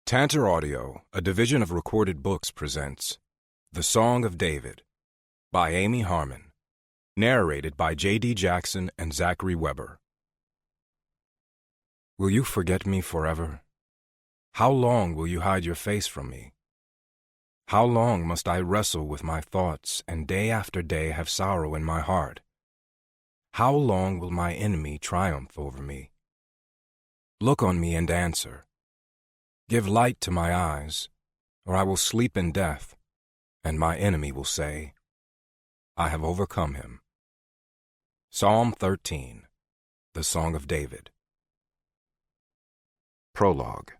Tantor Audio, a division of Recorded Books, presents The Song of David by Amy Harmon, narrated by J.D. Jackson and Zachary Weber. Will you forget me forever? How long will you hide your face from me? How long must I wrestle with my thoughts and day after day have sorrow in my heart? How long will my enemy triumph over me? Look on me and answer. Give light to my eyes, or I will sleep in death, and my enemy will say, I have overcome him. Psalm 13, the Song of David. Prologue.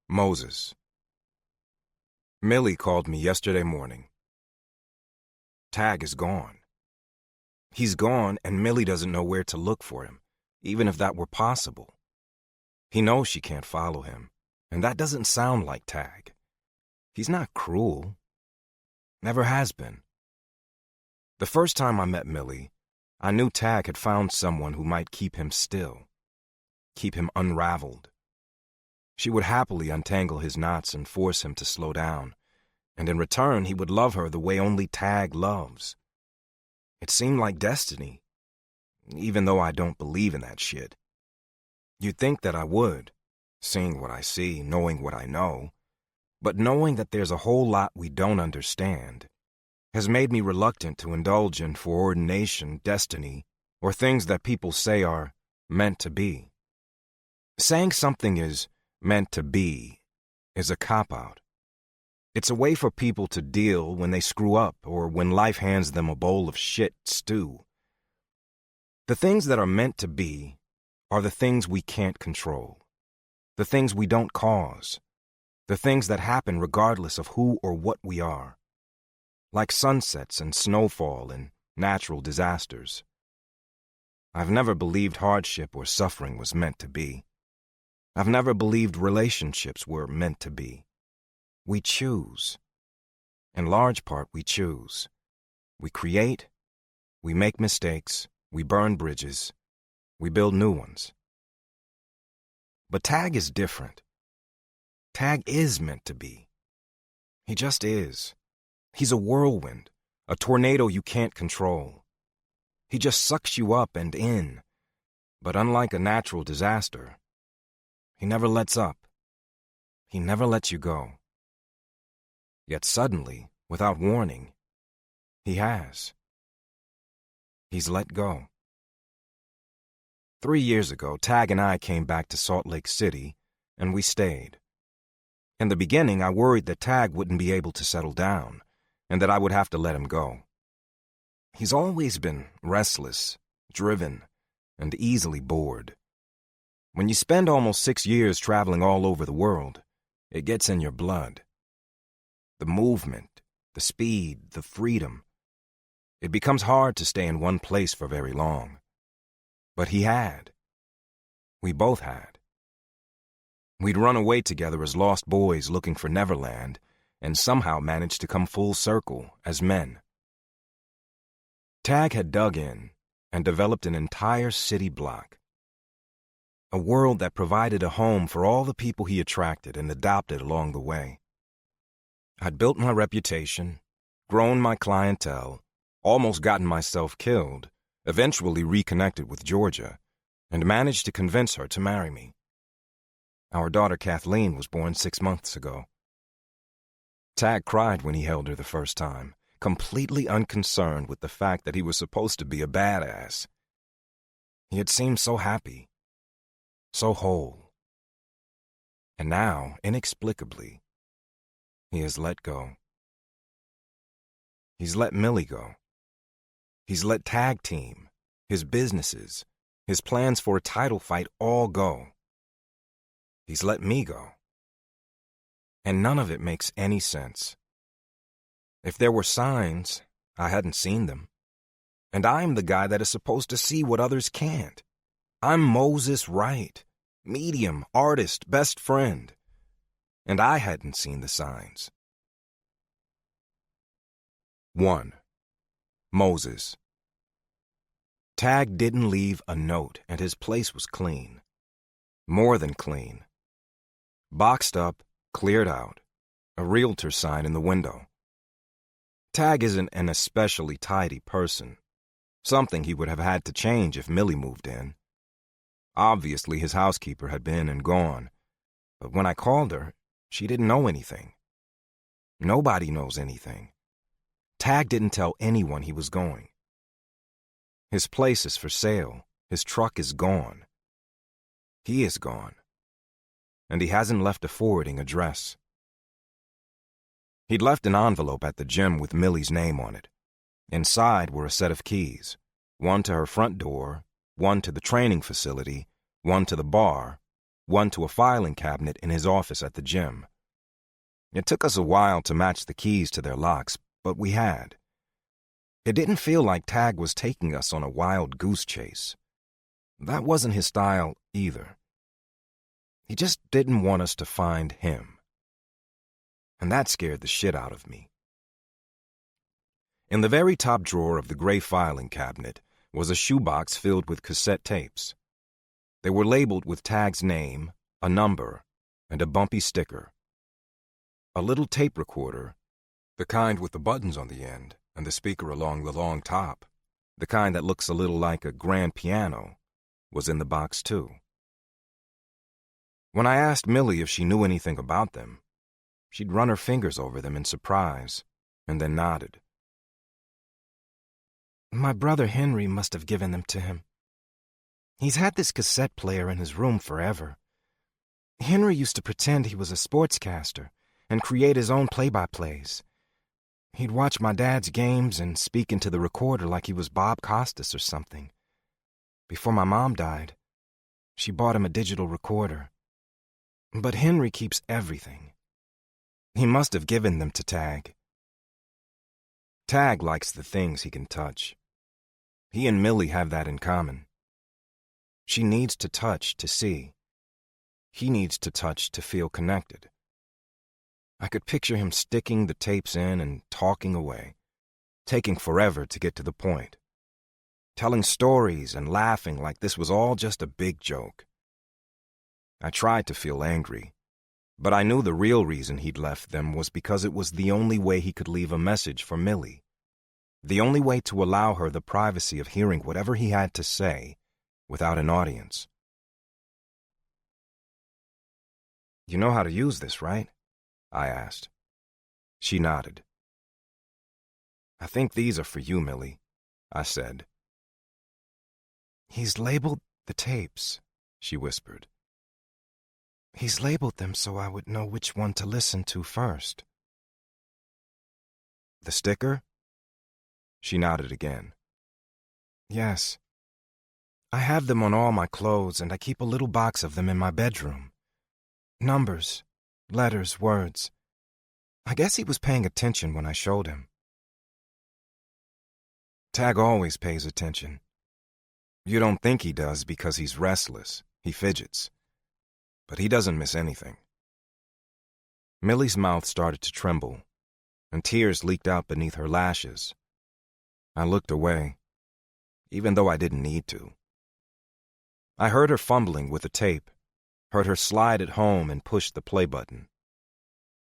Moses. Millie called me yesterday morning. Tag is gone. He's gone, and Millie doesn't know where to look for him, even if that were possible. He knows she can't follow him, and that doesn't sound like Tag. He's not cruel. Never has been. The first time I met Millie, I knew Tag had found someone who might keep him still, keep him unraveled. She would happily untangle his knots and force him to slow down, and in return he would love her the way only Tag loves. It seemed like destiny, even though I don't believe in that shit. You'd think that I would, seeing what I see, knowing what I know, but knowing that there's a whole lot we don't understand has made me reluctant to indulge in foreordination, destiny, or things that people say are meant to be. Saying something is meant to be is a cop-out. It's a way for people to deal when they screw up or when life hands them a bowl of shit stew. The things that are meant to be are the things we can't control, the things we don't cause, the things that happen regardless of who or what we are, like sunsets and snowfall and natural disasters. I've never believed hardship or suffering was meant to be. I've never believed relationships were meant to be. We choose. In large part, we choose. We create, we make mistakes, we burn bridges, we build new ones. But Tag is different. Tag is meant to be. He just is. He's a whirlwind, a tornado you can't control. He just sucks you up and in. But unlike a natural disaster, he never lets up. He never lets you go. Yet suddenly, without warning, he has. He's let go. 3 years ago, Tag and I came back to Salt Lake City, and we stayed. In the beginning, I worried that Tag wouldn't be able to settle down, and that I would have to let him go. He's always been restless, driven, and easily bored. When you spend almost 6 years traveling all over the world, it gets in your blood. The movement, the speed, the freedom. It becomes hard to stay in one place for very long. But he had. We both had. We'd run away together as lost boys looking for Neverland, and somehow managed to come full circle as men. Tag had dug in and developed an entire city block. A world that provided a home for all the people he attracted and adopted along the way. I'd built my reputation, grown my clientele, almost gotten myself killed, eventually reconnected with Georgia, and managed to convince her to marry me. Our daughter Kathleen was born 6 months ago. Tag cried when he held her the first time, completely unconcerned with the fact that he was supposed to be a badass. He had seemed so happy, so whole. And now, inexplicably, he has let go. He's let Millie go. He's let Tag Team, his businesses, his plans for a title fight all go. He's let me go. And none of it makes any sense. If there were signs, I hadn't seen them. And I'm the guy that is supposed to see what others can't. I'm Moses Wright, medium, artist, best friend. And I hadn't seen the signs. 1. Moses. Tag didn't leave a note, and his place was clean. More than clean. Boxed up, cleared out, a realtor sign in the window. Tag isn't an especially tidy person, something he would have had to change if Millie moved in. Obviously, his housekeeper had been and gone, but when I called her, she didn't know anything. Nobody knows anything. Tag didn't tell anyone he was going. His place is for sale. His truck is gone. He is gone. And he hasn't left a forwarding address. He'd left an envelope at the gym with Millie's name on it. Inside were a set of keys, one to her front door, one to the training facility, one to the bar, one to a filing cabinet in his office at the gym. It took us a while to match the keys to their locks, but we had. It didn't feel like Tag was taking us on a wild goose chase. That wasn't his style either. He just didn't want us to find him. And that scared the shit out of me. In the very top drawer of the gray filing cabinet was a shoebox filled with cassette tapes. They were labeled with Tag's name, a number, and a bumpy sticker. A little tape recorder, the kind with the buttons on the end and the speaker along the long top, the kind that looks a little like a grand piano, was in the box too. When I asked Millie if she knew anything about them, she'd run her fingers over them in surprise and then nodded. My brother Henry must have given them to him. He's had this cassette player in his room forever. Henry used to pretend he was a sportscaster and create his own play-by-plays. He'd watch my dad's games and speak into the recorder like he was Bob Costas or something. Before my mom died, she bought him a digital recorder. But Henry keeps everything. He must have given them to Tag. Tag likes the things he can touch. He and Millie have that in common. She needs to touch to see. He needs to touch to feel connected. I could picture him sticking the tapes in and talking away, taking forever to get to the point, telling stories and laughing like this was all just a big joke. I tried to feel angry, but I knew the real reason he'd left them was because it was the only way he could leave a message for Millie, the only way to allow her the privacy of hearing whatever he had to say without an audience. You know how to use this, right? I asked. She nodded. I think these are for you, Millie, I said. He's labeled the tapes, she whispered. He's labeled them so I would know which one to listen to first. The sticker? She nodded again. Yes. I have them on all my clothes, and I keep a little box of them in my bedroom. Numbers, letters, words. I guess he was paying attention when I showed him. Tag always pays attention. You don't think he does because he's restless. He fidgets. But he doesn't miss anything. Millie's mouth started to tremble, and tears leaked out beneath her lashes. I looked away, even though I didn't need to. I heard her fumbling with the tape, heard her slide it home and push the play button.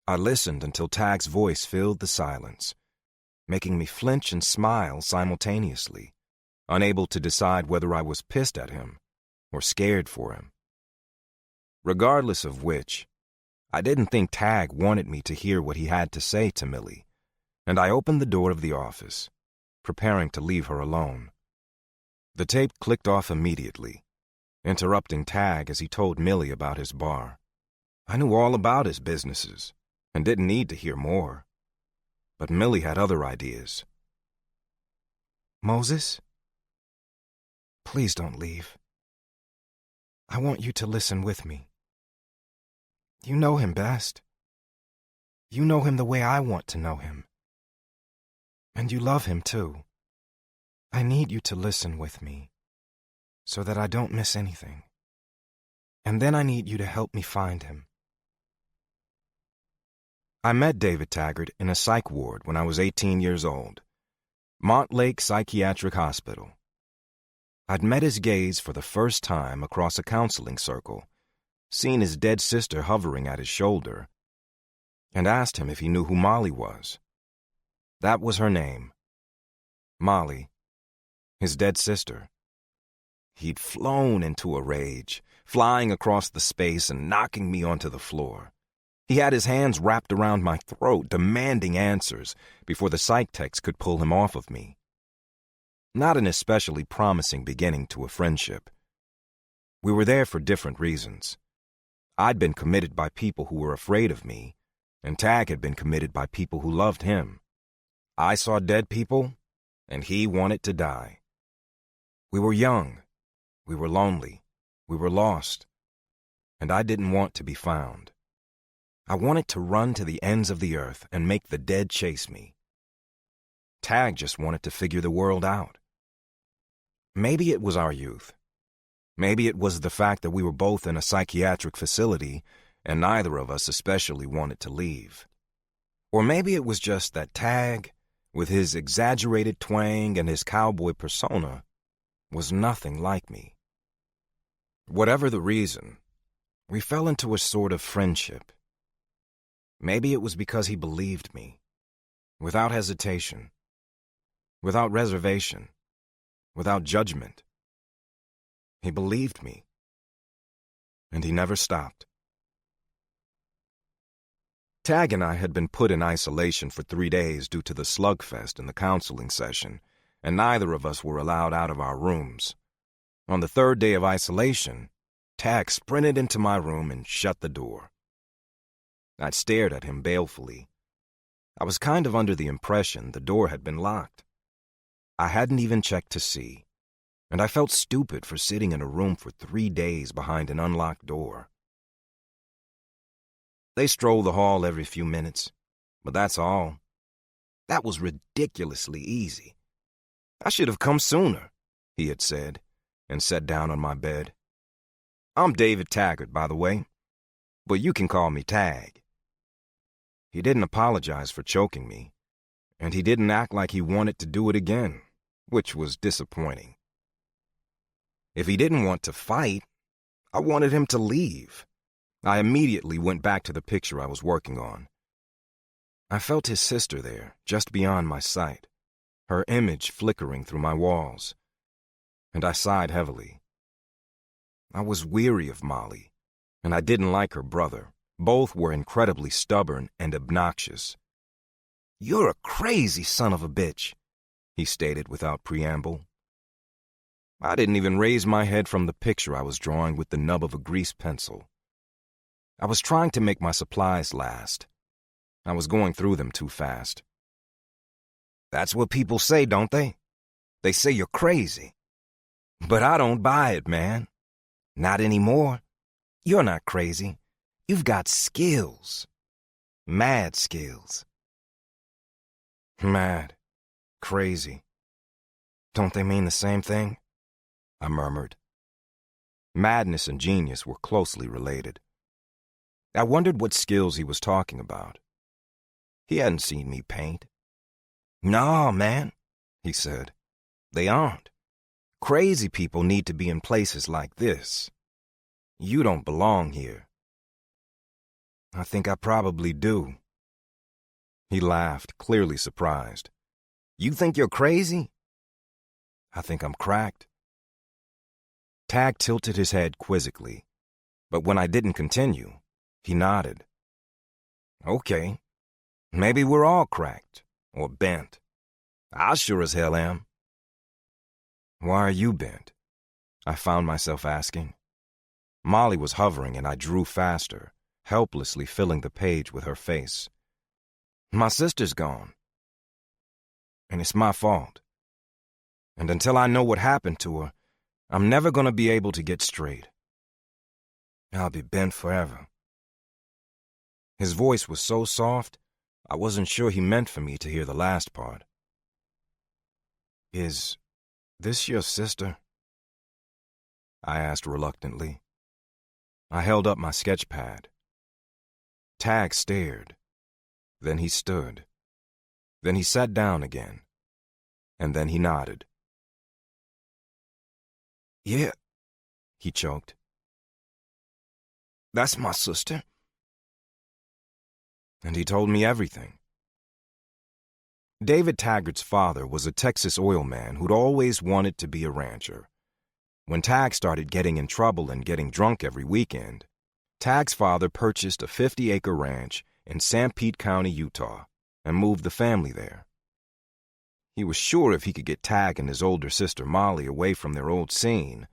I listened until Tag's voice filled the silence, making me flinch and smile simultaneously, unable to decide whether I was pissed at him or scared for him. Regardless of which, I didn't think Tag wanted me to hear what he had to say to Millie, and I opened the door of the office, preparing to leave her alone. The tape clicked off immediately, interrupting Tag as he told Millie about his bar. I knew all about his businesses and didn't need to hear more. But Millie had other ideas. Moses? Please don't leave. I want you to listen with me. You know him best. You know him the way I want to know him. And you love him too. I need you to listen with me, so that I don't miss anything. And then I need you to help me find him. I met David Taggart in a psych ward when I was 18 years old. Montlake Psychiatric Hospital. I'd met his gaze for the first time across a counseling circle, seen his dead sister hovering at his shoulder, and asked him if he knew who Molly was. That was her name. Molly, his dead sister. He'd flown into a rage, flying across the space and knocking me onto the floor. He had his hands wrapped around my throat, demanding answers before the psych techs could pull him off of me. Not an especially promising beginning to a friendship. We were there for different reasons. I'd been committed by people who were afraid of me, and Tag had been committed by people who loved him. I saw dead people, and he wanted to die. We were young. We were lonely. We were lost. And I didn't want to be found. I wanted to run to the ends of the earth and make the dead chase me. Tag just wanted to figure the world out. Maybe it was our youth. Maybe it was the fact that we were both in a psychiatric facility and neither of us especially wanted to leave. Or maybe it was just that Tag, with his exaggerated twang and his cowboy persona, was nothing like me. Whatever the reason, we fell into a sort of friendship. Maybe it was because he believed me, without hesitation, without reservation, without judgment. He believed me, and he never stopped. Tag and I had been put in isolation for 3 days due to the slugfest in the counseling session, and neither of us were allowed out of our rooms. On the 3rd day of isolation, Tag sprinted into my room and shut the door. I stared at him balefully. I was kind of under the impression the door had been locked. I hadn't even checked to see, and I felt stupid for sitting in a room for 3 days behind an unlocked door. They stroll the hall every few minutes, but that's all. That was ridiculously easy. I should have come sooner, he had said, and sat down on my bed. I'm David Taggart, by the way, but you can call me Tag. He didn't apologize for choking me, and he didn't act like he wanted to do it again, which was disappointing. If he didn't want to fight, I wanted him to leave. I immediately went back to the picture I was working on. I felt his sister there, just beyond my sight, her image flickering through my walls, and I sighed heavily. I was weary of Molly, and I didn't like her brother. Both were incredibly stubborn and obnoxious. "You're a crazy son of a bitch," he stated without preamble. I didn't even raise my head from the picture I was drawing with the nub of a grease pencil. I was trying to make my supplies last. I was going through them too fast. That's what people say, don't they? They say you're crazy. But I don't buy it, man. Not anymore. You're not crazy. You've got skills. Mad skills. Mad. Crazy. Don't they mean the same thing? I murmured. Madness and genius were closely related. I wondered what skills he was talking about. He hadn't seen me paint. "No, man," he said. "They aren't. Crazy people need to be in places like this. You don't belong here." "I think I probably do." He laughed, clearly surprised. "You think you're crazy?" "I think I'm cracked." Tag tilted his head quizzically, but when I didn't continue, he nodded. "Okay, maybe we're all cracked, or bent. I sure as hell am." "Why are you bent?" I found myself asking. Molly was hovering and I drew faster, helplessly filling the page with her face. "My sister's gone. And it's my fault. And until I know what happened to her, I'm never going to be able to get straight. I'll be bent forever." His voice was so soft, I wasn't sure he meant for me to hear the last part. "Is this your sister?" I asked reluctantly. I held up my sketch pad. Tag stared. Then he stood. Then he sat down again. And then he nodded. "Yeah," he choked. That's my sister. And he told me everything. David Taggart's father was a Texas oil man who'd always wanted to be a rancher. When Tag started getting in trouble and getting drunk every weekend, Tag's father purchased a 50-acre ranch in Sanpete County, Utah, and moved the family there. He was sure if he could get Tag and his older sister Molly away from their old scene,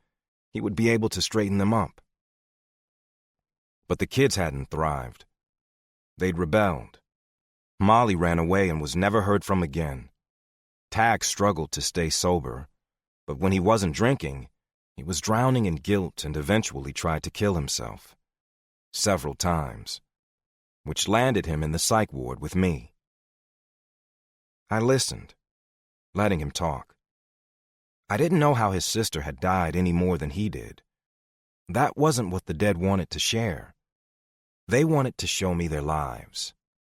he would be able to straighten them up. But the kids hadn't thrived. They'd rebelled. Molly ran away and was never heard from again. Tag struggled to stay sober, but when he wasn't drinking, he was drowning in guilt and eventually tried to kill himself. Several times, which landed him in the psych ward with me. I listened, letting him talk. I didn't know how his sister had died any more than he did. That wasn't what the dead wanted to share. They wanted to show me their lives,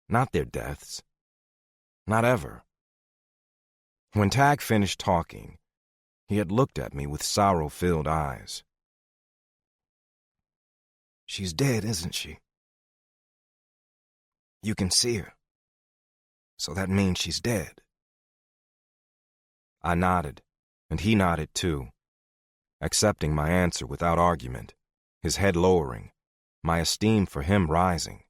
not their deaths. Not ever. When Tag finished talking, he had looked at me with sorrow-filled eyes. She's dead, isn't she? You can see her. So that means she's dead. I nodded, and he nodded too, accepting my answer without argument, his head lowering, my esteem for him rising.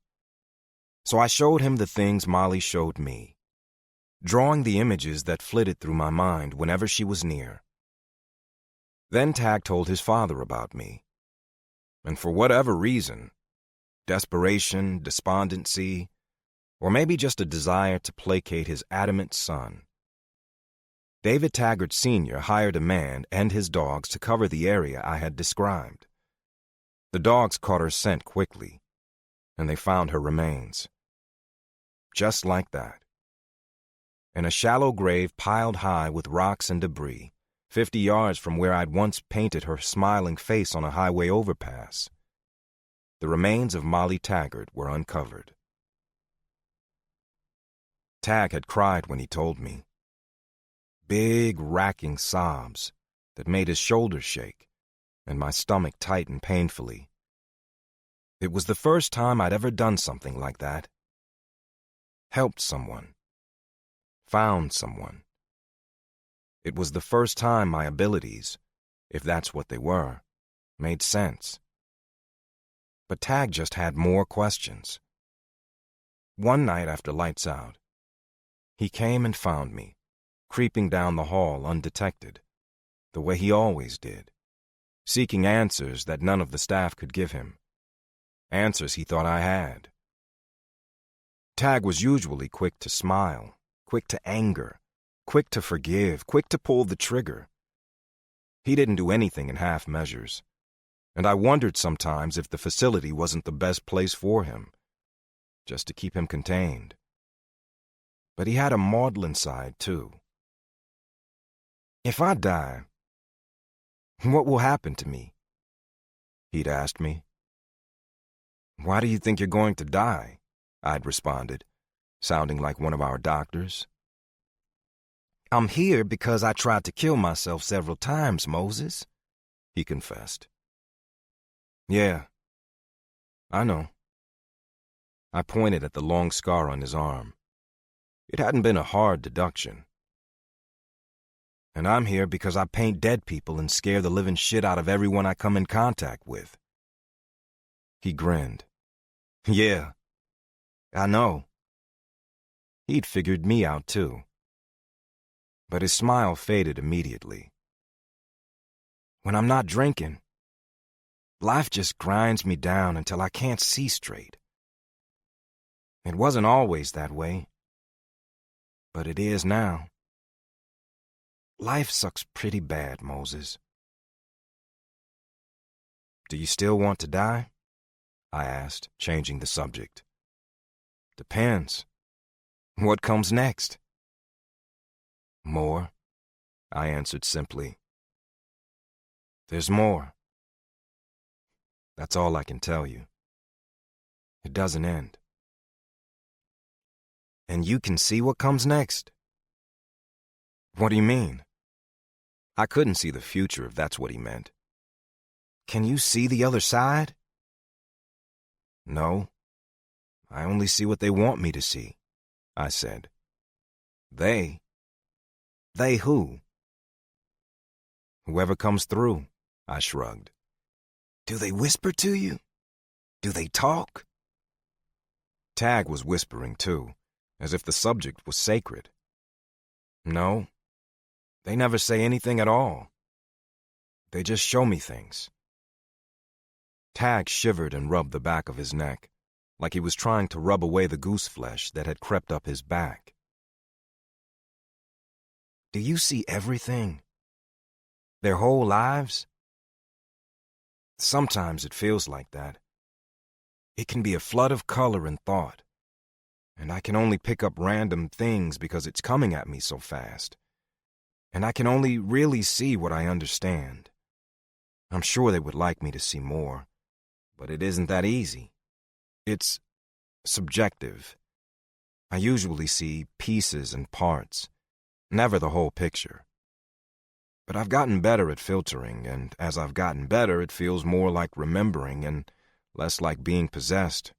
So I showed him the things Molly showed me, drawing the images that flitted through my mind whenever she was near. Then Tag told his father about me. And for whatever reason, desperation, despondency, or maybe just a desire to placate his adamant son, David Taggart Sr. hired a man and his dogs to cover the area I had described. The dogs caught her scent quickly, and they found her remains. Just like that. In a shallow grave piled high with rocks and debris, 50 yards from where I'd once painted her smiling face on a highway overpass, the remains of Molly Taggart were uncovered. Tag had cried when he told me. Big, racking sobs that made his shoulders shake and my stomach tighten painfully. It was the first time I'd ever done something like that. Helped someone. Found someone. It was the first time my abilities, if that's what they were, made sense. But Tag just had more questions. One night after lights out, he came and found me, creeping down the hall undetected, the way he always did, seeking answers that none of the staff could give him, answers he thought I had. Tag was usually quick to smile, quick to anger, quick to forgive, quick to pull the trigger. He didn't do anything in half measures, and I wondered sometimes if the facility wasn't the best place for him, just to keep him contained. But he had a maudlin side, too. If I die, what will happen to me? He'd asked me. Why do you think you're going to die? I'd responded, sounding like one of our doctors. I'm here because I tried to kill myself several times, Moses, he confessed. Yeah, I know. I pointed at the long scar on his arm. It hadn't been a hard deduction. And I'm here because I paint dead people and scare the living shit out of everyone I come in contact with. He grinned. Yeah, I know. He'd figured me out, too. But his smile faded immediately. When I'm not drinking, life just grinds me down until I can't see straight. It wasn't always that way, but it is now. Life sucks pretty bad, Moses. Do you still want to die? I asked, changing the subject. Depends. What comes next? More, I answered simply. There's more. That's all I can tell you. It doesn't end. And you can see what comes next? What do you mean? I couldn't see the future if that's what he meant. Can you see the other side? No, I only see what they want me to see, I said. They? They who? Whoever comes through, I shrugged. Do they whisper to you? Do they talk? Tag was whispering too, as if the subject was sacred. No, they never say anything at all. They just show me things. Tag shivered and rubbed the back of his neck, like he was trying to rub away the goose flesh that had crept up his back. Do you see everything? Their whole lives? Sometimes it feels like that. It can be a flood of color and thought, and I can only pick up random things because it's coming at me so fast. And I can only really see what I understand. I'm sure they would like me to see more, but it isn't that easy. It's subjective. I usually see pieces and parts, never the whole picture. But I've gotten better at filtering, and as I've gotten better, it feels more like remembering and less like being possessed.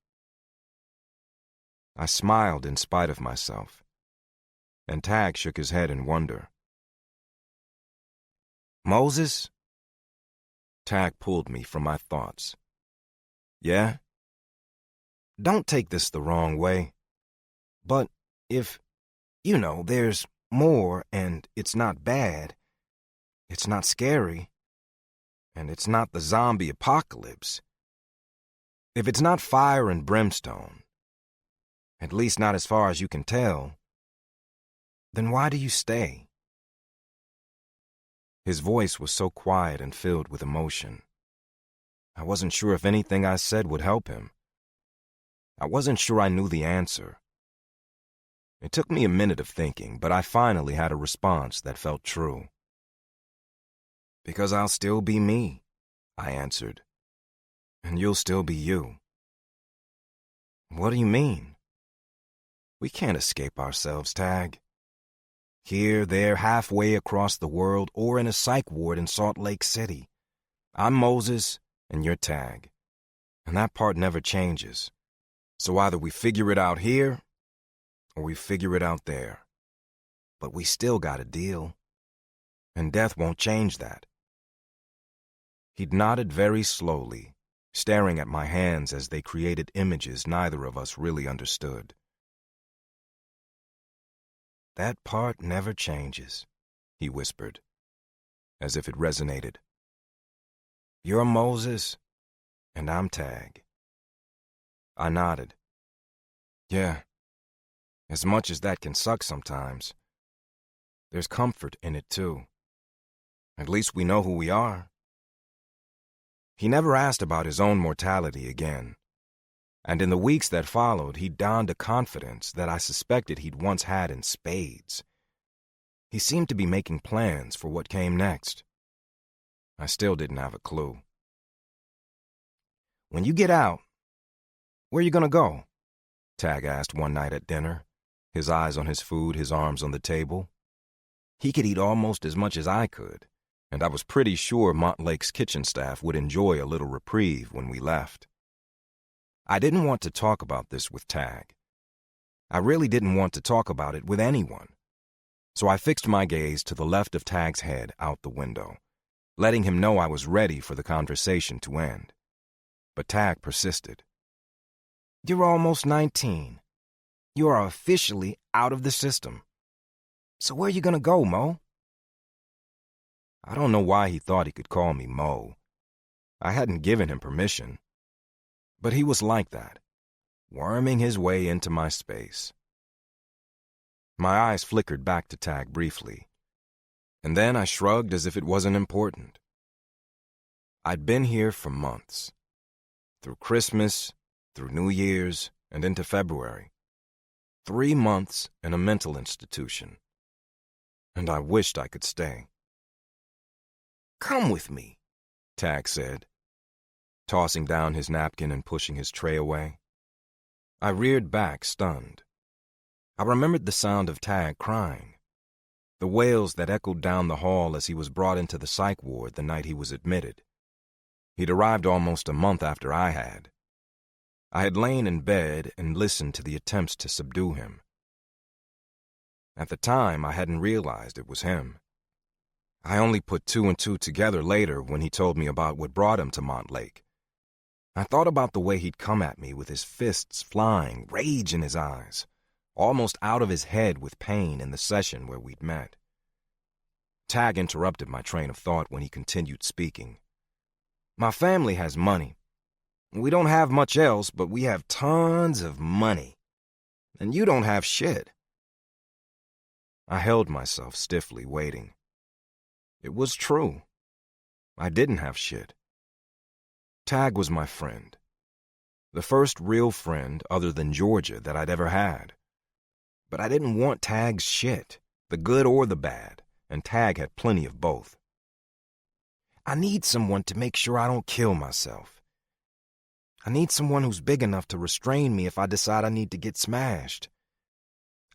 I smiled in spite of myself, and Tag shook his head in wonder. Moses? Tag pulled me from my thoughts. Yeah? Don't take this the wrong way, but if, there's more and it's not bad, it's not scary, and it's not the zombie apocalypse, if it's not fire and brimstone, at least not as far as you can tell, then why do you stay? His voice was so quiet and filled with emotion. I wasn't sure if anything I said would help him. I wasn't sure I knew the answer. It took me a minute of thinking, but I finally had a response that felt true. Because I'll still be me, I answered. And you'll still be you. What do you mean? We can't escape ourselves, Tag. Here, there, halfway across the world, or in a psych ward in Salt Lake City. I'm Moses, and you're Tag. And that part never changes. So either we figure it out here, or we figure it out there. But we still got a deal. And death won't change that. He'd nodded very slowly, staring at my hands as they created images neither of us really understood. That part never changes, he whispered, as if it resonated. You're Moses, and I'm Tag. I nodded. Yeah, as much as that can suck sometimes, there's comfort in it too. At least we know who we are. He never asked about his own mortality again, and in the weeks that followed, he donned a confidence that I suspected he'd once had in spades. He seemed to be making plans for what came next. I still didn't have a clue. When you get out, where you gonna go? Tag asked one night at dinner, his eyes on his food, his arms on the table. He could eat almost as much as I could, and I was pretty sure Montlake's kitchen staff would enjoy a little reprieve when we left. I didn't want to talk about this with Tag. I really didn't want to talk about it with anyone. So I fixed my gaze to the left of Tag's head out the window, letting him know I was ready for the conversation to end. But Tag persisted. You're almost 19. You are officially out of the system. So where you gonna go, Mo? I don't know why he thought he could call me Mo. I hadn't given him permission. But he was like that, worming his way into my space. My eyes flickered back to Tag briefly, and then I shrugged as if it wasn't important. I'd been here for months, through Christmas, through New Year's, and into February. 3 months in a mental institution, and I wished I could stay. Come with me, Tag said, tossing down his napkin and pushing his tray away. I reared back, stunned. I remembered the sound of Tag crying, the wails that echoed down the hall as he was brought into the psych ward the night he was admitted. He'd arrived almost a month after I had. I had lain in bed and listened to the attempts to subdue him. At the time, I hadn't realized it was him. I only put two and two together later when he told me about what brought him to Montlake. I thought about the way he'd come at me with his fists flying, rage in his eyes, almost out of his head with pain in the session where we'd met. Tag interrupted my train of thought when he continued speaking. My family has money. We don't have much else, but we have tons of money. And you don't have shit. I held myself stiffly, waiting. It was true. I didn't have shit. Tag was my friend. The first real friend other than Georgia that I'd ever had. But I didn't want Tag's shit, the good or the bad, and Tag had plenty of both. I need someone to make sure I don't kill myself. I need someone who's big enough to restrain me if I decide I need to get smashed.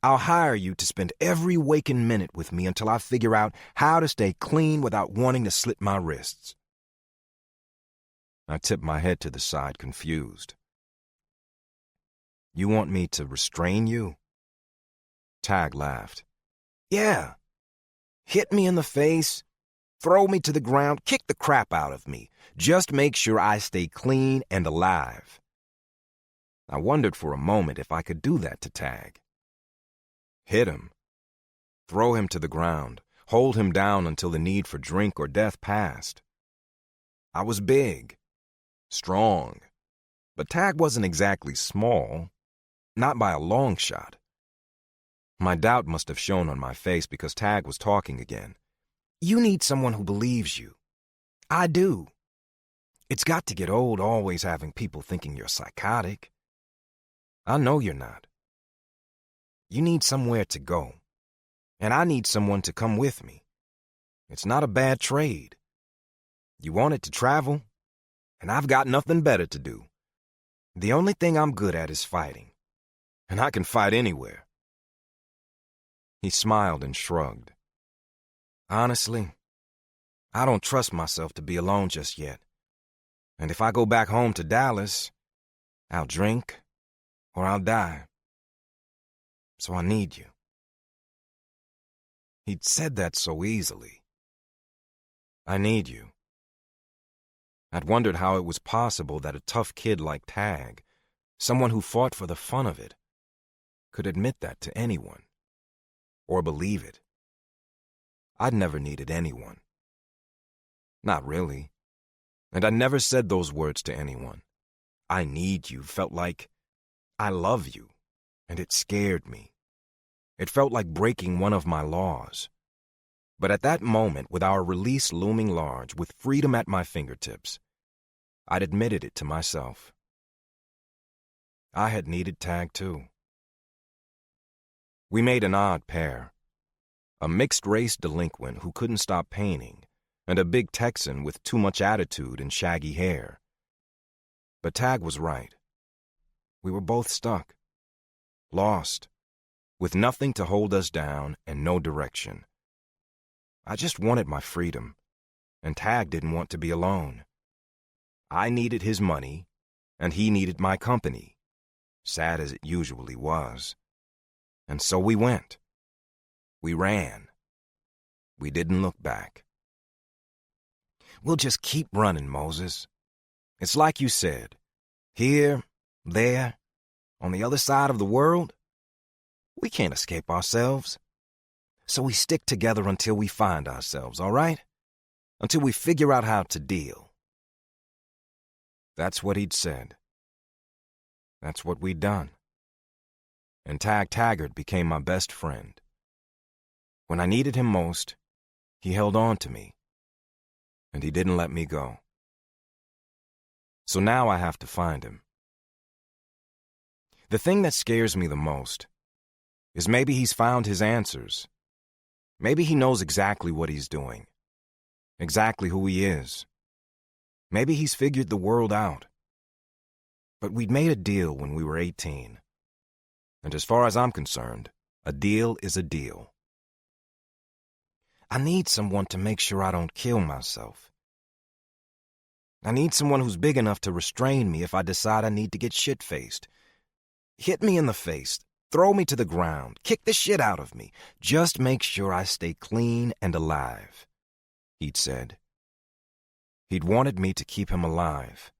I'll hire you to spend every waking minute with me until I figure out how to stay clean without wanting to slit my wrists. I tipped my head to the side, confused. You want me to restrain you? Tag laughed. Yeah. Hit me in the face, throw me to the ground, kick the crap out of me. Just make sure I stay clean and alive. I wondered for a moment if I could do that to Tag. Hit him. Throw him to the ground. Hold him down until the need for drink or death passed. I was big. Strong. But Tag wasn't exactly small. Not by a long shot. My doubt must have shown on my face because Tag was talking again. You need someone who believes you. I do. It's got to get old always having people thinking you're psychotic. I know you're not. You need somewhere to go. And I need someone to come with me. It's not a bad trade. You wanted to travel? And I've got nothing better to do. The only thing I'm good at is fighting. And I can fight anywhere. He smiled and shrugged. Honestly, I don't trust myself to be alone just yet. And if I go back home to Dallas, I'll drink or I'll die. So I need you. He'd said that so easily. I need you. I'd wondered how it was possible that a tough kid like Tag, someone who fought for the fun of it, could admit that to anyone, or believe it. I'd never needed anyone. Not really. And I never said those words to anyone. I need you felt like I love you, and it scared me. It felt like breaking one of my laws. But at that moment, with our release looming large, with freedom at my fingertips, I'd admitted it to myself. I had needed Tag too. We made an odd pair. A mixed-race delinquent who couldn't stop painting, and a big Texan with too much attitude and shaggy hair. But Tag was right. We were both stuck. Lost. With nothing to hold us down and no direction. I just wanted my freedom, and Tag didn't want to be alone. I needed his money, and he needed my company, sad as it usually was. And so we went. We ran. We didn't look back. We'll just keep running, Moses. It's like you said, here, there, on the other side of the world. We can't escape ourselves. So we stick together until we find ourselves, all right? Until we figure out how to deal. That's what he'd said. That's what we'd done. And Tag Taggart became my best friend. When I needed him most, he held on to me. And he didn't let me go. So now I have to find him. The thing that scares me the most is maybe he's found his answers. Maybe he knows exactly what he's doing. Exactly who he is. Maybe he's figured the world out. But we'd made a deal when we were 18. And as far as I'm concerned, a deal is a deal. I need someone to make sure I don't kill myself. I need someone who's big enough to restrain me if I decide I need to get shit-faced. Hit me in the face, throw me to the ground, kick the shit out of me. Just make sure I stay clean and alive, he'd said. He'd wanted me to keep him alive.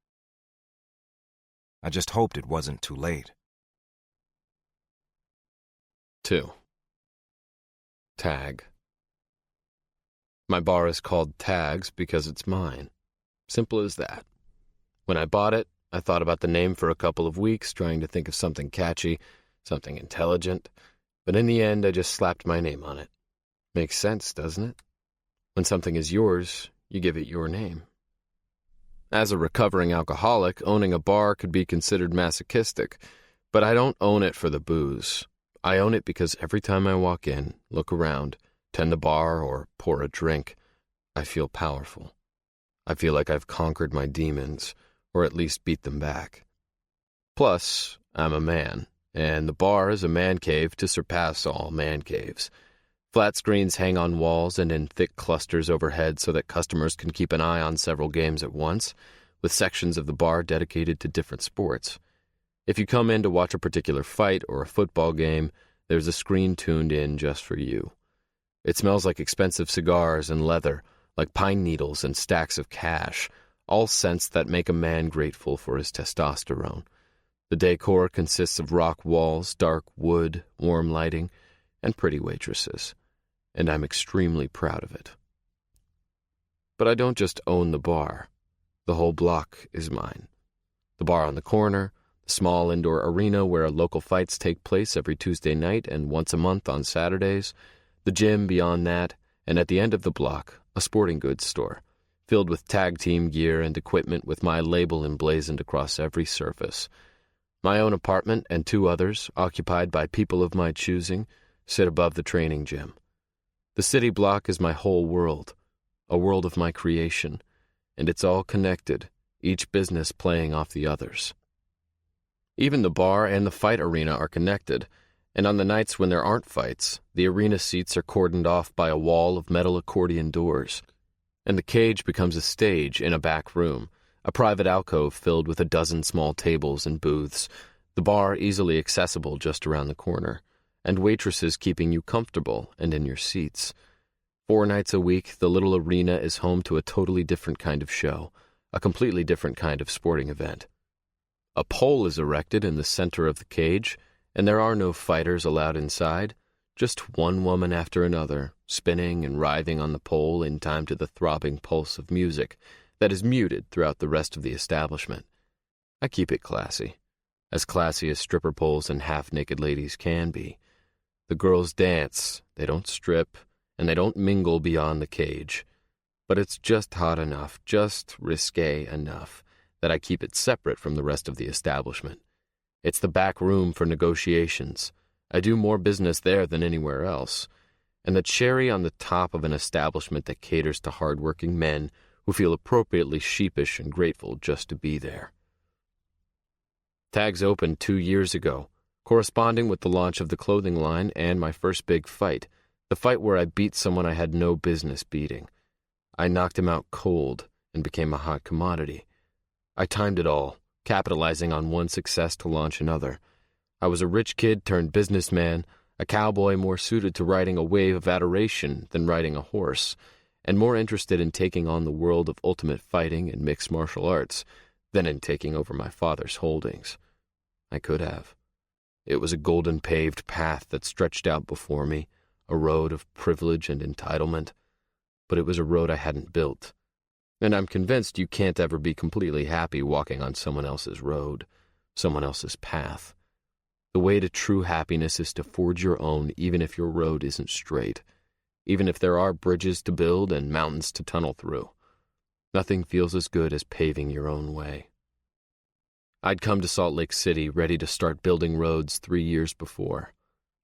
I just hoped it wasn't too late. 2. Tag. My bar is called Tags because it's mine. Simple as that. When I bought it, I thought about the name for a couple of weeks, trying to think of something catchy, something intelligent, but in the end I just slapped my name on it. Makes sense, doesn't it? When something is yours, you give it your name. As a recovering alcoholic, owning a bar could be considered masochistic, but I don't own it for the booze. I own it because every time I walk in, look around, tend the bar, or pour a drink, I feel powerful. I feel like I've conquered my demons, or at least beat them back. Plus, I'm a man, and the bar is a man cave to surpass all man caves. Flat screens hang on walls and in thick clusters overhead so that customers can keep an eye on several games at once, with sections of the bar dedicated to different sports. If you come in to watch a particular fight or a football game, there's a screen tuned in just for you. It smells like expensive cigars and leather, like pine needles and stacks of cash, all scents that make a man grateful for his testosterone. The decor consists of rock walls, dark wood, warm lighting, and pretty waitresses, and I'm extremely proud of it. But I don't just own the bar. The whole block is mine. The bar on the corner, the small indoor arena where local fights take place every Tuesday night and once a month on Saturdays, the gym beyond that, and at the end of the block, a sporting goods store, filled with tag team gear and equipment with my label emblazoned across every surface. My own apartment and 2 others, occupied by people of my choosing, sit above the training gym. The city block is my whole world, a world of my creation, and it's all connected, each business playing off the others. Even the bar and the fight arena are connected, and on the nights when there aren't fights, the arena seats are cordoned off by a wall of metal accordion doors, and the cage becomes a stage in a back room, a private alcove filled with a dozen small tables and booths, the bar easily accessible just around the corner, and waitresses keeping you comfortable and in your seats. 4 nights a week, the little arena is home to a totally different kind of show, a completely different kind of sporting event. A pole is erected in the center of the cage, and there are no fighters allowed inside, just one woman after another, spinning and writhing on the pole in time to the throbbing pulse of music that is muted throughout the rest of the establishment. I keep it classy as stripper poles and half-naked ladies can be. The girls dance, they don't strip, and they don't mingle beyond the cage. But it's just hot enough, just risque enough, that I keep it separate from the rest of the establishment. It's the back room for negotiations. I do more business there than anywhere else. And the cherry on the top of an establishment that caters to hard-working men who feel appropriately sheepish and grateful just to be there. Tags opened 2 years ago, corresponding with the launch of the clothing line and my first big fight, the fight where I beat someone I had no business beating. I knocked him out cold and became a hot commodity. I timed it all, capitalizing on one success to launch another. I was a rich kid turned businessman, a cowboy more suited to riding a wave of adoration than riding a horse, and more interested in taking on the world of ultimate fighting and mixed martial arts than in taking over my father's holdings. I could have. It was a golden-paved path that stretched out before me, a road of privilege and entitlement, but it was a road I hadn't built. And I'm convinced you can't ever be completely happy walking on someone else's road, someone else's path. The way to true happiness is to forge your own even if your road isn't straight, even if there are bridges to build and mountains to tunnel through. Nothing feels as good as paving your own way. I'd come to Salt Lake City ready to start building roads 3 years before.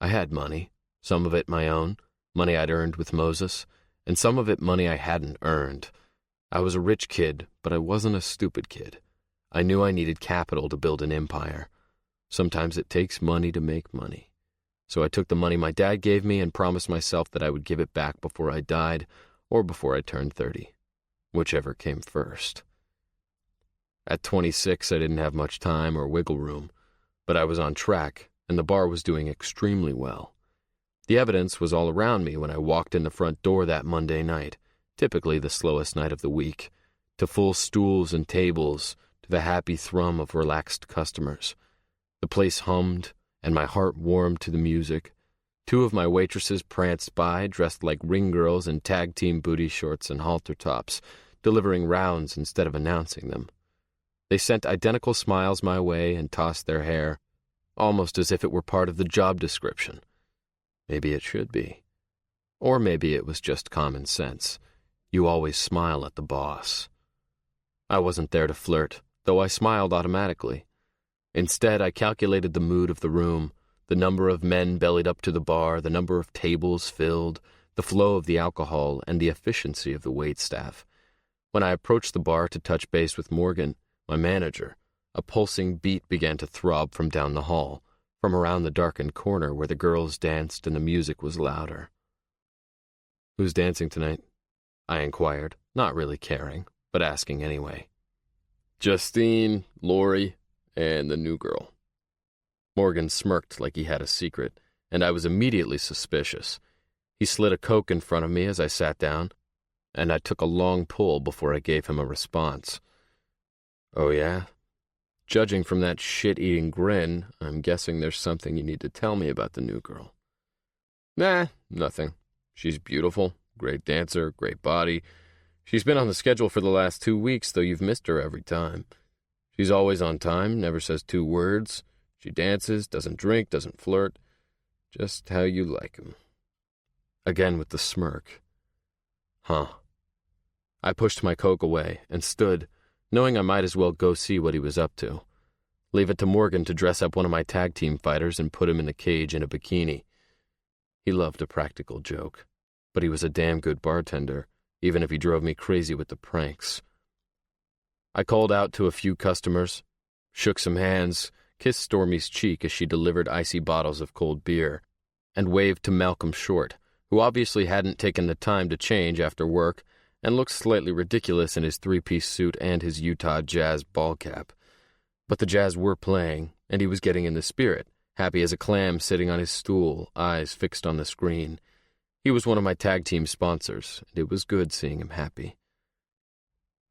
I had money, some of it my own, money I'd earned with Moses, and some of it money I hadn't earned. I was a rich kid, but I wasn't a stupid kid. I knew I needed capital to build an empire. Sometimes it takes money to make money. So I took the money my dad gave me and promised myself that I would give it back before I died or before I turned 30, whichever came first. At 26, I didn't have much time or wiggle room, but I was on track, and the bar was doing extremely well. The evidence was all around me when I walked in the front door that Monday night, typically the slowest night of the week, to full stools and tables, to the happy thrum of relaxed customers. The place hummed, and my heart warmed to the music. 2 of my waitresses pranced by, dressed like ring girls in tag-team booty shorts and halter tops, delivering rounds instead of announcing them. They sent identical smiles my way and tossed their hair, almost as if it were part of the job description. Maybe it should be. Or maybe it was just common sense. You always smile at the boss. I wasn't there to flirt, though I smiled automatically. Instead, I calculated the mood of the room, the number of men bellied up to the bar, the number of tables filled, the flow of the alcohol, and the efficiency of the waitstaff. When I approached the bar to touch base with Morgan, my manager, a pulsing beat began to throb from down the hall, from around the darkened corner where the girls danced and the music was louder. "Who's dancing tonight?" I inquired, not really caring, but asking anyway. "Justine, Lori, and the new girl." Morgan smirked like he had a secret, and I was immediately suspicious. He slid a Coke in front of me as I sat down, and I took a long pull before I gave him a response. "Oh yeah? Judging from that shit-eating grin, I'm guessing there's something you need to tell me about the new girl." "Nah, nothing. She's beautiful, great dancer, great body. She's been on the schedule for the last 2 weeks, though you've missed her every time. She's always on time, never says 2 words. She dances, doesn't drink, doesn't flirt. Just how you like 'em." Again with the smirk. Huh. I pushed my Coke away and stood, knowing I might as well go see what he was up to. Leave it to Morgan to dress up one of my tag team fighters and put him in a cage in a bikini. He loved a practical joke, but he was a damn good bartender, even if he drove me crazy with the pranks. I called out to a few customers, shook some hands, kissed Stormy's cheek as she delivered icy bottles of cold beer, and waved to Malcolm Short, who obviously hadn't taken the time to change after work and looked slightly ridiculous in his 3-piece suit and his Utah Jazz ball cap. But the Jazz were playing, and he was getting in the spirit, happy as a clam sitting on his stool, eyes fixed on the screen. He was one of my tag team sponsors, and it was good seeing him happy.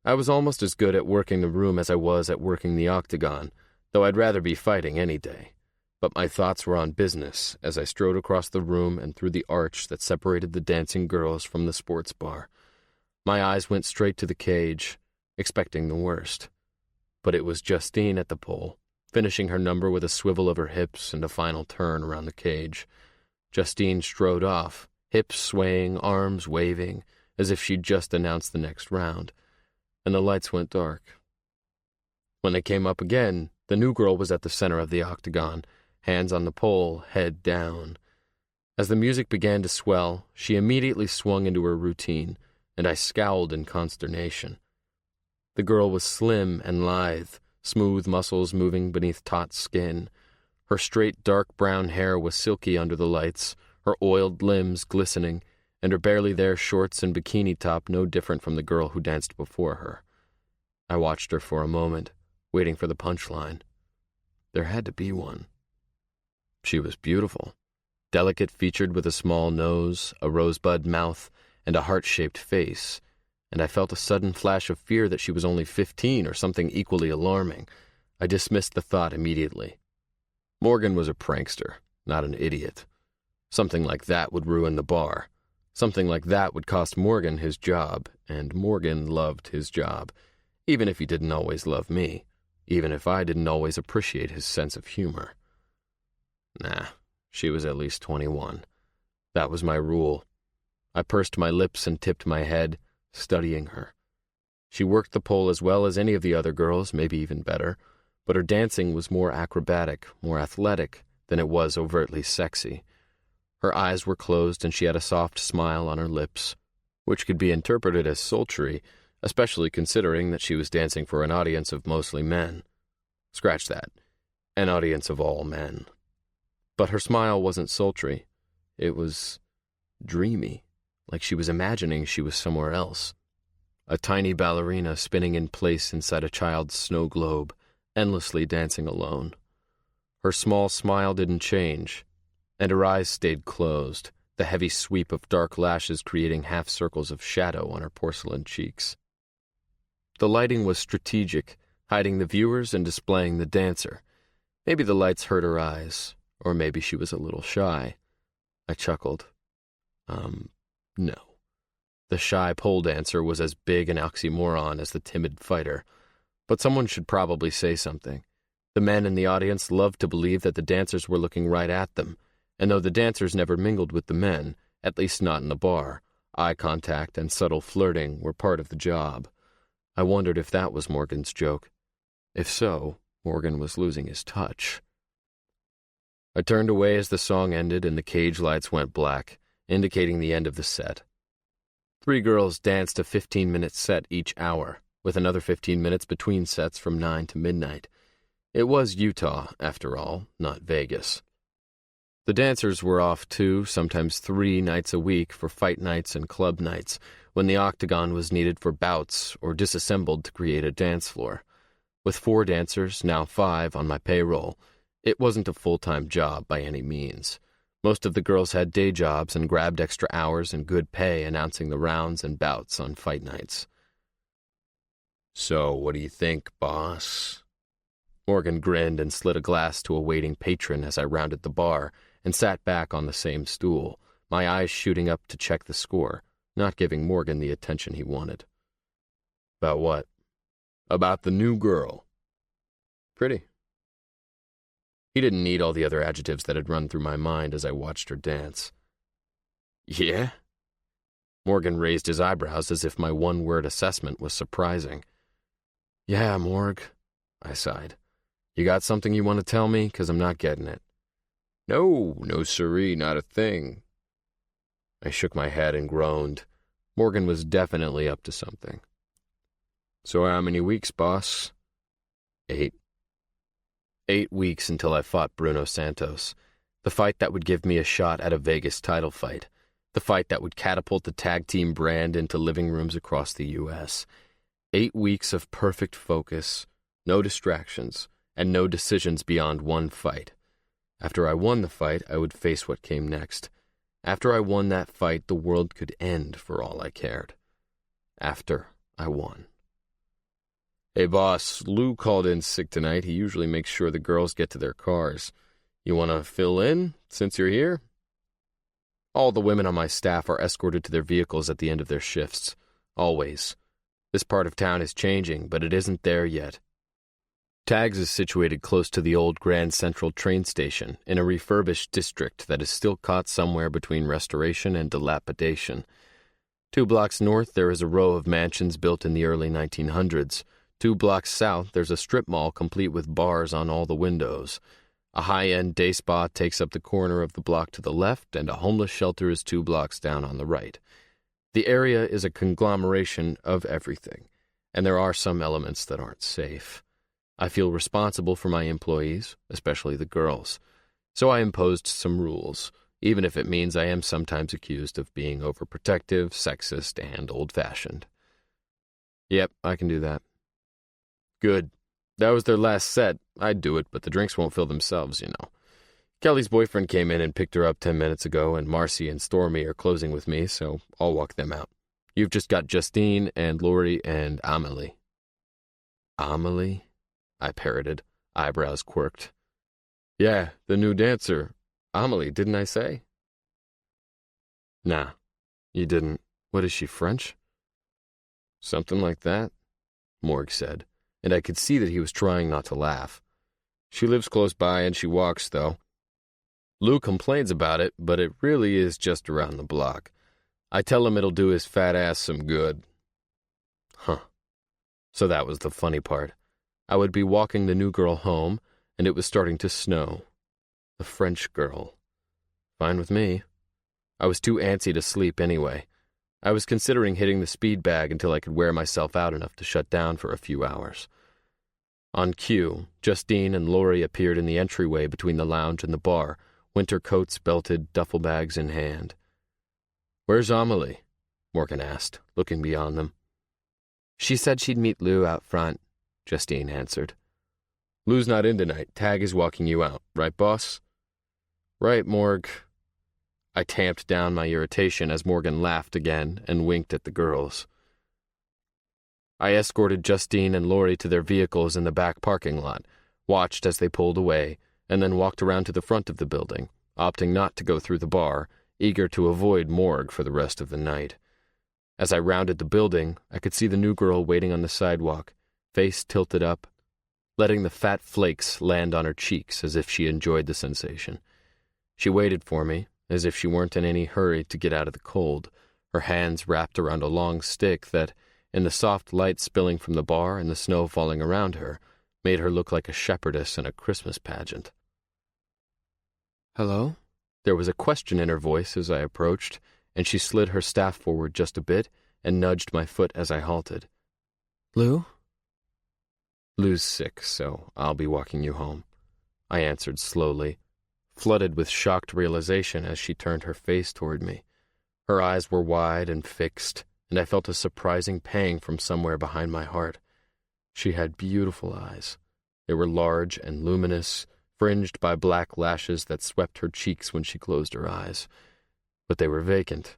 I was almost as good at working the room as I was at working the octagon, though I'd rather be fighting any day. But my thoughts were on business as I strode across the room and through the arch that separated the dancing girls from the sports bar. My eyes went straight to the cage, expecting the worst. But it was Justine at the pole, finishing her number with a swivel of her hips and a final turn around the cage. Justine strode off, hips swaying, arms waving, as if she'd just announced the next round, and the lights went dark. When they came up again, the new girl was at the center of the octagon, hands on the pole, head down. As the music began to swell, she immediately swung into her routine, and I scowled in consternation. The girl was slim and lithe, smooth muscles moving beneath taut skin. Her straight dark brown hair was silky under the lights, her oiled limbs glistening, and her barely there shorts and bikini top no different from the girl who danced before her. I watched her for a moment, waiting for the punchline. There had to be one. She was beautiful, delicate-featured with a small nose, a rosebud mouth, and a heart-shaped face, and I felt a sudden flash of fear that she was only 15 or something equally alarming. I dismissed the thought immediately. Morgan was a prankster, not an idiot. Something like that would ruin the bar. Something like that would cost Morgan his job, and Morgan loved his job, even if he didn't always love me, even if I didn't always appreciate his sense of humor. Nah, she was at least 21. That was my rule. I pursed my lips and tipped my head, studying her. She worked the pole as well as any of the other girls, maybe even better, but her dancing was more acrobatic, more athletic than it was overtly sexy. Her eyes were closed and she had a soft smile on her lips, which could be interpreted as sultry, especially considering that she was dancing for an audience of mostly men. Scratch that. An audience of all men. But her smile wasn't sultry. It was dreamy, like she was imagining she was somewhere else. a tiny ballerina spinning in place inside a child's snow globe, endlessly dancing alone. Her small smile didn't change, and her eyes stayed closed, the heavy sweep of dark lashes creating half circles of shadow on her porcelain cheeks. The lighting was strategic, hiding the viewers and displaying the dancer. Maybe the lights hurt her eyes, or maybe she was a little shy. I chuckled. No. The shy pole dancer was as big an oxymoron as the timid fighter. But someone should probably say something. The men in the audience loved to believe that the dancers were looking right at them, and though the dancers never mingled with the men, at least not in the bar, eye contact and subtle flirting were part of the job. I wondered if that was Morgan's joke. If so, Morgan was losing his touch. I turned away as the song ended and the cage lights went black, indicating the end of the set. 3 girls danced a 15-minute set each hour, with another 15 minutes between sets from 9 to midnight. It was Utah, after all, not Vegas. The dancers were off 2, sometimes 3 nights a week for fight nights and club nights, when the octagon was needed for bouts or disassembled to create a dance floor. With 4 dancers, now 5, on my payroll, it wasn't a full-time job by any means. Most of the girls had day jobs and grabbed extra hours and good pay announcing the rounds and bouts on fight nights. "So, what do you think, boss?" Morgan grinned and slid a glass to a waiting patron as I rounded the bar and sat back on the same stool, my eyes shooting up to check the score, not giving Morgan the attention he wanted. "About what?" "About the new girl." "Pretty." He didn't need all the other adjectives that had run through my mind as I watched her dance. "Yeah?" Morgan raised his eyebrows as if my one-word assessment was surprising. "Yeah, Morg," I sighed. "You got something you want to tell me? 'Cause I'm not getting it." No siree, not a thing." I shook my head and groaned. Morgan was definitely up to something. "So how many weeks, boss?" 8. 8 weeks until I fought Bruno Santos. The fight that would give me a shot at a Vegas title fight. The fight that would catapult the tag team brand into living rooms across the U.S. 8 weeks of perfect focus, no distractions, and no decisions beyond one fight. After I won the fight, I would face what came next. After I won that fight, the world could end for all I cared. After I won. "Hey, boss, Lou called in sick tonight. He usually makes sure the girls get to their cars. You want to fill in, since you're here?" All the women on my staff are escorted to their vehicles at the end of their shifts. Always. This part of town is changing, but it isn't there yet. Tags is situated close to the old Grand Central train station in a refurbished district that is still caught somewhere between restoration and dilapidation. 2 blocks north, there is a row of mansions built in the early 1900s. 2 blocks south, there's a strip mall complete with bars on all the windows. A high-end day spa takes up the corner of the block to the left, and a homeless shelter is 2 blocks down on the right. The area is a conglomeration of everything, and there are some elements that aren't safe. I feel responsible for my employees, especially the girls, so I imposed some rules, even if it means I am sometimes accused of being overprotective, sexist, and old-fashioned. "Yep, I can do that." "Good. That was their last set. I'd do it, but the drinks won't fill themselves, you know. Kelly's boyfriend came in and picked her up 10 minutes ago, and Marcy and Stormy are closing with me, so I'll walk them out. You've just got Justine and Lori and Amelie." "Amelie?" I parroted, eyebrows quirked. "Yeah, the new dancer. Amelie, didn't I say?" "Nah, you didn't. What is she, French?" "Something like that," Morg said, and I could see that he was trying not to laugh. "She lives close by and she walks, though. Lou complains about it, but it really is just around the block. I tell him it'll do his fat ass some good." Huh. So that was the funny part. I would be walking the new girl home, and it was starting to snow. The French girl. Fine with me. I was too antsy to sleep anyway. I was considering hitting the speed bag until I could wear myself out enough to shut down for a few hours. On cue, Justine and Lori appeared in the entryway between the lounge and the bar, winter coats belted, duffel bags in hand. "Where's Amelie?" Morgan asked, looking beyond them. She said she'd meet Lou out front, Justine answered. Lou's not in tonight. Tag is walking you out, right, boss? Right, Morg. I tamped down my irritation as Morgan laughed again and winked at the girls. I escorted Justine and Lori to their vehicles in the back parking lot, watched as they pulled away, and then walked around to the front of the building, opting not to go through the bar, eager to avoid Morg for the rest of the night. As I rounded the building, I could see the new girl waiting on the sidewalk, face tilted up, letting the fat flakes land on her cheeks as if she enjoyed the sensation. She waited for me, as if she weren't in any hurry to get out of the cold, her hands wrapped around a long stick that, in the soft light spilling from the bar and the snow falling around her, made her look like a shepherdess in a Christmas pageant. Hello? There was a question in her voice as I approached, and she slid her staff forward just a bit and nudged my foot as I halted. Lou? Lou's sick, so I'll be walking you home, I answered slowly, flooded with shocked realization as she turned her face toward me. Her eyes were wide and fixed, and I felt a surprising pang from somewhere behind my heart. She had beautiful eyes. They were large and luminous, fringed by black lashes that swept her cheeks when she closed her eyes. But they were vacant,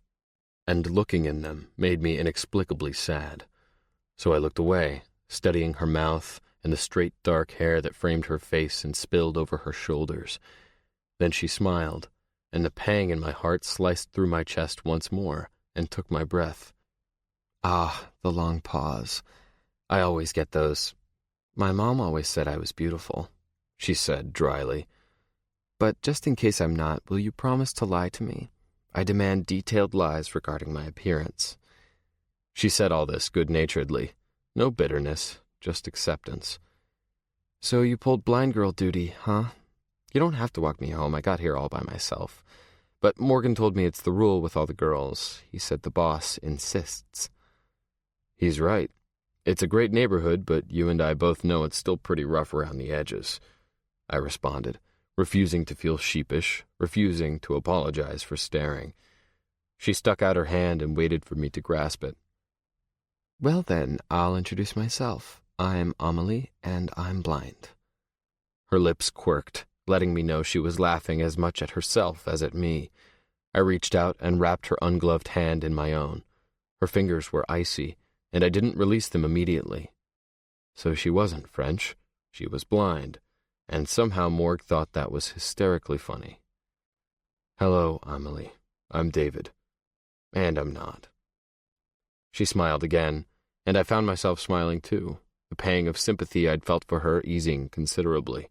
and looking in them made me inexplicably sad. So I looked away, studying her mouth and the straight dark hair that framed her face and spilled over her shoulders. Then she smiled, and the pang in my heart sliced through my chest once more and took my breath. Ah, the long pause. I always get those. My mom always said I was beautiful, she said dryly. But just in case I'm not, will you promise to lie to me? I demand detailed lies regarding my appearance. She said all this good-naturedly. No bitterness, just acceptance. So you pulled blind girl duty, huh? You don't have to walk me home. I got here all by myself. But Morgan told me it's the rule with all the girls. He said the boss insists. He's right. It's a great neighborhood, but you and I both know it's still pretty rough around the edges, I responded, refusing to feel sheepish, refusing to apologize for staring. She stuck out her hand and waited for me to grasp it. Well then, I'll introduce myself. I'm Amelie, and I'm blind. Her lips quirked, letting me know she was laughing as much at herself as at me. I reached out and wrapped her ungloved hand in my own. Her fingers were icy, and I didn't release them immediately. So she wasn't French. She was blind, and somehow Morg thought that was hysterically funny. Hello, Amelie. I'm David. And I'm not. She smiled again, and I found myself smiling too, the pang of sympathy I'd felt for her easing considerably.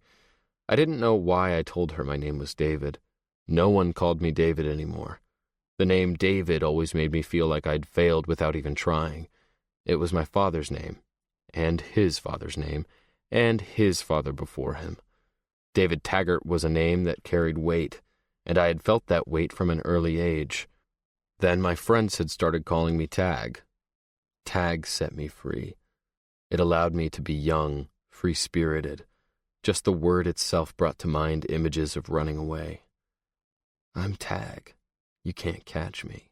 I didn't know why I told her my name was David. No one called me David anymore. The name David always made me feel like I'd failed without even trying. It was my father's name, and his father's name, and his father before him. David Taggart was a name that carried weight, and I had felt that weight from an early age. Then my friends had started calling me Tag. Tag set me free. It allowed me to be young, free-spirited. Just the word itself brought to mind images of running away. I'm Tag. You can't catch me.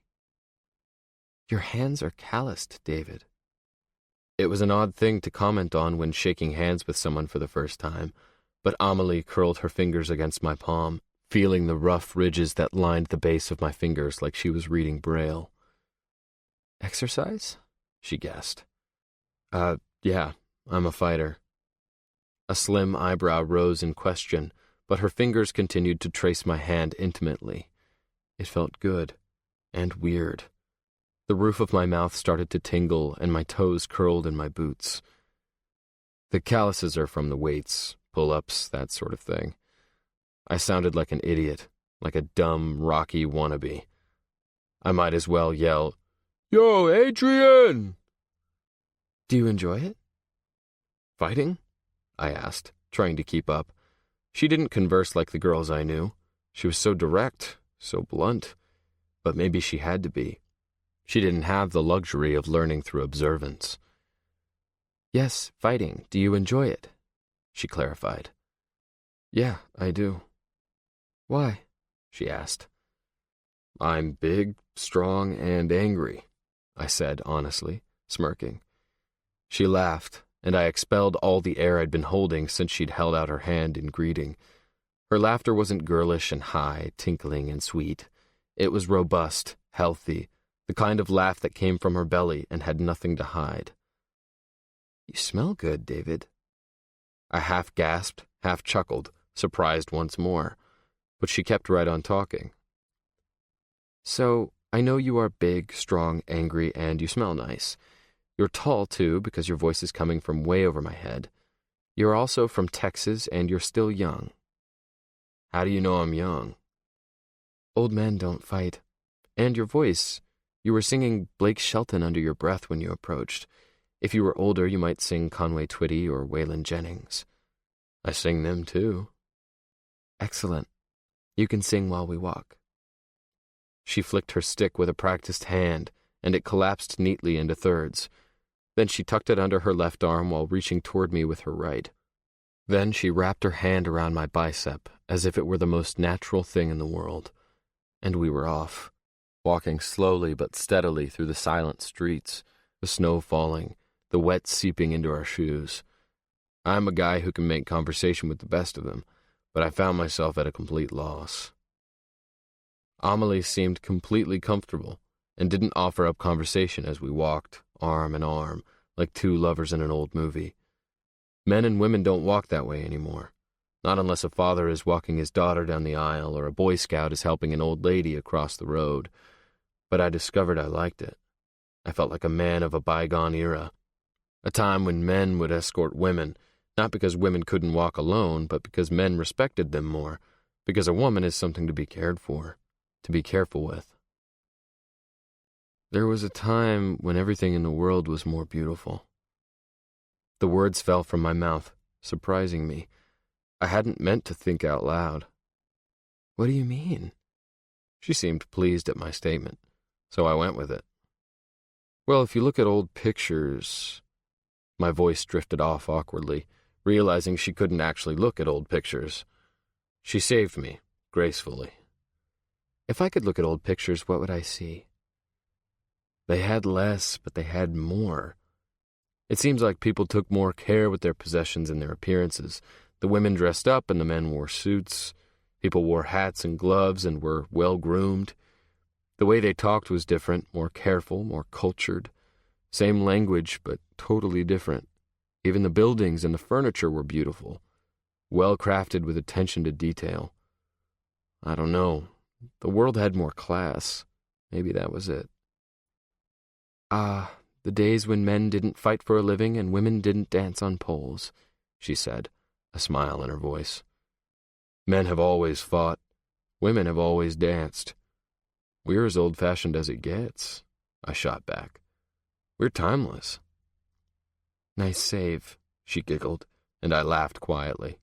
Your hands are calloused, David. It was an odd thing to comment on when shaking hands with someone for the first time, but Amelie curled her fingers against my palm, feeling the rough ridges that lined the base of my fingers like she was reading Braille. Exercise? She guessed. Yeah, I'm a fighter. A slim eyebrow rose in question, but her fingers continued to trace my hand intimately. It felt good and weird. The roof of my mouth started to tingle, and my toes curled in my boots. The calluses are from the weights, pull-ups, that sort of thing. I sounded like an idiot, like a dumb, Rocky wannabe. I might as well yell, "Yo, Adrian!" Do you enjoy it? Fighting? I asked, trying to keep up. She didn't converse like the girls I knew. She was so direct, so blunt. But maybe she had to be. She didn't have the luxury of learning through observance. Yes, fighting. Do you enjoy it? She clarified. Yeah, I do. Why? She asked. I'm big, strong, and angry, I said honestly, smirking. She laughed, and I expelled all the air I'd been holding since she'd held out her hand in greeting. Her laughter wasn't girlish and high, tinkling and sweet. It was robust, healthy, the kind of laugh that came from her belly and had nothing to hide. "You smell good, David." I half gasped, half chuckled, surprised once more, but she kept right on talking. "So, I know you are big, strong, angry, and you smell nice. You're tall, too, because your voice is coming from way over my head. You're also from Texas, and you're still young." "How do you know I'm young?" "Old men don't fight. And your voice, you were singing Blake Shelton under your breath when you approached. If you were older, you might sing Conway Twitty or Waylon Jennings." "I sing them, too." "Excellent. You can sing while we walk." She flicked her stick with a practiced hand, and it collapsed neatly into thirds. Then she tucked it under her left arm while reaching toward me with her right. Then she wrapped her hand around my bicep, as if it were the most natural thing in the world. And we were off, walking slowly but steadily through the silent streets, the snow falling, the wet seeping into our shoes. I'm a guy who can make conversation with the best of them, but I found myself at a complete loss. Amelie seemed completely comfortable and didn't offer up conversation as we walked, arm in arm, like two lovers in an old movie. Men and women don't walk that way anymore, not unless a father is walking his daughter down the aisle or a Boy Scout is helping an old lady across the road. But I discovered I liked it. I felt like a man of a bygone era, a time when men would escort women, not because women couldn't walk alone, but because men respected them more, because a woman is something to be cared for, to be careful with. There was a time when everything in the world was more beautiful. The words fell from my mouth, surprising me. I hadn't meant to think out loud. "What do you mean?" She seemed pleased at my statement, so I went with it. "Well, if you look at old pictures..." My voice drifted off awkwardly, realizing she couldn't actually look at old pictures. She saved me, gracefully. "If I could look at old pictures, what would I see?" "They had less, but they had more. It seems like people took more care with their possessions and their appearances. The women dressed up and the men wore suits. People wore hats and gloves and were well-groomed. The way they talked was different, more careful, more cultured. Same language, but totally different. Even the buildings and the furniture were beautiful, well-crafted with attention to detail. I don't know. The world had more class. Maybe that was it." "Ah, the days when men didn't fight for a living and women didn't dance on poles," she said, a smile in her voice. "Men have always fought. Women have always danced. We're as old-fashioned as it gets," I shot back. "We're timeless." "Nice save," she giggled, and I laughed quietly.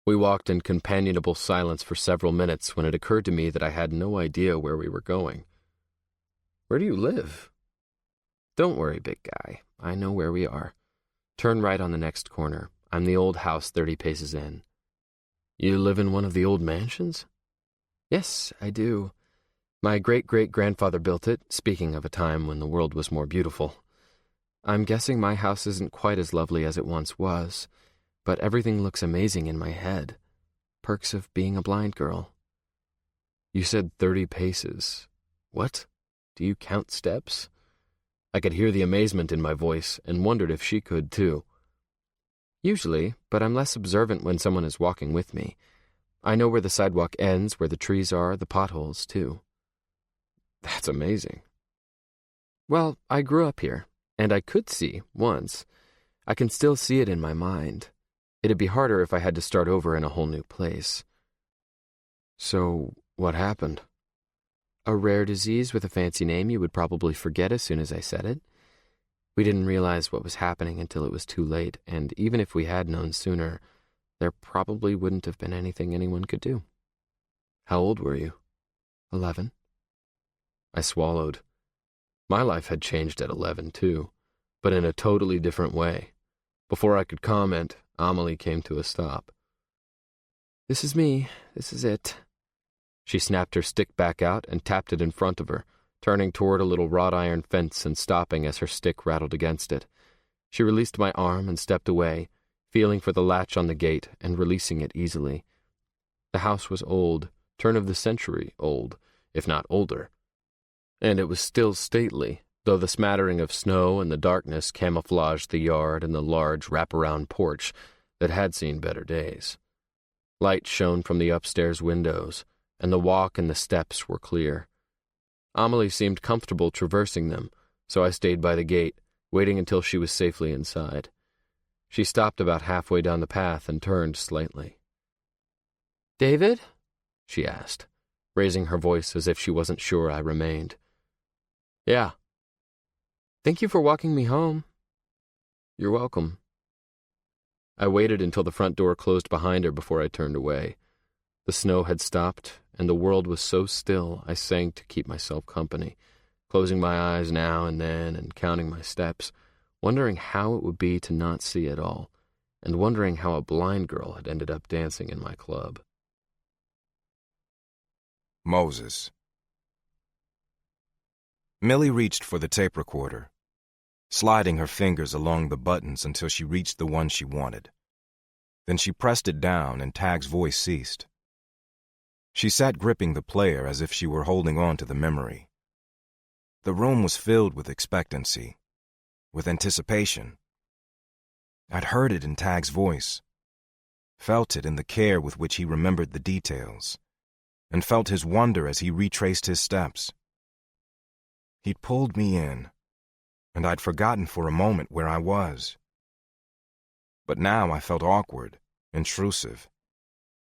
We walked in companionable silence for several minutes when it occurred to me that I had no idea where we were going. "Where do you live?" "Don't worry, big guy. I know where we are. Turn right on the next corner. I'm the old house 30 paces in." "You live in one of the old mansions?" "Yes, I do. My great-great-grandfather built it, speaking of a time when the world was more beautiful. I'm guessing my house isn't quite as lovely as it once was, but everything looks amazing in my head. Perks of being a blind girl." "You said 30 paces. What? Do you count steps?" I could hear the amazement in my voice and wondered if she could, too. "Usually, but I'm less observant when someone is walking with me. I know where the sidewalk ends, where the trees are, the potholes, too." "That's amazing." "Well, I grew up here, and I could see, once. I can still see it in my mind. It'd be harder if I had to start over in a whole new place." "So, what happened?" "A rare disease with a fancy name you would probably forget as soon as I said it. We didn't realize what was happening until it was too late, and even if we had known sooner, there probably wouldn't have been anything anyone could do." "How old were you?" 11. I swallowed. My life had changed at 11, too, but in a totally different way. Before I could comment, Amelie came to a stop. "This is me. This is it." She snapped her stick back out and tapped it in front of her, turning toward a little wrought iron fence and stopping as her stick rattled against it. She released my arm and stepped away, feeling for the latch on the gate and releasing it easily. The house was old, turn-of-the-century old, if not older. And it was still stately, though the smattering of snow and the darkness camouflaged the yard and the large wraparound porch that had seen better days. Light shone from the upstairs windows, and the walk and the steps were clear. Amelie seemed comfortable traversing them, so I stayed by the gate, waiting until she was safely inside. She stopped about halfway down the path and turned slightly. "David?" she asked, raising her voice as if she wasn't sure I remained. "Yeah." "Thank you for walking me home." "You're welcome." I waited until the front door closed behind her before I turned away. The snow had stopped, and the world was so still I sang to keep myself company, closing my eyes now and then and counting my steps, wondering how it would be to not see it all, and wondering how a blind girl had ended up dancing in my club. Moses. Millie reached for the tape recorder, sliding her fingers along the buttons until she reached the one she wanted. Then she pressed it down and Tag's voice ceased. She sat gripping the player as if she were holding on to the memory. The room was filled with expectancy, with anticipation. I'd heard it in Tag's voice, felt it in the care with which he remembered the details, and felt his wonder as he retraced his steps. He'd pulled me in, and I'd forgotten for a moment where I was. But now I felt awkward, intrusive,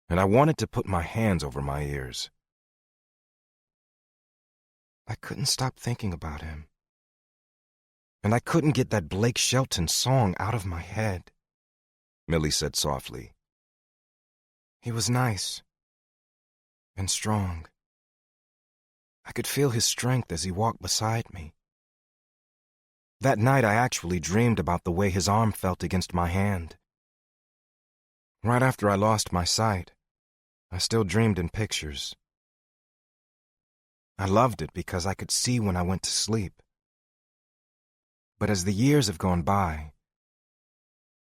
and I wanted to put my hands over my ears. I couldn't stop thinking about him, and I couldn't get that Blake Shelton song out of my head, Millie said softly. He was nice and strong. I could feel his strength as he walked beside me. That night I actually dreamed about the way his arm felt against my hand. Right after I lost my sight, I still dreamed in pictures. I loved it because I could see when I went to sleep. But as the years have gone by,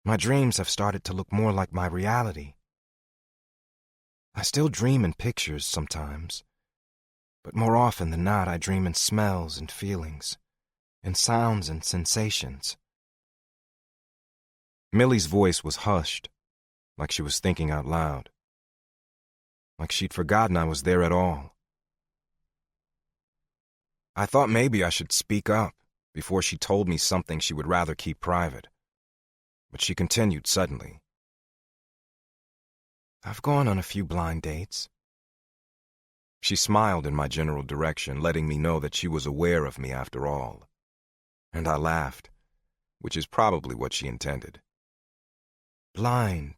my dreams have started to look more like my reality. I still dream in pictures sometimes, but more often than not I dream in smells and feelings, in sounds and sensations. Millie's voice was hushed, like she was thinking out loud, like she'd forgotten I was there at all. I thought maybe I should speak up before she told me something she would rather keep private, but she continued suddenly. I've gone on a few blind dates. She smiled in my general direction, letting me know that she was aware of me after all. And I laughed, which is probably what she intended. Blind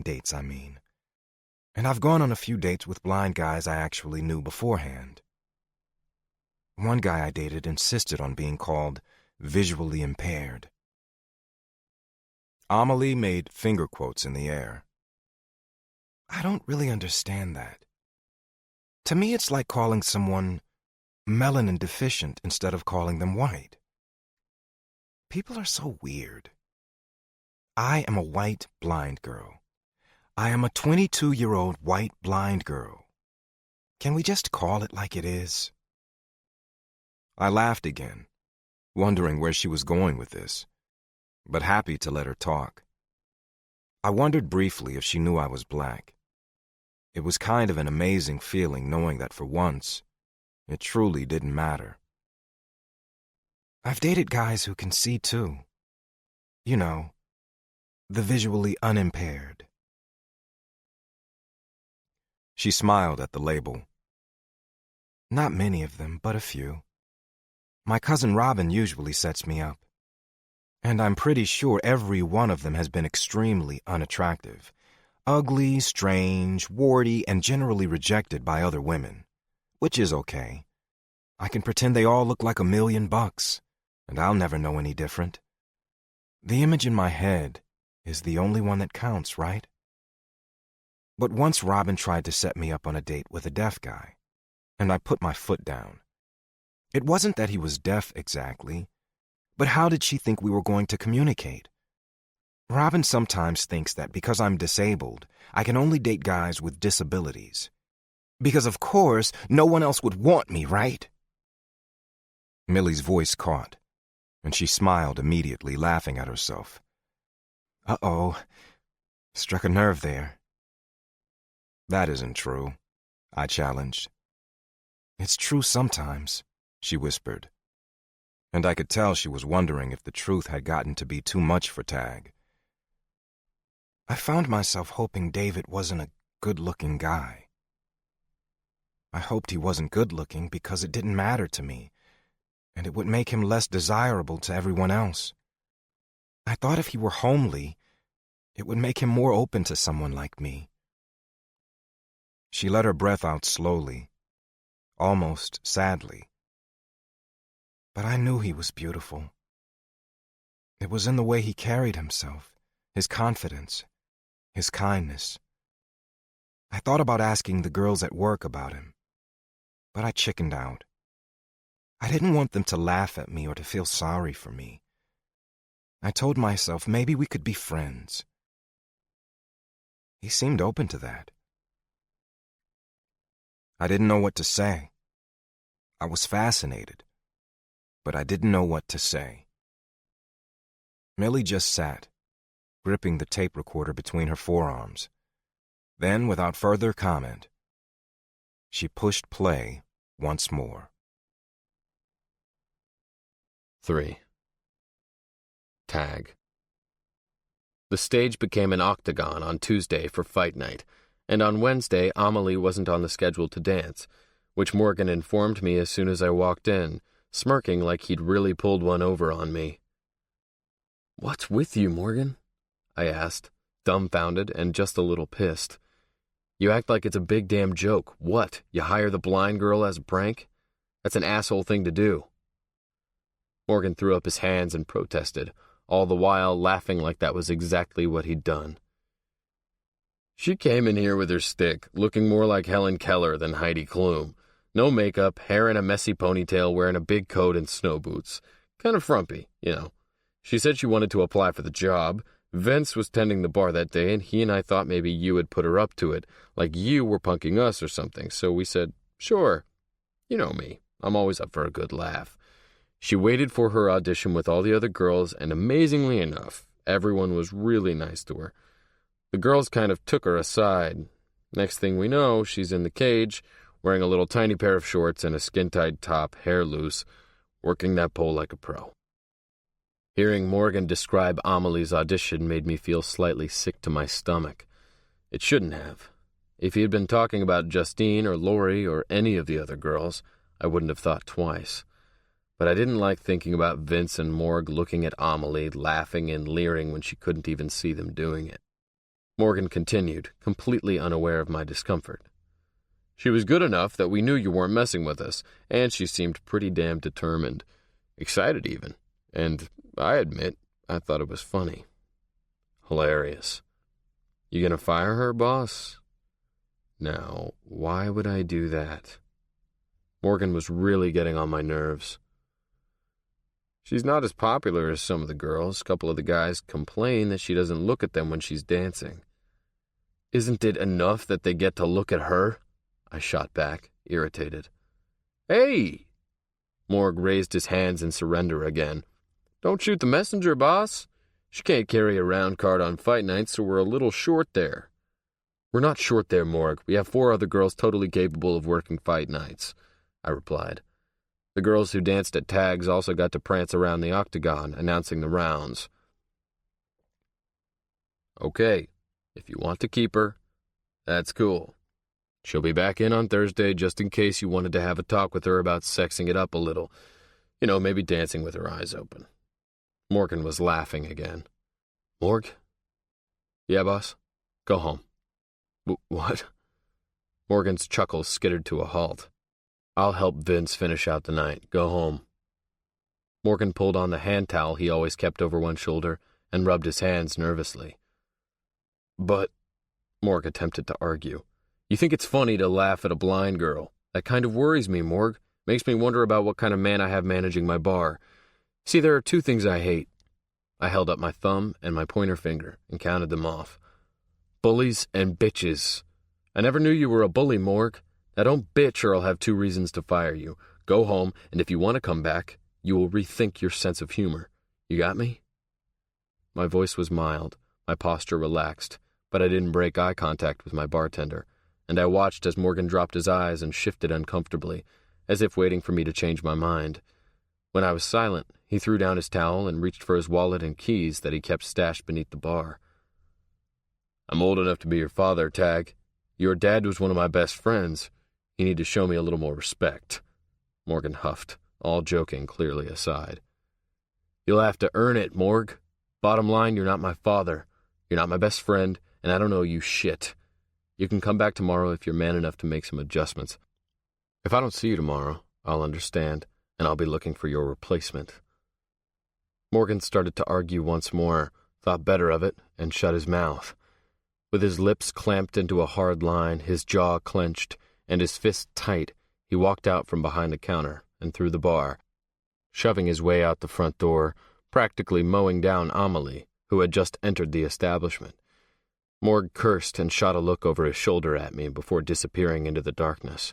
dates, I mean. And I've gone on a few dates with blind guys I actually knew beforehand. One guy I dated insisted on being called visually impaired. Amelie made finger quotes in the air. I don't really understand that. To me, it's like calling someone melanin deficient instead of calling them white. People are so weird. I am a white blind girl. I am a 22-year-old white blind girl. Can we just call it like it is? I laughed again, wondering where she was going with this, but happy to let her talk. I wondered briefly if she knew I was black. It was kind of an amazing feeling knowing that for once, it truly didn't matter. I've dated guys who can see too. You know, the visually unimpaired. She smiled at the label. Not many of them, but a few. My cousin Robin usually sets me up. And I'm pretty sure every one of them has been extremely unattractive. Ugly, strange, warty, and generally rejected by other women. Which is okay. I can pretend they all look like $1 million, and I'll never know any different. The image in my head is the only one that counts, right? But once Robin tried to set me up on a date with a deaf guy, and I put my foot down. It wasn't that he was deaf exactly, but how did she think we were going to communicate? Robin sometimes thinks that because I'm disabled, I can only date guys with disabilities. Because of course, no one else would want me, right? Millie's voice caught, and she smiled immediately, laughing at herself. Uh-oh, struck a nerve there. That isn't true, I challenged. It's true sometimes, she whispered. And I could tell she was wondering if the truth had gotten to be too much for Tag. I found myself hoping David wasn't a good-looking guy. I hoped he wasn't good-looking because it didn't matter to me, and it would make him less desirable to everyone else. I thought if he were homely, it would make him more open to someone like me. She let her breath out slowly, almost sadly. But I knew he was beautiful. It was in the way he carried himself, his confidence, his kindness. I thought about asking the girls at work about him, but I chickened out. I didn't want them to laugh at me or to feel sorry for me. I told myself maybe we could be friends. He seemed open to that. I didn't know what to say. I was fascinated, but I didn't know what to say. Millie just sat, gripping the tape recorder between her forearms. Then, without further comment, she pushed play once more. 3. Tag. The stage became an octagon on Tuesday for fight night, and on Wednesday Amelie wasn't on the schedule to dance, which Morgan informed me as soon as I walked in, smirking like he'd really pulled one over on me. "What's with you, Morgan?" I asked, dumbfounded and just a little pissed. "You act like it's a big damn joke. What, you hire the blind girl as a prank? That's an asshole thing to do." Morgan threw up his hands and protested, all the while laughing like that was exactly what he'd done. "She came in here with her stick, looking more like Helen Keller than Heidi Klum. No makeup, hair in a messy ponytail, wearing a big coat and snow boots. Kind of frumpy, you know. She said she wanted to apply for the job. Vince was tending the bar that day, and he and I thought maybe you had put her up to it, like you were punking us or something, so we said, sure. You know me, I'm always up for a good laugh. She waited for her audition with all the other girls, and amazingly enough, everyone was really nice to her. The girls kind of took her aside. Next thing we know, she's in the cage, wearing a little tiny pair of shorts and a skin-tight top, hair loose, working that pole like a pro." Hearing Morgan describe Amelie's audition made me feel slightly sick to my stomach. It shouldn't have. If he had been talking about Justine or Lori or any of the other girls, I wouldn't have thought twice. But I didn't like thinking about Vince and Morg looking at Amelie, laughing and leering when she couldn't even see them doing it. Morgan continued, completely unaware of my discomfort. "She was good enough that we knew you weren't messing with us, and she seemed pretty damn determined. Excited even. And I admit, I thought it was funny. Hilarious. You gonna fire her, boss?" Now, why would I do that? Morgan was really getting on my nerves. "She's not as popular as some of the girls. A couple of the guys complain that she doesn't look at them when she's dancing." "Isn't it enough that they get to look at her?" I shot back, irritated. "Hey!" Morg raised his hands in surrender again. "Don't shoot the messenger, boss. She can't carry a round card on fight night, so we're a little short there." "We're not short there, Morg. We have 4 other girls totally capable of working fight nights," I replied. The girls who danced at tags also got to prance around the octagon, announcing the rounds. "Okay, if you want to keep her, that's cool. She'll be back in on Thursday just in case you wanted to have a talk with her about sexing it up a little. You know, maybe dancing with her eyes open." Morgan was laughing again. "Morg?" "Yeah, boss? Go home." What?" Morgan's chuckle skittered to a halt. "I'll help Vince finish out the night. Go home." Morgan pulled on the hand towel he always kept over one shoulder and rubbed his hands nervously. "But," Morg attempted to argue, "you think it's funny to laugh at a blind girl. That kind of worries me, Morg. Makes me wonder about what kind of man I have managing my bar. See, there are two things I hate. I held up my thumb and my pointer finger and counted them off. Bullies and bitches. I never knew you were a bully, Morg. Now don't bitch or I'll have two reasons to fire you. Go home, and if you want to come back, you will rethink your sense of humor. You got me? My voice was mild, my posture relaxed, but I didn't break eye contact with my bartender, and I watched as Morgan dropped his eyes and shifted uncomfortably, as if waiting for me to change my mind. When I was silent, he threw down his towel and reached for his wallet and keys that he kept stashed beneath the bar. I'm old enough to be your father, Tag. Your dad was one of my best friends. You need to show me a little more respect. Morgan huffed, all joking clearly aside. You'll have to earn it, Morg. Bottom line, you're not my father. You're not my best friend, and I don't owe you shit. You can come back tomorrow if you're man enough to make some adjustments. If I don't see you tomorrow, I'll understand, and I'll be looking for your replacement. Morgan started to argue once more, thought better of it, and shut his mouth. With his lips clamped into a hard line, his jaw clenched, and his fist tight, he walked out from behind the counter and through the bar, shoving his way out the front door, practically mowing down Amelie, who had just entered the establishment. Morg cursed and shot a look over his shoulder at me before disappearing into the darkness.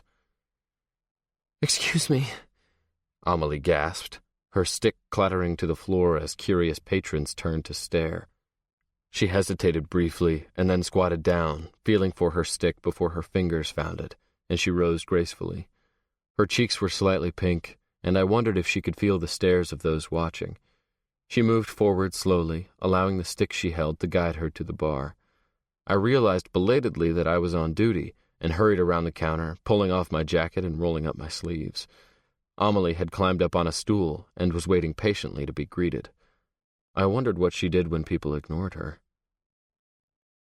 "Excuse me," Amelie gasped, her stick clattering to the floor as curious patrons turned to stare. She hesitated briefly and then squatted down, feeling for her stick before her fingers found it, and she rose gracefully. Her cheeks were slightly pink, and I wondered if she could feel the stares of those watching. She moved forward slowly, allowing the stick she held to guide her to the bar. I realized belatedly that I was on duty, and hurried around the counter, pulling off my jacket and rolling up my sleeves. Amelie had climbed up on a stool and was waiting patiently to be greeted. I wondered what she did when people ignored her.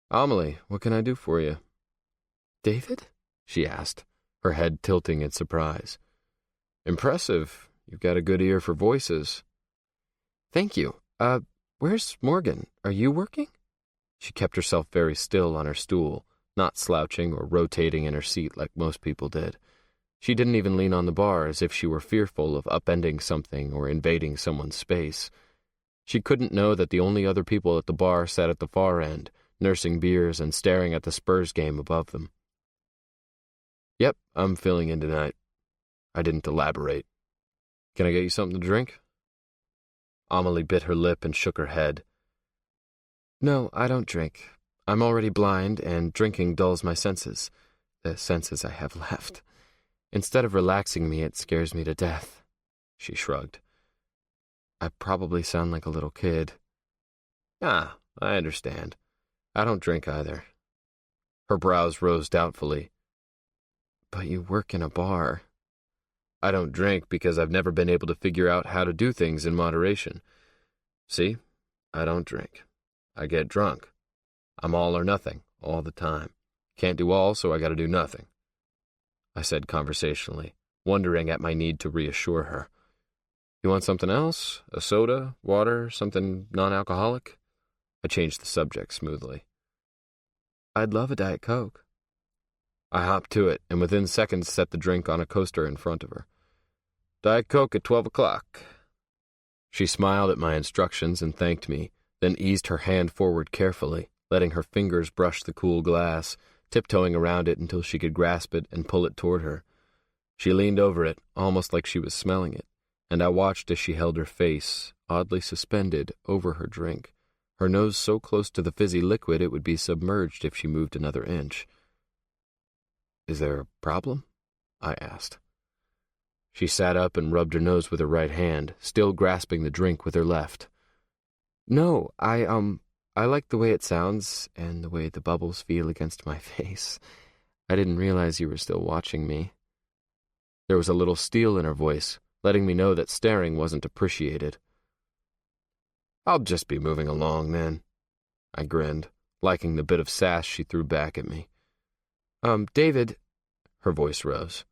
"Amelie, what can I do for you?" "David?" she asked, her head tilting in surprise. "Impressive. You've got a good ear for voices." "Thank you. Where's Morgan? Are you working?" She kept herself very still on her stool, not slouching or rotating in her seat like most people did. She didn't even lean on the bar as if she were fearful of upending something or invading someone's space. She couldn't know that the only other people at the bar sat at the far end, nursing beers and staring at the Spurs game above them. "Yep, I'm filling in tonight." I didn't elaborate. "Can I get you something to drink?" Amelie bit her lip and shook her head. "No, I don't drink. I'm already blind, and drinking dulls my senses, the senses I have left. Instead of relaxing me, it scares me to death." She shrugged. "I probably sound like a little kid." "Ah, I understand. I don't drink either." Her brows rose doubtfully. "But you work in a bar." "I don't drink because I've never been able to figure out how to do things in moderation. See, I don't drink. I get drunk. I'm all or nothing, all the time. Can't do all, so I gotta do nothing," I said conversationally, wondering at my need to reassure her. "You want something else? A soda, water, something non-alcoholic?" I changed the subject smoothly. "I'd love a Diet Coke." I hopped to it, and within seconds set the drink on a coaster in front of her. "Diet Coke at 12 o'clock. She smiled at my instructions and thanked me, then eased her hand forward carefully, letting her fingers brush the cool glass, tiptoeing around it until she could grasp it and pull it toward her. She leaned over it, almost like she was smelling it, and I watched as she held her face, oddly suspended, over her drink, her nose so close to the fizzy liquid it would be submerged if she moved another inch. "Is there a problem?" I asked. She sat up and rubbed her nose with her right hand, still grasping the drink with her left. "No, I like the way it sounds and the way the bubbles feel against my face. I didn't realize you were still watching me." There was a little steel in her voice, letting me know that staring wasn't appreciated. "I'll just be moving along, then." I grinned, liking the bit of sass she threw back at me. David," her voice rose.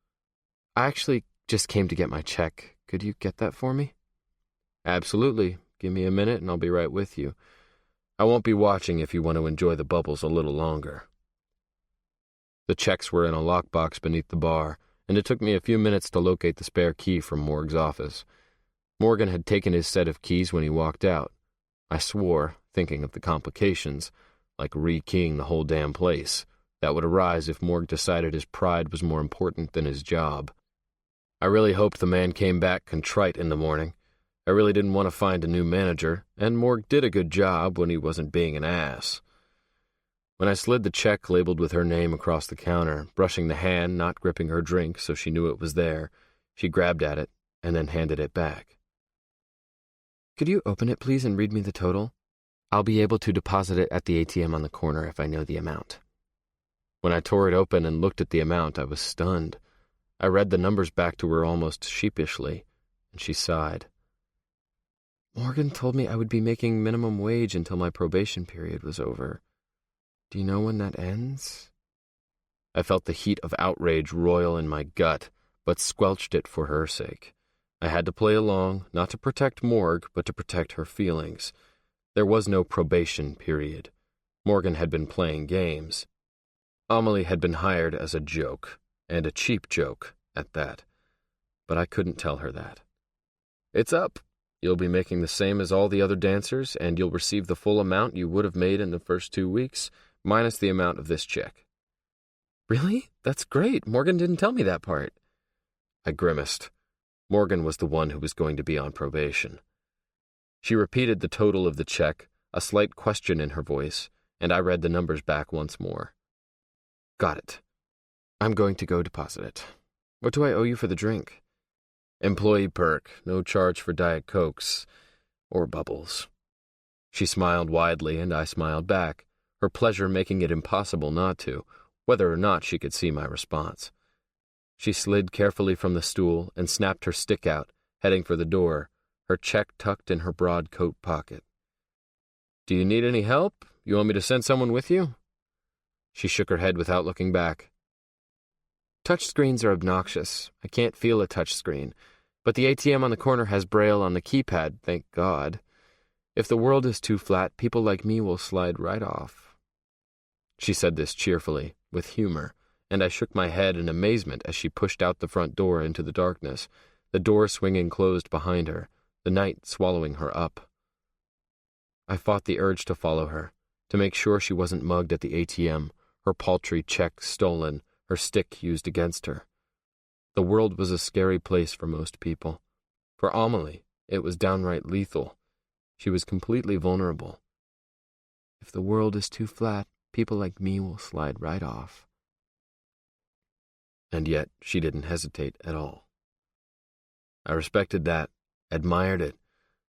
"I actually just came to get my check. Could you get that for me?" "Absolutely. Give me a minute and I'll be right with you. I won't be watching if you want to enjoy the bubbles a little longer." The checks were in a lockbox beneath the bar, and it took me a few minutes to locate the spare key from Morg's office. Morgan had taken his set of keys when he walked out. I swore, thinking of the complications, like rekeying the whole damn place, that would arise if Morg decided his pride was more important than his job. I really hoped the man came back contrite in the morning. I really didn't want to find a new manager, and Morg did a good job when he wasn't being an ass. When I slid the check labeled with her name across the counter, brushing the hand, not gripping her drink so she knew it was there, she grabbed at it and then handed it back. "Could you open it, please, and read me the total? I'll be able to deposit it at the ATM on the corner if I know the amount." When I tore it open and looked at the amount, I was stunned. I read the numbers back to her almost sheepishly, and she sighed. "Morgan told me I would be making minimum wage until my probation period was over. Do you know when that ends?" I felt the heat of outrage roil in my gut, but squelched it for her sake. I had to play along, not to protect Morg, but to protect her feelings. There was no probation period. Morgan had been playing games. Amelie had been hired as a joke, and a cheap joke at that. But I couldn't tell her that. "It's up. You'll be making the same as all the other dancers, and you'll receive the full amount you would have made in the first 2 weeks, minus the amount of this check." "Really? That's great. Morgan didn't tell me that part." I grimaced. Morgan was the one who was going to be on probation. She repeated the total of the check, a slight question in her voice, and I read the numbers back once more. "Got it. I'm going to go deposit it. What do I owe you for the drink?" "Employee perk, no charge for Diet Cokes or bubbles." She smiled widely, and I smiled back, her pleasure making it impossible not to, whether or not she could see my response. She slid carefully from the stool and snapped her stick out, heading for the door, her check tucked in her broad coat pocket. "Do you need any help? You want me to send someone with you?" She shook her head without looking back. "Touchscreens are obnoxious. I can't feel a touchscreen. But the ATM on the corner has Braille on the keypad, thank God. If the world is too flat, people like me will slide right off." She said this cheerfully, with humor, and I shook my head in amazement as she pushed out the front door into the darkness, the door swinging closed behind her, the night swallowing her up. I fought the urge to follow her, to make sure she wasn't mugged at the ATM, her paltry check stolen, her stick used against her. The world was a scary place for most people. For Amelie, it was downright lethal. She was completely vulnerable. "If the world is too flat, people like me will slide right off." And yet she didn't hesitate at all. I respected that, admired it,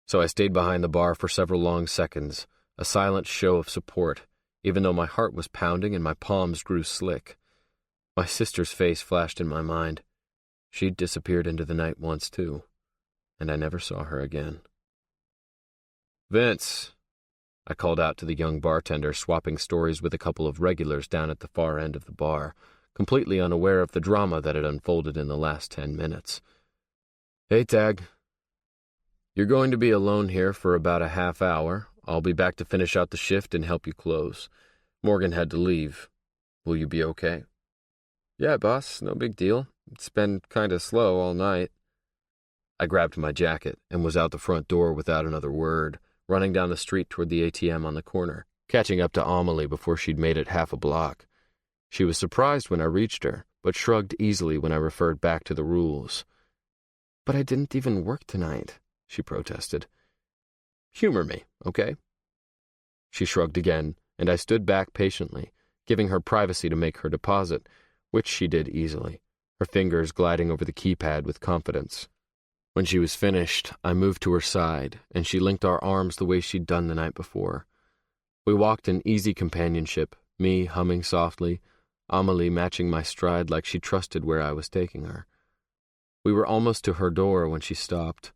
so I stayed behind the bar for several long seconds, a silent show of support, even though my heart was pounding and my palms grew slick. My sister's face flashed in my mind. She'd disappeared into the night once, too, and I never saw her again. "Vince," I called out to the young bartender, swapping stories with a couple of regulars down at the far end of the bar, completely unaware of the drama that had unfolded in the last 10 minutes. "Hey, Tag. You're going to be alone here for about a half hour. I'll be back to finish out the shift and help you close. Morgan had to leave. Will you be okay?" "Yeah, boss, no big deal. It's been kinda slow all night." I grabbed my jacket and was out the front door without another word, running down the street toward the ATM on the corner, catching up to Amelie before she'd made it half a block. She was surprised when I reached her, but shrugged easily when I referred back to the rules. "But I didn't even work tonight," she protested. "Humor me, okay?" She shrugged again, and I stood back patiently, giving her privacy to make her deposit, which she did easily, her fingers gliding over the keypad with confidence. When she was finished, I moved to her side, and she linked our arms the way she'd done the night before. We walked in easy companionship, me humming softly, Amelie matching my stride like she trusted where I was taking her. We were almost to her door when she stopped,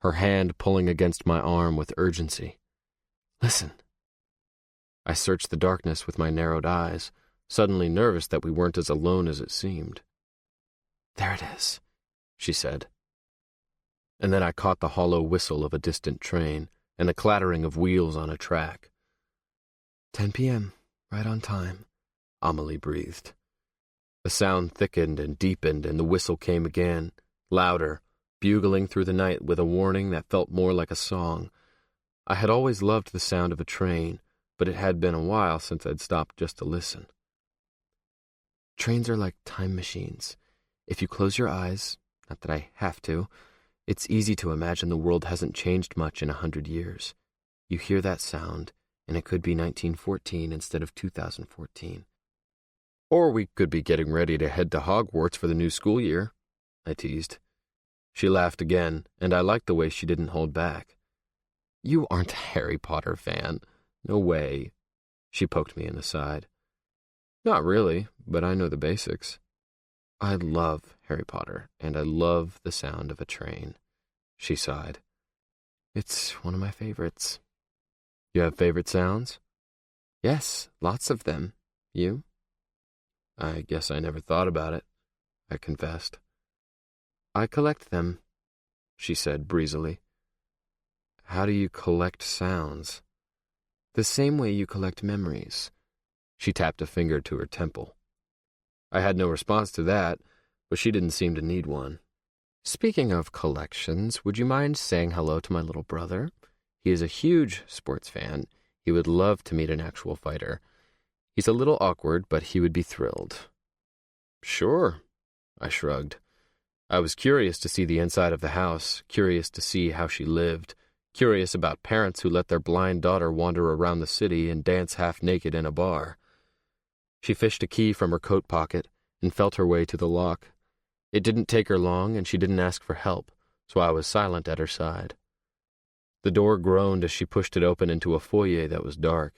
her hand pulling against my arm with urgency. "Listen." I searched the darkness with my narrowed eyes, suddenly nervous that we weren't as alone as it seemed. "There it is," she said. And then I caught the hollow whistle of a distant train and the clattering of wheels on a track. 10 p.m., right on time, Amelie breathed. The sound thickened and deepened, and the whistle came again, louder, bugling through the night with a warning that felt more like a song. I had always loved the sound of a train, but it had been a while since I'd stopped just to listen. Trains are like time machines. If you close your eyes, not that I have to, it's easy to imagine the world hasn't changed much in 100 years. You hear that sound, and it could be 1914 instead of 2014. Or we could be getting ready to head to Hogwarts for the new school year, I teased. She laughed again, and I liked the way she didn't hold back. You aren't a Harry Potter fan. No way. She poked me in the side. Not really, but I know the basics. I love Harry Potter, and I love the sound of a train. She sighed. It's one of my favorites. You have favorite sounds? Yes, lots of them. You? I guess I never thought about it, I confessed. I collect them, she said breezily. How do you collect sounds? The same way you collect memories. She tapped a finger to her temple. I had no response to that, but she didn't seem to need one. Speaking of collections, would you mind saying hello to my little brother? He is a huge sports fan. He would love to meet an actual fighter. He's a little awkward, but he would be thrilled. Sure, I shrugged. I was curious to see the inside of the house, curious to see how she lived, curious about parents who let their blind daughter wander around the city and dance half-naked in a bar. She fished a key from her coat pocket and felt her way to the lock. It didn't take her long, and she didn't ask for help, so I was silent at her side. The door groaned as she pushed it open into a foyer that was dark.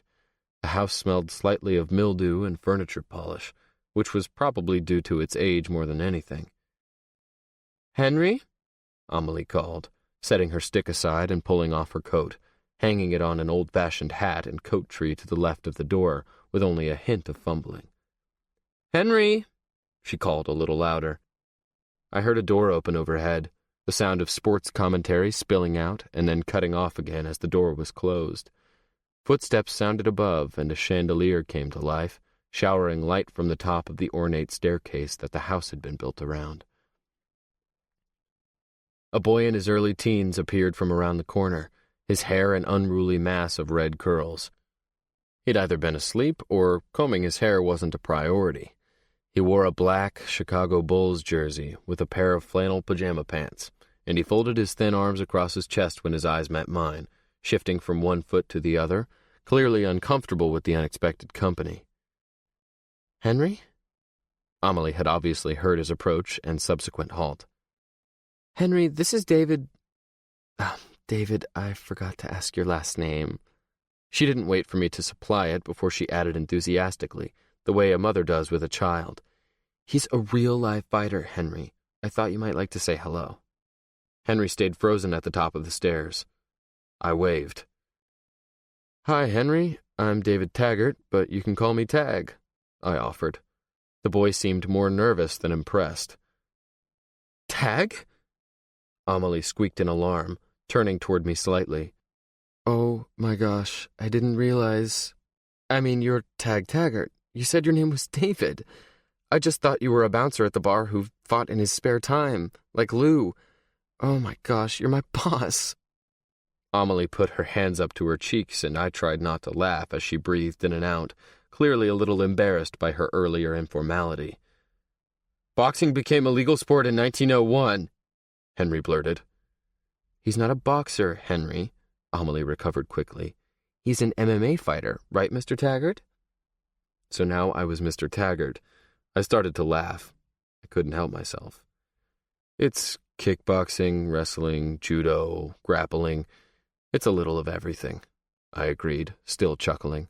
The house smelled slightly of mildew and furniture polish, which was probably due to its age more than anything. Henry? Amelie called, setting her stick aside and pulling off her coat, hanging it on an old-fashioned hat and coat tree to the left of the door, with only a hint of fumbling. Henry! She called a little louder. I heard a door open overhead, the sound of sports commentary spilling out and then cutting off again as the door was closed. Footsteps sounded above, and a chandelier came to life, showering light from the top of the ornate staircase that the house had been built around. A boy in his early teens appeared from around the corner, his hair an unruly mass of red curls. He'd either been asleep or combing his hair wasn't a priority. He wore a black Chicago Bulls jersey with a pair of flannel pajama pants, and he folded his thin arms across his chest when his eyes met mine, shifting from one foot to the other, clearly uncomfortable with the unexpected company. Henry? Amelie had obviously heard his approach and subsequent halt. Henry, this is David. David, I forgot to ask your last name. She didn't wait for me to supply it before she added enthusiastically, the way a mother does with a child. He's a real live fighter, Henry. I thought you might like to say hello. Henry stayed frozen at the top of the stairs. I waved. Hi, Henry. I'm David Taggart, but you can call me Tag, I offered. The boy seemed more nervous than impressed. Tag? Amelie squeaked in alarm, turning toward me slightly. Oh, my gosh, I didn't realize... you're Tag Taggart. You said your name was David. I just thought you were a bouncer at the bar who fought in his spare time, like Lou. Oh my gosh, you're my boss. Amelie put her hands up to her cheeks, and I tried not to laugh as she breathed in and out, clearly a little embarrassed by her earlier informality. Boxing became a legal sport in 1901, Henry blurted. He's not a boxer, Henry, Amelie recovered quickly. He's an MMA fighter, right, Mr. Taggart? So now I was Mr. Taggart. I started to laugh. I couldn't help myself. It's kickboxing, wrestling, judo, grappling. It's a little of everything, I agreed, still chuckling.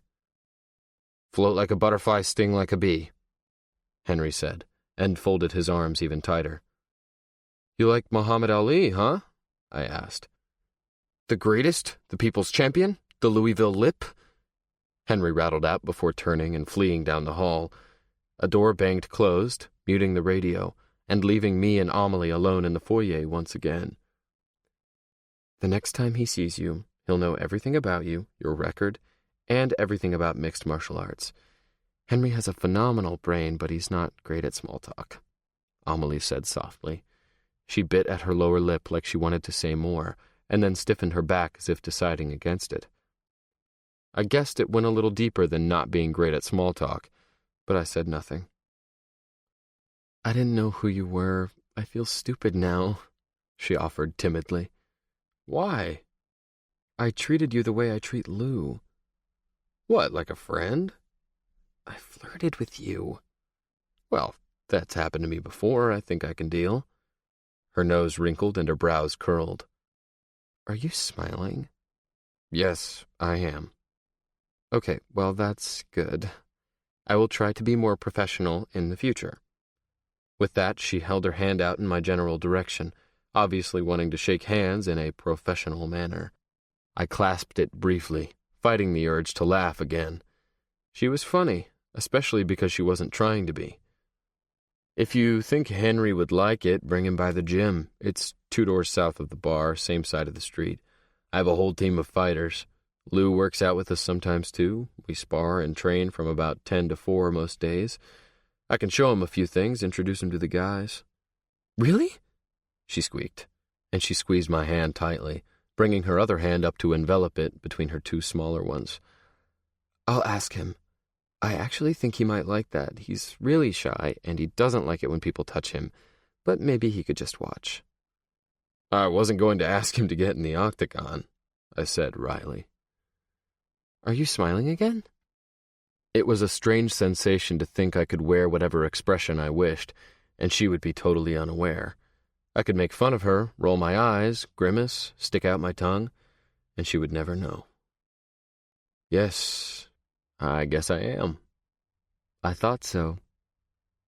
Float like a butterfly, sting like a bee, Henry said, and folded his arms even tighter. You like Muhammad Ali, huh? I asked. The greatest, the people's champion, the Louisville Lip? Henry rattled out before turning and fleeing down the hall. A door banged closed, muting the radio, and leaving me and Amelie alone in the foyer once again. The next time he sees you, he'll know everything about you, your record, and everything about mixed martial arts. Henry has a phenomenal brain, but he's not great at small talk, Amelie said softly. She bit at her lower lip like she wanted to say more, and then stiffened her back as if deciding against it. I guessed it went a little deeper than not being great at small talk, but I said nothing. I didn't know who you were. I feel stupid now, she offered timidly. Why? I treated you the way I treat Lou. What, like a friend? I flirted with you. Well, that's happened to me before. I think I can deal. Her nose wrinkled and her brows curled. Are you smiling? Yes, I am. Okay, well, that's good. I will try to be more professional in the future. With that, she held her hand out in my general direction, obviously wanting to shake hands in a professional manner. I clasped it briefly, fighting the urge to laugh again. She was funny, especially because she wasn't trying to be. If you think Henry would like it, bring him by the gym. It's 2 doors south of the bar, same side of the street. I have a whole team of fighters. Lou works out with us sometimes, too. We spar and train from about 10 to 4 most days. I can show him a few things, introduce him to the guys. Really? She squeaked, and she squeezed my hand tightly, bringing her other hand up to envelop it between her 2 smaller ones. I'll ask him. I actually think he might like that. He's really shy, and he doesn't like it when people touch him, but maybe he could just watch. I wasn't going to ask him to get in the octagon, I said wryly. Are you smiling again? It was a strange sensation to think I could wear whatever expression I wished, and she would be totally unaware. I could make fun of her, roll my eyes, grimace, stick out my tongue, and she would never know. Yes, I guess I am. I thought so.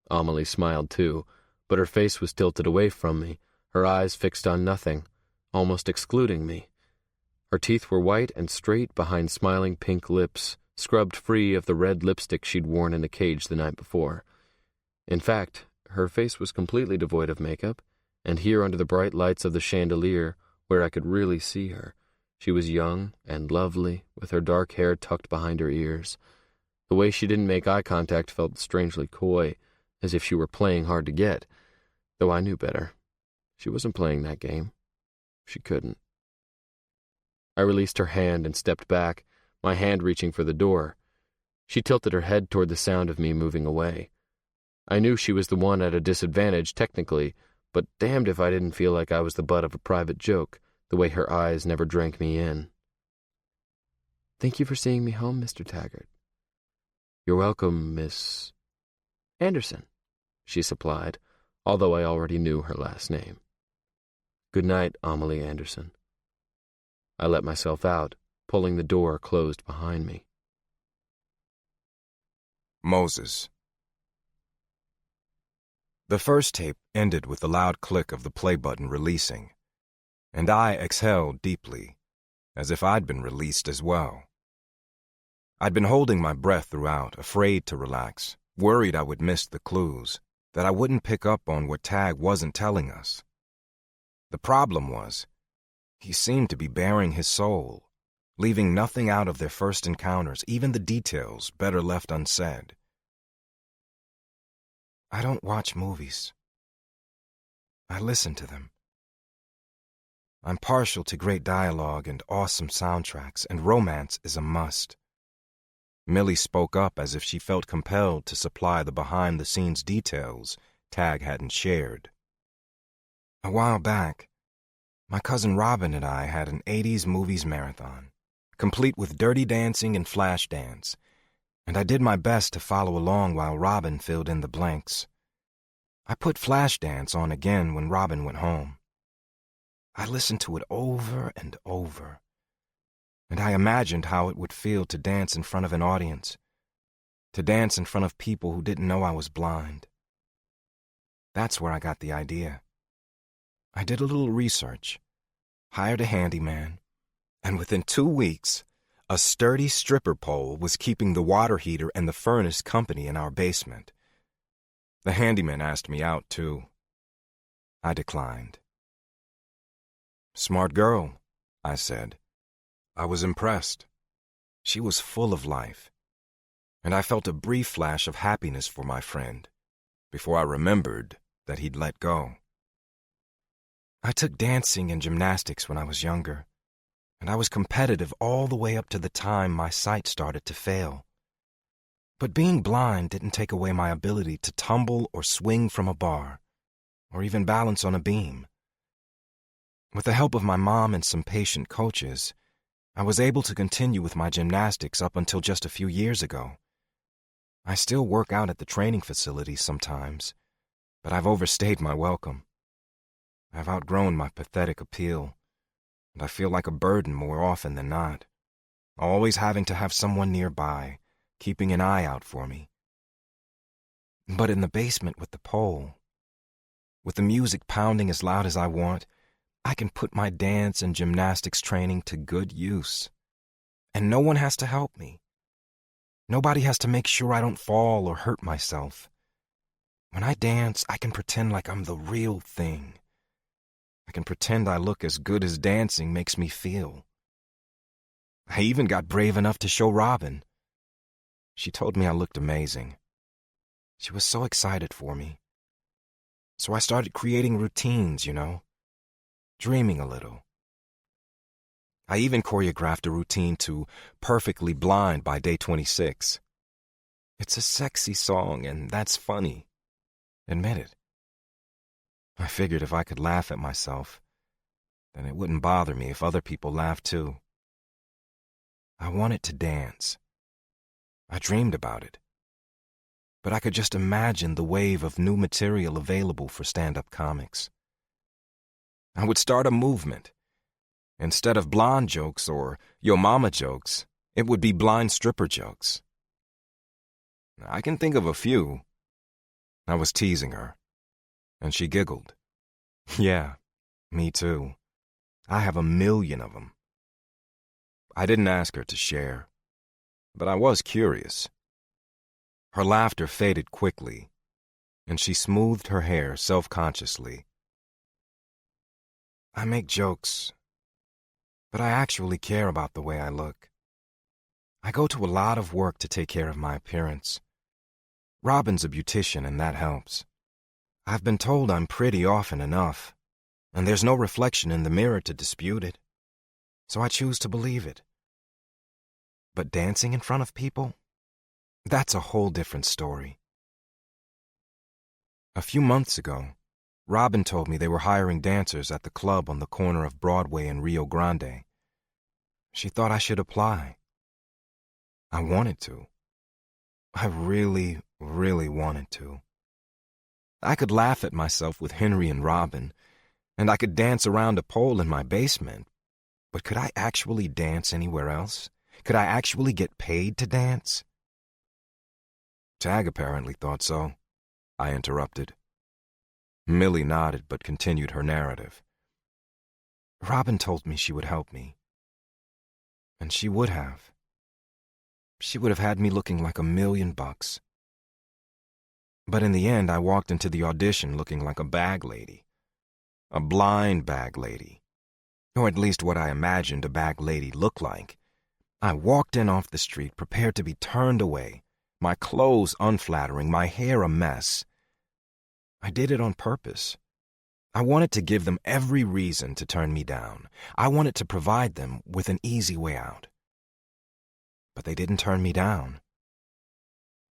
Amelie smiled too, but her face was tilted away from me, her eyes fixed on nothing, almost excluding me. Her teeth were white and straight behind smiling pink lips, scrubbed free of the red lipstick she'd worn in a cage the night before. In fact, her face was completely devoid of makeup, and here under the bright lights of the chandelier, where I could really see her, she was young and lovely, with her dark hair tucked behind her ears. The way she didn't make eye contact felt strangely coy, as if she were playing hard to get, though I knew better. She wasn't playing that game. She couldn't. I released her hand and stepped back, my hand reaching for the door. She tilted her head toward the sound of me moving away. I knew she was the one at a disadvantage technically, but damned if I didn't feel like I was the butt of a private joke, the way her eyes never drank me in. Thank you for seeing me home, Mr. Taggart. You're welcome, Miss Anderson, she supplied, although I already knew her last name. Good night, Amelie Anderson. I let myself out, pulling the door closed behind me. Moses. The first tape ended with the loud click of the play button releasing, and I exhaled deeply, as if I'd been released as well. I'd been holding my breath throughout, afraid to relax, worried I would miss the clues, that I wouldn't pick up on what Tag wasn't telling us. The problem was, he seemed to be baring his soul, leaving nothing out of their first encounters, even the details better left unsaid. I don't watch movies. I listen to them. I'm partial to great dialogue and awesome soundtracks, and romance is a must. Millie spoke up as if she felt compelled to supply the behind-the-scenes details Tag hadn't shared. A while back, my cousin Robin and I had an 80s movies marathon, complete with Dirty Dancing and Flashdance, and I did my best to follow along while Robin filled in the blanks. I put Flashdance on again when Robin went home. I listened to it over and over, and I imagined how it would feel to dance in front of an audience, to dance in front of people who didn't know I was blind. That's where I got the idea. I did a little research, hired a handyman, and within 2 weeks, a sturdy stripper pole was keeping the water heater and the furnace company in our basement. The handyman asked me out, too. I declined. Smart girl, I said. I was impressed. She was full of life. and I felt a brief flash of happiness for my friend before I remembered that he'd let go. I took dancing and gymnastics when I was younger, and I was competitive all the way up to the time my sight started to fail. But being blind didn't take away my ability to tumble or swing from a bar, or even balance on a beam. With the help of my mom and some patient coaches, I was able to continue with my gymnastics up until just a few years ago. I still work out at the training facility sometimes, but I've overstayed my welcome. I've outgrown my pathetic appeal, and I feel like a burden more often than not, always having to have someone nearby, keeping an eye out for me. But in the basement with the pole, with the music pounding as loud as I want, I can put my dance and gymnastics training to good use. And no one has to help me. Nobody has to make sure I don't fall or hurt myself. When I dance, I can pretend like I'm the real thing. I can pretend I look as good as dancing makes me feel. I even got brave enough to show Robin. She told me I looked amazing. She was so excited for me. So I started creating routines, dreaming a little. I even choreographed a routine to Perfectly Blind by day 26. It's a sexy song, and that's funny. Admit it. I figured if I could laugh at myself, then it wouldn't bother me if other people laughed too. I wanted to dance. I dreamed about it. But I could just imagine the wave of new material available for stand-up comics. I would start a movement. Instead of blonde jokes or yo mama jokes, it would be blind stripper jokes. I can think of a few. I was teasing her, and she giggled. Yeah, me too. I have 1,000,000 of them. I didn't ask her to share, but I was curious. Her laughter faded quickly, and she smoothed her hair self-consciously. I make jokes, but I actually care about the way I look. I go to a lot of work to take care of my appearance. Robin's a beautician, and that helps. I've been told I'm pretty often enough, and there's no reflection in the mirror to dispute it, so I choose to believe it. But dancing in front of people? That's a whole different story. A few months ago, Robin told me they were hiring dancers at the club on the corner of Broadway and Rio Grande. She thought I should apply. I wanted to. I really, really wanted to. I could laugh at myself with Henry and Robin, and I could dance around a pole in my basement, but could I actually dance anywhere else? Could I actually get paid to dance? Tag apparently thought so, I interrupted. Millie nodded but continued her narrative. Robin told me she would help me. And she would have. She would have had me looking like $1,000,000. But in the end, I walked into the audition looking like a bag lady. A blind bag lady. Or at least what I imagined a bag lady looked like. I walked in off the street prepared to be turned away, my clothes unflattering, my hair a mess. I did it on purpose. I wanted to give them every reason to turn me down. I wanted to provide them with an easy way out. But they didn't turn me down.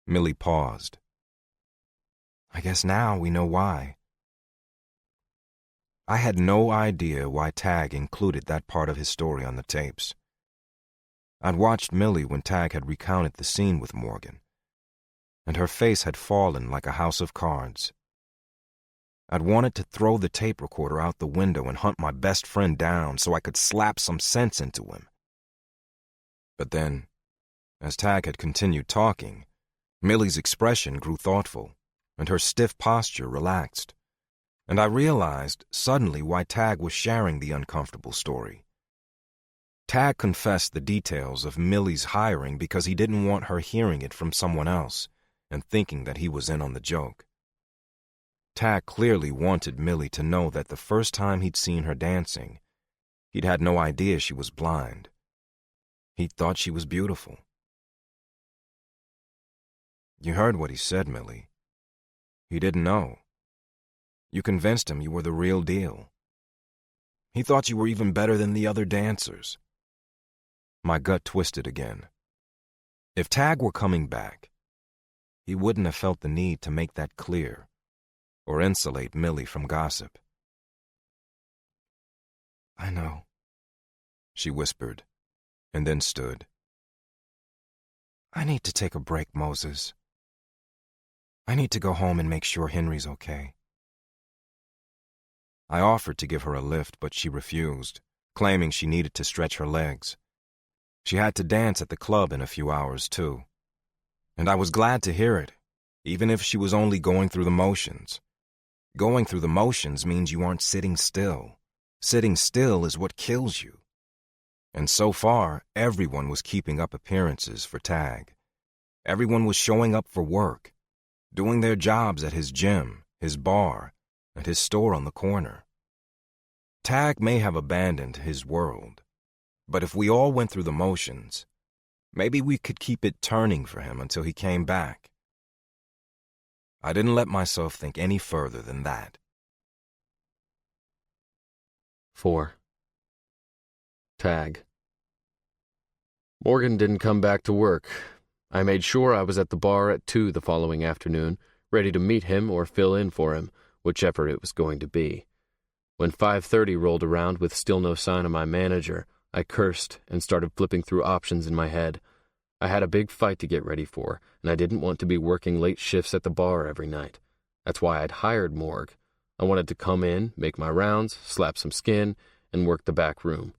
Millie paused. I guess now we know why. I had no idea why Tag included that part of his story on the tapes. I'd watched Millie when Tag had recounted the scene with Morgan, and her face had fallen like a house of cards. I'd wanted to throw the tape recorder out the window and hunt my best friend down so I could slap some sense into him. But then, as Tag had continued talking, Millie's expression grew thoughtful, and her stiff posture relaxed, and I realized suddenly why Tag was sharing the uncomfortable story. Tag confessed the details of Millie's hiring because he didn't want her hearing it from someone else and thinking that he was in on the joke. Tag clearly wanted Millie to know that the first time he'd seen her dancing, he'd had no idea she was blind. He thought she was beautiful. You heard what he said, Millie. He didn't know. You convinced him you were the real deal. He thought you were even better than the other dancers. My gut twisted again. If Tag were coming back, he wouldn't have felt the need to make that clear or insulate Millie from gossip. I know, she whispered, and then stood. I need to take a break, Moses. I need to go home and make sure Henry's okay. I offered to give her a lift, but she refused, claiming she needed to stretch her legs. She had to dance at the club in a few hours, too. And I was glad to hear it, even if she was only going through the motions. Going through the motions means you aren't sitting still. Sitting still is what kills you. And so far, everyone was keeping up appearances for Tag. Everyone was showing up for work, doing their jobs at his gym, his bar, and his store on the corner. Tag may have abandoned his world, but if we all went through the motions, maybe we could keep it turning for him until he came back. I didn't let myself think any further than that. 4. Tag. Morgan didn't come back to work. I made sure I was at the bar at 2 the following afternoon, ready to meet him or fill in for him, whichever it was going to be. When 5:30 rolled around with still no sign of my manager, I cursed and started flipping through options in my head. I had a big fight to get ready for, and I didn't want to be working late shifts at the bar every night. That's why I'd hired Morg. I wanted to come in, make my rounds, slap some skin, and work the back room.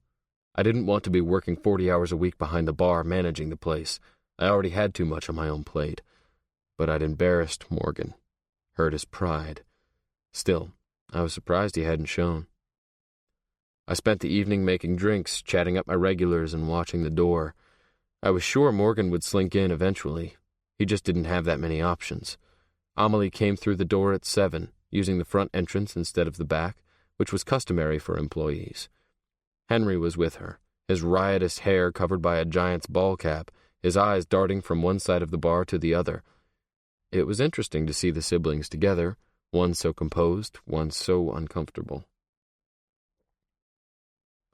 I didn't want to be working 40 hours a week behind the bar managing the place. I already had too much on my own plate. But I'd embarrassed Morgan, hurt his pride. Still, I was surprised he hadn't shown. I spent the evening making drinks, chatting up my regulars, and watching the door. I was sure Morgan would slink in eventually. He just didn't have that many options. Amelie came through the door at 7, using the front entrance instead of the back, which was customary for employees. Henry was with her, his riotous hair covered by a giant's ball cap, his eyes darting from one side of the bar to the other. It was interesting to see the siblings together, one so composed, one so uncomfortable.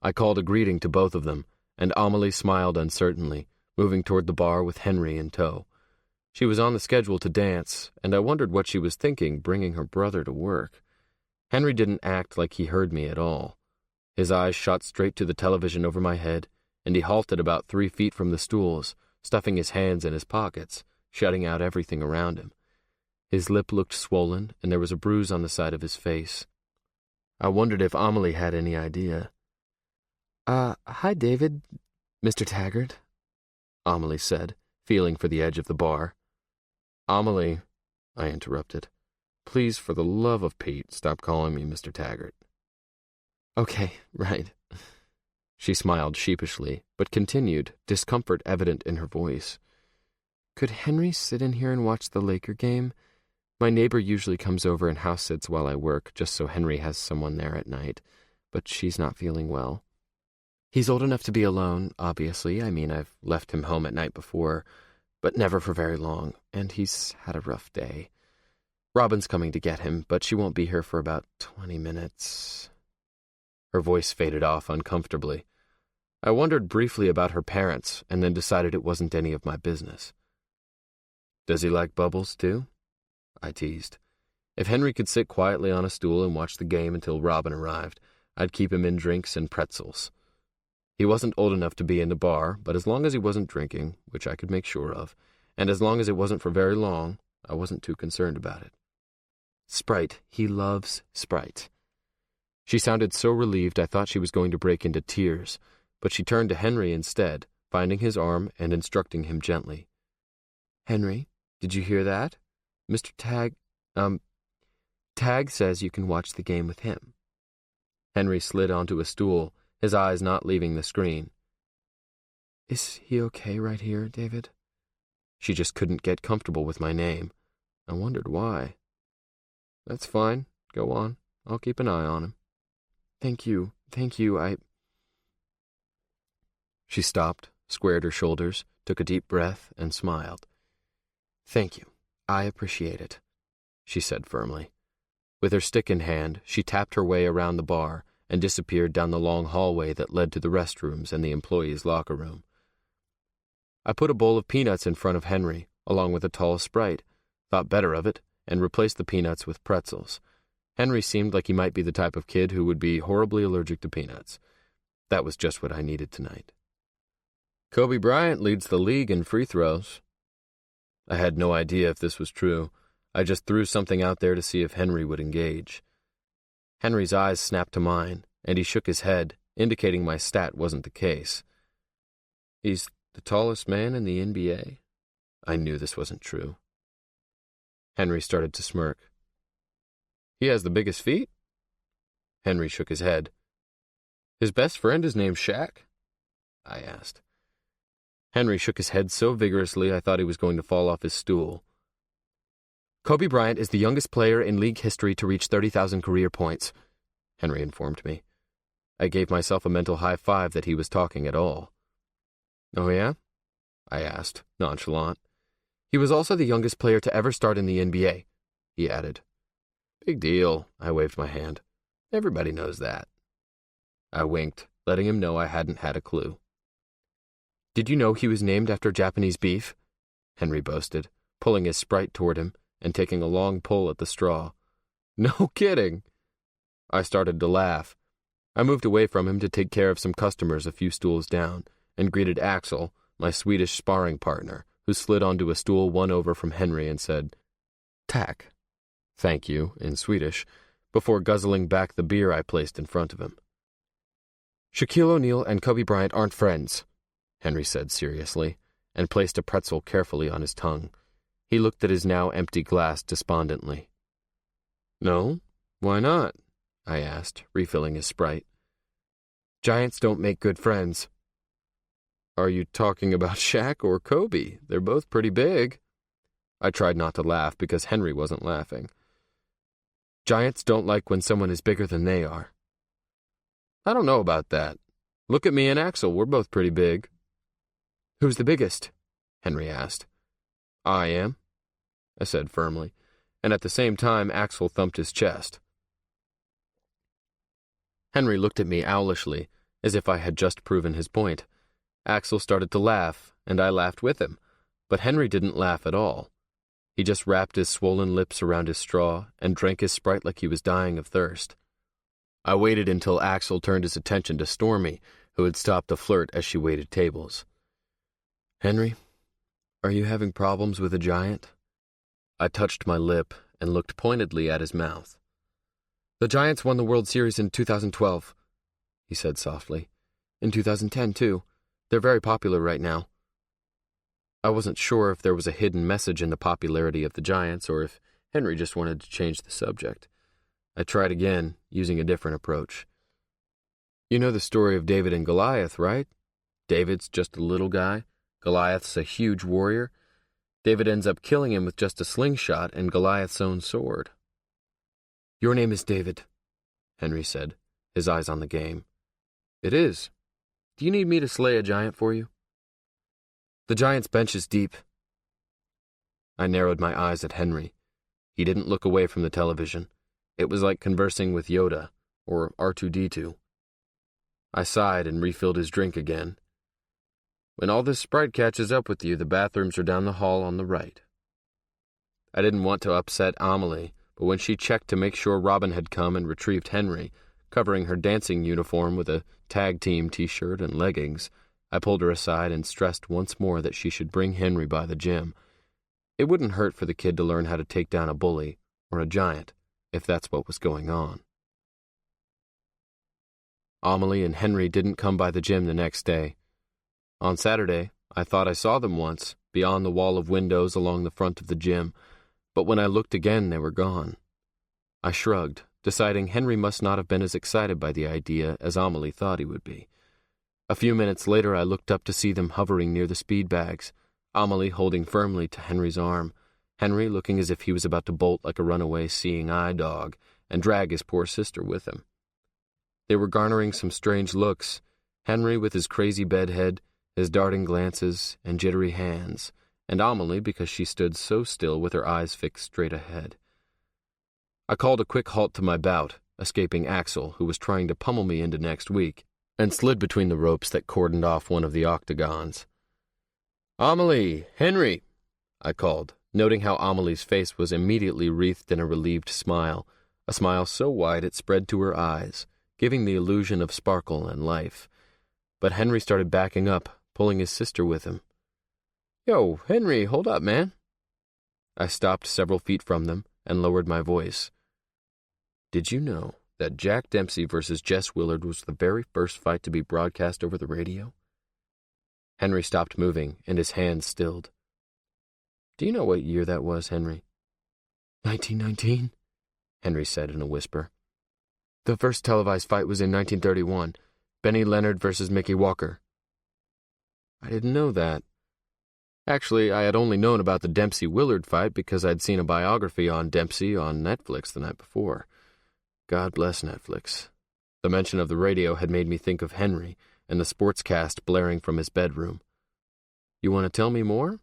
I called a greeting to both of them, and Amelie smiled uncertainly, moving toward the bar with Henry in tow. She was on the schedule to dance, and I wondered what she was thinking bringing her brother to work. Henry didn't act like he heard me at all. His eyes shot straight to the television over my head, and he halted about 3 feet from the stools, stuffing his hands in his pockets, shutting out everything around him. His lip looked swollen, and there was a bruise on the side of his face. I wondered if Amelie had any idea. Hi, David, Mr. Taggart, Amelie said, feeling for the edge of the bar. Amelie, I interrupted, please, for the love of Pete, stop calling me Mr. Taggart. Okay, right. She smiled sheepishly, but continued, discomfort evident in her voice. Could Henry sit in here and watch the Laker game? My neighbor usually comes over and house sits while I work, just so Henry has someone there at night, but she's not feeling well. He's old enough to be alone, obviously. I mean, I've left him home at night before, but never for very long, and he's had a rough day. Robin's coming to get him, but she won't be here for about 20 minutes. Her voice faded off uncomfortably. I wondered briefly about her parents, and then decided it wasn't any of my business. Does he like bubbles, too? I teased. If Henry could sit quietly on a stool and watch the game until Robin arrived, I'd keep him in drinks and pretzels. He wasn't old enough to be in the bar, but as long as he wasn't drinking, which I could make sure of, and as long as it wasn't for very long, I wasn't too concerned about it. Sprite. He loves Sprite. She sounded so relieved I thought she was going to break into tears, but she turned to Henry instead, finding his arm and instructing him gently. Henry, did you hear that? Mr. Tag says you can watch the game with him. Henry slid onto a stool, his eyes not leaving the screen. Is he okay right here, David? She just couldn't get comfortable with my name. I wondered why. That's fine. Go on. I'll keep an eye on him. Thank you. She stopped, squared her shoulders, took a deep breath, and smiled. Thank you. "I appreciate it," she said firmly. With her stick in hand, she tapped her way around the bar and disappeared down the long hallway that led to the restrooms and the employees' locker room. I put a bowl of peanuts in front of Henry, along with a tall Sprite, thought better of it, and replaced the peanuts with pretzels. Henry seemed like he might be the type of kid who would be horribly allergic to peanuts. That was just what I needed tonight. Kobe Bryant leads the league in free throws. I had no idea if this was true. I just threw something out there to see if Henry would engage. Henry's eyes snapped to mine, and he shook his head, indicating my stat wasn't the case. He's the tallest man in the NBA? I knew this wasn't true. Henry started to smirk. He has the biggest feet? Henry shook his head. His best friend is named Shaq? I asked. Henry shook his head so vigorously I thought he was going to fall off his stool. Kobe Bryant is the youngest player in league history to reach 30,000 career points, Henry informed me. I gave myself a mental high five that he was talking at all. Oh yeah? I asked, nonchalant. He was also the youngest player to ever start in the NBA, he added. Big deal, I waved my hand. Everybody knows that. I winked, letting him know I hadn't had a clue. Did you know he was named after Japanese beef? Henry boasted, pulling his Sprite toward him and taking a long pull at the straw. No kidding! I started to laugh. I moved away from him to take care of some customers a few stools down and greeted Axel, my Swedish sparring partner, who slid onto a stool one over from Henry and said, Tack. Thank you, in Swedish, before guzzling back the beer I placed in front of him. Shaquille O'Neal and Kobe Bryant aren't friends, Henry said seriously, and placed a pretzel carefully on his tongue. He looked at his now empty glass despondently. No? Why not? I asked, refilling his Sprite. Giants don't make good friends. Are you talking about Shaq or Kobe? They're both pretty big. I tried not to laugh because Henry wasn't laughing. Giants don't like when someone is bigger than they are. I don't know about that. Look at me and Axel, we're both pretty big. Who's the biggest? Henry asked. I am, I said firmly, and at the same time Axel thumped his chest. Henry looked at me owlishly, as if I had just proven his point. Axel started to laugh, and I laughed with him, but Henry didn't laugh at all. He just wrapped his swollen lips around his straw and drank his Sprite like he was dying of thirst. I waited until Axel turned his attention to Stormy, who had stopped to flirt as she waited tables. Henry, are you having problems with a giant? I touched my lip and looked pointedly at his mouth. The Giants won the World Series in 2012, he said softly. In 2010, too. They're very popular right now. I wasn't sure if there was a hidden message in the popularity of the Giants or if Henry just wanted to change the subject. I tried again, using a different approach. You know the story of David and Goliath, right? David's just a little guy. Goliath's a huge warrior. David ends up killing him with just a slingshot and Goliath's own sword. Your name is David, Henry said, his eyes on the game. It is. Do you need me to slay a giant for you? The giant's bench is deep. I narrowed my eyes at Henry. He didn't look away from the television. It was like conversing with Yoda or R2-D2. I sighed and refilled his drink again. When all this Sprite catches up with you, the bathrooms are down the hall on the right. I didn't want to upset Amelie, but when she checked to make sure Robin had come and retrieved Henry, covering her dancing uniform with a tag team t-shirt and leggings, I pulled her aside and stressed once more that she should bring Henry by the gym. It wouldn't hurt for the kid to learn how to take down a bully or a giant, if that's what was going on. Amelie and Henry didn't come by the gym the next day. On Saturday, I thought I saw them once, beyond the wall of windows along the front of the gym, but when I looked again, they were gone. I shrugged, deciding Henry must not have been as excited by the idea as Amelie thought he would be. A few minutes later, I looked up to see them hovering near the speed bags, Amelie holding firmly to Henry's arm, Henry looking as if he was about to bolt like a runaway seeing-eye dog and drag his poor sister with him. They were garnering some strange looks, Henry with his crazy bedhead, his darting glances and jittery hands, and Amelie because she stood so still with her eyes fixed straight ahead. I called a quick halt to my bout, escaping Axel, who was trying to pummel me into next week, and slid between the ropes that cordoned off one of the octagons. "Amelie! Henry!" I called, noting how Amelie's face was immediately wreathed in a relieved smile, a smile so wide it spread to her eyes, giving the illusion of sparkle and life. But Henry started backing up, pulling his sister with him. "Yo, Henry, hold up, man." I stopped several feet from them and lowered my voice. "Did you know that Jack Dempsey versus Jess Willard was the very first fight to be broadcast over the radio?" Henry stopped moving, and his hands stilled. "Do you know what year that was, Henry?" 1919, Henry said in a whisper. "The first televised fight was in 1931, Benny Leonard versus Mickey Walker." I didn't know that. Actually, I had only known about the Dempsey-Willard fight because I'd seen a biography on Dempsey on Netflix the night before. God bless Netflix. The mention of the radio had made me think of Henry and the sportscast blaring from his bedroom. "You want to tell me more?"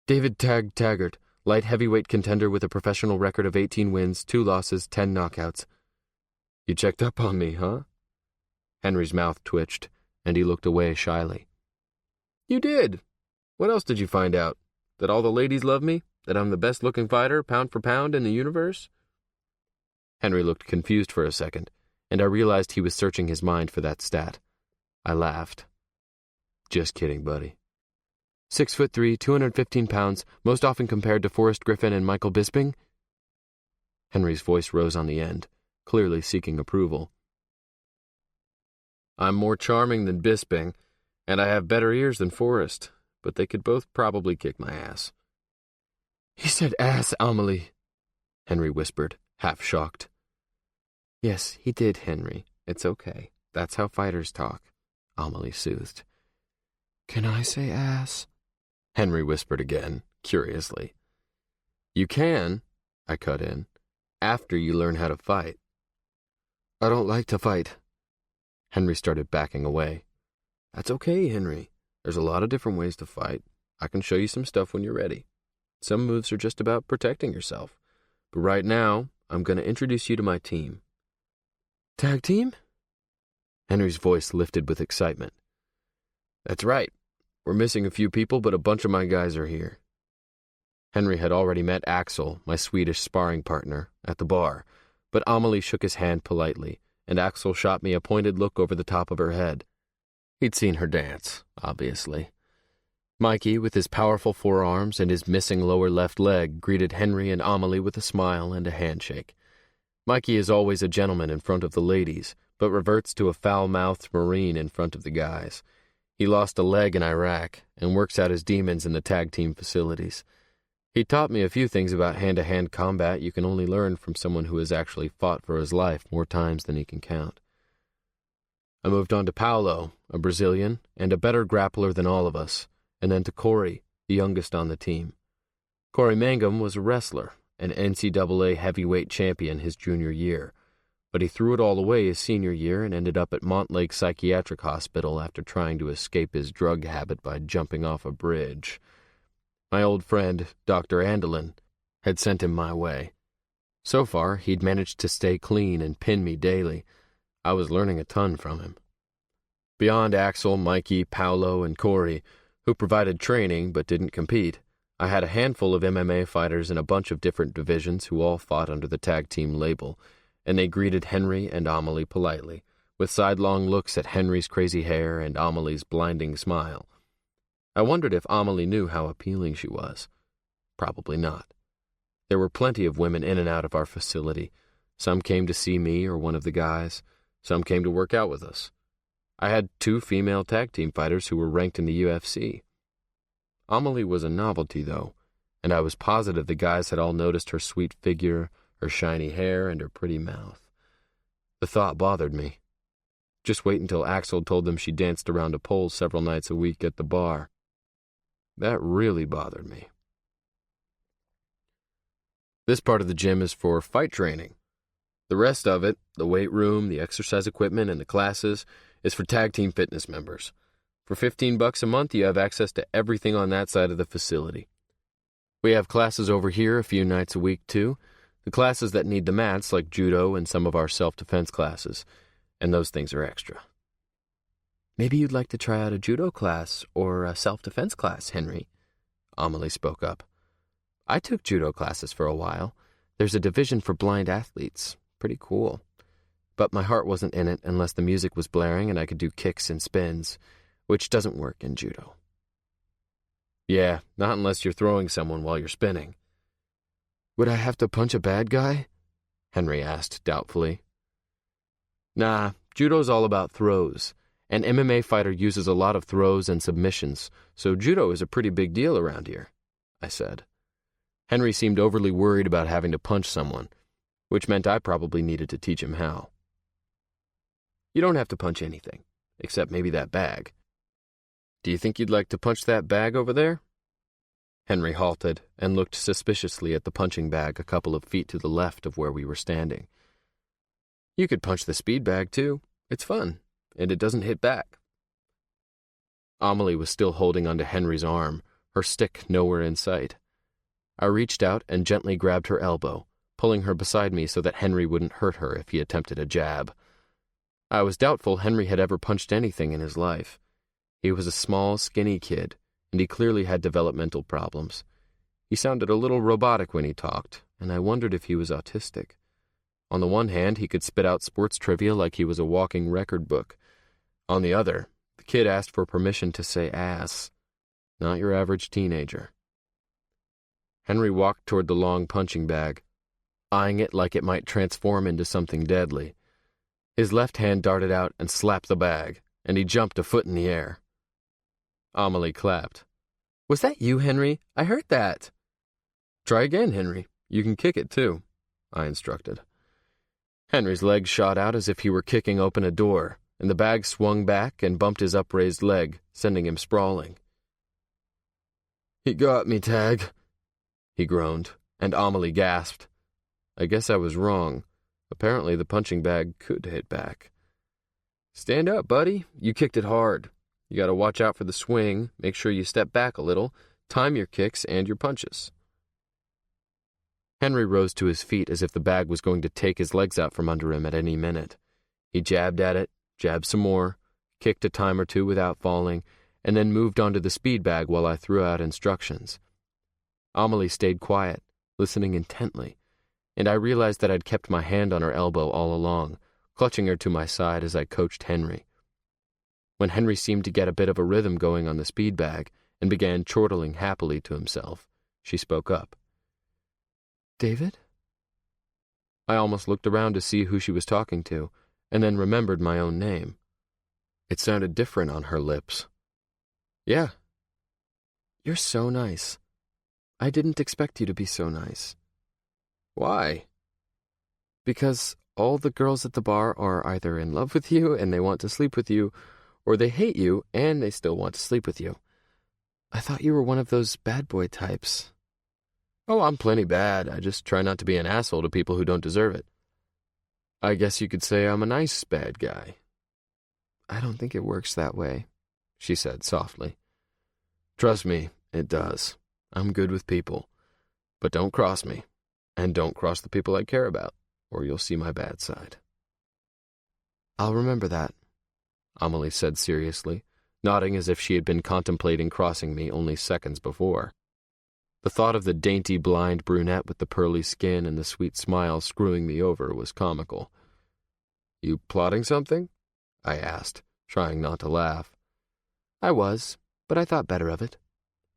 "David Taggart, light heavyweight contender with a professional record of 18 wins, 2 losses, 10 knockouts." "You checked up on me, huh?" Henry's mouth twitched, and he looked away shyly. "You did. What else did you find out? That all the ladies love me? That I'm the best-looking fighter, pound for pound, in the universe?" Henry looked confused for a second, and I realized he was searching his mind for that stat. I laughed. "Just kidding, buddy." 6'3", 215 pounds, most often compared to Forrest Griffin and Michael Bisping? Henry's voice rose on the end, clearly seeking approval. "I'm more charming than Bisping, and I have better ears than Forrest, but they could both probably kick my ass." "He said ass, Amelie," Henry whispered, half shocked. "Yes, he did, Henry. It's okay. That's how fighters talk," Amelie soothed. "Can I say ass?" Henry whispered again, curiously. "You can," I cut in, "after you learn how to fight." "I don't like to fight." Henry started backing away. "That's okay, Henry. There's a lot of different ways to fight. I can show you some stuff when you're ready. Some moves are just about protecting yourself. But right now, I'm going to introduce you to my team." "Tag team?" Henry's voice lifted with excitement. "That's right. We're missing a few people, but a bunch of my guys are here." Henry had already met Axel, my Swedish sparring partner, at the bar, but Amelie shook his hand politely, and Axel shot me a pointed look over the top of her head. He'd seen her dance, obviously. Mikey, with his powerful forearms and his missing lower left leg, greeted Henry and Amelie with a smile and a handshake. Mikey is always a gentleman in front of the ladies, but reverts to a foul-mouthed Marine in front of the guys. He lost a leg in Iraq and works out his demons in the tag team facilities. He taught me a few things about hand-to-hand combat you can only learn from someone who has actually fought for his life more times than he can count. I moved on to Paulo, a Brazilian, and a better grappler than all of us, and then to Corey, the youngest on the team. Corey Mangum was a wrestler, an NCAA heavyweight champion his junior year, but he threw it all away his senior year and ended up at Montlake Psychiatric Hospital after trying to escape his drug habit by jumping off a bridge. My old friend, Dr. Andelin, had sent him my way. So far, he'd managed to stay clean and pin me daily. I was learning a ton from him. Beyond Axel, Mikey, Paulo, and Corey, who provided training but didn't compete, I had a handful of MMA fighters in a bunch of different divisions who all fought under the tag team label, and they greeted Henry and Amelie politely, with sidelong looks at Henry's crazy hair and Amelie's blinding smile. I wondered if Amelie knew how appealing she was. Probably not. There were plenty of women in and out of our facility. Some came to see me or one of the guys. Some came to work out with us. I had 2 female tag team fighters who were ranked in the UFC. Amelie was a novelty, though, and I was positive the guys had all noticed her sweet figure, her shiny hair, and her pretty mouth. The thought bothered me. Just wait until Axel told them she danced around a pole several nights a week at the bar. That really bothered me. This part of the gym is for fight training. The rest of it, the weight room, the exercise equipment, and the classes, is for tag team fitness members. For $15 a month, you have access to everything on that side of the facility. We have classes over here a few nights a week, too. The classes that need the mats, like judo and some of our self-defense classes. And those things are extra. Maybe you'd like to try out a judo class or a self-defense class, Henry. Amelie spoke up. I took judo classes for a while. There's a division for blind athletes. Pretty cool. But my heart wasn't in it unless the music was blaring and I could do kicks and spins, which doesn't work in judo. Yeah, not unless you're throwing someone while you're spinning. Would I have to punch a bad guy? Henry asked doubtfully. Nah, judo's all about throws. An MMA fighter uses a lot of throws and submissions, so judo is a pretty big deal around here, I said. Henry seemed overly worried about having to punch someone, which meant I probably needed to teach him how. You don't have to punch anything, except maybe that bag. Do you think you'd like to punch that bag over there? Henry halted and looked suspiciously at the punching bag a couple of feet to the left of where we were standing. You could punch the speed bag, too. It's fun, and it doesn't hit back. Amelie was still holding onto Henry's arm, her stick nowhere in sight. I reached out and gently grabbed her elbow, pulling her beside me so that Henry wouldn't hurt her if he attempted a jab. I was doubtful Henry had ever punched anything in his life. He was a small, skinny kid, and he clearly had developmental problems. He sounded a little robotic when he talked, and I wondered if he was autistic. On the one hand, he could spit out sports trivia like he was a walking record book. On the other, the kid asked for permission to say ass. Not your average teenager. Henry walked toward the long punching bag, eyeing it like it might transform into something deadly. His left hand darted out and slapped the bag, and he jumped a foot in the air. Amelie clapped. Was that you, Henry? I heard that. Try again, Henry. You can kick it, too, I instructed. Henry's leg shot out as if he were kicking open a door, and the bag swung back and bumped his upraised leg, sending him sprawling. He got me, Tag, he groaned, and Amelie gasped. I guess I was wrong. Apparently the punching bag could hit back. Stand up, buddy. You kicked it hard. You gotta watch out for the swing, make sure you step back a little, time your kicks and your punches. Henry rose to his feet as if the bag was going to take his legs out from under him at any minute. He jabbed at it, jabbed some more, kicked a time or two without falling, and then moved onto the speed bag while I threw out instructions. Amelie stayed quiet, listening intently, and I realized that I'd kept my hand on her elbow all along, clutching her to my side as I coached Henry. When Henry seemed to get a bit of a rhythm going on the speed bag and began chortling happily to himself, she spoke up. David? I almost looked around to see who she was talking to, and then remembered my own name. It sounded different on her lips. Yeah. You're so nice. I didn't expect you to be so nice. Why? Because all the girls at the bar are either in love with you and they want to sleep with you, or they hate you and they still want to sleep with you. I thought you were one of those bad boy types. Oh, I'm plenty bad. I just try not to be an asshole to people who don't deserve it. I guess you could say I'm a nice bad guy. I don't think it works that way, she said softly. Trust me, it does. I'm good with people. But don't cross me, and don't cross the people I care about, or you'll see my bad side. I'll remember that, Amelie said seriously, nodding as if she had been contemplating crossing me only seconds before. The thought of the dainty blind brunette with the pearly skin and the sweet smile screwing me over was comical. You plotting something? I asked, trying not to laugh. I was, but I thought better of it.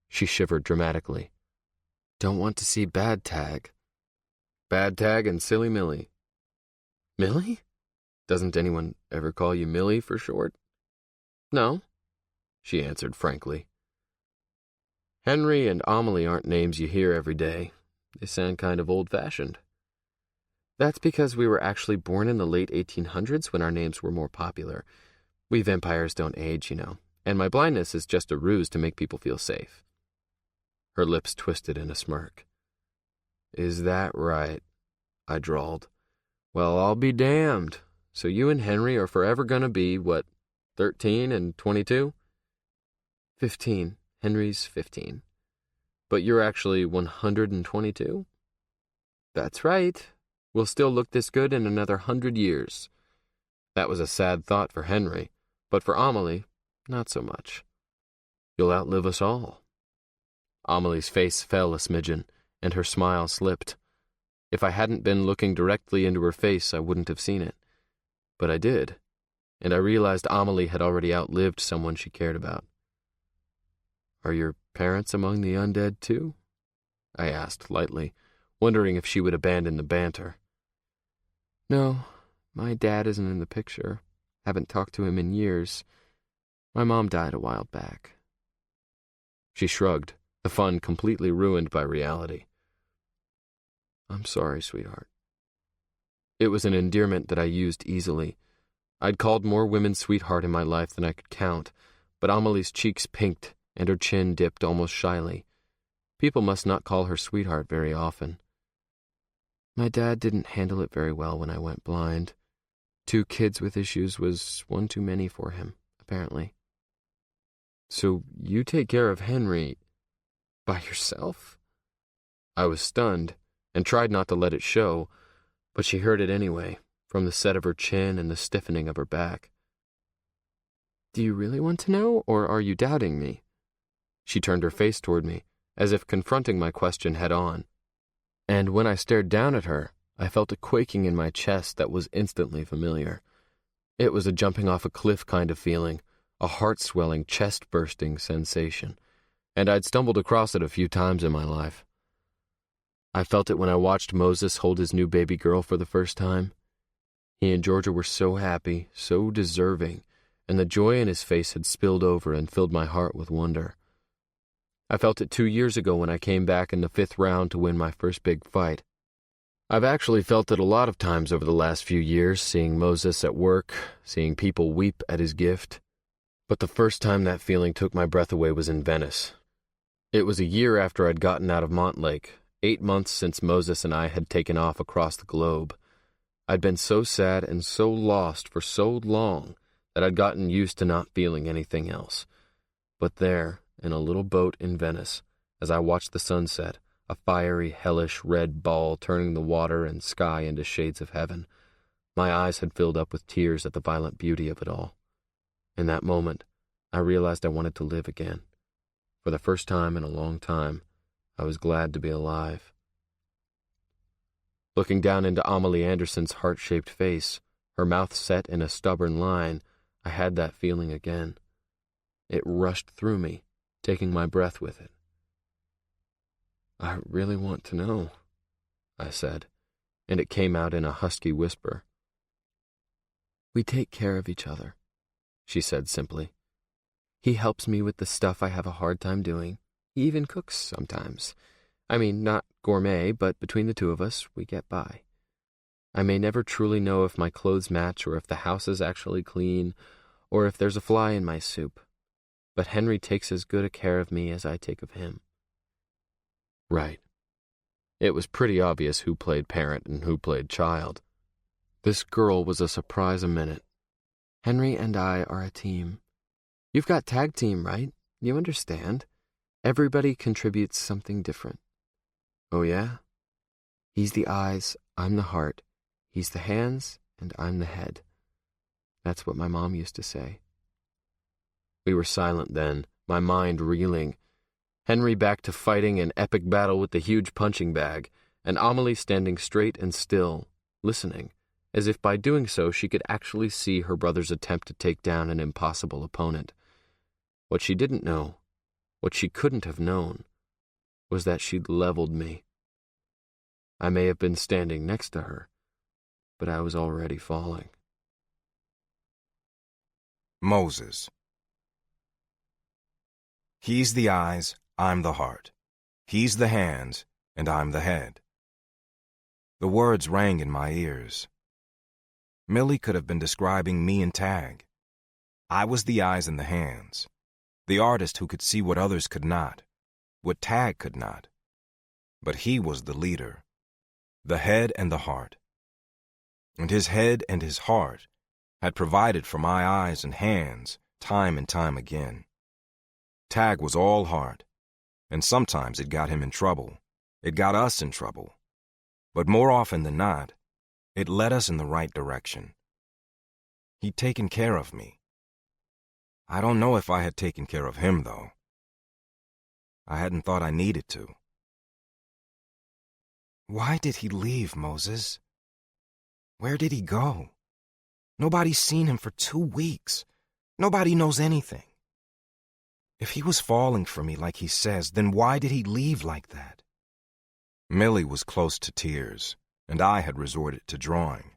She shivered dramatically. Don't want to see Bad Tag. Bad Tag and Silly Millie. Millie? Doesn't anyone ever call you Millie for short? No, she answered frankly. Henry and Amelie aren't names you hear every day. They sound kind of old-fashioned. That's because we were actually born in the late 1800s when our names were more popular. We vampires don't age, you know, and my blindness is just a ruse to make people feel safe. Her lips twisted in a smirk. Is that right? I drawled. Well, I'll be damned. So you and Henry are forever gonna be, what, 13 and 22? 15. Henry's 15. But you're actually 122? That's right. We'll still look this good in another 100 years. That was a sad thought for Henry, but for Amelie, not so much. You'll outlive us all. Amelie's face fell a smidgen, and her smile slipped. If I hadn't been looking directly into her face, I wouldn't have seen it. But I did, and I realized Amelie had already outlived someone she cared about. Are your parents among the undead, too? I asked lightly, wondering if she would abandon the banter. No, my dad isn't in the picture. Haven't talked to him in years. My mom died a while back. She shrugged, the fun completely ruined by reality. I'm sorry, sweetheart. It was an endearment that I used easily. I'd called more women sweetheart in my life than I could count, but Amelie's cheeks pinked and her chin dipped almost shyly. People must not call her sweetheart very often. My dad didn't handle it very well when I went blind. 2 kids with issues was one too many for him, apparently. So you take care of Henry by yourself? I was stunned and tried not to let it show, but she heard it anyway, from the set of her chin and the stiffening of her back. Do you really want to know, or are you doubting me? She turned her face toward me, as if confronting my question head-on. And when I stared down at her, I felt a quaking in my chest that was instantly familiar. It was a jumping-off-a-cliff kind of feeling, a heart-swelling, chest-bursting sensation, and I'd stumbled across it a few times in my life. I felt it when I watched Moses hold his new baby girl for the first time. He and Georgia were so happy, so deserving, and the joy in his face had spilled over and filled my heart with wonder. I felt it 2 years ago when I came back in the 5th round to win my first big fight. I've actually felt it a lot of times over the last few years, seeing Moses at work, seeing people weep at his gift. But the first time that feeling took my breath away was in Venice. It was a year after I'd gotten out of Montlake, 8 months since Moses and I had taken off across the globe. I'd been so sad and so lost for so long that I'd gotten used to not feeling anything else. But there, in a little boat in Venice, as I watched the sunset, a fiery, hellish red ball turning the water and sky into shades of heaven, my eyes had filled up with tears at the violent beauty of it all. In that moment, I realized I wanted to live again. For the first time in a long time, I was glad to be alive. Looking down into Amelie Anderson's heart-shaped face, her mouth set in a stubborn line, I had that feeling again. It rushed through me, taking my breath with it. I really want to know, I said, and it came out in a husky whisper. We take care of each other, she said simply. He helps me with the stuff I have a hard time doing. He even cooks sometimes. I mean, not gourmet, but between the two of us, we get by. I may never truly know if my clothes match or if the house is actually clean or if there's a fly in my soup. But Henry takes as good a care of me as I take of him. Right. It was pretty obvious who played parent and who played child. This girl was a surprise a minute. Henry and I are a team. You've got tag team, right? You understand. Everybody contributes something different. Oh, yeah? He's the eyes, I'm the heart. He's the hands, and I'm the head. That's what my mom used to say. We were silent then, my mind reeling. Henry back to fighting an epic battle with the huge punching bag, and Amelie standing straight and still, listening, as if by doing so she could actually see her brother's attempt to take down an impossible opponent. What she didn't know, what she couldn't have known, was that she'd leveled me. I may have been standing next to her, but I was already falling. Moses. He's the eyes, I'm the heart. He's the hands, and I'm the head. The words rang in my ears. Millie could have been describing me and Tag. I was the eyes and the hands, the artist who could see what others could not, what Tag could not. But he was the leader, the head and the heart. And his head and his heart had provided for my eyes and hands time and time again. Tag was all heart, and sometimes it got him in trouble. It got us in trouble. But more often than not, it led us in the right direction. He'd taken care of me. I don't know if I had taken care of him, though. I hadn't thought I needed to. Why did he leave, Moses? Where did he go? Nobody's seen him for 2 weeks. Nobody knows anything. If he was falling for me like he says, then why did he leave like that? Millie was close to tears, and I had resorted to drawing,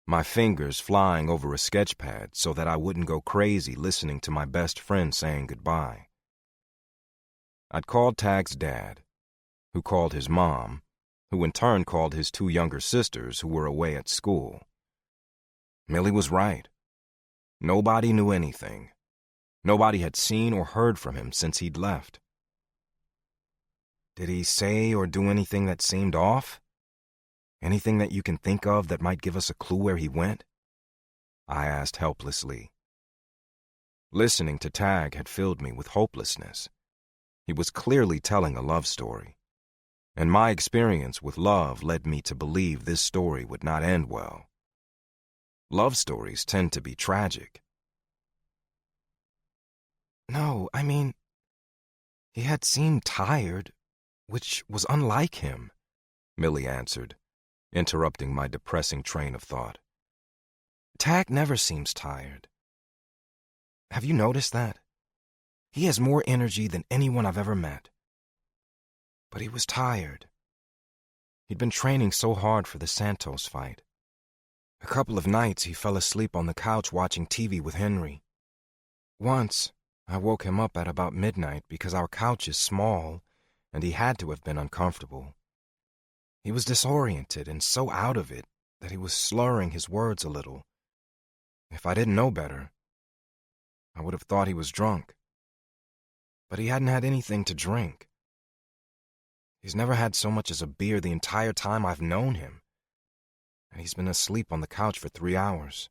my fingers flying over a sketch pad so that I wouldn't go crazy listening to my best friend saying goodbye. I'd called Tag's dad, who called his mom, who in turn called his 2 younger sisters who were away at school. Millie was right. Nobody knew anything. Nobody had seen or heard from him since he'd left. Did he say or do anything that seemed off? Anything that you can think of that might give us a clue where he went? I asked helplessly. Listening to Tag had filled me with hopelessness. He was clearly telling a love story, and my experience with love led me to believe this story would not end well. Love stories tend to be tragic. No, I mean, he had seemed tired, which was unlike him, Millie answered, interrupting my depressing train of thought. Tag never seems tired. Have you noticed that? He has more energy than anyone I've ever met. But he was tired. He'd been training so hard for the Santos fight. A couple of nights he fell asleep on the couch watching TV with Henry. Once, I woke him up at about midnight because our couch is small, and he had to have been uncomfortable. He was disoriented and so out of it that he was slurring his words a little. If I didn't know better, I would have thought he was drunk. But he hadn't had anything to drink. He's never had so much as a beer the entire time I've known him, and he's been asleep on the couch for 3 hours.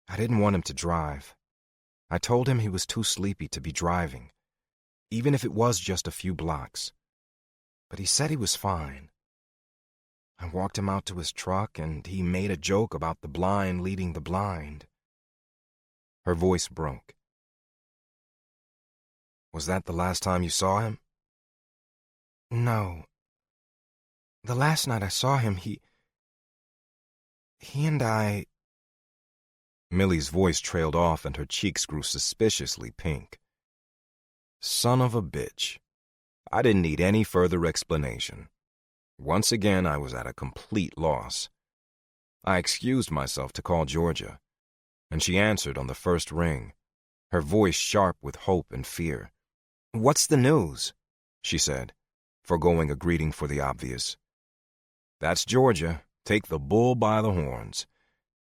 I didn't want him to drive. I told him he was too sleepy to be driving, even if it was just a few blocks. But he said he was fine. I walked him out to his truck, and he made a joke about the blind leading the blind. Her voice broke. Was that the last time you saw him? No. The last night I saw him, he and I... Millie's voice trailed off and her cheeks grew suspiciously pink. Son of a bitch. I didn't need any further explanation. Once again, I was at a complete loss. I excused myself to call Georgia, and she answered on the first ring, her voice sharp with hope and fear. What's the news? She said, foregoing a greeting for the obvious. That's Georgia. Take the bull by the horns.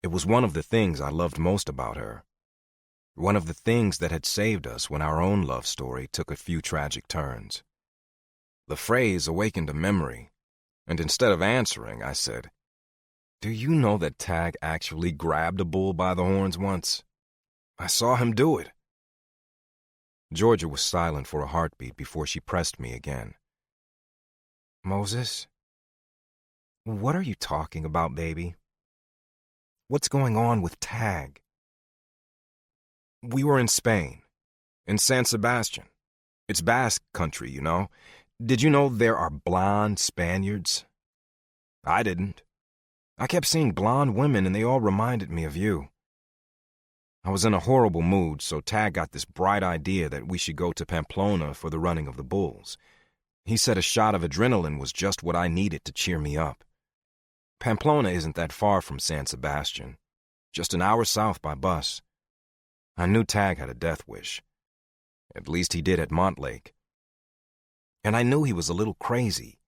It was one of the things I loved most about her. One of the things that had saved us when our own love story took a few tragic turns. The phrase awakened a memory, and instead of answering, I said, Do you know that Tag actually grabbed a bull by the horns once? I saw him do it. Georgia was silent for a heartbeat before she pressed me again. Moses, what are you talking about, baby? What's going on with Tag? We were in Spain, in San Sebastian. It's Basque country, you know. Did you know there are blonde Spaniards? I didn't. I kept seeing blonde women and they all reminded me of you. I was in a horrible mood, so Tag got this bright idea that we should go to Pamplona for the running of the bulls. He said a shot of adrenaline was just what I needed to cheer me up. Pamplona isn't that far from San Sebastian, just an hour south by bus. I knew Tag had a death wish. At least he did at Montlake. And I knew he was a little crazy.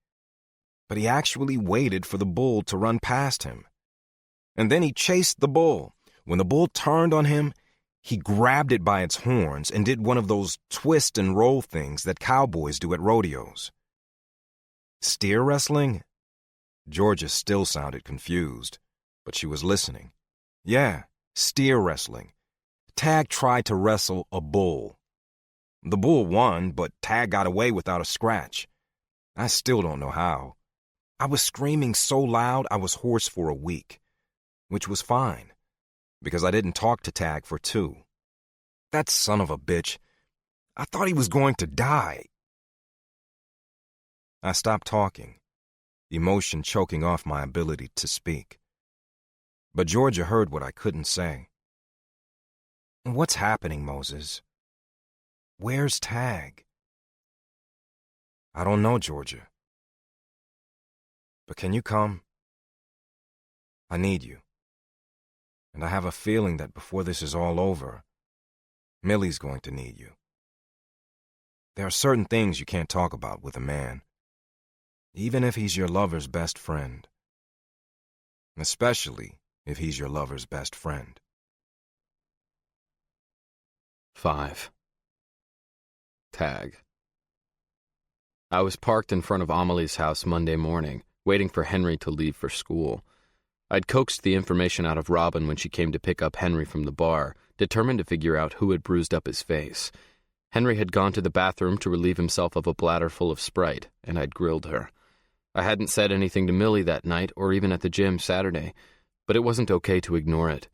But he actually waited for the bull to run past him. And then he chased the bull. When the bull turned on him, he grabbed it by its horns and did one of those twist and roll things that cowboys do at rodeos. Steer wrestling? Georgia still sounded confused, but she was listening. Yeah, steer wrestling. Tag tried to wrestle a bull. The bull won, but Tag got away without a scratch. I still don't know how. I was screaming so loud I was hoarse for a week, which was fine, because I didn't talk to Tag for 2. That son of a bitch, I thought he was going to die. I stopped talking, emotion choking off my ability to speak. But Georgia heard what I couldn't say. What's happening, Moses? Where's Tag? I don't know, Georgia. But can you come? I need you. And I have a feeling that before this is all over, Millie's going to need you. There are certain things you can't talk about with a man, even if he's your lover's best friend. Especially if he's your lover's best friend. 5. Tag. I was parked in front of Amelie's house Monday morning, waiting for Henry to leave for school. I'd coaxed the information out of Robin when she came to pick up Henry from the bar, determined to figure out who had bruised up his face. Henry had gone to the bathroom to relieve himself of a bladder full of Sprite, and I'd grilled her. I hadn't said anything to Millie that night or even at the gym Saturday, but it wasn't okay to ignore it.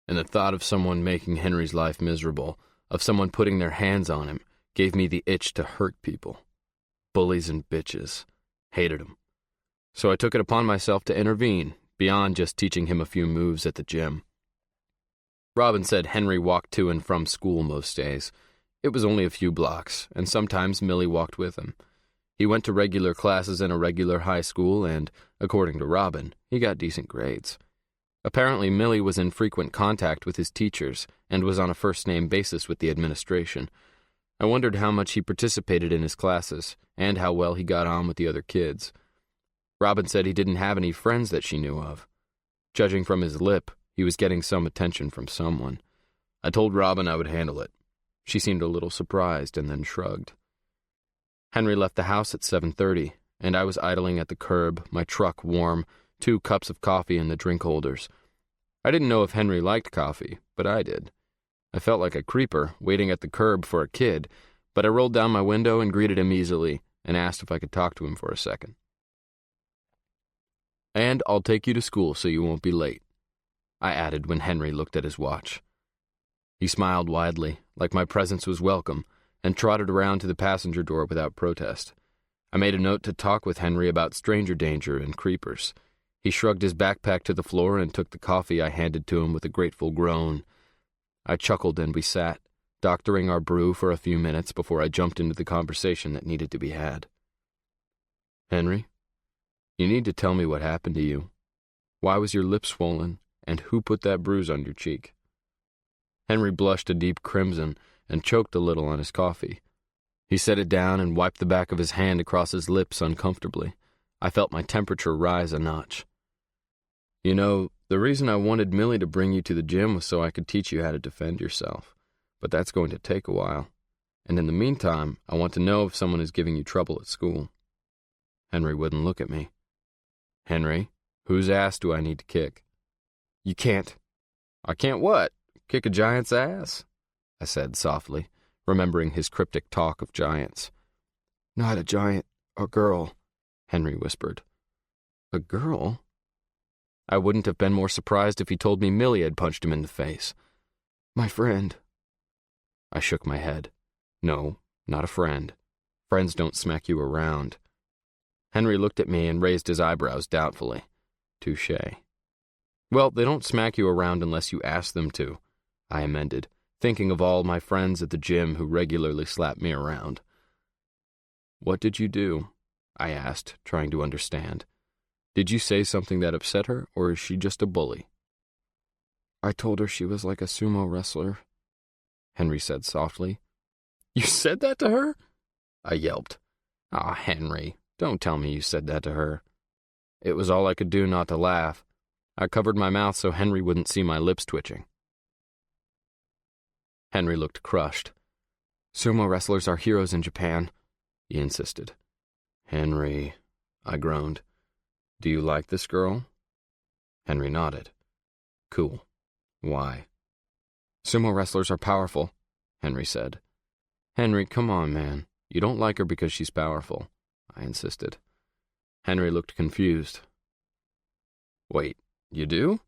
And the thought of someone making Henry's life miserable, of someone putting their hands on him, gave me the itch to hurt people. Bullies and bitches. Hated them. So I took it upon myself to intervene, beyond just teaching him a few moves at the gym. Robin said Henry walked to and from school most days. It was only a few blocks, and sometimes Millie walked with him. He went to regular classes in a regular high school, and, according to Robin, he got decent grades. Apparently, Millie was in frequent contact with his teachers and was on a first-name basis with the administration. I wondered how much he participated in his classes and how well he got on with the other kids. Robin said he didn't have any friends that she knew of. Judging from his lip, he was getting some attention from someone. I told Robin I would handle it. She seemed a little surprised and then shrugged. Henry left the house at 7:30, and I was idling at the curb, my truck warm, 2 cups of coffee in the drink holders. I didn't know if Henry liked coffee, but I did. I felt like a creeper, waiting at the curb for a kid, but I rolled down my window and greeted him easily and asked if I could talk to him for a second. "And I'll take you to school so you won't be late," I added when Henry looked at his watch. He smiled widely, like my presence was welcome, and trotted around to the passenger door without protest. I made a note to talk with Henry about stranger danger and creepers. He shrugged his backpack to the floor and took the coffee I handed to him with a grateful groan. I chuckled and we sat, doctoring our brew for a few minutes before I jumped into the conversation that needed to be had. "Henry, you need to tell me what happened to you. Why was your lip swollen, and who put that bruise on your cheek?" Henry blushed a deep crimson and choked a little on his coffee. He set it down and wiped the back of his hand across his lips uncomfortably. I felt my temperature rise a notch. "You know, the reason I wanted Millie to bring you to the gym was so I could teach you how to defend yourself. But that's going to take a while. And in the meantime, I want to know if someone is giving you trouble at school." Henry wouldn't look at me. "Henry, whose ass do I need to kick?" "You can't." "I can't what? Kick a giant's ass?" I said softly, remembering his cryptic talk of giants. "Not a giant, a girl," Henry whispered. "A girl?" I wouldn't have been more surprised if he told me Millie had punched him in the face. "My friend." I shook my head. "No, not a friend. Friends don't smack you around." Henry looked at me and raised his eyebrows doubtfully. Touché. "Well, they don't smack you around unless you ask them to," I amended, thinking of all my friends at the gym who regularly slapped me around. "What did you do?" I asked, trying to understand. "Did you say something that upset her, or is she just a bully?" "I told her she was like a sumo wrestler," Henry said softly. "You said that to her?" I yelped. "Aw, Henry, don't tell me you said that to her." It was all I could do not to laugh. I covered my mouth so Henry wouldn't see my lips twitching. Henry looked crushed. "Sumo wrestlers are heroes in Japan," he insisted. "Henry," I groaned. "Do you like this girl?" Henry nodded. "Cool. Why?" "Sumo wrestlers are powerful," Henry said. Henry, come on, man. You don't like her because she's powerful, I insisted. Henry looked confused. Wait, you do?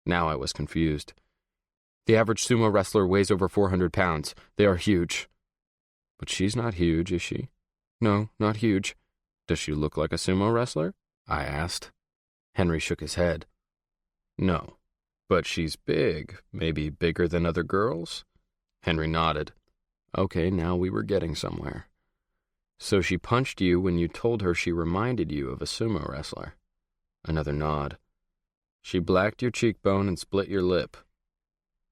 Now I was confused. The average sumo wrestler weighs over 400 pounds. They are huge. But she's not huge, is she? No, not huge. Does she look like a sumo wrestler? I asked. Henry shook his head. No, but she's big, maybe bigger than other girls? Henry nodded. Okay, now we were getting somewhere. So she punched you when you told her she reminded you of a sumo wrestler? Another nod. She blacked your cheekbone and split your lip.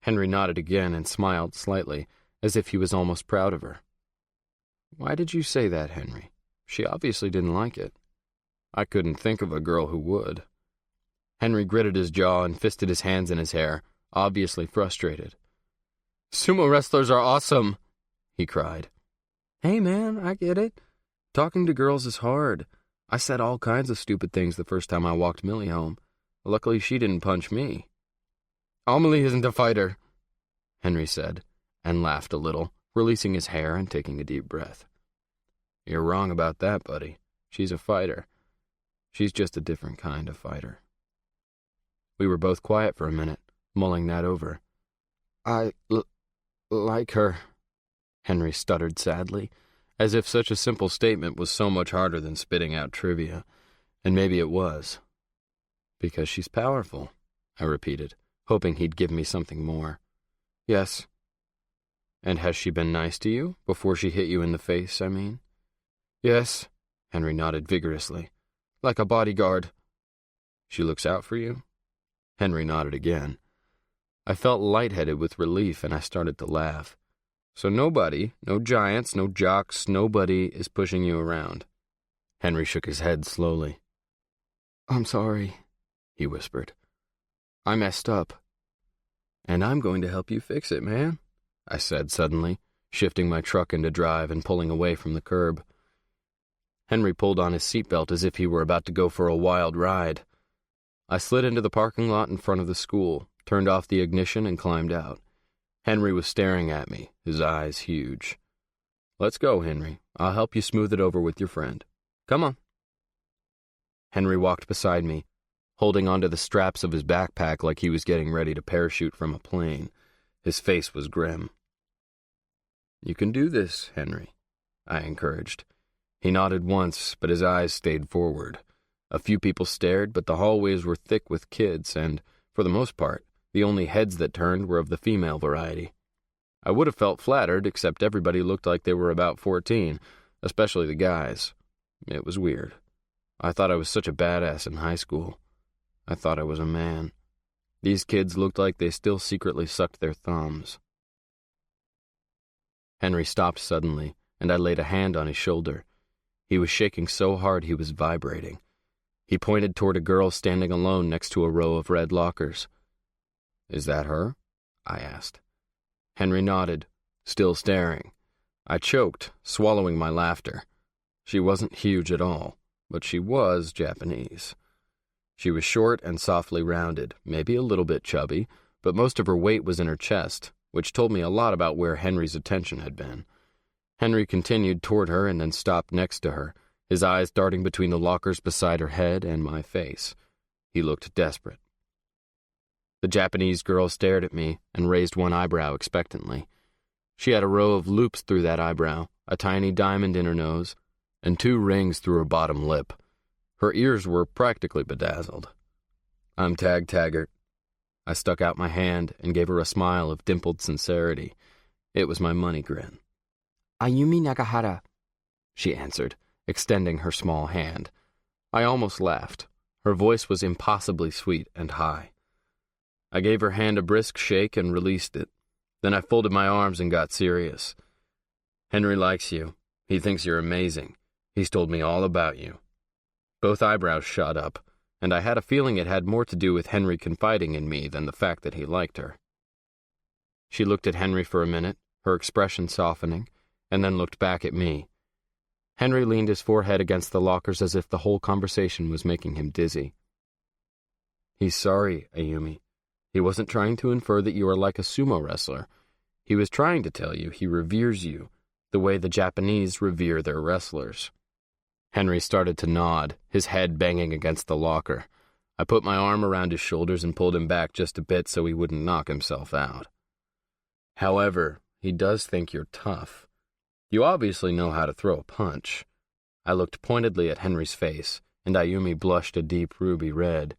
Henry nodded again and smiled slightly, as if he was almost proud of her. Why did you say that, Henry? She obviously didn't like it. I couldn't think of a girl who would. Henry gritted his jaw and fisted his hands in his hair, obviously frustrated. Sumo wrestlers are awesome, he cried. Hey, man, I get it. Talking to girls is hard. I said all kinds of stupid things the first time I walked Millie home. Luckily, she didn't punch me. Amelie isn't a fighter, Henry said, and laughed a little, releasing his hair and taking a deep breath. You're wrong about that, buddy. She's a fighter. She's just a different kind of fighter. We were both quiet for a minute, mulling that over. I like her, Henry stuttered sadly, as if such a simple statement was so much harder than spitting out trivia. And maybe it was. Because she's powerful, I repeated, hoping he'd give me something more. Yes. And has she been nice to you? Before she hit you in the face, I mean? Yes, Henry nodded vigorously. Like a bodyguard. She looks out for you? Henry nodded again. I felt lightheaded with relief, and I started to laugh. So nobody, no giants, no jocks, nobody is pushing you around. Henry shook his head slowly. I'm sorry, he whispered. I messed up. And I'm going to help you fix it, man, I said suddenly, shifting my truck into drive and pulling away from the curb. Henry pulled on his seatbelt as if he were about to go for a wild ride. I slid into the parking lot in front of the school, turned off the ignition, and climbed out. Henry was staring at me, his eyes huge. Let's go, Henry. I'll help you smooth it over with your friend. Come on. Henry walked beside me, holding onto the straps of his backpack like he was getting ready to parachute from a plane. His face was grim. You can do this, Henry, I encouraged. He nodded once, but his eyes stayed forward. A few people stared, but the hallways were thick with kids, and, for the most part, the only heads that turned were of the female variety. I would have felt flattered, except everybody looked like they were about 14, especially the guys. It was weird. I thought I was such a badass in high school. I thought I was a man. These kids looked like they still secretly sucked their thumbs. Henry stopped suddenly, and I laid a hand on his shoulder. He was shaking so hard he was vibrating. He pointed toward a girl standing alone next to a row of red lockers. Is that her? I asked. Henry nodded, still staring. I choked, swallowing my laughter. She wasn't huge at all, but she was Japanese. She was short and softly rounded, maybe a little bit chubby, but most of her weight was in her chest, which told me a lot about where Henry's attention had been. Henry continued toward her and then stopped next to her, his eyes darting between the lockers beside her head and my face. He looked desperate. The Japanese girl stared at me and raised one eyebrow expectantly. She had a row of loops through that eyebrow, a tiny diamond in her nose, and 2 rings through her bottom lip. Her ears were practically bedazzled. I'm Taggart. I stuck out my hand and gave her a smile of dimpled sincerity. It was my money grin. Ayumi Nakahara, she answered, extending her small hand. I almost laughed. Her voice was impossibly sweet and high. I gave her hand a brisk shake and released it. Then I folded my arms and got serious. Henry likes you. He thinks you're amazing. He's told me all about you. Both eyebrows shot up, and I had a feeling it had more to do with Henry confiding in me than the fact that he liked her. She looked at Henry for a minute, her expression softening, and then looked back at me. Henry leaned his forehead against the lockers as if the whole conversation was making him dizzy. He's sorry, Ayumi. He wasn't trying to infer that you are like a sumo wrestler. He was trying to tell you he reveres you, the way the Japanese revere their wrestlers. Henry started to nod, his head banging against the locker. I put my arm around his shoulders and pulled him back just a bit so he wouldn't knock himself out. However, he does think you're tough. You obviously know how to throw a punch. I looked pointedly at Henry's face, and Ayumi blushed a deep ruby red.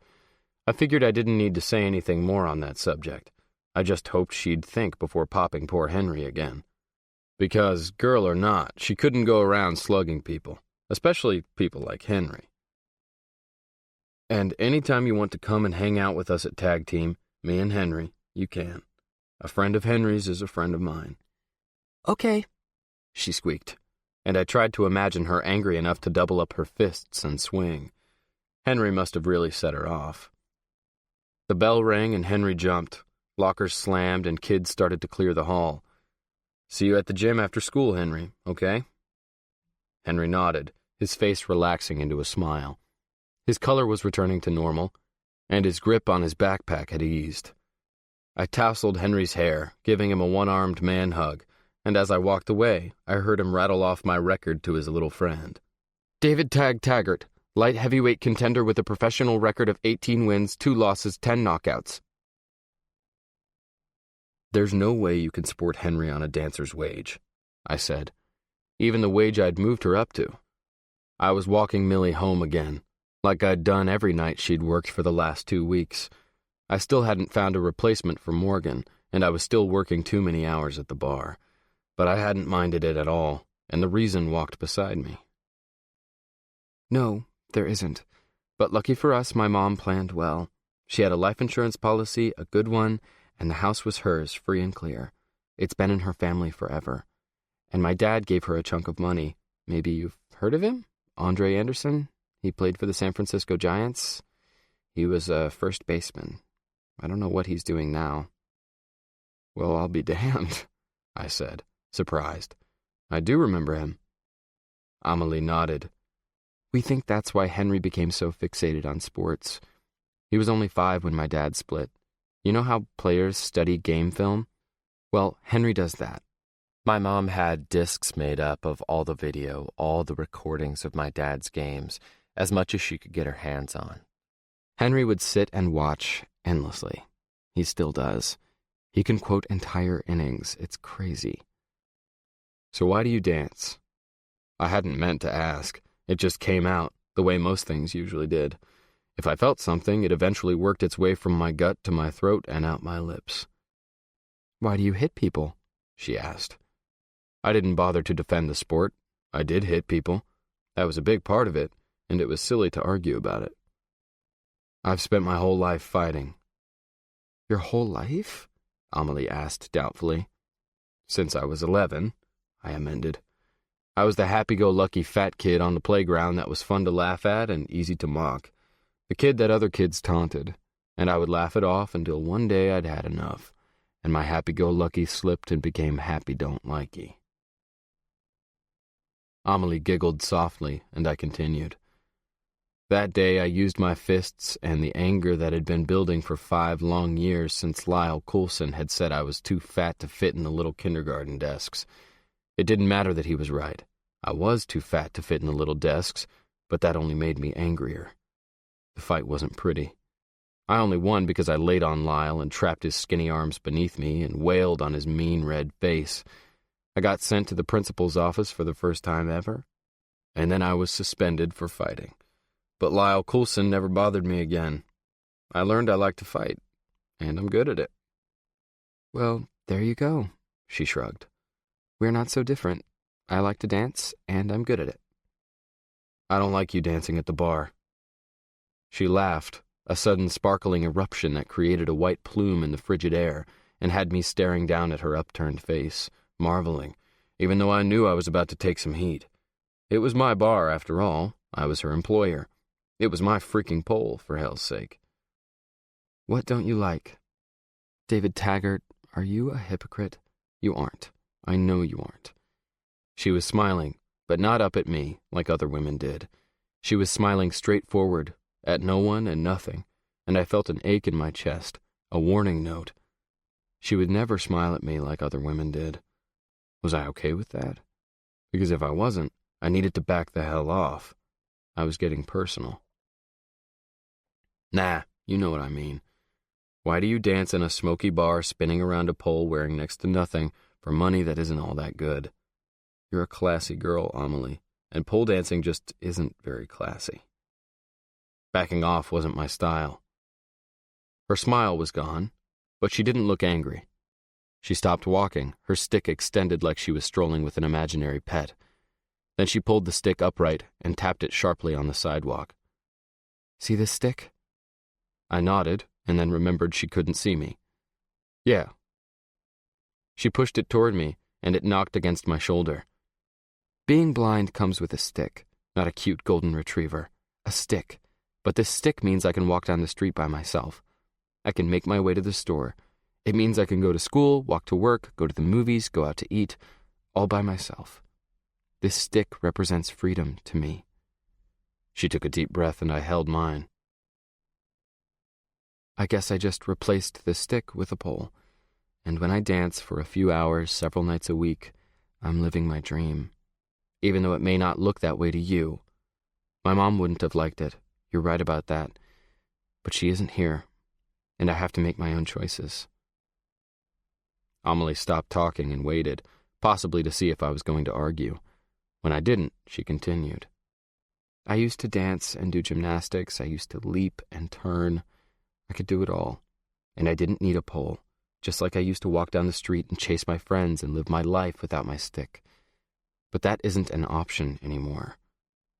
I figured I didn't need to say anything more on that subject. I just hoped she'd think before popping poor Henry again. Because, girl or not, she couldn't go around slugging people, especially people like Henry. And anytime you want to come and hang out with us at Tag Team, me and Henry, you can. A friend of Henry's is a friend of mine. Okay, she squeaked, and I tried to imagine her angry enough to double up her fists and swing. Henry must have really set her off. The bell rang and Henry jumped. Lockers slammed and kids started to clear the hall. See you at the gym after school, Henry, okay? Henry nodded, his face relaxing into a smile. His color was returning to normal, and his grip on his backpack had eased. I tousled Henry's hair, giving him a one-armed man hug, and as I walked away, I heard him rattle off my record to his little friend. David Taggart, light heavyweight contender with a professional record of 18 wins, 2 losses, 10 knockouts. There's no way you can sport Henry on a dancer's wage, I said, even the wage I'd moved her up to. I was walking Millie home again, like I'd done every night she'd worked for the last 2 weeks. I still hadn't found a replacement for Morgan, and I was still working too many hours at the bar. But I hadn't minded it at all, and the reason walked beside me. No, there isn't. But lucky for us, my mom planned well. She had a life insurance policy, a good one, and the house was hers, free and clear. It's been in her family forever. And my dad gave her a chunk of money. Maybe you've heard of him? Andre Anderson? He played for the San Francisco Giants. He was a first baseman. I don't know what he's doing now. Well, I'll be damned, I said, surprised. I do remember him. Amelie nodded. We think that's why Henry became so fixated on sports. He was only 5 when my dad split. You know how players study game film? Well, Henry does that. My mom had discs made up of all the video, all the recordings of my dad's games, as much as she could get her hands on. Henry would sit and watch endlessly. He still does. He can quote entire innings. It's crazy. So why do you dance? I hadn't meant to ask. It just came out, the way most things usually did. If I felt something, it eventually worked its way from my gut to my throat and out my lips. Why do you hit people? She asked. I didn't bother to defend the sport. I did hit people. That was a big part of it, and it was silly to argue about it. I've spent my whole life fighting. Your whole life? Amelie asked doubtfully. Since I was 11, I amended. I was the happy-go-lucky fat kid on the playground that was fun to laugh at and easy to mock. The kid that other kids taunted, and I would laugh it off until one day I'd had enough, and my happy-go-lucky slipped and became happy-don't-likey. Amelie giggled softly, and I continued. That day I used my fists and the anger that had been building for 5 long years since Lyle Coulson had said I was too fat to fit in the little kindergarten desks. It didn't matter that he was right. I was too fat to fit in the little desks, but that only made me angrier. The fight wasn't pretty. I only won because I laid on Lyle and trapped his skinny arms beneath me and wailed on his mean red face. I got sent to the principal's office for the first time ever, and then I was suspended for fighting. But Lyle Coulson never bothered me again. I learned I like to fight, and I'm good at it. Well, there you go, she shrugged. We're not so different. I like to dance, and I'm good at it. I don't like you dancing at the bar. She laughed, a sudden sparkling eruption that created a white plume in the frigid air and had me staring down at her upturned face, marveling, even though I knew I was about to take some heat. It was my bar, after all. I was her employer. It was my freaking pole, for hell's sake. What don't you like? David Taggart, are you a hypocrite? You aren't. I know you aren't. She was smiling, but not up at me, like other women did. She was smiling straight forward, at no one and nothing, and I felt an ache in my chest, a warning note. She would never smile at me like other women did. Was I okay with that? Because if I wasn't, I needed to back the hell off. I was getting personal. Nah, you know what I mean. Why do you dance in a smoky bar spinning around a pole wearing next to nothing for money that isn't all that good? You're a classy girl, Amelie, and pole dancing just isn't very classy. Backing off wasn't my style. Her smile was gone, but she didn't look angry. She stopped walking, her stick extended like she was strolling with an imaginary pet. Then she pulled the stick upright and tapped it sharply on the sidewalk. See this stick? I nodded, and then remembered she couldn't see me. Yeah. She pushed it toward me, and it knocked against my shoulder. Being blind comes with a stick, not a cute golden retriever. A stick. But this stick means I can walk down the street by myself. I can make my way to the store. It means I can go to school, walk to work, go to the movies, go out to eat, all by myself. This stick represents freedom to me. She took a deep breath, and I held mine. I guess I just replaced the stick with a pole, and when I dance for a few hours several nights a week, I'm living my dream, even though it may not look that way to you. My mom wouldn't have liked it. You're right about that. But she isn't here, and I have to make my own choices. Amelie stopped talking and waited, possibly to see if I was going to argue. When I didn't, she continued. I used to dance and do gymnastics. I used to leap and turn. I could do it all, and I didn't need a pole, just like I used to walk down the street and chase my friends and live my life without my stick. But that isn't an option anymore.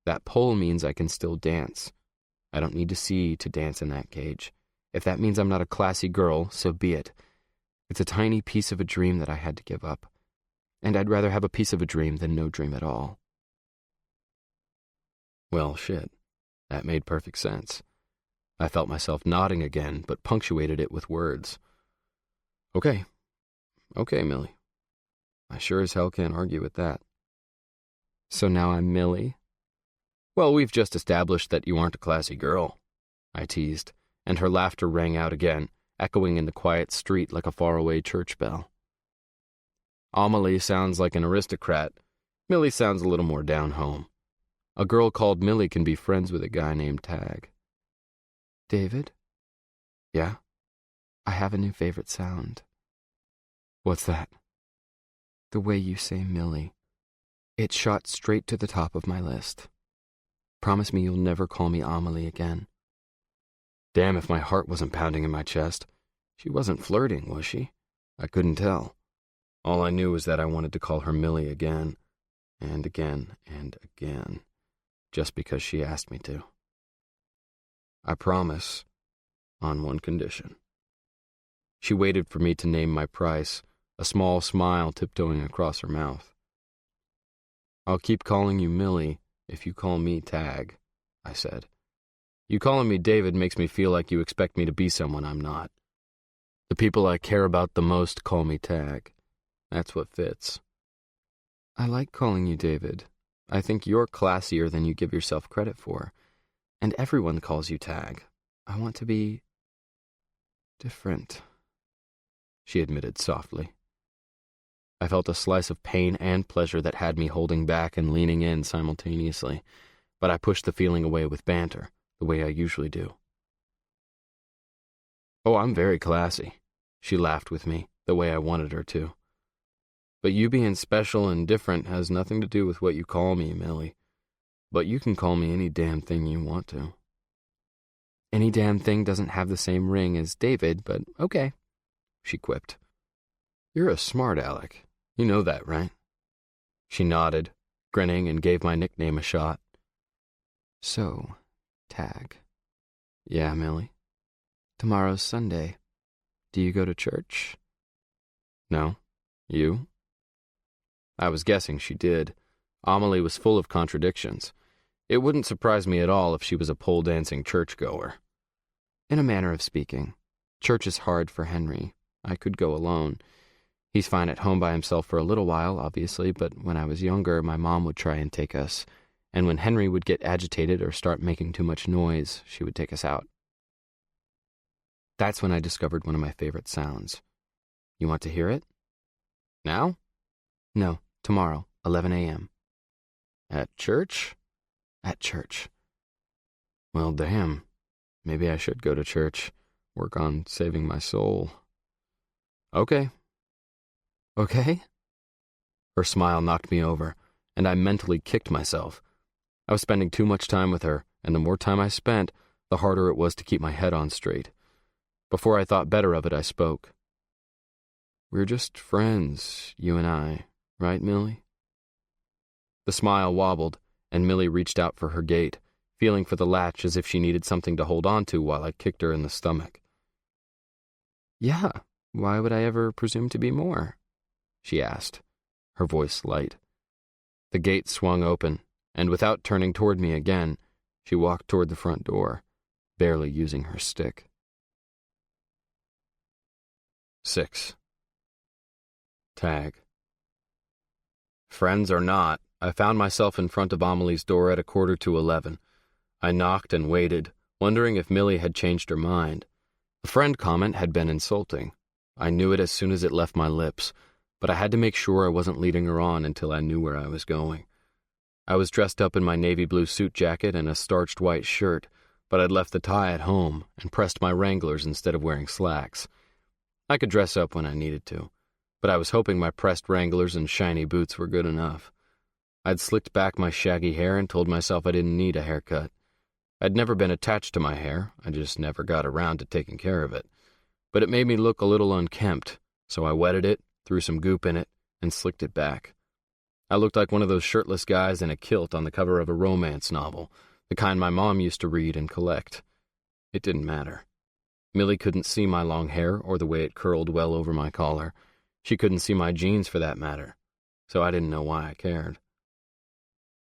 That pole means I can still dance. I don't need to see to dance in that cage. If that means I'm not a classy girl, so be it. It's a tiny piece of a dream that I had to give up, and I'd rather have a piece of a dream than no dream at all. Well, shit. That made perfect sense. I felt myself nodding again, but punctuated it with words. Okay, Millie. I sure as hell can't argue with that. So now I'm Millie? Well, we've just established that you aren't a classy girl, I teased, and her laughter rang out again, echoing in the quiet street like a faraway church bell. Amelie sounds like an aristocrat. Millie sounds a little more down-home. A girl called Millie can be friends with a guy named Tag. David? Yeah? I have a new favorite sound. What's that? The way you say Millie. It shot straight to the top of my list. Promise me you'll never call me Amelie again. Damn if my heart wasn't pounding in my chest. She wasn't flirting, was she? I couldn't tell. All I knew was that I wanted to call her Millie again, and again, and again, just because she asked me to. I promise, on one condition. She waited for me to name my price, a small smile tiptoeing across her mouth. I'll keep calling you Millie if you call me Tag, I said. You calling me David makes me feel like you expect me to be someone I'm not. The people I care about the most call me Tag. That's what fits. I like calling you David. I think you're classier than you give yourself credit for. And everyone calls you Tag. I want to be different, she admitted softly. I felt a slice of pain and pleasure that had me holding back and leaning in simultaneously, but I pushed the feeling away with banter, the way I usually do. Oh, I'm very classy, she laughed with me, the way I wanted her to. But you being special and different has nothing to do with what you call me, Millie. But you can call me any damn thing you want to. Any damn thing doesn't have the same ring as David, but okay, she quipped. You're a smart aleck. You know that, right? She nodded, grinning, and gave my nickname a shot. So, Tag. Yeah, Millie. Tomorrow's Sunday. Do you go to church? No. You? I was guessing she did. Amelie was full of contradictions. It wouldn't surprise me at all if she was a pole-dancing churchgoer. In a manner of speaking. Church is hard for Henry. I could go alone. He's fine at home by himself for a little while, obviously, but when I was younger, my mom would try and take us, and when Henry would get agitated or start making too much noise, she would take us out. That's when I discovered one of my favorite sounds. You want to hear it? Now? No, tomorrow, 11 a.m. At church? At church. Well, damn. Maybe I should go to church, work on saving my soul. Okay. Okay? Her smile knocked me over, and I mentally kicked myself. I was spending too much time with her, and the more time I spent, the harder it was to keep my head on straight. Before I thought better of it, I spoke. We're just friends, you and I, right, Millie? The smile wobbled, and Millie reached out for her gate, feeling for the latch as if she needed something to hold on to while I kicked her in the stomach. Yeah, why would I ever presume to be more? She asked, her voice light. The gate swung open, and without turning toward me again, she walked toward the front door, barely using her stick. 6. Tag. Friends or not, I found myself in front of Amelie's door at 11:15. I knocked and waited, wondering if Millie had changed her mind. The friend comment had been insulting. I knew it as soon as it left my lips, but I had to make sure I wasn't leading her on until I knew where I was going. I was dressed up in my navy blue suit jacket and a starched white shirt, but I'd left the tie at home and pressed my Wranglers instead of wearing slacks. I could dress up when I needed to, but I was hoping my pressed Wranglers and shiny boots were good enough. I'd slicked back my shaggy hair and told myself I didn't need a haircut. I'd never been attached to my hair, I just never got around to taking care of it. But it made me look a little unkempt, so I wetted it, threw some goop in it, and slicked it back. I looked like one of those shirtless guys in a kilt on the cover of a romance novel, the kind my mom used to read and collect. It didn't matter. Millie couldn't see my long hair or the way it curled well over my collar. She couldn't see my jeans for that matter, so I didn't know why I cared.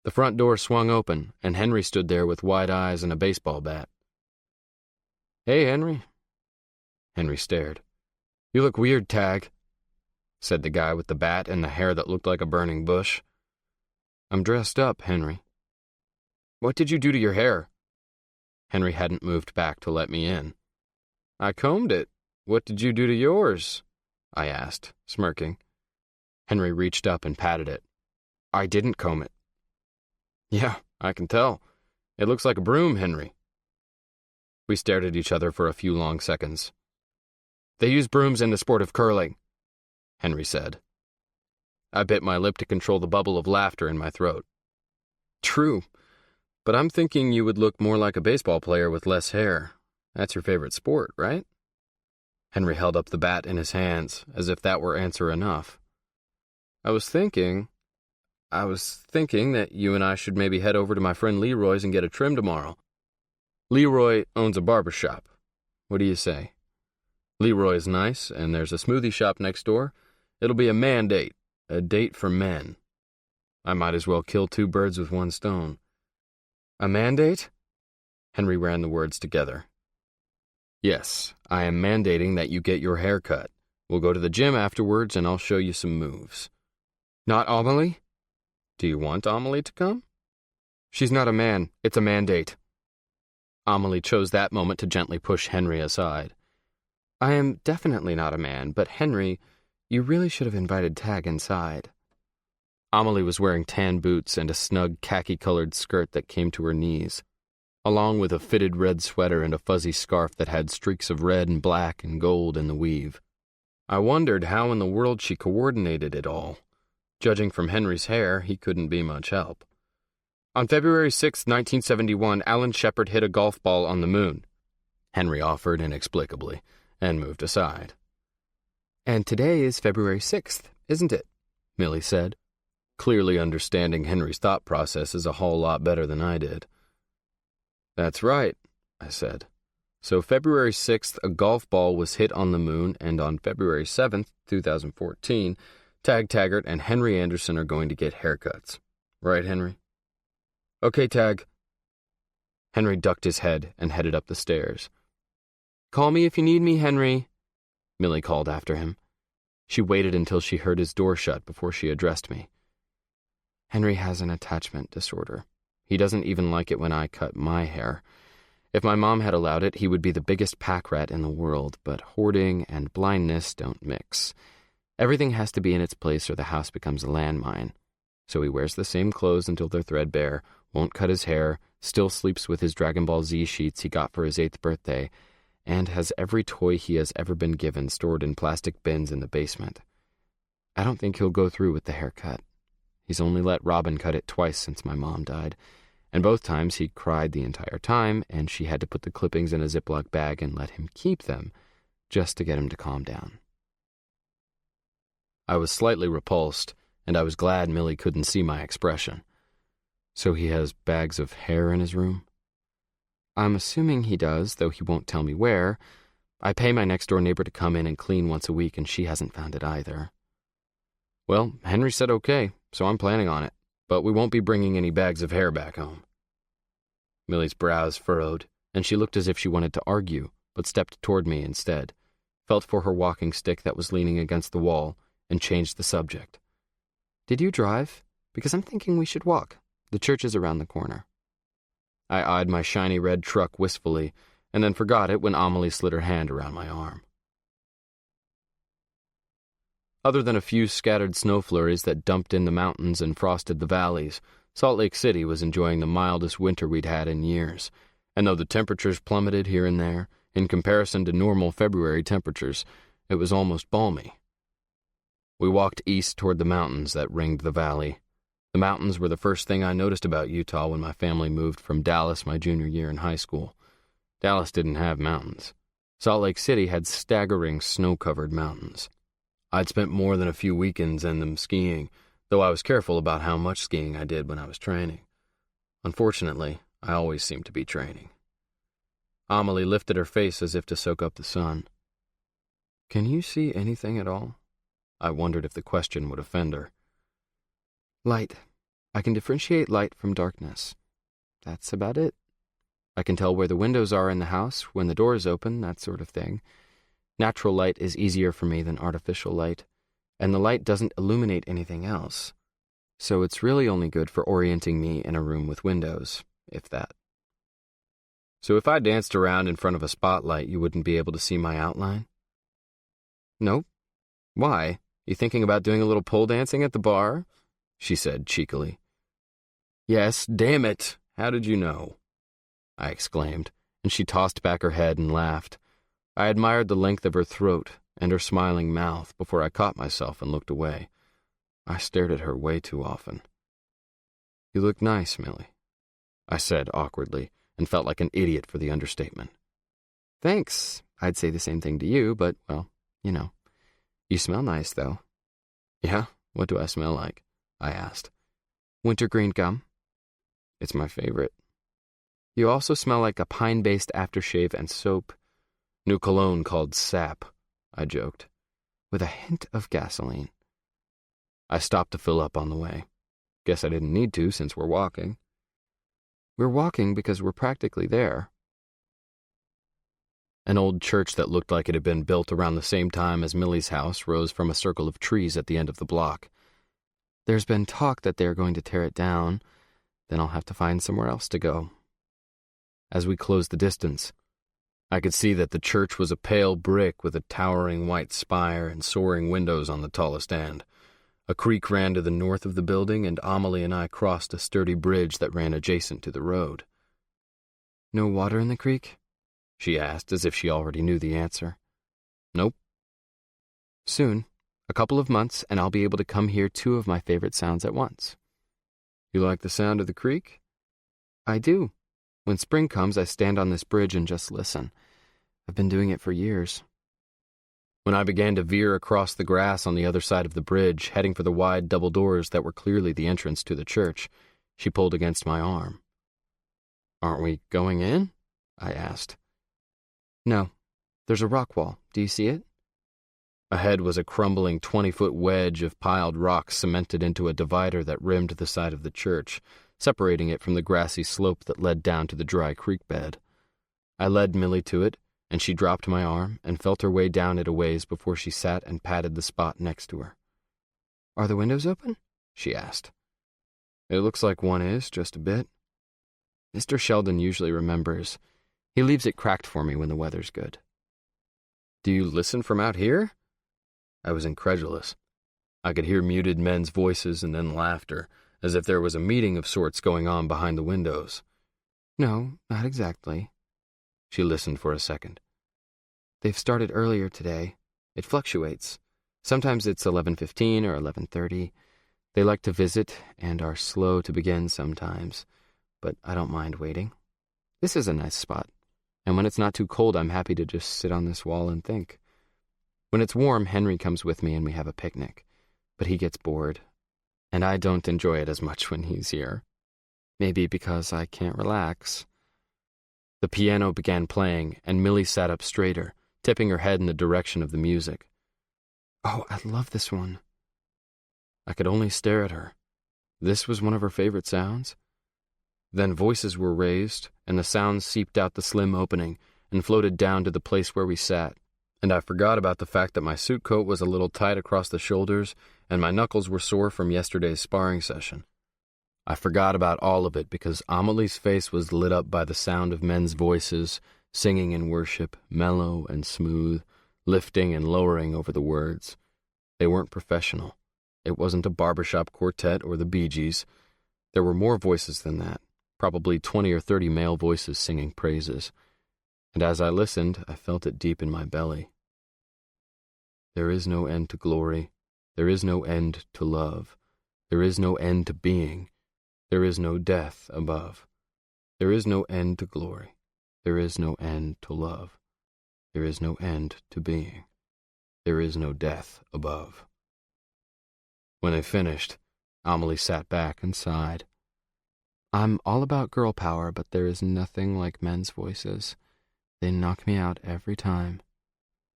The front door swung open, and Henry stood there with wide eyes and a baseball bat. Hey, Henry. Henry stared. You look weird, Tag, said the guy with the bat and the hair that looked like a burning bush. I'm dressed up, Henry. What did you do to your hair? Henry hadn't moved back to let me in. I combed it. What did you do to yours? I asked, smirking. Henry reached up and patted it. I didn't comb it. Yeah, I can tell. It looks like a broom, Henry. We stared at each other for a few long seconds. They use brooms in the sport of curling, Henry said. I bit my lip to control the bubble of laughter in my throat. True, but I'm thinking you would look more like a baseball player with less hair. That's your favorite sport, right? Henry held up the bat in his hands, as if that were answer enough. I was thinking that you and I should maybe head over to my friend Leroy's and get a trim tomorrow. Leroy owns a barber shop. What do you say? Leroy's nice, and there's a smoothie shop next door. It'll be a man date, a date for men. I might as well kill 2 birds with 1 stone. A man date? Henry ran the words together. Yes, I am mandating that you get your hair cut. We'll go to the gym afterwards, and I'll show you some moves. Not Amelie? Do you want Amelie to come? She's not a man. It's a mandate. Amelie chose that moment to gently push Henry aside. I am definitely not a man, but Henry, you really should have invited Tag inside. Amelie was wearing tan boots and a snug khaki-colored skirt that came to her knees, along with a fitted red sweater and a fuzzy scarf that had streaks of red and black and gold in the weave. I wondered how in the world she coordinated it all. Judging from Henry's hair, he couldn't be much help. On February 6, 1971, Alan Shepard hit a golf ball on the moon, Henry offered inexplicably, and moved aside. And today is February 6th, isn't it? Millie said, clearly understanding Henry's thought processes a whole lot better than I did. That's right, I said. So February 6th, a golf ball was hit on the moon, and on February 7th, 2014, Tag Taggart and Henry Anderson are going to get haircuts. Right, Henry? Okay, Tag. Henry ducked his head and headed up the stairs. Call me if you need me, Henry, Millie called after him. She waited until she heard his door shut before she addressed me. Henry has an attachment disorder. He doesn't even like it when I cut my hair. If my mom had allowed it, he would be the biggest pack rat in the world, but hoarding and blindness don't mix. Everything has to be in its place or the house becomes a landmine. So he wears the same clothes until they're threadbare, won't cut his hair, still sleeps with his Dragon Ball Z sheets he got for his 8th birthday, and has every toy he has ever been given stored in plastic bins in the basement. I don't think he'll go through with the haircut. He's only let Robin cut it twice since my mom died, and both times he cried the entire time, and she had to put the clippings in a Ziploc bag and let him keep them, just to get him to calm down. I was slightly repulsed, and I was glad Millie couldn't see my expression. So he has bags of hair in his room? I'm assuming he does, though he won't tell me where. I pay my next-door neighbor to come in and clean once a week, and she hasn't found it either. Well, Henry said okay, so I'm planning on it, but we won't be bringing any bags of hair back home. Millie's brows furrowed, and she looked as if she wanted to argue, but stepped toward me instead, felt for her walking stick that was leaning against the wall, and changed the subject. Did you drive? Because I'm thinking we should walk. The church is around the corner. I eyed my shiny red truck wistfully, and then forgot it when Amelie slid her hand around my arm. Other than a few scattered snow flurries that dumped in the mountains and frosted the valleys, Salt Lake City was enjoying the mildest winter we'd had in years, and though the temperatures plummeted here and there, in comparison to normal February temperatures, it was almost balmy. We walked east toward the mountains that ringed the valley. The mountains were the first thing I noticed about Utah when my family moved from Dallas my junior year in high school. Dallas didn't have mountains. Salt Lake City had staggering snow-covered mountains. I'd spent more than a few weekends in them skiing, though I was careful about how much skiing I did when I was training. Unfortunately, I always seemed to be training. Amelie lifted her face as if to soak up the sun. Can you see anything at all? I wondered if the question would offend her. Light. I can differentiate light from darkness. That's about it. I can tell where the windows are in the house, when the door is open, that sort of thing. Natural light is easier for me than artificial light, and the light doesn't illuminate anything else. So it's really only good for orienting me in a room with windows, if that. So if I danced around in front of a spotlight, you wouldn't be able to see my outline? Nope. Why? You thinking about doing a little pole dancing at the bar? She said cheekily. Yes, damn it. How did you know? I exclaimed, and she tossed back her head and laughed. I admired the length of her throat and her smiling mouth before I caught myself and looked away. I stared at her way too often. You look nice, Millie, I said awkwardly, and felt like an idiot for the understatement. Thanks. I'd say the same thing to you, but, well, you know. You smell nice, though. Yeah? What do I smell like? I asked. Wintergreen gum. It's my favorite. You also smell like a pine-based aftershave and soap. New cologne called Sap, I joked, with a hint of gasoline. I stopped to fill up on the way. Guess I didn't need to since we're walking. We're walking because we're practically there. An old church that looked like it had been built around the same time as Millie's house rose from a circle of trees at the end of the block. There's been talk that they're going to tear it down, then I'll have to find somewhere else to go. As we closed the distance, I could see that the church was a pale brick with a towering white spire and soaring windows on the tallest end. A creek ran to the north of the building, and Amelie and I crossed a sturdy bridge that ran adjacent to the road. No water in the creek? She asked, as if she already knew the answer. Nope. Soon, a couple of months, and I'll be able to come hear two of my favorite sounds at once. You like the sound of the creek? I do. When spring comes, I stand on this bridge and just listen. I've been doing it for years. When I began to veer across the grass on the other side of the bridge, heading for the wide double doors that were clearly the entrance to the church, she pulled against my arm. Aren't we going in? I asked. No. There's a rock wall. Do you see it? Ahead was a crumbling 20-foot wedge of piled rocks cemented into a divider that rimmed the side of the church, separating it from the grassy slope that led down to the dry creek bed. I led Millie to it, and she dropped my arm and felt her way down it a ways before she sat and patted the spot next to her. Are the windows open? She asked. It looks like one is, just a bit. Mr. Sheldon usually remembers. He leaves it cracked for me when the weather's good. Do you listen from out here? I was incredulous. I could hear muted men's voices and then laughter, as if there was a meeting of sorts going on behind the windows. No, not exactly. She listened for a second. They've started earlier today. It fluctuates. Sometimes it's 11:15 or 11:30. They like to visit and are slow to begin sometimes, but I don't mind waiting. This is a nice spot, and when it's not too cold, I'm happy to just sit on this wall and think. When it's warm, Henry comes with me and we have a picnic, but he gets bored, and I don't enjoy it as much when he's here. Maybe because I can't relax. The piano began playing, and Millie sat up straighter, tipping her head in the direction of the music. Oh, I love this one. I could only stare at her. This was one of her favorite sounds. Then voices were raised, and the sounds seeped out the slim opening and floated down to the place where we sat, and I forgot about the fact that my suit coat was a little tight across the shoulders and my knuckles were sore from yesterday's sparring session. I forgot about all of it because Amelie's face was lit up by the sound of men's voices, singing in worship, mellow and smooth, lifting and lowering over the words. They weren't professional. It wasn't a barbershop quartet or the Bee Gees. There were more voices than that, probably 20 or 30 male voices singing praises. And as I listened, I felt it deep in my belly. There is no end to glory. There is no end to love. There is no end to being. There is no death above. There is no end to glory. There is no end to love. There is no end to being. There is no death above. When they finished, Amelie sat back and sighed. I'm all about girl power, but there is nothing like men's voices. They knock me out every time.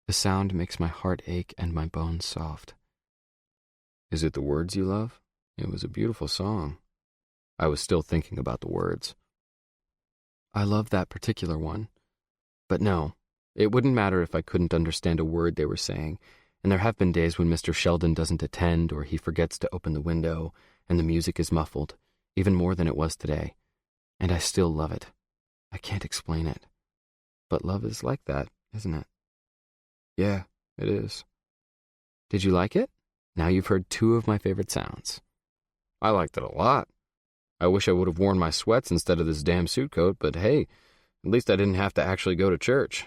The sound makes my heart ache and my bones soft. Is it the words you love? It was a beautiful song. I was still thinking about the words. I love that particular one. But no, it wouldn't matter if I couldn't understand a word they were saying, and there have been days when Mr. Sheldon doesn't attend or he forgets to open the window and the music is muffled, even more than it was today. And I still love it. I can't explain it. But love is like that, isn't it? Yeah, it is. Did you like it? Now you've heard two of my favorite sounds. I liked it a lot. I wish I would have worn my sweats instead of this damn suit coat, but hey, at least I didn't have to actually go to church.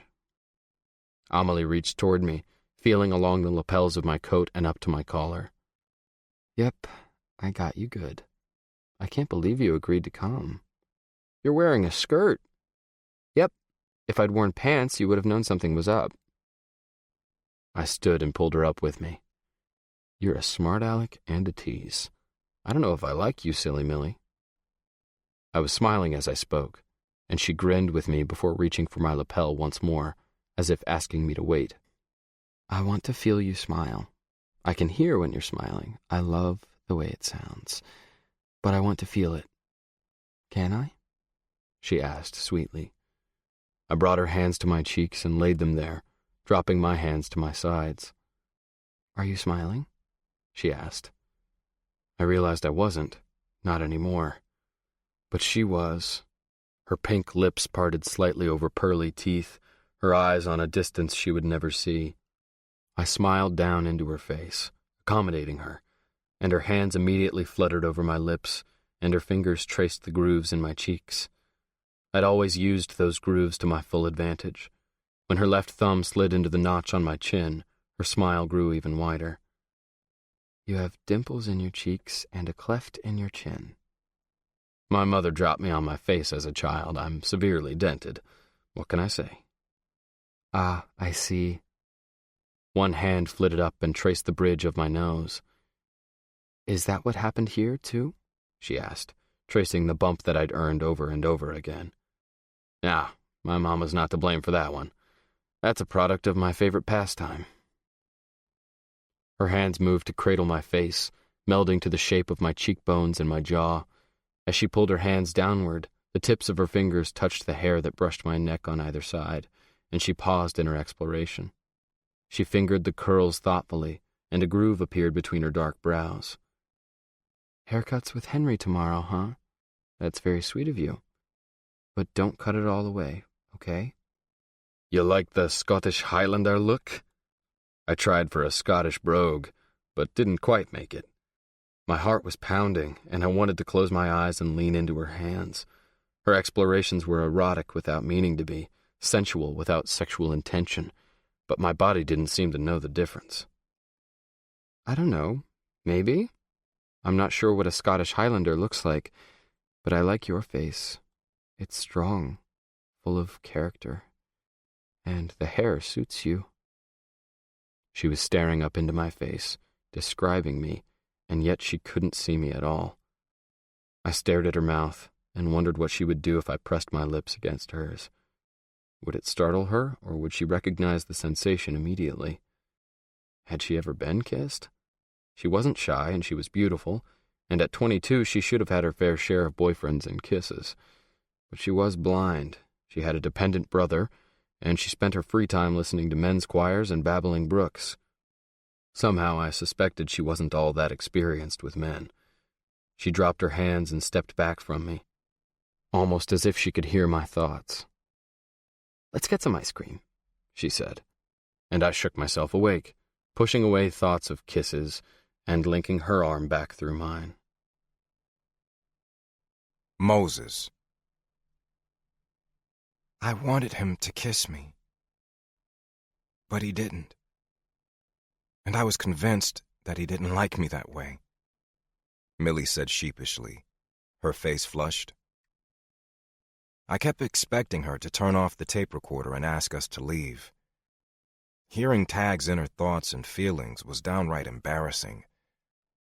Amelie reached toward me, feeling along the lapels of my coat and up to my collar. Yep, I got you good. I can't believe you agreed to come. You're wearing a skirt. Yep, if I'd worn pants, you would have known something was up. I stood and pulled her up with me. You're a smart aleck and a tease. I don't know if I like you, silly Millie. I was smiling as I spoke, and she grinned with me before reaching for my lapel once more, as if asking me to wait. I want to feel you smile. I can hear when you're smiling. I love the way it sounds. But I want to feel it. Can I? She asked sweetly. I brought her hands to my cheeks and laid them there, dropping my hands to my sides. Are you smiling? She asked. I realized I wasn't, not anymore. But she was. Her pink lips parted slightly over pearly teeth, her eyes on a distance she would never see. I smiled down into her face, accommodating her, and her hands immediately fluttered over my lips, and her fingers traced the grooves in my cheeks. I'd always used those grooves to my full advantage. When her left thumb slid into the notch on my chin, her smile grew even wider. You have dimples in your cheeks and a cleft in your chin. My mother dropped me on my face as a child. I'm severely dented. What can I say? Ah, I see. One hand flitted up and traced the bridge of my nose. Is that what happened here, too? She asked, tracing the bump that I'd earned over and over again. Nah, my mama's not to blame for that one. That's a product of my favorite pastime. Her hands moved to cradle my face, melding to the shape of my cheekbones and my jaw. As she pulled her hands downward, the tips of her fingers touched the hair that brushed my neck on either side, and she paused in her exploration. She fingered the curls thoughtfully, and a groove appeared between her dark brows. Haircuts with Henry tomorrow, huh? That's very sweet of you. But don't cut it all away, okay? You like the Scottish Highlander look? I tried for a Scottish brogue, but didn't quite make it. My heart was pounding, and I wanted to close my eyes and lean into her hands. Her explorations were erotic without meaning to be, sensual without sexual intention, but my body didn't seem to know the difference. I don't know, maybe? I'm not sure what a Scottish Highlander looks like, but I like your face. It's strong, full of character, and the hair suits you. She was staring up into my face, describing me, and yet she couldn't see me at all. I stared at her mouth and wondered what she would do if I pressed my lips against hers. Would it startle her, or would she recognize the sensation immediately? Had she ever been kissed? She wasn't shy, and she was beautiful, and at 22 she should have had her fair share of boyfriends and kisses. But she was blind, she had a dependent brother, and she spent her free time listening to men's choirs and babbling brooks. Somehow I suspected she wasn't all that experienced with men. She dropped her hands and stepped back from me, almost as if she could hear my thoughts. "Let's get some ice cream," she said, and I shook myself awake, pushing away thoughts of kisses and linking her arm back through mine. Moses. I wanted him to kiss me, but he didn't. And I was convinced that he didn't like me that way. Millie said sheepishly, her face flushed. I kept expecting her to turn off the tape recorder and ask us to leave. Hearing Tag's inner thoughts and feelings was downright embarrassing,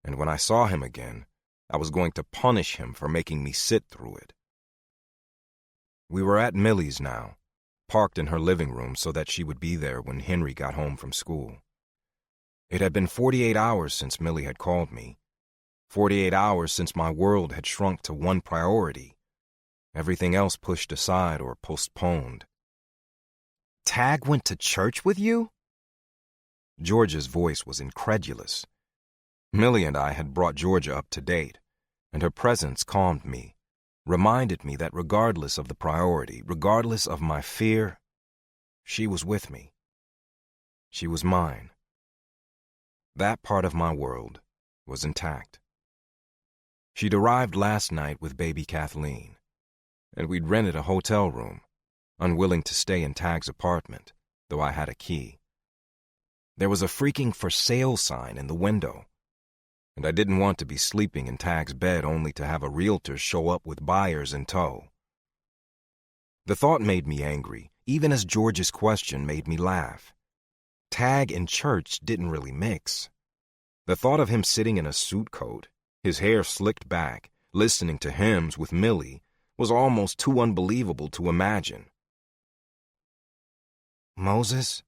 and when I saw him again, I was going to punish him for making me sit through it. We were at Millie's now, parked in her living room so that she would be there when Henry got home from school. It had been 48 hours since Millie had called me, 48 hours since my world had shrunk to one priority, everything else pushed aside or postponed. Tag went to church with you? Georgia's voice was incredulous. Millie and I had brought Georgia up to date, and her presence calmed me, reminded me that regardless of the priority, regardless of my fear, she was with me. She was mine. That part of my world was intact. She'd arrived last night with baby Kathleen, and we'd rented a hotel room, unwilling to stay in Tag's apartment, though I had a key. There was a freaking for sale sign in the window, and I didn't want to be sleeping in Tag's bed only to have a realtor show up with buyers in tow. The thought made me angry, even as George's question made me laugh. Tag and church didn't really mix. The thought of him sitting in a suit coat, his hair slicked back, listening to hymns with Millie, was almost too unbelievable to imagine. Moses?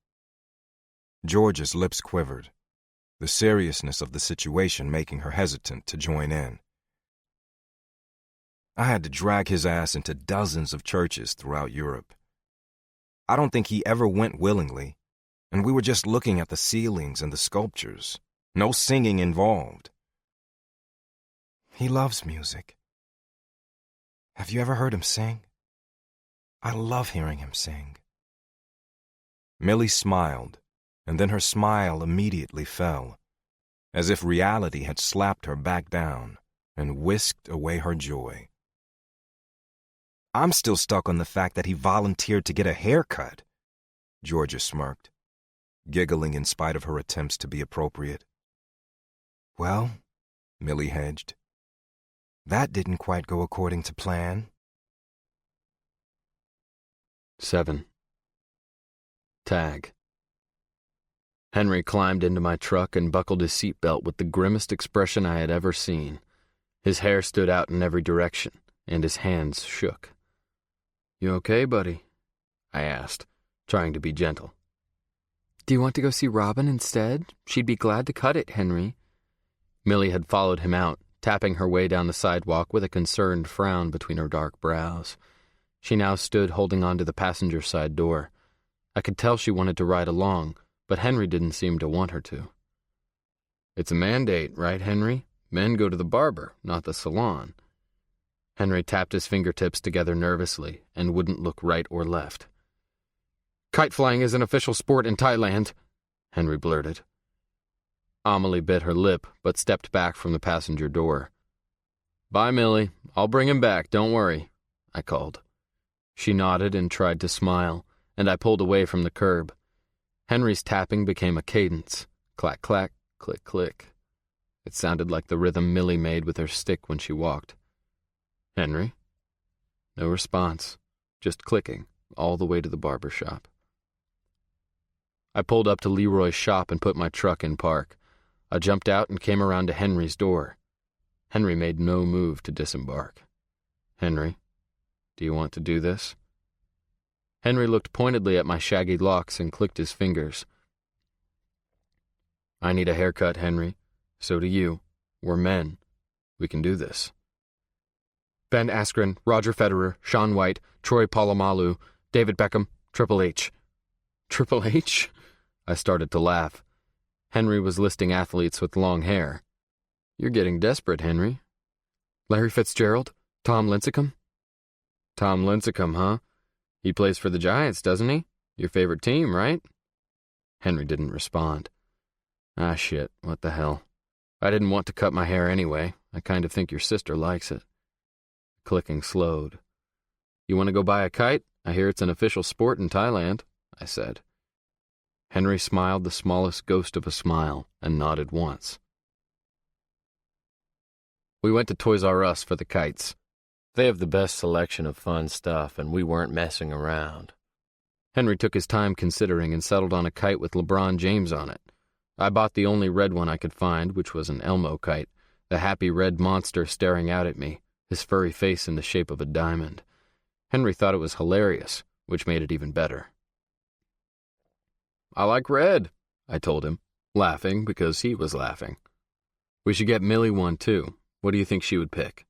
George's lips quivered, the seriousness of the situation making her hesitant to join in. I had to drag his ass into dozens of churches throughout Europe. I don't think he ever went willingly, and we were just looking at the ceilings and the sculptures, no singing involved. He loves music. Have you ever heard him sing? I love hearing him sing. Millie smiled, and then her smile immediately fell, as if reality had slapped her back down and whisked away her joy. I'm still stuck on the fact that he volunteered to get a haircut, Georgia smirked, giggling in spite of her attempts to be appropriate. Well, Millie hedged, that didn't quite go according to plan. 7. Tag. Henry climbed into my truck and buckled his seatbelt with the grimmest expression I had ever seen. His hair stood out in every direction, and his hands shook. "You okay, buddy?" I asked, trying to be gentle. "Do you want to go see Robin instead? She'd be glad to cut it, Henry." Millie had followed him out, tapping her way down the sidewalk with a concerned frown between her dark brows. She now stood holding on to the passenger side door. I could tell she wanted to ride along, but Henry didn't seem to want her to. "It's a mandate, right, Henry? Men go to the barber, not the salon." Henry tapped his fingertips together nervously and wouldn't look right or left. "Kite flying is an official sport in Thailand," Henry blurted. Amelie bit her lip, but stepped back from the passenger door. "Bye, Millie. I'll bring him back, don't worry," I called. She nodded and tried to smile, and I pulled away from the curb. Henry's tapping became a cadence. Clack, clack, click, click. It sounded like the rhythm Millie made with her stick when she walked. "Henry?" No response, just clicking, all the way to the barber shop. I pulled up to Leroy's shop and put my truck in park. I jumped out and came around to Henry's door. Henry made no move to disembark. "Henry, do you want to do this?" Henry looked pointedly at my shaggy locks and clicked his fingers. "I need a haircut, Henry. So do you. We're men. We can do this." "Ben Askren, Roger Federer, Shaun White, Troy Polamalu, David Beckham, Triple H." "Triple H?" I started to laugh. Henry was listing athletes with long hair. "You're getting desperate, Henry." "Larry Fitzgerald? Tom Lincecum?" "Tom Lincecum, huh? He plays for the Giants, doesn't he? Your favorite team, right?" Henry didn't respond. "Ah, shit, what the hell. I didn't want to cut my hair anyway. I kind of think your sister likes it." Clicking slowed. "You want to go buy a kite? I hear it's an official sport in Thailand," I said. Henry smiled the smallest ghost of a smile and nodded once. We went to Toys R Us for the kites. They have the best selection of fun stuff, and we weren't messing around. Henry took his time considering and settled on a kite with LeBron James on it. I bought the only red one I could find, which was an Elmo kite, the happy red monster staring out at me, his furry face in the shape of a diamond. Henry thought it was hilarious, which made it even better. "I like red," I told him, laughing because he was laughing. "We should get Millie one, too. What do you think she would pick?"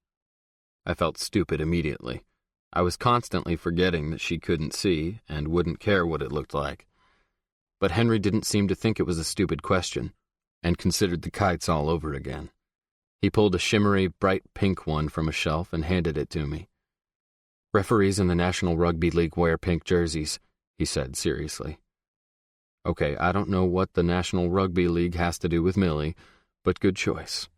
I felt stupid immediately. I was constantly forgetting that she couldn't see and wouldn't care what it looked like. But Henry didn't seem to think it was a stupid question, and considered the kites all over again. He pulled a shimmery, bright pink one from a shelf and handed it to me. "Referees in the National Rugby League wear pink jerseys," he said seriously. Okay, I don't know what the National Rugby League has to do with Millie, but good choice.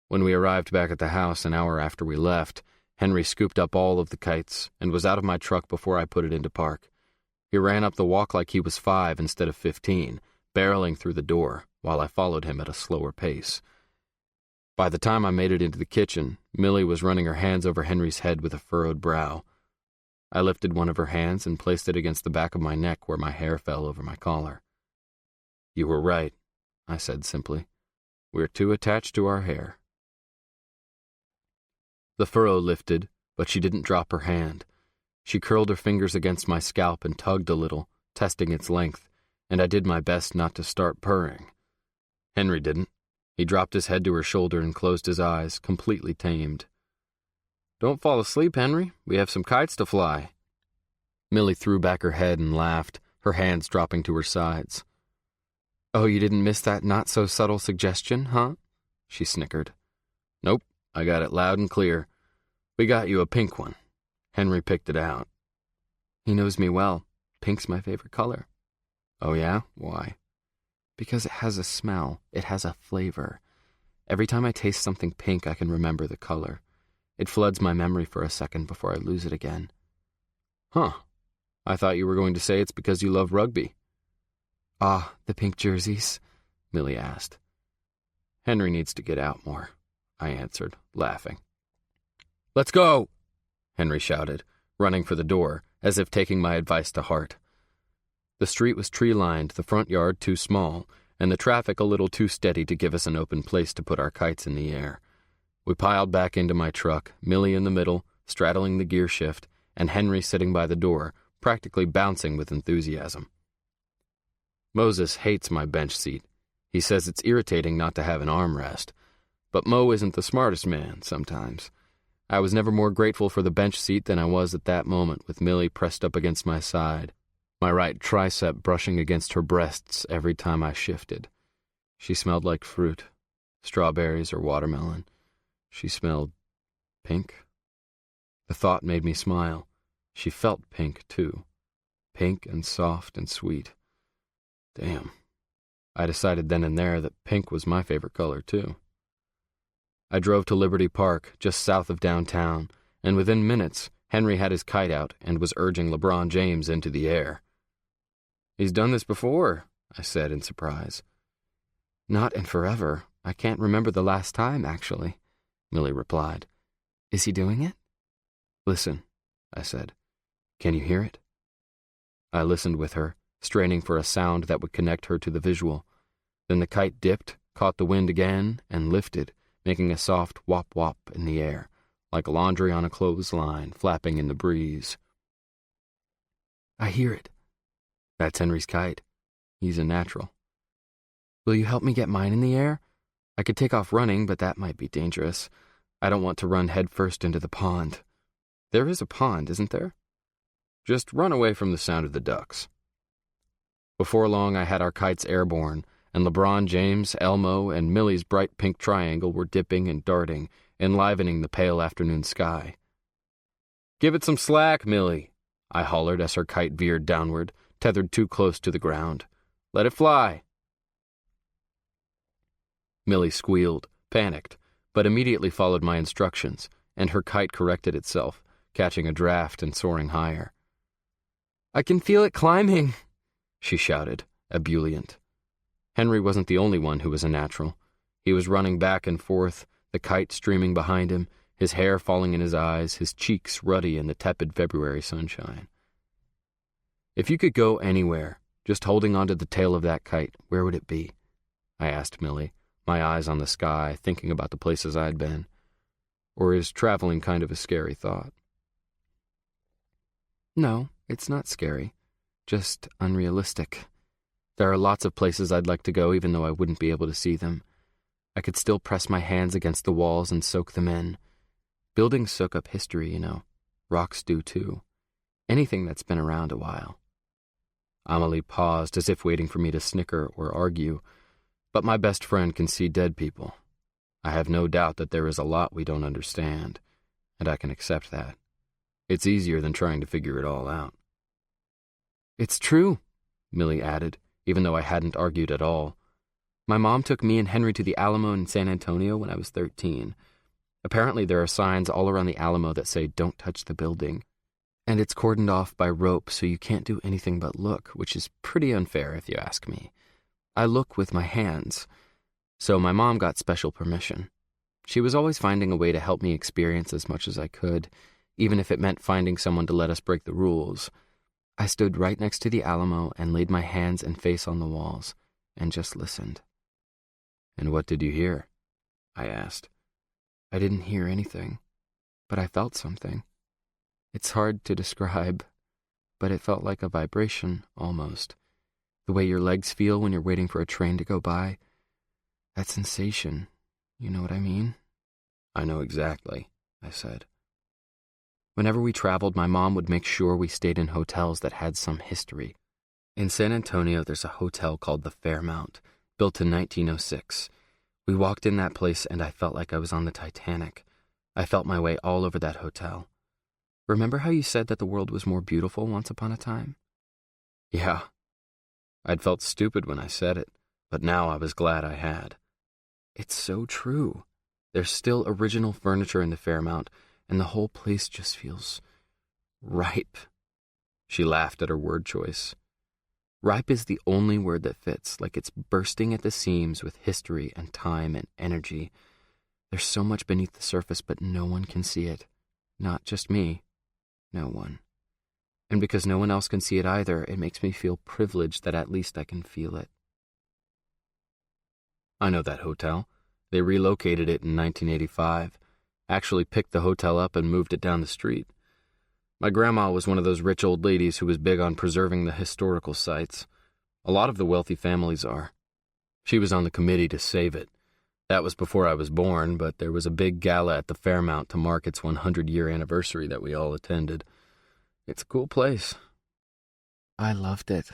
When we arrived back at the house an hour after we left, Henry scooped up all of the kites and was out of my truck before I put it into park. He ran up the walk like he was 5 instead of 15, barreling through the door, while I followed him at a slower pace. By the time I made it into the kitchen, Millie was running her hands over Henry's head with a furrowed brow. I lifted one of her hands and placed it against the back of my neck where my hair fell over my collar. "You were right," I said simply. "We're too attached to our hair." The furrow lifted, but she didn't drop her hand. She curled her fingers against my scalp and tugged a little, testing its length, and I did my best not to start purring. Henry didn't. He dropped his head to her shoulder and closed his eyes, completely tamed. "Don't fall asleep, Henry. We have some kites to fly." Millie threw back her head and laughed, her hands dropping to her sides. "Oh, you didn't miss that not-so-subtle suggestion, huh?" she snickered. "Nope, I got it loud and clear. We got you a pink one." Henry picked it out. "He knows me well. Pink's my favorite color." "Oh yeah? Why?" "Because it has a smell. It has a flavor. Every time I taste something pink, I can remember the color. It floods my memory for a second before I lose it again." "Huh. I thought you were going to say it's because you love rugby." "Ah, the pink jerseys?" Millie asked. "Henry needs to get out more," I answered, laughing. "Let's go!" Henry shouted, running for the door, as if taking my advice to heart. The street was tree-lined, the front yard too small, and the traffic a little too steady to give us an open place to put our kites in the air. We piled back into my truck, Millie in the middle, straddling the gear shift, and Henry sitting by the door, practically bouncing with enthusiasm. Moses hates my bench seat. He says it's irritating not to have an armrest. But Mo isn't the smartest man, sometimes. I was never more grateful for the bench seat than I was at that moment, with Millie pressed up against my side, my right tricep brushing against her breasts every time I shifted. She smelled like fruit, strawberries or watermelon. She smelled pink. The thought made me smile. She felt pink, too. Pink and soft and sweet. Damn. I decided then and there that pink was my favorite color, too. I drove to Liberty Park, just south of downtown, and within minutes, Henry had his kite out and was urging LeBron James into the air. "He's done this before," I said in surprise. "Not in forever. I can't remember the last time, actually," Millie replied. "Is he doing it?" "Listen," I said. "Can you hear it?" I listened with her, straining for a sound that would connect her to the visual. Then the kite dipped, caught the wind again, and lifted, making a soft whop-whop in the air, like laundry on a clothesline flapping in the breeze. "I hear it." "That's Henry's kite. He's a natural." "Will you help me get mine in the air? I could take off running, but that might be dangerous. I don't want to run headfirst into the pond." "There is a pond, isn't there?" "Just run away from the sound of the ducks." Before long, I had our kites airborne, and LeBron James, Elmo, and Millie's bright pink triangle were dipping and darting, enlivening the pale afternoon sky. "Give it some slack, Millie," I hollered as her kite veered downward, tethered too close to the ground. "Let it fly." Millie squealed, panicked, but immediately followed my instructions, and her kite corrected itself, catching a draft and soaring higher. "I can feel it climbing," she shouted, ebullient. Henry wasn't the only one who was a natural. He was running back and forth, the kite streaming behind him, his hair falling in his eyes, his cheeks ruddy in the tepid February sunshine. "If you could go anywhere, just holding onto the tail of that kite, where would it be?" I asked Millie, my eyes on the sky, thinking about the places I'd been. Or is traveling kind of a scary thought? "No, it's not scary. Just unrealistic. There are lots of places I'd like to go even though I wouldn't be able to see them. I could still press my hands against the walls and soak them in. Buildings soak up history, you know. Rocks do too. Anything that's been around a while." Amelie paused as if waiting for me to snicker or argue, but my best friend can see dead people. I have no doubt that there is a lot we don't understand, and I can accept that. It's easier than trying to figure it all out. "It's true," Millie added, even though I hadn't argued at all. "My mom took me and Henry to the Alamo in San Antonio when I was 13. Apparently there are signs all around the Alamo that say, 'Don't touch the building.' And it's cordoned off by rope, so you can't do anything but look, which is pretty unfair if you ask me. I look with my hands, so my mom got special permission. She was always finding a way to help me experience as much as I could, even if it meant finding someone to let us break the rules. I stood right next to the Alamo and laid my hands and face on the walls, and just listened." "And what did you hear?" I asked. "I didn't hear anything, but I felt something. It's hard to describe, but it felt like a vibration, almost. The way your legs feel when you're waiting for a train to go by. That sensation, you know what I mean?" "I know exactly," I said. Whenever we traveled, my mom would make sure we stayed in hotels that had some history. In San Antonio, there's a hotel called the Fairmount, built in 1906. We walked in that place and I felt like I was on the Titanic. I felt my way all over that hotel. Remember how you said that the world was more beautiful once upon a time? Yeah. I'd felt stupid when I said it, but now I was glad I had. It's so true. There's still original furniture in the Fairmount, and the whole place just feels ripe. She laughed at her word choice. Ripe is the only word that fits, like it's bursting at the seams with history and time and energy. There's so much beneath the surface, but no one can see it. Not just me. No one. And because no one else can see it either, it makes me feel privileged that at least I can feel it. I know that hotel. They relocated it in 1985. Actually picked the hotel up and moved it down the street. My grandma was one of those rich old ladies who was big on preserving the historical sites. A lot of the wealthy families are. She was on the committee to save it. That was before I was born, but there was a big gala at the Fairmount to mark its 100-year anniversary that we all attended. It's a cool place. I loved it,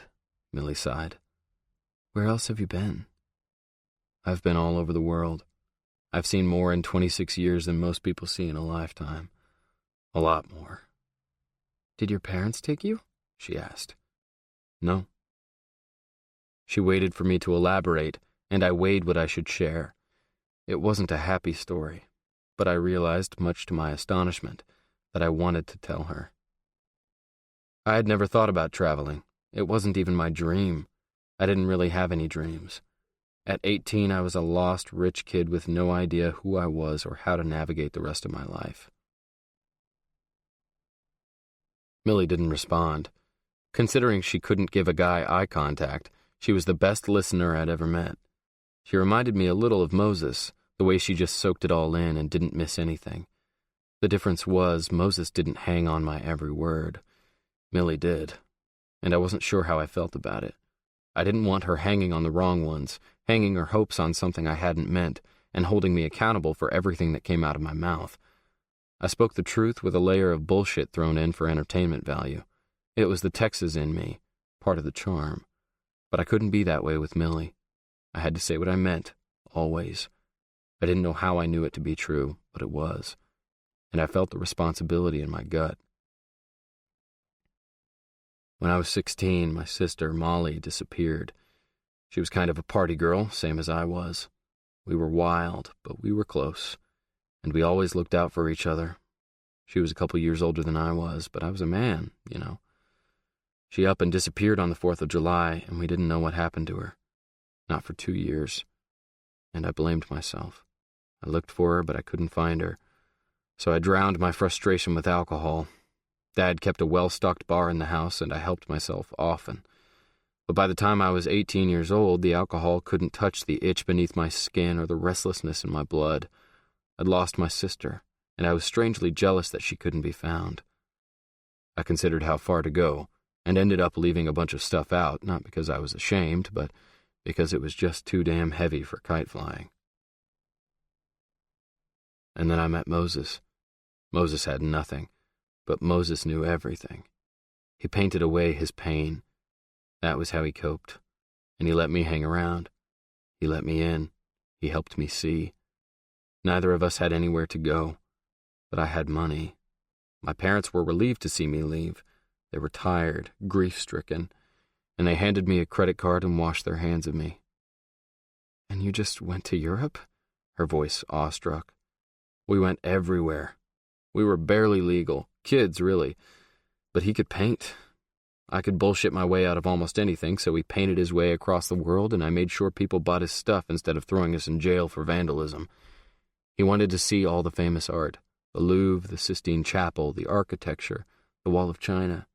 Millie sighed. Where else have you been? I've been all over the world. I've seen more in 26 years than most people see in a lifetime. A lot more. Did your parents take you? She asked. No. She waited for me to elaborate, and I weighed what I should share. It wasn't a happy story, but I realized, much to my astonishment, that I wanted to tell her. I had never thought about traveling. It wasn't even my dream. I didn't really have any dreams. At 18, I was a lost, rich kid with no idea who I was or how to navigate the rest of my life. Millie didn't respond. Considering she couldn't give a guy eye contact, she was the best listener I'd ever met. She reminded me a little of Moses, the way she just soaked it all in and didn't miss anything. The difference was Moses didn't hang on my every word. Millie did, and I wasn't sure how I felt about it. I didn't want her hanging on the wrong ones, hanging her hopes on something I hadn't meant, and holding me accountable for everything that came out of my mouth. I spoke the truth with a layer of bullshit thrown in for entertainment value. It was the Texas in me, part of the charm. But I couldn't be that way with Millie. I had to say what I meant, always. I didn't know how I knew it to be true, but it was. And I felt the responsibility in my gut. When I was 16, my sister, Molly, disappeared. She was kind of a party girl, same as I was. We were wild, but we were close, and we always looked out for each other. She was a couple years older than I was, but I was a man, you know. She up and disappeared on the 4th of July, and we didn't know what happened to her. Not for 2 years. And I blamed myself. I looked for her, but I couldn't find her. So I drowned my frustration with alcohol. Dad kept a well-stocked bar in the house, and I helped myself often. But by the time I was 18 years old, the alcohol couldn't touch the itch beneath my skin or the restlessness in my blood. I'd lost my sister, and I was strangely jealous that she couldn't be found. I considered how far to go, and ended up leaving a bunch of stuff out, not because I was ashamed, but because it was just too damn heavy for kite flying. And then I met Moses. Moses had nothing, but Moses knew everything. He painted away his pain. That was how he coped. And he let me hang around. He let me in. He helped me see. Neither of us had anywhere to go, but I had money. My parents were relieved to see me leave. They were tired, grief-stricken, and they handed me a credit card and washed their hands of me. "And you just went to Europe?" Her voice awestruck. "We went everywhere. We were barely legal, kids really, but he could paint. I could bullshit my way out of almost anything, so he painted his way across the world, and I made sure people bought his stuff instead of throwing us in jail for vandalism. He wanted to see all the famous art, the Louvre, the Sistine Chapel, the architecture, the Wall of China.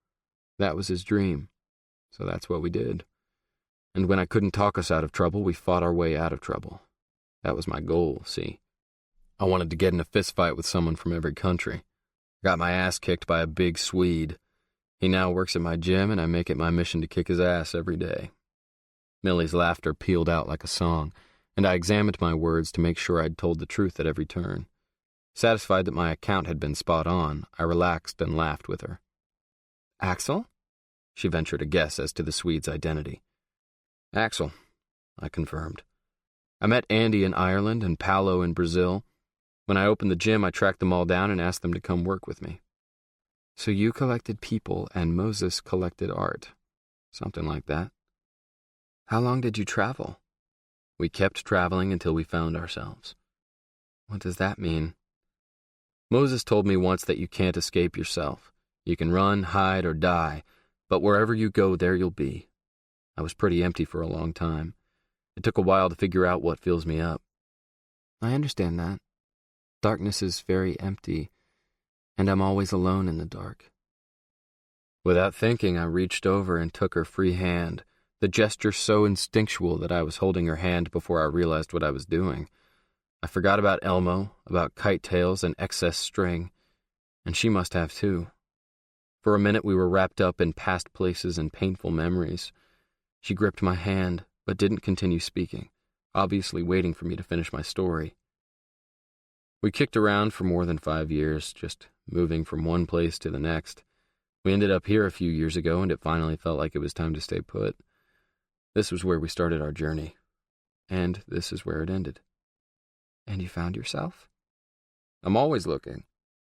That was his dream, so that's what we did. And when I couldn't talk us out of trouble, we fought our way out of trouble. That was my goal, see? I wanted to get in a fistfight with someone from every country. Got my ass kicked by a big Swede. He now works at my gym, and I make it my mission to kick his ass every day." Millie's laughter pealed out like a song, and I examined my words to make sure I'd told the truth at every turn. Satisfied that my account had been spot on, I relaxed and laughed with her. "Axel?" She ventured a guess as to the Swede's identity. "Axel," I confirmed. "I met Andy in Ireland and Paolo in Brazil. When I opened the gym, I tracked them all down and asked them to come work with me." "So you collected people and Moses collected art." "Something like that." "How long did you travel?" "We kept traveling until we found ourselves." "What does that mean?" "Moses told me once that you can't escape yourself. You can run, hide, or die, but wherever you go, there you'll be. I was pretty empty for a long time. It took a while to figure out what fills me up." "I understand that. Darkness is very empty, and I'm always alone in the dark." Without thinking, I reached over and took her free hand, the gesture so instinctual that I was holding her hand before I realized what I was doing. I forgot about Elmo, about kite tails and excess string, and she must have too. For a minute we were wrapped up in past places and painful memories. She gripped my hand, but didn't continue speaking, obviously waiting for me to finish my story. We kicked around for more than 5 years, just moving from one place to the next. We ended up here a few years ago, and it finally felt like it was time to stay put. This was where we started our journey, and this is where it ended. "And you found yourself?" "I'm always looking,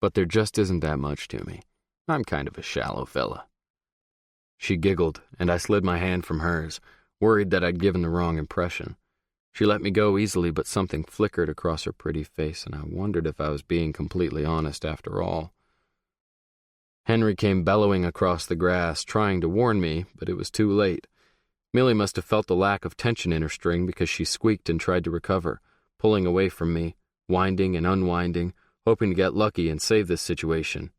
but there just isn't that much to me. I'm kind of a shallow fella." She giggled, and I slid my hand from hers. worried that I'd given the wrong impression. She let me go easily, but something flickered across her pretty face, and I wondered if I was being completely honest after all. Henry came bellowing across the grass, trying to warn me, but it was too late. Millie must have felt the lack of tension in her string because she squeaked and tried to recover, pulling away from me, winding and unwinding, hoping to get lucky and save this situation.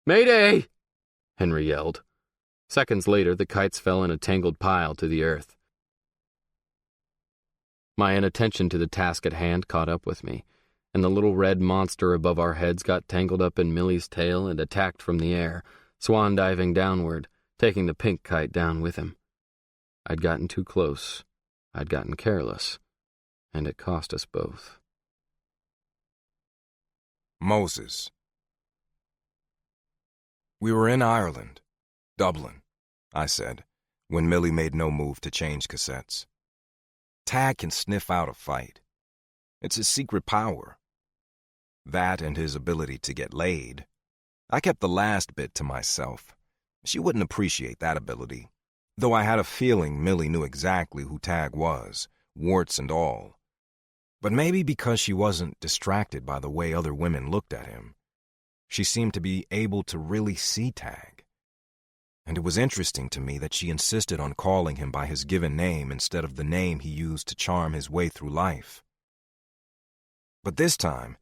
"Mayday!" Henry yelled. Seconds later, the kites fell in a tangled pile to the earth. My inattention to the task at hand caught up with me, and the little red monster above our heads got tangled up in Millie's tail and attacked from the air, swan diving downward, taking the pink kite down with him. I'd gotten too close. I'd gotten careless, and it cost us both. Moses. We were in Ireland, Dublin, I said, when Millie made no move to change cassettes. Tag can sniff out a fight. It's his secret power. That and his ability to get laid. I kept the last bit to myself. She wouldn't appreciate that ability, though I had a feeling Millie knew exactly who Tag was, warts and all. But maybe because she wasn't distracted by the way other women looked at him, she seemed to be able to really see Tag. And it was interesting to me that she insisted on calling him by his given name instead of the name he used to charm his way through life. But this time,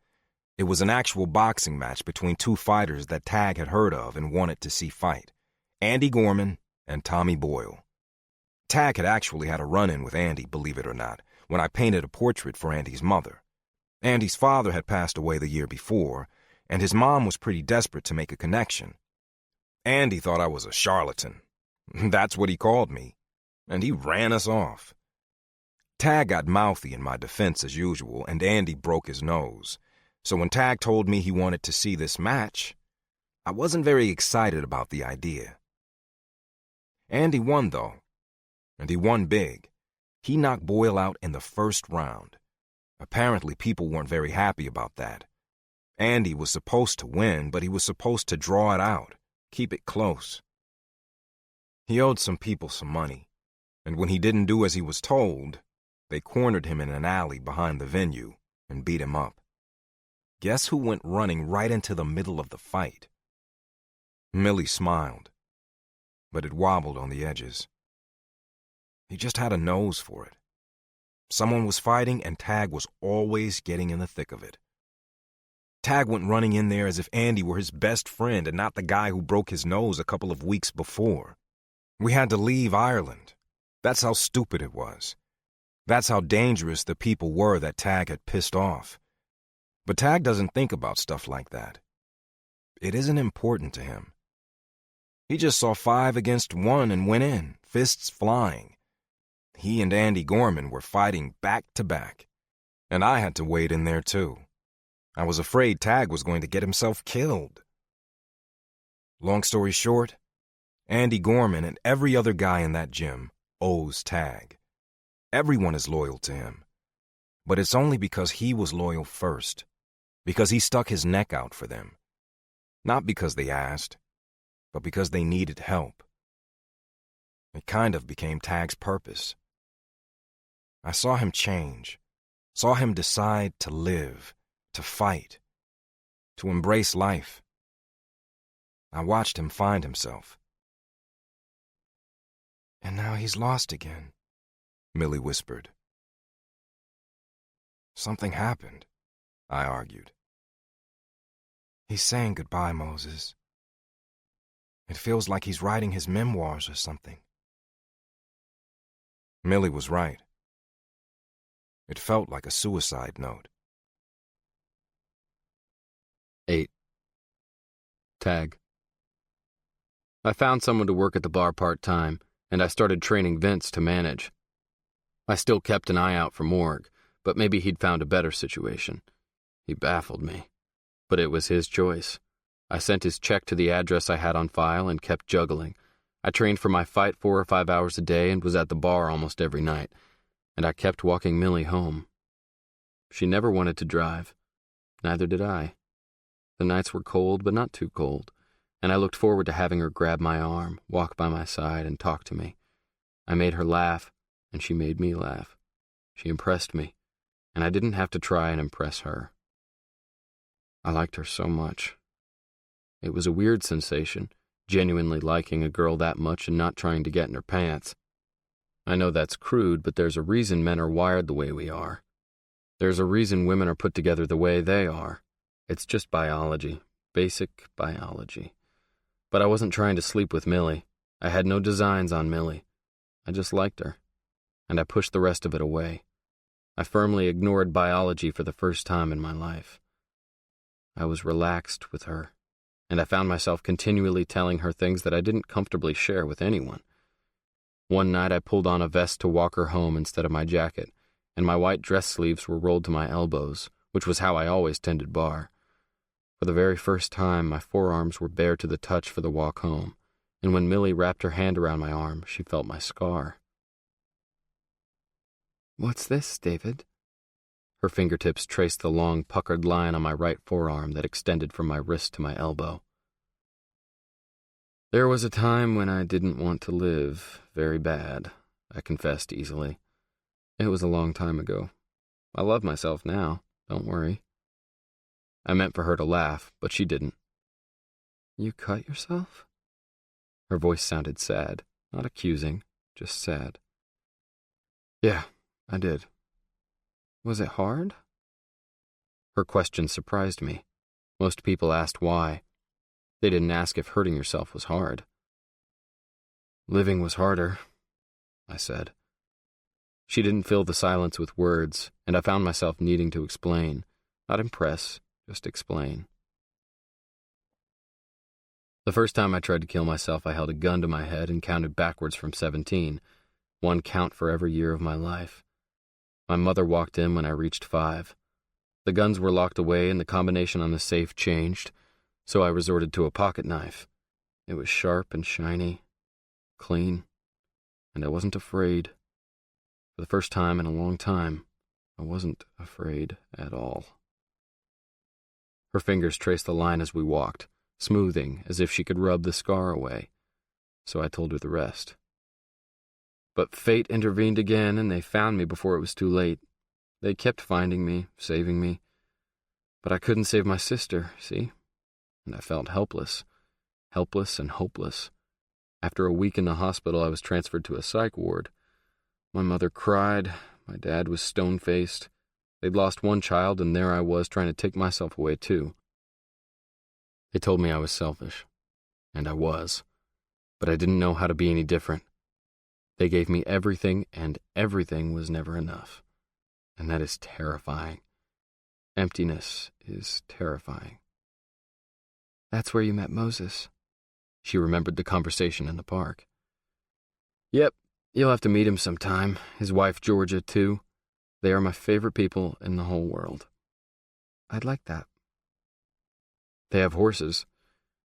it was an actual boxing match between two fighters that Tag had heard of and wanted to see fight, Andy Gorman and Tommy Boyle. Tag had actually had a run-in with Andy, believe it or not, when I painted a portrait for Andy's mother. Andy's father had passed away the year before, and his mom was pretty desperate to make a connection. Andy thought I was a charlatan. That's what he called me, and he ran us off. Tag got mouthy in my defense as usual, and Andy broke his nose. So when Tag told me he wanted to see this match, I wasn't very excited about the idea. Andy won, though, and he won big. He knocked Boyle out in the first round. Apparently, people weren't very happy about that. Andy was supposed to win, but he was supposed to draw it out, keep it close. He owed some people some money, and when he didn't do as he was told, they cornered him in an alley behind the venue and beat him up. Guess who went running right into the middle of the fight? Millie smiled, but it wobbled on the edges. He just had a nose for it. Someone was fighting, and Tag was always getting in the thick of it. Tag went running in there as if Andy were his best friend and not the guy who broke his nose a couple of weeks before. We had to leave Ireland. That's how stupid it was. That's how dangerous the people were that Tag had pissed off. But Tag doesn't think about stuff like that. It isn't important to him. He just saw 5 against 1 and went in, fists flying. He and Andy Gorman were fighting back to back, and I had to wade in there too. I was afraid Tag was going to get himself killed. Long story short, Andy Gorman and every other guy in that gym owes Tag. Everyone is loyal to him, but it's only because he was loyal first, because he stuck his neck out for them. Not because they asked, but because they needed help. It kind of became Tag's purpose. I saw him change, saw him decide to live, to fight, to embrace life. I watched him find himself. And now he's lost again, Millie whispered. Something happened, I argued. He's saying goodbye, Moses. It feels like he's writing his memoirs or something. Millie was right. It felt like a suicide note. 8. Tag. I found someone to work at the bar part-time, and I started training Vince to manage. I still kept an eye out for Morg, but maybe he'd found a better situation. He baffled me, but it was his choice. I sent his check to the address I had on file and kept juggling. I trained for my fight 4 or 5 hours a day and was at the bar almost every night, and I kept walking Millie home. She never wanted to drive. Neither did I. The nights were cold, but not too cold, and I looked forward to having her grab my arm, walk by my side, and talk to me. I made her laugh, and she made me laugh. She impressed me, and I didn't have to try and impress her. I liked her so much. It was a weird sensation, genuinely liking a girl that much and not trying to get in her pants. I know that's crude, but there's a reason men are wired the way we are. There's a reason women are put together the way they are. It's just biology, basic biology. But I wasn't trying to sleep with Millie. I had no designs on Millie. I just liked her, and I pushed the rest of it away. I firmly ignored biology for the first time in my life. I was relaxed with her, and I found myself continually telling her things that I didn't comfortably share with anyone. One night I pulled on a vest to walk her home instead of my jacket, and my white dress sleeves were rolled to my elbows, which was how I always tended bar. For the very first time, my forearms were bare to the touch for the walk home, and when Millie wrapped her hand around my arm, she felt my scar. "What's this, David?" Her fingertips traced the long, puckered line on my right forearm that extended from my wrist to my elbow. "There was a time when I didn't want to live, very bad," I confessed easily. "It was a long time ago. I love myself now, don't worry." I meant for her to laugh, but she didn't. "You cut yourself?" Her voice sounded sad, not accusing, just sad. "Yeah, I did." "Was it hard?" Her question surprised me. Most people asked why. They didn't ask if hurting yourself was hard. "Living was harder," I said. She didn't fill the silence with words, and I found myself needing to explain, not impress, just explain. The first time I tried to kill myself, I held a gun to my head and counted backwards from 17, one count for every year of my life. My mother walked in when I reached 5. The guns were locked away and the combination on the safe changed, so I resorted to a pocket knife. It was sharp and shiny, clean, and I wasn't afraid. For the first time in a long time, I wasn't afraid at all. Her fingers traced the line as we walked, smoothing as if she could rub the scar away, so I told her the rest. But fate intervened again, and they found me before it was too late. They kept finding me, saving me. But I couldn't save my sister, see? And I felt helpless and hopeless. After a week in the hospital, I was transferred to a psych ward. My mother cried, my dad was stone-faced. They'd lost one child, and there I was trying to take myself away too. They told me I was selfish, and I was, but I didn't know how to be any different. They gave me everything, and everything was never enough. And that is terrifying. Emptiness is terrifying. "That's where you met Moses." She remembered the conversation in the park. "Yep, you'll have to meet him sometime. His wife, Georgia, too. They are my favorite people in the whole world." "I'd like that." "They have horses.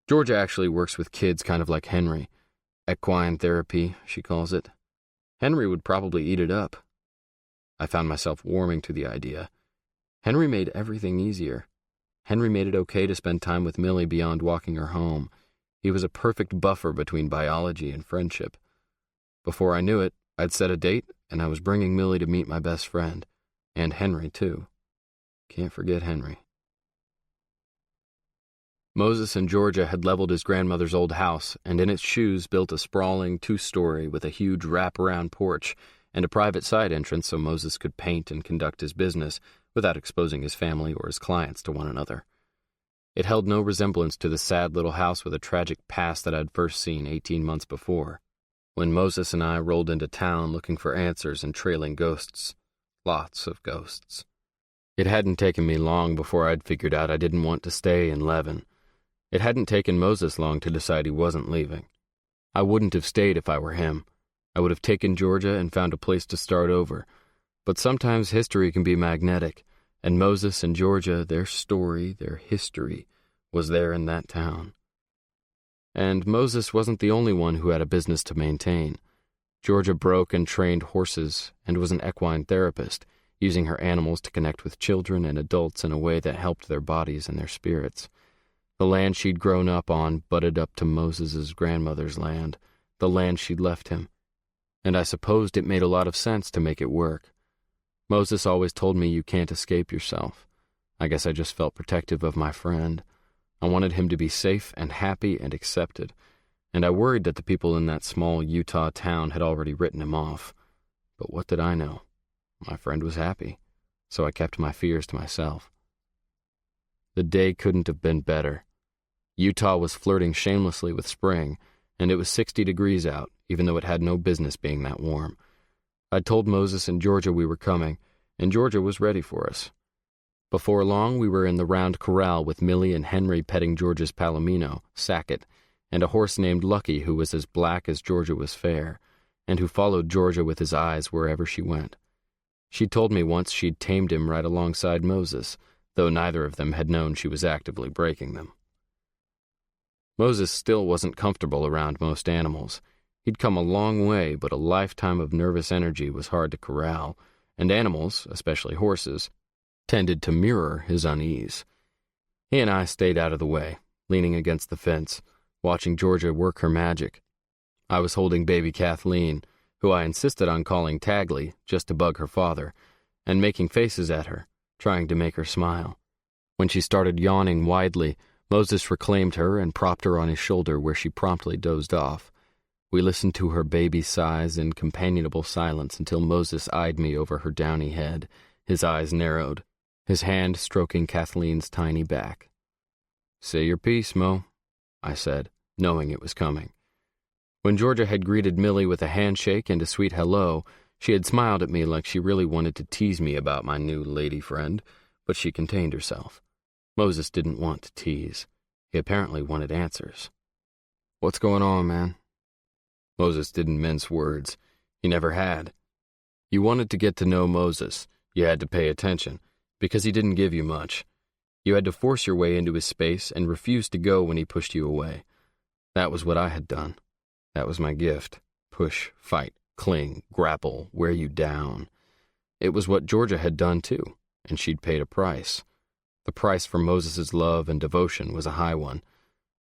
Georgia actually works with kids kind of like Henry. Equine therapy, she calls it. Henry would probably eat it up." I found myself warming to the idea. Henry made everything easier. Henry made it okay to spend time with Millie beyond walking her home. He was a perfect buffer between biology and friendship. Before I knew it, I'd set a date, and I was bringing Millie to meet my best friend. And Henry, too. Can't forget Henry. Moses in Georgia had leveled his grandmother's old house, and in its shoes built a sprawling 2-story with a huge wrap-around porch and a private side entrance so Moses could paint and conduct his business without exposing his family or his clients to one another. It held no resemblance to the sad little house with a tragic past that I'd first seen 18 months before, when Moses and I rolled into town looking for answers and trailing ghosts. Lots of ghosts. It hadn't taken me long before I'd figured out I didn't want to stay in Levin. It hadn't taken Moses long to decide he wasn't leaving. I wouldn't have stayed if I were him. I would have taken Georgia and found a place to start over. But sometimes history can be magnetic, and Moses and Georgia, their story, their history, was there in that town. And Moses wasn't the only one who had a business to maintain. Georgia broke and trained horses and was an equine therapist, using her animals to connect with children and adults in a way that helped their bodies and their spirits. The land she'd grown up on butted up to Moses's grandmother's land, the land she'd left him. and I supposed it made a lot of sense to make it work. Moses always told me you can't escape yourself. I guess I just felt protective of my friend. I wanted him to be safe and happy and accepted, and I worried that the people in that small Utah town had already written him off. But what did I know? My friend was happy, so I kept my fears to myself. The day couldn't have been better. Utah was flirting shamelessly with spring, and it was 60 degrees out, even though it had no business being that warm. I'd told Moses and Georgia we were coming, and Georgia was ready for us. Before long, we were in the round corral with Millie and Henry petting Georgia's palomino, Sackett, and a horse named Lucky who was as black as Georgia was fair, and who followed Georgia with his eyes wherever she went. She told me once she'd tamed him right alongside Moses, though neither of them had known she was actively breaking them. Moses still wasn't comfortable around most animals. He'd come a long way, but a lifetime of nervous energy was hard to corral, and animals, especially horses, tended to mirror his unease. He and I stayed out of the way, leaning against the fence, watching Georgia work her magic. I was holding baby Kathleen, who I insisted on calling Tagley just to bug her father, and making faces at her, trying to make her smile. When she started yawning widely, Moses reclaimed her and propped her on his shoulder where she promptly dozed off. We listened to her baby sighs in companionable silence until Moses eyed me over her downy head, his eyes narrowed, his hand stroking Kathleen's tiny back. "Say your piece, Mo," I said, knowing it was coming. When Georgia had greeted Millie with a handshake and a sweet hello, she had smiled at me like she really wanted to tease me about my new lady friend, but she contained herself. Moses didn't want to tease. He apparently wanted answers. "What's going on, man?" Moses didn't mince words. He never had. You wanted to get to know Moses. You had to pay attention, because he didn't give you much. You had to force your way into his space and refuse to go when he pushed you away. That was what I had done. That was my gift. Push, fight, cling, grapple, wear you down. It was what Georgia had done too, and she'd paid a price. The price for Moses's love and devotion was a high one,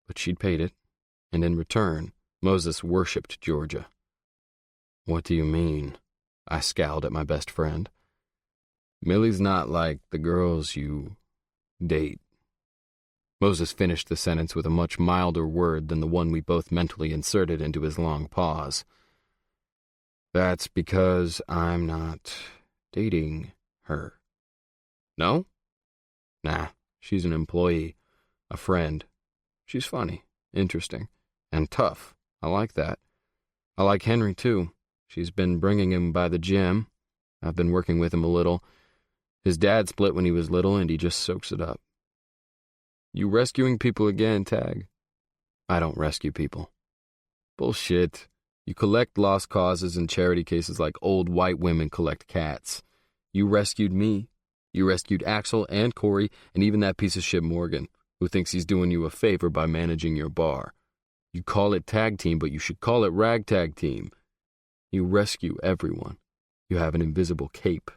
but she'd paid it, and in return, Moses worshipped Georgia. "What do you mean?" I scowled at my best friend. "Millie's not like the girls you date." Moses finished the sentence with a much milder word than the one we both mentally inserted into his long pause. "That's because I'm not dating her." "No?" "Nah, she's an employee, a friend. She's funny, interesting, and tough. I like that. I like Henry, too. She's been bringing him by the gym. I've been working with him a little. His dad split when he was little, and he just soaks it up." "You rescuing people again, Tag?" "I don't rescue people." "Bullshit. You collect lost causes and charity cases like old white women collect cats. You rescued me. You rescued Axel and Corey and even that piece of shit Morgan, who thinks he's doing you a favor by managing your bar. You call it tag team, but you should call it ragtag team. You rescue everyone. You have an invisible cape.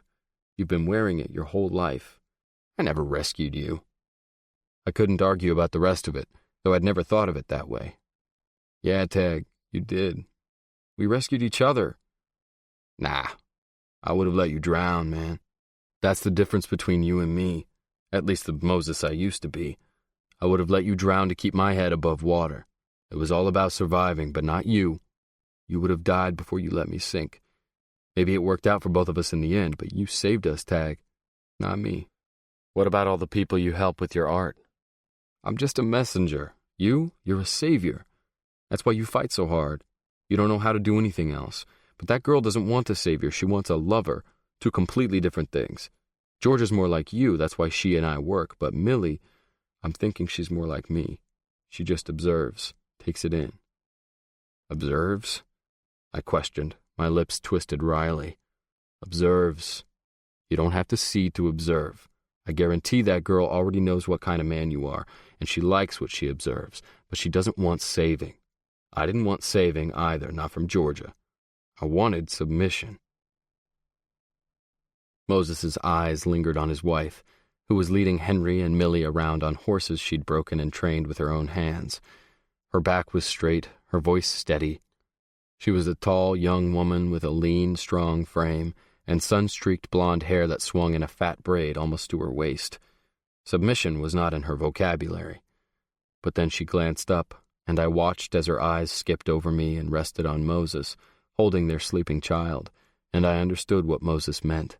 You've been wearing it your whole life. I never rescued you." I couldn't argue about the rest of it, though I'd never thought of it that way. "Yeah, Tag, you did. We rescued each other." "Nah, I would have let you drown, man. That's the difference between you and me, at least the Moses I used to be. I would have let you drown to keep my head above water. It was all about surviving, but not you. You would have died before you let me sink. Maybe it worked out for both of us in the end, but you saved us, Tag, not me." "What about all the people you help with your art?" "I'm just a messenger. You're a savior. That's why you fight so hard. You don't know how to do anything else. But that girl doesn't want a savior. She wants a lover. Two completely different things. Georgia's more like you. That's why she and I work. But Millie, I'm thinking she's more like me. She just observes, takes it in." "Observes?" I questioned, my lips twisted wryly. "Observes. You don't have to see to observe. I guarantee that girl already knows what kind of man you are, and she likes what she observes, but she doesn't want saving. I didn't want saving either, not from Georgia. I wanted submission." Moses's eyes lingered on his wife, who was leading Henry and Millie around on horses she'd broken and trained with her own hands. Her back was straight, her voice steady. She was a tall, young woman with a lean, strong frame and sun-streaked blonde hair that swung in a fat braid almost to her waist. Submission was not in her vocabulary. But then she glanced up, and I watched as her eyes skipped over me and rested on Moses, holding their sleeping child, and I understood what Moses meant.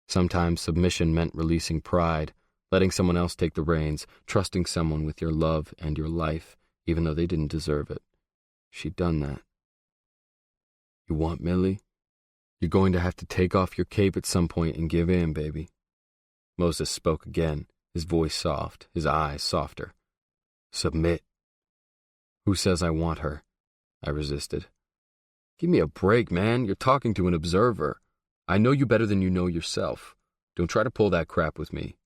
Sometimes submission meant releasing pride, letting someone else take the reins, trusting someone with your love and your life, even though they didn't deserve it. She'd done that. You want Millie? You're going to have to take off your cape at some point and give in, baby. Moses spoke again, his voice soft, his eyes softer. Submit. Who says I want her? I resisted. Give me a break, man. You're talking to an observer. I know you better than you know yourself. Don't try to pull that crap with me.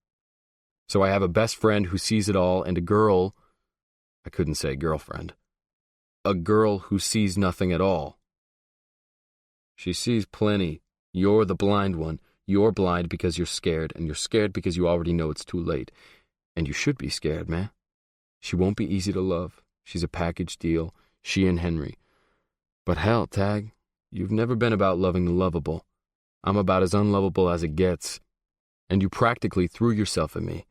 So I have a best friend who sees it all and a girl, I couldn't say girlfriend, a girl who sees nothing at all. She sees plenty. You're the blind one. You're blind because you're scared, and you're scared because you already know it's too late. And you should be scared, man. She won't be easy to love. She's a package deal, she and Henry. But hell, Tag, you've never been about loving the lovable. I'm about as unlovable as it gets. And you practically threw yourself at me.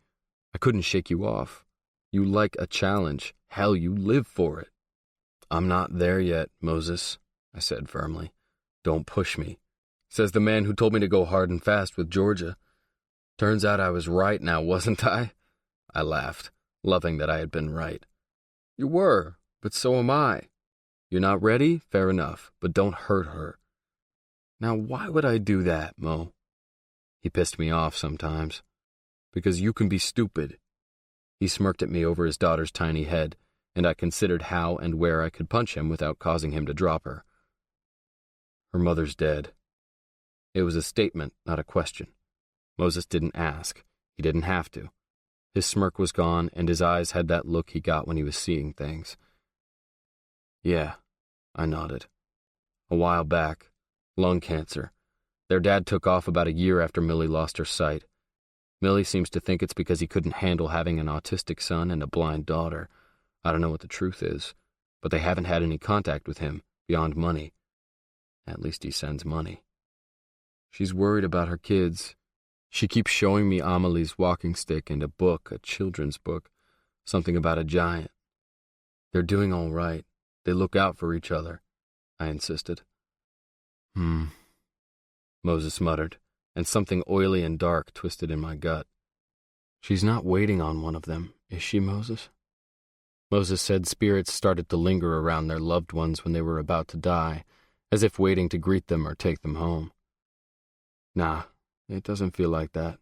I couldn't shake you off. You like a challenge. Hell, you live for it. I'm not there yet, Moses, I said firmly. Don't push me, says the man who told me to go hard and fast with Georgia. Turns out I was right now, wasn't I? I laughed, loving that I had been right. You were, but so am I. You're not ready? Fair enough, but don't hurt her. Now, why would I do that, Mo? He pissed me off sometimes. Because you can be stupid. He smirked at me over his daughter's tiny head, and I considered how and where I could punch him without causing him to drop her. Her mother's dead. It was a statement, not a question. Moses didn't ask. He didn't have to. His smirk was gone, and his eyes had that look he got when he was seeing things. Yeah, I nodded. A while back. Lung cancer. Their dad took off about a year after Millie lost her sight. Millie seems to think it's because he couldn't handle having an autistic son and a blind daughter. I don't know what the truth is, but they haven't had any contact with him, beyond money. At least he sends money. She's worried about her kids. She keeps showing me Amelie's walking stick and a book, a children's book, something about a giant. They're doing all right. They look out for each other, I insisted. Moses muttered, and something oily and dark twisted in my gut. She's not waiting on one of them, is she, Moses? Moses said spirits started to linger around their loved ones when they were about to die, as if waiting to greet them or take them home. Nah, it doesn't feel like that.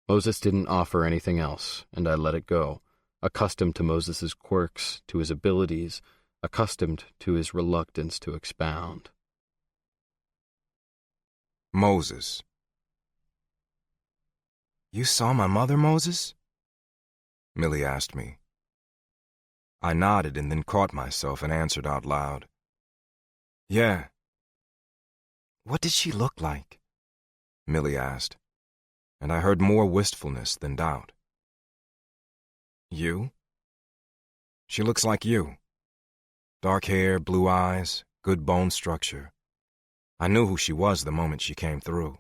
Moses didn't offer anything else, and I let it go, accustomed to Moses's quirks, to his abilities, accustomed to his reluctance to expound. Moses. You saw my mother, Moses? Millie asked me. I nodded and then caught myself and answered out loud. Yeah. What did she look like? Millie asked, and I heard more wistfulness than doubt. You? She looks like you. Dark hair, blue eyes, good bone structure. I knew who she was the moment she came through.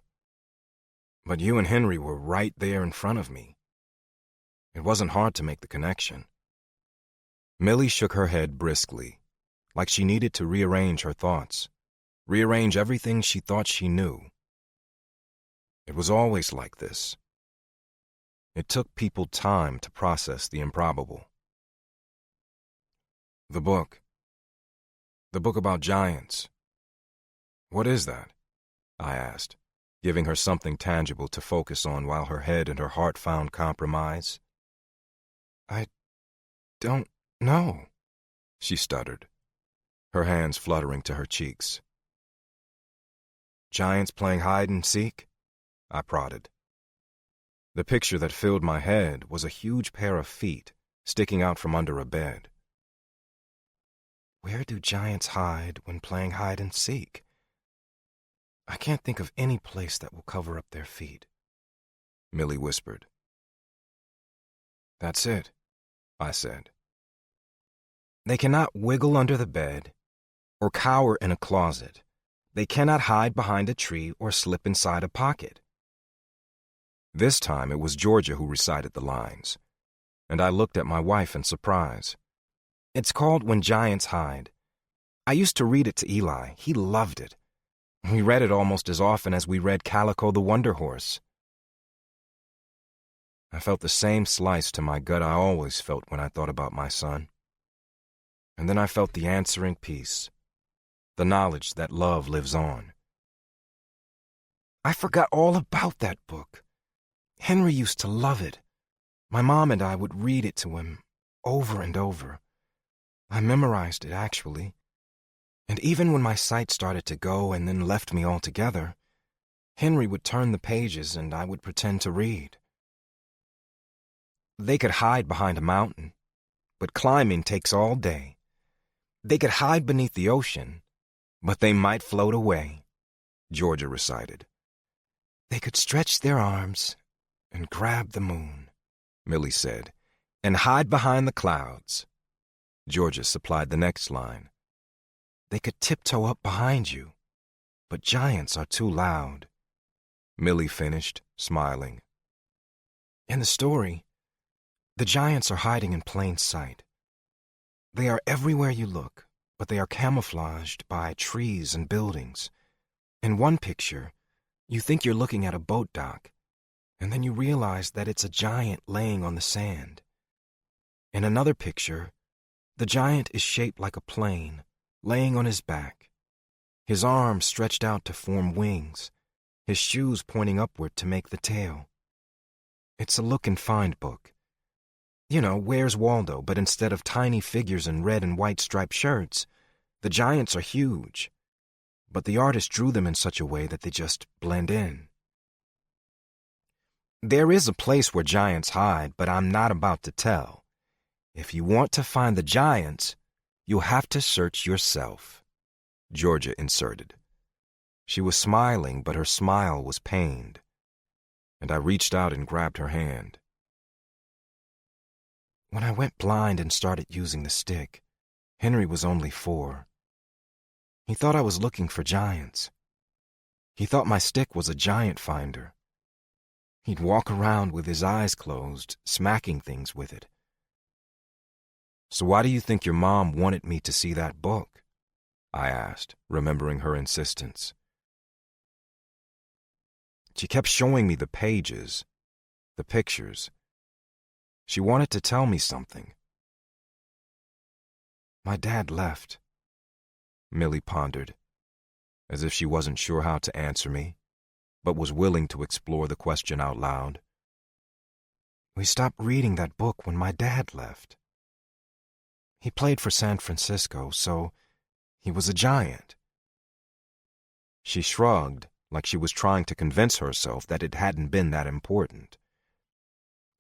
But you and Henry were right there in front of me. It wasn't hard to make the connection. Millie shook her head briskly, like she needed to rearrange her thoughts, rearrange everything she thought she knew. It was always like this. It took people time to process the improbable. The book about giants. What is that? I asked, giving her something tangible to focus on while her head and her heart found compromise. I don't know, she stuttered, her hands fluttering to her cheeks. Giants playing hide and seek? I prodded. The picture that filled my head was a huge pair of feet sticking out from under a bed. Where do giants hide when playing hide and seek? I can't think of any place that will cover up their feet, Millie whispered. That's it, I said. They cannot wiggle under the bed, or cower in a closet. They cannot hide behind a tree or slip inside a pocket. This time it was Georgia who recited the lines, and I looked at my wife in surprise. It's called When Giants Hide. I used to read it to Eli. He loved it. We read it almost as often as we read Calico the Wonder Horse. I felt the same slice to my gut I always felt when I thought about my son. And then I felt the answering peace, the knowledge that love lives on. I forgot all about that book. Henry used to love it. My mom and I would read it to him over and over. I memorized it, actually. And even when my sight started to go and then left me altogether, Henry would turn the pages and I would pretend to read. They could hide behind a mountain, but climbing takes all day. They could hide beneath the ocean, but they might float away, Georgia recited. They could stretch their arms and grab the moon, Millie said, and hide behind the clouds. Georgia supplied the next line. They could tiptoe up behind you, but giants are too loud. Millie finished, smiling. In the story, the giants are hiding in plain sight. They are everywhere you look, but they are camouflaged by trees and buildings. In one picture, you think you're looking at a boat dock, and then you realize that it's a giant laying on the sand. In another picture, the giant is shaped like a plane, laying on his back, his arms stretched out to form wings, his shoes pointing upward to make the tail. It's a look and find book. You know, Where's Waldo, but instead of tiny figures in red and white striped shirts, the giants are huge, but the artist drew them in such a way that they just blend in. There is a place where giants hide, but I'm not about to tell. If you want to find the giants, you'll have to search yourself, Georgia inserted. She was smiling, but her smile was pained, and I reached out and grabbed her hand. When I went blind and started using the stick, Henry was only 4. He thought I was looking for giants. He thought my stick was a giant finder. He'd walk around with his eyes closed, smacking things with it. So why do you think your mom wanted me to see that book? I asked, remembering her insistence. She kept showing me the pages, the pictures. She wanted to tell me something. My dad left, Millie pondered, as if she wasn't sure how to answer me, but was willing to explore the question out loud. We stopped reading that book when my dad left. He played for San Francisco, so he was a giant. She shrugged, like she was trying to convince herself that it hadn't been that important.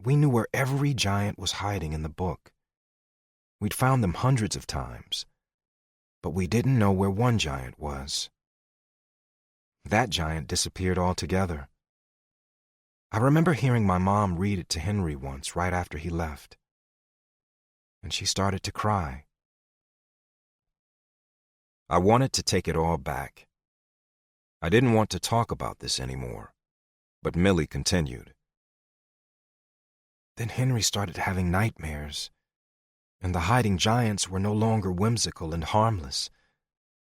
We knew where every giant was hiding in the book. We'd found them hundreds of times, but we didn't know where one giant was. That giant disappeared altogether. I remember hearing my mom read it to Henry once right after he left, and she started to cry. I wanted to take it all back. I didn't want to talk about this anymore, but Millie continued. Then Henry started having nightmares, and the hiding giants were no longer whimsical and harmless.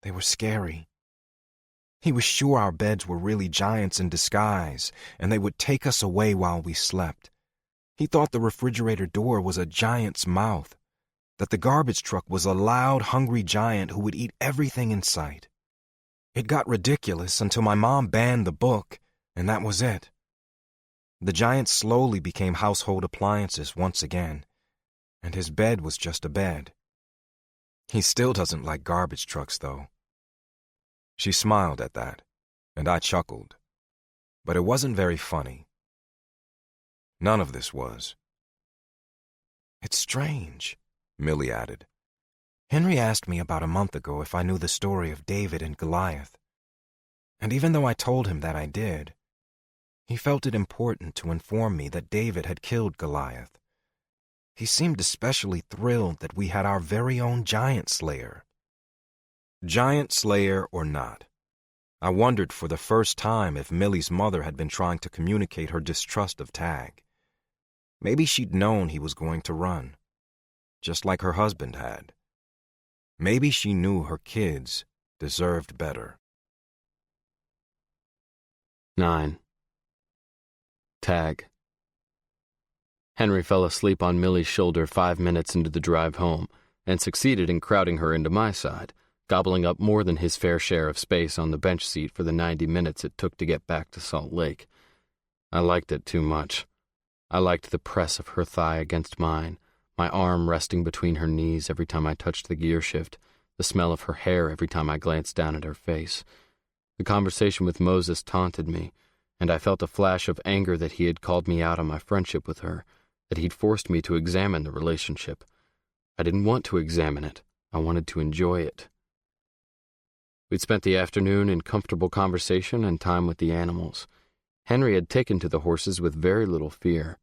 They were scary. He was sure our beds were really giants in disguise, and they would take us away while we slept. He thought the refrigerator door was a giant's mouth, that the garbage truck was a loud, hungry giant who would eat everything in sight. It got ridiculous until my mom banned the book, and that was it. The giants slowly became household appliances once again, and his bed was just a bed. He still doesn't like garbage trucks, though. She smiled at that, and I chuckled, but it wasn't very funny. None of this was. It's strange, Millie added. Henry asked me about a month ago if I knew the story of David and Goliath, and even though I told him that I did, he felt it important to inform me that David had killed Goliath. He seemed especially thrilled that we had our very own giant slayer. Giant slayer or not, I wondered for the first time if Millie's mother had been trying to communicate her distrust of Tag. Maybe she'd known he was going to run, just like her husband had. Maybe she knew her kids deserved better. 9. Tag. Henry fell asleep on Millie's shoulder 5 minutes into the drive home and succeeded in crowding her into my side, gobbling up more than his fair share of space on the bench seat for the 90 minutes it took to get back to Salt Lake. I liked it too much. I liked the press of her thigh against mine, my arm resting between her knees every time I touched the gear shift, the smell of her hair every time I glanced down at her face. The conversation with Moses taunted me, and I felt a flash of anger that he had called me out on my friendship with her, that he'd forced me to examine the relationship. I didn't want to examine it. I wanted to enjoy it. We'd spent the afternoon in comfortable conversation and time with the animals. Henry had taken to the horses with very little fear,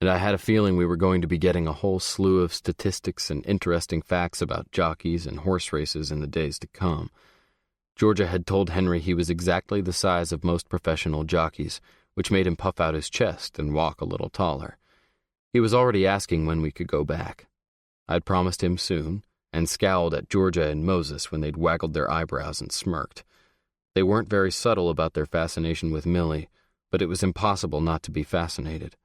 and I had a feeling we were going to be getting a whole slew of statistics and interesting facts about jockeys and horse races in the days to come. Georgia had told Henry he was exactly the size of most professional jockeys, which made him puff out his chest and walk a little taller. He was already asking when we could go back. I'd promised him soon, and scowled at Georgia and Moses when they'd waggled their eyebrows and smirked. They weren't very subtle about their fascination with Millie, but it was impossible not to be fascinated.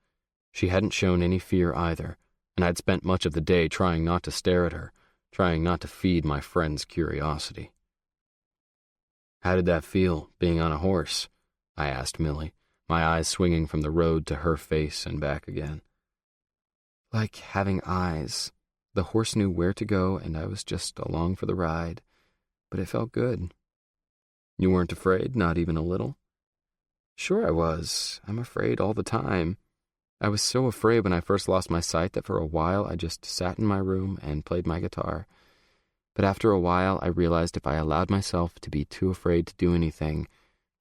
She hadn't shown any fear either, and I'd spent much of the day trying not to stare at her, trying not to feed my friend's curiosity. "How did that feel, being on a horse?" I asked Millie, my eyes swinging from the road to her face and back again. "Like having eyes. The horse knew where to go, and I was just along for the ride. But it felt good." "You weren't afraid, not even a little?" "Sure I was. I'm afraid all the time. I was so afraid when I first lost my sight that for a while I just sat in my room and played my guitar. But after a while I realized if I allowed myself to be too afraid to do anything,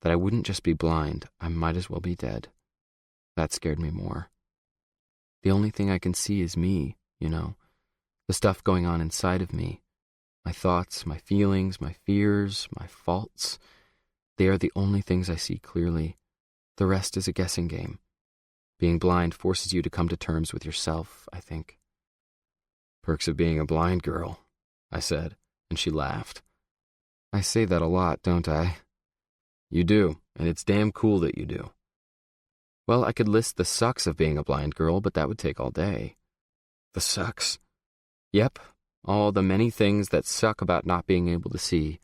that I wouldn't just be blind, I might as well be dead. That scared me more. The only thing I can see is me, you know, the stuff going on inside of me. My thoughts, my feelings, my fears, my faults. They are the only things I see clearly. The rest is a guessing game. Being blind forces you to come to terms with yourself, I think." "Perks of being a blind girl," I said, and she laughed. "I say that a lot, don't I?" "You do, and it's damn cool that you do." "Well, I could list the sucks of being a blind girl, but that would take all day." "The sucks?" "Yep, all the many things that suck about not being able to see,"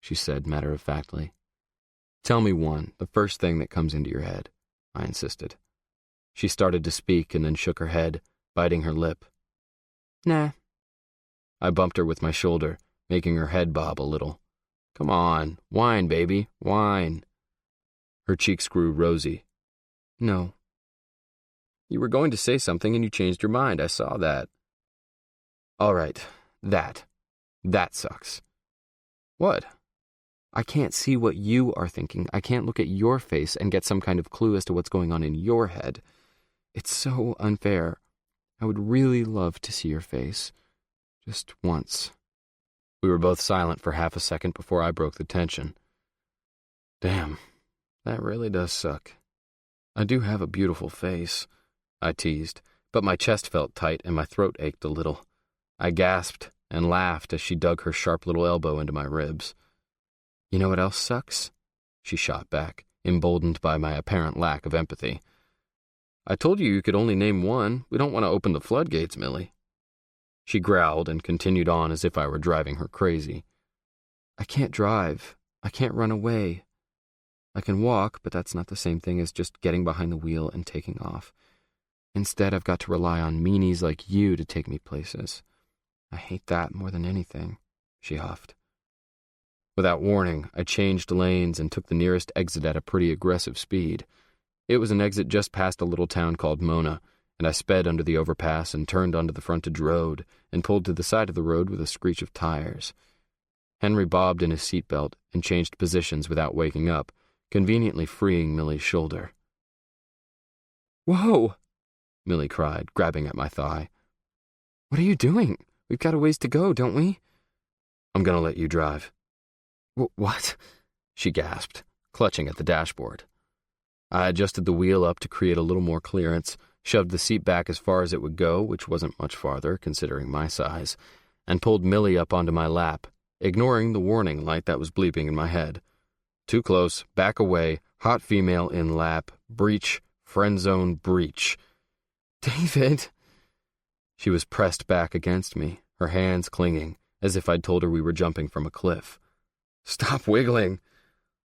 she said matter-of-factly. "Tell me one, the first thing that comes into your head," I insisted. She started to speak and then shook her head, biting her lip. "Nah." I bumped her with my shoulder, making her head bob a little. "Come on, whine, baby, whine." Her cheeks grew rosy. "No." "You were going to say something and you changed your mind, I saw that." "All right, that sucks." "What?" "I can't see what you are thinking. I can't look at your face and get some kind of clue as to what's going on in your head. It's so unfair. I would really love to see your face. Just once." We were both silent for half a second before I broke the tension. "Damn, that really does suck. I do have a beautiful face," I teased, but my chest felt tight and my throat ached a little. I gasped and laughed as she dug her sharp little elbow into my ribs. "You know what else sucks?" she shot back, emboldened by my apparent lack of empathy. "I told you could only name one. We don't want to open the floodgates, Millie." She growled and continued on as if I were driving her crazy. "I can't drive. I can't run away. I can walk, but that's not the same thing as just getting behind the wheel and taking off. Instead, I've got to rely on meanies like you to take me places. I hate that more than anything," she huffed. Without warning, I changed lanes and took the nearest exit at a pretty aggressive speed. It was an exit just past a little town called Mona, and I sped under the overpass and turned onto the frontage road and pulled to the side of the road with a screech of tires. Henry bobbed in his seatbelt and changed positions without waking up, conveniently freeing Millie's shoulder. "Whoa!" Millie cried, grabbing at my thigh. "What are you doing? We've got a ways to go, don't we?" "I'm gonna let you drive," What? She gasped, clutching at the dashboard. I adjusted the wheel up to create a little more clearance, shoved the seat back as far as it would go, which wasn't much farther, considering my size, and pulled Millie up onto my lap, ignoring the warning light that was bleeping in my head. Too close, back away, hot female in lap, breach, friend zone, breach. David! She was pressed back against me, her hands clinging, as if I'd told her we were jumping from a cliff. Stop wiggling!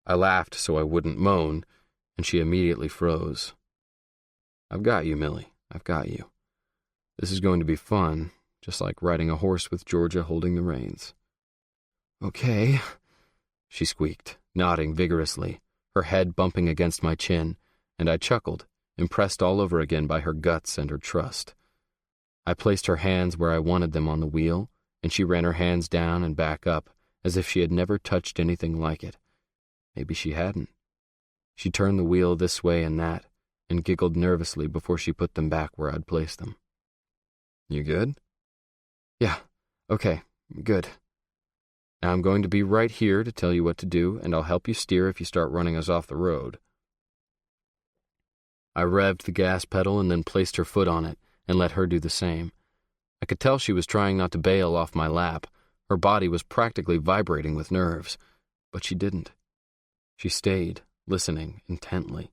I laughed so I wouldn't moan, and she immediately froze. I've got you, Millie. I've got you. This is going to be fun, just like riding a horse with Georgia holding the reins. Okay, she squeaked, nodding vigorously, her head bumping against my chin, and I chuckled, impressed all over again by her guts and her trust. I placed her hands where I wanted them on the wheel, and she ran her hands down and back up, as if she had never touched anything like it. Maybe she hadn't. She turned the wheel this way and that, and giggled nervously before she put them back where I'd placed them. You good? Yeah, okay, good. Now I'm going to be right here to tell you what to do, and I'll help you steer if you start running us off the road. I revved the gas pedal and then placed her foot on it and let her do the same. I could tell she was trying not to bail off my lap. Her body was practically vibrating with nerves, but she didn't. She stayed, listening intently.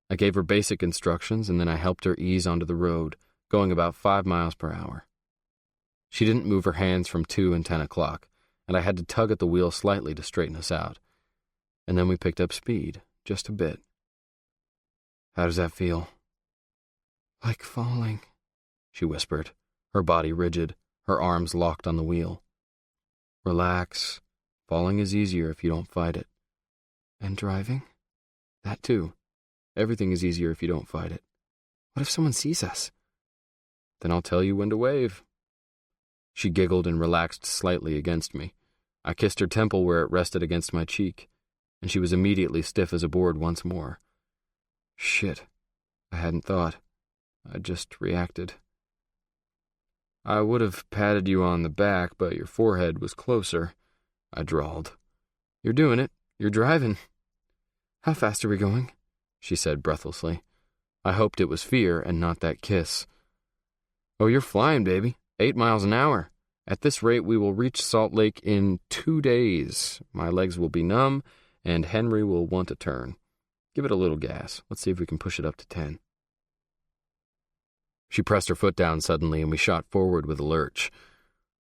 I gave her basic instructions, and then I helped her ease onto the road, going about 5 miles per hour. She didn't move her hands from 2 and 10 o'clock, and I had to tug at the wheel slightly to straighten us out. And then we picked up speed, just a bit. How does that feel? Like falling, she whispered, her body rigid, her arms locked on the wheel. Relax. Falling is easier if you don't fight it. And driving? That too. Everything is easier if you don't fight it. What if someone sees us? Then I'll tell you when to wave. She giggled and relaxed slightly against me. I kissed her temple where it rested against my cheek, and she was immediately stiff as a board once more. Shit. I hadn't thought. I just reacted. I would have patted you on the back, but your forehead was closer, I drawled. You're doing it. You're driving. How fast are we going? She said breathlessly. I hoped it was fear and not that kiss. Oh, you're flying, baby. 8 miles an hour. At this rate, we will reach Salt Lake in 2 days. My legs will be numb, and Henry will want a turn. Give it a little gas. Let's see if we can push it up to 10. She pressed her foot down suddenly, and we shot forward with a lurch.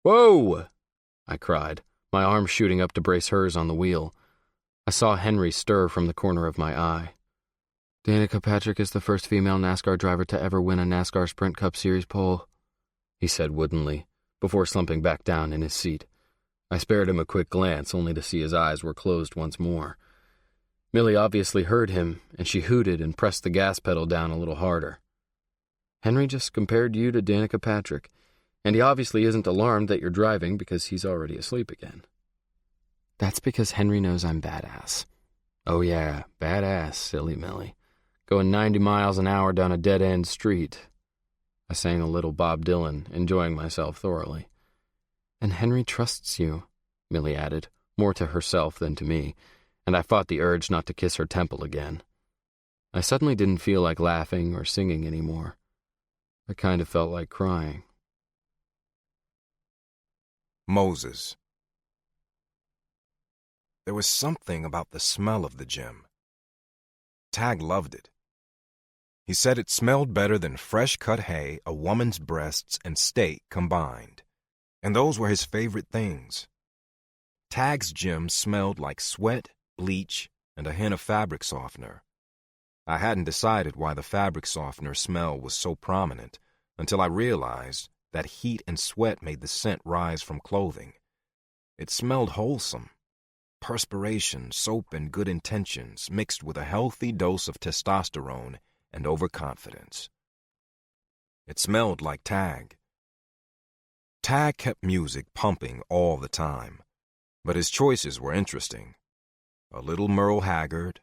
Whoa! I cried, my arm shooting up to brace hers on the wheel. I saw Henry stir from the corner of my eye. Danica Patrick is the first female NASCAR driver to ever win a NASCAR Sprint Cup Series pole, he said woodenly, before slumping back down in his seat. I spared him a quick glance, only to see his eyes were closed once more. Millie obviously heard him, and she hooted and pressed the gas pedal down a little harder. Henry just compared you to Danica Patrick, and he obviously isn't alarmed that you're driving because he's already asleep again. That's because Henry knows I'm badass. Oh yeah, badass, silly Millie. Going 90 miles an hour down a dead-end street. I sang a little Bob Dylan, enjoying myself thoroughly. And Henry trusts you, Millie added, more to herself than to me, and I fought the urge not to kiss her temple again. I suddenly didn't feel like laughing or singing anymore. I kind of felt like crying. Moses. There was something about the smell of the gym. Tag loved it. He said it smelled better than fresh-cut hay, a woman's breasts, and steak combined. And those were his favorite things. Tag's gym smelled like sweat, bleach, and a hint of fabric softener. I hadn't decided why the fabric softener smell was so prominent until I realized that heat and sweat made the scent rise from clothing. It smelled wholesome. Perspiration, soap, and good intentions mixed with a healthy dose of testosterone and overconfidence. It smelled like Tag. Tag kept music pumping all the time, but his choices were interesting. A little Merle Haggard,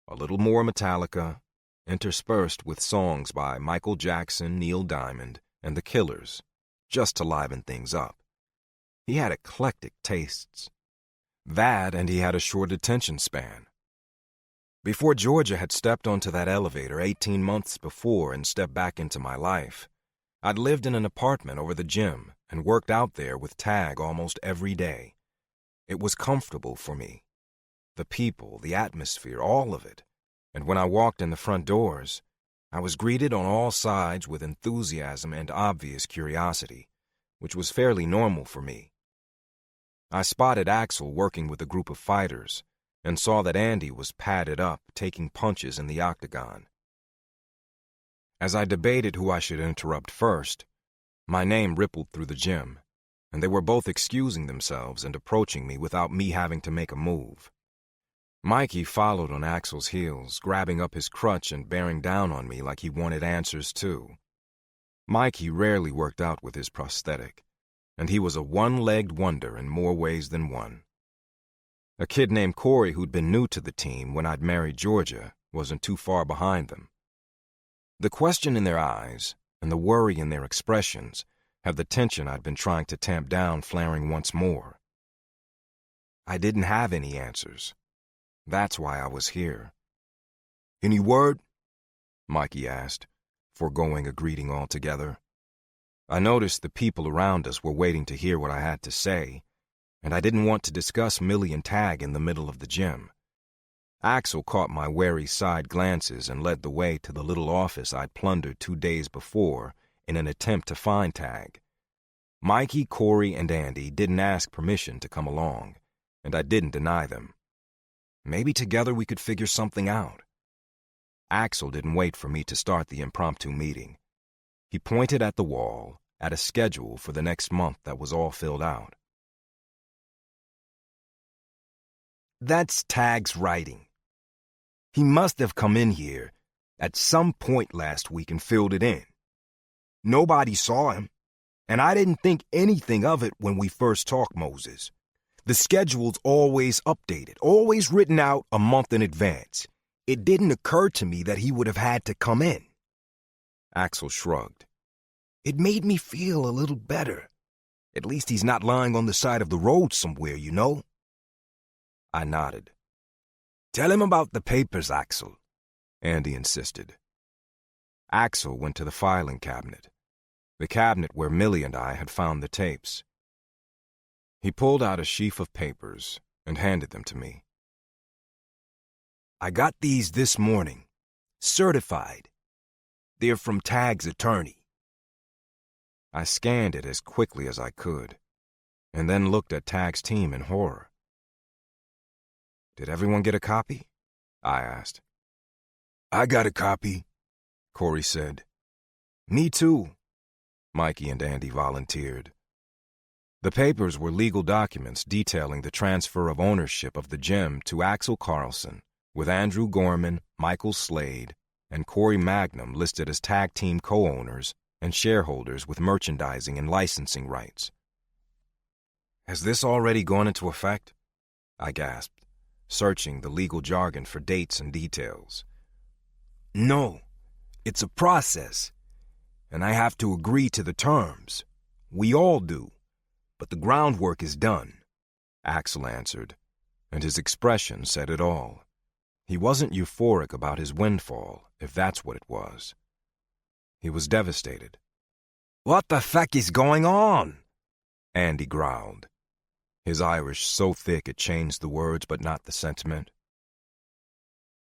a little more Metallica, interspersed with songs by Michael Jackson, Neil Diamond, and The Killers, just to liven things up. He had eclectic tastes. That, and he had a short attention span. Before Georgia had stepped onto that elevator 18 months before and stepped back into my life, I'd lived in an apartment over the gym and worked out there with Tag almost every day. It was comfortable for me. The people, the atmosphere, all of it. And when I walked in the front doors, I was greeted on all sides with enthusiasm and obvious curiosity, which was fairly normal for me. I spotted Axel working with a group of fighters and saw that Andy was padded up, taking punches in the octagon. As I debated who I should interrupt first, my name rippled through the gym, and they were both excusing themselves and approaching me without me having to make a move. Mikey followed on Axel's heels, grabbing up his crutch and bearing down on me like he wanted answers too. Mikey rarely worked out with his prosthetic, and he was a one-legged wonder in more ways than one. A kid named Corey, who'd been new to the team when I'd married Georgia, wasn't too far behind them. The question in their eyes and the worry in their expressions had the tension I'd been trying to tamp down flaring once more. I didn't have any answers. That's why I was here. "Any word?" Mikey asked, foregoing a greeting altogether. I noticed the people around us were waiting to hear what I had to say, and I didn't want to discuss Millie and Tag in the middle of the gym. Axel caught my wary side glances and led the way to the little office I'd plundered 2 days before in an attempt to find Tag. Mikey, Corey, and Andy didn't ask permission to come along, and I didn't deny them. Maybe together we could figure something out. Axel didn't wait for me to start the impromptu meeting. He pointed at the wall, at a schedule for the next month that was all filled out. "That's Tag's writing. He must have come in here at some point last week and filled it in. Nobody saw him, and I didn't think anything of it when we first talked, Moses. The schedule's always updated, always written out a month in advance. It didn't occur to me that he would have had to come in." Axel shrugged. "It made me feel a little better. At least he's not lying on the side of the road somewhere, you know?" I nodded. "Tell him about the papers, Axel," Andy insisted. Axel went to the filing cabinet, the cabinet where Millie and I had found the tapes. He pulled out a sheaf of papers and handed them to me. "I got these this morning, certified. They're from Tag's attorney." I scanned it as quickly as I could, and then looked at Tag's team in horror. "Did everyone get a copy?" I asked. "I got a copy," Corey said. "Me too," Mikey and Andy volunteered. The papers were legal documents detailing the transfer of ownership of the gym to Axel Carlson, with Andrew Gorman, Michael Slade, and Corey Magnum listed as tag team co-owners and shareholders with merchandising and licensing rights. "Has this already gone into effect?" I gasped, searching the legal jargon for dates and details. "No, it's a process, and I have to agree to the terms. We all do. But the groundwork is done," Axel answered, and his expression said it all. He wasn't euphoric about his windfall, if that's what it was. He was devastated. "What the feck is going on?" Andy growled, his Irish so thick it changed the words but not the sentiment.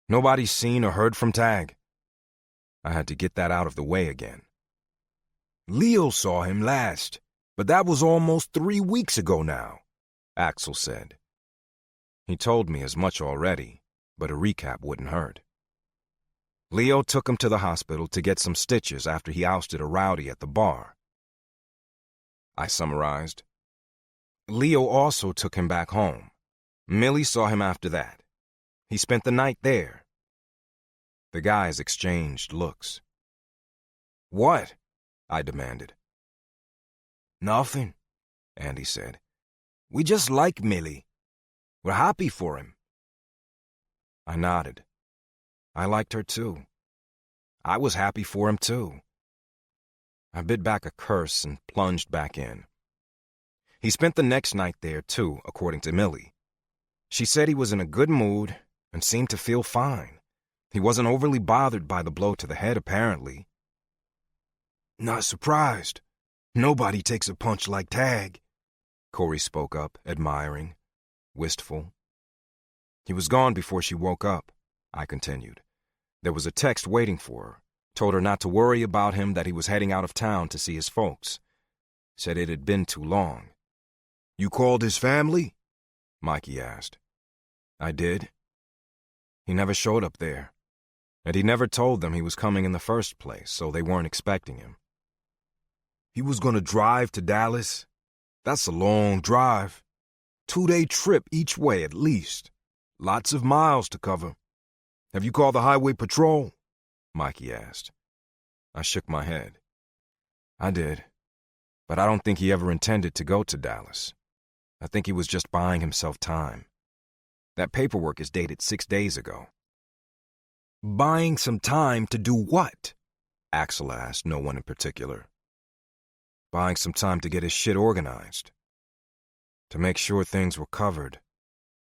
"Nobody's seen or heard from Tag." I had to get that out of the way again. "Leo saw him last, but that was almost 3 weeks ago now," Axel said. He told me as much already, but a recap wouldn't hurt. "Leo took him to the hospital to get some stitches after he ousted a rowdy at the bar," I summarized. "Leo also took him back home. Millie saw him after that. He spent the night there." The guys exchanged looks. "What?" I demanded. "Nothing," Andy said. "We just like Millie. We're happy for him." I nodded. I liked her too. I was happy for him too. I bit back a curse and plunged back in. He spent the next night there too, according to Millie. She said he was in a good mood and seemed to feel fine. He wasn't overly bothered by the blow to the head, apparently. Not surprised. Nobody takes a punch like Tag, Corey spoke up, admiring, wistful. He was gone before she woke up, I continued. There was a text waiting for her. Told her not to worry about him, that he was heading out of town to see his folks. Said it had been too long. You called his family? Mikey asked. I did. He never showed up there. And he never told them he was coming in the first place, so they weren't expecting him. He was gonna drive to Dallas? That's a long drive. 2-day trip each way at least. Lots of miles to cover. Have you called the highway patrol? Mikey asked. I shook my head. I did. But I don't think he ever intended to go to Dallas. I think he was just buying himself time. That paperwork is dated 6 days ago. Buying some time to do what? Axel asked, no one in particular. Buying some time to get his shit organized. To make sure things were covered,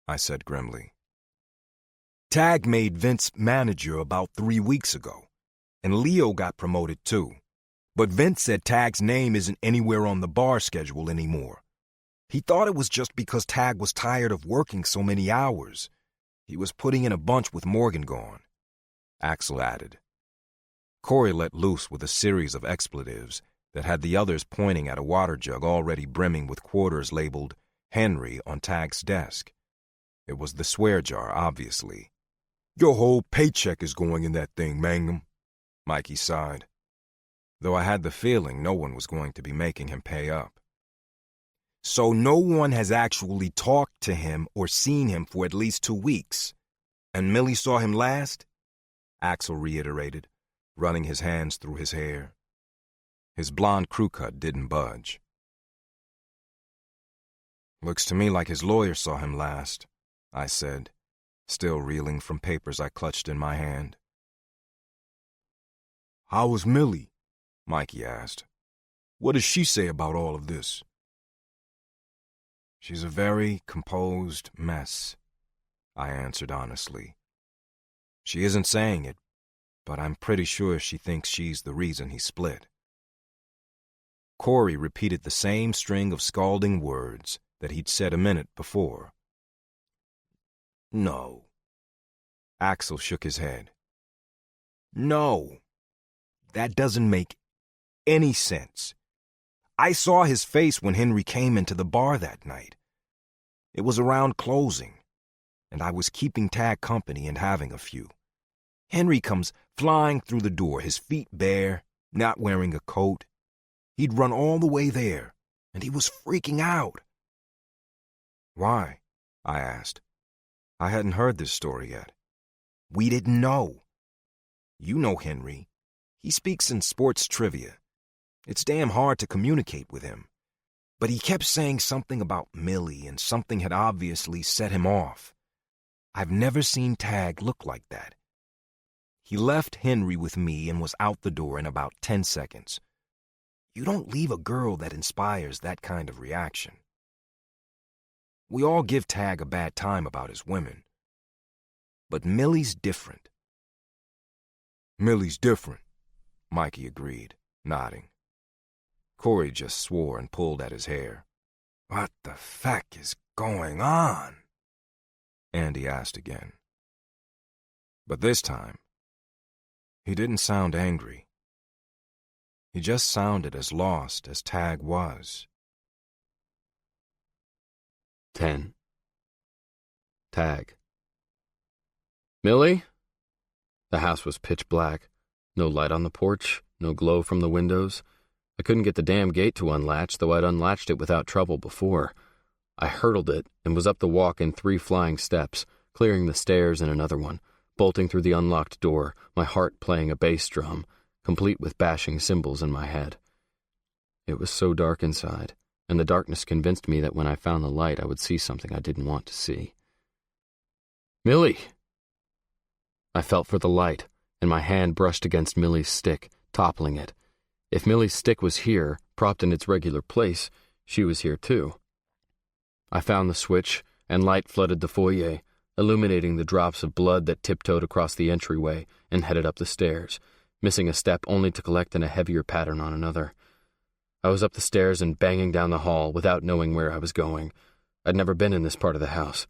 I said grimly. Tag made Vince manager about 3 weeks ago, and Leo got promoted too. But Vince said Tag's name isn't anywhere on the bar schedule anymore. He thought it was just because Tag was tired of working so many hours. He was putting in a bunch with Morgan gone, Axel added. Corey let loose with a series of expletives that had the others pointing at a water jug already brimming with quarters labeled Henry on Tag's desk. It was the swear jar, obviously. Your whole paycheck is going in that thing, Mangum, Mikey sighed. Though I had the feeling no one was going to be making him pay up. So no one has actually talked to him or seen him for at least 2 weeks. And Millie saw him last? Axel reiterated, running his hands through his hair. His blonde crew cut didn't budge. Looks to me like his lawyer saw him last, I said, still reeling from papers I clutched in my hand. How was Millie? Mikey asked. What does she say about all of this? She's a very composed mess, I answered honestly. She isn't saying it, but I'm pretty sure she thinks she's the reason he split. Corey repeated the same string of scalding words that he'd said a minute before. No. Axel shook his head. No. That doesn't make any sense. I saw his face when Henry came into the bar that night. It was around closing, and I was keeping Tag company and having a few. Henry comes flying through the door, his feet bare, not wearing a coat. He'd run all the way there, and he was freaking out. Why? I asked. I hadn't heard this story yet. We didn't know. You know Henry. He speaks in sports trivia. It's damn hard to communicate with him. But he kept saying something about Millie, and something had obviously set him off. I've never seen Tag look like that. He left Henry with me and was out the door in about 10 seconds. You don't leave a girl that inspires that kind of reaction. We all give Tag a bad time about his women. But Millie's different. Millie's different, Mikey agreed, nodding. Corey just swore and pulled at his hair. What the fuck is going on? Andy asked again. But this time, he didn't sound angry. He just sounded as lost as Tag was. 10. Tag. Millie? The house was pitch black. No light on the porch, no glow from the windows. I couldn't get the damn gate to unlatch, though I'd unlatched it without trouble before. I hurdled it and was up the walk in 3 flying steps, clearing the stairs in another one, bolting through the unlocked door, my heart playing a bass drum, complete with bashing cymbals in my head. It was so dark inside, and the darkness convinced me that when I found the light I would see something I didn't want to see. Millie! I felt for the light, and my hand brushed against Millie's stick, toppling it. If Millie's stick was here, propped in its regular place, she was here too. I found the switch and light flooded the foyer, illuminating the drops of blood that tiptoed across the entryway and headed up the stairs, missing a step only to collect in a heavier pattern on another. I was up the stairs and banging down the hall without knowing where I was going. I'd never been in this part of the house.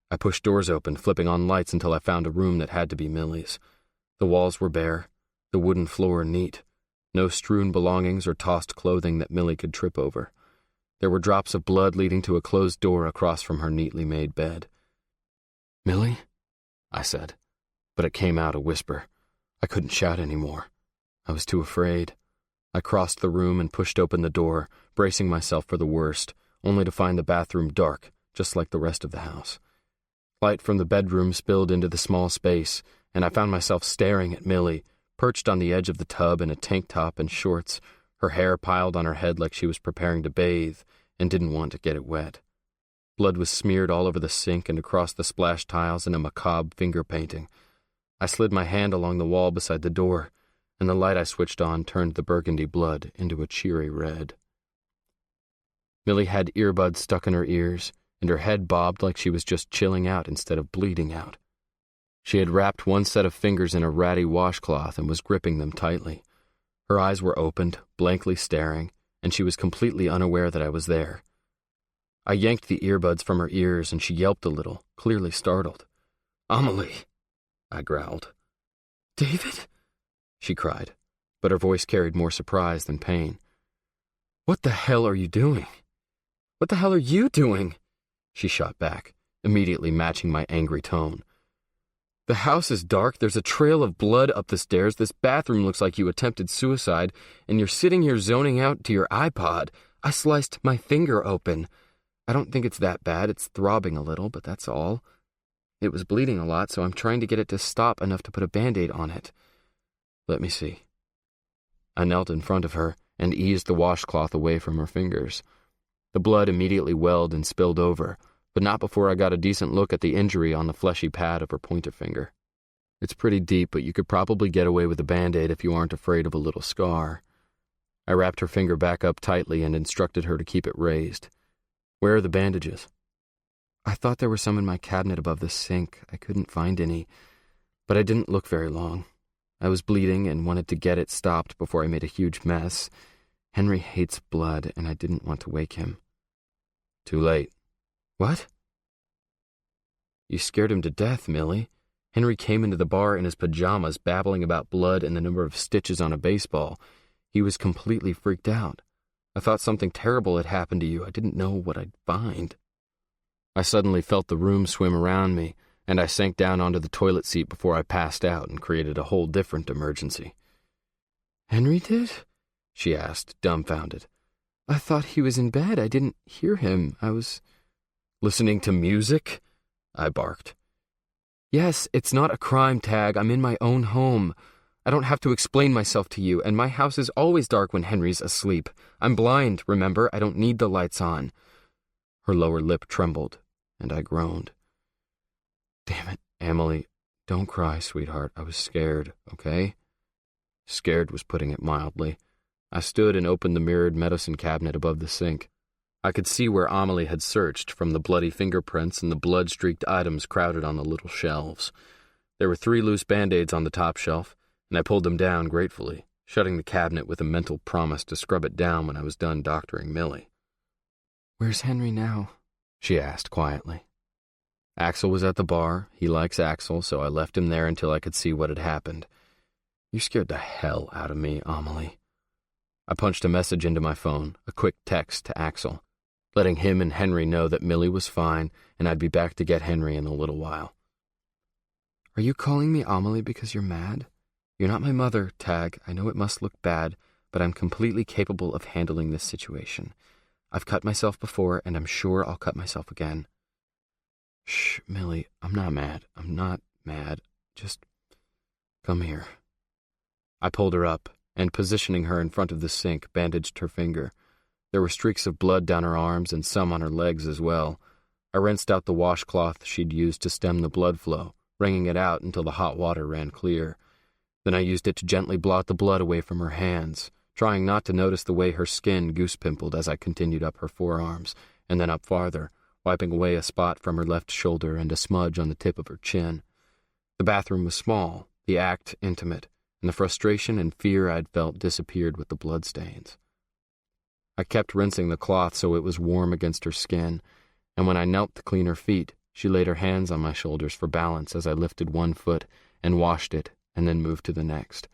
I pushed doors open, flipping on lights until I found a room that had to be Millie's. The walls were bare, the wooden floor neat. No strewn belongings or tossed clothing that Millie could trip over. There were drops of blood leading to a closed door across from her neatly made bed. "Millie?" I said, but it came out a whisper. I couldn't shout anymore. I was too afraid. I crossed the room and pushed open the door, bracing myself for the worst, only to find the bathroom dark, just like the rest of the house. Light from the bedroom spilled into the small space, and I found myself staring at Millie, perched on the edge of the tub in a tank top and shorts, her hair piled on her head like she was preparing to bathe and didn't want to get it wet. Blood was smeared all over the sink and across the splash tiles in a macabre finger painting. I slid my hand along the wall beside the door, and the light I switched on turned the burgundy blood into a cheery red. Millie had earbuds stuck in her ears, and her head bobbed like she was just chilling out instead of bleeding out. She had wrapped one set of fingers in a ratty washcloth and was gripping them tightly. Her eyes were opened, blankly staring, and she was completely unaware that I was there. I yanked the earbuds from her ears, and she yelped a little, clearly startled. "Amelie," I growled. "David?" she cried, but her voice carried more surprise than pain. "What the hell are you doing?" "What the hell are you doing?" she shot back, immediately matching my angry tone. "The house is dark, there's a trail of blood up the stairs, this bathroom looks like you attempted suicide, and you're sitting here zoning out to your iPod. I sliced my finger open. I don't think it's that bad, it's throbbing a little, but that's all. It was bleeding a lot, so I'm trying to get it to stop enough to put a Band-Aid on it. Let me see." I knelt in front of her and eased the washcloth away from her fingers. The blood immediately welled and spilled over, but not before I got a decent look at the injury on the fleshy pad of her pointer finger. It's pretty deep, but you could probably get away with a Band-Aid if you aren't afraid of a little scar. I wrapped her finger back up tightly and instructed her to keep it raised. "Where are the bandages?" "I thought there were some in my cabinet above the sink. I couldn't find any, but I didn't look very long. I was bleeding and wanted to get it stopped before I made a huge mess. Henry hates blood, and I didn't want to wake him." "Too late." "What?" "You scared him to death, Millie. Henry came into the bar in his pajamas, babbling about blood and the number of stitches on a baseball. He was completely freaked out. I thought something terrible had happened to you. I didn't know what I'd find." I suddenly felt the room swim around me, and I sank down onto the toilet seat before I passed out and created a whole different emergency. "Henry did?" she asked, dumbfounded. "I thought he was in bed. I didn't hear him. I was—" "Listening to music?" I barked. "Yes, it's not a crime, Tag. I'm in my own home. I don't have to explain myself to you, and my house is always dark when Henry's asleep. I'm blind, remember? I don't need the lights on." Her lower lip trembled, and I groaned. "Damn it, Emily. Don't cry, sweetheart. I was scared, okay?" Scared was putting it mildly. I stood and opened the mirrored medicine cabinet above the sink. I could see where Amelie had searched, from the bloody fingerprints and the blood-streaked items crowded on the little shelves. There were 3 loose Band-Aids on the top shelf, and I pulled them down gratefully, shutting the cabinet with a mental promise to scrub it down when I was done doctoring Millie. "Where's Henry now?" she asked quietly. "Axel was at the bar. He likes Axel, so I left him there until I could see what had happened. You scared the hell out of me, Amelie." I punched a message into my phone, a quick text to Axel, letting him and Henry know that Millie was fine and I'd be back to get Henry in a little while. "Are you calling me Amelie because you're mad? You're not my mother, Tag. I know it must look bad, but I'm completely capable of handling this situation. I've cut myself before, and I'm sure I'll cut myself again." "Shh, Millie, I'm not mad. I'm not mad. Just come here." I pulled her up, and positioning her in front of the sink, bandaged her finger. There were streaks of blood down her arms and some on her legs as well. I rinsed out the washcloth she'd used to stem the blood flow, wringing it out until the hot water ran clear. Then I used it to gently blot the blood away from her hands, trying not to notice the way her skin goose-pimpled as I continued up her forearms, and then up farther, wiping away a spot from her left shoulder and a smudge on the tip of her chin. The bathroom was small, the act intimate, and the frustration and fear I'd felt disappeared with the bloodstains. I kept rinsing the cloth so it was warm against her skin, and when I knelt to clean her feet, she laid her hands on my shoulders for balance as I lifted one foot and washed it and then moved to the next.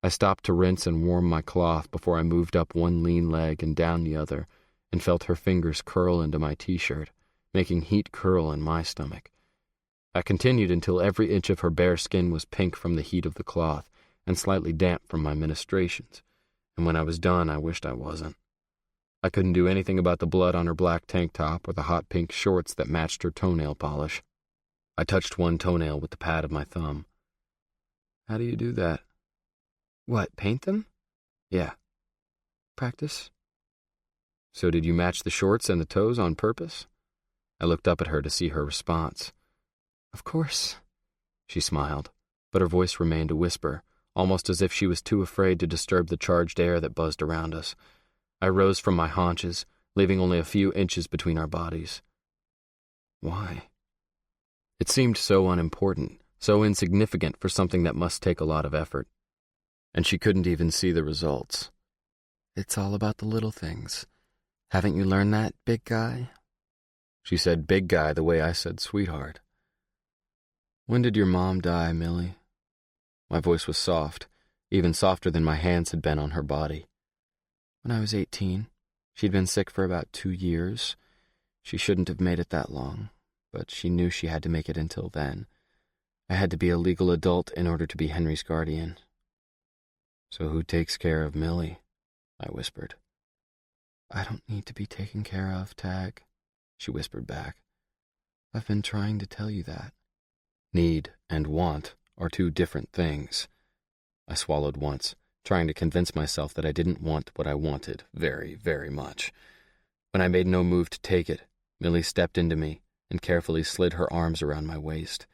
I stopped to rinse and warm my cloth before I moved up one lean leg and down the other and felt her fingers curl into my t-shirt, making heat curl in my stomach. I continued until every inch of her bare skin was pink from the heat of the cloth and slightly damp from my ministrations, and when I was done, I wished I wasn't. I couldn't do anything about the blood on her black tank top or the hot pink shorts that matched her toenail polish. I touched one toenail with the pad of my thumb. How do you do that? What, paint them? Yeah. Practice? So did you match the shorts and the toes on purpose? I looked up at her to see her response. Of course. She smiled, but her voice remained a whisper, almost as if she was too afraid to disturb the charged air that buzzed around us. I rose from my haunches, leaving only a few inches between our bodies. Why? It seemed so unimportant, so insignificant for something that must take a lot of effort. And she couldn't even see the results. It's all about the little things. Haven't you learned that, big guy? She said big guy the way I said sweetheart. When did your mom die, Millie? My voice was soft, even softer than my hands had been on her body. When I was 18. She'd been sick for about 2 years. She shouldn't have made it that long, but she knew she had to make it until then. I had to be a legal adult in order to be Henry's guardian. So who takes care of Millie? I whispered. I don't need to be taken care of, Tag, she whispered back. I've been trying to tell you that. Need and want are two different things. I swallowed once, trying to convince myself that I didn't want what I wanted very, very much. When I made no move to take it, Millie stepped into me and carefully slid her arms around my waist.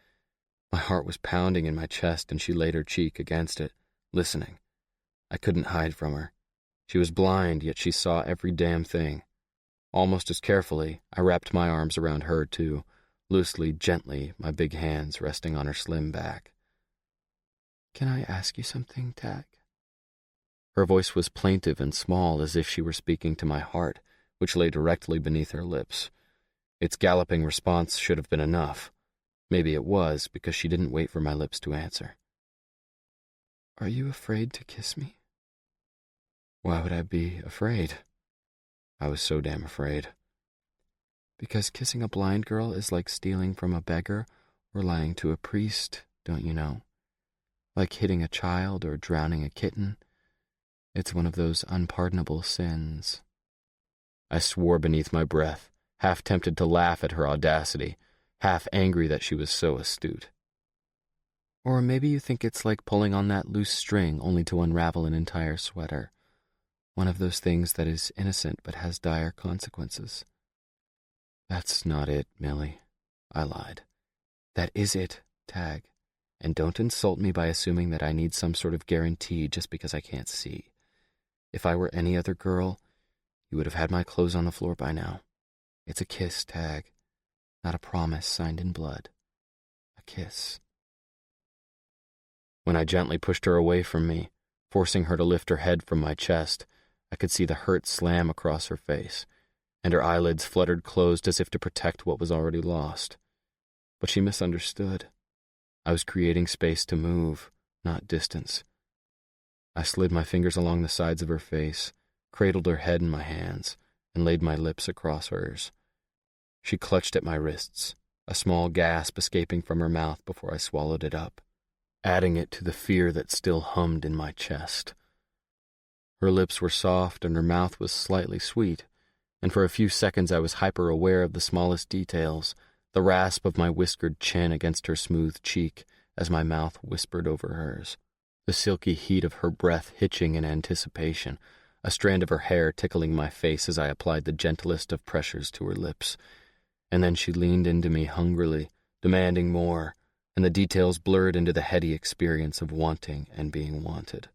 My heart was pounding in my chest and she laid her cheek against it, listening. I couldn't hide from her. She was blind, yet she saw every damn thing. Almost as carefully, I wrapped my arms around her too, loosely, gently, my big hands resting on her slim back. Can I ask you something, Tag? Her voice was plaintive and small, as if she were speaking to my heart, which lay directly beneath her lips. Its galloping response should have been enough. Maybe it was, because she didn't wait for my lips to answer. Are you afraid to kiss me? Why would I be afraid? I was so damn afraid. Because kissing a blind girl is like stealing from a beggar or lying to a priest, don't you know? Like hitting a child or drowning a kitten. It's one of those unpardonable sins. I swore beneath my breath, half tempted to laugh at her audacity, half angry that she was so astute. Or maybe you think it's like pulling on that loose string only to unravel an entire sweater. One of those things that is innocent but has dire consequences. That's not it, Millie. I lied. That is it, Tag. And don't insult me by assuming that I need some sort of guarantee just because I can't see. If I were any other girl, you would have had my clothes on the floor by now. It's a kiss, Tag. Not a promise signed in blood. A kiss. When I gently pushed her away from me, forcing her to lift her head from my chest, I could see the hurt slam across her face, and her eyelids fluttered closed as if to protect what was already lost. But she misunderstood. I was creating space to move, not distance. I slid my fingers along the sides of her face, cradled her head in my hands, and laid my lips across hers. She clutched at my wrists, a small gasp escaping from her mouth before I swallowed it up, adding it to the fear that still hummed in my chest. Her lips were soft and her mouth was slightly sweet, and for a few seconds I was hyper-aware of the smallest details, the rasp of my whiskered chin against her smooth cheek as my mouth whispered over hers, the silky heat of her breath hitching in anticipation, a strand of her hair tickling my face as I applied the gentlest of pressures to her lips. And then she leaned into me hungrily, demanding more, and the details blurred into the heady experience of wanting and being wanted.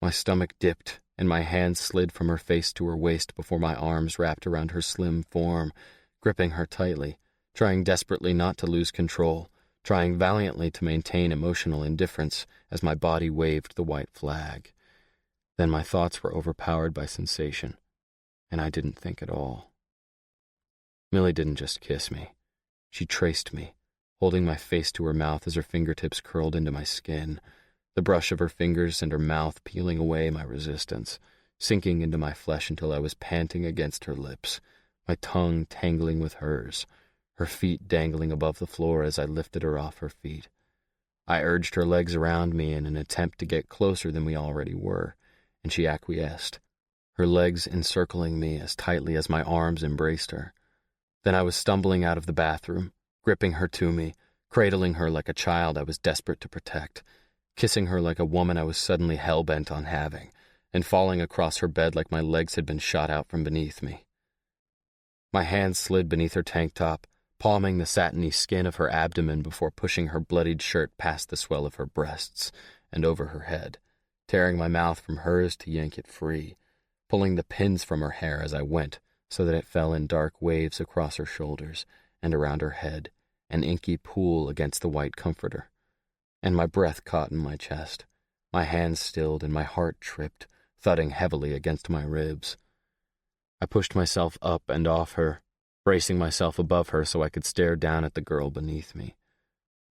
My stomach dipped, and my hands slid from her face to her waist before my arms wrapped around her slim form, gripping her tightly, trying desperately not to lose control, trying valiantly to maintain emotional indifference as my body waved the white flag. Then my thoughts were overpowered by sensation, and I didn't think at all. Millie didn't just kiss me. She traced me, holding my face to her mouth as her fingertips curled into my skin, the brush of her fingers and her mouth peeling away my resistance, sinking into my flesh until I was panting against her lips, my tongue tangling with hers, her feet dangling above the floor as I lifted her off her feet. I urged her legs around me in an attempt to get closer than we already were, and she acquiesced, her legs encircling me as tightly as my arms embraced her. Then I was stumbling out of the bathroom, gripping her to me, cradling her like a child I was desperate to protect, kissing her like a woman I was suddenly hell-bent on having, and falling across her bed like my legs had been shot out from beneath me. My hands slid beneath her tank top, palming the satiny skin of her abdomen before pushing her bloodied shirt past the swell of her breasts and over her head, tearing my mouth from hers to yank it free, pulling the pins from her hair as I went so that it fell in dark waves across her shoulders and around her head, an inky pool against the white comforter. And my breath caught in my chest, my hands stilled and my heart tripped, thudding heavily against my ribs. I pushed myself up and off her, bracing myself above her so I could stare down at the girl beneath me.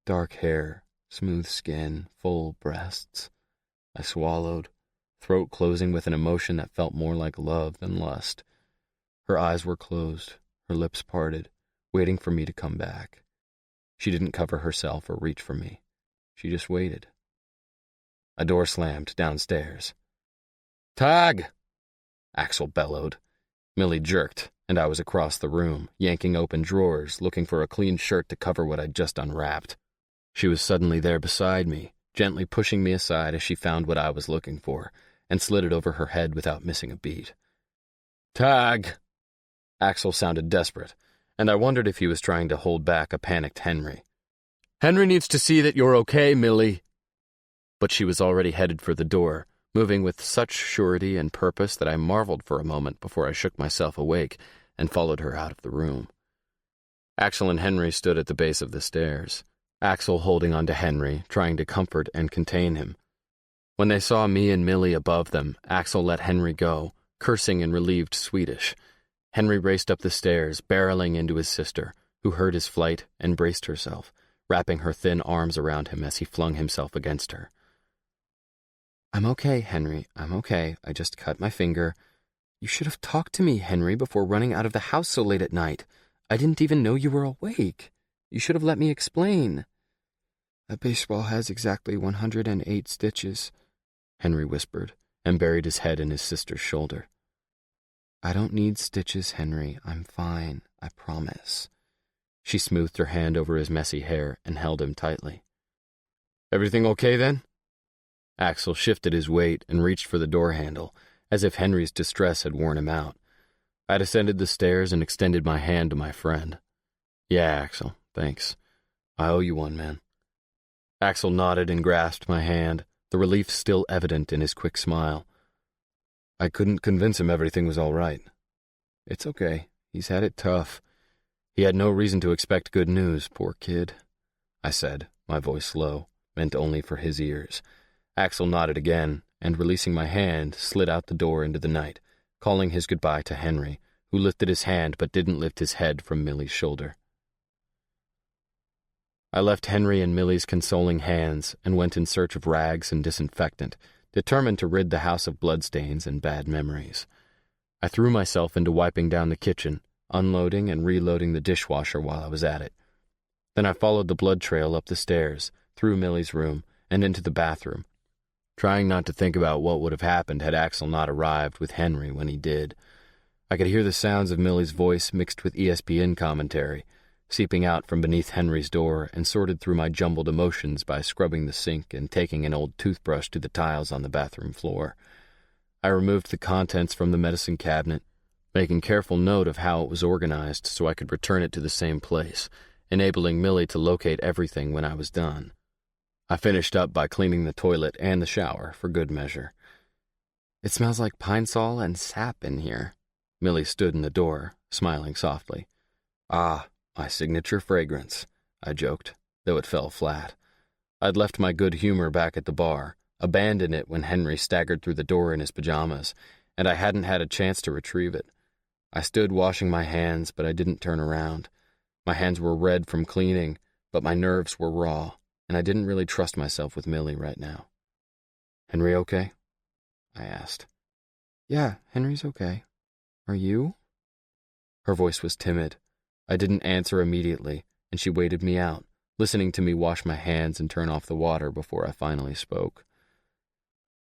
Dark hair, smooth skin, full breasts. I swallowed, throat closing with an emotion that felt more like love than lust. Her eyes were closed, her lips parted, waiting for me to come back. She didn't cover herself or reach for me. She just waited. A door slammed downstairs. "Tag!" Axel bellowed. Millie jerked, and I was across the room, yanking open drawers, looking for a clean shirt to cover what I'd just unwrapped. She was suddenly there beside me, gently pushing me aside as she found what I was looking for, and slid it over her head without missing a beat. "Tag!" Axel sounded desperate, and I wondered if he was trying to hold back a panicked Henry. "Henry needs to see that you're okay, Millie." But she was already headed for the door, moving with such surety and purpose that I marveled for a moment before I shook myself awake and followed her out of the room. Axel and Henry stood at the base of the stairs, Axel holding on to Henry, trying to comfort and contain him. When they saw me and Millie above them, Axel let Henry go, cursing in relieved Swedish. Henry raced up the stairs, barreling into his sister, who heard his flight and braced herself, wrapping her thin arms around him as he flung himself against her. "I'm okay, Henry, I'm okay. I just cut my finger. You should have talked to me, Henry, before running out of the house so late at night. I didn't even know you were awake. You should have let me explain." "A baseball has exactly 108 stitches," Henry whispered, and buried his head in his sister's shoulder. "I don't need stitches, Henry. I'm fine, I promise." She smoothed her hand over his messy hair and held him tightly. "Everything okay, then?" Axel shifted his weight and reached for the door handle, as if Henry's distress had worn him out. I descended the stairs and extended my hand to my friend. "Yeah, Axel, thanks. I owe you one, man." Axel nodded and grasped my hand, the relief still evident in his quick smile. "I couldn't convince him everything was all right." "It's okay. He's had it tough. He had no reason to expect good news, poor kid," I said, my voice low, meant only for his ears. Axel nodded again, and releasing my hand, slid out the door into the night, calling his goodbye to Henry, who lifted his hand but didn't lift his head from Millie's shoulder. I left Henry in Millie's consoling hands and went in search of rags and disinfectant, determined to rid the house of bloodstains and bad memories. I threw myself into wiping down the kitchen, unloading and reloading the dishwasher while I was at it. Then I followed the blood trail up the stairs, through Millie's room, and into the bathroom, trying not to think about what would have happened had Axel not arrived with Henry when he did. I could hear the sounds of Millie's voice mixed with ESPN commentary, seeping out from beneath Henry's door, and sorted through my jumbled emotions by scrubbing the sink and taking an old toothbrush to the tiles on the bathroom floor. I removed the contents from the medicine cabinet, making careful note of how it was organized so I could return it to the same place, enabling Millie to locate everything when I was done. I finished up by cleaning the toilet and the shower for good measure. "It smells like pine sol and sap in here." Millie stood in the door, smiling softly. Ah, my signature fragrance, I joked, though it fell flat. I'd left my good humor back at the bar, abandoned it when Henry staggered through the door in his pajamas, and I hadn't had a chance to retrieve it. I stood washing my hands, but I didn't turn around. My hands were red from cleaning, but my nerves were raw, and I didn't really trust myself with Millie right now. "Henry okay?" I asked. Yeah, Henry's okay. Are you? Her voice was timid. I didn't answer immediately, and she waited me out, listening to me wash my hands and turn off the water before I finally spoke.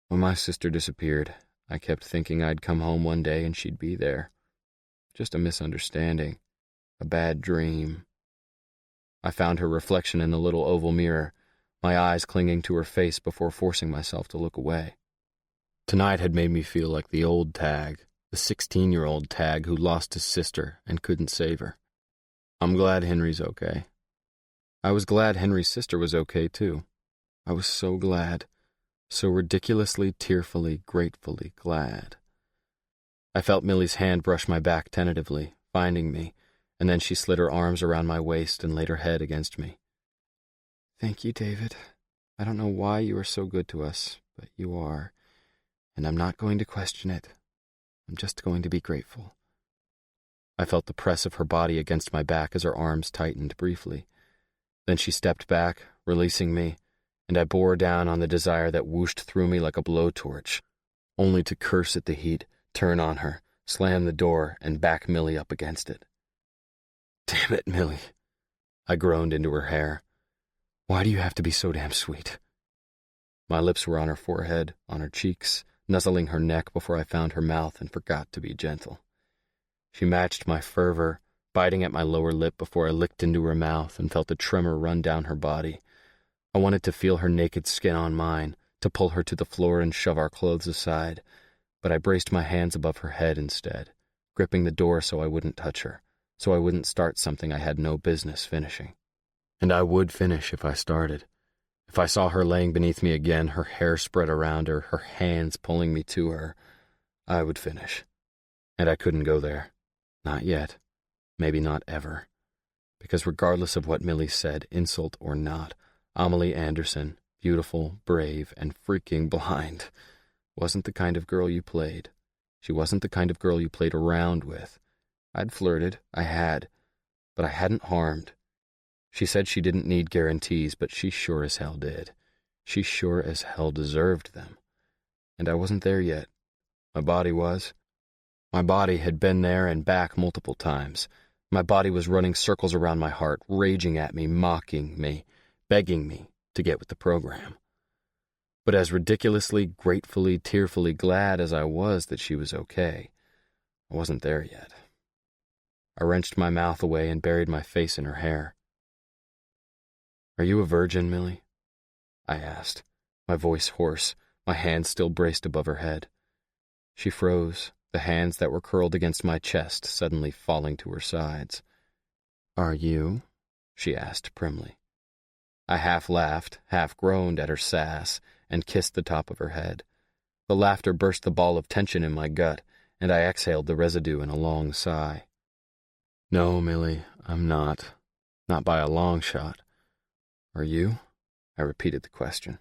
When my sister disappeared, I kept thinking I'd come home one day and she'd be there. Just a misunderstanding. A bad dream. I found her reflection in the little oval mirror, my eyes clinging to her face before forcing myself to look away. Tonight had made me feel like the old Tag, the 16-year-old Tag who lost his sister and couldn't save her. I'm glad Henry's okay. I was glad Henry's sister was okay, too. I was so glad. So ridiculously, tearfully, gratefully glad. I felt Millie's hand brush my back tentatively, finding me, and then she slid her arms around my waist and laid her head against me. Thank you, David. I don't know why you are so good to us, but you are, and I'm not going to question it. I'm just going to be grateful. I felt the press of her body against my back as her arms tightened briefly. Then she stepped back, releasing me, and I bore down on the desire that whooshed through me like a blowtorch, only to curse at the heat, turn on her, slam the door, and back Millie up against it. "Damn it, Millie," I groaned into her hair. "Why do you have to be so damn sweet?" My lips were on her forehead, on her cheeks, nuzzling her neck before I found her mouth and forgot to be gentle. She matched my fervor, biting at my lower lip before I licked into her mouth and felt a tremor run down her body. I wanted to feel her naked skin on mine, to pull her to the floor and shove our clothes aside, but I braced my hands above her head instead, gripping the door so I wouldn't touch her, so I wouldn't start something I had no business finishing. And I would finish if I started. If I saw her laying beneath me again, her hair spread around her, her hands pulling me to her, I would finish. And I couldn't go there. Not yet. Maybe not ever. Because regardless of what Millie said, insult or not, Amelie Anderson, beautiful, brave, and freaking blind, wasn't the kind of girl you played. She wasn't the kind of girl you played around with. I'd flirted, I had, but I hadn't harmed. She said she didn't need guarantees, but she sure as hell did. She sure as hell deserved them. And I wasn't there yet. My body was. My body had been there and back multiple times. My body was running circles around my heart, raging at me, mocking me, begging me to get with the program. But as ridiculously, gratefully, tearfully glad as I was that she was okay, I wasn't there yet. I wrenched my mouth away and buried my face in her hair. "Are you a virgin, Millie?" I asked, my voice hoarse, my hands still braced above her head. She froze, the hands that were curled against my chest suddenly falling to her sides. "Are you?" she asked primly. I half laughed, half groaned at her sass, and kissed the top of her head. The laughter burst the ball of tension in my gut, and I exhaled the residue in a long sigh. "No, Millie, I'm not. Not by a long shot. Are you?" I repeated the question.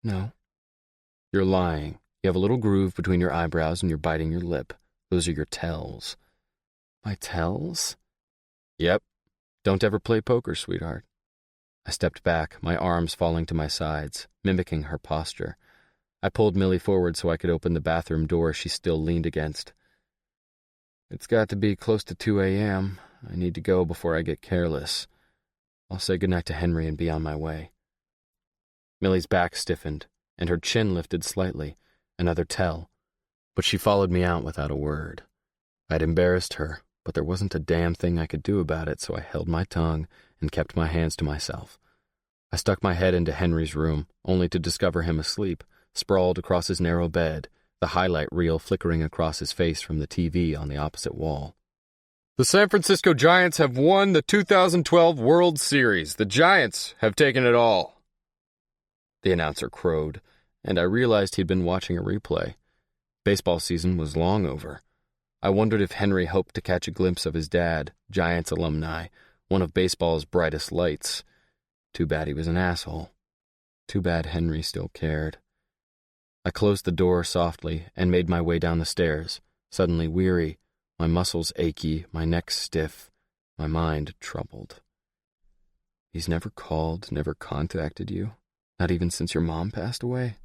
"No." "You're lying. You have a little groove between your eyebrows and you're biting your lip. Those are your tells." "My tells?" "Yep. Don't ever play poker, sweetheart." I stepped back, my arms falling to my sides, mimicking her posture. I pulled Millie forward so I could open the bathroom door she still leaned against. "It's got to be close to 2 a.m. I need to go before I get careless. I'll say goodnight to Henry and be on my way." Millie's back stiffened, and her chin lifted slightly, another tell, but she followed me out without a word. I'd embarrassed her, but there wasn't a damn thing I could do about it, so I held my tongue and kept my hands to myself. I stuck my head into Henry's room, only to discover him asleep, sprawled across his narrow bed, the highlight reel flickering across his face from the TV on the opposite wall. "The San Francisco Giants have won the 2012 World Series. The Giants have taken it all," the announcer crowed, and I realized he'd been watching a replay. Baseball season was long over. I wondered if Henry hoped to catch a glimpse of his dad, Giants alumni, one of baseball's brightest lights. Too bad he was an asshole. Too bad Henry still cared. I closed the door softly and made my way down the stairs, suddenly weary, my muscles achy, my neck stiff, my mind troubled. He's never called, never contacted you? Not even since your mom passed away?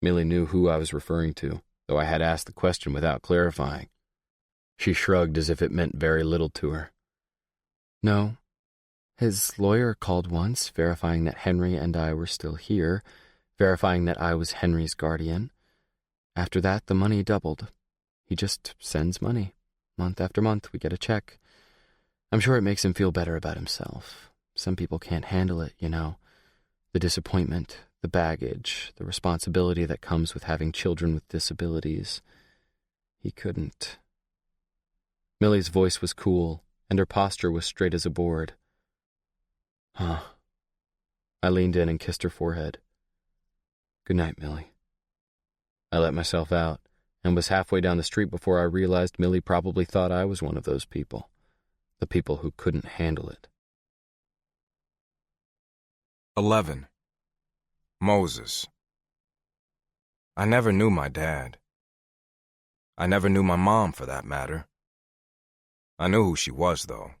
Millie knew who I was referring to, though I had asked the question without clarifying. She shrugged as if it meant very little to her. No. His lawyer called once, verifying that Henry and I were still here, verifying that I was Henry's guardian. After that, the money doubled. He just sends money. Month after month, we get a check. I'm sure it makes him feel better about himself. Some people can't handle it, you know. The disappointment, the baggage, the responsibility that comes with having children with disabilities. He couldn't. Millie's voice was cool, and her posture was straight as a board. Huh. I leaned in and kissed her forehead. Good night, Millie. I let myself out, and was halfway down the street before I realized Millie probably thought I was one of those people. The people who couldn't handle it. 11. Moses. I never knew my dad. I never knew my mom, for that matter. I knew who she was, though.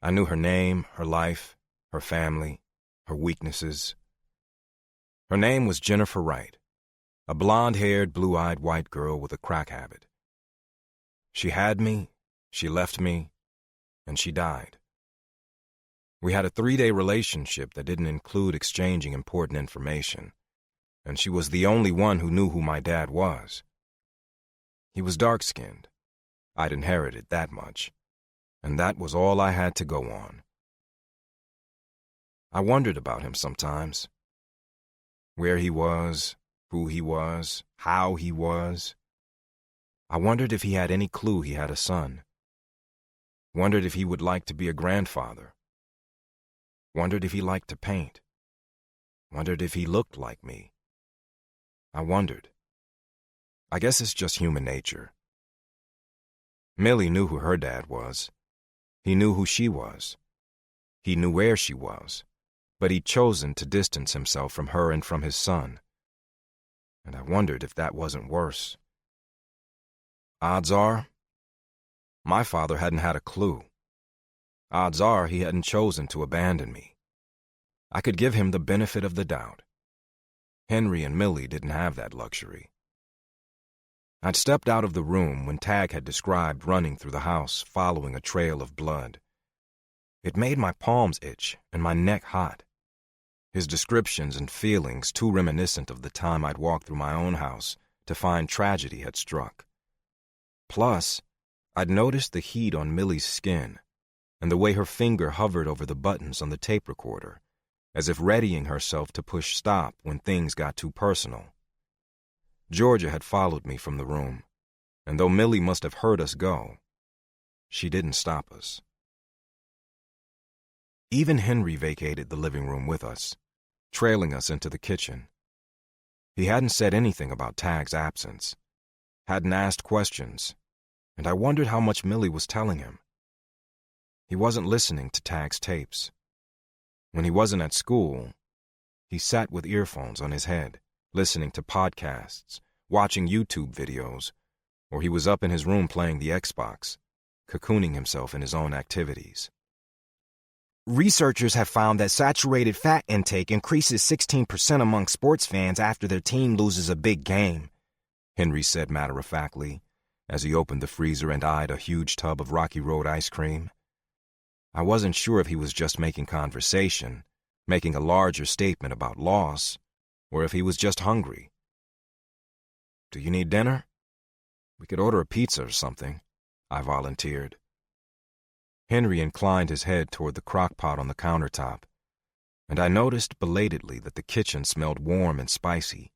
I knew her name, her life, her family, her weaknesses. Her name was Jennifer Wright, a blonde-haired, blue-eyed white girl with a crack habit. She had me, she left me, and she died. We had a 3-day relationship that didn't include exchanging important information, and she was the only one who knew who my dad was. He was dark-skinned. I'd inherited that much, and that was all I had to go on. I wondered about him sometimes. Where he was, who he was, how he was. I wondered if he had any clue he had a son. Wondered if he would like to be a grandfather. Wondered if he liked to paint. Wondered if he looked like me. I wondered. I guess it's just human nature. Millie knew who her dad was. He knew who she was. He knew where she was, but he'd chosen to distance himself from her and from his son. And I wondered if that wasn't worse. Odds are, my father hadn't had a clue. Odds are he hadn't chosen to abandon me. I could give him the benefit of the doubt. Henry and Millie didn't have that luxury. I'd stepped out of the room when Tag had described running through the house following a trail of blood. It made my palms itch and my neck hot. His descriptions and feelings too reminiscent of the time I'd walked through my own house to find tragedy had struck. Plus, I'd noticed the heat on Millie's skin and the way her finger hovered over the buttons on the tape recorder, as if readying herself to push stop when things got too personal. Georgia had followed me from the room, and though Millie must have heard us go, she didn't stop us. Even Henry vacated the living room with us, trailing us into the kitchen. He hadn't said anything about Tag's absence, hadn't asked questions, and I wondered how much Millie was telling him. He wasn't listening to Tag's tapes. When he wasn't at school, he sat with earphones on his head, listening to podcasts, watching YouTube videos, or he was up in his room playing the Xbox, cocooning himself in his own activities. Researchers have found that saturated fat intake increases 16% among sports fans after their team loses a big game, Henry said matter-of-factly, as he opened the freezer and eyed a huge tub of Rocky Road ice cream. I wasn't sure if he was just making conversation, making a larger statement about loss, or if he was just hungry. Do you need dinner? We could order a pizza or something, I volunteered. Henry inclined his head toward the crock pot on the countertop, and I noticed belatedly that the kitchen smelled warm and spicy.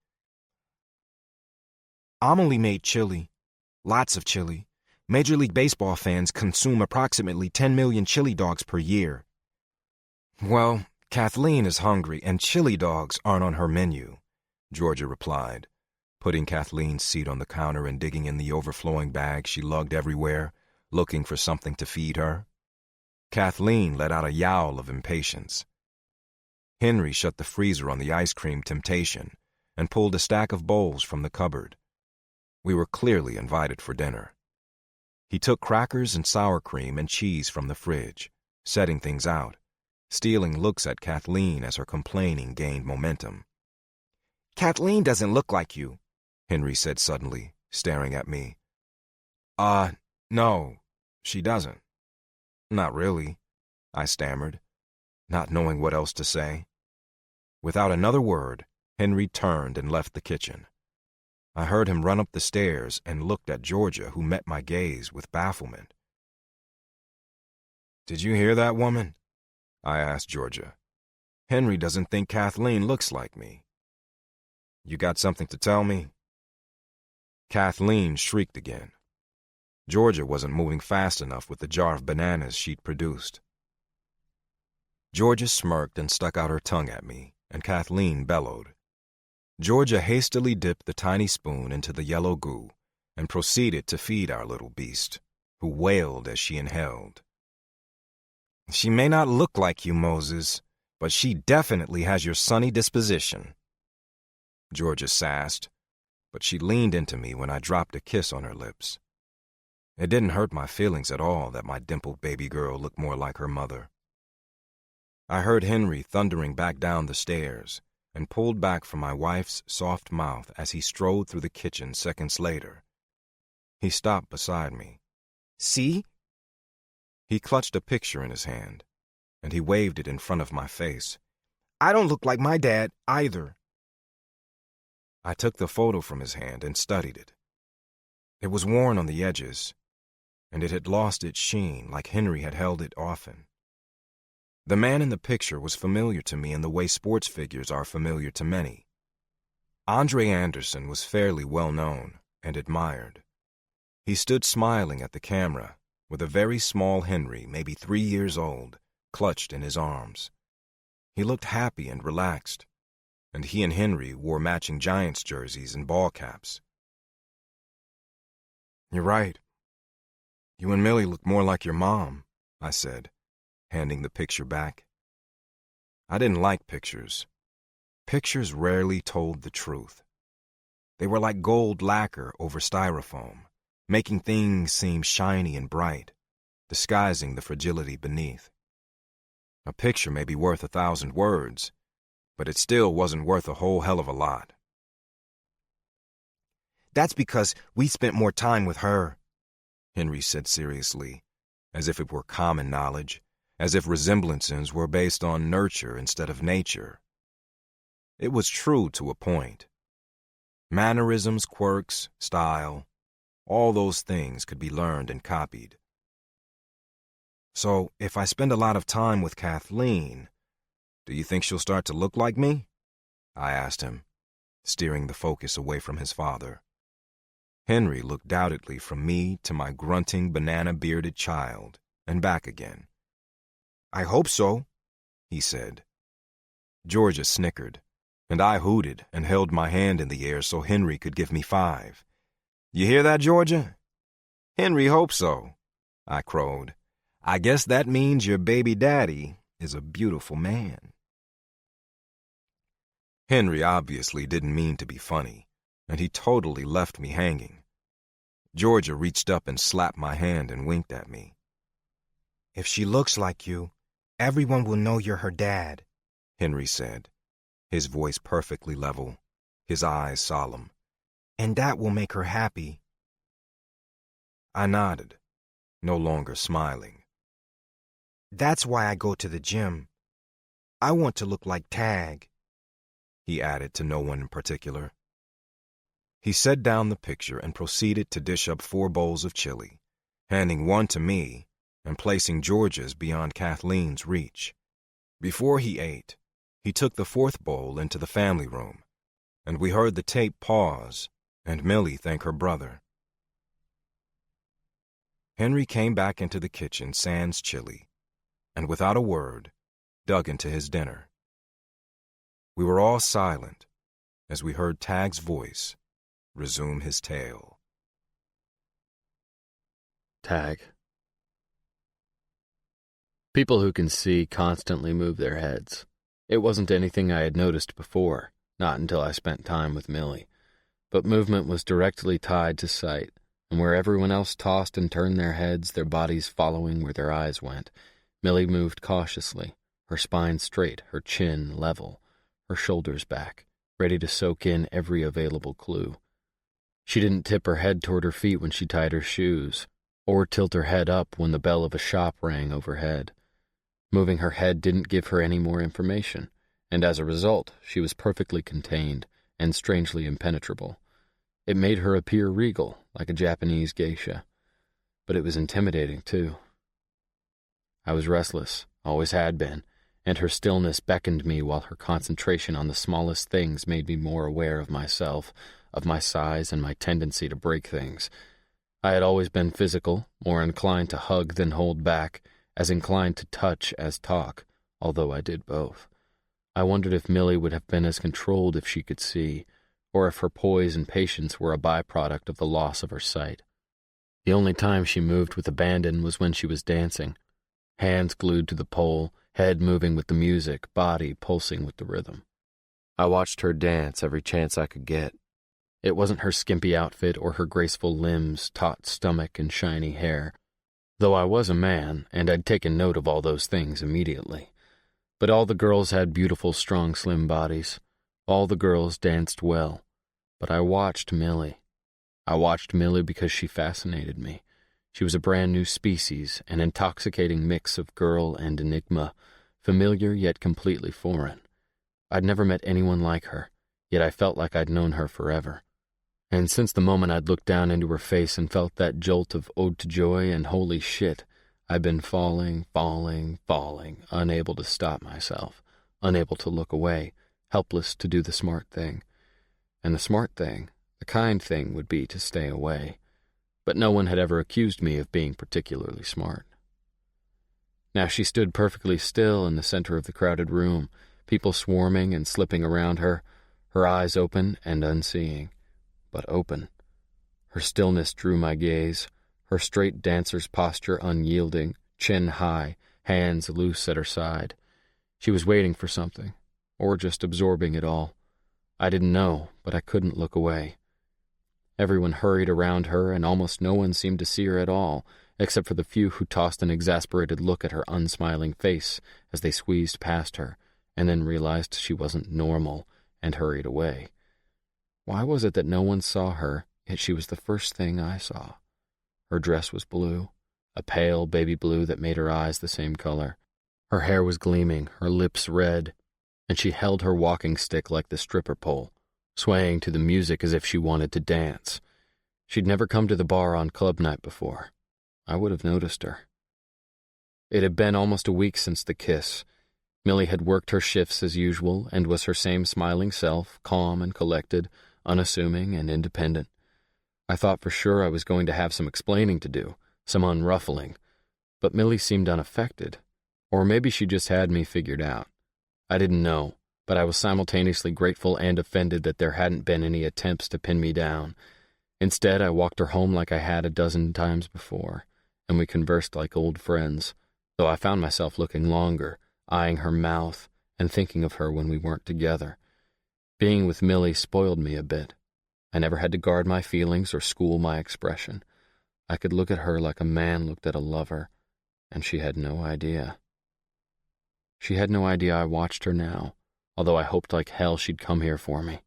Amelie made chili. Lots of chili. Major League Baseball fans consume approximately 10 million chili dogs per year. Well, Kathleen is hungry and chili dogs aren't on her menu, Georgia replied, putting Kathleen's seat on the counter and digging in the overflowing bag she lugged everywhere, looking for something to feed her. Kathleen let out a yowl of impatience. Henry shut the freezer on the ice cream temptation and pulled a stack of bowls from the cupboard. We were clearly invited for dinner. He took crackers and sour cream and cheese from the fridge, setting things out, stealing looks at Kathleen as her complaining gained momentum. Kathleen doesn't look like you, Henry said suddenly, staring at me. No, she doesn't. Not really, I stammered, not knowing what else to say. Without another word, Henry turned and left the kitchen. I heard him run up the stairs and looked at Georgia, who met my gaze with bafflement. "Did you hear that, woman?" I asked Georgia. "Henry doesn't think Kathleen looks like me. You got something to tell me?" Kathleen shrieked again. Georgia wasn't moving fast enough with the jar of bananas she'd produced. Georgia smirked and stuck out her tongue at me, and Kathleen bellowed. Georgia hastily dipped the tiny spoon into the yellow goo and proceeded to feed our little beast, who wailed as she inhaled. "She may not look like you, Moses, but she definitely has your sunny disposition," Georgia sassed, but she leaned into me when I dropped a kiss on her lips. It didn't hurt my feelings at all that my dimpled baby girl looked more like her mother. I heard Henry thundering back down the stairs and pulled back from my wife's soft mouth as he strode through the kitchen seconds later. He stopped beside me. See? He clutched a picture in his hand, and he waved it in front of my face. I don't look like my dad, either. I took the photo from his hand and studied it. It was worn on the edges, and it had lost its sheen like Henry had held it often. The man in the picture was familiar to me in the way sports figures are familiar to many. Andre Anderson was fairly well known and admired. He stood smiling at the camera with a very small Henry, maybe 3 years old, clutched in his arms. He looked happy and relaxed, and he and Henry wore matching Giants jerseys and ball caps. "You're right. You and Millie look more like your mom," I said, handing the picture back. I didn't like pictures. Pictures rarely told the truth. They were like gold lacquer over styrofoam, making things seem shiny and bright, disguising the fragility beneath. A picture may be worth 1,000 words, but it still wasn't worth a whole hell of a lot. That's because we spent more time with her, Henry said seriously, as if it were common knowledge, as if resemblances were based on nurture instead of nature. It was true to a point. Mannerisms, quirks, style, all those things could be learned and copied. "So, if I spend a lot of time with Kathleen, do you think she'll start to look like me?" I asked him, steering the focus away from his father. Henry looked doubtedly from me to my grunting, banana-bearded child, and back again. I hope so, he said. Georgia snickered, and I hooted and held my hand in the air so Henry could give me 5. "You hear that, Georgia?" "Henry hopes so," I crowed. "I guess that means your baby daddy is a beautiful man." Henry obviously didn't mean to be funny, and he totally left me hanging. Georgia reached up and slapped my hand and winked at me. "If she looks like you, everyone will know you're her dad," Henry said, his voice perfectly level, his eyes solemn. "And that will make her happy." I nodded, no longer smiling. "That's why I go to the gym. I want to look like Tag," he added to no one in particular. He set down the picture and proceeded to dish up 4 bowls of chili, handing one to me and placing Georgia's beyond Kathleen's reach. Before he ate, he took the 4th bowl into the family room, and we heard the tape pause and Millie thank her brother. Henry came back into the kitchen sans chili, and without a word, dug into his dinner. We were all silent as we heard Tag's voice resume his tale. Tag. People who can see constantly move their heads. It wasn't anything I had noticed before, not until I spent time with Millie. But movement was directly tied to sight, and where everyone else tossed and turned their heads, their bodies following where their eyes went, Millie moved cautiously, her spine straight, her chin level, her shoulders back, ready to soak in every available clue. She didn't tip her head toward her feet when she tied her shoes, or tilt her head up when the bell of a shop rang overhead. Moving her head didn't give her any more information, and as a result, she was perfectly contained and strangely impenetrable. It made her appear regal, like a Japanese geisha. But it was intimidating, too. I was restless, always had been, and her stillness beckoned me while her concentration on the smallest things made me more aware of myself, of my size and my tendency to break things. I had always been physical, more inclined to hug than hold back, as inclined to touch as talk, although I did both. I wondered if Millie would have been as controlled if she could see, or if her poise and patience were a byproduct of the loss of her sight. The only time she moved with abandon was when she was dancing, hands glued to the pole, head moving with the music, body pulsing with the rhythm. I watched her dance every chance I could get. It wasn't her skimpy outfit or her graceful limbs, taut stomach, and shiny hair, though I was a man, and I'd taken note of all those things immediately. But all the girls had beautiful, strong, slim bodies. All the girls danced well. But I watched Millie. I watched Millie because she fascinated me. She was a brand new species, an intoxicating mix of girl and enigma, familiar yet completely foreign. I'd never met anyone like her, yet I felt like I'd known her forever. And since the moment I'd looked down into her face and felt that jolt of ode to joy and holy shit, I'd been falling, unable to stop myself, unable to look away, helpless to do the smart thing. And the smart thing, the kind thing, would be to stay away. But no one had ever accused me of being particularly smart. Now she stood perfectly still in the center of the crowded room, people swarming and slipping around her, her eyes open and unseeing, but open. Her stillness drew my gaze, her straight dancer's posture unyielding, chin high, hands loose at her side. She was waiting for something, or just absorbing it all. I didn't know, but I couldn't look away. Everyone hurried around her, and almost no one seemed to see her at all, except for the few who tossed an exasperated look at her unsmiling face as they squeezed past her, and then realized she wasn't normal, and hurried away. Why was it that no one saw her, yet she was the first thing I saw? Her dress was blue, a pale baby blue that made her eyes the same color. Her hair was gleaming, her lips red, and she held her walking stick like the stripper pole, swaying to the music as if she wanted to dance. She'd never come to the bar on club night before. I would have noticed her. It had been almost a week since the kiss. Millie had worked her shifts as usual and was her same smiling self, calm and collected, unassuming and independent. I thought for sure I was going to have some explaining to do, some unruffling, but Millie seemed unaffected, or maybe she just had me figured out. I didn't know, but I was simultaneously grateful and offended that there hadn't been any attempts to pin me down. Instead, I walked her home like I had a dozen times before, and we conversed like old friends, though I found myself looking longer, eyeing her mouth, and thinking of her when we weren't together. Being with Millie spoiled me a bit. I never had to guard my feelings or school my expression. I could look at her like a man looked at a lover, and she had no idea. She had no idea I watched her now, although I hoped like hell she'd come here for me.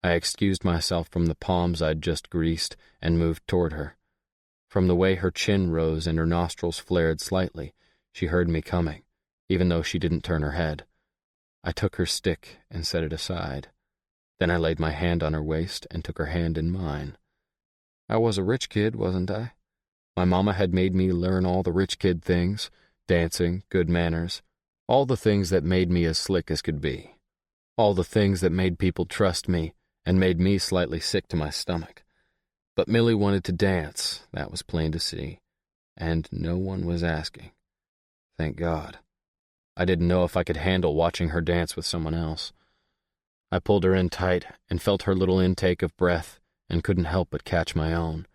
I excused myself from the palms I'd just greased and moved toward her. From the way her chin rose and her nostrils flared slightly, she heard me coming, even though she didn't turn her head. I took her stick and set it aside. Then I laid my hand on her waist and took her hand in mine. I was a rich kid, wasn't I? My mama had made me learn all the rich kid things, dancing, good manners, all the things that made me as slick as could be, all the things that made people trust me and made me slightly sick to my stomach. But Millie wanted to dance, that was plain to see, and no one was asking. Thank God. I didn't know if I could handle watching her dance with someone else. I pulled her in tight and felt her little intake of breath and couldn't help but catch my own.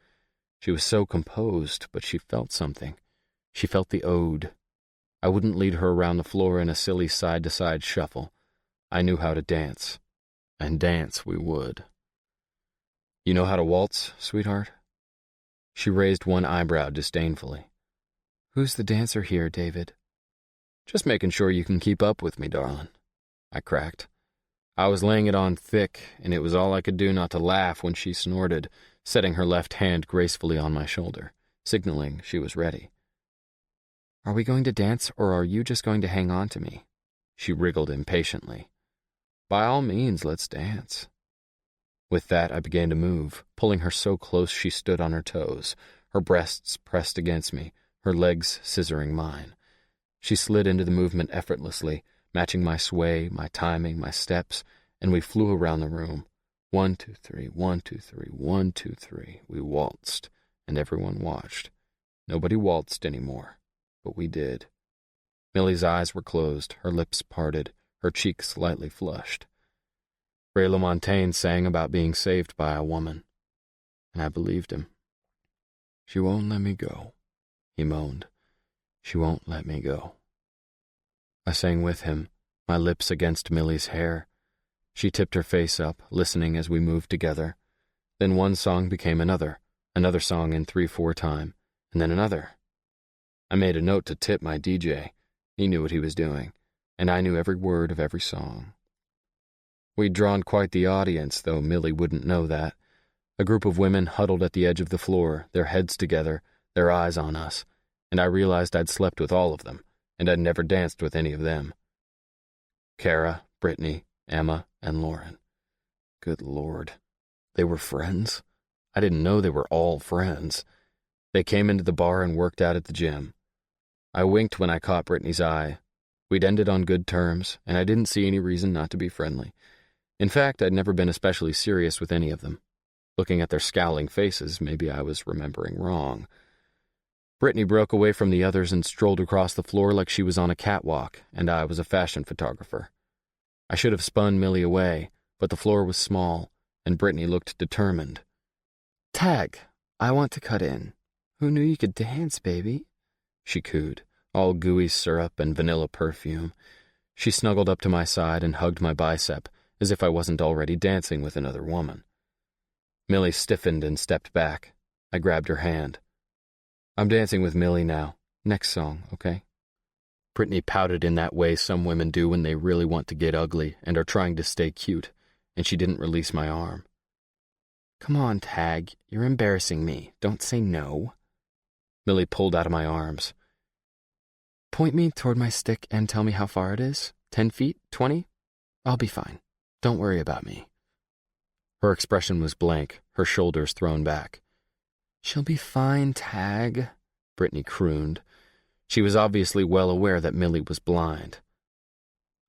She was so composed, but she felt something. She felt the ode. I wouldn't lead her around the floor in a silly side-to-side shuffle. I knew how to dance, and dance we would. You know how to waltz, sweetheart? She raised one eyebrow disdainfully. Who's the dancer here, David? Just making sure you can keep up with me, darling, I cracked. I was laying it on thick, and it was all I could do not to laugh when she snorted, setting her left hand gracefully on my shoulder, signaling she was ready. Are we going to dance, or are you just going to hang on to me? She wriggled impatiently. By all means, let's dance. With that, I began to move, pulling her so close she stood on her toes, her breasts pressed against me, her legs scissoring mine. She slid into the movement effortlessly, matching my sway, my timing, my steps, and we flew around the room. 1, 2, 3, 1, 2, 3, 1, 2, 3. We waltzed, and everyone watched. Nobody waltzed anymore, but we did. Millie's eyes were closed, her lips parted, her cheeks slightly flushed. Ray LaMontagne sang about being saved by a woman, and I believed him. She won't let me go, he moaned. She won't let me go. I sang with him, my lips against Millie's hair. She tipped her face up, listening as we moved together. Then one song became another song in 3/4 time, and then another. I made a note to tip my DJ. He knew what he was doing, and I knew every word of every song. We'd drawn quite the audience, though Millie wouldn't know that. A group of women huddled at the edge of the floor, their heads together, their eyes on us, and I realized I'd slept with all of them, and I'd never danced with any of them. Kara, Brittany, Emma, and Lauren. Good Lord. They were friends? I didn't know they were all friends. They came into the bar and worked out at the gym. I winked when I caught Brittany's eye. We'd ended on good terms, and I didn't see any reason not to be friendly. In fact, I'd never been especially serious with any of them. Looking at their scowling faces, maybe I was remembering wrong. Brittany broke away from the others and strolled across the floor like she was on a catwalk, and I was a fashion photographer. I should have spun Millie away, but the floor was small, and Brittany looked determined. Tag, I want to cut in. Who knew you could dance, baby? She cooed, all gooey syrup and vanilla perfume. She snuggled up to my side and hugged my bicep, as if I wasn't already dancing with another woman. Millie stiffened and stepped back. I grabbed her hand. I'm dancing with Millie now. Next song, okay? Brittany pouted in that way some women do when they really want to get ugly and are trying to stay cute, and she didn't release my arm. Come on, Tag. You're embarrassing me. Don't say no. Millie pulled out of my arms. Point me toward my stick and tell me how far it is. 10 feet? 20? I'll be fine. Don't worry about me. Her expression was blank, her shoulders thrown back. She'll be fine, Tag, Brittany crooned. She was obviously well aware that Millie was blind.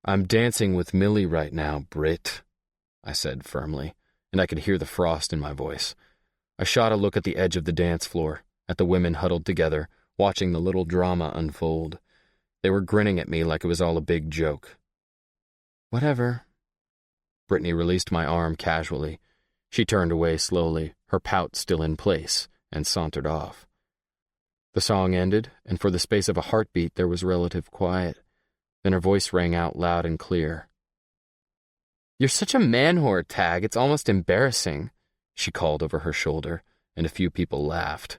I'm dancing with Millie right now, Britt, I said firmly, and I could hear the frost in my voice. I shot a look at the edge of the dance floor, at the women huddled together, watching the little drama unfold. They were grinning at me like it was all a big joke. Whatever. Brittany released my arm casually. She turned away slowly, her pout still in place, and sauntered off. The song ended, and for the space of a heartbeat there was relative quiet. Then her voice rang out loud and clear. You're such a man-whore, Tag, it's almost embarrassing, she called over her shoulder, and a few people laughed.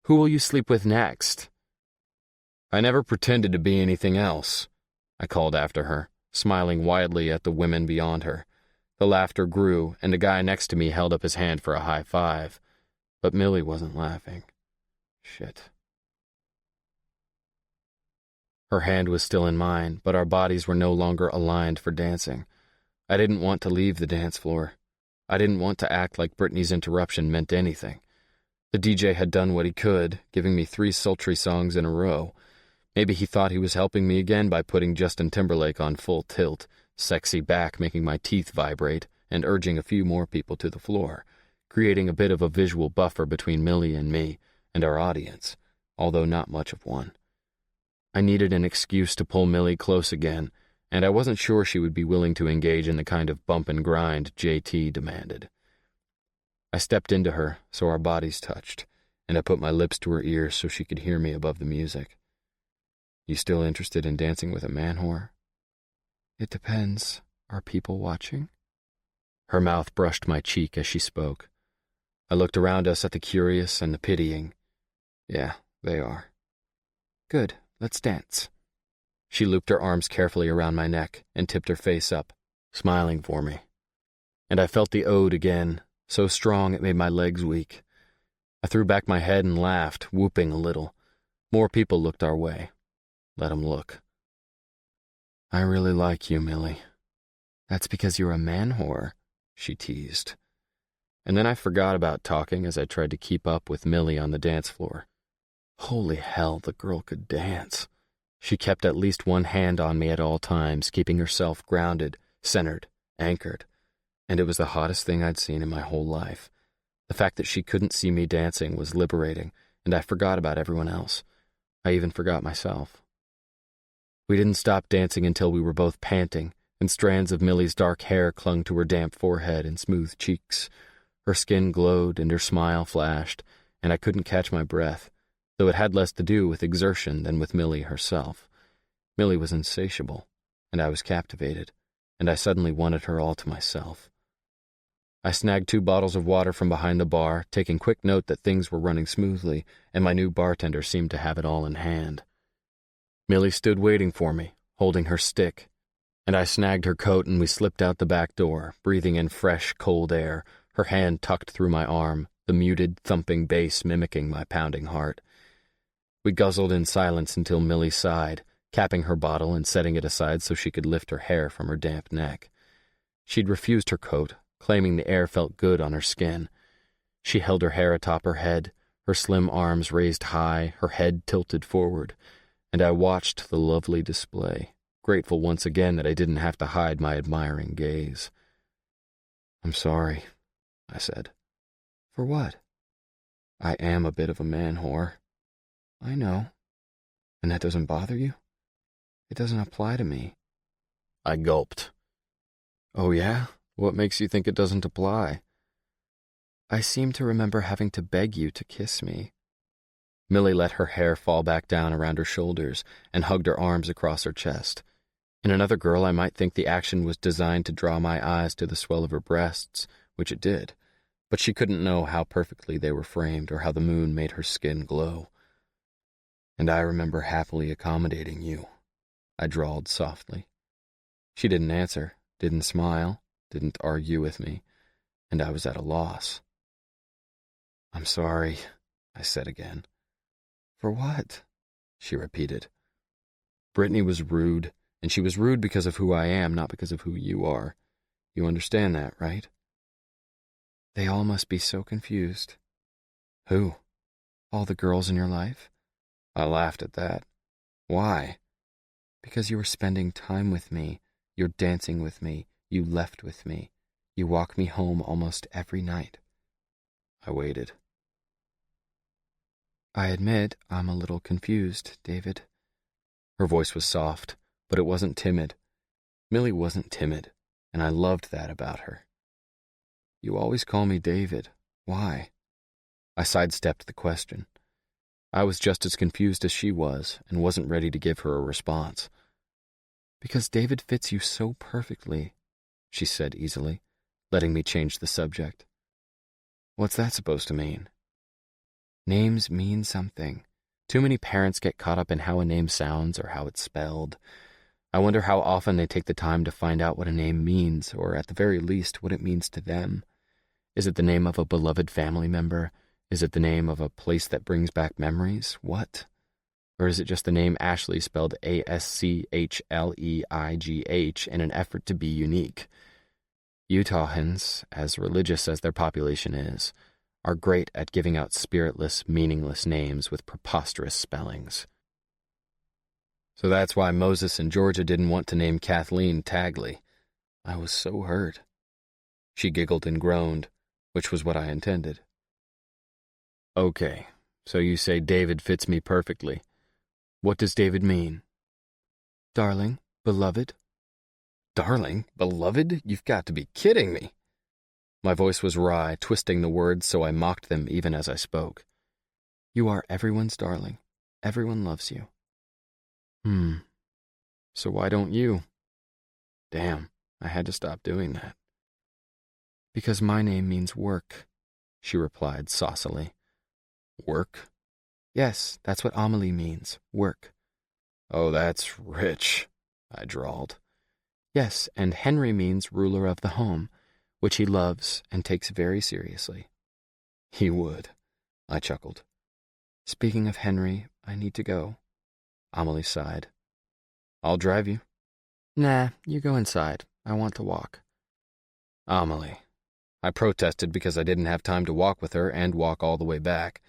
Who will you sleep with next? I never pretended to be anything else, I called after her, smiling widely at the women beyond her. The laughter grew, and a guy next to me held up his hand for a high five. But Millie wasn't laughing. Shit. Her hand was still in mine, but our bodies were no longer aligned for dancing. I didn't want to leave the dance floor. I didn't want to act like Brittany's interruption meant anything. The DJ had done what he could, giving me 3 sultry songs in a row. Maybe he thought he was helping me again by putting Justin Timberlake on full tilt, sexy back making my teeth vibrate, and urging a few more people to the floor, creating a bit of a visual buffer between Millie and me and our audience, although not much of one. I needed an excuse to pull Millie close again, and I wasn't sure she would be willing to engage in the kind of bump and grind JT demanded. I stepped into her so our bodies touched, and I put my lips to her ears so she could hear me above the music. You still interested in dancing with a man whore? It depends. Are people watching? Her mouth brushed my cheek as she spoke. I looked around us at the curious and the pitying. Yeah, they are. Good, let's dance. She looped her arms carefully around my neck and tipped her face up, smiling for me. And I felt the ode again, so strong it made my legs weak. I threw back my head and laughed, whooping a little. More people looked our way. Let 'em look. I really like you, Millie. That's because you're a man whore, she teased. And then I forgot about talking as I tried to keep up with Millie on the dance floor. Holy hell, the girl could dance. She kept at least one hand on me at all times, keeping herself grounded, centered, anchored. And it was the hottest thing I'd seen in my whole life. The fact that she couldn't see me dancing was liberating, and I forgot about everyone else. I even forgot myself. We didn't stop dancing until we were both panting, and strands of Millie's dark hair clung to her damp forehead and smooth cheeks. Her skin glowed and her smile flashed, and I couldn't catch my breath, though it had less to do with exertion than with Millie herself. Millie was insatiable, and I was captivated, and I suddenly wanted her all to myself. I snagged 2 bottles of water from behind the bar, taking quick note that things were running smoothly, and my new bartender seemed to have it all in hand. Millie stood waiting for me, holding her stick, and I snagged her coat and we slipped out the back door, breathing in fresh, cold air, her hand tucked through my arm, the muted, thumping bass mimicking my pounding heart. We guzzled in silence until Millie sighed, capping her bottle and setting it aside so she could lift her hair from her damp neck. She'd refused her coat, claiming the air felt good on her skin. She held her hair atop her head, her slim arms raised high, her head tilted forward, and I watched the lovely display, grateful once again that I didn't have to hide my admiring gaze. I'm sorry, I said. For what? I am a bit of a man whore. I know. And that doesn't bother you? It doesn't apply to me. I gulped. Oh yeah? What makes you think it doesn't apply? I seem to remember having to beg you to kiss me. Millie let her hair fall back down around her shoulders and hugged her arms across her chest. In another girl, I might think the action was designed to draw my eyes to the swell of her breasts, which it did, but she couldn't know how perfectly they were framed or how the moon made her skin glow. And I remember happily accommodating you, I drawled softly. She didn't answer, didn't smile, didn't argue with me, and I was at a loss. I'm sorry, I said again. For what? She repeated. Brittany was rude, and she was rude because of who I am, not because of who you are. You understand that, right? They all must be so confused. Who? All the girls in your life? I laughed at that. Why? Because you were spending time with me, you're dancing with me, you left with me, you walk me home almost every night. I waited. I admit I'm a little confused, David. Her voice was soft, but it wasn't timid. Millie wasn't timid, and I loved that about her. You always call me David. Why? I sidestepped the question. I was just as confused as she was, and wasn't ready to give her a response. Because David fits you so perfectly, she said easily, letting me change the subject. What's that supposed to mean? Names mean something. Too many parents get caught up in how a name sounds or how it's spelled. I wonder how often they take the time to find out what a name means, or at the very least, what it means to them. Is it the name of a beloved family member? Is it the name of a place that brings back memories? What? Or is it just the name Ashley spelled Aschleigh in an effort to be unique? Utahans, as religious as their population is, are great at giving out spiritless, meaningless names with preposterous spellings. So that's why Moses and Georgia didn't want to name Kathleen Tagley. I was so hurt. She giggled and groaned, which was what I intended. Okay, so you say David fits me perfectly. What does David mean? Darling, beloved. Darling, beloved? You've got to be kidding me. My voice was wry, twisting the words so I mocked them even as I spoke. You are everyone's darling. Everyone loves you. So why don't you? Damn, I had to stop doing that. Because my name means work, she replied saucily. Work? Yes, that's what Amelie means, work. Oh, that's rich, I drawled. Yes, and Henry means ruler of the home, which he loves and takes very seriously. He would, I chuckled. Speaking of Henry, I need to go. Amelie sighed. I'll drive you. Nah, you go inside. I want to walk. Amelie. I protested because I didn't have time to walk with her and walk all the way back.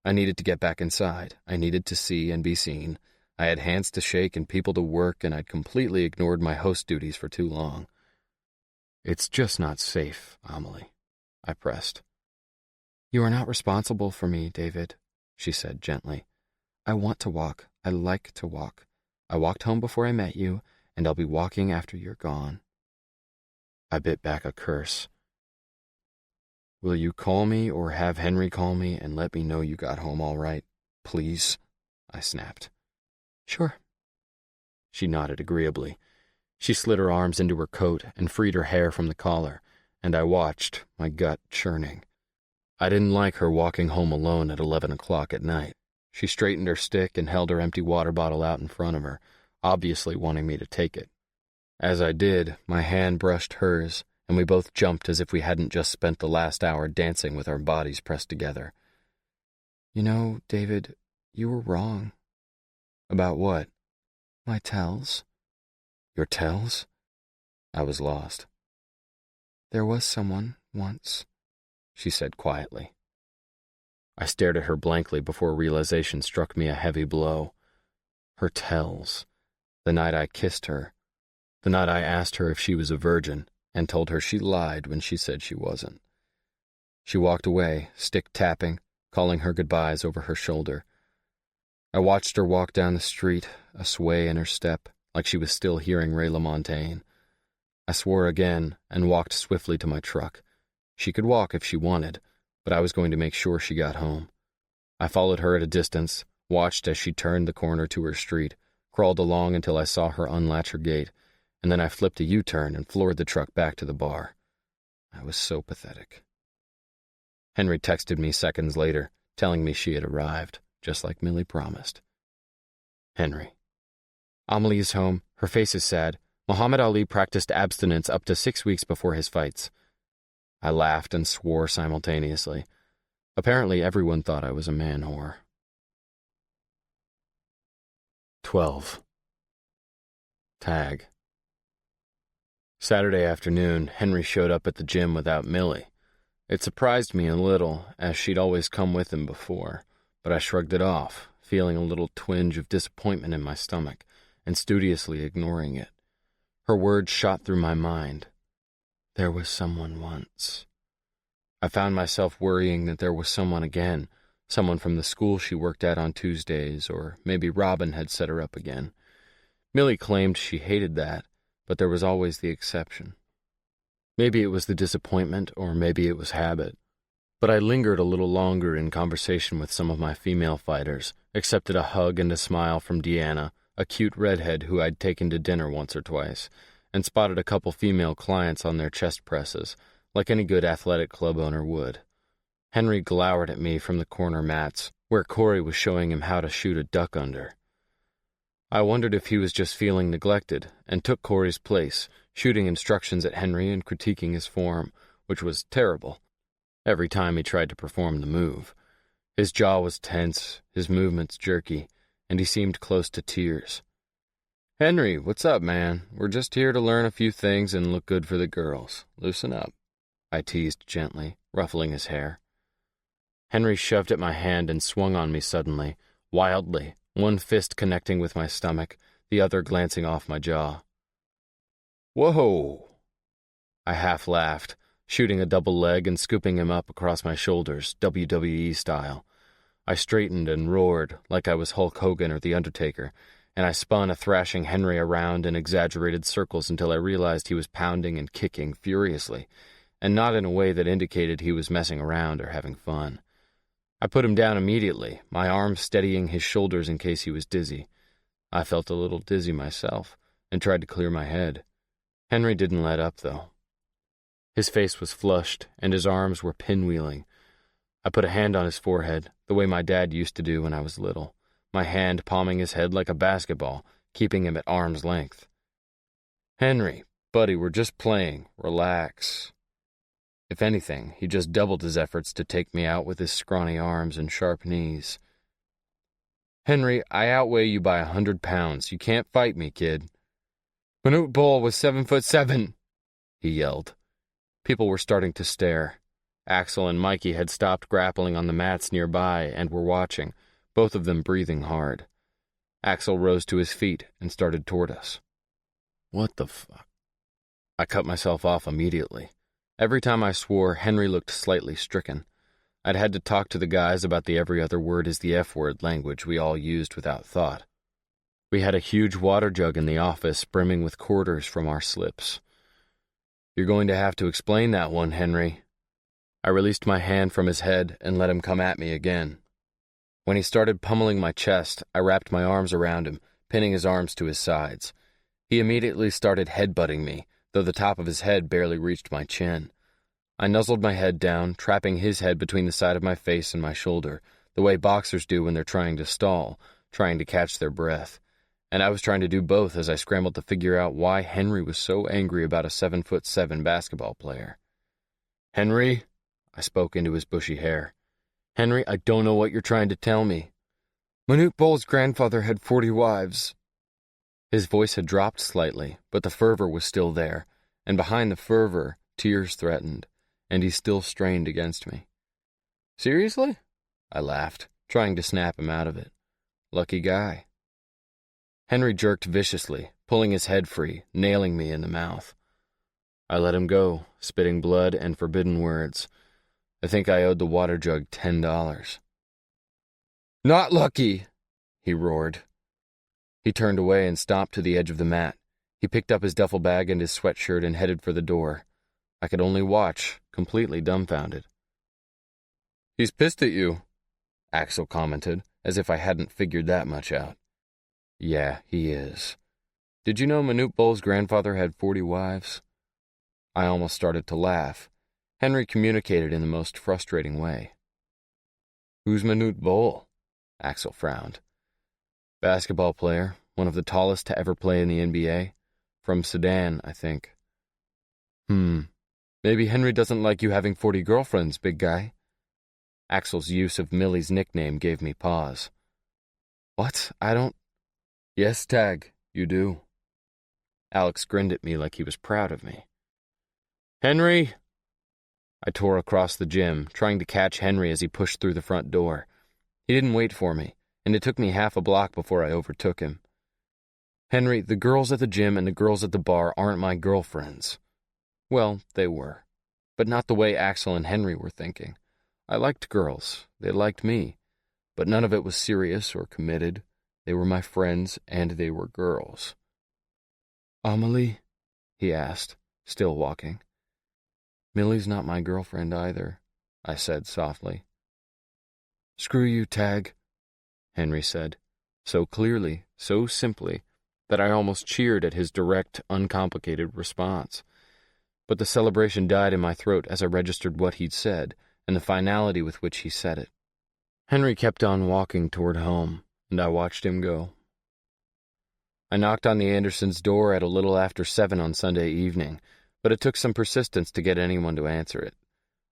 I needed to get back inside. I needed to see and be seen. I had hands to shake and people to work, and I'd completely ignored my host duties for too long. It's just not safe, Amelie, I pressed. You are not responsible for me, David, she said gently. I want to walk. I like to walk. I walked home before I met you, and I'll be walking after you're gone. I bit back a curse. Will you call me or have Henry call me and let me know you got home all right, please? I snapped. Sure. She nodded agreeably. She slid her arms into her coat and freed her hair from the collar, and I watched, my gut churning. I didn't like her walking home alone at 11 o'clock at night. She straightened her stick and held her empty water bottle out in front of her, obviously wanting me to take it. As I did, my hand brushed hers, and we both jumped as if we hadn't just spent the last hour dancing with our bodies pressed together. You know, David, you were wrong. About what? My tells. Your tells? I was lost. There was someone, once, she said quietly. I stared at her blankly before realization struck me a heavy blow. Her tells. The night I kissed her. The night I asked her if she was a virgin and told her she lied when she said she wasn't. She walked away, stick tapping, calling her goodbyes over her shoulder. I watched her walk down the street, a sway in her step, like she was still hearing Ray LaMontagne. I swore again and walked swiftly to my truck. She could walk if she wanted, but I was going to make sure she got home. I followed her at a distance, watched as she turned the corner to her street, crawled along until I saw her unlatch her gate, and then I flipped a U-turn and floored the truck back to the bar. I was so pathetic. Henry texted me seconds later, telling me she had arrived, just like Millie promised. Henry. Amelie is home. Her face is sad. Muhammad Ali practiced abstinence up to 6 weeks before his fights. I laughed and swore simultaneously. Apparently everyone thought I was a man-whore. 12. Tag. Saturday afternoon, Henry showed up at the gym without Millie. It surprised me a little, as she'd always come with him before, but I shrugged it off, feeling a little twinge of disappointment in my stomach, and studiously ignoring it. Her words shot through my mind. There was someone once. I found myself worrying that there was someone again, someone from the school she worked at on Tuesdays, or maybe Robin had set her up again. Millie claimed she hated that, but there was always the exception. Maybe it was the disappointment, or maybe it was habit. But I lingered a little longer in conversation with some of my female fighters, accepted a hug and a smile from Deanna, a cute redhead who I'd taken to dinner once or twice, and spotted a couple female clients on their chest presses, like any good athletic club owner would. Henry glowered at me from the corner mats, where Corey was showing him how to shoot a duck under. I wondered if he was just feeling neglected, and took Corey's place, shooting instructions at Henry and critiquing his form, which was terrible, every time he tried to perform the move. His jaw was tense, his movements jerky, and he seemed close to tears. Henry, what's up, man? We're just here to learn a few things and look good for the girls. Loosen up, I teased gently, ruffling his hair. Henry shoved at my hand and swung on me suddenly, wildly, one fist connecting with my stomach, the other glancing off my jaw. Whoa! I half laughed, shooting a double leg and scooping him up across my shoulders, WWE style. I straightened and roared like I was Hulk Hogan or The Undertaker, and I spun a thrashing Henry around in exaggerated circles until I realized he was pounding and kicking furiously, and not in a way that indicated he was messing around or having fun. I put him down immediately, my arm steadying his shoulders in case he was dizzy. I felt a little dizzy myself, and tried to clear my head. Henry didn't let up, though. His face was flushed, and his arms were pinwheeling. I put a hand on his forehead, the way my dad used to do when I was little, my hand palming his head like a basketball, keeping him at arm's length. "Henry, buddy, we're just playing. Relax." If anything, he just doubled his efforts to take me out with his scrawny arms and sharp knees. "Henry, I outweigh you by 100 pounds. You can't fight me, kid." "Manute Bol was 7'7", he yelled. People were starting to stare. Axel and Mikey had stopped grappling on the mats nearby and were watching, both of them breathing hard. Axel rose to his feet and started toward us. "What the fuck?" I cut myself off immediately. Every time I swore, Henry looked slightly stricken. I'd had to talk to the guys about the every other word is the F-word language we all used without thought. We had a huge water jug in the office brimming with quarters from our slips. "You're going to have to explain that one, Henry." I released my hand from his head and let him come at me again. When he started pummeling my chest, I wrapped my arms around him, pinning his arms to his sides. He immediately started headbutting me, though the top of his head barely reached my chin. I nuzzled my head down, trapping his head between the side of my face and my shoulder, the way boxers do when they're trying to stall, trying to catch their breath. And I was trying to do both as I scrambled to figure out why Henry was so angry about a 7'7" basketball player. "Henry," I spoke into his bushy hair. "Henry, I don't know what you're trying to tell me." "Manute Bol's grandfather had 40 wives. His voice had dropped slightly, but the fervor was still there, and behind the fervor, tears threatened, and he still strained against me. "Seriously?" I laughed, trying to snap him out of it. "Lucky guy." Henry jerked viciously, pulling his head free, nailing me in the mouth. I let him go, spitting blood and forbidden words. I think I owed the water jug $10. "Not lucky," he roared. He turned away and stomped to the edge of the mat. He picked up his duffel bag and his sweatshirt and headed for the door. I could only watch, completely dumbfounded. "He's pissed at you," Axel commented, as if I hadn't figured that much out. "Yeah, he is. Did you know Manute Bol's grandfather had 40 wives? I almost started to laugh. Henry communicated in the most frustrating way. "Who's Manute Bol?" Axel frowned. "Basketball player, one of the tallest to ever play in the NBA. From Sudan, I think." Maybe Henry doesn't like you having 40 girlfriends, big guy." Axel's use of Millie's nickname gave me pause. "What? I don't—" "Yes, Tag, you do." Alex grinned at me like he was proud of me. "Henry!" I tore across the gym, trying to catch Henry as he pushed through the front door. He didn't wait for me, and it took me half a block before I overtook him. "Henry, the girls at the gym and the girls at the bar aren't my girlfriends." Well, they were, but not the way Axel and Henry were thinking. I liked girls, they liked me, but none of it was serious or committed. They were my friends, and they were girls. "Amelie?" he asked, still walking. "Millie's not my girlfriend either," I said softly. "Screw you, Tag," Henry said, so clearly, so simply, that I almost cheered at his direct, uncomplicated response. But the celebration died in my throat as I registered what he'd said and the finality with which he said it. Henry kept on walking toward home, and I watched him go. I knocked on the Andersons' door at a little after 7 on Sunday evening, but it took some persistence to get anyone to answer it.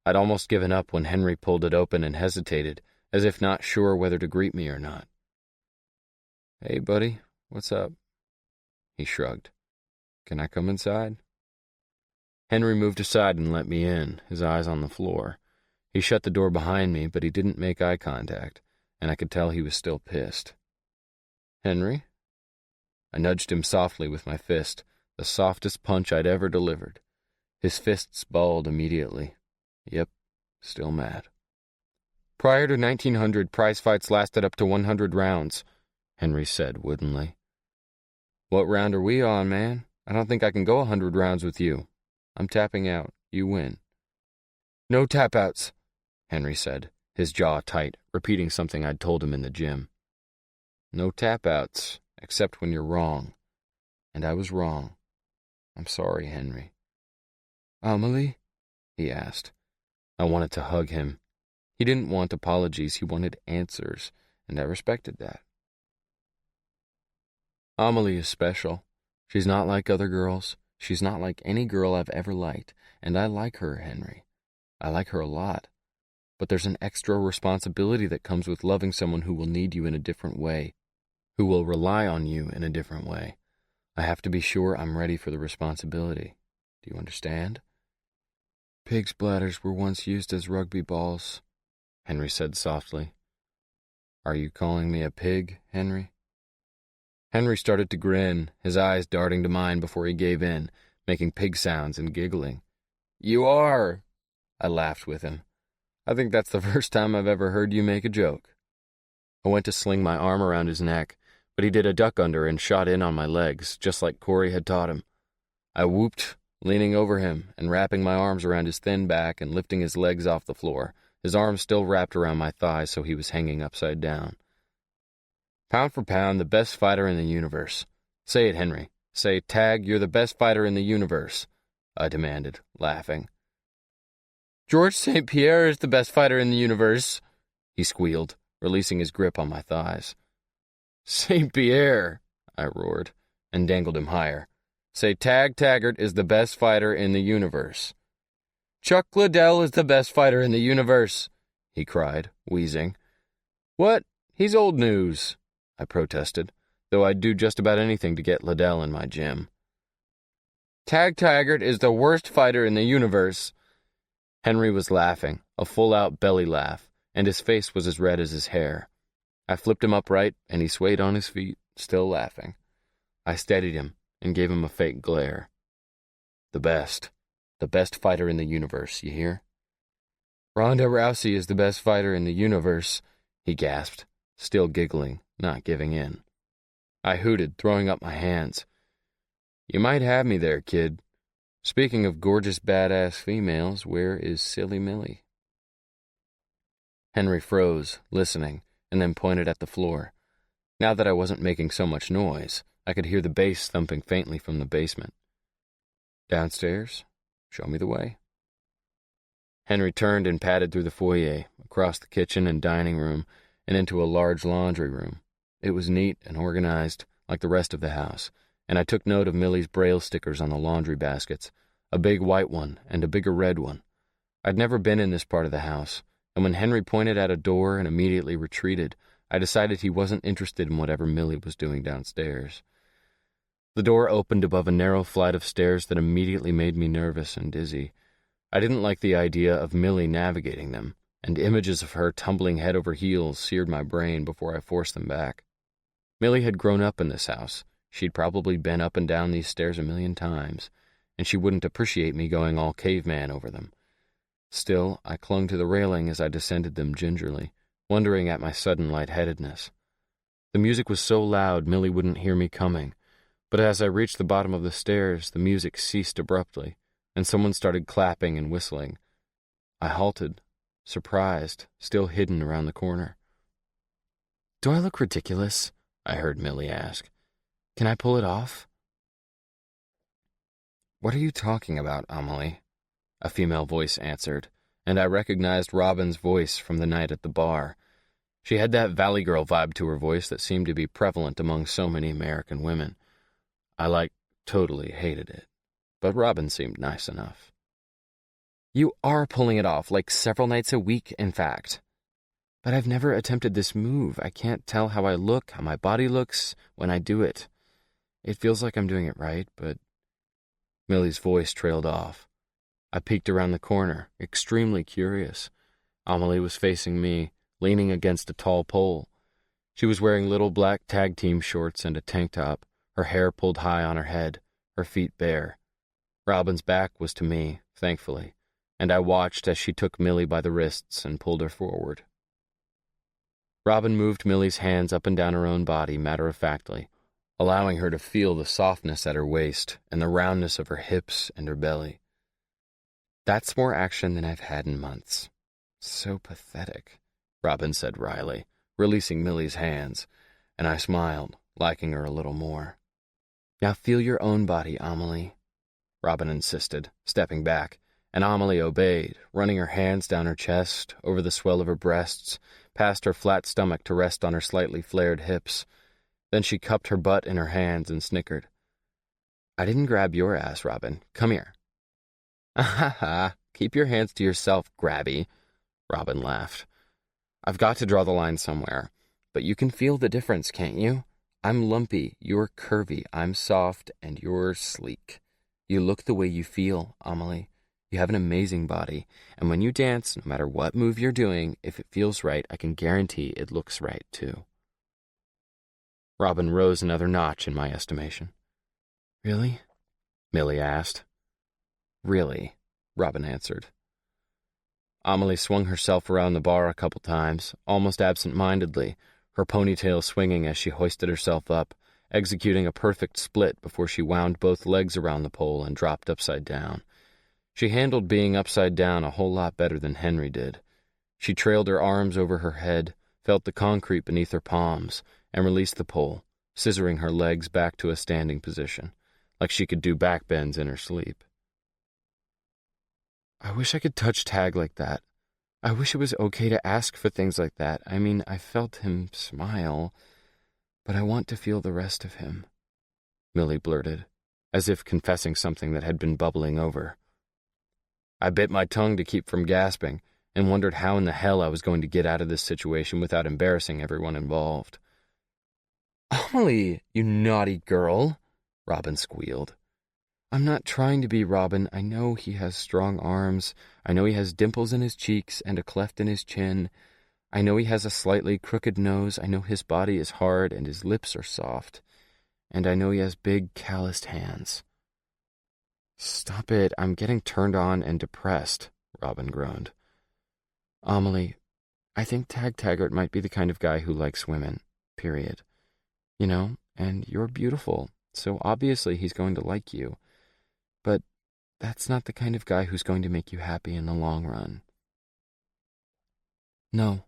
I'd almost given up when Henry pulled it open and hesitated, as if not sure whether to greet me or not. "Hey, buddy, what's up?" He shrugged. "Can I come inside?" Henry moved aside and let me in, his eyes on the floor. He shut the door behind me, but he didn't make eye contact, and I could tell he was still pissed. "Henry?" I nudged him softly with my fist, the softest punch I'd ever delivered. His fists balled immediately. Yep, still mad. "Prior to 1900, prize fights lasted up to 100 rounds, Henry said woodenly. "What round are we on, man? I don't think I can go 100 rounds with you. I'm tapping out. You win." No tap-outs, Henry said, his jaw tight, repeating something I'd told him in the gym. No tap-outs, except when you're wrong. And I was wrong. I'm sorry, Henry. Amelie? He asked. I wanted to hug him. He didn't want apologies, he wanted answers, and I respected that. Amelie is special. She's not like other girls. She's not like any girl I've ever liked, and I like her, Henry. I like her a lot. But there's an extra responsibility that comes with loving someone who will need you in a different way, who will rely on you in a different way. I have to be sure I'm ready for the responsibility. Do you understand? Pig's bladders were once used as rugby balls, Henry said softly. Are you calling me a pig, Henry? Henry started to grin, his eyes darting to mine before he gave in, making pig sounds and giggling. You are! I laughed with him. I think that's the first time I've ever heard you make a joke. I went to sling my arm around his neck, but he did a duck under and shot in on my legs, just like Corey had taught him. I whooped, leaning over him and wrapping my arms around his thin back and lifting his legs off the floor, his arms still wrapped around my thighs so he was hanging upside down. Pound for pound, the best fighter in the universe. Say it, Henry. Say, Tag, you're the best fighter in the universe, I demanded, laughing. George St. Pierre is the best fighter in the universe, he squealed, releasing his grip on my thighs. St. Pierre, I roared, and dangled him higher. Say Tag Taggart is the best fighter in the universe. Chuck Liddell is the best fighter in the universe, he cried, wheezing. What? He's old news, I protested, though I'd do just about anything to get Liddell in my gym. Tag Taggart is the worst fighter in the universe. Henry was laughing, a full-out belly laugh, and his face was as red as his hair. I flipped him upright, and he swayed on his feet, still laughing. I steadied him and gave him a fake glare. The best fighter in the universe, you hear? Ronda Rousey is the best fighter in the universe, he gasped, still giggling, not giving in. I hooted, throwing up my hands. You might have me there, kid. Speaking of gorgeous badass females, where is silly Millie? Henry froze, listening, and then pointed at the floor. Now that I wasn't making so much noise, I could hear the bass thumping faintly from the basement. Downstairs? Show me the way. Henry turned and padded through the foyer, across the kitchen and dining room, and into a large laundry room. It was neat and organized, like the rest of the house, and I took note of Millie's Braille stickers on the laundry baskets, a big white one and a bigger red one. I'd never been in this part of the house, and when Henry pointed at a door and immediately retreated, I decided he wasn't interested in whatever Millie was doing downstairs. The door opened above a narrow flight of stairs that immediately made me nervous and dizzy. I didn't like the idea of Millie navigating them, and images of her tumbling head over heels seared my brain before I forced them back. Millie had grown up in this house. She'd probably been up and down these stairs 1,000,000 times, and she wouldn't appreciate me going all caveman over them. Still, I clung to the railing as I descended them gingerly, wondering at my sudden lightheadedness. The music was so loud Millie wouldn't hear me coming, but as I reached the bottom of the stairs, the music ceased abruptly, and someone started clapping and whistling. I halted, surprised, still hidden around the corner. Do I look ridiculous? I heard Millie ask. Can I pull it off? What are you talking about, Amelie? A female voice answered, and I recognized Robin's voice from the night at the bar. She had that Valley Girl vibe to her voice that seemed to be prevalent among so many American women. I, totally hated it, but Robin seemed nice enough. You are pulling it off, several nights a week, in fact. But I've never attempted this move. I can't tell how I look, how my body looks when I do it. It feels like I'm doing it right, but... Millie's voice trailed off. I peeked around the corner, extremely curious. Amelie was facing me, leaning against a tall pole. She was wearing little black tag team shorts and a tank top, her hair pulled high on her head, her feet bare. Robin's back was to me, thankfully, and I watched as she took Millie by the wrists and pulled her forward. Robin moved Millie's hands up and down her own body matter-of-factly, allowing her to feel the softness at her waist and the roundness of her hips and her belly. That's more action than I've had in months. So pathetic, Robin said wryly, releasing Millie's hands, and I smiled, liking her a little more. Now feel your own body, Amelie, Robin insisted, stepping back, and Amelie obeyed, running her hands down her chest, over the swell of her breasts, past her flat stomach to rest on her slightly flared hips. Then she cupped her butt in her hands and snickered. I didn't grab your ass, Robin. Come here. Ha ha, keep your hands to yourself, grabby, Robin laughed. I've got to draw the line somewhere, but you can feel the difference, can't you? I'm lumpy, you're curvy, I'm soft, and you're sleek. You look the way you feel, Amelie. You have an amazing body, and when you dance, no matter what move you're doing, if it feels right, I can guarantee it looks right, too. Robin rose another notch in my estimation. Really? Millie asked. Really, Robin answered. Amelie swung herself around the bar a couple times, almost absent-mindedly, her ponytail swinging as she hoisted herself up, executing a perfect split before she wound both legs around the pole and dropped upside down. She handled being upside down a whole lot better than Henry did. She trailed her arms over her head, felt the concrete beneath her palms, and released the pole, scissoring her legs back to a standing position, like she could do back bends in her sleep. I wish I could touch Tag like that. I wish it was okay to ask for things like that. I mean, I felt him smile, but I want to feel the rest of him, Millie blurted, as if confessing something that had been bubbling over. I bit my tongue to keep from gasping and wondered how in the hell I was going to get out of this situation without embarrassing everyone involved. Amelie, you naughty girl, Robin squealed. I'm not trying to be Robin. I know he has strong arms. I know he has dimples in his cheeks and a cleft in his chin. I know he has a slightly crooked nose. I know his body is hard and his lips are soft. And I know he has big, calloused hands. Stop it. I'm getting turned on and depressed, Robin groaned. Amelie, I think Tag Taggart might be the kind of guy who likes women, period. You know, and you're beautiful, so obviously he's going to like you. But that's not the kind of guy who's going to make you happy in the long run. No.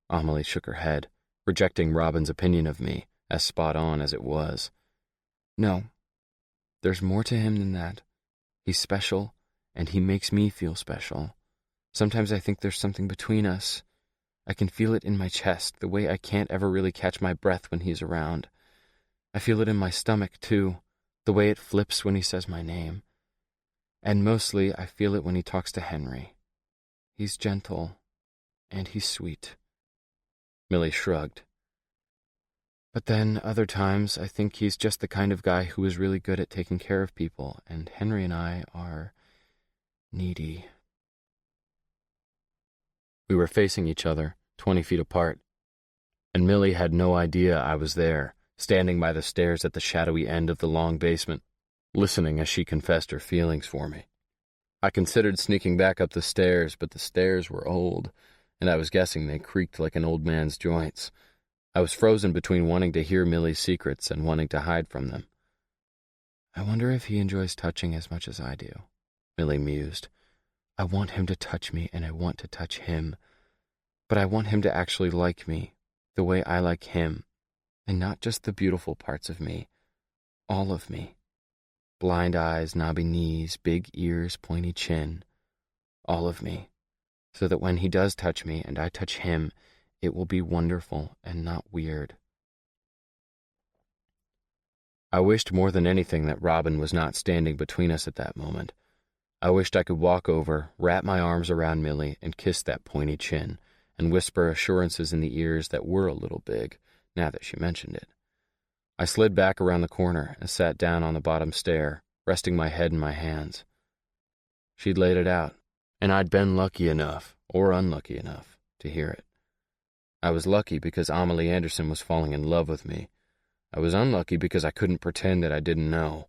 Amelie shook her head, rejecting Robin's opinion of me, as spot on as it was. No. There's more to him than that. He's special, and he makes me feel special. Sometimes I think there's something between us. I can feel it in my chest, the way I can't ever really catch my breath when he's around. I feel it in my stomach, too, the way it flips when he says my name. And mostly I feel it when he talks to Henry. He's gentle, and he's sweet. Millie shrugged. But then, other times, I think he's just the kind of guy who is really good at taking care of people, and Henry and I are needy. We were facing each other, 20 feet apart, and Millie had no idea I was there, standing by the stairs at the shadowy end of the long basement, listening as she confessed her feelings for me. I considered sneaking back up the stairs, but the stairs were old, and I was guessing they creaked like an old man's joints. I was frozen between wanting to hear Millie's secrets and wanting to hide from them. I wonder if he enjoys touching as much as I do, Millie mused. I want him to touch me, and I want to touch him. But I want him to actually like me, the way I like him, and not just the beautiful parts of me, all of me. Blind eyes, knobby knees, big ears, pointy chin. All of me. So that when he does touch me and I touch him, it will be wonderful and not weird. I wished more than anything that Robin was not standing between us at that moment. I wished I could walk over, wrap my arms around Millie, and kiss that pointy chin, and whisper assurances in the ears that were a little big, now that she mentioned it. I slid back around the corner and sat down on the bottom stair, resting my head in my hands. She'd laid it out, and I'd been lucky enough, or unlucky enough, to hear it. I was lucky because Amelie Anderson was falling in love with me. I was unlucky because I couldn't pretend that I didn't know.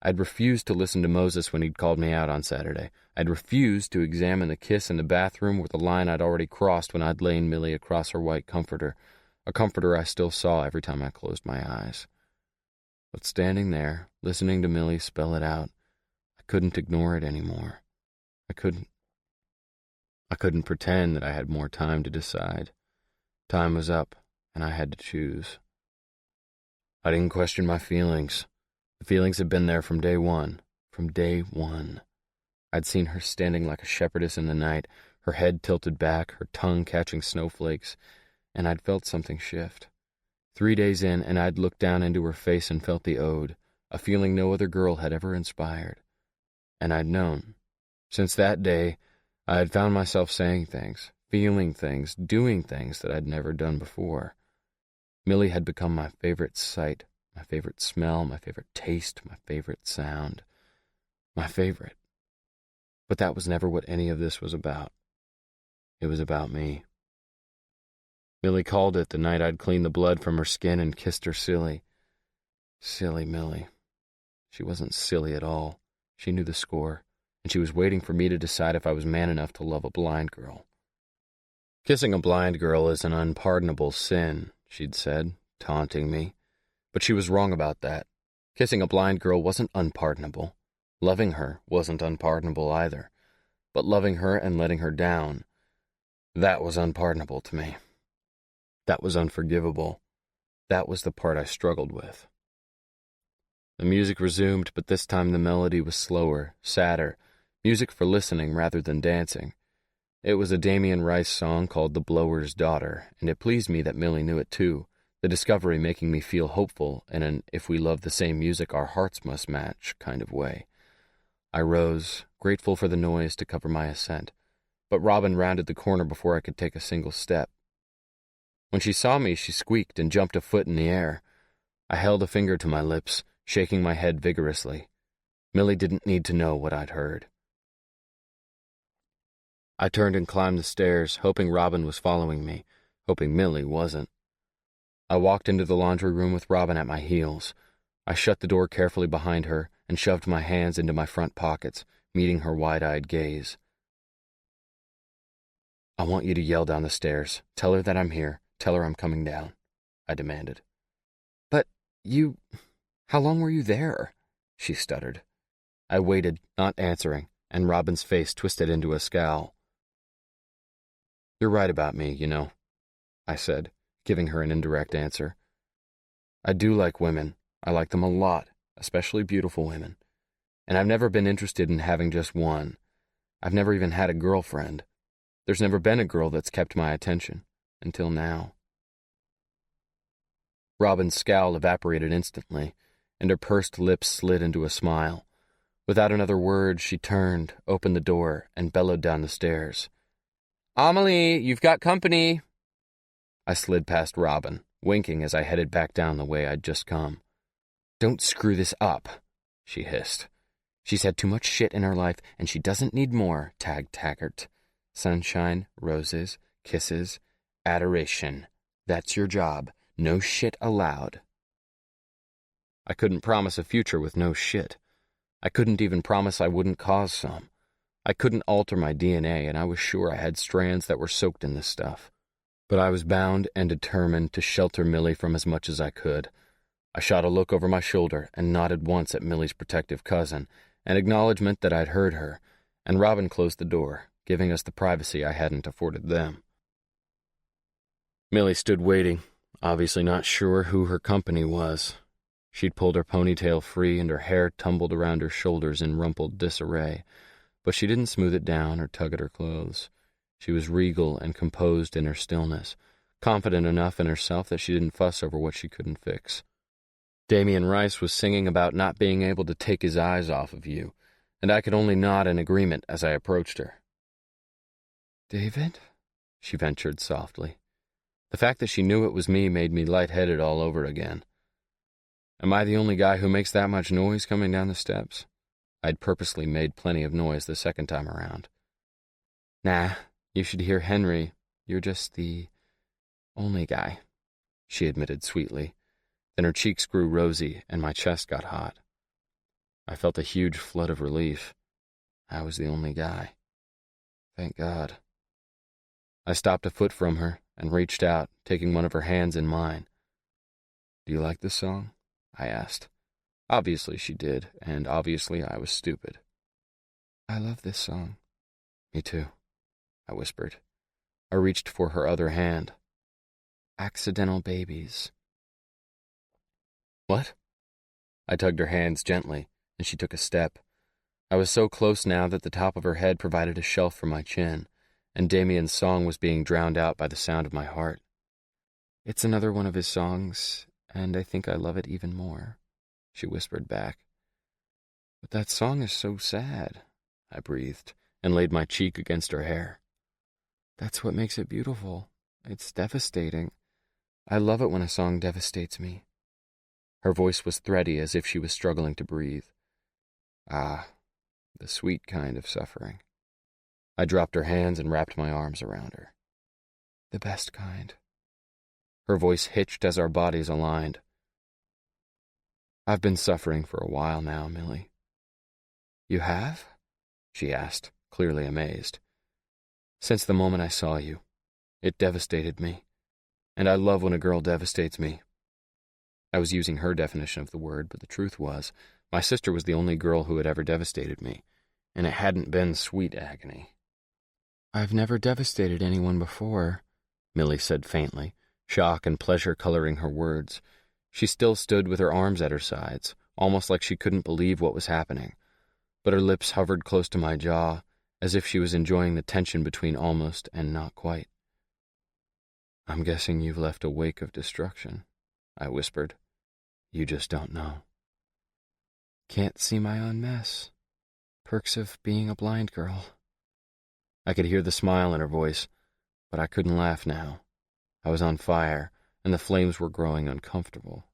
I'd refused to listen to Moses when he'd called me out on Saturday. I'd refused to examine the kiss in the bathroom or the line I'd already crossed when I'd lain Millie across her white comforter, a comforter I still saw every time I closed my eyes. But standing there, listening to Millie spell it out, I couldn't ignore it anymore. I couldn't pretend that I had more time to decide. Time was up, and I had to choose. I didn't question my feelings. The feelings had been there from day one. From day one. I'd seen her standing like a shepherdess in the night, her head tilted back, her tongue catching snowflakes, and I'd felt something shift. 3 days in, and I'd looked down into her face and felt the ode, a feeling no other girl had ever inspired. And I'd known. Since that day, I had found myself saying things, feeling things, doing things that I'd never done before. Millie had become my favorite sight, my favorite smell, my favorite taste, my favorite sound. My favorite. But that was never what any of this was about. It was about me. Millie called it the night I'd cleaned the blood from her skin and kissed her silly. Silly Millie. She wasn't silly at all. She knew the score, and she was waiting for me to decide if I was man enough to love a blind girl. Kissing a blind girl is an unpardonable sin, she'd said, taunting me. But she was wrong about that. Kissing a blind girl wasn't unpardonable. Loving her wasn't unpardonable either. But loving her and letting her down, that was unpardonable to me. That was unforgivable. That was the part I struggled with. The music resumed, but this time the melody was slower, sadder, music for listening rather than dancing. It was a Damien Rice song called The Blower's Daughter, and it pleased me that Millie knew it too, the discovery making me feel hopeful in an if we love the same music our hearts must match kind of way. I rose, grateful for the noise to cover my ascent, but Robin rounded the corner before I could take a single step. When she saw me, she squeaked and jumped a foot in the air. I held a finger to my lips, shaking my head vigorously. Millie didn't need to know what I'd heard. I turned and climbed the stairs, hoping Robin was following me, hoping Millie wasn't. I walked into the laundry room with Robin at my heels. I shut the door carefully behind her and shoved my hands into my front pockets, meeting her wide-eyed gaze. I want you to yell down the stairs. Tell her that I'm here. Tell her I'm coming down, I demanded. But how long were you there? She stuttered. I waited, not answering, and Robin's face twisted into a scowl. You're right about me, you know, I said, giving her an indirect answer. I do like women. I like them a lot, especially beautiful women. And I've never been interested in having just one. I've never even had a girlfriend. There's never been a girl that's kept my attention, until now. Robin's scowl evaporated instantly, and her pursed lips slid into a smile. Without another word, she turned, opened the door, and bellowed down the stairs. Amelie, you've got company. I slid past Robin, winking as I headed back down the way I'd just come. Don't screw this up, she hissed. She's had too much shit in her life, and she doesn't need more, taggart. Sunshine, roses, kisses, adoration. That's your job. No shit allowed. I couldn't promise a future with no shit. I couldn't even promise I wouldn't cause some. I couldn't alter my DNA, and I was sure I had strands that were soaked in this stuff. But I was bound and determined to shelter Millie from as much as I could. I shot a look over my shoulder and nodded once at Millie's protective cousin, an acknowledgement that I'd heard her, and Robin closed the door, giving us the privacy I hadn't afforded them. Millie stood waiting, obviously not sure who her company was. She'd pulled her ponytail free and her hair tumbled around her shoulders in rumpled disarray, but she didn't smooth it down or tug at her clothes. She was regal and composed in her stillness, confident enough in herself that she didn't fuss over what she couldn't fix. Damien Rice was singing about not being able to take his eyes off of you, and I could only nod in agreement as I approached her. David? She ventured softly. The fact that she knew it was me made me lightheaded all over again. Am I the only guy who makes that much noise coming down the steps? I'd purposely made plenty of noise the second time around. Nah, you should hear Henry. You're just the only guy, she admitted sweetly. Then her cheeks grew rosy and my chest got hot. I felt a huge flood of relief. I was the only guy. Thank God. I stopped a foot from her and reached out, taking one of her hands in mine. Do you like this song? I asked. Obviously she did, and obviously I was stupid. I love this song, Me too, I whispered. I reached for her other hand. Accidental babies. What? I tugged her hands gently, and she took a step. I was so close now that the top of her head provided a shelf for my chin, and Damien's song was being drowned out by the sound of my heart. It's another one of his songs, and I think I love it even more, she whispered back. But that song is so sad, I breathed, and laid my cheek against her hair. That's what makes it beautiful. It's devastating. I love it when a song devastates me. Her voice was thready, as if she was struggling to breathe. Ah, the sweet kind of suffering. I dropped her hands and wrapped my arms around her. The best kind. Her voice hitched as our bodies aligned. I've been suffering for a while now, Millie. You have? She asked, clearly amazed. Since the moment I saw you. It devastated me. And I love when a girl devastates me. I was using her definition of the word, but the truth was, my sister was the only girl who had ever devastated me, and it hadn't been sweet agony. I've never devastated anyone before, Millie said faintly, shock and pleasure coloring her words. She still stood with her arms at her sides, almost like she couldn't believe what was happening, but her lips hovered close to my jaw, as if she was enjoying the tension between almost and not quite. I'm guessing you've left a wake of destruction, I whispered. You just don't know. Can't see my own mess. Perks of being a blind girl. I could hear the smile in her voice, but I couldn't laugh now. I was on fire, and the flames were growing uncomfortable.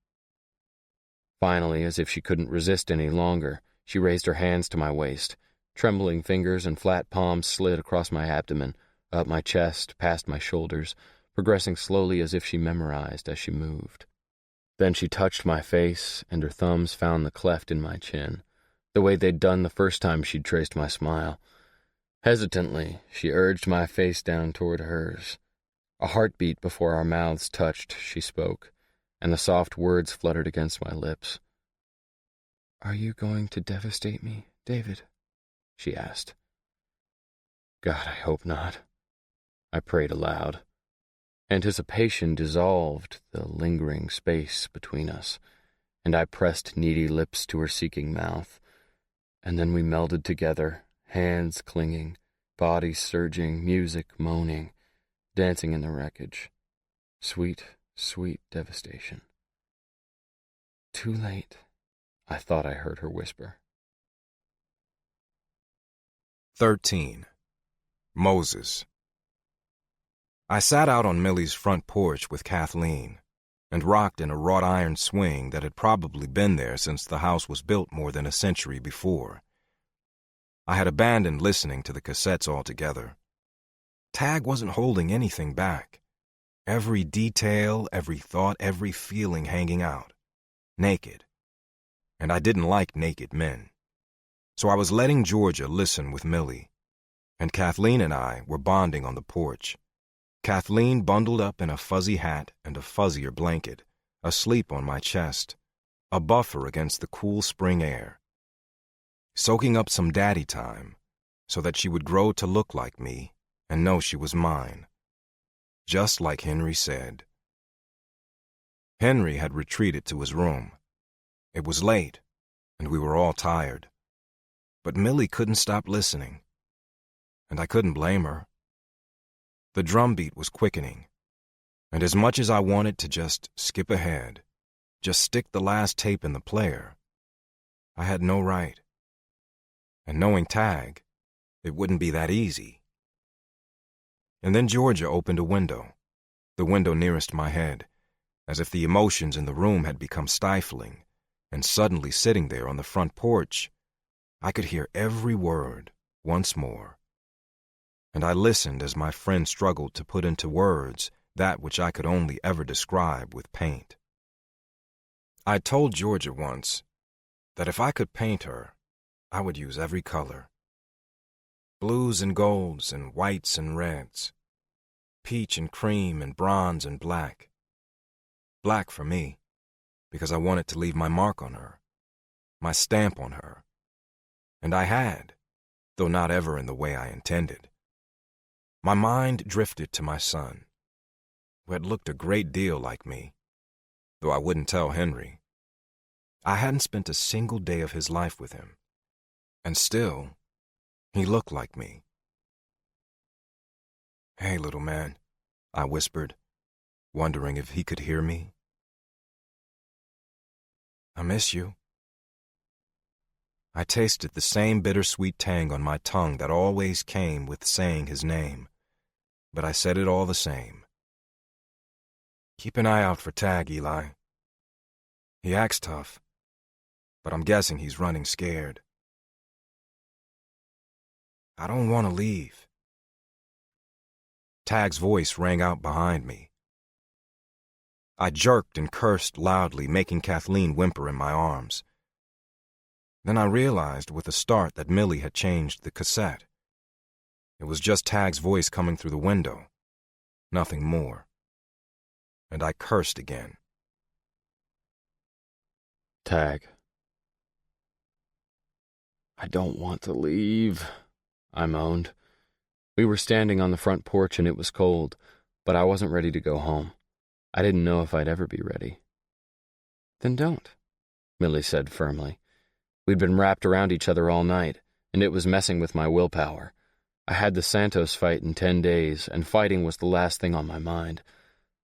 Finally, as if she couldn't resist any longer, she raised her hands to my waist. Trembling fingers and flat palms slid across my abdomen, up my chest, past my shoulders, progressing slowly as if she memorized as she moved. Then she touched my face, and her thumbs found the cleft in my chin, the way they'd done the first time she'd traced my smile. Hesitantly, she urged my face down toward hers. A heartbeat before our mouths touched, she spoke, and the soft words fluttered against my lips. Are you going to devastate me, David? She asked. God, I hope not. I prayed aloud. Anticipation dissolved the lingering space between us, and I pressed needy lips to her seeking mouth, and then we melded together, hands clinging, bodies surging, music moaning, dancing in the wreckage. Sweet, sweet devastation. Too late, I thought I heard her whisper. 13. Moses. I sat out on Millie's front porch with Kathleen and rocked in a wrought iron swing that had probably been there since the house was built more than a century before. I had abandoned listening to the cassettes altogether. Tag wasn't holding anything back. Every detail, every thought, every feeling hanging out. Naked. And I didn't like naked men. So I was letting Georgia listen with Millie, and Kathleen and I were bonding on the porch. Kathleen bundled up in a fuzzy hat and a fuzzier blanket, asleep on my chest, a buffer against the cool spring air. Soaking up some daddy time, so that she would grow to look like me and know she was mine. Just like Henry said. Henry had retreated to his room. It was late, and we were all tired. But Millie couldn't stop listening, and I couldn't blame her. The drumbeat was quickening, and as much as I wanted to just skip ahead, just stick the last tape in the player, I had no right. And knowing Tag, it wouldn't be that easy. And then Georgia opened a window, the window nearest my head, as if the emotions in the room had become stifling, and suddenly sitting there on the front porch, I could hear every word once more. And I listened as my friend struggled to put into words that which I could only ever describe with paint. I told Georgia once that if I could paint her, I would use every color. Blues and golds and whites and reds, peach and cream and bronze and black. Black for me, because I wanted to leave my mark on her, my stamp on her. And I had, though not ever in the way I intended. My mind drifted to my son, who had looked a great deal like me, though I wouldn't tell Henry. I hadn't spent a single day of his life with him, and still, he looked like me. "Hey, little man," I whispered, wondering if he could hear me. "I miss you." I tasted the same bittersweet tang on my tongue that always came with saying his name, but I said it all the same. "Keep an eye out for Tag, Eli. He acts tough, but I'm guessing he's running scared." "I don't want to leave." Tag's voice rang out behind me. I jerked and cursed loudly, making Kathleen whimper in my arms. Then I realized with a start that Millie had changed the cassette. It was just Tag's voice coming through the window, nothing more. And I cursed again. Tag. "I don't want to leave," I moaned. We were standing on the front porch and it was cold, but I wasn't ready to go home. I didn't know if I'd ever be ready. "Then don't," Millie said firmly. We'd been wrapped around each other all night, and it was messing with my willpower. I had the Santos fight in 10 days, and fighting was the last thing on my mind.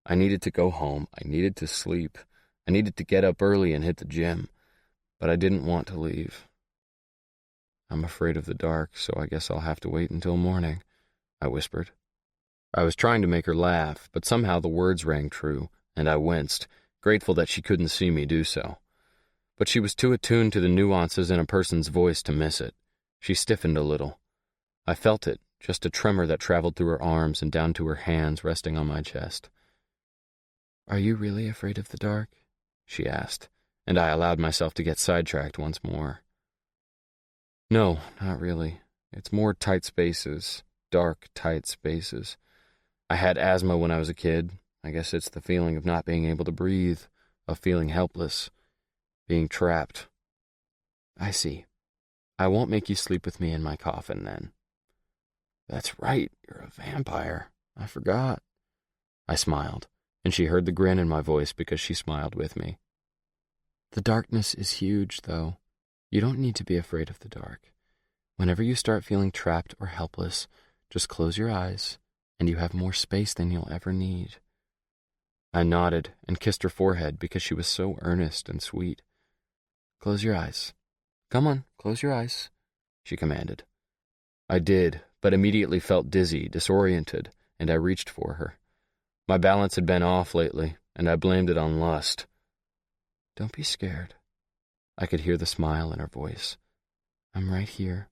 I needed to go home. I needed to sleep. I needed to get up early and hit the gym, but I didn't want to leave. "I'm afraid of the dark, so I guess I'll have to wait until morning," I whispered. I was trying to make her laugh, but somehow the words rang true, and I winced, grateful that she couldn't see me do so. But she was too attuned to the nuances in a person's voice to miss it. She stiffened a little. I felt it, just a tremor that traveled through her arms and down to her hands resting on my chest. "Are you really afraid of the dark?" she asked, and I allowed myself to get sidetracked once more. "No, not really. It's more tight spaces, dark, tight spaces. I had asthma when I was a kid. I guess it's the feeling of not being able to breathe, of feeling helpless, being trapped." "I see. I won't make you sleep with me in my coffin, then." "That's right, you're a vampire. I forgot." I smiled, and she heard the grin in my voice because she smiled with me. "The darkness is huge, though. You don't need to be afraid of the dark. Whenever you start feeling trapped or helpless, just close your eyes, and you have more space than you'll ever need." I nodded and kissed her forehead because she was so earnest and sweet. "Close your eyes. Come on, close your eyes," she commanded. I did, but immediately felt dizzy, disoriented, and I reached for her. My balance had been off lately, and I blamed it on lust. "Don't be scared." I could hear the smile in her voice. "I'm right here.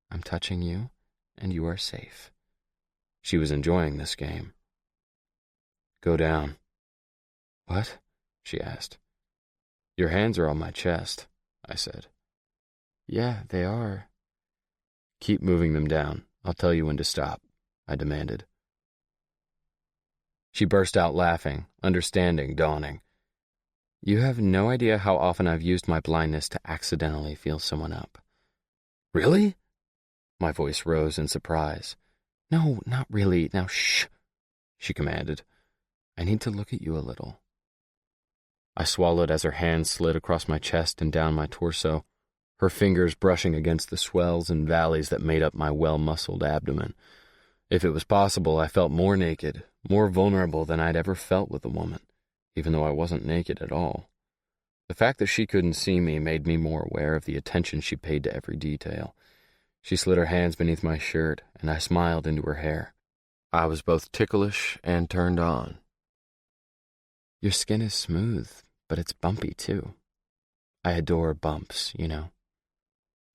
I'm touching you, and you are safe." She was enjoying this game. "Go down." "What?" she asked. "Your hands are on my chest," I said. "Yeah, they are." "Keep moving them down. I'll tell you when to stop," I demanded. She burst out laughing, understanding dawning. "You have no idea how often I've used my blindness to accidentally feel someone up." "Really?" My voice rose in surprise. "No, not really. Now shh," she commanded. "I need to look at you a little." I swallowed as her hands slid across my chest and down my torso, her fingers brushing against the swells and valleys that made up my well-muscled abdomen. If it was possible, I felt more naked, more vulnerable than I'd ever felt with a woman, even though I wasn't naked at all. The fact that she couldn't see me made me more aware of the attention she paid to every detail. She slid her hands beneath my shirt, and I smiled into her hair. I was both ticklish and turned on. "Your skin is smooth, but it's bumpy, too. I adore bumps, you know."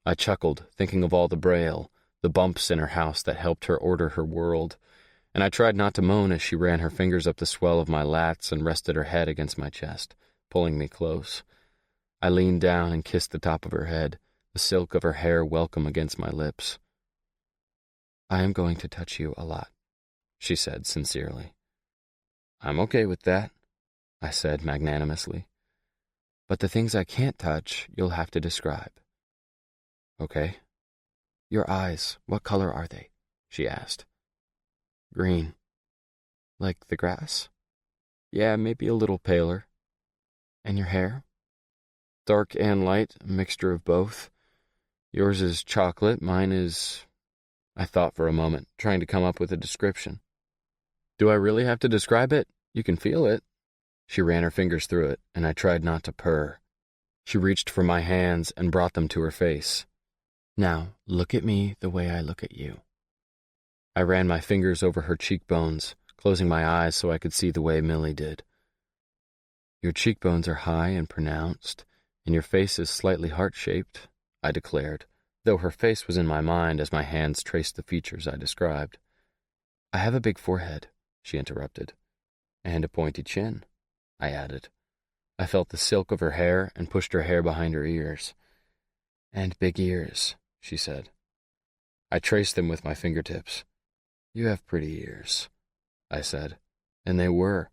I chuckled, thinking of all the braille, the bumps in her house that helped her order her world, and I tried not to moan as she ran her fingers up the swell of my lats and rested her head against my chest, pulling me close. I leaned down and kissed the top of her head, the silk of her hair welcome against my lips. "I am going to touch you a lot," she said sincerely. "I'm okay with that," I said magnanimously. "But the things I can't touch, you'll have to describe." "Okay." Your eyes, what color are they? She asked. Green. Like the grass? Yeah, maybe a little paler. And your hair? Dark and light, a mixture of both. Yours is chocolate, mine is... I thought for a moment, trying to come up with a description. Do I really have to describe it? You can feel it. She ran her fingers through it, and I tried not to purr. She reached for my hands and brought them to her face. Now, look at me the way I look at you. I ran my fingers over her cheekbones, closing my eyes so I could see the way Millie did. Your cheekbones are high and pronounced, and your face is slightly heart-shaped, I declared, though her face was in my mind as my hands traced the features I described. I have a big forehead, she interrupted. And a pointy chin, I added. I felt the silk of her hair and pushed her hair behind her ears. And big ears, she said. I traced them with my fingertips. You have pretty ears, I said, and they were.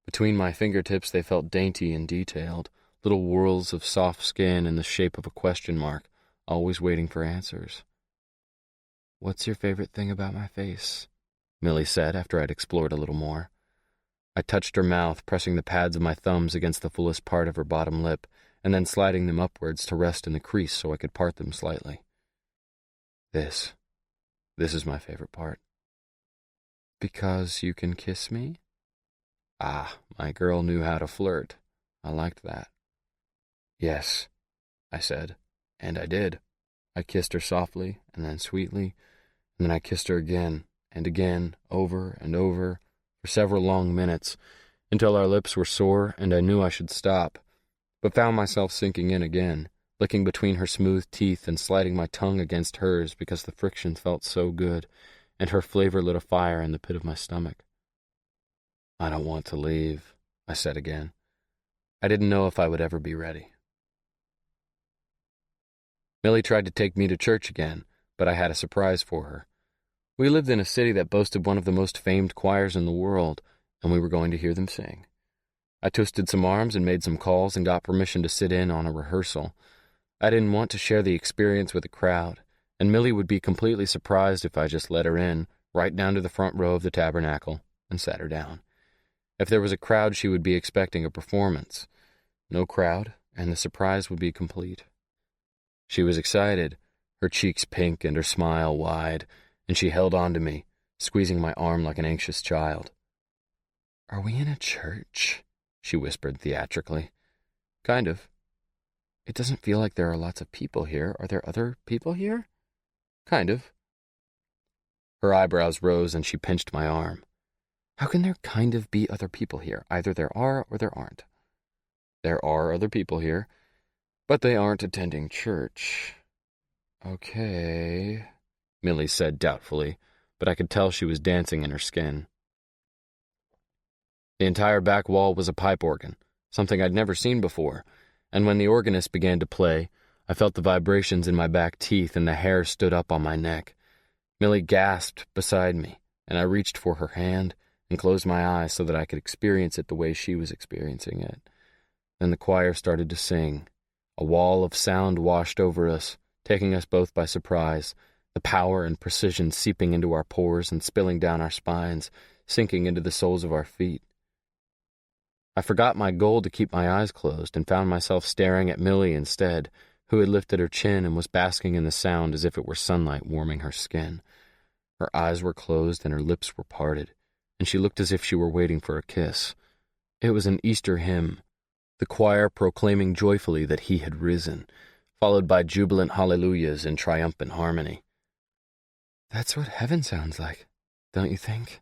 Between my fingertips they felt dainty and detailed, little whorls of soft skin in the shape of a question mark, always waiting for answers. What's your favorite thing about my face? Millie said after I'd explored a little more. I touched her mouth, pressing the pads of my thumbs against the fullest part of her bottom lip, and then sliding them upwards to rest in the crease so I could part them slightly. This is my favorite part. Because you can kiss me? Ah, my girl knew how to flirt. I liked that. Yes, I said, and I did. I kissed her softly, and then sweetly, and then I kissed her again, and again, over and over, for several long minutes, until our lips were sore and I knew I should stop, but found myself sinking in again, licking between her smooth teeth and sliding my tongue against hers because the friction felt so good, and her flavor lit a fire in the pit of my stomach. I don't want to leave, I said again. I didn't know if I would ever be ready. Millie tried to take me to church again, but I had a surprise for her. We lived in a city that boasted one of the most famed choirs in the world, and we were going to hear them sing. I twisted some arms and made some calls and got permission to sit in on a rehearsal. I didn't want to share the experience with a crowd, and Millie would be completely surprised if I just let her in, right down to the front row of the tabernacle, and sat her down. If there was a crowd, she would be expecting a performance. No crowd, and the surprise would be complete. She was excited, her cheeks pink and her smile wide, and she held on to me, squeezing my arm like an anxious child. Are we in a church? She whispered theatrically. Kind of. It doesn't feel like there are lots of people here. Are there other people here? Kind of. Her eyebrows rose and she pinched my arm. How can there kind of be other people here? Either there are or there aren't. There are other people here, but they aren't attending church. Okay, Millie said doubtfully, but I could tell she was dancing in her skin. The entire back wall was a pipe organ, something I'd never seen before, and when the organist began to play, I felt the vibrations in my back teeth and the hair stood up on my neck. Millie gasped beside me, and I reached for her hand and closed my eyes so that I could experience it the way she was experiencing it. Then the choir started to sing. A wall of sound washed over us, taking us both by surprise, the power and precision seeping into our pores and spilling down our spines, sinking into the soles of our feet. I forgot my goal to keep my eyes closed and found myself staring at Millie instead, who had lifted her chin and was basking in the sound as if it were sunlight warming her skin. Her eyes were closed and her lips were parted, and she looked as if she were waiting for a kiss. It was an Easter hymn, the choir proclaiming joyfully that he had risen, followed by jubilant hallelujahs in triumphant harmony. That's what heaven sounds like, don't you think?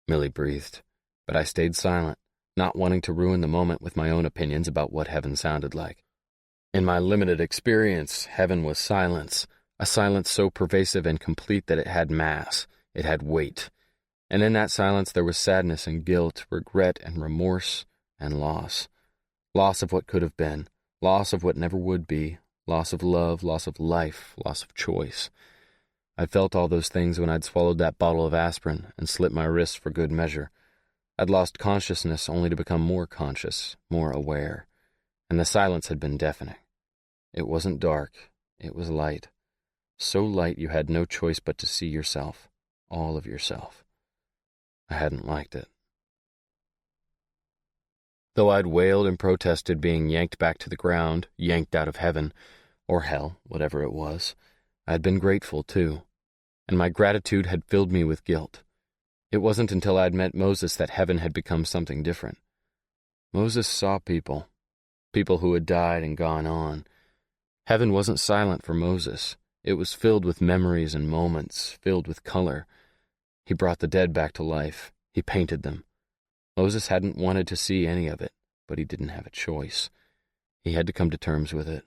Millie breathed, but I stayed silent, not wanting to ruin the moment with my own opinions about what heaven sounded like. In my limited experience, heaven was silence, a silence so pervasive and complete that it had mass, it had weight. And in that silence there was sadness and guilt, regret and remorse and loss. Loss of what could have been, loss of what never would be, loss of love, loss of life, loss of choice. I felt all those things when I'd swallowed that bottle of aspirin and slit my wrists for good measure. I'd lost consciousness only to become more conscious, more aware, and the silence had been deafening. It wasn't dark, it was light. so light you had no choice but to see yourself, all of yourself. I hadn't liked it. Though I'd wailed and protested being yanked back to the ground, yanked out of heaven, or hell, whatever it was, I'd been grateful too, and my gratitude had filled me with guilt. It wasn't until I'd met Moses that heaven had become something different. Moses saw people who had died and gone on. Heaven wasn't silent for Moses. It was filled with memories and moments, filled with color. He brought the dead back to life. He painted them. Moses hadn't wanted to see any of it, but he didn't have a choice. He had to come to terms with it.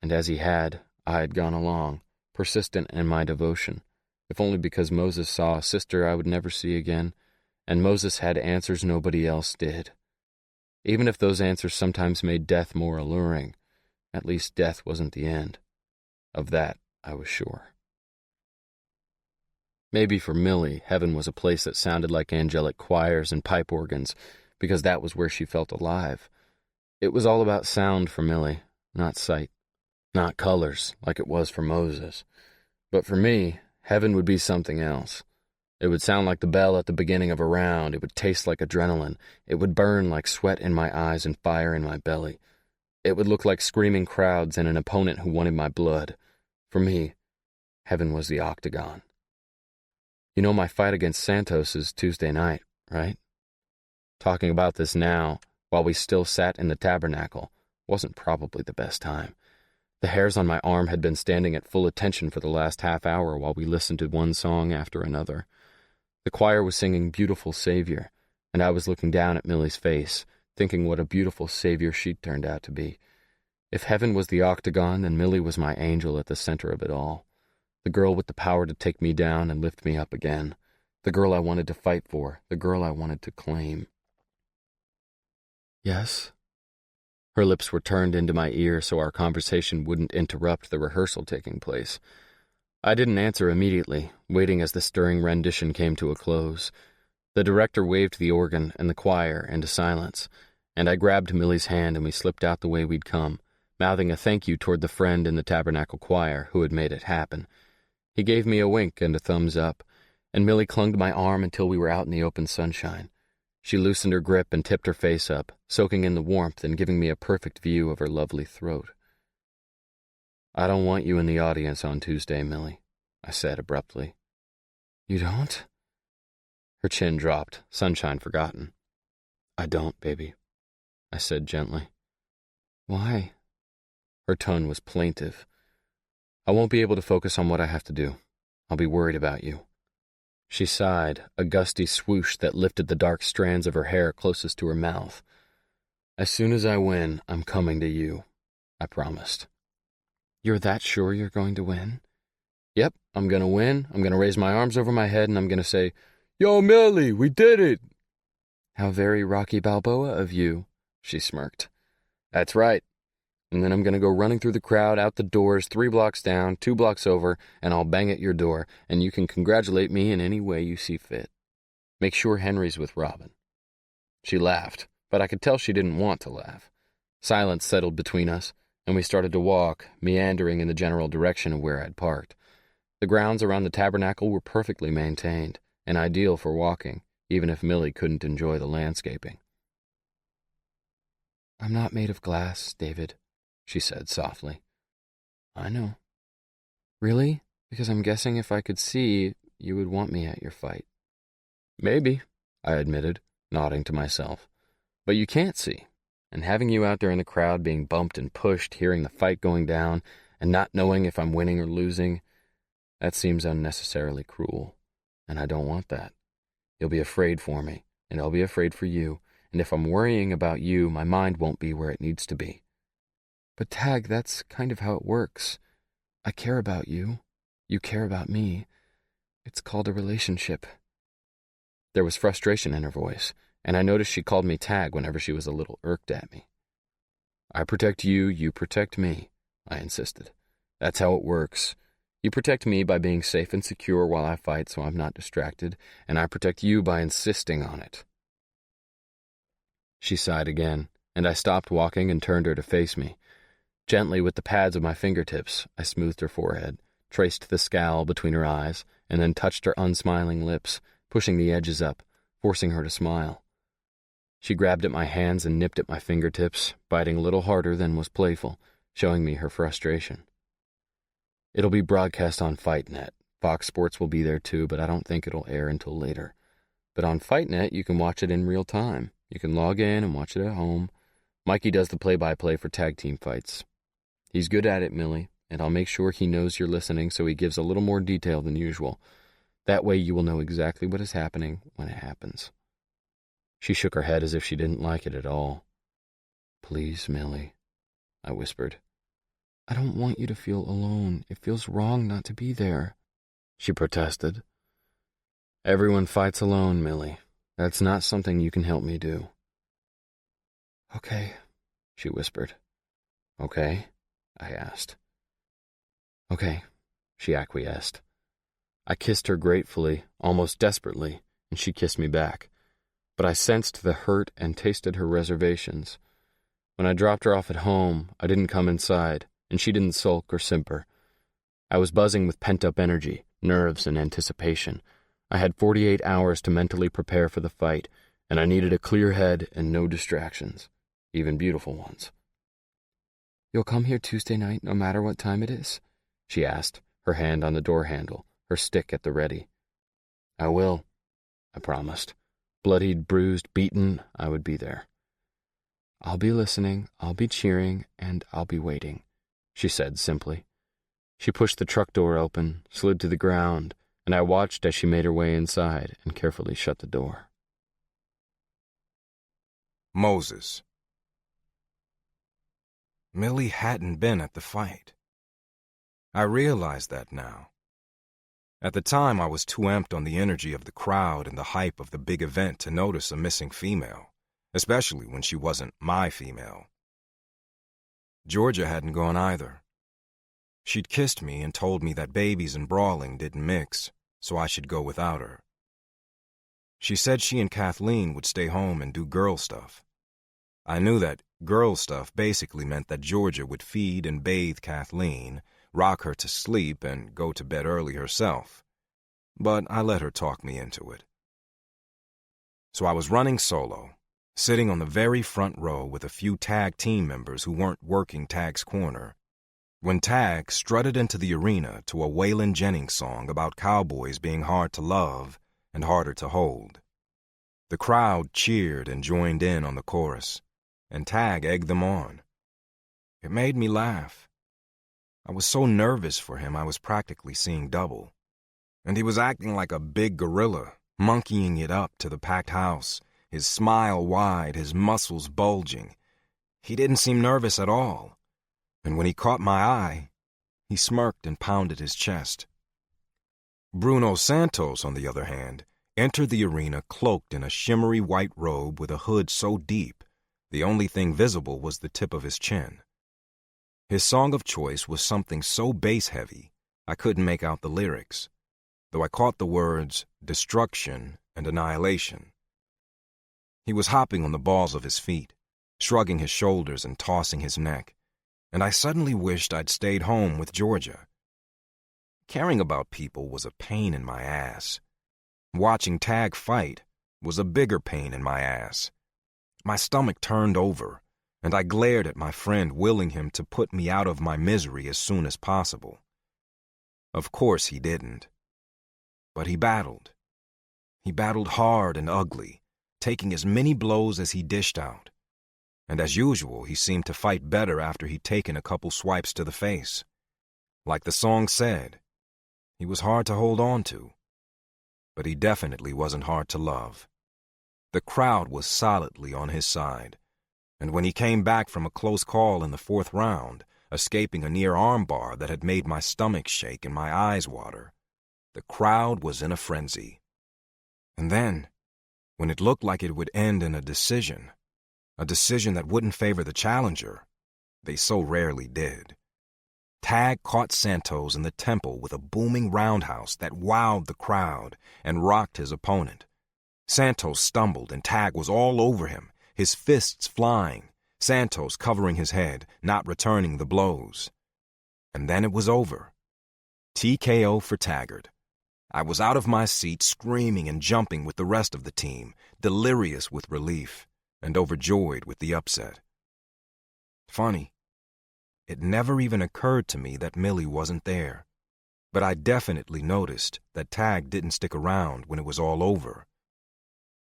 And as he had, I had gone along, persistent in my devotion, if only because Moses saw a sister I would never see again, and Moses had answers nobody else did. Even if those answers sometimes made death more alluring, at least death wasn't the end. Of that, I was sure. Maybe for Millie, heaven was a place that sounded like angelic choirs and pipe organs, because that was where she felt alive. It was all about sound for Millie, not sight, not colors, like it was for Moses. But for me, heaven would be something else. It would sound like the bell at the beginning of a round. It would taste like adrenaline. It would burn like sweat in my eyes and fire in my belly. It would look like screaming crowds and an opponent who wanted my blood. For me, heaven was the octagon. You know my fight against Santos is Tuesday night, right? Talking about this now, while we still sat in the tabernacle, wasn't probably the best time. The hairs on my arm had been standing at full attention for the last half hour while we listened to one song after another. The choir was singing Beautiful Savior, and I was looking down at Millie's face, thinking what a beautiful savior she'd turned out to be. If heaven was the octagon, then Millie was my angel at the center of it all. The girl with the power to take me down and lift me up again. The girl I wanted to fight for. The girl I wanted to claim. Yes? Her lips were turned into my ear so our conversation wouldn't interrupt the rehearsal taking place. I didn't answer immediately, waiting as the stirring rendition came to a close. The director waved the organ and the choir into silence, and I grabbed Millie's hand and we slipped out the way we'd come, mouthing a thank you toward the friend in the tabernacle choir who had made it happen. He gave me a wink and a thumbs up, and Millie clung to my arm until we were out in the open sunshine. She loosened her grip and tipped her face up, soaking in the warmth and giving me a perfect view of her lovely throat. I don't want you in the audience on Tuesday, Millie, I said abruptly. You don't? Her chin dropped, sunshine forgotten. I don't, baby, I said gently. Why? Her tone was plaintive. I won't be able to focus on what I have to do. I'll be worried about you. She sighed, a gusty swoosh that lifted the dark strands of her hair closest to her mouth. As soon as I win, I'm coming to you, I promised. You're that sure you're going to win? Yep, I'm going to win. I'm going to raise my arms over my head and I'm going to say, Yo, Millie, we did it! How very Rocky Balboa of you, she smirked. That's right. And then I'm going to go running through the crowd, out the doors, 3 blocks down, 2 blocks over, and I'll bang at your door, and you can congratulate me in any way you see fit. Make sure Henry's with Robin. She laughed, but I could tell she didn't want to laugh. Silence settled between us, and we started to walk, meandering in the general direction of where I'd parked. The grounds around the tabernacle were perfectly maintained, and ideal for walking, even if Millie couldn't enjoy the landscaping. I'm not made of glass, David, she said softly. I know. Really? Because I'm guessing if I could see, you would want me at your fight. Maybe, I admitted, nodding to myself. But you can't see, and having you out there in the crowd being bumped and pushed, hearing the fight going down, and not knowing if I'm winning or losing, that seems unnecessarily cruel, and I don't want that. You'll be afraid for me, and I'll be afraid for you, and if I'm worrying about you, my mind won't be where it needs to be. But Tag, that's kind of how it works. I care about you. You care about me. It's called a relationship. There was frustration in her voice, and I noticed she called me Tag whenever she was a little irked at me. I protect you, you protect me, I insisted. That's how it works. You protect me by being safe and secure while I fight so I'm not distracted, and I protect you by insisting on it. She sighed again, and I stopped walking and turned her to face me. Gently, with the pads of my fingertips, I smoothed her forehead, traced the scowl between her eyes, and then touched her unsmiling lips, pushing the edges up, forcing her to smile. She grabbed at my hands and nipped at my fingertips, biting a little harder than was playful, showing me her frustration. It'll be broadcast on FightNet. Fox Sports will be there too, but I don't think it'll air until later. But on FightNet, you can watch it in real time. You can log in and watch it at home. Mikey does the play-by-play for tag team fights. He's good at it, Millie, and I'll make sure he knows you're listening so he gives a little more detail than usual. That way you will know exactly what is happening when it happens. She shook her head as if she didn't like it at all. "Please, Millie," I whispered. "I don't want you to feel alone. It feels wrong not to be there," she protested. "Everyone fights alone, Millie. That's not something you can help me do." "Okay," she whispered. "Okay?" I asked. "Okay," she acquiesced. I kissed her gratefully, almost desperately, and she kissed me back. But I sensed the hurt and tasted her reservations. When I dropped her off at home, I didn't come inside, and she didn't sulk or simper. I was buzzing with pent-up energy, nerves, and anticipation. I had 48 hours to mentally prepare for the fight, and I needed a clear head and no distractions, even beautiful ones. "You'll come here Tuesday night no matter what time it is?" she asked, her hand on the door handle, her stick at the ready. "I will," I promised. Bloodied, bruised, beaten, I would be there. "I'll be listening, I'll be cheering, and I'll be waiting," she said simply. She pushed the truck door open, slid to the ground, and I watched as she made her way inside and carefully shut the door. Moses. Millie hadn't been at the fight. I realized that now. At the time, I was too amped on the energy of the crowd and the hype of the big event to notice a missing female, especially when she wasn't my female. Georgia hadn't gone either. She'd kissed me and told me that babies and brawling didn't mix, so I should go without her. She said she and Kathleen would stay home and do girl stuff. I knew that girl stuff basically meant that Georgia would feed and bathe Kathleen, rock her to sleep, and go to bed early herself. But I let her talk me into it. So I was running solo, sitting on the very front row with a few tag team members who weren't working Tag's corner, when Tag strutted into the arena to a Waylon Jennings song about cowboys being hard to love and harder to hold. The crowd cheered and joined in on the chorus, and Tag egged them on. It made me laugh. I was so nervous for him I was practically seeing double. And he was acting like a big gorilla, monkeying it up to the packed house, his smile wide, his muscles bulging. He didn't seem nervous at all. And when he caught my eye, he smirked and pounded his chest. Bruno Santos, on the other hand, entered the arena cloaked in a shimmery white robe with a hood so deep, the only thing visible was the tip of his chin. His song of choice was something so bass-heavy, I couldn't make out the lyrics, though I caught the words destruction and annihilation. He was hopping on the balls of his feet, shrugging his shoulders and tossing his neck, and I suddenly wished I'd stayed home with Georgia. Caring about people was a pain in my ass. Watching Tag fight was a bigger pain in my ass. My stomach turned over, and I glared at my friend, willing him to put me out of my misery as soon as possible. Of course he didn't. But he battled. He battled hard and ugly, taking as many blows as he dished out. And as usual, he seemed to fight better after he'd taken a couple swipes to the face. Like the song said, he was hard to hold on to. But he definitely wasn't hard to love. The crowd was solidly on his side. And when he came back from a close call in the 4th round, escaping a near armbar that had made my stomach shake and my eyes water, the crowd was in a frenzy. And then, when it looked like it would end in a decision that wouldn't favor the challenger, they so rarely did. Tag caught Santos in the temple with a booming roundhouse that wowed the crowd and rocked his opponent. Santos stumbled and Tag was all over him, his fists flying, Santos covering his head, not returning the blows. And then it was over. TKO for Taggart. I was out of my seat screaming and jumping with the rest of the team, delirious with relief and overjoyed with the upset. Funny, it never even occurred to me that Millie wasn't there, but I definitely noticed that Tag didn't stick around when it was all over.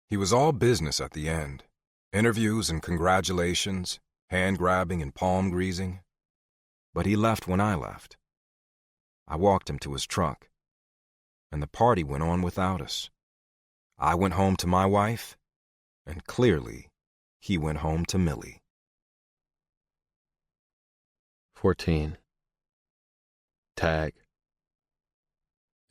He was all business at the end. Interviews and congratulations, hand-grabbing and palm-greasing. But he left when I left. I walked him to his truck, and the party went on without us. I went home to my wife, and clearly, he went home to Millie. 14. Tag.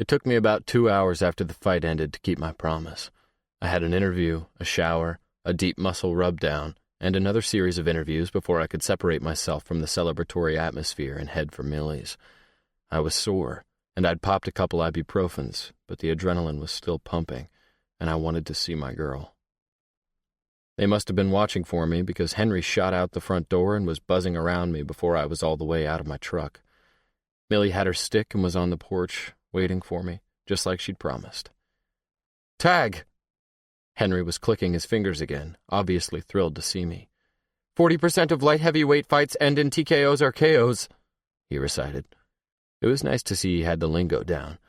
It took me about 2 hours after the fight ended to keep my promise. I had an interview, a shower, a deep muscle rub-down, and another series of interviews before I could separate myself from the celebratory atmosphere and head for Millie's. I was sore, and I'd popped a couple ibuprofens, but the adrenaline was still pumping, and I wanted to see my girl. They must have been watching for me because Henry shot out the front door and was buzzing around me before I was all the way out of my truck. Millie had her stick and was on the porch, waiting for me, just like she'd promised. "Tag!" Henry was clicking his fingers again, obviously thrilled to see me. 40% of light heavyweight fights end in TKOs or KOs, he recited. It was nice to see he had the lingo down.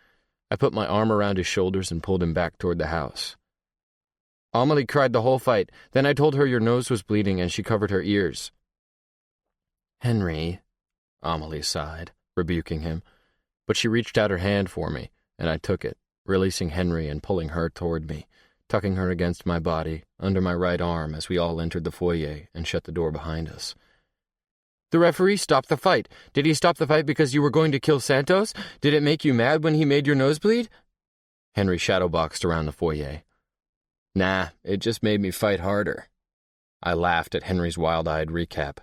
I put my arm around his shoulders and pulled him back toward the house. Amelie cried the whole fight. Then I told her your nose was bleeding and she covered her ears. Henry, Amelie sighed, rebuking him. But she reached out her hand for me, and I took it, releasing Henry and pulling her toward me, tucking her against my body, under my right arm as we all entered the foyer and shut the door behind us. The referee stopped the fight. Did he stop the fight because you were going to kill Santos? Did it make you mad when he made your nose bleed? Henry shadowboxed around the foyer. Nah, it just made me fight harder. I laughed at Henry's wild-eyed recap.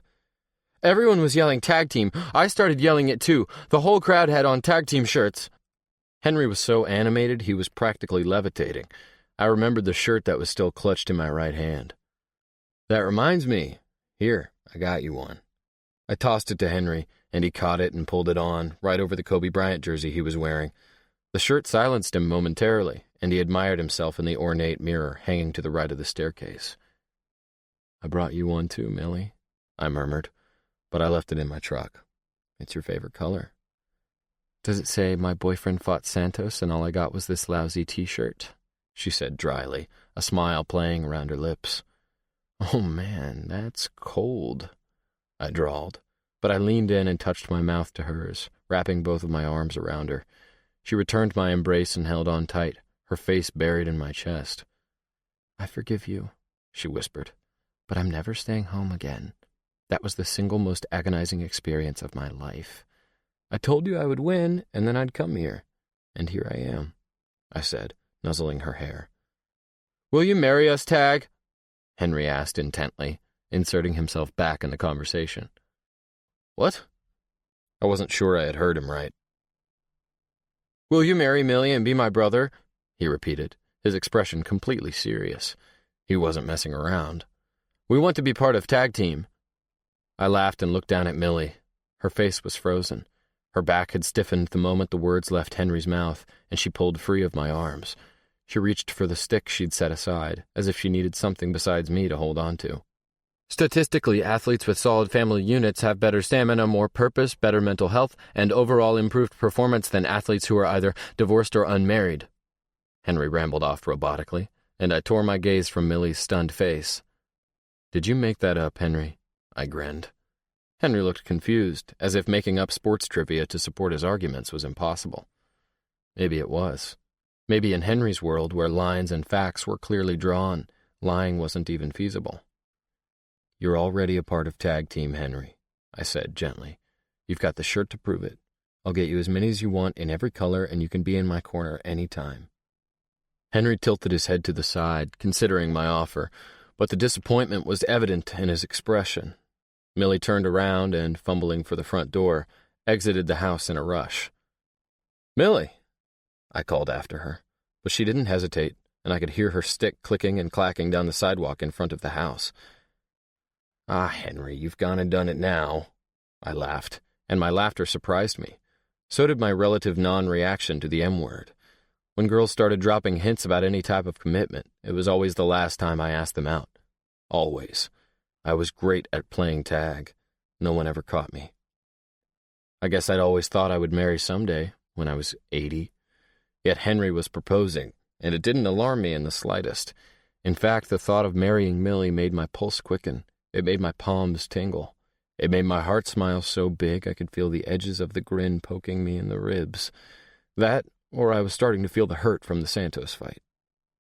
Everyone was yelling tag team. I started yelling it too. The whole crowd had on tag team shirts. Henry was so animated he was practically levitating. I remembered the shirt that was still clutched in my right hand. That reminds me. Here, I got you one. I tossed it to Henry, and he caught it and pulled it on, right over the Kobe Bryant jersey he was wearing. The shirt silenced him momentarily, and he admired himself in the ornate mirror hanging to the right of the staircase. I brought you one too, Millie, I murmured, but I left it in my truck. It's your favorite color. Does it say my boyfriend fought Santos and all I got was this lousy t-shirt? She said dryly, a smile playing around her lips. Oh man, that's cold, I drawled, but I leaned in and touched my mouth to hers, wrapping both of my arms around her. She returned my embrace and held on tight, her face buried in my chest. I forgive you, she whispered, but I'm never staying home again. That was the single most agonizing experience of my life. I told you I would win, and then I'd come here. And here I am, I said, nuzzling her hair. Will you marry us, Tag? Henry asked intently, inserting himself back in the conversation. What? I wasn't sure I had heard him right. Will you marry Millie and be my brother? He repeated, his expression completely serious. He wasn't messing around. We want to be part of tag team. I laughed and looked down at Millie. Her face was frozen. Her back had stiffened the moment the words left Henry's mouth, and she pulled free of my arms. She reached for the stick she'd set aside, as if she needed something besides me to hold on to. Statistically, athletes with solid family units have better stamina, more purpose, better mental health, and overall improved performance than athletes who are either divorced or unmarried. Henry rambled off robotically, and I tore my gaze from Millie's stunned face. Did you make that up, Henry? I grinned. Henry looked confused, as if making up sports trivia to support his arguments was impossible. Maybe it was. Maybe in Henry's world, where lines and facts were clearly drawn, lying wasn't even feasible. You're already a part of tag team, Henry, I said gently. You've got the shirt to prove it. I'll get you as many as you want in every color, and you can be in my corner any time. Henry tilted his head to the side, considering my offer, but the disappointment was evident in his expression. Millie turned around and, fumbling for the front door, exited the house in a rush. Millie, I called after her, but she didn't hesitate, and I could hear her stick clicking and clacking down the sidewalk in front of the house. Ah, Henry, you've gone and done it now, I laughed, and my laughter surprised me. So did my relative non-reaction to the M-word. When girls started dropping hints about any type of commitment, it was always the last time I asked them out. Always. I was great at playing tag. No one ever caught me. I guess I'd always thought I would marry someday, when I was 80. Yet Henry was proposing, and it didn't alarm me in the slightest. In fact, the thought of marrying Millie made my pulse quicken. It made my palms tingle. It made my heart smile so big I could feel the edges of the grin poking me in the ribs. That, or I was starting to feel the hurt from the Santos fight.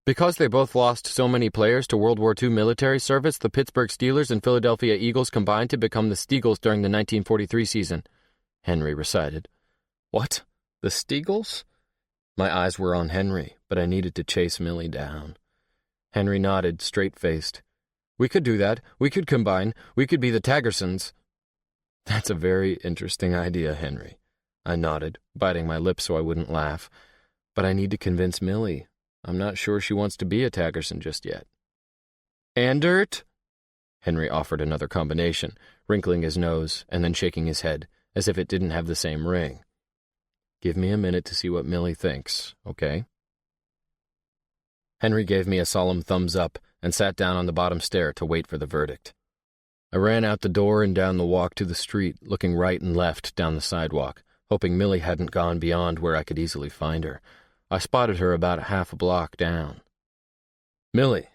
Because they both lost so many players to World War II military service, the Pittsburgh Steelers and Philadelphia Eagles combined to become the Steagles during the 1943 season, Henry recited. What? The Steagles? My eyes were on Henry, but I needed to chase Millie down. Henry nodded, straight-faced. We could do that. We could combine. We could be the Taggersons. That's a very interesting idea, Henry. I nodded, biting my lip so I wouldn't laugh. But I need to convince Millie. I'm not sure she wants to be a Taggerson just yet. Andert? Henry offered another combination, wrinkling his nose and then shaking his head, as if it didn't have the same ring. Give me a minute to see what Millie thinks, okay? Henry gave me a solemn thumbs up and sat down on the bottom stair to wait for the verdict. I ran out the door and down the walk to the street, looking right and left down the sidewalk, hoping Millie hadn't gone beyond where I could easily find her. I spotted her about half a block down. Millie.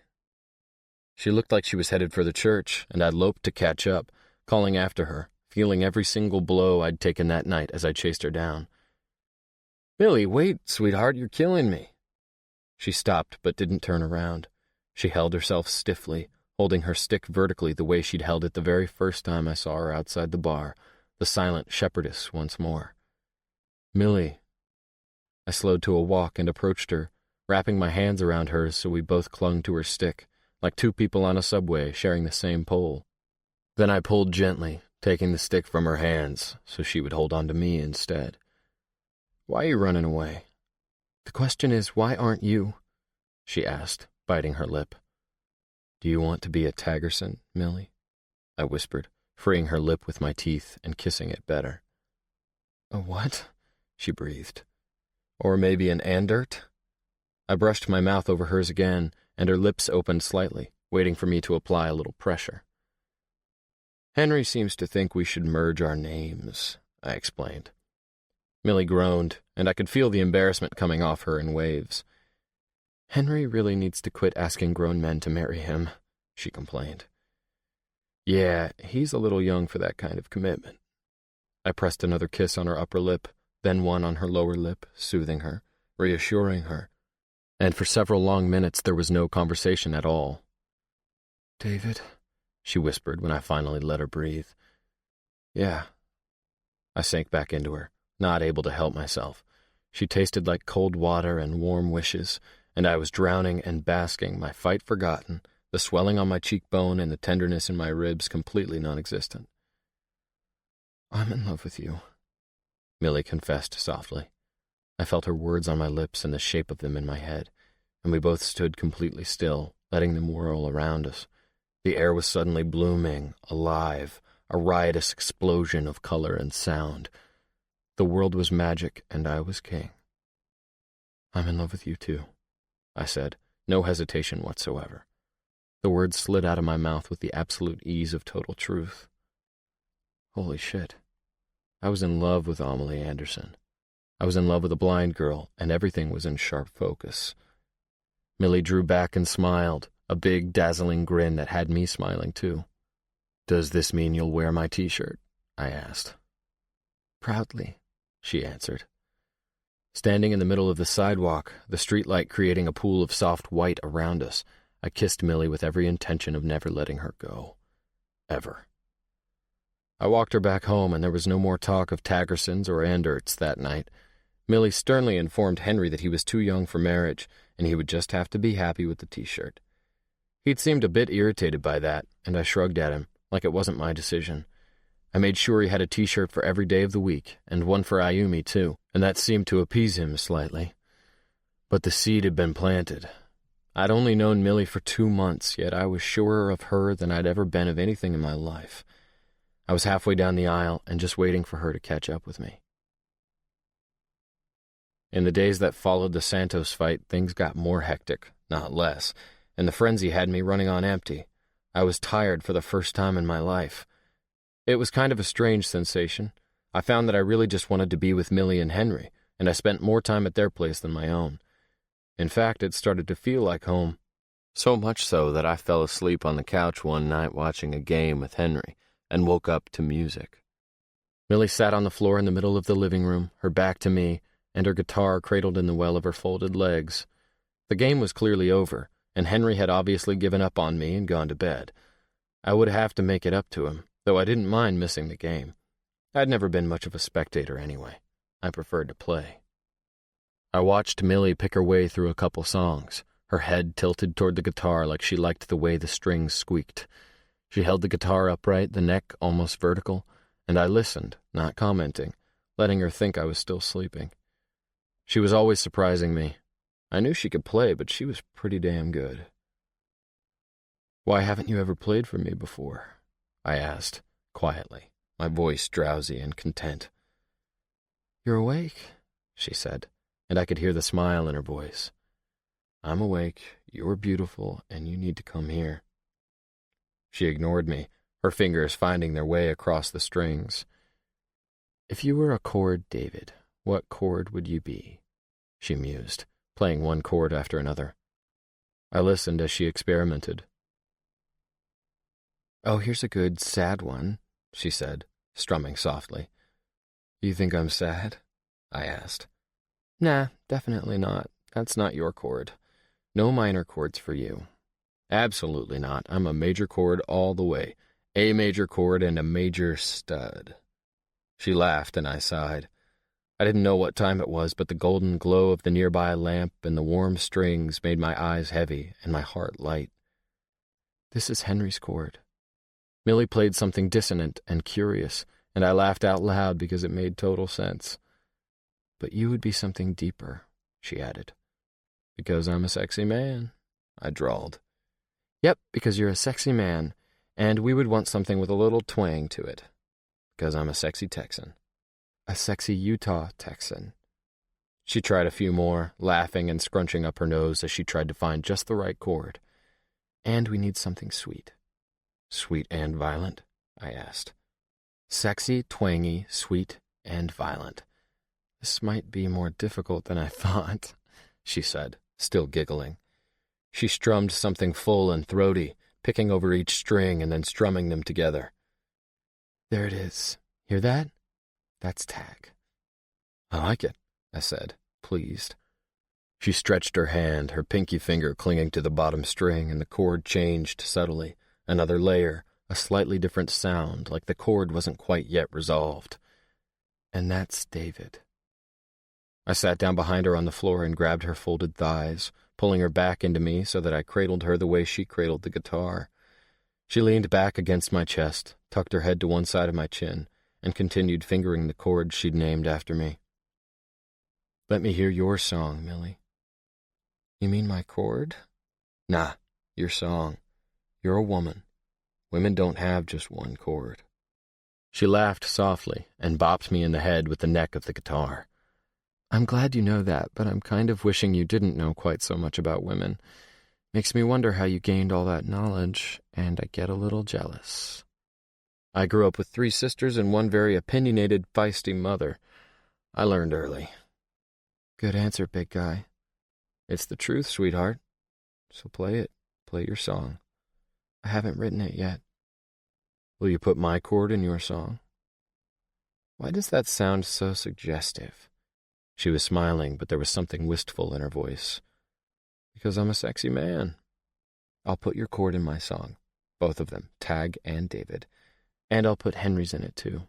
She looked like she was headed for the church, and I loped to catch up, calling after her, feeling every single blow I'd taken that night as I chased her down. Millie, wait, sweetheart, you're killing me. She stopped but didn't turn around. She held herself stiffly, holding her stick vertically the way she'd held it the very first time I saw her outside the bar, the silent shepherdess once more. Millie. I slowed to a walk and approached her, wrapping my hands around hers so we both clung to her stick, like two people on a subway sharing the same pole. Then I pulled gently, taking the stick from her hands so she would hold on to me instead. Why are you running away? The question is, why aren't you? She asked, biting her lip. Do you want to be a Taggerson, Millie? I whispered, freeing her lip with my teeth and kissing it better. A what? She breathed. Or maybe an Andert? I brushed my mouth over hers again, and her lips opened slightly, waiting for me to apply a little pressure. Henry seems to think we should merge our names, I explained. Millie groaned, and I could feel the embarrassment coming off her in waves. Henry really needs to quit asking grown men to marry him, she complained. Yeah, he's a little young for that kind of commitment. I pressed another kiss on her upper lip, then one on her lower lip, soothing her, reassuring her. And for several long minutes there was no conversation at all. David, she whispered when I finally let her breathe. Yeah. I sank back into her, not able to help myself. She tasted like cold water and warm wishes, and I was drowning and basking, my fight forgotten, the swelling on my cheekbone and the tenderness in my ribs completely non-existent. I'm in love with you, Millie confessed softly. I felt her words on my lips and the shape of them in my head, and we both stood completely still, letting them whirl around us. The air was suddenly blooming, alive, a riotous explosion of color and sound. The world was magic, and I was king. I'm in love with you, too, I said, no hesitation whatsoever. The words slid out of my mouth with the absolute ease of total truth. Holy shit. I was in love with Amelie Anderson. I was in love with a blind girl, and everything was in sharp focus. Millie drew back and smiled, a big, dazzling grin that had me smiling, too. Does this mean you'll wear my t-shirt? I asked. Proudly, she answered. Standing in the middle of the sidewalk, the streetlight creating a pool of soft white around us, I kissed Millie with every intention of never letting her go. Ever. I walked her back home, and there was no more talk of Taggersons or Anderts that night. Millie sternly informed Henry that he was too young for marriage, and he would just have to be happy with the t-shirt. He'd seemed a bit irritated by that, and I shrugged at him, like it wasn't my decision. I made sure he had a t-shirt for every day of the week, and one for Ayumi, too, and that seemed to appease him slightly. But the seed had been planted. I'd only known Millie for 2 months, yet I was surer of her than I'd ever been of anything in my life. I was halfway down the aisle and just waiting for her to catch up with me. In the days that followed the Santos fight, things got more hectic, not less, and the frenzy had me running on empty. I was tired for the first time in my life. It was kind of a strange sensation. I found that I really just wanted to be with Millie and Henry, and I spent more time at their place than my own. In fact, it started to feel like home. So much so that I fell asleep on the couch one night watching a game with Henry and woke up to music. Millie sat on the floor in the middle of the living room, her back to me, and her guitar cradled in the well of her folded legs. The game was clearly over, and Henry had obviously given up on me and gone to bed. I would have to make it up to him, though I didn't mind missing the game. I'd never been much of a spectator anyway. I preferred to play. I watched Millie pick her way through a couple songs, her head tilted toward the guitar like she liked the way the strings squeaked. She held the guitar upright, the neck almost vertical, and I listened, not commenting, letting her think I was still sleeping. She was always surprising me. I knew she could play, but she was pretty damn good. "Why haven't you ever played for me before?" I asked, quietly, my voice drowsy and content. "You're awake," she said, and I could hear the smile in her voice. "I'm awake, you're beautiful, and you need to come here." She ignored me, her fingers finding their way across the strings. "If you were a chord, David, what chord would you be?" she mused, playing one chord after another. I listened as she experimented. "Oh, here's a good, sad one," she said, strumming softly. "You think I'm sad?" I asked. "Nah, definitely not. That's not your chord. No minor chords for you." "Absolutely not. I'm a major chord all the way. A major chord and a major stud." She laughed and I sighed. I didn't know what time it was, but the golden glow of the nearby lamp and the warm strings made my eyes heavy and my heart light. "This is Henry's chord." Millie played something dissonant and curious, and I laughed out loud because it made total sense. "But you would be something deeper," she added. "Because I'm a sexy man," I drawled. "Yep, because you're a sexy man, and we would want something with a little twang to it. Because I'm a sexy Texan. A sexy Utah Texan." She tried a few more, laughing and scrunching up her nose as she tried to find just the right chord. "And we need something sweet." "Sweet and violent?" I asked. "Sexy, twangy, sweet, and violent. This might be more difficult than I thought," she said, still giggling. She strummed something full and throaty, picking over each string and then strumming them together. "There it is. Hear that? That's tag." "I like it," I said, pleased. She stretched her hand, her pinky finger clinging to the bottom string, and the chord changed subtly. Another layer, a slightly different sound, like the chord wasn't quite yet resolved. "And that's David." I sat down behind her on the floor and grabbed her folded thighs, pulling her back into me so that I cradled her the way she cradled the guitar. She leaned back against my chest, tucked her head to one side of my chin, and continued fingering the chord she'd named after me. "Let me hear your song, Millie." "You mean my chord?" "Nah, your song. You're a woman. Women don't have just one chord." She laughed softly and bopped me in the head with the neck of the guitar. "I'm glad you know that, but I'm kind of wishing you didn't know quite so much about women. Makes me wonder how you gained all that knowledge, and I get a little jealous. I grew up with 3 sisters and one very opinionated, feisty mother. I learned early." "Good answer, big guy." "It's the truth, sweetheart. So play it. Play your song." "I haven't written it yet." "Will you put my chord in your song?" Why does that sound so suggestive? She was smiling, but there was something wistful in her voice. "Because I'm a sexy man. I'll put your chord in my song, both of them, Tag and David, and I'll put Henry's in it too."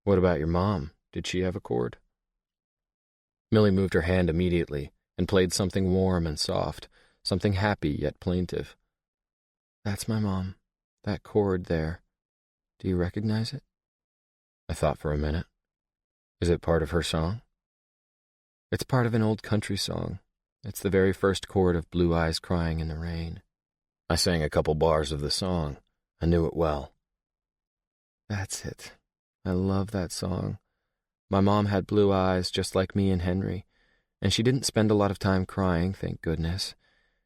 "What about your mom? Did she have a chord?" Millie moved her hand immediately and played something warm and soft, something happy yet plaintive. "That's my mom. That chord there. Do you recognize it?" I thought for a minute. "Is it part of her song?" "It's part of an old country song. It's the very first chord of Blue Eyes Crying in the Rain." I sang a couple bars of the song. I knew it well. "That's it. I love that song. My mom had blue eyes just like me and Henry, and she didn't spend a lot of time crying, thank goodness.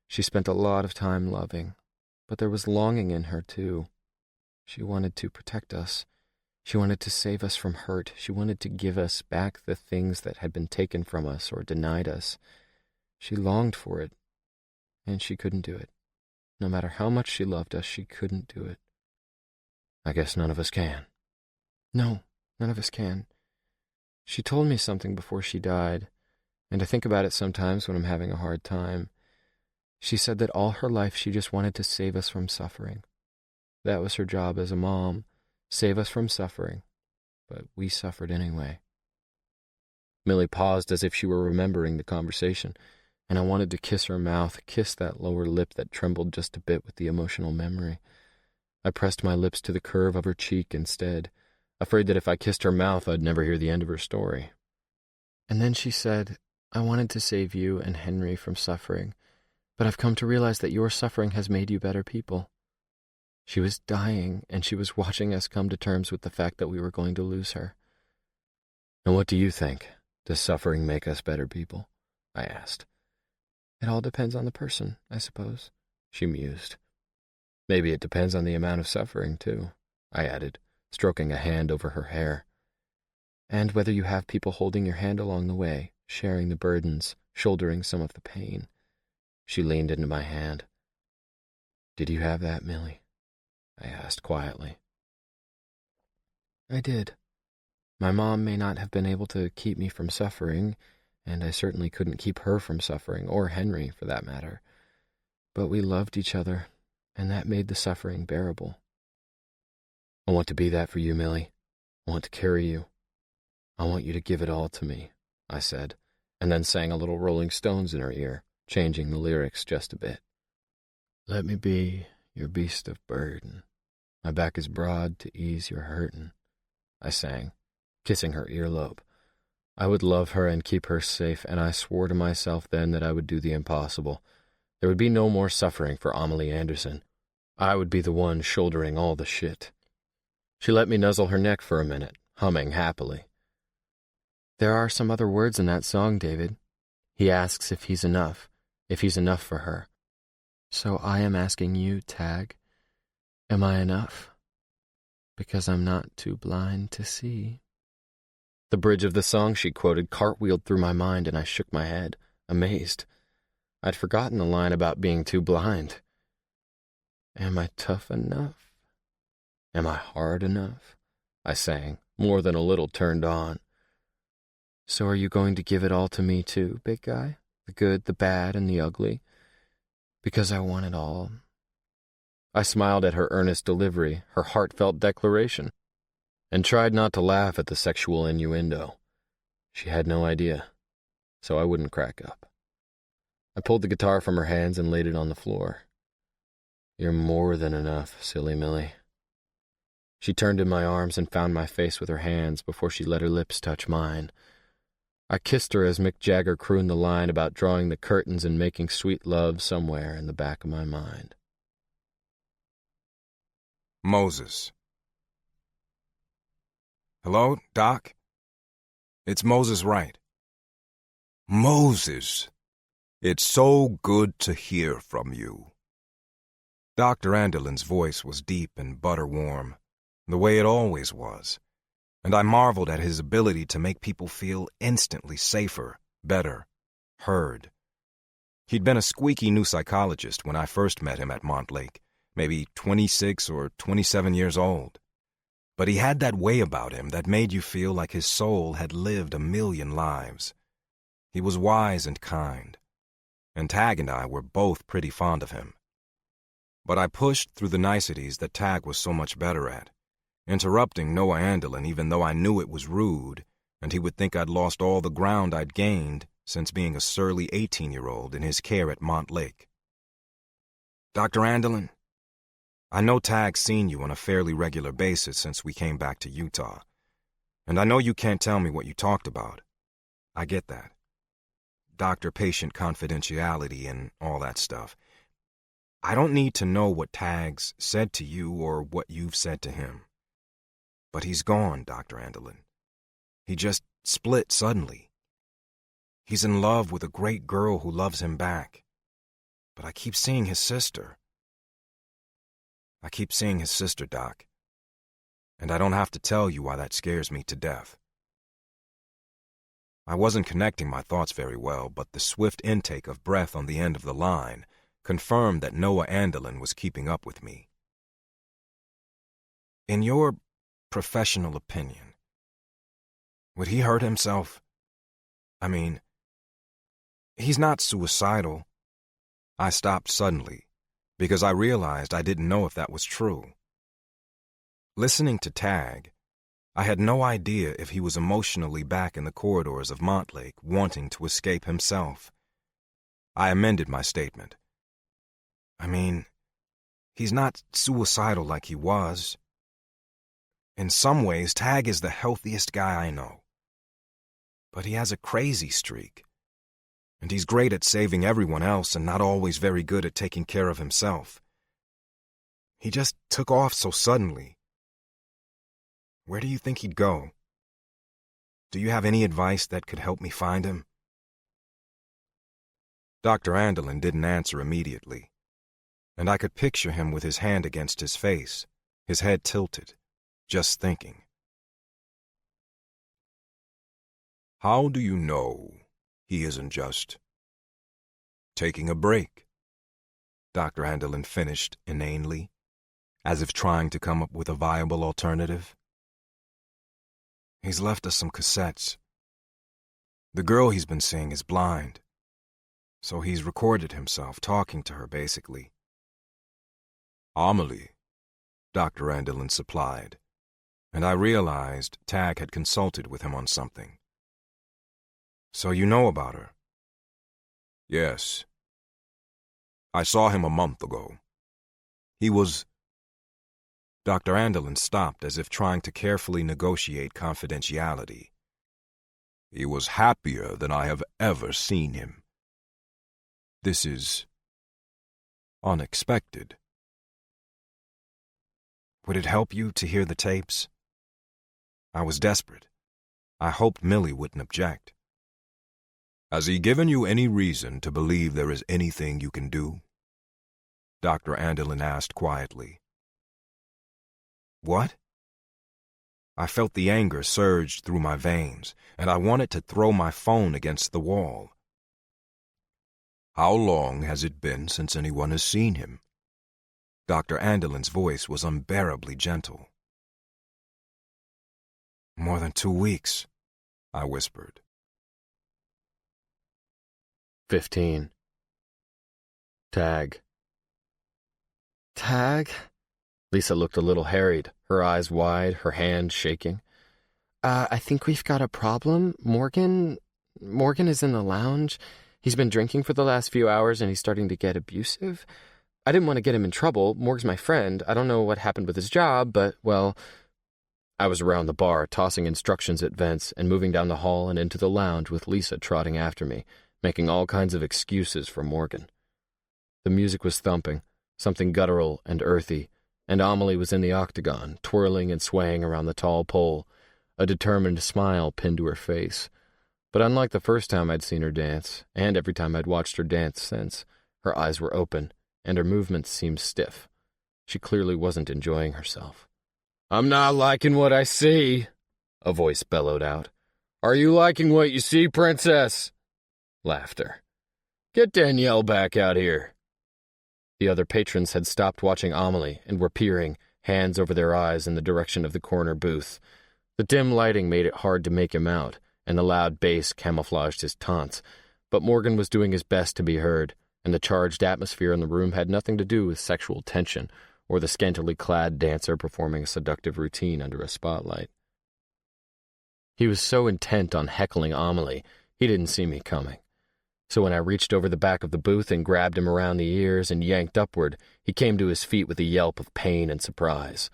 She spent a lot of time loving, but there was longing in her, too. She wanted to protect us. She wanted to save us from hurt. She wanted to give us back the things that had been taken from us or denied us. She longed for it, and she couldn't do it. No matter how much she loved us, she couldn't do it. I guess none of us can. No, none of us can. She told me something before she died, and I think about it sometimes when I'm having a hard time. She said that all her life she just wanted to save us from suffering. That was her job as a mom, save us from suffering, but we suffered anyway. Millie paused as if she were remembering the conversation, and I wanted to kiss her mouth, kiss that lower lip that trembled just a bit with the emotional memory. I pressed my lips to the curve of her cheek instead, afraid that if I kissed her mouth, I'd never hear the end of her story. And then she said, I wanted to save you and Henry from suffering, but I've come to realize that your suffering has made you better people. She was dying, and she was watching us come to terms with the fact that we were going to lose her. And what do you think? Does suffering make us better people? I asked. It all depends on the person, I suppose, she mused. Maybe it depends on the amount of suffering, too, I added, stroking a hand over her hair. And whether you have people holding your hand along the way, sharing the burdens, shouldering some of the pain. She leaned into my hand. Did you have that, Millie? I asked quietly. I did. My mom may not have been able to keep me from suffering, and I certainly couldn't keep her from suffering, or Henry, for that matter. But we loved each other, and that made the suffering bearable. I want to be that for you, Millie. I want to carry you. I want you to give it all to me, I said, and then sang a little Rolling Stones in her ear, changing the lyrics just a bit. Let me be your beast of burden. My back is broad to ease your hurtin', I sang, kissing her earlobe. I would love her and keep her safe, and I swore to myself then that I would do the impossible. There would be no more suffering for Amelie Anderson. I would be the one shouldering all the shit. She let me nuzzle her neck for a minute, humming happily. There are some other words in that song, David. He asks if he's enough for her. So I am asking you, Tag, am I enough? Because I'm not too blind to see. The bridge of the song she quoted cartwheeled through my mind, and I shook my head, amazed. I'd forgotten the line about being too blind. Am I tough enough? Am I hard enough? I sang, more than a little turned on. So are you going to give it all to me too, big guy? The good, the bad, and the ugly? Because I want it all. I smiled at her earnest delivery, her heartfelt declaration, and tried not to laugh at the sexual innuendo. She had no idea, so I wouldn't crack up. I pulled the guitar from her hands and laid it on the floor. You're more than enough, silly Millie. She turned in my arms and found my face with her hands before she let her lips touch mine. I kissed her as Mick Jagger crooned the line about drawing the curtains and making sweet love somewhere in the back of my mind. Moses. Hello, Doc? It's Moses Wright. Moses, it's so good to hear from you. Dr. Andelin's voice was deep and butter-warm, the way it always was, and I marveled at his ability to make people feel instantly safer, better, heard. He'd been a squeaky new psychologist when I first met him at Montlake, maybe 26 or 27 years old. But he had that way about him that made you feel like his soul had lived a million lives. He was wise and kind, and Tag and I were both pretty fond of him. But I pushed through the niceties that Tag was so much better at, interrupting Noah Andelin even though I knew it was rude, and he would think I'd lost all the ground I'd gained since being a surly 18-year-old in his care at Montlake. Dr. Andelin, I know Tag's seen you on a fairly regular basis since we came back to Utah, and I know you can't tell me what you talked about. I get that. Doctor-patient confidentiality and all that stuff. I don't need to know what Tag's said to you or what you've said to him. But he's gone, Dr. Andelin. He just split suddenly. He's in love with a great girl who loves him back. But I keep seeing his sister. Doc. And I don't have to tell you why that scares me to death. I wasn't connecting my thoughts very well, but the swift intake of breath on the end of the line confirmed that Noah Andelin was keeping up with me. In your professional opinion, would he hurt himself? I mean, he's not suicidal. I stopped suddenly, because I realized I didn't know if that was true. Listening to Tag, I had no idea if he was emotionally back in the corridors of Montlake, wanting to escape himself. I amended my statement. I mean, he's not suicidal like he was. In some ways, Tag is the healthiest guy I know. But he has a crazy streak. And he's great at saving everyone else and not always very good at taking care of himself. He just took off so suddenly. Where do you think he'd go? Do you have any advice that could help me find him? Dr. Andelin didn't answer immediately, and I could picture him with his hand against his face, his head tilted, just thinking. How do you know he isn't just taking a break? Dr. Andelin finished inanely, as if trying to come up with a viable alternative. He's left us some cassettes. The girl he's been seeing is blind, so he's recorded himself talking to her, basically. Amelie, Dr. Andelin supplied, and I realized Tag had consulted with him on something. So you know about her? Yes. I saw him a month ago. He was... Dr. Andelin stopped as if trying to carefully negotiate confidentiality. He was happier than I have ever seen him. This is unexpected. Would it help you to hear the tapes? I was desperate. I hoped Millie wouldn't object. Has he given you any reason to believe there is anything you can do? Dr. Andelin asked quietly. What? I felt the anger surge through my veins, and I wanted to throw my phone against the wall. How long has it been since anyone has seen him? Dr. Andelin's voice was unbearably gentle. More than 2 weeks, I whispered. 15. Tag. Tag? Lisa looked a little harried, her eyes wide, her hand shaking. I think we've got a problem. Morgan is in the lounge. He's been drinking for the last few hours and he's starting to get abusive. I didn't want to get him in trouble. Morg's my friend. I don't know what happened with his job, but, well... I was around the bar, tossing instructions at Vince and moving down the hall and into the lounge with Lisa trotting after me, making all kinds of excuses for Morgan. The music was thumping, something guttural and earthy, and Amelie was in the octagon, twirling and swaying around the tall pole, a determined smile pinned to her face. But unlike the first time I'd seen her dance, and every time I'd watched her dance since, her eyes were open, and her movements seemed stiff. She clearly wasn't enjoying herself. "I'm not liking what I see," a voice bellowed out. "Are you liking what you see, princess?" Laughter. "Get Danielle back out here." The other patrons had stopped watching Amelie and were peering, hands over their eyes, in the direction of the corner booth. The dim lighting made it hard to make him out, and the loud bass camouflaged his taunts, but Morgan was doing his best to be heard, and the charged atmosphere in the room had nothing to do with sexual tension or the scantily clad dancer performing a seductive routine under a spotlight. He was so intent on heckling Amelie, he didn't see me coming. So when I reached over the back of the booth and grabbed him around the ears and yanked upward, he came to his feet with a yelp of pain and surprise.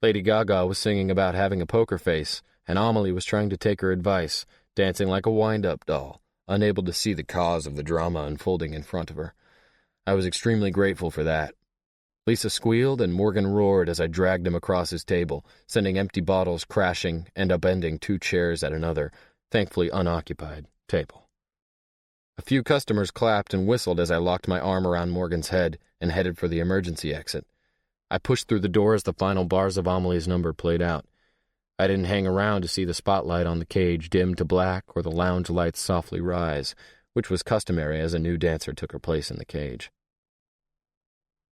Lady Gaga was singing about having a poker face, and Amelie was trying to take her advice, dancing like a wind-up doll, unable to see the cause of the drama unfolding in front of her. I was extremely grateful for that. Lisa squealed and Morgan roared as I dragged him across his table, sending empty bottles crashing and upending 2 chairs at another, thankfully unoccupied, table. A few customers clapped and whistled as I locked my arm around Morgan's head and headed for the emergency exit. I pushed through the door as the final bars of Amelie's number played out. I didn't hang around to see the spotlight on the cage dim to black or the lounge lights softly rise, which was customary as a new dancer took her place in the cage.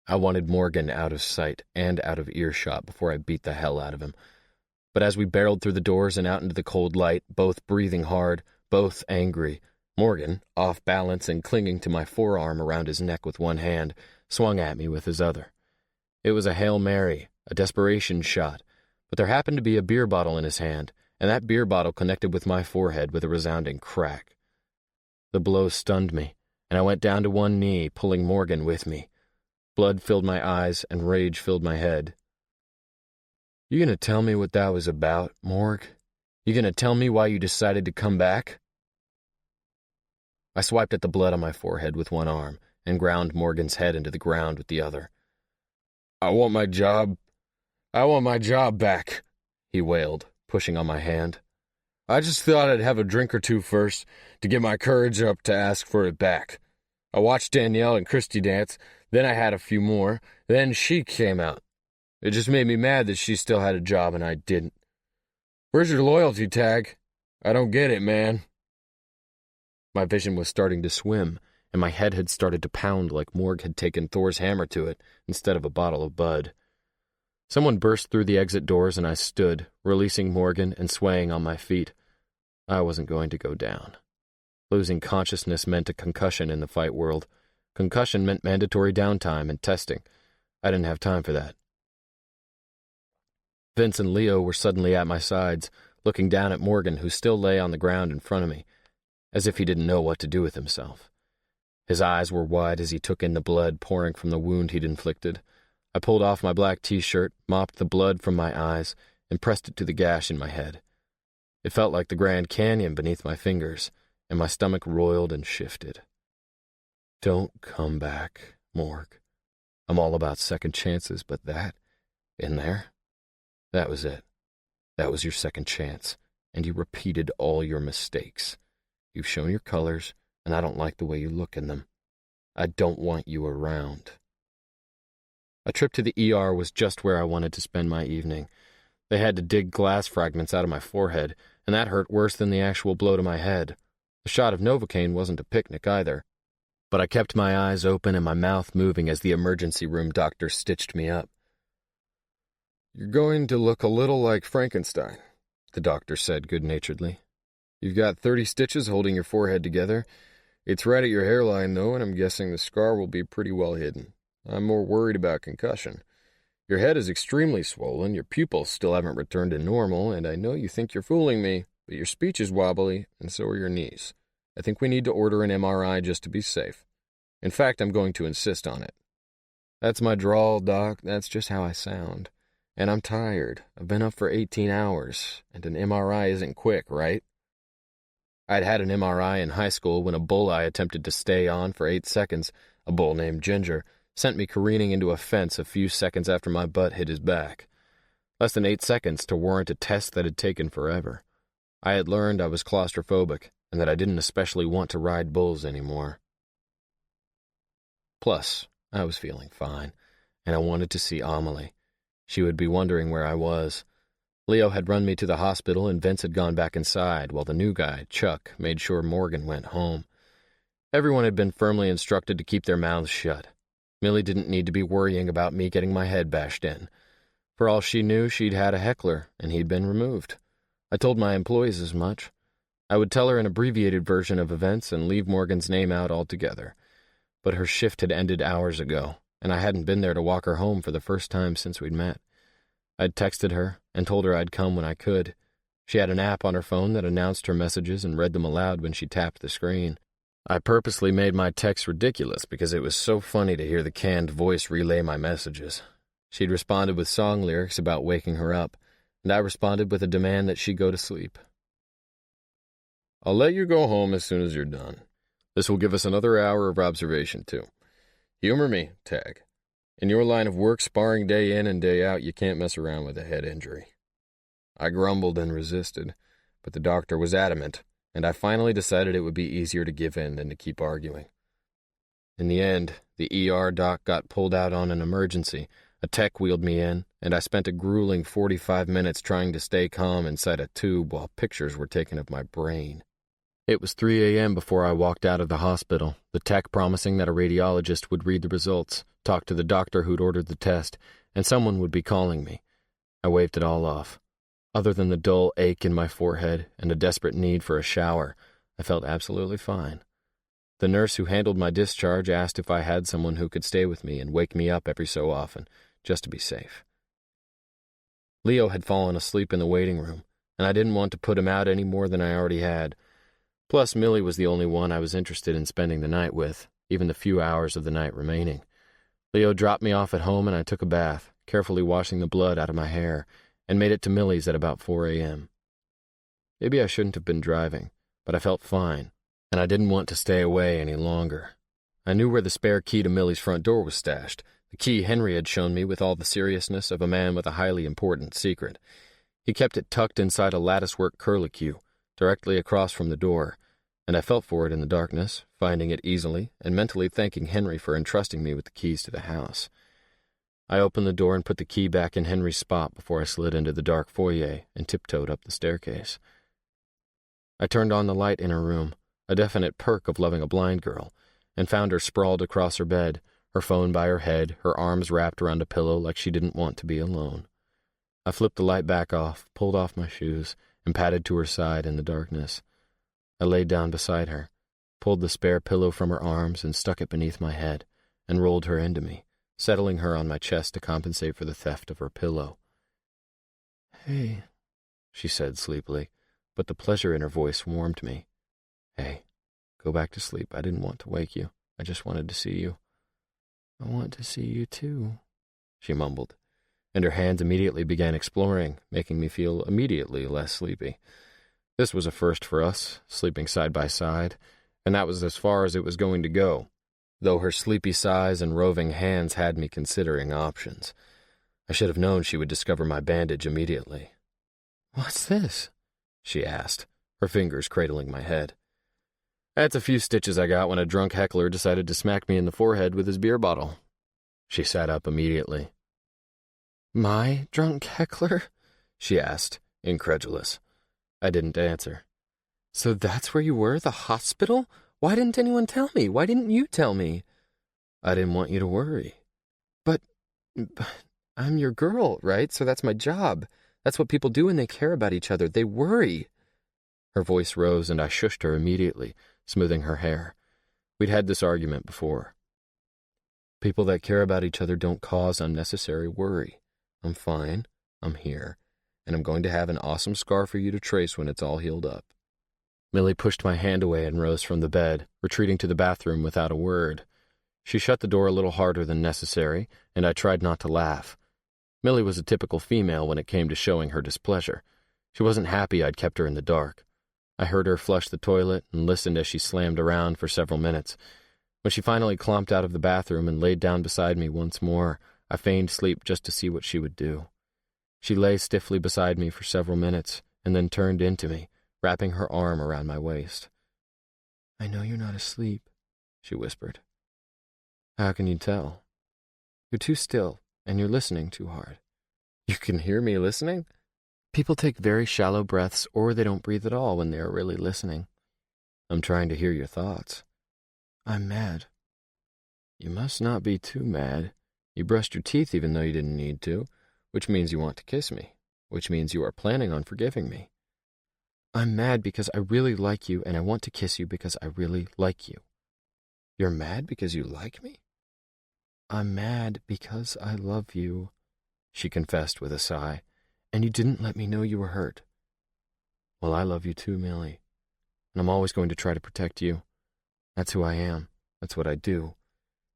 I wanted Morgan out of sight and out of earshot before I beat the hell out of him. But as we barreled through the doors and out into the cold light, both breathing hard, both angry, Morgan, off balance and clinging to my forearm around his neck with one hand, swung at me with his other. It was a Hail Mary, a desperation shot, but there happened to be a beer bottle in his hand, and that beer bottle connected with my forehead with a resounding crack. The blow stunned me, and I went down to one knee, pulling Morgan with me. Blood filled my eyes and rage filled my head. "You gonna tell me what that was about, Morg? You gonna tell me why you decided to come back?" I swiped at the blood on my forehead with one arm and ground Morgan's head into the ground with the other. I want my job back," he wailed, pushing on my hand. "I just thought I'd have a drink or two first to get my courage up to ask for it back. I watched Danielle and Christy dance, then I had a few more, then she came out. It just made me mad that she still had a job and I didn't. Where's your loyalty tag? I don't get it, man." My vision was starting to swim, and my head had started to pound like Morg had taken Thor's hammer to it instead of a bottle of Bud. Someone burst through the exit doors and I stood, releasing Morgan and swaying on my feet. I wasn't going to go down. Losing consciousness meant a concussion in the fight world. Concussion meant mandatory downtime and testing. I didn't have time for that. Vince and Leo were suddenly at my sides, looking down at Morgan, who still lay on the ground in front of me, as if he didn't know what to do with himself. His eyes were wide as he took in the blood pouring from the wound he'd inflicted. I pulled off my black t-shirt, mopped the blood from my eyes, and pressed it to the gash in my head. It felt like the Grand Canyon beneath my fingers, and my stomach roiled and shifted. Don't come back, Morg. I'm all about second chances, but that, in there, that was it. That was your second chance, and you repeated all your mistakes. You've shown your colors, and I don't like the way you look in them. I don't want you around. A trip to the ER was just where I wanted to spend my evening. They had to dig glass fragments out of my forehead, and that hurt worse than the actual blow to my head. The shot of Novocaine wasn't a picnic either. But I kept my eyes open and my mouth moving as the emergency room doctor stitched me up. "You're going to look a little like Frankenstein," the doctor said good-naturedly. "You've got 30 stitches holding your forehead together. It's right at your hairline, though, and I'm guessing the scar will be pretty well hidden. I'm more worried about concussion. Your head is extremely swollen, your pupils still haven't returned to normal, and I know you think you're fooling me, but your speech is wobbly, and so are your knees. I think we need to order an MRI just to be safe. In fact, I'm going to insist on it. That's my drawl, Doc. That's just how I sound. And I'm tired. I've been up for 18 hours, and an MRI isn't quick, right?" I'd had an MRI in high school when a bull I attempted to stay on for 8 seconds, a bull named Ginger, sent me careening into a fence a few seconds after my butt hit his back. Less than 8 seconds to warrant a test that had taken forever. I had learned I was claustrophobic, and that I didn't especially want to ride bulls anymore. Plus, I was feeling fine, and I wanted to see Amelie. She would be wondering where I was. Leo had run me to the hospital, and Vince had gone back inside, while the new guy, Chuck, made sure Morgan went home. Everyone had been firmly instructed to keep their mouths shut. Millie didn't need to be worrying about me getting my head bashed in. For all she knew, she'd had a heckler, and he'd been removed. I told my employees as much. I would tell her an abbreviated version of events and leave Morgan's name out altogether. But her shift had ended hours ago, and I hadn't been there to walk her home for the first time since we'd met. I'd texted her and told her I'd come when I could. She had an app on her phone that announced her messages and read them aloud when she tapped the screen. I purposely made my text ridiculous because it was so funny to hear the canned voice relay my messages. She'd responded with song lyrics about waking her up, and I responded with a demand that she go to sleep. "I'll let you go home as soon as you're done. This will give us another hour of observation, too. Humor me, Tag. In your line of work, sparring day in and day out, you can't mess around with a head injury. I grumbled and resisted, but the doctor was adamant, and I finally decided it would be easier to give in than to keep arguing. In the end, the ER doc got pulled out on an emergency. A tech wheeled me in, and I spent a grueling 45 minutes trying to stay calm inside a tube while pictures were taken of my brain. It was 3 a.m. before I walked out of the hospital, the tech promising that a radiologist would read the results, talk to the doctor who'd ordered the test, and someone would be calling me. I waved it all off. Other than the dull ache in my forehead and a desperate need for a shower, I felt absolutely fine. The nurse who handled my discharge asked if I had someone who could stay with me and wake me up every so often, just to be safe. Leo had fallen asleep in the waiting room, and I didn't want to put him out any more than I already had. Plus, Millie was the only one I was interested in spending the night with, even the few hours of the night remaining. Leo dropped me off at home and I took a bath, carefully washing the blood out of my hair, and made it to Millie's at about 4 a.m. Maybe I shouldn't have been driving, but I felt fine, and I didn't want to stay away any longer. I knew where the spare key to Millie's front door was stashed, the key Henry had shown me with all the seriousness of a man with a highly important secret. He kept it tucked inside a latticework curlicue, directly across from the door, and I felt for it in the darkness, finding it easily, and mentally thanking Henry for entrusting me with the keys to the house. I opened the door and put the key back in Henry's spot before I slid into the dark foyer and tiptoed up the staircase. I turned on the light in her room, a definite perk of loving a blind girl, and found her sprawled across her bed, her phone by her head, her arms wrapped around a pillow like she didn't want to be alone. I flipped the light back off, pulled off my shoes, and padded to her side in the darkness. I laid down beside her, pulled the spare pillow from her arms and stuck it beneath my head, and rolled her into me, settling her on my chest to compensate for the theft of her pillow. "Hey," she said sleepily, but the pleasure in her voice warmed me. "Hey, go back to sleep. I didn't want to wake you. I just wanted to see you." "I want to see you too," she mumbled, and her hands immediately began exploring, making me feel immediately less sleepy. This was a first for us, sleeping side by side, and that was as far as it was going to go, though her sleepy sighs and roving hands had me considering options. I should have known she would discover my bandage immediately. "What's this?" she asked, her fingers cradling my head. "That's a few stitches I got when a drunk heckler decided to smack me in the forehead with his beer bottle." She sat up immediately. "My drunk heckler?" she asked, incredulous. I didn't answer. "So that's where you were, the hospital? Why didn't anyone tell me? Why didn't you tell me?" "I didn't want you to worry." But I'm your girl, right? So that's my job. That's what people do when they care about each other. They worry." Her voice rose and I shushed her immediately, smoothing her hair. We'd had this argument before. People that care about each other don't cause unnecessary worry. I'm fine. I'm here. And I'm going to have an awesome scar for you to trace when it's all healed up. Millie pushed my hand away and rose from the bed, retreating to the bathroom without a word. She shut the door a little harder than necessary, and I tried not to laugh. Millie was a typical female when it came to showing her displeasure. She wasn't happy I'd kept her in the dark. I heard her flush the toilet and listened as she slammed around for several minutes. When she finally clomped out of the bathroom and laid down beside me once more, I feigned sleep just to see what she would do. She lay stiffly beside me for several minutes and then turned into me, wrapping her arm around my waist. "I know you're not asleep," she whispered. "How can you tell?" "You're too still, and you're listening too hard." "You can hear me listening?" "People take very shallow breaths or they don't breathe at all when they are really listening." "I'm trying to hear your thoughts." "I'm mad." "You must not be too mad. You brushed your teeth even though you didn't need to, which means you want to kiss me, which means you are planning on forgiving me." "I'm mad because I really like you and I want to kiss you because I really like you." "You're mad because you like me?" "I'm mad because I love you," she confessed with a sigh, "and you didn't let me know you were hurt." "Well, I love you too, Millie, and I'm always going to try to protect you. That's who I am. That's what I do.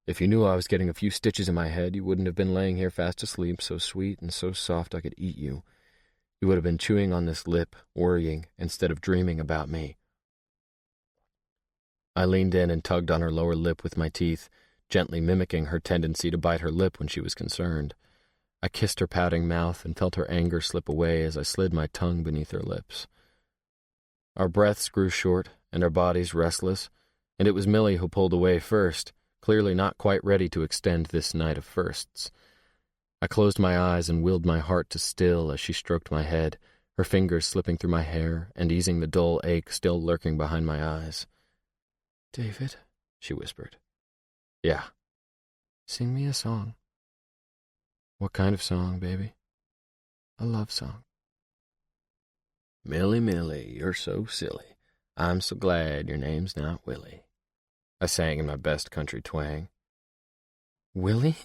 If you knew I was getting a few stitches in my head, you wouldn't have been laying here fast asleep, so sweet and so soft I could eat you. You would have been chewing on this lip, worrying, instead of dreaming about me." I leaned in and tugged on her lower lip with my teeth, gently mimicking her tendency to bite her lip when she was concerned. I kissed her pouting mouth and felt her anger slip away as I slid my tongue beneath her lips. Our breaths grew short and our bodies restless, and it was Millie who pulled away first, clearly not quite ready to extend this night of firsts. I closed my eyes and willed my heart to still as she stroked my head, her fingers slipping through my hair and easing the dull ache still lurking behind my eyes. "David," she whispered. "Yeah." "Sing me a song." "What kind of song, baby?" "A love song." "Millie, Millie, you're so silly. I'm so glad your name's not Willie," I sang in my best country twang. "Willie?"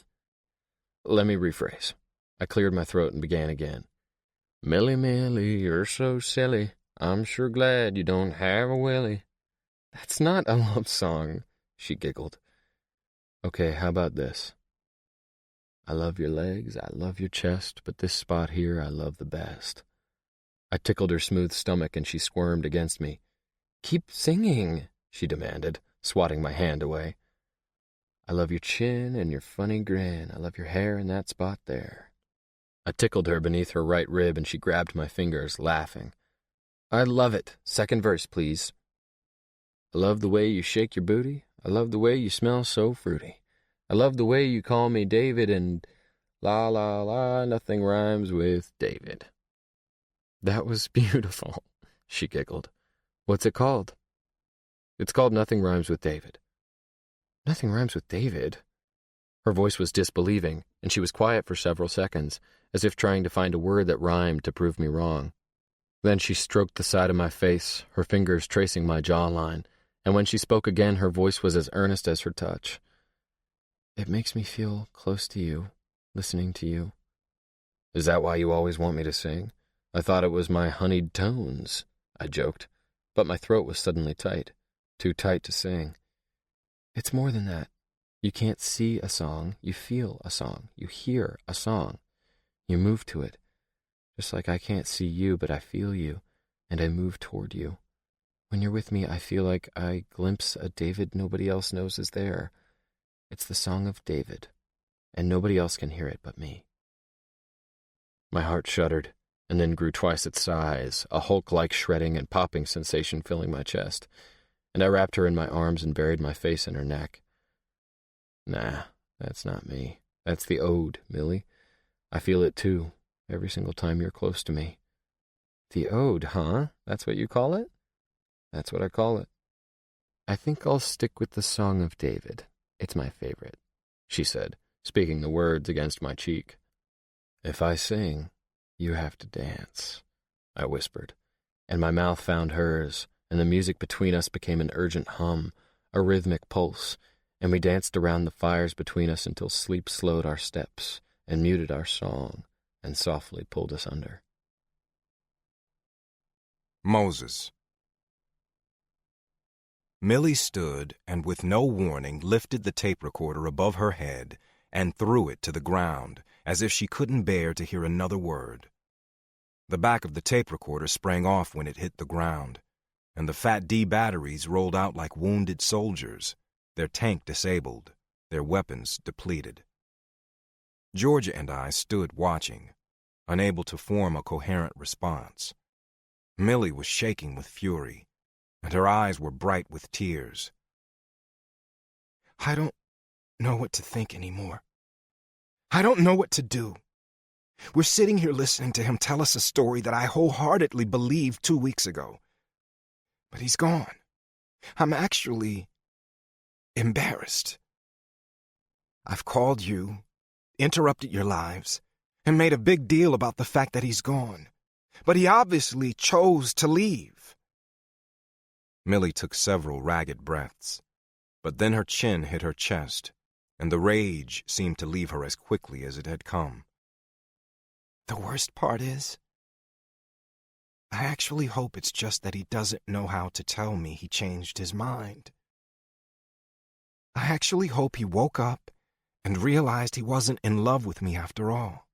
Let me rephrase. I cleared my throat and began again. "Millie, Millie, you're so silly. I'm sure glad you don't have a Willie." "That's not a love song," she giggled. "Okay, how about this? I love your legs, I love your chest, but this spot here I love the best." I tickled her smooth stomach and she squirmed against me. "Keep singing," she demanded, swatting my hand away. "I love your chin and your funny grin. I love your hair in that spot there." I tickled her beneath her right rib and she grabbed my fingers, laughing. "I love it. Second verse, please." "I love the way you shake your booty. I love the way you smell so fruity. I love the way you call me David and la la la, nothing rhymes with David." "That was beautiful," she giggled. "What's it called?" "It's called Nothing Rhymes with David." "Nothing rhymes with David?" Her voice was disbelieving, and she was quiet for several seconds, as if trying to find a word that rhymed to prove me wrong. Then she stroked the side of my face, her fingers tracing my jawline, and when she spoke again, her voice was as earnest as her touch. "It makes me feel close to you, listening to you." "Is that why you always want me to sing? I thought it was my honeyed tones," I joked, but my throat was suddenly tight, too tight to sing. "It's more than that. You can't see a song, you feel a song, you hear a song. You move to it. Just like I can't see you, but I feel you, and I move toward you. When you're with me, I feel like I glimpse a David nobody else knows is there. It's the song of David, and nobody else can hear it but me." My heart shuddered, and then grew twice its size, a Hulk-like shredding and popping sensation filling my chest, and I wrapped her in my arms and buried my face in her neck. "Nah, that's not me. That's the ode, Millie. I feel it too, every single time you're close to me." "The ode, huh? That's what you call it?" "That's what I call it." "I think I'll stick with the Song of David. It's my favorite," she said, speaking the words against my cheek. "If I sing, you have to dance," I whispered, and my mouth found hers, and the music between us became an urgent hum, a rhythmic pulse, and we danced around the fires between us until sleep slowed our steps and muted our song and softly pulled us under. Moses. Millie stood and with no warning lifted the tape recorder above her head and threw it to the ground as if she couldn't bear to hear another word. The back of the tape recorder sprang off when it hit the ground, and the Fat D batteries rolled out like wounded soldiers, their tank disabled, their weapons depleted. Georgia and I stood watching, unable to form a coherent response. Millie was shaking with fury, and her eyes were bright with tears. "I don't know what to think anymore. I don't know what to do. We're sitting here listening to him tell us a story that I wholeheartedly believed 2 weeks ago. But he's gone. I'm actually embarrassed. I've called you, interrupted your lives, and made a big deal about the fact that he's gone. But he obviously chose to leave." Millie took several ragged breaths, but then her chin hit her chest, and the rage seemed to leave her as quickly as it had come. "The worst part is, I actually hope it's just that he doesn't know how to tell me he changed his mind. I actually hope he woke up and realized he wasn't in love with me after all.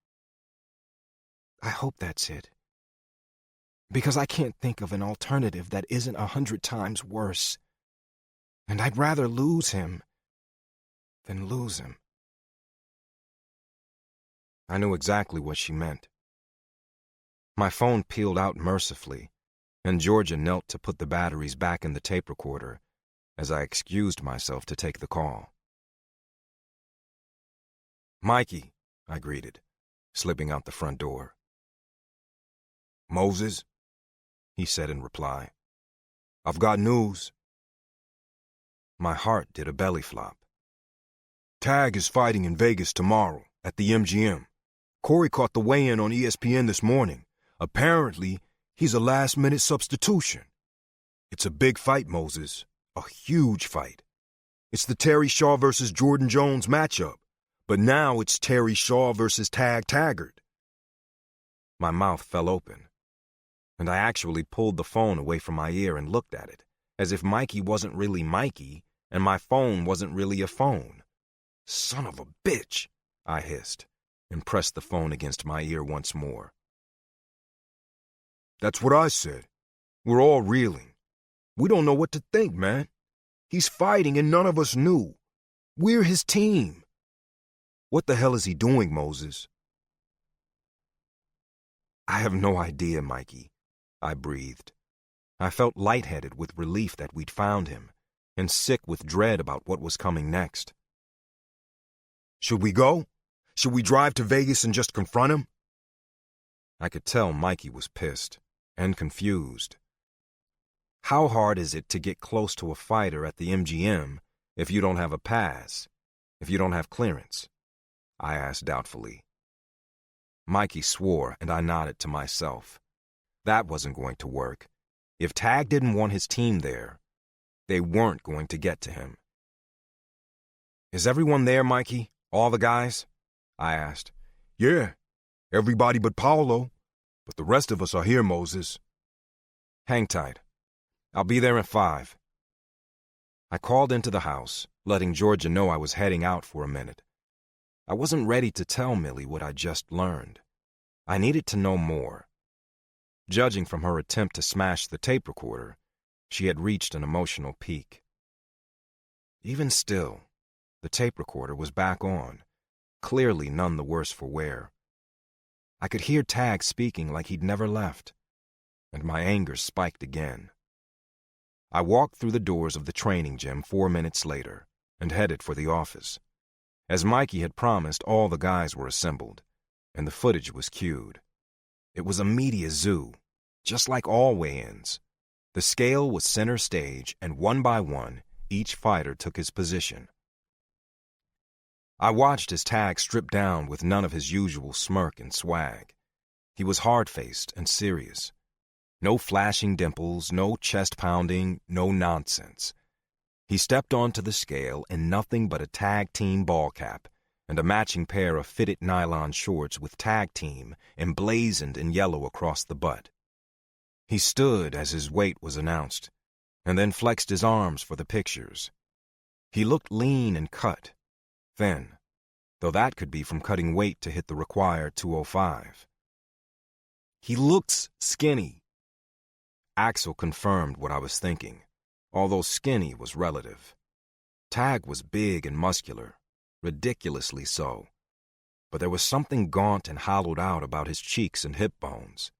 I hope that's it. Because I can't think of an alternative that isn't 100 times worse. And I'd rather lose him Then lose him. I knew exactly what she meant. My phone peeled out mercifully, and Georgia knelt to put the batteries back in the tape recorder as I excused myself to take the call. "Mikey," I greeted, slipping out the front door. "Moses," he said in reply, "I've got news." My heart did a belly flop. "Tag is fighting in Vegas tomorrow at the MGM. Corey caught the weigh-in on ESPN this morning. Apparently, he's a last-minute substitution. It's a big fight, Moses. A huge fight. It's the Terry Shaw versus Jordan Jones matchup, but now it's Terry Shaw versus Tag Taggart." My mouth fell open, and I actually pulled the phone away from my ear and looked at it, as if Mikey wasn't really Mikey, and my phone wasn't really a phone. "Son of a bitch," I hissed, and pressed the phone against my ear once more. "That's what I said. We're all reeling. We don't know what to think, man. He's fighting and none of us knew. We're his team. What the hell is he doing, Moses?" "I have no idea, Mikey," I breathed. I felt lightheaded with relief that we'd found him, and sick with dread about what was coming next. "Should we go? Should we drive to Vegas and just confront him?" I could tell Mikey was pissed and confused. How hard is it to get close to a fighter at the MGM if you don't have a pass, if you don't have clearance? I asked doubtfully. Mikey swore, and I nodded to myself. That wasn't going to work. If Tag didn't want his team there, they weren't going to get to him. "Is everyone there, Mikey? All the guys?" I asked. "Yeah, everybody but Paolo, but the rest of us are here, Moses." "Hang tight. I'll be there at 5. I called into the house, letting Georgia know I was heading out for a minute. I wasn't ready to tell Millie what I just learned. I needed to know more. Judging from her attempt to smash the tape recorder, she had reached an emotional peak. Even still, the tape recorder was back on, clearly none the worse for wear. I could hear Tag speaking like he'd never left, and my anger spiked again. I walked through the doors of the training gym 4 minutes later and headed for the office. As Mikey had promised, all the guys were assembled, and the footage was cued. It was a media zoo, just like all weigh-ins. The scale was center stage, and one by one, each fighter took his position. I watched as Tag stripped down with none of his usual smirk and swag. He was hard-faced and serious. No flashing dimples, no chest pounding, no nonsense. He stepped onto the scale in nothing but a tag team ball cap and a matching pair of fitted nylon shorts with tag team emblazoned in yellow across the butt. He stood as his weight was announced, and then flexed his arms for the pictures. He looked lean and cut, thin, though that could be from cutting weight to hit the required 205. He looks skinny. Axel confirmed what I was thinking, although skinny was relative. Tag was big and muscular, ridiculously so, but there was something gaunt and hollowed out about his cheeks and hip bones.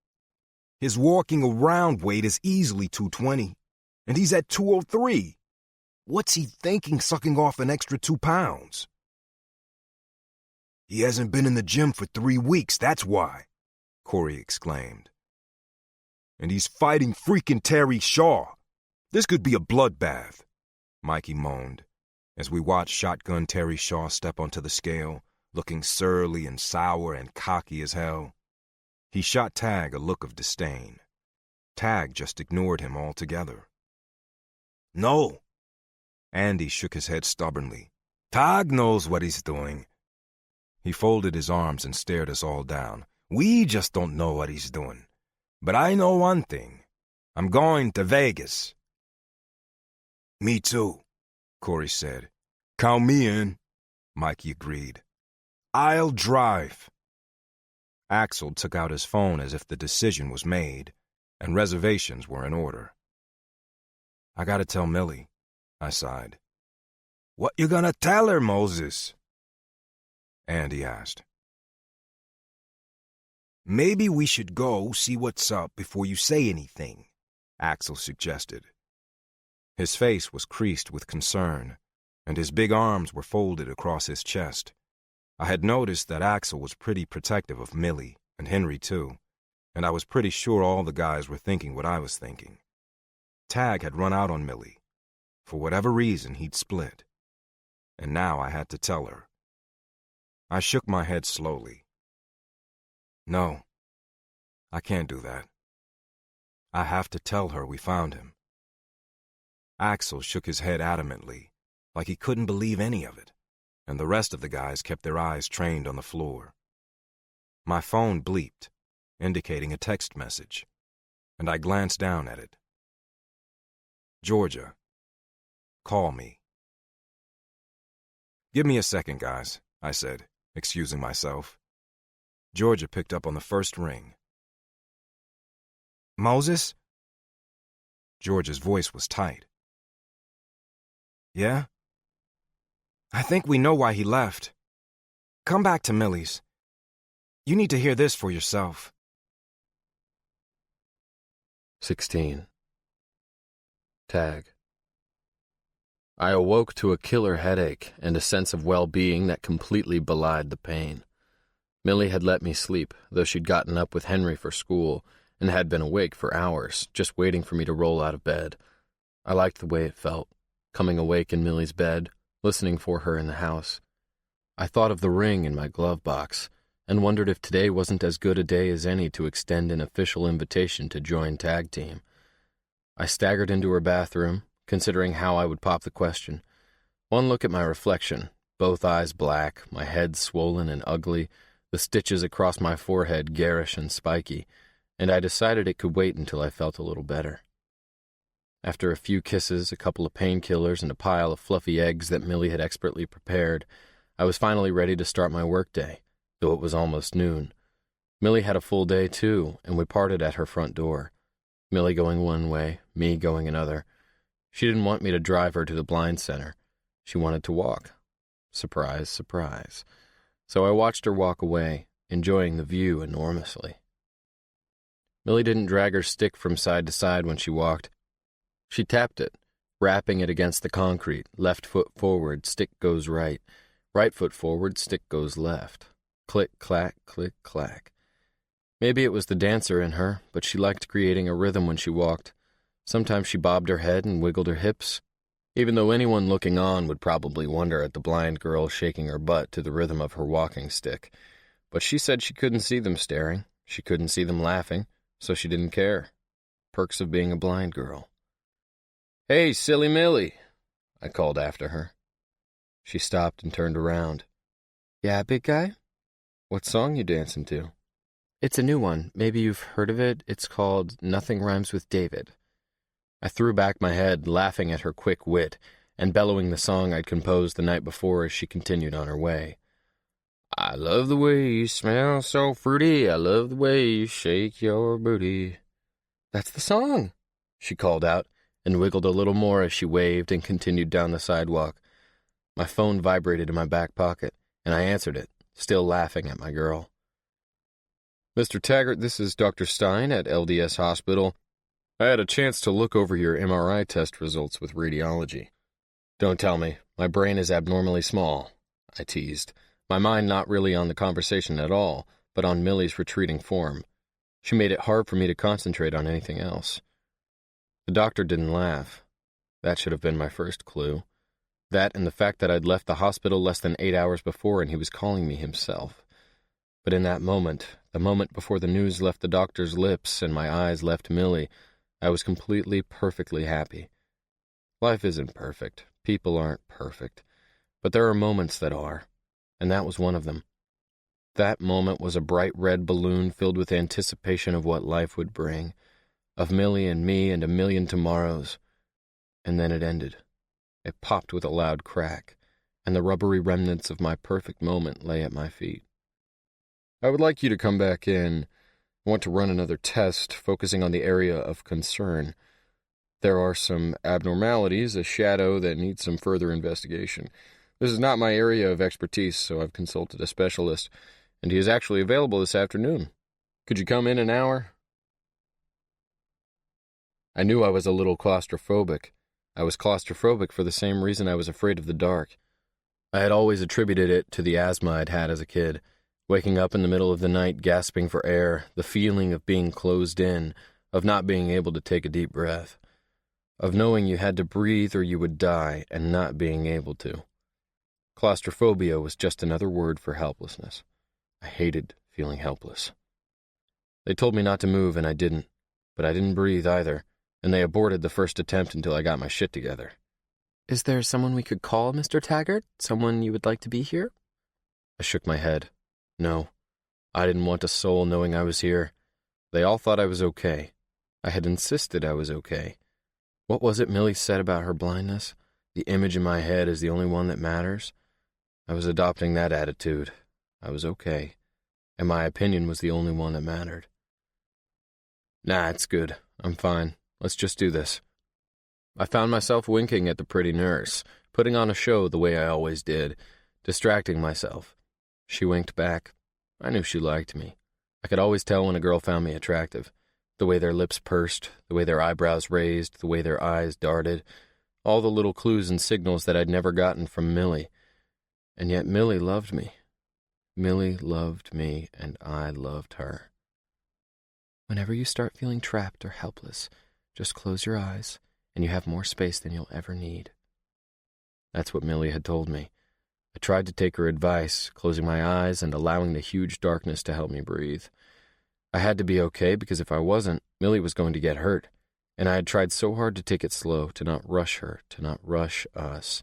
His walking around weight is easily 220, and he's at 203. What's he thinking sucking off an extra 2 pounds? "He hasn't been in the gym for 3 weeks, that's why," Corey exclaimed. "And he's fighting freaking Terry Shaw. This could be a bloodbath," Mikey moaned, as we watched shotgun Terry Shaw step onto the scale, looking surly and sour and cocky as hell. He shot Tag a look of disdain. Tag just ignored him altogether. "No." Andy shook his head stubbornly. "Tag knows what he's doing." He folded his arms and stared us all down. "We just don't know what he's doing. But I know one thing. I'm going to Vegas." "Me too," Corey said. "Count me in," Mikey agreed. "I'll drive." Axel took out his phone as if the decision was made, and reservations were in order. "I gotta tell Millie," I sighed. What you gonna tell her, Moses? Andy asked. Maybe we should go see what's up before you say anything, Axel suggested. His face was creased with concern, and his big arms were folded across his chest. I had noticed that Axel was pretty protective of Millie, and Henry too, and I was pretty sure all the guys were thinking what I was thinking. Tag had run out on Millie. For whatever reason, he'd split. And now I had to tell her. I shook my head slowly. No, I can't do that. I have to tell her we found him. Axel shook his head adamantly, like he couldn't believe any of it, and the rest of the guys kept their eyes trained on the floor. My phone bleeped, indicating a text message, and I glanced down at it. Georgia, call me. Give me a second, guys, I said, excusing myself. Georgia picked up on the first ring. Moses? Georgia's voice was tight. Yeah? I think we know why he left. Come back to Millie's. You need to hear this for yourself. 16. Tag. I awoke to a killer headache and a sense of well-being that completely belied the pain. Millie had let me sleep, though she'd gotten up with Henry for school and had been awake for hours, just waiting for me to roll out of bed. I liked the way it felt, coming awake in Millie's bed, listening for her in the house. I thought of the ring in my glove box and wondered if today wasn't as good a day as any to extend an official invitation to join tag team. I staggered into her bathroom, considering how I would pop the question. One look at my reflection, both eyes black, my head swollen and ugly, the stitches across my forehead garish and spiky, and I decided it could wait until I felt a little better. After a few kisses, a couple of painkillers, and a pile of fluffy eggs that Millie had expertly prepared, I was finally ready to start my workday, though it was almost noon. Millie had a full day, too, and we parted at her front door. Millie going one way, me going another. She didn't want me to drive her to the blind center. She wanted to walk. Surprise, surprise. So I watched her walk away, enjoying the view enormously. Millie didn't drag her stick from side to side when she walked. She tapped it, rapping it against the concrete. Left foot forward, stick goes right. Right foot forward, stick goes left. Click, clack, click, clack. Maybe it was the dancer in her, but she liked creating a rhythm when she walked. Sometimes she bobbed her head and wiggled her hips, even though anyone looking on would probably wonder at the blind girl shaking her butt to the rhythm of her walking stick. But she said she couldn't see them staring, she couldn't see them laughing, so she didn't care. Perks of being a blind girl. "Hey, silly Millie," I called after her. She stopped and turned around. "Yeah, big guy? What song you dancing to?" "It's a new one. Maybe you've heard of it. It's called Nothing Rhymes with David." I threw back my head, laughing at her quick wit, and bellowing the song I'd composed the night before as she continued on her way. "I love the way you smell so fruity. I love the way you shake your booty." "That's the song," she called out, and wiggled a little more as she waved and continued down the sidewalk. My phone vibrated in my back pocket, and I answered it, still laughing at my girl. "Mr. Taggart, this is Dr. Stein at LDS Hospital. I had a chance to look over your MRI test results with radiology." "Don't tell me. My brain is abnormally small," I teased, my mind not really on the conversation at all, but on Millie's retreating form. She made it hard for me to concentrate on anything else. The doctor didn't laugh. That should have been my first clue. That and the fact that I'd left the hospital less than 8 hours before and he was calling me himself. But in that moment, the moment before the news left the doctor's lips and my eyes left Millie, I was completely, perfectly happy. Life isn't perfect. People aren't perfect. But there are moments that are, and that was one of them. That moment was a bright red balloon filled with anticipation of what life would bring, of Millie and me and a million tomorrows. And then it ended. It popped with a loud crack, and the rubbery remnants of my perfect moment lay at my feet. "I would like you to come back in. I want to run another test, focusing on the area of concern. There are some abnormalities, a shadow that needs some further investigation. This is not my area of expertise, so I've consulted a specialist, and he is actually available this afternoon. Could you come in an hour? I knew I was a little claustrophobic. I was claustrophobic for the same reason I was afraid of the dark. I had always attributed it to the asthma I'd had as a kid. Waking up in the middle of the night gasping for air, the feeling of being closed in, of not being able to take a deep breath, of knowing you had to breathe or you would die and not being able to. Claustrophobia was just another word for helplessness. I hated feeling helpless. They told me not to move and I didn't, but I didn't breathe either, and they aborted the first attempt until I got my shit together. Is there someone we could call, Mr. Taggart? Someone you would like to be here? I shook my head. No, I didn't want a soul knowing I was here. They all thought I was okay. I had insisted I was okay. What was it Millie said about her blindness? The image in my head is the only one that matters? I was adopting that attitude. I was okay, and my opinion was the only one that mattered. Nah, it's good. I'm fine. Let's just do this. I found myself winking at the pretty nurse, putting on a show the way I always did, distracting myself. She winked back. I knew she liked me. I could always tell when a girl found me attractive. The way their lips pursed, the way their eyebrows raised, the way their eyes darted, all the little clues and signals that I'd never gotten from Millie. And yet Millie loved me. Millie loved me, and I loved her. Whenever you start feeling trapped or helpless, just close your eyes, and you have more space than you'll ever need. That's what Millie had told me. I tried to take her advice, closing my eyes and allowing the huge darkness to help me breathe. I had to be okay because if I wasn't, Millie was going to get hurt, and I had tried so hard to take it slow, to not rush her, to not rush us,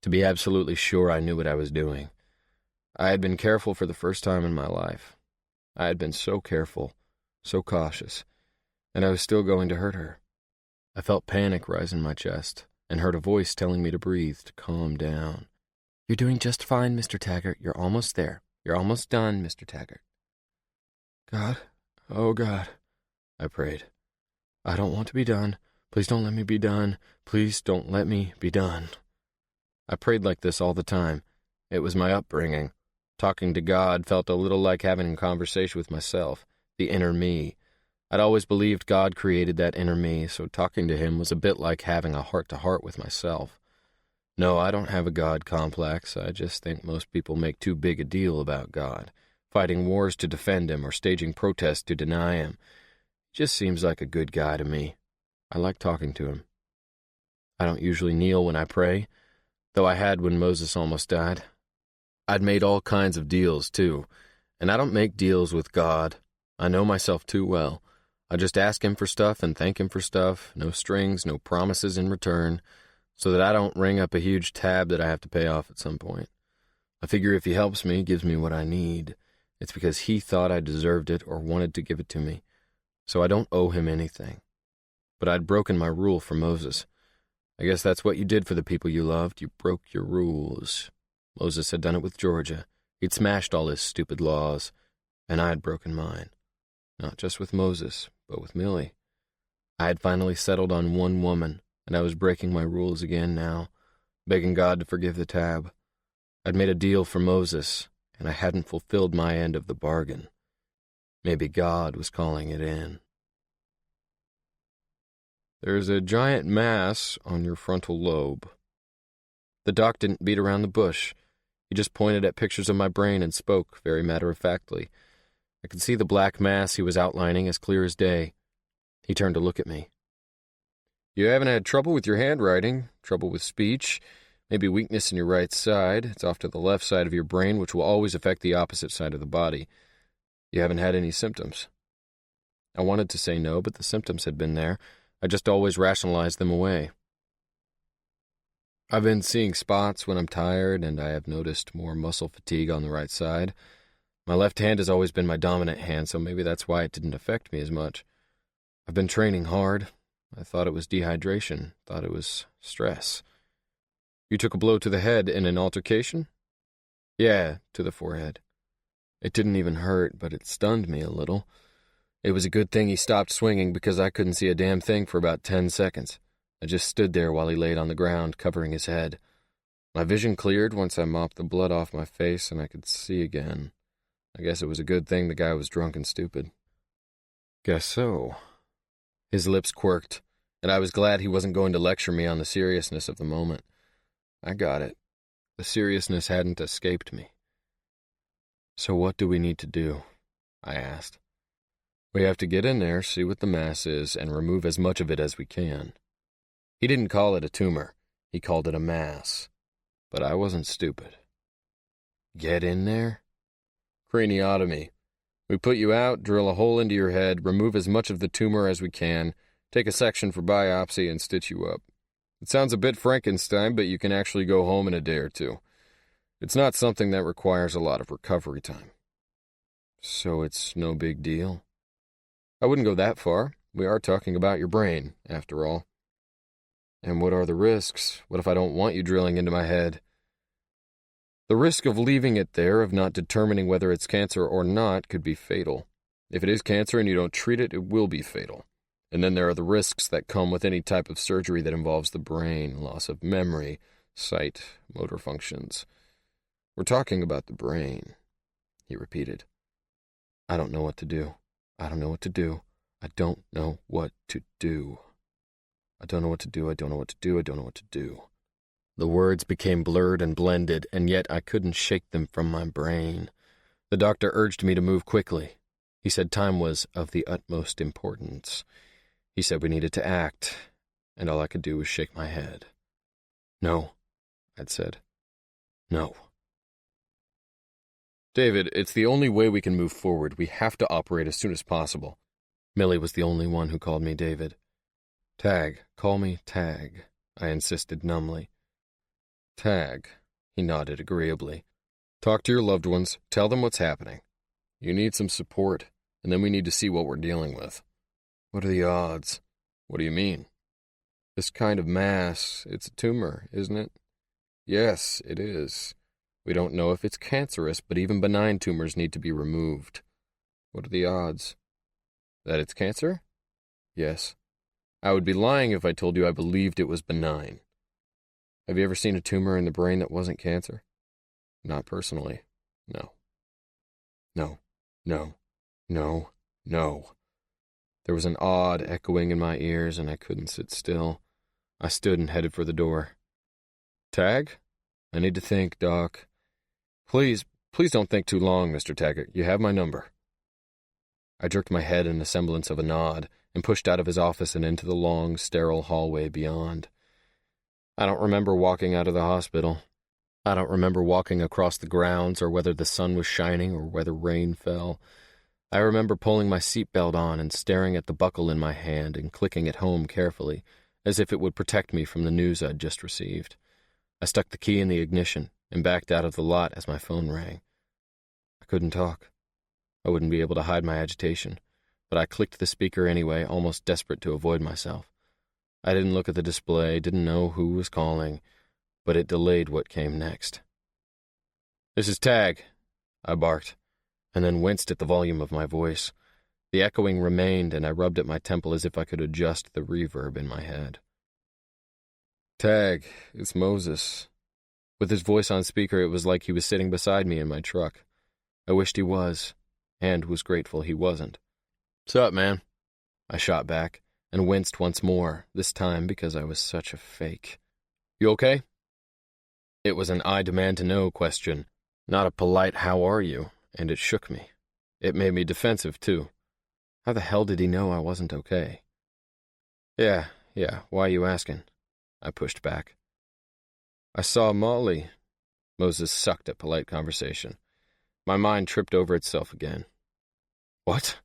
to be absolutely sure I knew what I was doing. I had been careful for the first time in my life. I had been so careful, so cautious, and I was still going to hurt her. I felt panic rise in my chest and heard a voice telling me to breathe, to calm down. You're doing just fine, Mr. Taggart. You're almost there. You're almost done, Mr. Taggart. God, oh God, I prayed. I don't want to be done. Please don't let me be done. Please don't let me be done. I prayed like this all the time. It was my upbringing. Talking to God felt a little like having a conversation with myself, the inner me. I'd always believed God created that inner me, so talking to him was a bit like having a heart-to-heart with myself. No, I don't have a God complex. I just think most people make too big a deal about God, fighting wars to defend him or staging protests to deny him. He just seems like a good guy to me. I like talking to him. I don't usually kneel when I pray, though I had when Moses almost died. I'd made all kinds of deals, too, and I don't make deals with God. I know myself too well. I just ask him for stuff and thank him for stuff, no strings, no promises in return, so that I don't ring up a huge tab that I have to pay off at some point. I figure if he helps me, gives me what I need, it's because he thought I deserved it or wanted to give it to me, so I don't owe him anything. But I'd broken my rule for Moses. I guess that's what you did for the people you loved. You broke your rules. Moses had done it with Georgia. He'd smashed all his stupid laws, and I had broken mine. Not just with Moses, but with Millie. I had finally settled on one woman, and I was breaking my rules again now, begging God to forgive the tab. I'd made a deal for Moses, and I hadn't fulfilled my end of the bargain. Maybe God was calling it in. There's a giant mass on your frontal lobe. The doc didn't beat around the bush. He just pointed at pictures of my brain and spoke very matter-of-factly. I could see the black mass he was outlining as clear as day. He turned to look at me. You haven't had trouble with your handwriting, trouble with speech, maybe weakness in your right side. It's off to the left side of your brain, which will always affect the opposite side of the body. You haven't had any symptoms. I wanted to say no, but the symptoms had been there. I just always rationalized them away. I've been seeing spots when I'm tired, and I have noticed more muscle fatigue on the right side. My left hand has always been my dominant hand, so maybe that's why it didn't affect me as much. I've been training hard. I thought it was dehydration, thought it was stress. You took a blow to the head in an altercation? Yeah, to the forehead. It didn't even hurt, but it stunned me a little. It was a good thing he stopped swinging because I couldn't see a damn thing for about 10 seconds. I just stood there while he laid on the ground, covering his head. My vision cleared once I mopped the blood off my face and I could see again. I guess it was a good thing the guy was drunk and stupid. Guess so. His lips quirked, and I was glad he wasn't going to lecture me on the seriousness of the moment. I got it. The seriousness hadn't escaped me. So what do we need to do? I asked. We have to get in there, see what the mass is, and remove as much of it as we can. He didn't call it a tumor. He called it a mass. But I wasn't stupid. Get in there? Craniotomy. We put you out, drill a hole into your head, remove as much of the tumor as we can, take a section for biopsy, and stitch you up. It sounds a bit Frankenstein, but you can actually go home in a day or two. It's not something that requires a lot of recovery time. So it's no big deal? I wouldn't go that far. We are talking about your brain, after all. And what are the risks? What if I don't want you drilling into my head? The risk of leaving it there, of not determining whether it's cancer or not, could be fatal. If it is cancer and you don't treat it, it will be fatal. And then there are the risks that come with any type of surgery that involves the brain, loss of memory, sight, motor functions. We're talking about the brain, he repeated. I don't know what to do. I don't know what to do. I don't know what to do. I don't know what to do. I don't know what to do. I don't know what to do. The words became blurred and blended, and yet I couldn't shake them from my brain. The doctor urged me to move quickly. He said time was of the utmost importance. He said we needed to act, and all I could do was shake my head. No, I'd said. No. David, it's the only way we can move forward. We have to operate as soon as possible. Millie was the only one who called me David. Tag, call me Tag, I insisted numbly. Tag, he nodded agreeably. Talk to your loved ones, tell them what's happening. You need some support, and then we need to see what we're dealing with. What are the odds? What do you mean? This kind of mass, it's a tumor, isn't it? Yes, it is. We don't know if it's cancerous, but even benign tumors need to be removed. What are the odds? That it's cancer? Yes. I would be lying if I told you I believed it was benign. Have you ever seen a tumor in the brain that wasn't cancer? Not personally. No. No. No. No. No. There was an odd echoing in my ears, and I couldn't sit still. I stood and headed for the door. Tag? I need to think, Doc. Please don't think too long, Mr. Taggart. You have my number. I jerked my head in the semblance of a nod and pushed out of his office and into the long, sterile hallway beyond. I don't remember walking out of the hospital. I don't remember walking across the grounds or whether the sun was shining or whether rain fell. I remember pulling my seatbelt on and staring at the buckle in my hand and clicking it home carefully, as if it would protect me from the news I'd just received. I stuck the key in the ignition and backed out of the lot as my phone rang. I couldn't talk. I wouldn't be able to hide my agitation, but I clicked the speaker anyway, almost desperate to avoid myself. I didn't look at the display, didn't know who was calling, but it delayed what came next. This is Tag, I barked, and then winced at the volume of my voice. The echoing remained, and I rubbed at my temple as if I could adjust the reverb in my head. Tag, it's Moses. With his voice on speaker, it was like he was sitting beside me in my truck. I wished he was, and was grateful he wasn't. "Sup, man?" I shot back, and winced once more, this time because I was such a fake. You okay? It was an I demand to know question, not a polite how are you, and it shook me. It made me defensive, too. How the hell did he know I wasn't okay? Yeah, why are you asking? I pushed back. I saw Molly. Moses sucked at polite conversation. My mind tripped over itself again. What?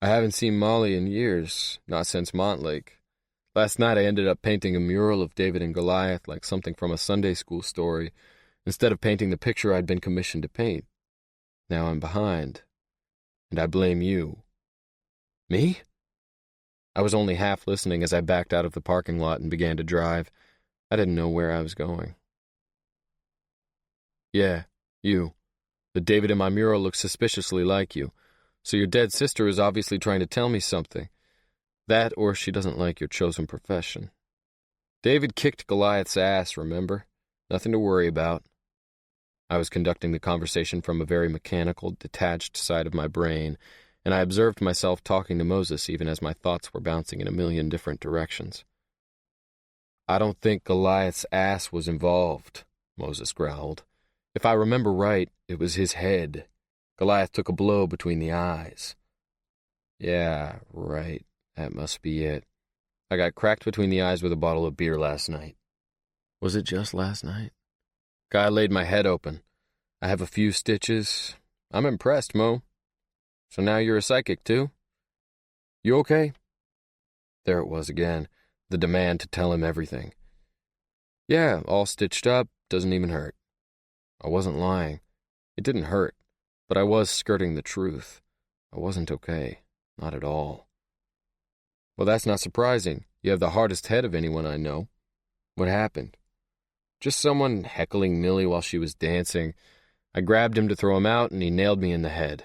I haven't seen Molly in years, not since Montlake. Last night I ended up painting a mural of David and Goliath like something from a Sunday school story, instead of painting the picture I'd been commissioned to paint. Now I'm behind, and I blame you. Me? I was only half listening as I backed out of the parking lot and began to drive. I didn't know where I was going. Yeah, you. The David in my mural looks suspiciously like you. So your dead sister is obviously trying to tell me something. That or she doesn't like your chosen profession. David kicked Goliath's ass, remember? Nothing to worry about. I was conducting the conversation from a very mechanical, detached side of my brain, and I observed myself talking to Moses even as my thoughts were bouncing in a million different directions. I don't think Goliath's ass was involved, Moses growled. If I remember right, it was his head. Goliath took a blow between the eyes. Yeah, right. That must be it. I got cracked between the eyes with a bottle of beer last night. Was it just last night? Guy laid my head open. I have a few stitches. I'm impressed, Mo. So now you're a psychic, too? You okay? There it was again, the demand to tell him everything. Yeah, all stitched up, doesn't even hurt. I wasn't lying. It didn't hurt, but I was skirting the truth. I wasn't okay. Not at all. Well, that's not surprising. You have the hardest head of anyone I know. What happened? Just someone heckling Millie while she was dancing. I grabbed him to throw him out, and he nailed me in the head.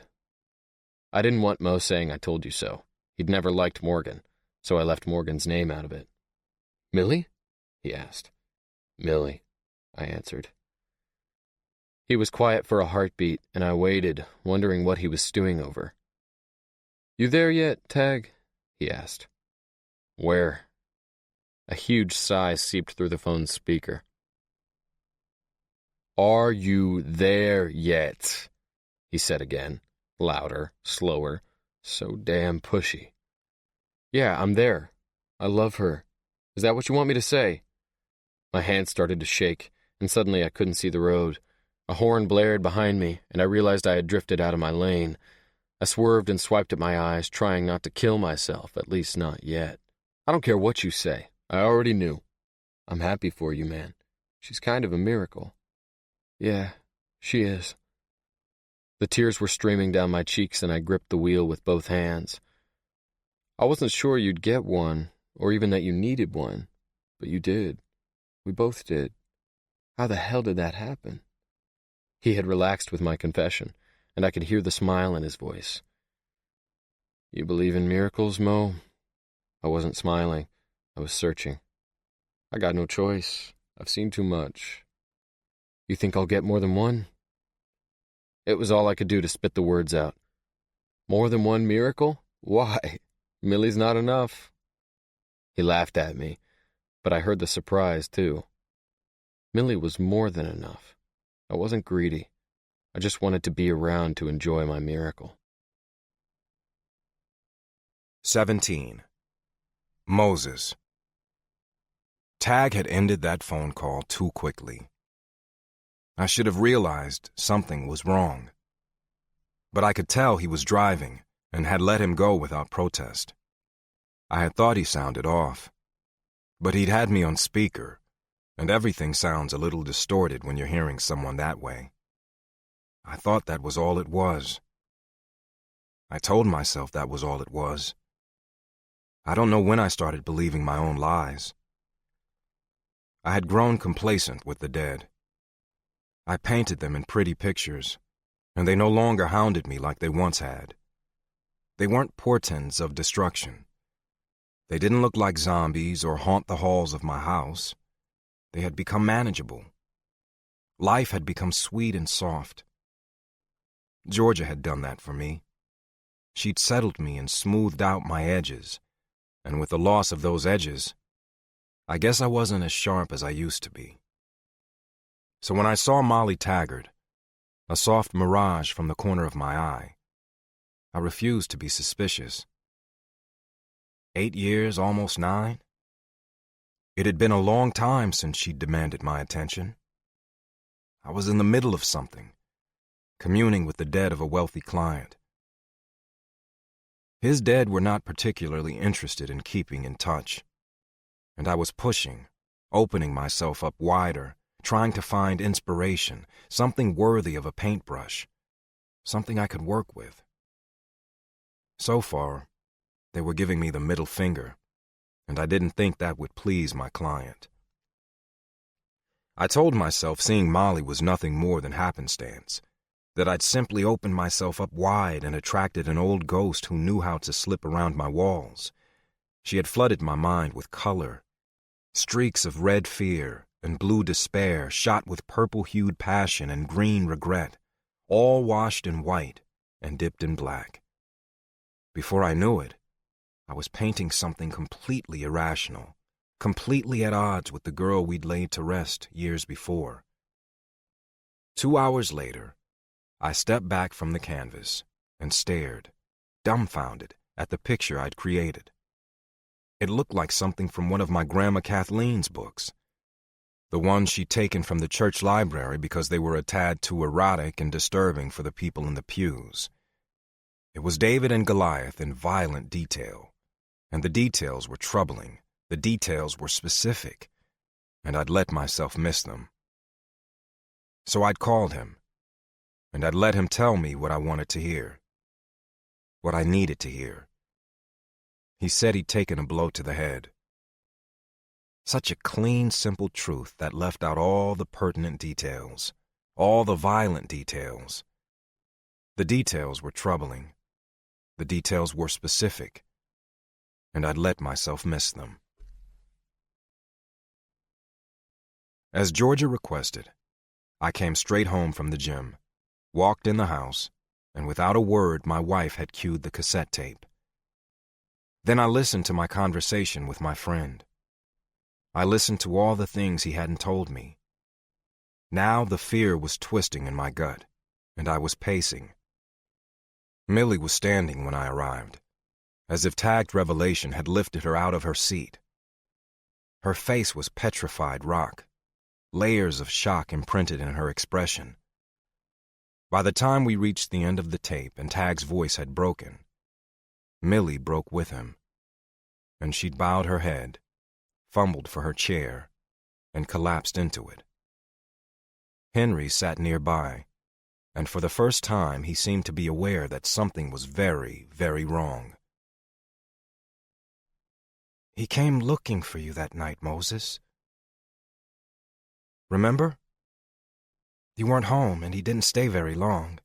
I didn't want Mo saying I told you so. He'd never liked Morgan, so I left Morgan's name out of it. Millie? He asked. Millie, I answered. He was quiet for a heartbeat, and I waited, wondering what he was stewing over. You there yet, Tag? He asked. Where? A huge sigh seeped through the phone's speaker. Are you there yet? He said again, louder, slower, so damn pushy. Yeah, I'm there. I love her. Is that what you want me to say? My hand started to shake, and suddenly I couldn't see the road. A horn blared behind me, and I realized I had drifted out of my lane. I swerved and swiped at my eyes, trying not to kill myself, at least not yet. I don't care what you say. I already knew. I'm happy for you, man. She's kind of a miracle. Yeah, she is. The tears were streaming down my cheeks, and I gripped the wheel with both hands. I wasn't sure you'd get one, or even that you needed one, but you did. We both did. How the hell did that happen? He had relaxed with my confession, and I could hear the smile in his voice. You believe in miracles, Mo? I wasn't smiling. I was searching. I got no choice. I've seen too much. You think I'll get more than one? It was all I could do to spit the words out. More than one miracle? Why? Millie's not enough. He laughed at me, but I heard the surprise, too. Millie was more than enough. I wasn't greedy. I just wanted to be around to enjoy my miracle. 17. Moses. Tag had ended that phone call too quickly. I should have realized something was wrong. But I could tell he was driving and had let him go without protest. I had thought he sounded off, but he'd had me on speaker, and everything sounds a little distorted when you're hearing someone that way. I thought that was all it was. I told myself that was all it was. I don't know when I started believing my own lies. I had grown complacent with the dead. I painted them in pretty pictures, and they no longer hounded me like they once had. They weren't portents of destruction. They didn't look like zombies or haunt the halls of my house. They had become manageable. Life had become sweet and soft. Georgia had done that for me. She'd settled me and smoothed out my edges, and with the loss of those edges, I guess I wasn't as sharp as I used to be. So when I saw Molly Taggart, a soft mirage from the corner of my eye, I refused to be suspicious. 8 years, almost 9? It had been a long time since she'd demanded my attention. I was in the middle of something, communing with the dead of a wealthy client. His dead were not particularly interested in keeping in touch, and I was pushing, opening myself up wider, trying to find inspiration, something worthy of a paintbrush, something I could work with. So far, they were giving me the middle finger, and I didn't think that would please my client. I told myself seeing Molly was nothing more than happenstance, that I'd simply opened myself up wide and attracted an old ghost who knew how to slip around my walls. She had flooded my mind with color, streaks of red fear and blue despair shot with purple-hued passion and green regret, all washed in white and dipped in black. Before I knew it, I was painting something completely irrational, completely at odds with the girl we'd laid to rest years before. 2 hours later, I stepped back from the canvas and stared, dumbfounded, at the picture I'd created. It looked like something from one of my Grandma Kathleen's books, the ones she'd taken from the church library because they were a tad too erotic and disturbing for the people in the pews. It was David and Goliath in violent detail, and the details were troubling, the details were specific, and I'd let myself miss them. So I'd called him, and I'd let him tell me what I wanted to hear, what I needed to hear. He said he'd taken a blow to the head. Such a clean, simple truth that left out all the pertinent details, all the violent details. The details were troubling. The details were specific, and I'd let myself miss them. As Georgia requested, I came straight home from the gym, walked in the house, and without a word my wife had cued the cassette tape. Then I listened to my conversation with my friend. I listened to all the things he hadn't told me. Now the fear was twisting in my gut, and I was pacing. Millie was standing when I arrived, as if tagged revelation had lifted her out of her seat. Her face was petrified rock, layers of shock imprinted in her expression. By the time we reached the end of the tape and Tag's voice had broken, Millie broke with him, and she'd bowed her head, fumbled for her chair, and collapsed into it. Henry sat nearby, and for the first time he seemed to be aware that something was very, very wrong. "He came looking for you that night, Moses. Remember? You weren't home, and he didn't stay very long."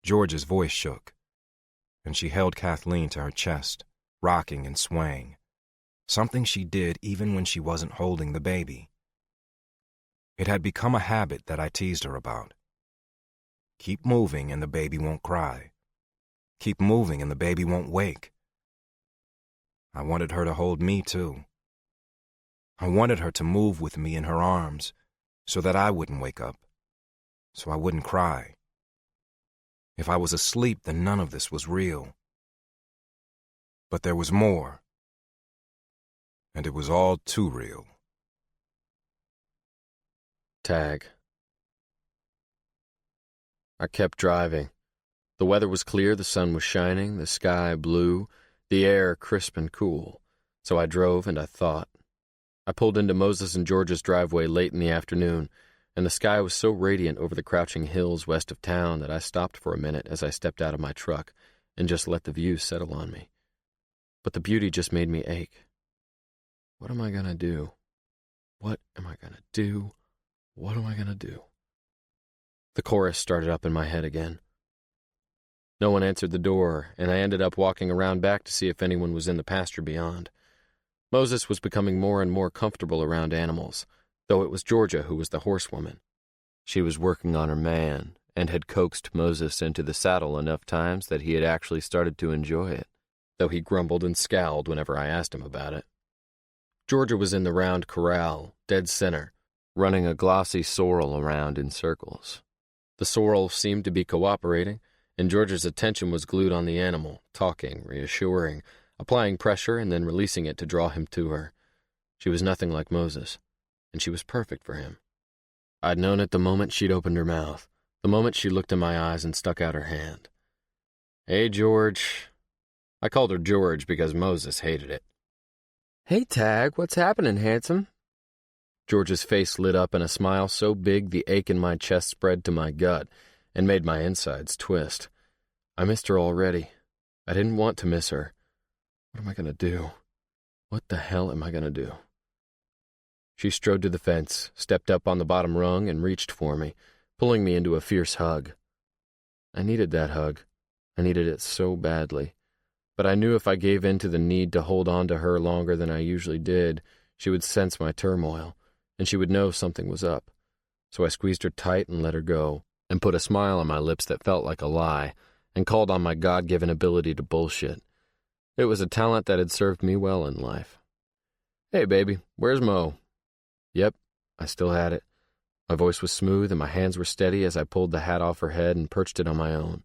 George's voice shook, and she held Kathleen to her chest, rocking and swaying, something she did even when she wasn't holding the baby. It had become a habit that I teased her about. Keep moving and the baby won't cry. Keep moving and the baby won't wake. I wanted her to hold me, too. I wanted her to move with me in her arms so that I wouldn't wake up, so I wouldn't cry. If I was asleep, then none of this was real. But there was more, and it was all too real. Tag. I kept driving. The weather was clear, the sun was shining, the sky blue, the air crisp and cool. So I drove and I thought. I pulled into Moses and George's driveway late in the afternoon, and the sky was so radiant over the crouching hills west of town that I stopped for a minute as I stepped out of my truck and just let the view settle on me. But the beauty just made me ache. What am I going to do? What am I going to do? What am I going to do? The chorus started up in my head again. No one answered the door, and I ended up walking around back to see if anyone was in the pasture beyond. Moses was becoming more and more comfortable around animals, though it was Georgia who was the horsewoman. She was working on her man, and had coaxed Moses into the saddle enough times that he had actually started to enjoy it, though he grumbled and scowled whenever I asked him about it. Georgia was in the round corral, dead center, running a glossy sorrel around in circles. The sorrel seemed to be cooperating, and Georgia's attention was glued on the animal, talking, reassuring, applying pressure, and then releasing it to draw him to her. She was nothing like Moses, and she was perfect for him. I'd known it the moment she'd opened her mouth, the moment she looked in my eyes and stuck out her hand. "Hey, George." I called her George because Moses hated it. "Hey, Tag, what's happening, handsome?" George's face lit up in a smile so big the ache in my chest spread to my gut and made my insides twist. I missed her already. I didn't want to miss her. What am I going to do? What the hell am I going to do? She strode to the fence, stepped up on the bottom rung, and reached for me, pulling me into a fierce hug. I needed that hug. I needed it so badly. But I knew if I gave in to the need to hold on to her longer than I usually did, she would sense my turmoil, and she would know something was up. So I squeezed her tight and let her go, and put a smile on my lips that felt like a lie, and called on my God-given ability to bullshit. It was a talent that had served me well in life. "Hey, baby, where's Mo?" Yep, I still had it. My voice was smooth and my hands were steady as I pulled the hat off her head and perched it on my own.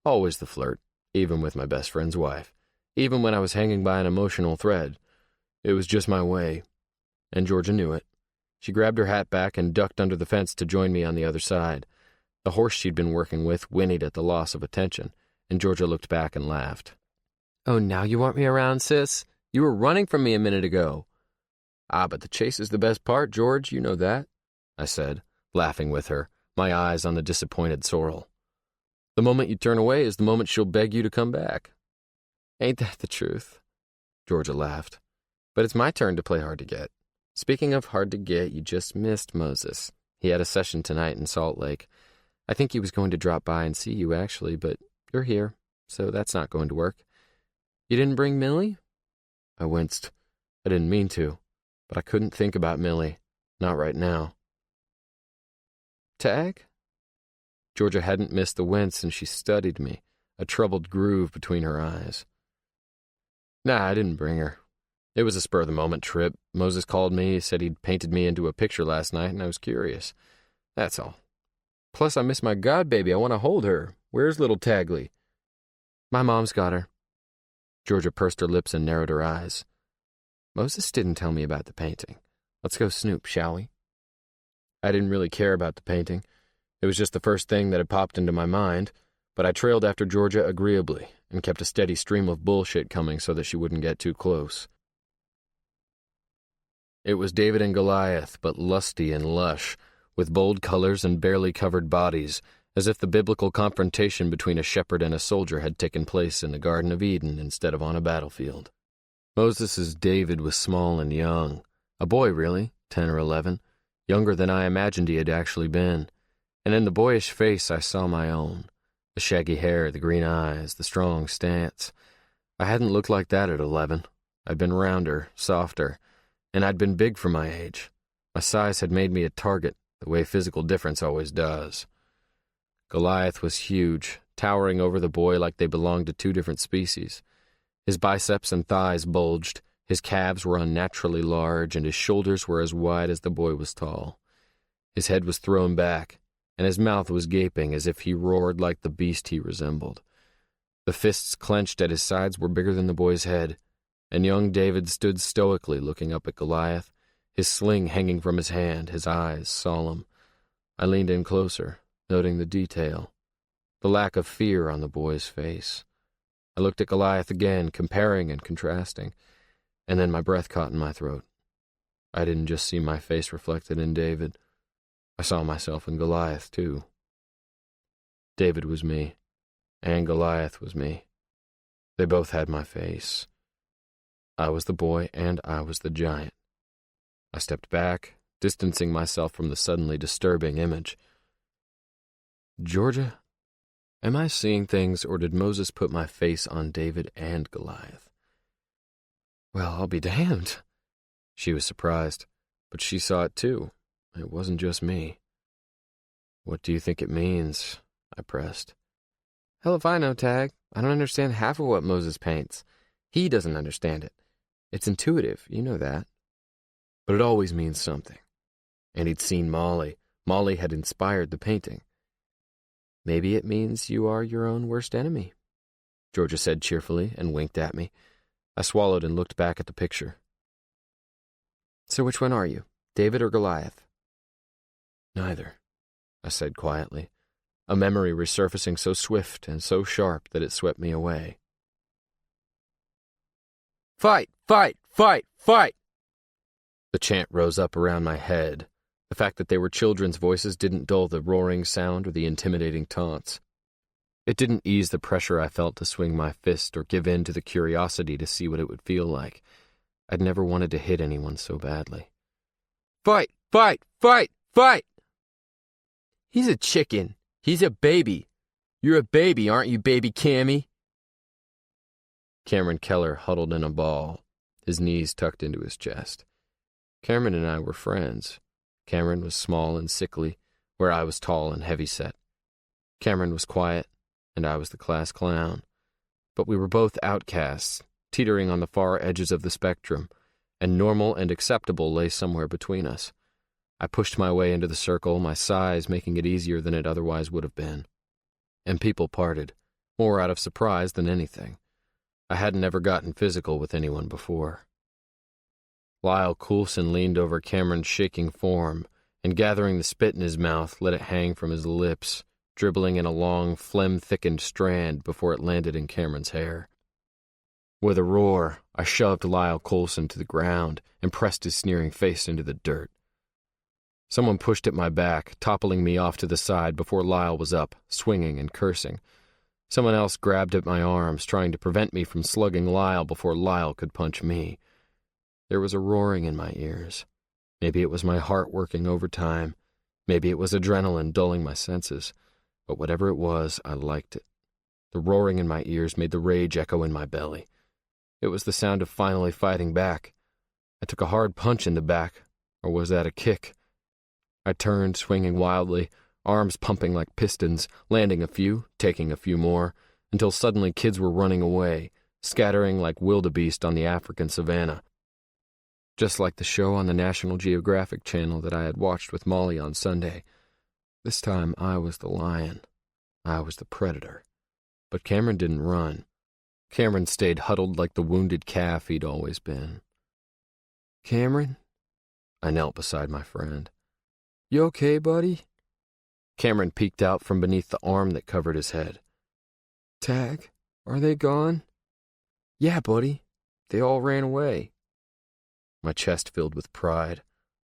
Always the flirt, even with my best friend's wife, even when I was hanging by an emotional thread. It was just my way, and Georgia knew it. She grabbed her hat back and ducked under the fence to join me on the other side. The horse she'd been working with whinnied at the loss of attention, and Georgia looked back and laughed. "Oh, now you want me around, sis? You were running from me a minute ago." "Ah, but the chase is the best part, George, you know that," I said, laughing with her, my eyes on the disappointed sorrel. "The moment you turn away is the moment she'll beg you to come back." "Ain't that the truth?" Georgia laughed. "But it's my turn to play hard to get. Speaking of hard to get, you just missed Moses. He had a session tonight in Salt Lake. I think he was going to drop by and see you, actually, but you're here, so that's not going to work. You didn't bring Millie?" I winced. I didn't mean to, but I couldn't think about Millie. Not right now. "Tag?" Georgia hadn't missed the wince, and she studied me, a troubled groove between her eyes. "Nah, I didn't bring her. It was a spur-of-the-moment trip. Moses called me, said he'd painted me into a picture last night, and I was curious. That's all. Plus, I miss my godbaby. I want to hold her. Where's little Tagly?" "My mom's got her." Georgia pursed her lips and narrowed her eyes. "Moses didn't tell me about the painting. Let's go snoop, shall we?" I didn't really care about the painting. It was just the first thing that had popped into my mind, but I trailed after Georgia agreeably and kept a steady stream of bullshit coming so that she wouldn't get too close. It was David and Goliath, but lusty and lush, with bold colors and barely covered bodies, as if the biblical confrontation between a shepherd and a soldier had taken place in the Garden of Eden instead of on a battlefield. Moses's David was small and young, a boy really, 10 or 11, younger than I imagined he had actually been, and in the boyish face I saw my own, the shaggy hair, the green eyes, the strong stance. I hadn't looked like that at 11. I'd been rounder, softer, and I'd been big for my age. My size had made me a target, the way physical difference always does. Goliath was huge, towering over the boy like they belonged to two different species. His biceps and thighs bulged, his calves were unnaturally large, and his shoulders were as wide as the boy was tall. His head was thrown back, and his mouth was gaping as if he roared like the beast he resembled. The fists clenched at his sides were bigger than the boy's head, and young David stood stoically looking up at Goliath, his sling hanging from his hand, his eyes solemn. I leaned in closer, noting the detail, the lack of fear on the boy's face. I looked at Goliath again, comparing and contrasting, and then my breath caught in my throat. I didn't just see my face reflected in David. I saw myself in Goliath, too. David was me, and Goliath was me. They both had my face. I was the boy, and I was the giant. I stepped back, distancing myself from the suddenly disturbing image. "Georgia, am I seeing things, or did Moses put my face on David and Goliath?" "Well, I'll be damned." She was surprised, but she saw it too. It wasn't just me. "What do you think it means?" I pressed. "Hell if I know, Tag. I don't understand half of what Moses paints. He doesn't understand it. It's intuitive, you know that. But it always means something. And he'd seen Molly. Molly had inspired the painting. Maybe it means you are your own worst enemy," Georgia said cheerfully and winked at me. I swallowed and looked back at the picture. "So which one are you, David or Goliath?" "Neither," I said quietly, a memory resurfacing so swift and so sharp that it swept me away. "Fight! Fight! Fight! Fight!" The chant rose up around my head. The fact that they were children's voices didn't dull the roaring sound or the intimidating taunts. It didn't ease the pressure I felt to swing my fist or give in to the curiosity to see what it would feel like. I'd never wanted to hit anyone so badly. "Fight! Fight! Fight! Fight!" He's a chicken. He's a baby. You're a baby, aren't you, baby Cammy? Cameron Keller huddled in a ball, his knees tucked into his chest. Cameron and I were friends. Cameron was small and sickly, where I was tall and heavyset. Cameron was quiet, and I was the class clown. But we were both outcasts, teetering on the far edges of the spectrum, and normal and acceptable lay somewhere between us. I pushed my way into the circle, my size making it easier than it otherwise would have been. And people parted, more out of surprise than anything. I hadn't ever gotten physical with anyone before. Lyle Coulson leaned over Cameron's shaking form, and gathering the spit in his mouth, let it hang from his lips, dribbling in a long, phlegm-thickened strand before it landed in Cameron's hair. With a roar, I shoved Lyle Coulson to the ground and pressed his sneering face into the dirt. Someone pushed at my back, toppling me off to the side before Lyle was up, swinging and cursing. Someone else grabbed at my arms, trying to prevent me from slugging Lyle before Lyle could punch me. There was a roaring in my ears. Maybe it was my heart working overtime. Maybe it was adrenaline dulling my senses. But whatever it was, I liked it. The roaring in my ears made the rage echo in my belly. It was the sound of finally fighting back. I took a hard punch in the back, or was that a kick? I turned, swinging wildly, arms pumping like pistons, landing a few, taking a few more, until suddenly kids were running away, scattering like wildebeest on the African savanna. Just like the show on the National Geographic Channel that I had watched with Molly on Sunday. This time I was the lion. I was the predator. But Cameron didn't run. Cameron stayed huddled like the wounded calf he'd always been. "Cameron?" I knelt beside my friend. "You okay, buddy?" Cameron peeked out from beneath the arm that covered his head. "Tag, are they gone?" "Yeah, buddy. They all ran away." My chest filled with pride.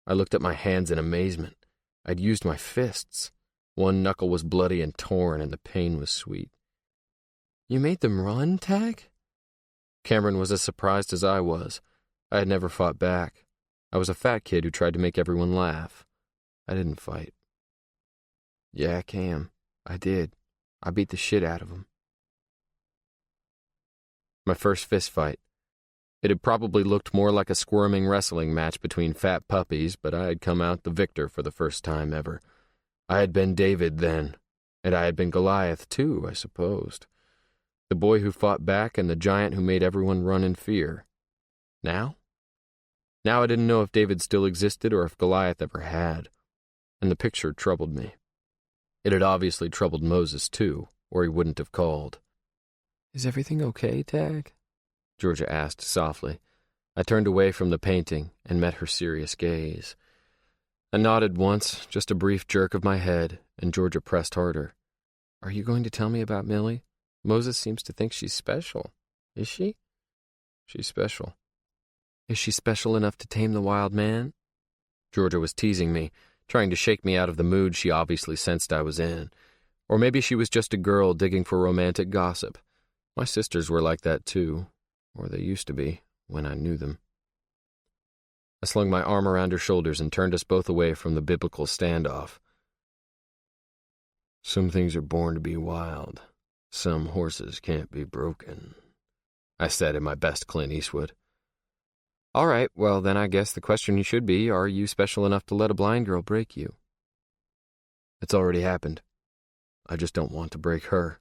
I looked at my hands in amazement. I'd used my fists. One knuckle was bloody and torn, and the pain was sweet. "You made them run, Tag?" Cameron was as surprised as I was. I had never fought back. I was a fat kid who tried to make everyone laugh. I didn't fight. "Yeah, Cam, I did. I beat the shit out of them." My first fist fight. It had probably looked more like a squirming wrestling match between fat puppies, but I had come out the victor for the first time ever. I had been David then, and I had been Goliath too, I supposed. The boy who fought back and the giant who made everyone run in fear. Now? Now I didn't know if David still existed or if Goliath ever had, and the picture troubled me. It had obviously troubled Moses too, or he wouldn't have called. "Is everything okay, Tag?" Georgia asked softly. I turned away from the painting and met her serious gaze. I nodded once, just a brief jerk of my head, and Georgia pressed harder. "Are you going to tell me about Millie? Moses seems to think she's special. Is she?" "She's special." "Is she special enough to tame the wild man?" Georgia was teasing me, trying to shake me out of the mood she obviously sensed I was in. Or maybe she was just a girl digging for romantic gossip. My sisters were like that too. Or they used to be, when I knew them. I slung my arm around her shoulders and turned us both away from the biblical standoff. "Some things are born to be wild. Some horses can't be broken," I said in my best Clint Eastwood. "All right, well then I guess the question should be, are you special enough to let a blind girl break you?" "It's already happened. I just don't want to break her."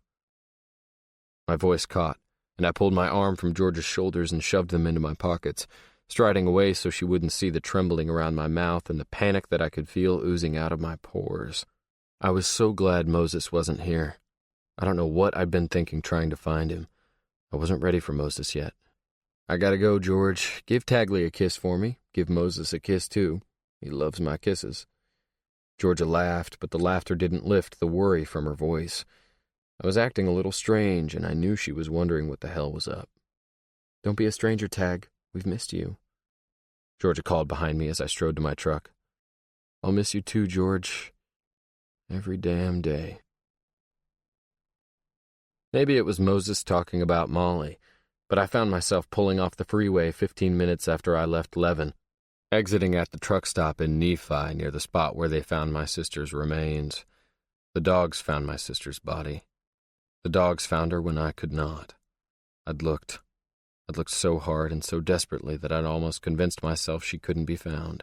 My voice caught, and I pulled my arm from George's shoulders and shoved them into my pockets, striding away so she wouldn't see the trembling around my mouth and the panic that I could feel oozing out of my pores. I was so glad Moses wasn't here. I don't know what I'd been thinking trying to find him. I wasn't ready for Moses yet. "I gotta go, George. Give Tagley a kiss for me. Give Moses a kiss, too. He loves my kisses." Georgia laughed, but the laughter didn't lift the worry from her voice. I was acting a little strange, and I knew she was wondering what the hell was up. "Don't be a stranger, Tag. We've missed you," Georgia called behind me as I strode to my truck. "I'll miss you too, George. Every damn day." Maybe it was Moses talking about Molly, but I found myself pulling off the freeway 15 minutes after I left Levin, exiting at the truck stop in Nephi near the spot where they found my sister's remains. The dogs found my sister's body. The dogs found her when I could not. I'd looked so hard and so desperately that I'd almost convinced myself she couldn't be found.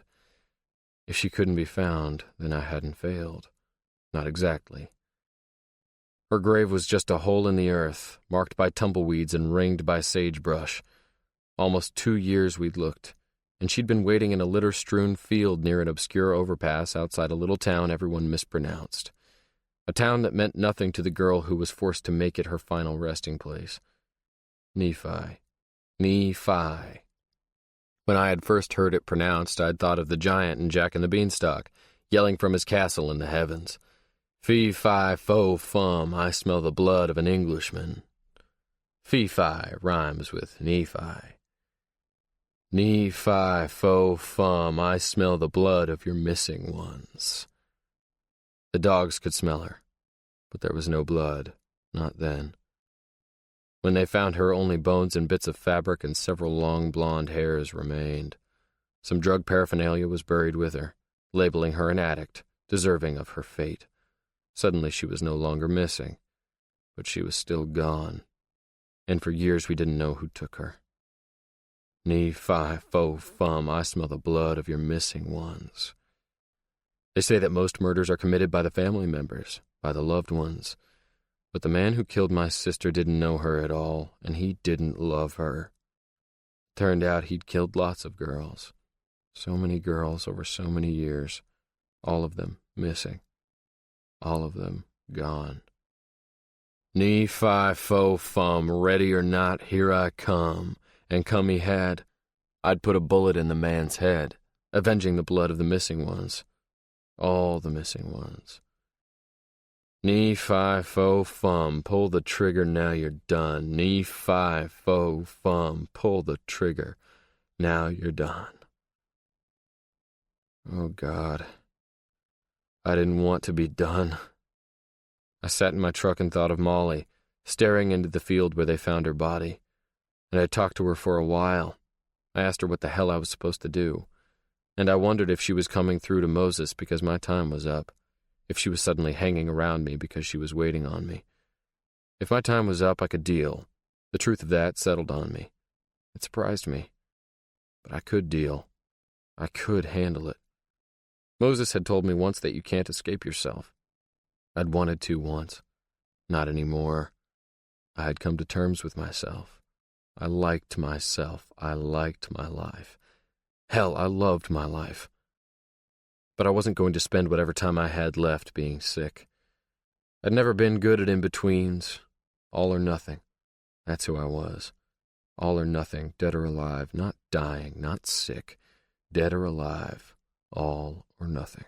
If she couldn't be found, then I hadn't failed. Not exactly. Her grave was just a hole in the earth, marked by tumbleweeds and ringed by sagebrush. Almost 2 years we'd looked, and she'd been waiting in a litter-strewn field near an obscure overpass outside a little town everyone mispronounced. A town that meant nothing to the girl who was forced to make it her final resting place. Nephi. Nephi. When I had first heard it pronounced, I'd thought of the giant in Jack and the Beanstalk, yelling from his castle in the heavens. Fee, fi, fo, fum, I smell the blood of an Englishman. Fee-fi rhymes with Nephi. Nephi, fo, fum, I smell the blood of your missing ones. The dogs could smell her, but there was no blood, not then. When they found her, only bones and bits of fabric and several long blonde hairs remained. Some drug paraphernalia was buried with her, labeling her an addict, deserving of her fate. Suddenly she was no longer missing, but she was still gone, and for years we didn't know who took her. Nephi, fo, fum, I smell the blood of your missing ones. They say that most murders are committed by the family members, by the loved ones. But the man who killed my sister didn't know her at all, and he didn't love her. Turned out he'd killed lots of girls. So many girls over so many years. All of them missing. All of them gone. Nephi, fo, fum, ready or not, here I come. And come he had. I'd put a bullet in the man's head, avenging the blood of the missing ones. All the missing ones. Nephi, fo, fum, pull the trigger, now you're done. Nephi, fo, fum, pull the trigger, now you're done. Oh, God. I didn't want to be done. I sat in my truck and thought of Molly, staring into the field where they found her body. And I talked to her for a while. I asked her what the hell I was supposed to do. And I wondered if she was coming through to Moses because my time was up. If she was suddenly hanging around me because she was waiting on me. If my time was up, I could deal. The truth of that settled on me. It surprised me. But I could deal. I could handle it. Moses had told me once that you can't escape yourself. I'd wanted to once. Not anymore. I had come to terms with myself. I liked myself. I liked my life. Hell, I loved my life. But I wasn't going to spend whatever time I had left being sick. I'd never been good at in-betweens. All or nothing. That's who I was. All or nothing, dead or alive, not dying, not sick. Dead or alive, all or nothing.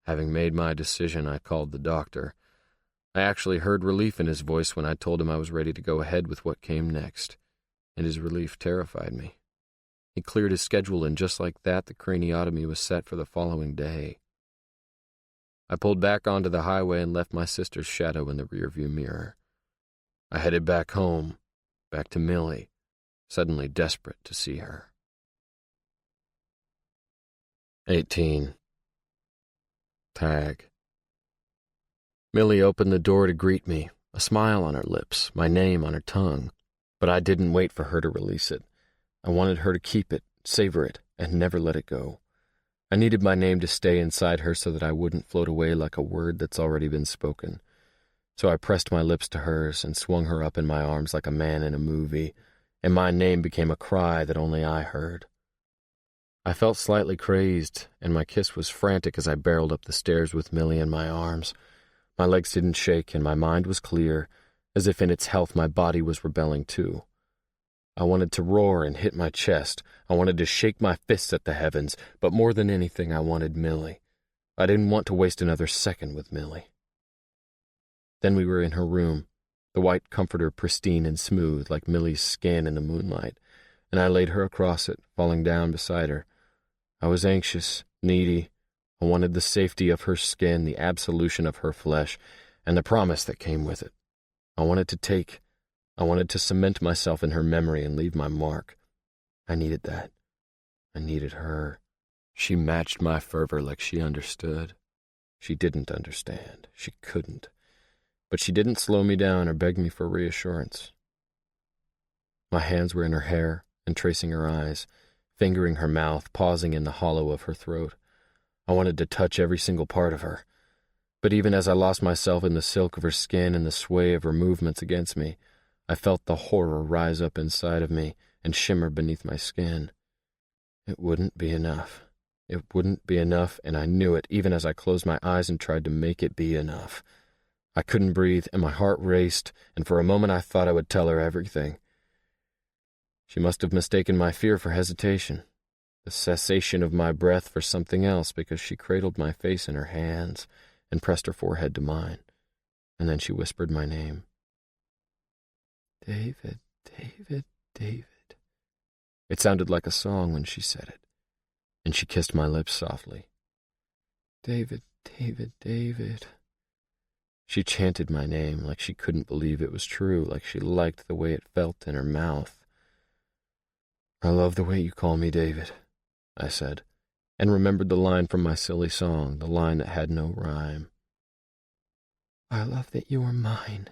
Having made my decision, I called the doctor. I actually heard relief in his voice when I told him I was ready to go ahead with what came next, and his relief terrified me. He cleared his schedule, and just like that, the craniotomy was set for the following day. I pulled back onto the highway and left my sister's shadow in the rearview mirror. I headed back home, back to Millie, suddenly desperate to see her. 18. Tag. Millie opened the door to greet me, a smile on her lips, my name on her tongue, but I didn't wait for her to release it. I wanted her to keep it, savor it, and never let it go. I needed my name to stay inside her so that I wouldn't float away like a word that's already been spoken. So I pressed my lips to hers and swung her up in my arms like a man in a movie, and my name became a cry that only I heard. I felt slightly crazed, and my kiss was frantic as I barreled up the stairs with Millie in my arms. My legs didn't shake, and my mind was clear, as if in its health my body was rebelling too. I wanted to roar and hit my chest. I wanted to shake my fists at the heavens, but more than anything I wanted Millie. I didn't want to waste another second with Millie. Then we were in her room, the white comforter pristine and smooth like Millie's skin in the moonlight, and I laid her across it, falling down beside her. I was anxious, needy. I wanted the safety of her skin, the absolution of her flesh, and the promise that came with it. I wanted to cement myself in her memory and leave my mark. I needed that. I needed her. She matched my fervor like she understood. She didn't understand. She couldn't. But she didn't slow me down or beg me for reassurance. My hands were in her hair and tracing her eyes, fingering her mouth, pausing in the hollow of her throat. I wanted to touch every single part of her. But even as I lost myself in the silk of her skin and the sway of her movements against me, I felt the horror rise up inside of me and shimmer beneath my skin. It wouldn't be enough. It wouldn't be enough, and I knew it even as I closed my eyes and tried to make it be enough. I couldn't breathe, and my heart raced, and for a moment I thought I would tell her everything. She must have mistaken my fear for hesitation, the cessation of my breath for something else, because she cradled my face in her hands and pressed her forehead to mine, and then she whispered my name. David, David, David. It sounded like a song when she said it, and she kissed my lips softly. David, David, David. She chanted my name like she couldn't believe it was true, like she liked the way it felt in her mouth. I love the way you call me David, I said, and remembered the line from my silly song, the line that had no rhyme. I love that you are mine,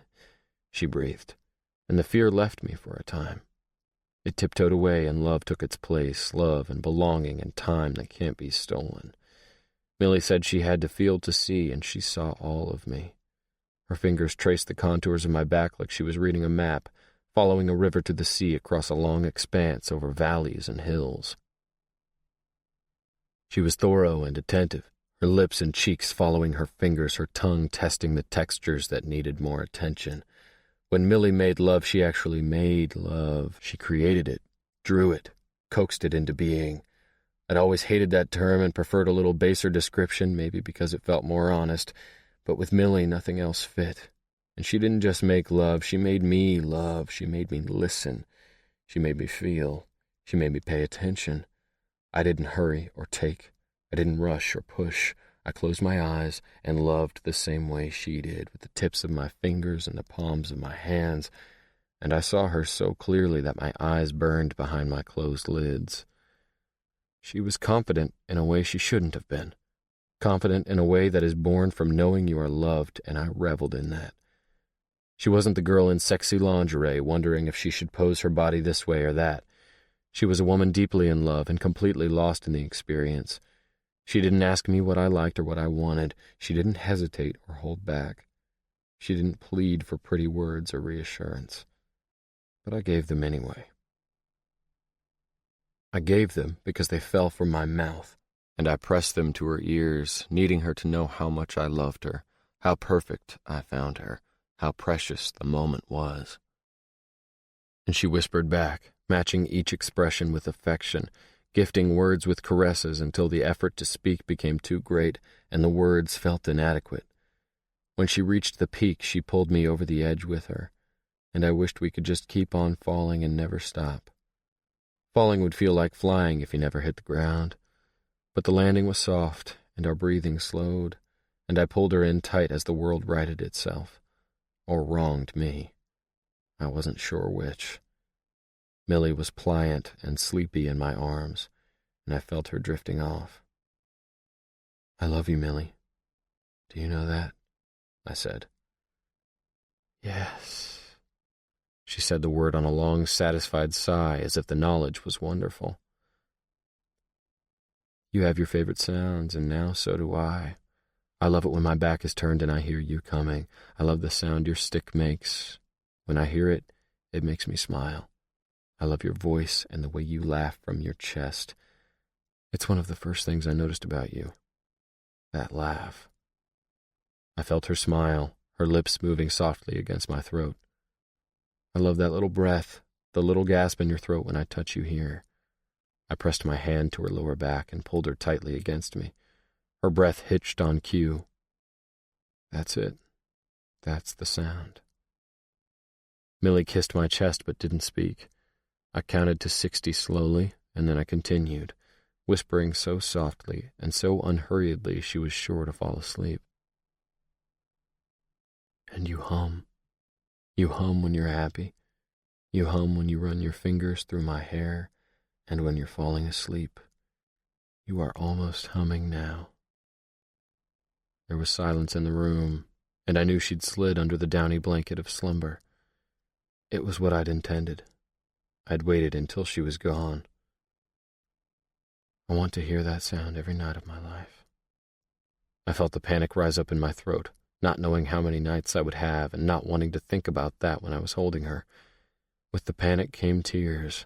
she breathed, and the fear left me for a time. It tiptoed away, and love took its place, love and belonging and time that can't be stolen. Millie said she had to feel to see, and she saw all of me. Her fingers traced the contours of my back like she was reading a map, following a river to the sea across a long expanse over valleys and hills. She was thorough and attentive, her lips and cheeks following her fingers, her tongue testing the textures that needed more attention. When Millie made love, she actually made love. She created it, drew it, coaxed it into being. I'd always hated that term and preferred a little baser description, maybe because it felt more honest, but with Millie, nothing else fit. And she didn't just make love, she made me love. She made me listen. She made me feel. She made me pay attention. I didn't hurry or take. I didn't rush or push. I closed my eyes and loved the same way she did, with the tips of my fingers and the palms of my hands, and I saw her so clearly that my eyes burned behind my closed lids. She was confident in a way she shouldn't have been, confident in a way that is born from knowing you are loved, and I reveled in that. She wasn't the girl in sexy lingerie wondering if she should pose her body this way or that. She was a woman deeply in love and completely lost in the experience. She didn't ask me what I liked or what I wanted. She didn't hesitate or hold back. She didn't plead for pretty words or reassurance. But I gave them anyway. I gave them because they fell from my mouth, and I pressed them to her ears, needing her to know how much I loved her, how perfect I found her, how precious the moment was. And she whispered back, matching each expression with affection, gifting words with caresses until the effort to speak became too great and the words felt inadequate. When she reached the peak, she pulled me over the edge with her, and I wished we could just keep on falling and never stop. Falling would feel like flying if you never hit the ground, but the landing was soft and our breathing slowed, and I pulled her in tight as the world righted itself, or wronged me. I wasn't sure which. Millie was pliant and sleepy in my arms, and I felt her drifting off. I love you, Millie. Do you know that? I said. Yes. She said the word on a long, satisfied sigh, as if the knowledge was wonderful. You have your favorite sounds, and now so do I. I love it when my back is turned and I hear you coming. I love the sound your stick makes. When I hear it, it makes me smile. I love your voice and the way you laugh from your chest. It's one of the first things I noticed about you. That laugh. I felt her smile, her lips moving softly against my throat. I love that little breath, the little gasp in your throat when I touch you here. I pressed my hand to her lower back and pulled her tightly against me. Her breath hitched on cue. That's it. That's the sound. Millie kissed my chest but didn't speak. I counted to 60 slowly, and then I continued, whispering so softly and so unhurriedly she was sure to fall asleep. And you hum. You hum when you're happy. You hum when you run your fingers through my hair, and when you're falling asleep. You are almost humming now. There was silence in the room, and I knew she'd slid under the downy blanket of slumber. It was what I'd intended. I'd waited until she was gone. I want to hear that sound every night of my life. I felt the panic rise up in my throat, not knowing how many nights I would have and not wanting to think about that when I was holding her. With the panic came tears,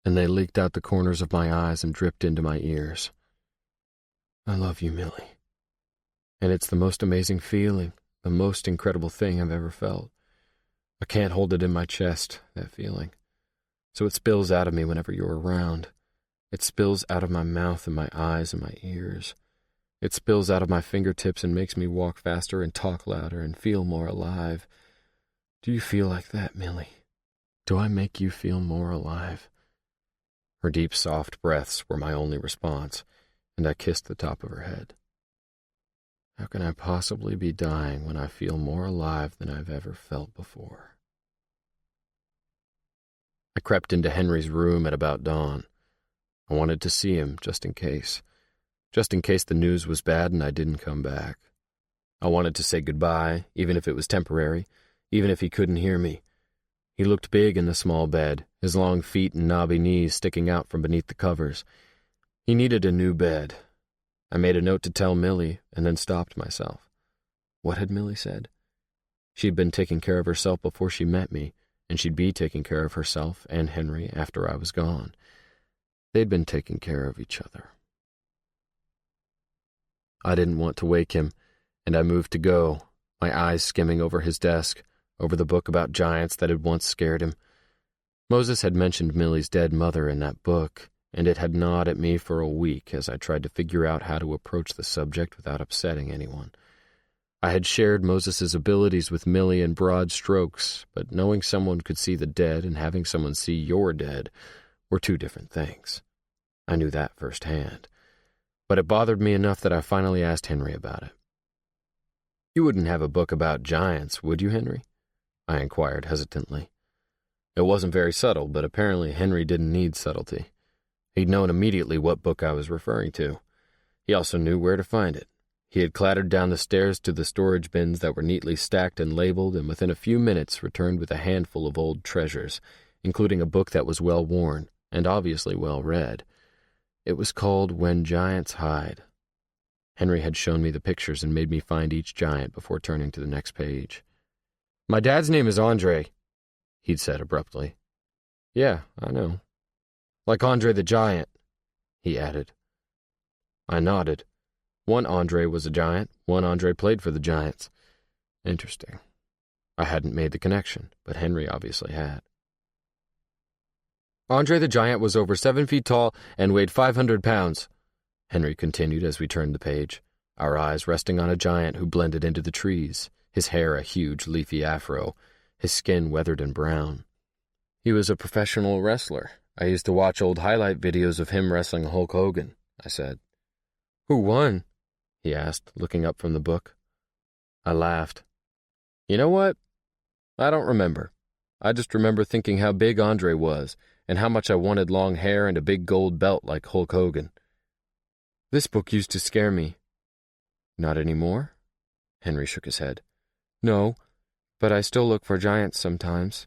and they leaked out the corners of my eyes and dripped into my ears. I love you, Millie. And it's the most amazing feeling, the most incredible thing I've ever felt. I can't hold it in my chest, that feeling. So it spills out of me whenever you're around. It spills out of my mouth and my eyes and my ears. It spills out of my fingertips and makes me walk faster and talk louder and feel more alive. Do you feel like that, Millie? Do I make you feel more alive? Her deep, soft breaths were my only response, and I kissed the top of her head. How can I possibly be dying when I feel more alive than I've ever felt before? I crept into Henry's room at about dawn. I wanted to see him, just in case the news was bad and I didn't come back. I wanted to say goodbye, even if it was temporary, even if he couldn't hear me. He looked big in the small bed, his long feet and knobby knees sticking out from beneath the covers. He needed a new bed. I made a note to tell Millie, and then stopped myself. What had Millie said? She'd been taking care of herself before she met me, and she'd be taking care of herself and Henry after I was gone. They'd been taking care of each other. I didn't want to wake him, and I moved to go, my eyes skimming over his desk, over the book about giants that had once scared him. Moses had mentioned Millie's dead mother in that book, and it had gnawed at me for a week as I tried to figure out how to approach the subject without upsetting anyone. I had shared Moses's abilities with Millie in broad strokes, but knowing someone could see the dead and having someone see your dead were two different things. I knew that firsthand. But it bothered me enough that I finally asked Henry about it. You wouldn't have a book about giants, would you, Henry? I inquired hesitantly. It wasn't very subtle, but apparently Henry didn't need subtlety. He'd known immediately what book I was referring to. He also knew where to find it. He had clattered down the stairs to the storage bins that were neatly stacked and labeled, and within a few minutes returned with a handful of old treasures, including a book that was well-worn and obviously well-read. It was called When Giants Hide. Henry had shown me the pictures and made me find each giant before turning to the next page. My dad's name is Andre, he'd said abruptly. Yeah, I know. Like Andre the Giant, he added. I nodded. One Andre was a giant, one Andre played for the Giants. Interesting. I hadn't made the connection, but Henry obviously had. Andre the Giant was over 7 feet tall and weighed 500 pounds, Henry continued as we turned the page, our eyes resting on a giant who blended into the trees, his hair a huge leafy afro, his skin weathered and brown. He was a professional wrestler. I used to watch old highlight videos of him wrestling Hulk Hogan, I said. Who won? He asked, looking up from the book. I laughed. You know what? I don't remember. I just remember thinking how big Andre was, and how much I wanted long hair and a big gold belt like Hulk Hogan. This book used to scare me. Not anymore? Henry shook his head. No, but I still look for giants sometimes.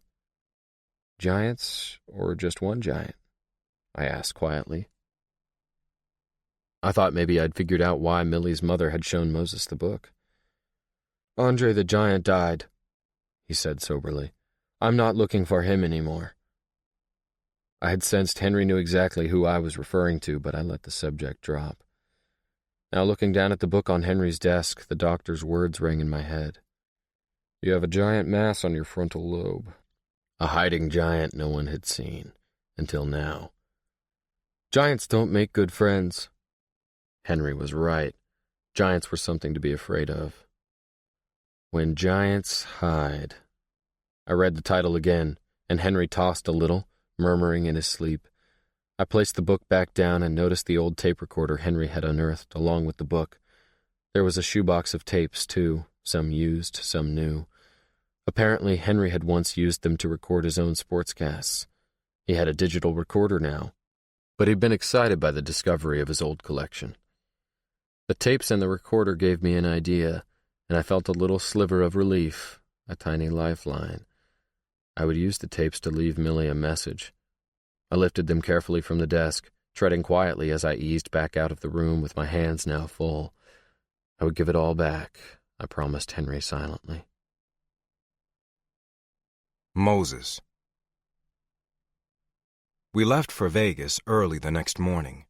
Giants, or just one giant? I asked quietly. I thought maybe I'd figured out why Millie's mother had shown Moses the book. Andre the Giant died, he said soberly. I'm not looking for him anymore. I had sensed Henry knew exactly who I was referring to, but I let the subject drop. Now looking down at the book on Henry's desk, the doctor's words rang in my head. You have a giant mass on your frontal lobe. A hiding giant no one had seen, until now. Giants don't make good friends. Henry was right. Giants were something to be afraid of. When Giants Hide. I read the title again, and Henry tossed a little, murmuring in his sleep. I placed the book back down and noticed the old tape recorder Henry had unearthed along with the book. There was a shoebox of tapes, too, some used, some new. Apparently, Henry had once used them to record his own sportscasts. He had a digital recorder now, but he'd been excited by the discovery of his old collection. The tapes and the recorder gave me an idea, and I felt a little sliver of relief, a tiny lifeline. I would use the tapes to leave Millie a message. I lifted them carefully from the desk, treading quietly as I eased back out of the room with my hands now full. I would give it all back, I promised Henry silently. Moses. We left for Vegas early the next morning.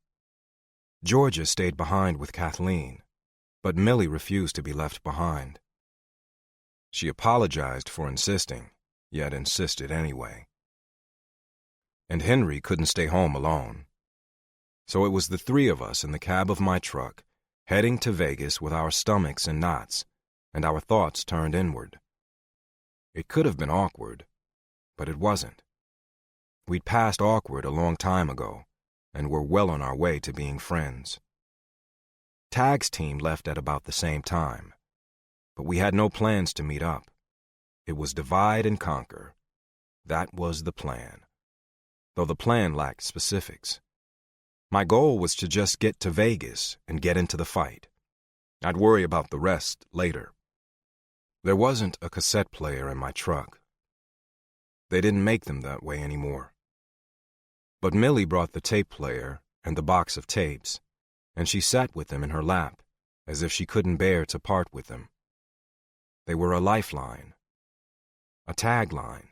Georgia stayed behind with Kathleen, but Millie refused to be left behind. She apologized for insisting, yet insisted anyway. And Henry couldn't stay home alone. So it was the three of us in the cab of my truck, heading to Vegas with our stomachs in knots and our thoughts turned inward. It could have been awkward, but it wasn't. We'd passed awkward a long time ago, and were well on our way to being friends. Tag's team left at about the same time, but we had no plans to meet up. It was divide and conquer. That was the plan, though the plan lacked specifics. My goal was to just get to Vegas and get into the fight. I'd worry about the rest later. There wasn't a cassette player in my truck. They didn't make them that way anymore. But Millie brought the tape player and the box of tapes, and she sat with them in her lap, as if she couldn't bear to part with them. They were a lifeline, a tagline.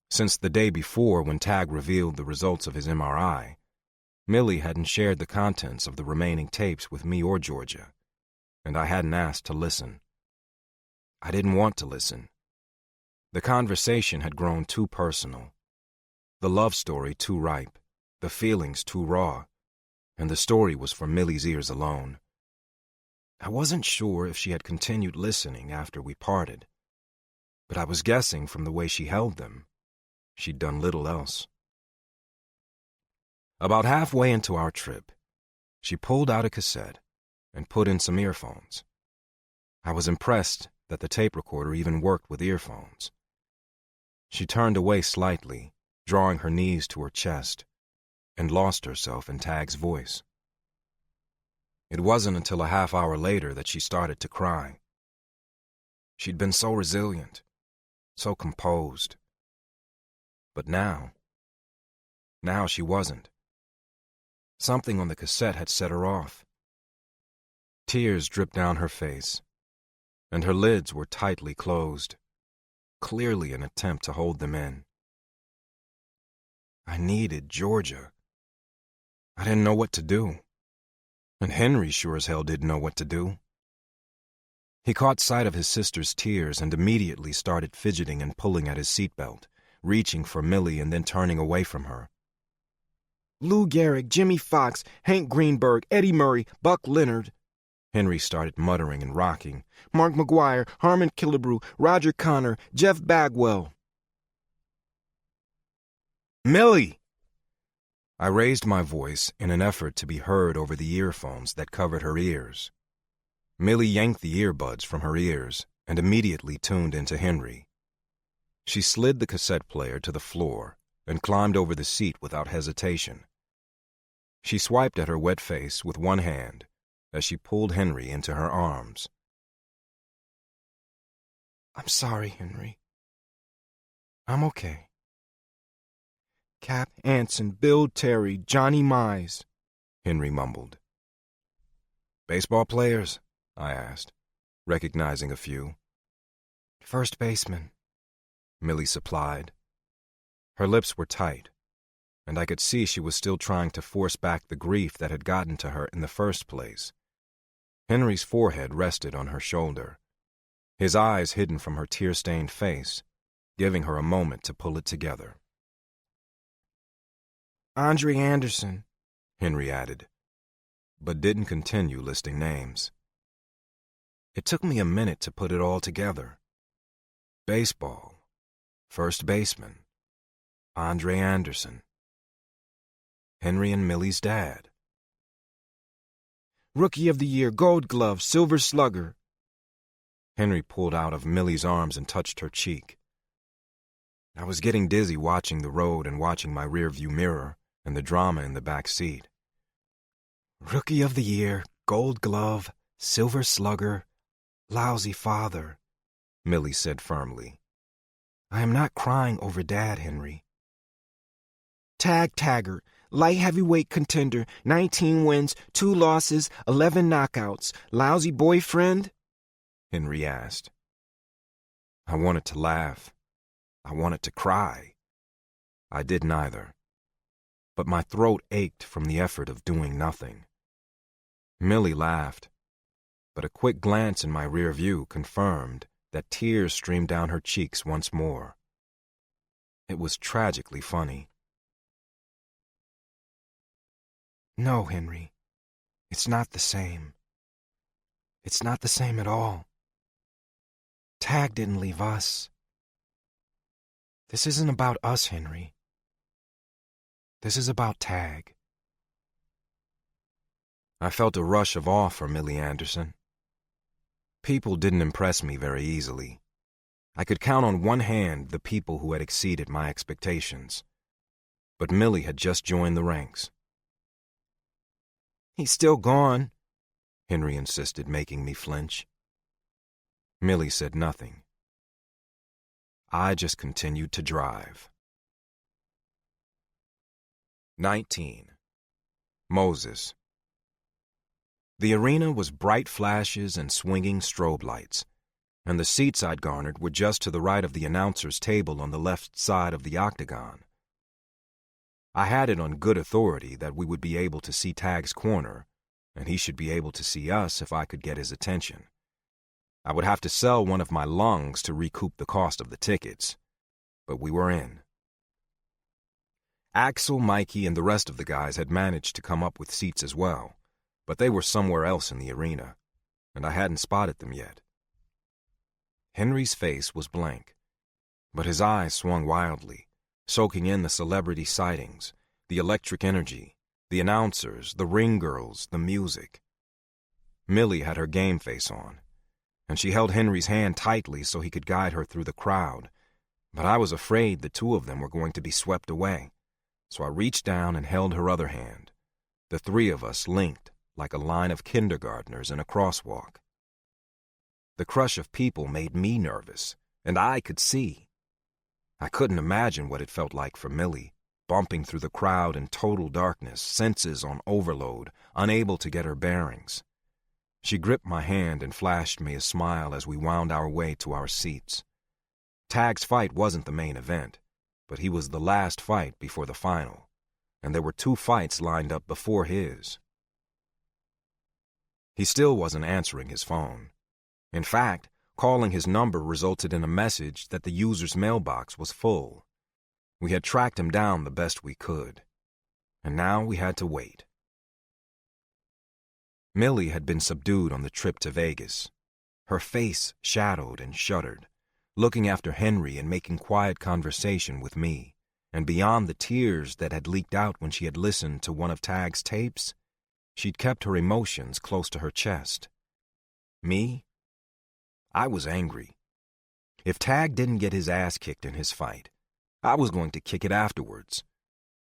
Since the day before, when Tag revealed the results of his MRI, Millie hadn't shared the contents of the remaining tapes with me or Georgia, and I hadn't asked to listen. I didn't want to listen. The conversation had grown too personal, the love story too ripe, the feelings too raw, and the story was for Millie's ears alone. I wasn't sure if she had continued listening after we parted, but I was guessing from the way she held them, she'd done little else. About halfway into our trip, she pulled out a cassette and put in some earphones. I was impressed that the tape recorder even worked with earphones. She turned away slightly, drawing her knees to her chest, and lost herself in Tag's voice. It wasn't until a half hour later that she started to cry. She'd been so resilient, so composed. But now she wasn't. Something on the cassette had set her off. Tears dripped down her face, and her lids were tightly closed, clearly an attempt to hold them in. I needed Georgia. I didn't know what to do. And Henry sure as hell didn't know what to do. He caught sight of his sister's tears and immediately started fidgeting and pulling at his seatbelt, reaching for Millie and then turning away from her. Lou Gehrig, Jimmy Fox, Hank Greenberg, Eddie Murray, Buck Leonard, Henry started muttering and rocking. Mark McGuire, Harmon Killebrew, Roger Connor, Jeff Bagwell. Millie! I raised my voice in an effort to be heard over the earphones that covered her ears. Millie yanked the earbuds from her ears and immediately tuned into Henry. She slid the cassette player to the floor and climbed over the seat without hesitation. She swiped at her wet face with one hand as she pulled Henry into her arms. I'm sorry, Henry. I'm okay. Cap Anson, Bill Terry, Johnny Mize, Henry mumbled. Baseball players? I asked, recognizing a few. First baseman, Millie supplied. Her lips were tight, and I could see she was still trying to force back the grief that had gotten to her in the first place. Henry's forehead rested on her shoulder, his eyes hidden from her tear-stained face, giving her a moment to pull it together. Andre Anderson, Henry added, but didn't continue listing names. It took me a minute to put it all together. Baseball, first baseman, Andre Anderson, Henry and Millie's dad. Rookie of the Year, Gold Glove, Silver Slugger. Henry pulled out of Millie's arms and touched her cheek. I was getting dizzy watching the road and watching my rearview mirror and the drama in the back seat. Rookie of the Year, Gold glove, silver slugger, lousy father, Millie said firmly. I am not crying over Dad, Henry. Tag Taggart, light heavyweight contender, 19 wins, 2 losses, 11 knockouts, lousy boyfriend? Henry asked. I wanted to laugh. I wanted to cry. I did neither. But my throat ached from the effort of doing nothing. Millie laughed, but a quick glance in my rear view confirmed that tears streamed down her cheeks once more. It was tragically funny. No, Henry, it's not the same. It's not the same at all. Tag didn't leave us. This isn't about us, Henry. This is about Tag. I felt a rush of awe for Millie Anderson. People didn't impress me very easily. I could count on one hand the people who had exceeded my expectations. But Millie had just joined the ranks. He's still gone, Henry insisted, making me flinch. Millie said nothing. I just continued to drive. 19. Moses. The arena was bright flashes and swinging strobe lights, and the seats I'd garnered were just to the right of the announcer's table on the left side of the octagon. I had it on good authority that we would be able to see Tag's corner, and he should be able to see us if I could get his attention. I would have to sell one of my lungs to recoup the cost of the tickets, but we were in. Axel, Mikey, and the rest of the guys had managed to come up with seats as well, but they were somewhere else in the arena, and I hadn't spotted them yet. Henry's face was blank, but his eyes swung wildly, soaking in the celebrity sightings, the electric energy, the announcers, the ring girls, the music. Millie had her game face on, and she held Henry's hand tightly so he could guide her through the crowd, but I was afraid the two of them were going to be swept away, so I reached down and held her other hand. The three of us linked like a line of kindergartners in a crosswalk. The crush of people made me nervous, and I could see. I couldn't imagine what it felt like for Millie, bumping through the crowd in total darkness, senses on overload, unable to get her bearings. She gripped my hand and flashed me a smile as we wound our way to our seats. Tag's fight wasn't the main event, but he was the last fight before the final, and there were 2 fights lined up before his. He still wasn't answering his phone. In fact, calling his number resulted in a message that the user's mailbox was full. We had tracked him down the best we could, and now we had to wait. Millie had been subdued on the trip to Vegas. Her face shadowed and shuddered, looking after Henry and making quiet conversation with me, and beyond the tears that had leaked out when she had listened to one of Tag's tapes, she'd kept her emotions close to her chest. Me? I was angry. If Tag didn't get his ass kicked in his fight, I was going to kick it afterwards.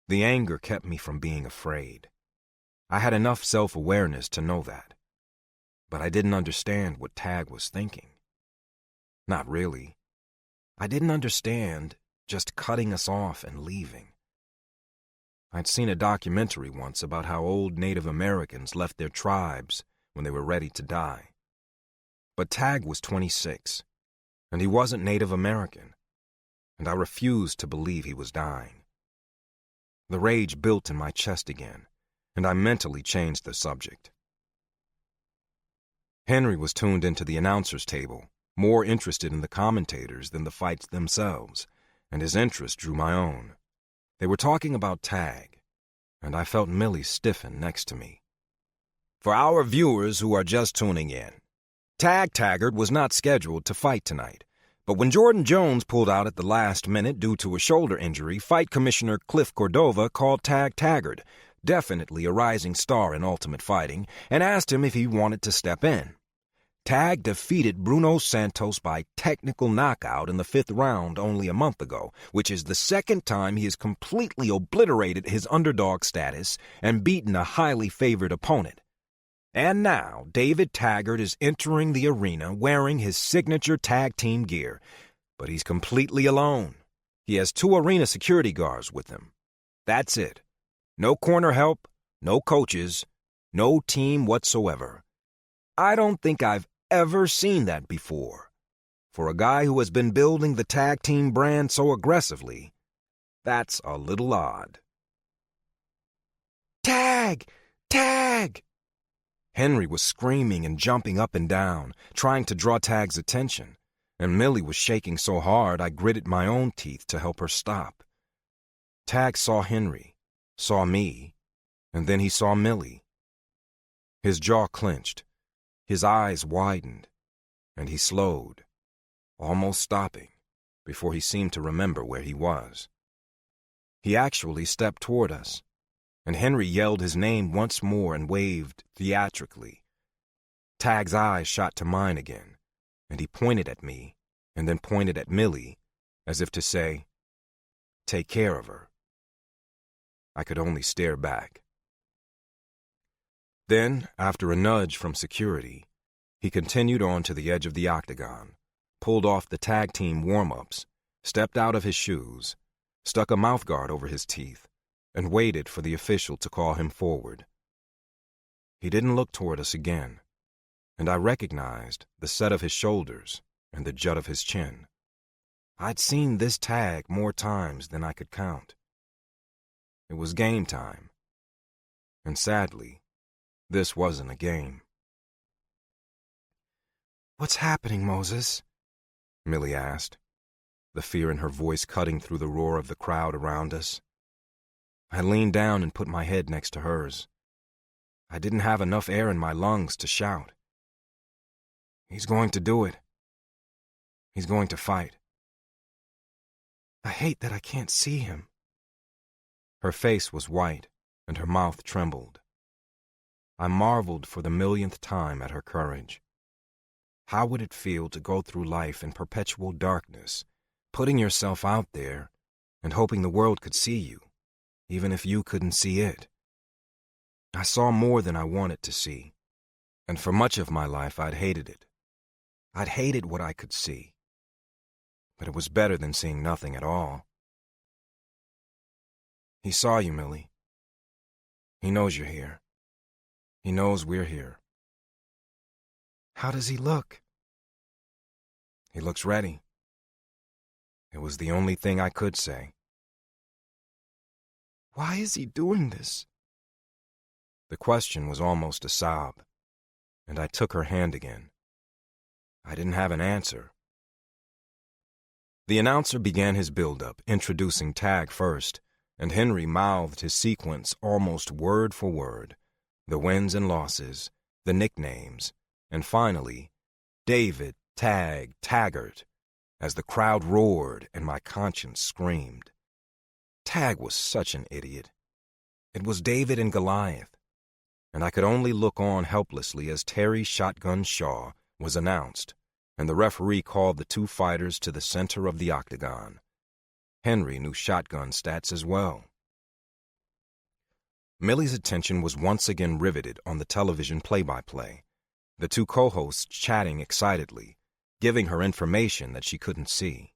The anger kept me from being afraid. I had enough self-awareness to know that. But I didn't understand what Tag was thinking. Not really. I didn't understand just cutting us off and leaving. I'd seen a documentary once about how old Native Americans left their tribes when they were ready to die. But Tag was 26, and he wasn't Native American, and I refused to believe he was dying. The rage built in my chest again, and I mentally changed the subject. Henry was tuned into the announcer's table, more interested in the commentators than the fights themselves, and his interest drew my own. They were talking about Tag, and I felt Millie stiffen next to me. For our viewers who are just tuning in, Tag Taggart was not scheduled to fight tonight, but when Jordan Jones pulled out at the last minute due to a shoulder injury, Fight Commissioner Cliff Cordova called Tag Taggart, definitely a rising star in Ultimate Fighting, and asked him if he wanted to step in. Tag defeated Bruno Santos by technical knockout in the 5th round only a month ago, which is the second time he has completely obliterated his underdog status and beaten a highly favored opponent. And now, David Taggart is entering the arena wearing his signature tag team gear, but he's completely alone. He has 2 arena security guards with him. That's it. No corner help, no coaches, no team whatsoever. I don't think I've ever seen that before. For a guy who has been building the tag team brand so aggressively, that's a little odd. Tag! Tag! Henry was screaming and jumping up and down, trying to draw Tag's attention, and Millie was shaking so hard I gritted my own teeth to help her stop. Tag saw Henry, saw me, and then he saw Millie. His jaw clenched, his eyes widened, and he slowed, almost stopping, before he seemed to remember where he was. He actually stepped toward us, and Henry yelled his name once more and waved theatrically. Tag's eyes shot to mine again, and he pointed at me and then pointed at Millie, as if to say, "Take care of her." I could only stare back. Then, after a nudge from security, he continued on to the edge of the octagon, pulled off the tag team warm-ups, stepped out of his shoes, stuck a mouthguard over his teeth, and waited for the official to call him forward. He didn't look toward us again, and I recognized the set of his shoulders and the jut of his chin. I'd seen this tag more times than I could count. It was game time, and sadly, this wasn't a game. "What's happening, Moses?" Millie asked, the fear in her voice cutting through the roar of the crowd around us. I leaned down and put my head next to hers. I didn't have enough air in my lungs to shout. "He's going to do it. He's going to fight. I hate that I can't see him." Her face was white, and her mouth trembled. I marveled for the millionth time at her courage. How would it feel to go through life in perpetual darkness, putting yourself out there and hoping the world could see you, even if you couldn't see it? I saw more than I wanted to see, and for much of my life I'd hated it. I'd hated what I could see, but it was better than seeing nothing at all. "He saw you, Millie. He knows you're here. He knows we're here." "How does he look?" "He looks ready." It was the only thing I could say. "Why is he doing this?" The question was almost a sob, and I took her hand again. I didn't have an answer. The announcer began his build-up, introducing Tag first, and Henry mouthed his sequence almost word for word, the wins and losses, the nicknames, and finally, David Tag Taggart, as the crowd roared and my conscience screamed. Tag was such an idiot. It was David and Goliath, and I could only look on helplessly as Terry Shotgun Shaw was announced, and the referee called the 2 fighters to the center of the octagon. Henry knew shotgun stats as well. Millie's attention was once again riveted on the television play-by-play, the 2 co-hosts chatting excitedly, giving her information that she couldn't see.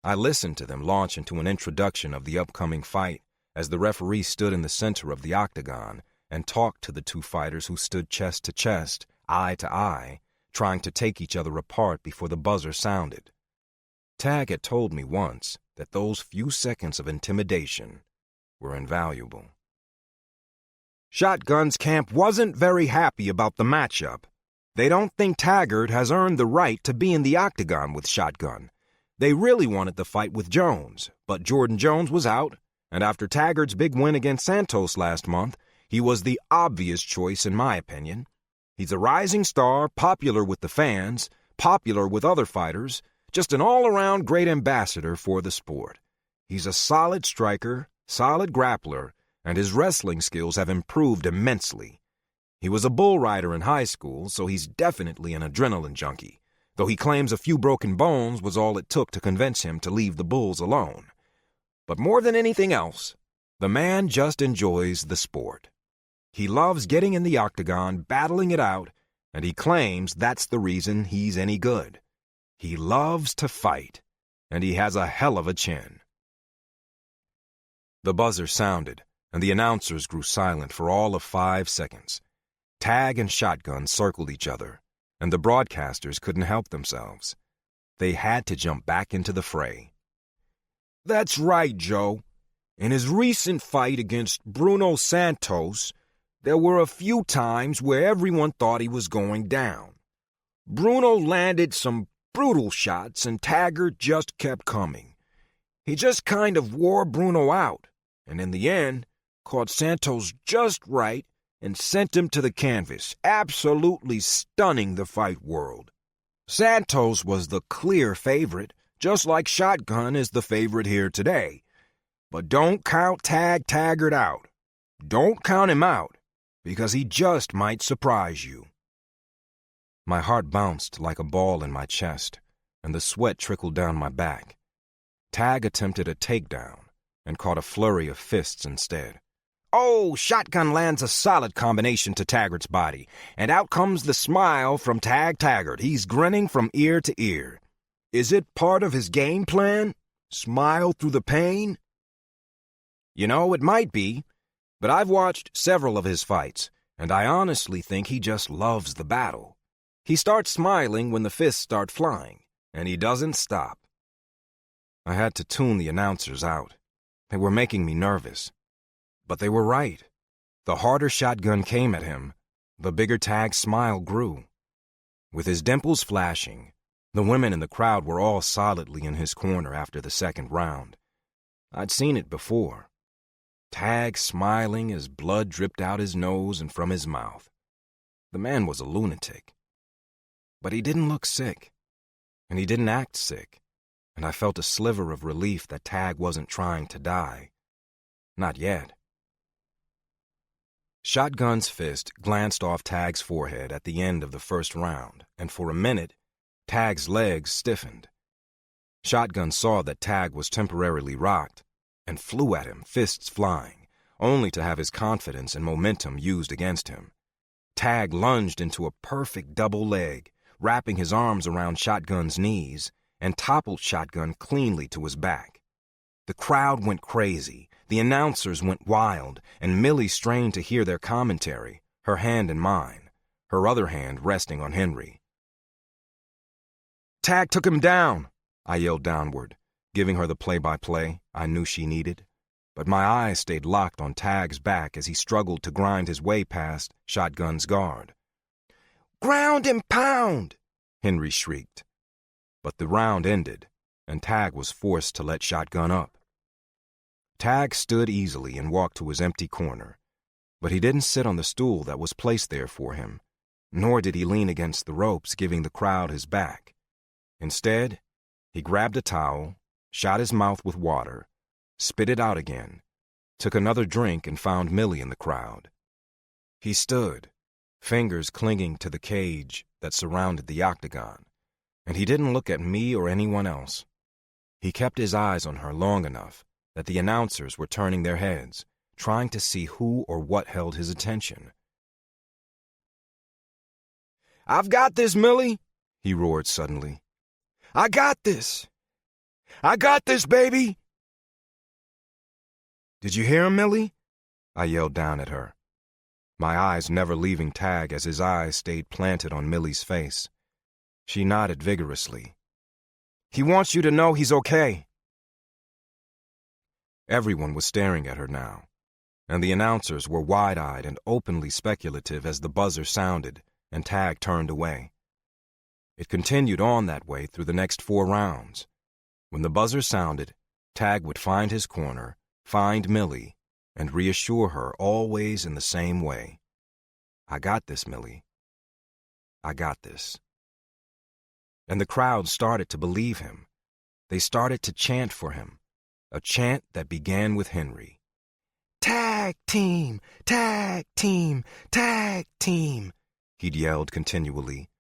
I listened to them launch into an introduction of the upcoming fight as the referee stood in the center of the octagon and talked to the 2 fighters who stood chest to chest, eye to eye, trying to take each other apart before the buzzer sounded. Tag had told me once that those few seconds of intimidation were invaluable. Shotgun's camp wasn't very happy about the matchup. They don't think Taggart has earned the right to be in the octagon with Shotgun. They really wanted the fight with Jones, but Jordan Jones was out, and after Taggart's big win against Santos last month, he was the obvious choice in my opinion. He's a rising star, popular with the fans, popular with other fighters, just an all-around great ambassador for the sport. He's a solid striker, solid grappler, and his wrestling skills have improved immensely. He was a bull rider in high school, so he's definitely an adrenaline junkie, though he claims a few broken bones was all it took to convince him to leave the bulls alone. But more than anything else, the man just enjoys the sport. He loves getting in the octagon, battling it out, and he claims that's the reason he's any good. He loves to fight, and he has a hell of a chin. The buzzer sounded, and the announcers grew silent for all of 5 seconds. Tag and Shotgun circled each other, and the broadcasters couldn't help themselves. They had to jump back into the fray. That's right, Joe. In his recent fight against Bruno Santos, there were a few times where everyone thought he was going down. Bruno landed some brutal shots, and Taggart just kept coming. He just kind of wore Bruno out, and in the end, caught Santos just right and sent him to the canvas, absolutely stunning the fight world. Santos was the clear favorite, just like Shotgun is the favorite here today. But don't count Taggart out. Don't count him out, because he just might surprise you. My heart bounced like a ball in my chest, and the sweat trickled down my back. Tag attempted a takedown and caught a flurry of fists instead. Oh, Shotgun lands a solid combination to Taggart's body, and out comes the smile from Taggart. He's grinning from ear to ear. Is it part of his game plan? Smile through the pain? You know, it might be, but I've watched several of his fights, and I honestly think he just loves the battle. He starts smiling when the fists start flying, and he doesn't stop. I had to tune the announcers out. They were making me nervous. But they were right. The harder Shotgun came at him, the bigger Tag's smile grew. With his dimples flashing, the women in the crowd were all solidly in his corner after the second round. I'd seen it before. Tag smiling as blood dripped out his nose and from his mouth. The man was a lunatic. But he didn't look sick, and he didn't act sick, and I felt a sliver of relief that Tag wasn't trying to die. Not yet. Shotgun's fist glanced off Tag's forehead at the end of the first round, and for a minute, Tag's legs stiffened. Shotgun saw that Tag was temporarily rocked and flew at him, fists flying, only to have his confidence and momentum used against him. Tag lunged into a perfect double leg, wrapping his arms around Shotgun's knees, and toppled Shotgun cleanly to his back. The crowd went crazy, the announcers went wild, and Millie strained to hear their commentary, her hand in mine, her other hand resting on Henry. Tag took him down, I yelled downward, giving her the play-by-play I knew she needed. But my eyes stayed locked on Tag's back as he struggled to grind his way past Shotgun's guard. Ground and pound, Henry shrieked. But the round ended, and Tag was forced to let Shotgun up. Tag stood easily and walked to his empty corner, but he didn't sit on the stool that was placed there for him, nor did he lean against the ropes, giving the crowd his back. Instead, he grabbed a towel, shot his mouth with water, spit it out again, took another drink, and found Millie in the crowd. He stood, fingers clinging to the cage that surrounded the octagon, and he didn't look at me or anyone else. He kept his eyes on her long enough that the announcers were turning their heads, trying to see who or what held his attention. I've got this, Millie, he roared suddenly. I got this. I got this, baby. Did you hear him, Millie? I yelled down at her, my eyes never leaving Tag as his eyes stayed planted on Millie's face. She nodded vigorously. He wants you to know he's okay. Everyone was staring at her now, and the announcers were wide-eyed and openly speculative as the buzzer sounded and Tag turned away. It continued on that way through the next 4 rounds. When the buzzer sounded, Tag would find his corner, find Millie, and reassure her always in the same way. I got this, Millie. I got this. And the crowd started to believe him. They started to chant for him, a chant that began with Henry. Tag team, tag team, tag team, he'd yelled continually,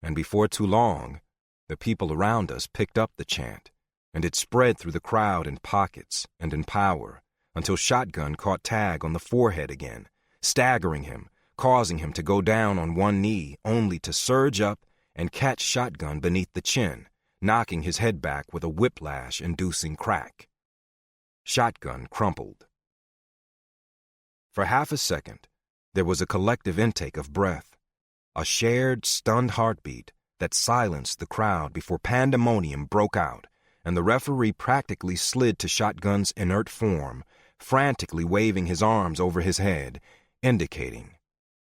and before too long, the people around us picked up the chant, and it spread through the crowd in pockets and in power, until Shotgun caught Tag on the forehead again, staggering him, causing him to go down on one knee, only to surge up and catch Shotgun beneath the chin, knocking his head back with a whiplash-inducing crack. Shotgun crumpled. For half a second, there was a collective intake of breath, a shared, stunned heartbeat that silenced the crowd before pandemonium broke out, and the referee practically slid to Shotgun's inert form, frantically waving his arms over his head, indicating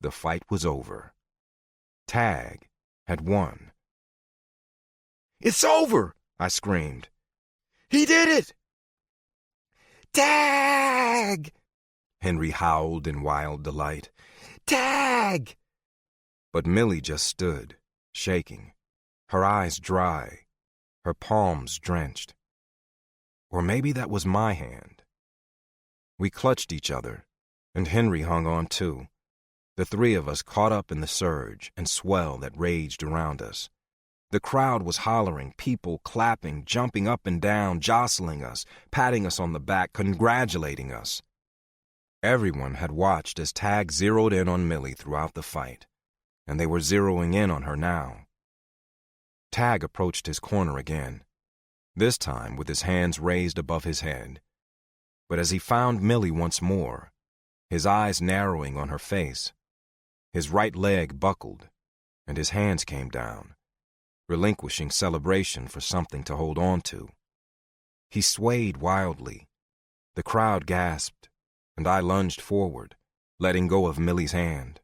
the fight was over. Tag had won. "It's over!" I screamed. "He did it!" "Tag!" Henry howled in wild delight. "Tag!" But Millie just stood, shaking, her eyes dry, her palms drenched. Or maybe that was my hand. We clutched each other, and Henry hung on too, the three of us caught up in the surge and swell that raged around us. The crowd was hollering, people clapping, jumping up and down, jostling us, patting us on the back, congratulating us. Everyone had watched as Tag zeroed in on Millie throughout the fight, and they were zeroing in on her now. Tag approached his corner again, this time with his hands raised above his head. But as he found Millie once more, his eyes narrowing on her face, his right leg buckled, and his hands came down, relinquishing celebration for something to hold on to. He swayed wildly. The crowd gasped, and I lunged forward, letting go of Millie's hand,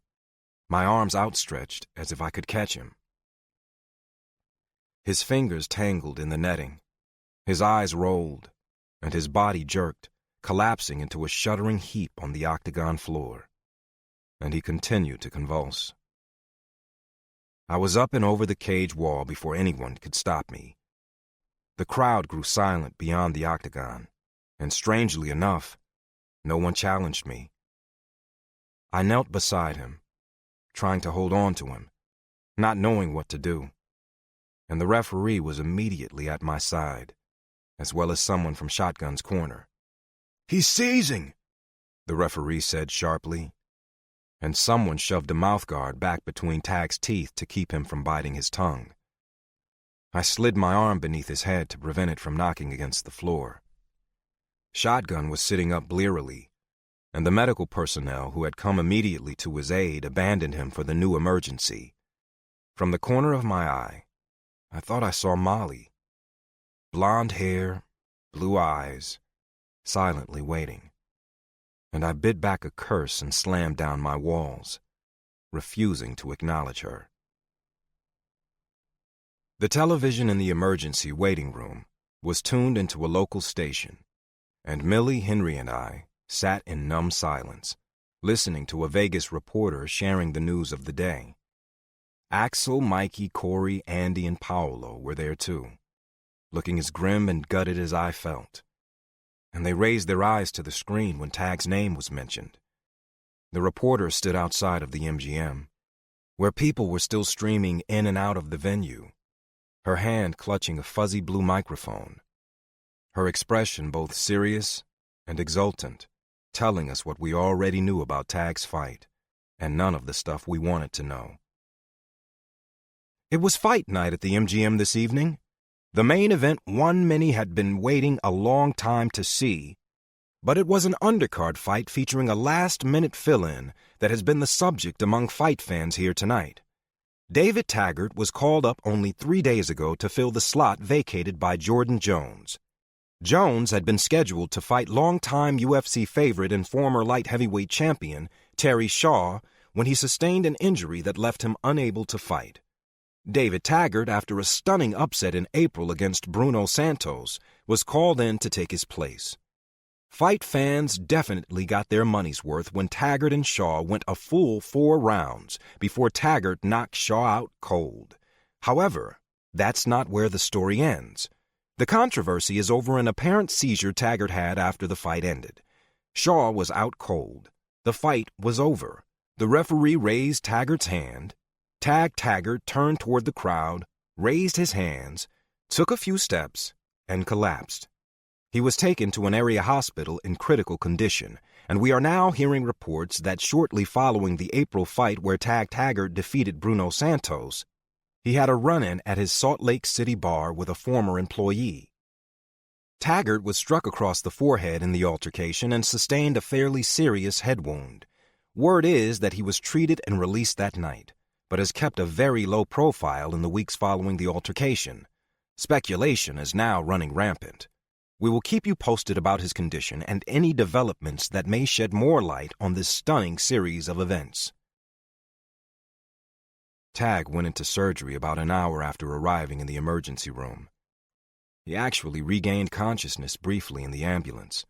my arms outstretched as if I could catch him. His fingers tangled in the netting, his eyes rolled, and his body jerked, collapsing into a shuddering heap on the octagon floor. And he continued to convulse. I was up and over the cage wall before anyone could stop me. The crowd grew silent beyond the octagon, and strangely enough, no one challenged me. I knelt beside him, trying to hold on to him, not knowing what to do. And the referee was immediately at my side, as well as someone from Shotgun's corner. "He's seizing," the referee said sharply, and someone shoved a mouthguard back between Tag's teeth to keep him from biting his tongue. I slid my arm beneath his head to prevent it from knocking against the floor. Shotgun was sitting up blearily, and the medical personnel who had come immediately to his aid abandoned him for the new emergency. From the corner of my eye, I thought I saw Molly. Blonde hair, blue eyes, silently waiting. And I bit back a curse and slammed down my walls, refusing to acknowledge her. The television in the emergency waiting room was tuned into a local station, and Millie, Henry, and I sat in numb silence, listening to a Vegas reporter sharing the news of the day. Axel, Mikey, Corey, Andy, and Paolo were there too, looking as grim and gutted as I felt. And they raised their eyes to the screen when Tag's name was mentioned. The reporter stood outside of the MGM, where people were still streaming in and out of the venue, her hand clutching a fuzzy blue microphone, her expression both serious and exultant, telling us what we already knew about Tag's fight, and none of the stuff we wanted to know. It was fight night at the MGM this evening. The main event one many had been waiting a long time to see, but it was an undercard fight featuring a last-minute fill-in that has been the subject among fight fans here tonight. David Taggart was called up only 3 days ago to fill the slot vacated by Jordan Jones. Jones had been scheduled to fight longtime UFC favorite and former light heavyweight champion Terry Shaw when he sustained an injury that left him unable to fight. David Taggart, after a stunning upset in April against Bruno Santos, was called in to take his place. Fight fans definitely got their money's worth when Taggart and Shaw went a full 4 rounds before Taggart knocked Shaw out cold. However, that's not where the story ends. The controversy is over an apparent seizure Taggart had after the fight ended. Shaw was out cold. The fight was over. The referee raised Taggart's hand. Taggart turned toward the crowd, raised his hands, took a few steps, and collapsed. He was taken to an area hospital in critical condition, and we are now hearing reports that shortly following the April fight where Taggart defeated Bruno Santos, he had a run-in at his Salt Lake City bar with a former employee. Taggart was struck across the forehead in the altercation and sustained a fairly serious head wound. Word is that he was treated and released that night, but has kept a very low profile in the weeks following the altercation. Speculation is now running rampant. We will keep you posted about his condition and any developments that may shed more light on this stunning series of events. Tag went into surgery about an hour after arriving in the emergency room. He actually regained consciousness briefly in the ambulance,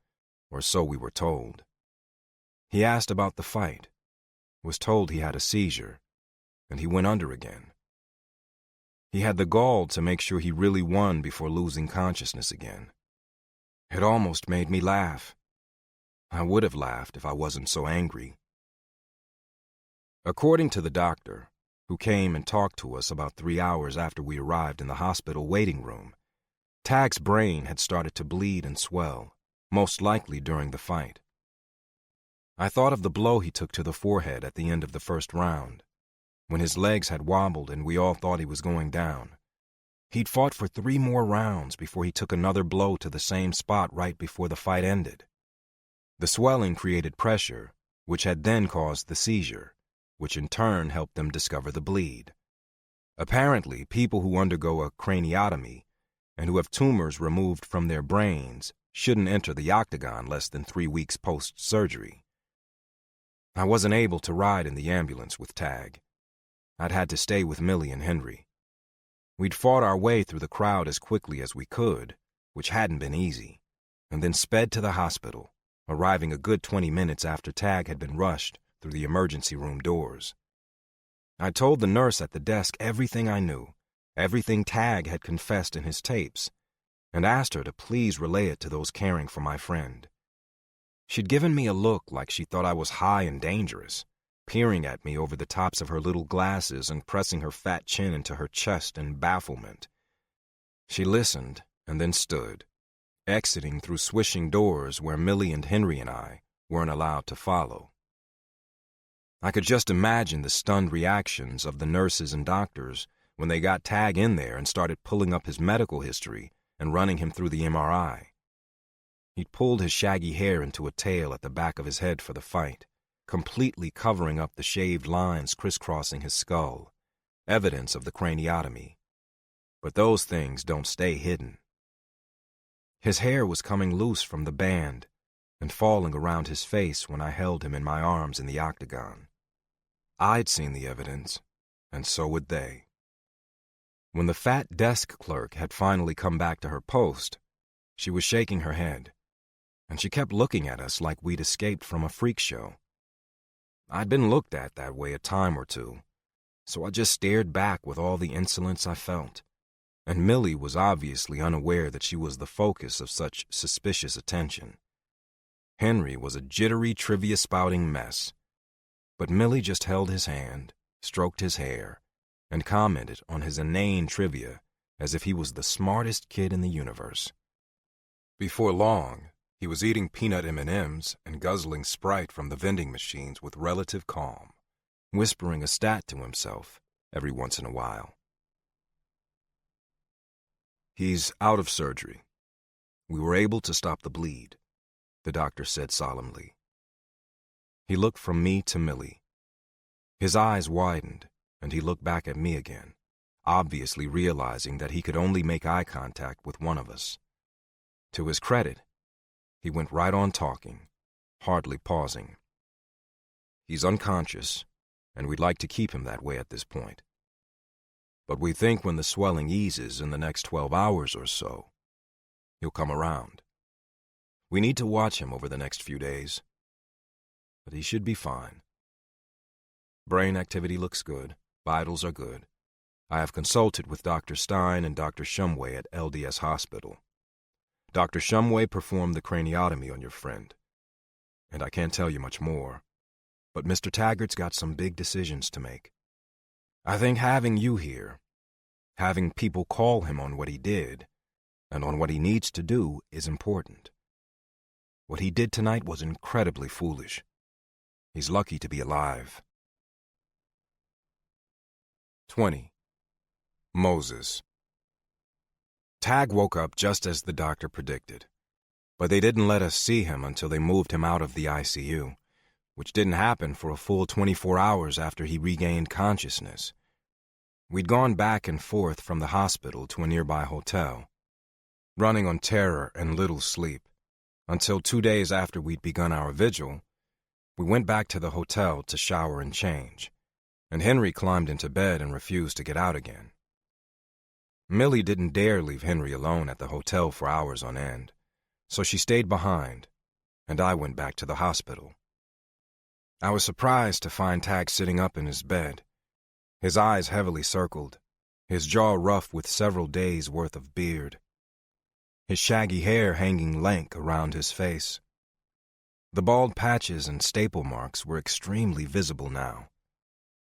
or so we were told. He asked about the fight, was told he had a seizure, and he went under again. He had the gall to make sure he really won before losing consciousness again. It almost made me laugh. I would have laughed if I wasn't so angry. According to the doctor, who came and talked to us about 3 hours after we arrived in the hospital waiting room, Tag's brain had started to bleed and swell, most likely during the fight. I thought of the blow he took to the forehead at the end of the first round, when his legs had wobbled and we all thought he was going down. He'd fought for 3 more rounds before he took another blow to the same spot right before the fight ended. The swelling created pressure, which had then caused the seizure, which in turn helped them discover the bleed. Apparently, people who undergo a craniotomy and who have tumors removed from their brains shouldn't enter the octagon less than 3 weeks post-surgery. I wasn't able to ride in the ambulance with Tag. I'd had to stay with Millie and Henry. We'd fought our way through the crowd as quickly as we could, which hadn't been easy, and then sped to the hospital, arriving a good 20 minutes after Tag had been rushed through the emergency room doors. I told the nurse at the desk everything I knew, everything Tag had confessed in his tapes, and asked her to please relay it to those caring for my friend. She'd given me a look like she thought I was high and dangerous, peering at me over the tops of her little glasses and pressing her fat chin into her chest in bafflement. She listened and then stood, exiting through swishing doors where Millie and Henry and I weren't allowed to follow. I could just imagine the stunned reactions of the nurses and doctors when they got Tag in there and started pulling up his medical history and running him through the MRI. He'd pulled his shaggy hair into a tail at the back of his head for the fight, completely covering up the shaved lines crisscrossing his skull, evidence of the craniotomy. But those things don't stay hidden. His hair was coming loose from the band and falling around his face when I held him in my arms in the octagon. I'd seen the evidence, and so would they. When the fat desk clerk had finally come back to her post, she was shaking her head, and she kept looking at us like we'd escaped from a freak show. I'd been looked at that way a time or two, so I just stared back with all the insolence I felt, and Millie was obviously unaware that she was the focus of such suspicious attention. Henry was a jittery, trivia-spouting mess, but Millie just held his hand, stroked his hair, and commented on his inane trivia as if he was the smartest kid in the universe. Before long, he was eating peanut M&Ms and guzzling Sprite from the vending machines with relative calm, whispering a stat to himself every once in a while. "He's out of surgery. We were able to stop the bleed," the doctor said solemnly. He looked from me to Millie. His eyes widened, and he looked back at me again, obviously realizing that he could only make eye contact with one of us. To his credit, he went right on talking, hardly pausing. "He's unconscious, and we'd like to keep him that way at this point. But we think when the swelling eases in the next 12 hours or so, he'll come around. We need to watch him over the next few days, but he should be fine. Brain activity looks good. Vitals are good. I have consulted with Dr. Stein and Dr. Shumway at LDS Hospital. Dr. Shumway performed the craniotomy on your friend, and I can't tell you much more, but Mr. Taggart's got some big decisions to make. I think having you here, having people call him on what he did, and on what he needs to do is important. What he did tonight was incredibly foolish. He's lucky to be alive. 20. Moses. Tag woke up just as the doctor predicted, but they didn't let us see him until they moved him out of the ICU, which didn't happen for a full 24 hours after he regained consciousness. We'd gone back and forth from the hospital to a nearby hotel, running on terror and little sleep, until 2 days after we'd begun our vigil. We went back to the hotel to shower and change, and Henry climbed into bed and refused to get out again. Millie didn't dare leave Henry alone at the hotel for hours on end, so she stayed behind, and I went back to the hospital. I was surprised to find Tag sitting up in his bed, his eyes heavily circled, his jaw rough with several days' worth of beard, his shaggy hair hanging lank around his face. The bald patches and staple marks were extremely visible now,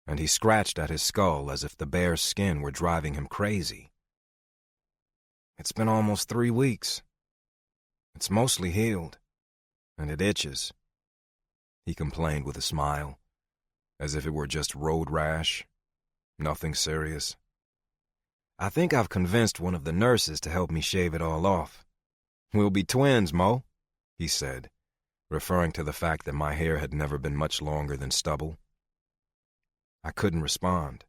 and he scratched at his skull as if the bare skin were driving him crazy. "It's been almost 3 weeks. It's mostly healed, and it itches," he complained with a smile, as if it were just road rash, nothing serious. "I think I've convinced one of the nurses to help me shave it all off. We'll be twins, Mo," he said, referring to the fact that my hair had never been much longer than stubble. I couldn't respond.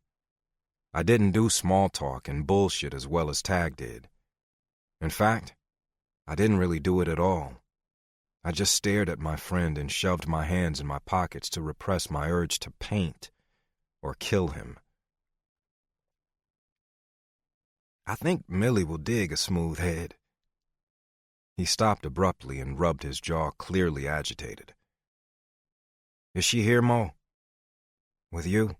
I didn't do small talk and bullshit as well as Tag did. In fact, I didn't really do it at all. I just stared at my friend and shoved my hands in my pockets to repress my urge to paint or kill him. "I think Millie will dig a smooth head." He stopped abruptly and rubbed his jaw, clearly agitated. "Is she here, Mo? With you?"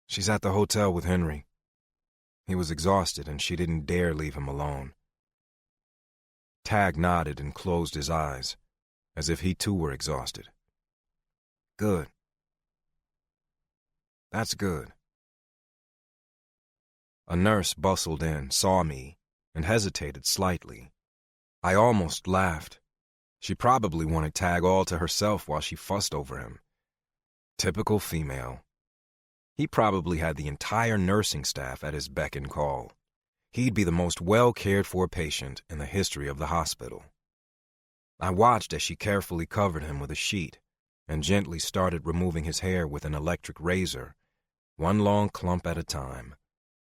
"She's at the hotel with Henry. He was exhausted and she didn't dare leave him alone." Tag nodded and closed his eyes, as if he too were exhausted. "Good. That's good." A nurse bustled in, saw me, and hesitated slightly. I almost laughed. She probably wanted Tag all to herself while she fussed over him. Typical female. He probably had the entire nursing staff at his beck and call. He'd be the most well-cared-for patient in the history of the hospital. I watched as she carefully covered him with a sheet and gently started removing his hair with an electric razor, one long clump at a time,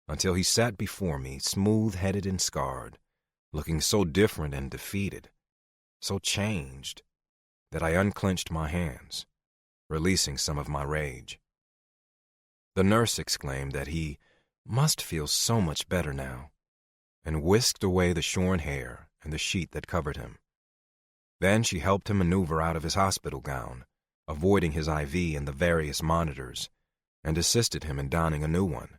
until he sat before me, smooth-headed and scarred, looking so different and defeated, so changed, that I unclenched my hands, releasing some of my rage. The nurse exclaimed that he must feel so much better now, and whisked away the shorn hair and the sheet that covered him. Then she helped him maneuver out of his hospital gown, avoiding his IV and the various monitors, and assisted him in donning a new one.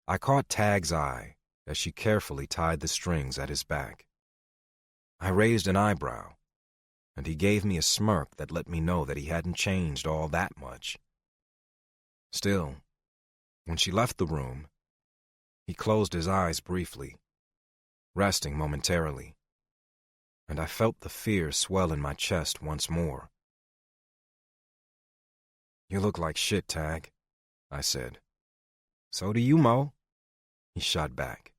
I caught Tag's eye as she carefully tied the strings at his back. I raised an eyebrow, and he gave me a smirk that let me know that he hadn't changed all that much. Still, when she left the room, he closed his eyes briefly, resting momentarily, and I felt the fear swell in my chest once more. "You look like shit, Tag," I said. "So do you, Mo," he shot back,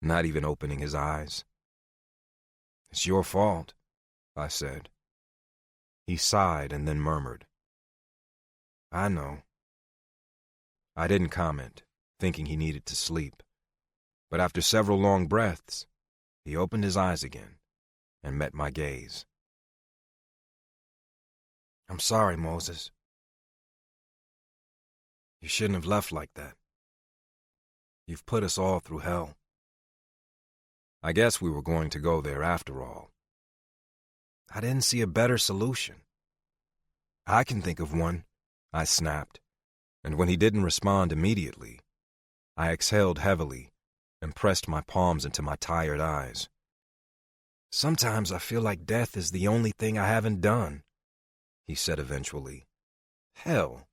not even opening his eyes. "It's your fault," I said. He sighed and then murmured, "I know." I didn't comment, thinking he needed to sleep, but after several long breaths, he opened his eyes again and met my gaze. "I'm sorry, Moses. You shouldn't have left like that. You've put us all through hell." I guess we were going to go there after all. I didn't see a better solution. "I can think of one," I snapped, and when he didn't respond immediately, I exhaled heavily and pressed my palms into my tired eyes. "Sometimes I feel like death is the only thing I haven't done," he said eventually. "Hell,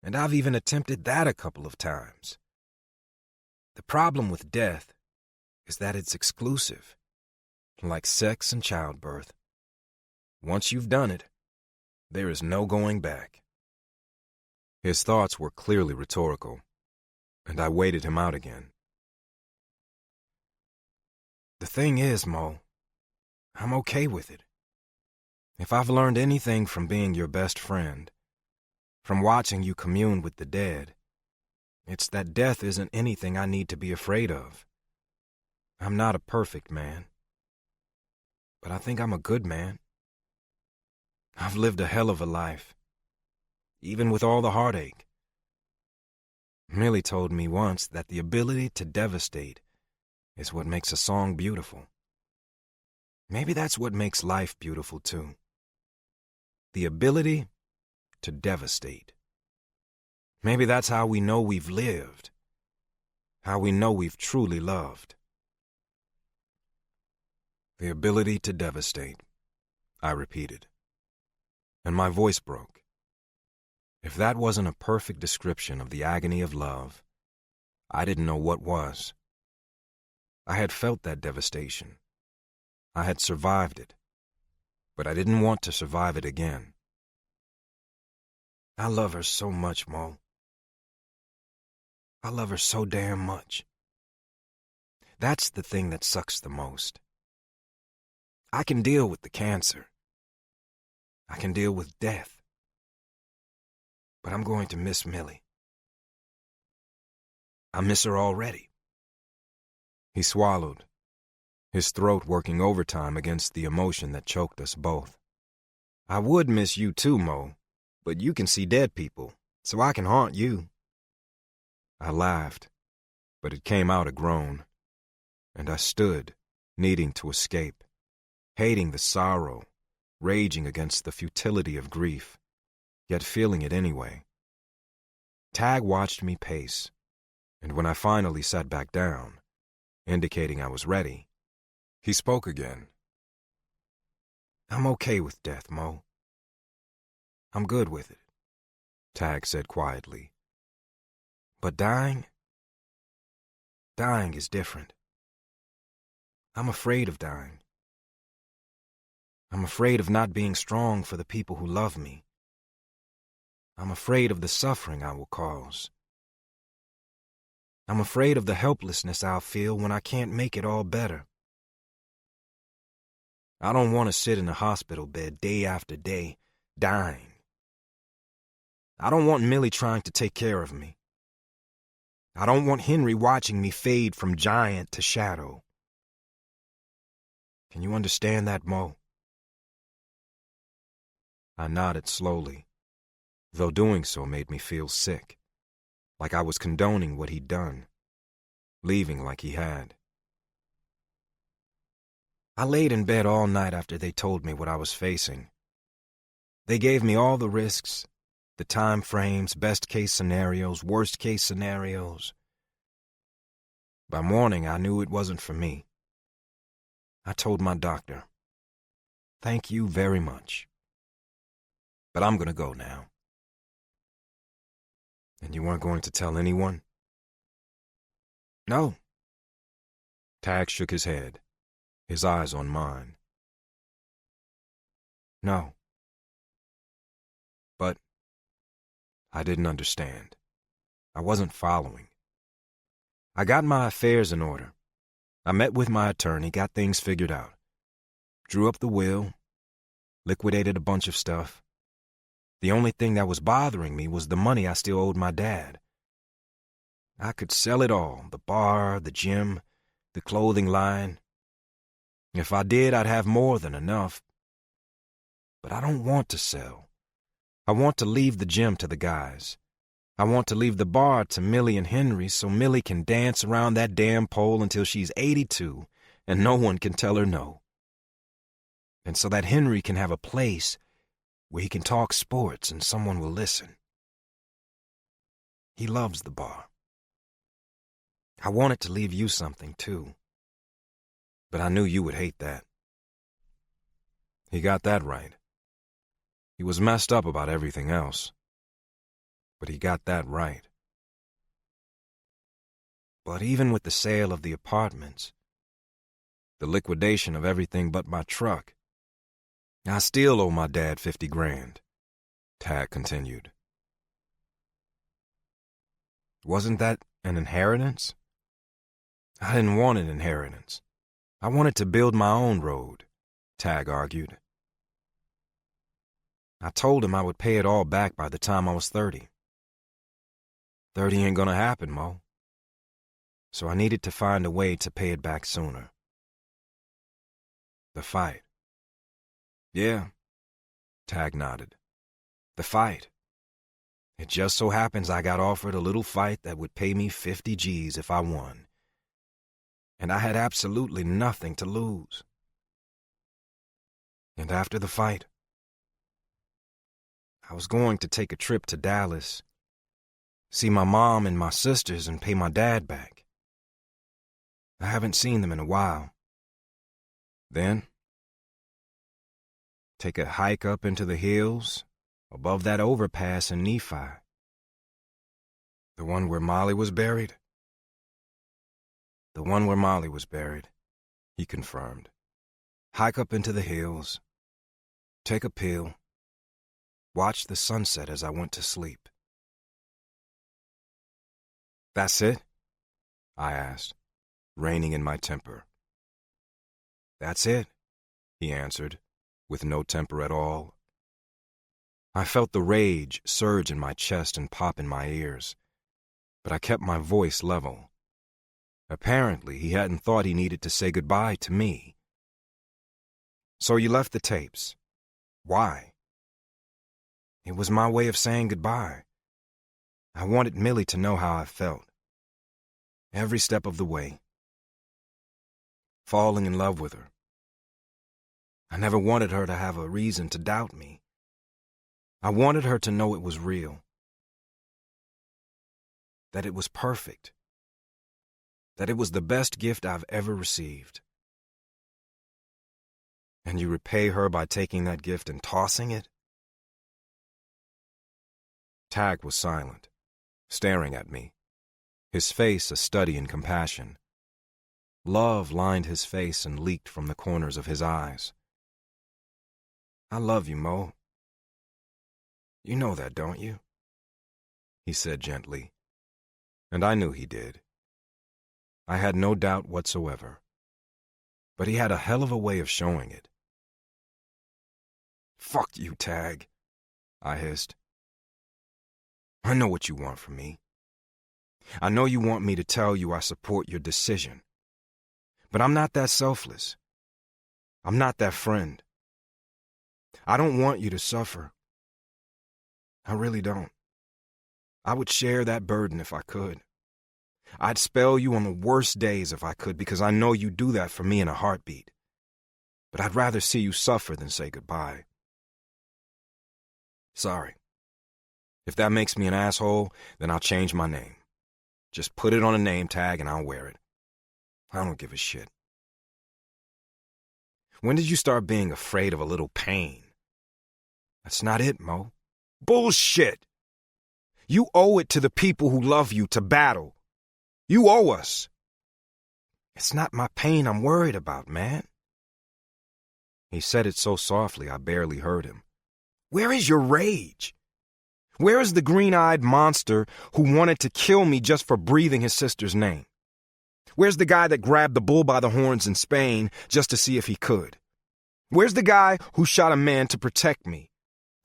and I've even attempted that a couple of times. The problem with death is that it's exclusive, like sex and childbirth. Once you've done it, there is no going back. His thoughts were clearly rhetorical, and I waited him out again. The thing is, Mo, I'm okay with it. If I've learned anything from being your best friend, from watching you commune with the dead, it's that death isn't anything I need to be afraid of. I'm not a perfect man, but I think I'm a good man. I've lived a hell of a life, even with all the heartache. Millie told me once that the ability to devastate is what makes a song beautiful. Maybe that's what makes life beautiful, too. The ability to devastate. Maybe that's how we know we've lived, how we know we've truly loved. The ability to devastate, I repeated, and my voice broke. If that wasn't a perfect description of the agony of love, I didn't know what was. I had felt that devastation. I had survived it, but I didn't want to survive it again. I love her so much, Mo. I love her so damn much. That's the thing that sucks the most. I can deal with the cancer. I can deal with death. But I'm going to miss Millie. I miss her already. He swallowed, his throat working overtime against the emotion that choked us both. I would miss you too, Mo, but you can see dead people, so I can haunt you. I laughed, but it came out a groan, and I stood, needing to escape, hating the sorrow, raging against the futility of grief, yet feeling it anyway. Tag watched me pace, and when I finally sat back down, indicating I was ready, he spoke again. I'm okay with death, Mo. I'm good with it, Tag said quietly. But dying is different. I'm afraid of dying. I'm afraid of not being strong for the people who love me. I'm afraid of the suffering I will cause. I'm afraid of the helplessness I'll feel when I can't make it all better. I don't want to sit in a hospital bed day after day, dying. I don't want Millie trying to take care of me. I don't want Henry watching me fade from giant to shadow. Can you understand that, Mo? I nodded slowly, though doing so made me feel sick, like I was condoning what he'd done, leaving like he had. I laid in bed all night after they told me what I was facing. They gave me all the risks, the time frames, best-case scenarios, worst-case scenarios. By morning, I knew it wasn't for me. I told my doctor, "Thank you very much. But I'm going to go now." And you weren't going to tell anyone? No. Tag shook his head, his eyes on mine. No. But I didn't understand. I wasn't following. I got my affairs in order. I met with my attorney, got things figured out. Drew up the will, liquidated a bunch of stuff. The only thing that was bothering me was the money I still owed my dad. I could sell it all, the bar, the gym, the clothing line. If I did, I'd have more than enough. But I don't want to sell. I want to leave the gym to the guys. I want to leave the bar to Millie and Henry so Millie can dance around that damn pole until she's 82 and no one can tell her no. And so that Henry can have a place where he can talk sports and someone will listen. He loves the bar. I wanted to leave you something, too. But I knew you would hate that. He got that right. He was messed up about everything else. But he got that right. But even with the sale of the apartments, the liquidation of everything but my truck, I still owe my dad 50 grand, Tag continued. Wasn't that an inheritance? I didn't want an inheritance. I wanted to build my own road, Tag argued. I told him I would pay it all back by the time I was 30. 30 ain't gonna happen, Mo. So I needed to find a way to pay it back sooner. The fight. Yeah, Tag nodded. The fight. It just so happens I got offered a little fight that would pay me 50 G's if I won. And I had absolutely nothing to lose. And after the fight, I was going to take a trip to Dallas, see my mom and my sisters, and pay my dad back. I haven't seen them in a while. Then, take a hike up into the hills, above that overpass in Nephi. The one where Molly was buried? The one where Molly was buried, he confirmed. Hike up into the hills, take a pill, watch the sunset as I went to sleep. That's it? I asked, reining in my temper. That's it, he answered, with no temper at all. I felt the rage surge in my chest and pop in my ears, but I kept my voice level. Apparently, he hadn't thought he needed to say goodbye to me. So you left the tapes. Why? It was my way of saying goodbye. I wanted Millie to know how I felt. Every step of the way. Falling in love with her. I never wanted her to have a reason to doubt me. I wanted her to know it was real. That it was perfect. That it was the best gift I've ever received. And you repay her by taking that gift and tossing it? Tag was silent, staring at me, his face a study in compassion. Love lined his face and leaked from the corners of his eyes. I love you, Mo. You know that, don't you? He said gently, and I knew he did. I had no doubt whatsoever, but he had a hell of a way of showing it. Fuck you, Tag, I hissed. I know what you want from me. I know you want me to tell you I support your decision. But I'm not that selfless. I'm not that friend. I don't want you to suffer. I really don't. I would share that burden if I could. I'd spell you on the worst days if I could, because I know you'd do that for me in a heartbeat. But I'd rather see you suffer than say goodbye. Sorry. If that makes me an asshole, then I'll change my name. Just put it on a name tag and I'll wear it. I don't give a shit. When did you start being afraid of a little pain? That's not it, Mo. Bullshit! You owe it to the people who love you to battle. You owe us. It's not my pain I'm worried about, man. He said it so softly I barely heard him. Where is your rage? Where is the green-eyed monster who wanted to kill me just for breathing his sister's name? Where's the guy that grabbed the bull by the horns in Spain just to see if he could? Where's the guy who shot a man to protect me?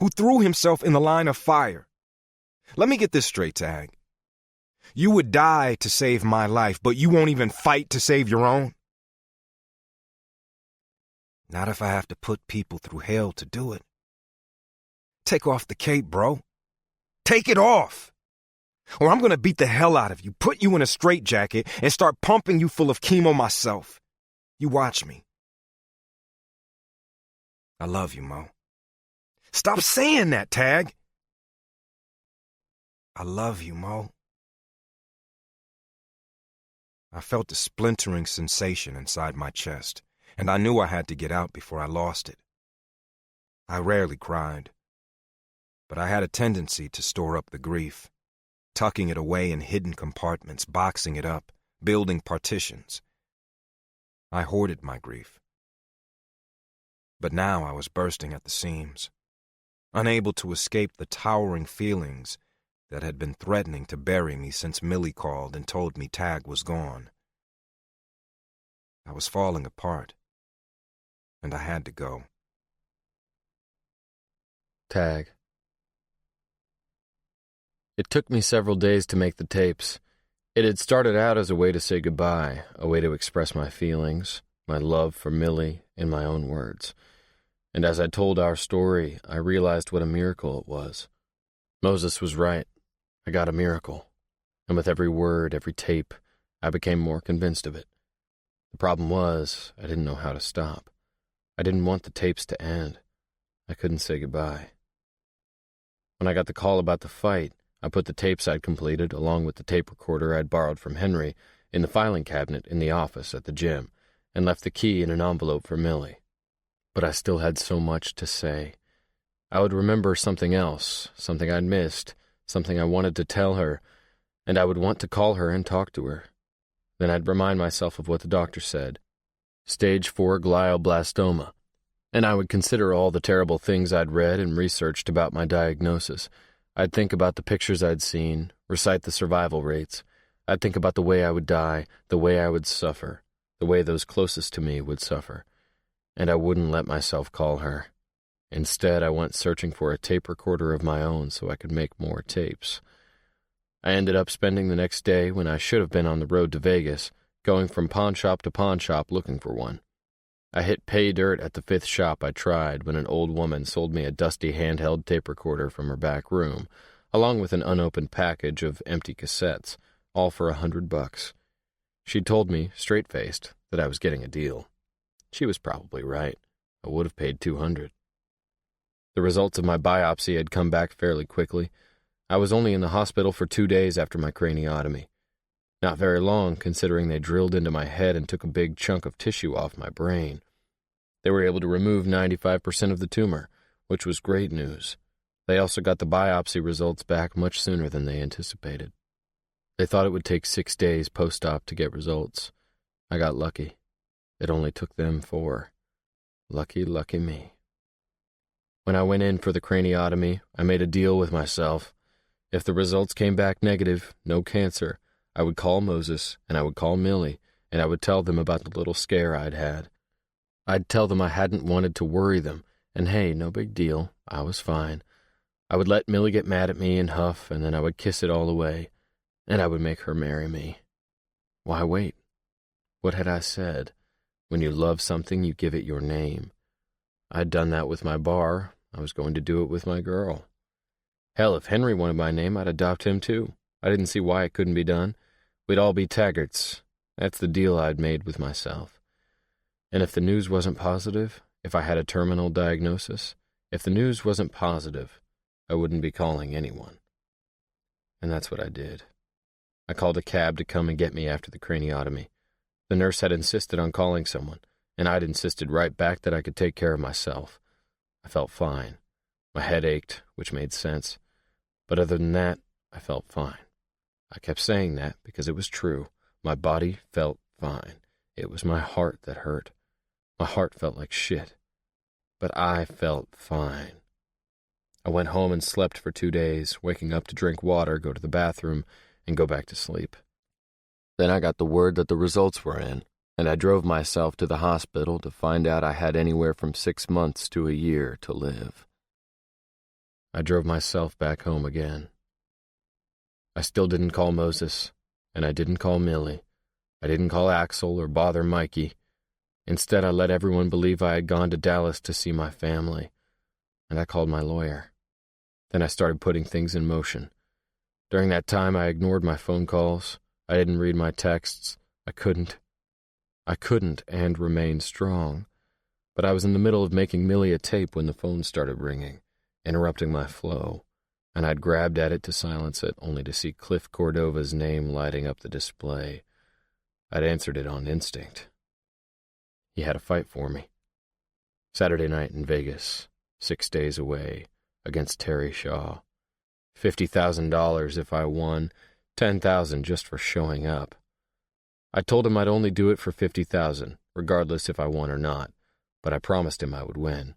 Who threw himself in the line of fire? Let me get this straight, Tag. You would die to save my life, but you won't even fight to save your own? Not if I have to put people through hell to do it. Take off the cape, bro. Take it off! Or I'm gonna beat the hell out of you, put you in a straitjacket, and start pumping you full of chemo myself. You watch me. I love you, Mo. Stop saying that, Tag! I love you, Mo. I felt a splintering sensation inside my chest, and I knew I had to get out before I lost it. I rarely cried, but I had a tendency to store up the grief, tucking it away in hidden compartments, boxing it up, building partitions. I hoarded my grief. But now I was bursting at the seams, unable to escape the towering feelings that had been threatening to bury me since Millie called and told me Tag was gone. I was falling apart, and I had to go. Tag. It took me several days to make the tapes. It had started out as a way to say goodbye, a way to express my feelings, my love for Millie, in my own words. And as I told our story, I realized what a miracle it was. Moses was right. I got a miracle. And with every word, every tape, I became more convinced of it. The problem was, I didn't know how to stop. I didn't want the tapes to end. I couldn't say goodbye. When I got the call about the fight, I put the tapes I'd completed, along with the tape recorder I'd borrowed from Henry, in the filing cabinet in the office at the gym, and left the key in an envelope for Millie. But I still had so much to say. I would remember something else, something I'd missed, something I wanted to tell her, and I would want to call her and talk to her. Then I'd remind myself of what the doctor said. Stage 4 glioblastoma. And I would consider all the terrible things I'd read and researched about my diagnosis. I'd think about the pictures I'd seen, recite the survival rates. I'd think about the way I would die, the way I would suffer, the way those closest to me would suffer. And I wouldn't let myself call her. Instead, I went searching for a tape recorder of my own so I could make more tapes. I ended up spending the next day, when I should have been on the road to Vegas, going from pawn shop to pawn shop looking for one. I hit pay dirt at the 5th shop I tried when an old woman sold me a dusty handheld tape recorder from her back room, along with an unopened package of empty cassettes, all for $100. She'd told me, straight-faced, that I was getting a deal. She was probably right. I would have paid $200. The results of my biopsy had come back fairly quickly. I was only in the hospital for 2 days after my craniotomy. Not very long, considering they drilled into my head and took a big chunk of tissue off my brain. They were able to remove 95% of the tumor, which was great news. They also got the biopsy results back much sooner than they anticipated. They thought it would take 6 days post-op to get results. I got lucky. It only took them 4. Lucky, lucky me. When I went in for the craniotomy, I made a deal with myself. If the results came back negative, no cancer, I would call Moses, and I would call Millie, and I would tell them about the little scare I'd had. I'd tell them I hadn't wanted to worry them, and hey, no big deal, I was fine. I would let Millie get mad at me and huff, and then I would kiss it all away, and I would make her marry me. Why wait? What had I said? When you love something, you give it your name. I'd done that with my bar. I was going to do it with my girl. Hell, if Henry wanted my name, I'd adopt him too. I didn't see why it couldn't be done. We'd all be Taggarts. That's the deal I'd made with myself. And if the news wasn't positive, if I had a terminal diagnosis, if the news wasn't positive, I wouldn't be calling anyone. And that's what I did. I called a cab to come and get me after the craniotomy. The nurse had insisted on calling someone, and I'd insisted right back that I could take care of myself. I felt fine. My head ached, which made sense. But other than that, I felt fine. I kept saying that because it was true. My body felt fine. It was my heart that hurt. My heart felt like shit. But I felt fine. I went home and slept for 2 days, waking up to drink water, go to the bathroom, and go back to sleep. Then I got the word that the results were in, and I drove myself to the hospital to find out I had anywhere from 6 months to a year to live. I drove myself back home again. I still didn't call Moses, and I didn't call Millie. I didn't call Axel or bother Mikey. Instead, I let everyone believe I had gone to Dallas to see my family, and I called my lawyer. Then I started putting things in motion. During that time, I ignored my phone calls. I didn't read my texts. I couldn't and remained strong. But I was in the middle of making Millie a tape when the phone started ringing, interrupting my flow, and I'd grabbed at it to silence it, only to see Cliff Cordova's name lighting up the display. I'd answered it on instinct. He had a fight for me. Saturday night in Vegas, 6 days away, against Terry Shaw. $50,000 if I won, $10,000 just for showing up. I told him I'd only do it for $50,000, regardless if I won or not, but I promised him I would win.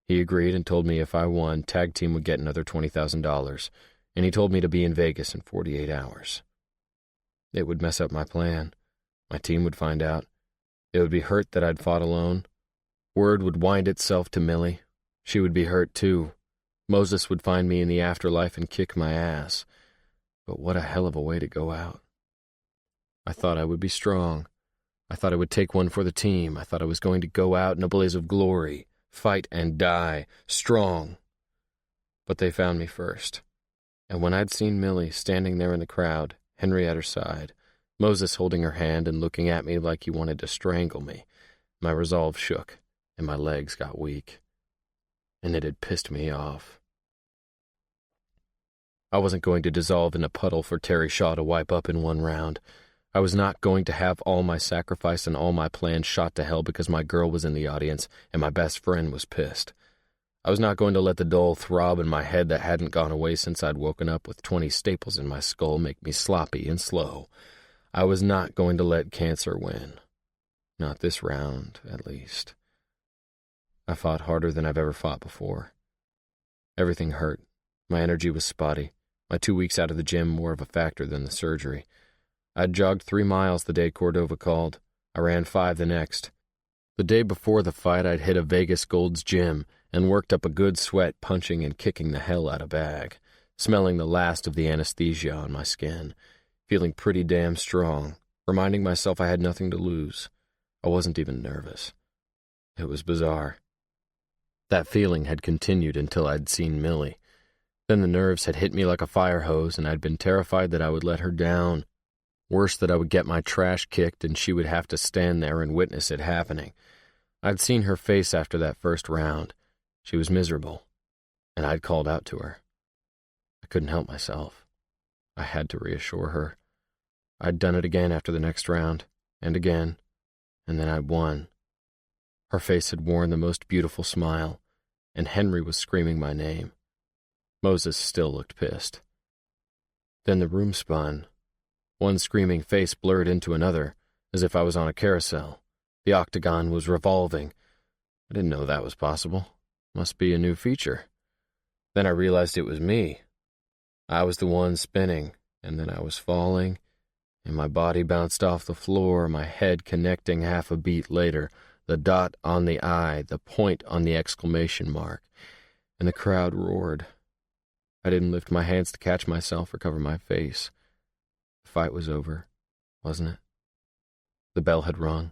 He agreed and told me if I won, tag team would get another $20,000, and he told me to be in Vegas in 48 hours. It would mess up my plan. My team would find out. It would be hurt that I'd fought alone. Word would wind itself to Millie. She would be hurt too. Moses would find me in the afterlife and kick my ass. But what a hell of a way to go out. I thought I would be strong. I thought I would take one for the team. I thought I was going to go out in a blaze of glory, fight and die, strong. But they found me first. And when I'd seen Millie standing there in the crowd, Henry at her side, Moses holding her hand and looking at me like he wanted to strangle me, my resolve shook and my legs got weak. And it had pissed me off. I wasn't going to dissolve in a puddle for Terry Shaw to wipe up in one round. I was not going to have all my sacrifice and all my plans shot to hell because my girl was in the audience and my best friend was pissed. I was not going to let the dull throb in my head that hadn't gone away since I'd woken up with 20 staples in my skull make me sloppy and slow. I was not going to let cancer win. Not this round, at least. I fought harder than I've ever fought before. Everything hurt. My energy was spotty. My 2 weeks out of the gym more of a factor than the surgery. I'd jogged 3 miles the day Cordova called. I ran 5 the next. The day before the fight, I'd hit a Vegas Gold's gym and worked up a good sweat punching and kicking the hell out of bag, smelling the last of the anesthesia on my skin, feeling pretty damn strong, reminding myself I had nothing to lose. I wasn't even nervous. It was bizarre. That feeling had continued until I'd seen Millie. Then the nerves had hit me like a fire hose, and I'd been terrified that I would let her down. Worse, that I would get my trash kicked and she would have to stand there and witness it happening. I'd seen her face after that first round. She was miserable, and I'd called out to her. I couldn't help myself. I had to reassure her. I'd done it again after the next round, and again, and then I'd won. Her face had worn the most beautiful smile, and Henry was screaming my name. Moses still looked pissed. Then the room spun. One screaming face blurred into another, as if I was on a carousel. The octagon was revolving. I didn't know that was possible. Must be a new feature. Then I realized it was me. I was the one spinning, and then I was falling, and my body bounced off the floor, my head connecting half a beat later, the dot on the I, the point on the exclamation mark, and the crowd roared. I didn't lift my hands to catch myself or cover my face. The fight was over, wasn't it? The bell had rung.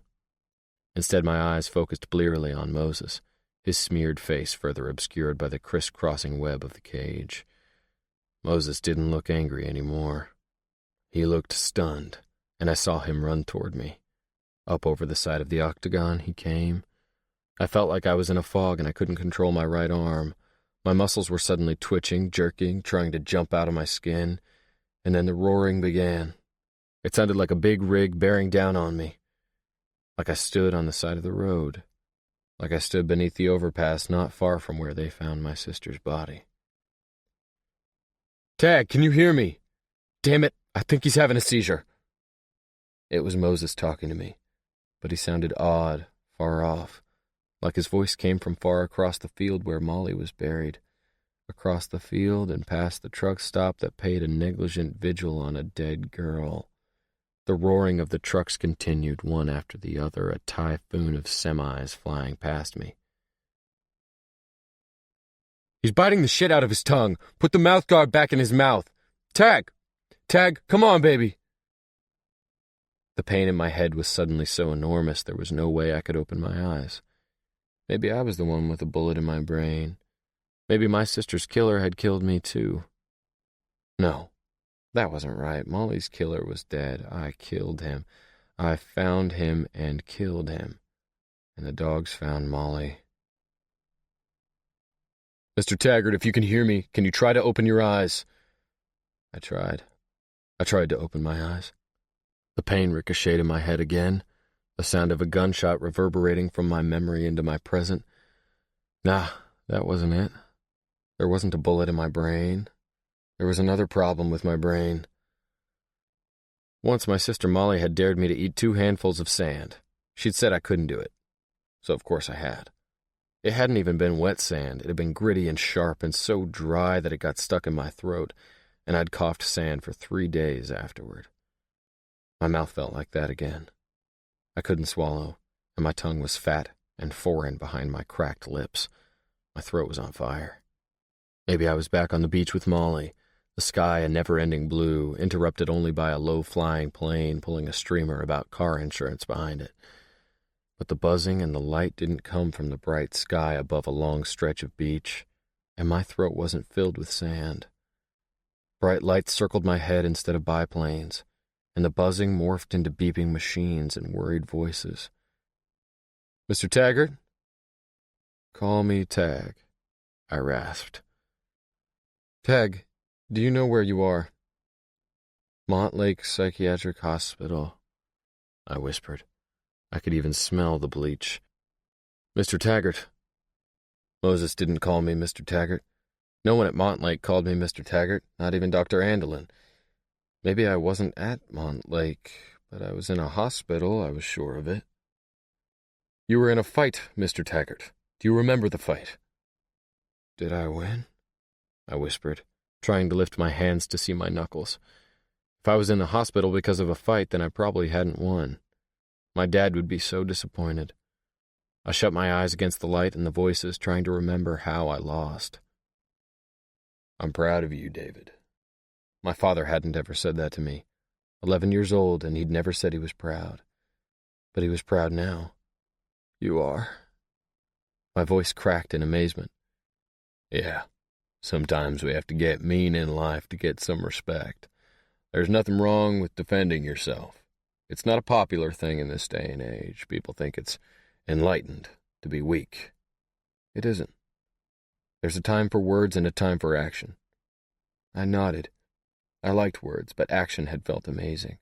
Instead, my eyes focused blearily on Moses, his smeared face further obscured by the crisscrossing web of the cage. Moses didn't look angry anymore. He looked stunned, and I saw him run toward me. Up over the side of the octagon he came. I felt like I was in a fog and I couldn't control my right arm. My muscles were suddenly twitching, jerking, trying to jump out of my skin. And then the roaring began. It sounded like a big rig bearing down on me. Like I stood on the side of the road. Like I stood beneath the overpass not far from where they found my sister's body. "Tag, can you hear me? Damn it, I think he's having a seizure." It was Moses talking to me, but he sounded odd, far off, like his voice came from far across the field where Molly was buried, across the field and past the truck stop that paid a negligent vigil on a dead girl. The roaring of the trucks continued, one after the other, a typhoon of semis flying past me. "He's biting the shit out of his tongue. Put the mouthguard back in his mouth. Tag! Tag, come on, baby!" The pain in my head was suddenly so enormous there was no way I could open my eyes. Maybe I was the one with a bullet in my brain. Maybe my sister's killer had killed me too. No, that wasn't right. Molly's killer was dead. I killed him. I found him and killed him. And the dogs found Molly. "Mr. Taggart, if you can hear me, can you try to open your eyes?" I tried. I tried to open my eyes. The pain ricocheted in my head again, the sound of a gunshot reverberating from my memory into my present. Nah, that wasn't it. There wasn't a bullet in my brain. There was another problem with my brain. Once my sister Molly had dared me to eat 2 handfuls of sand. She'd said I couldn't do it. so of course I had. It hadn't even been wet sand. It had been gritty and sharp and so dry that it got stuck in my throat, and I'd coughed sand for 3 days afterward. My mouth felt like that again. I couldn't swallow, and my tongue was fat and foreign behind my cracked lips. My throat was on fire. Maybe I was back on the beach with Molly, the sky a never-ending blue, interrupted only by a low-flying plane pulling a streamer about car insurance behind it. But the buzzing and the light didn't come from the bright sky above a long stretch of beach, and my throat wasn't filled with sand. Bright lights circled my head instead of biplanes, and the buzzing morphed into beeping machines and worried voices. "Mr. Taggart?" "Call me Tag," I rasped. "Tag, do you know where you are?" "Montlake Psychiatric Hospital," I whispered. I could even smell the bleach. "Mr. Taggart." Moses didn't call me Mr. Taggart. No one at Montlake called me Mr. Taggart, not even Dr. Andelin. Maybe I wasn't at Montlake, but I was in a hospital, I was sure of it. "You were in a fight, Mr. Taggart. Do you remember the fight?" "Did I win?" I whispered, trying to lift my hands to see my knuckles. If I was in the hospital because of a fight, then I probably hadn't won. My dad would be so disappointed. I shut my eyes against the light and the voices, trying to remember how I lost. "I'm proud of you, David." My father hadn't ever said that to me. 11 years old, and he'd never said he was proud. But he was proud now. "You are?" My voice cracked in amazement. "Yeah, sometimes we have to get mean in life to get some respect. There's nothing wrong with defending yourself. It's not a popular thing in this day and age. People think it's enlightened to be weak. It isn't. There's a time for words and a time for action." I nodded. I liked words, but action had felt amazing.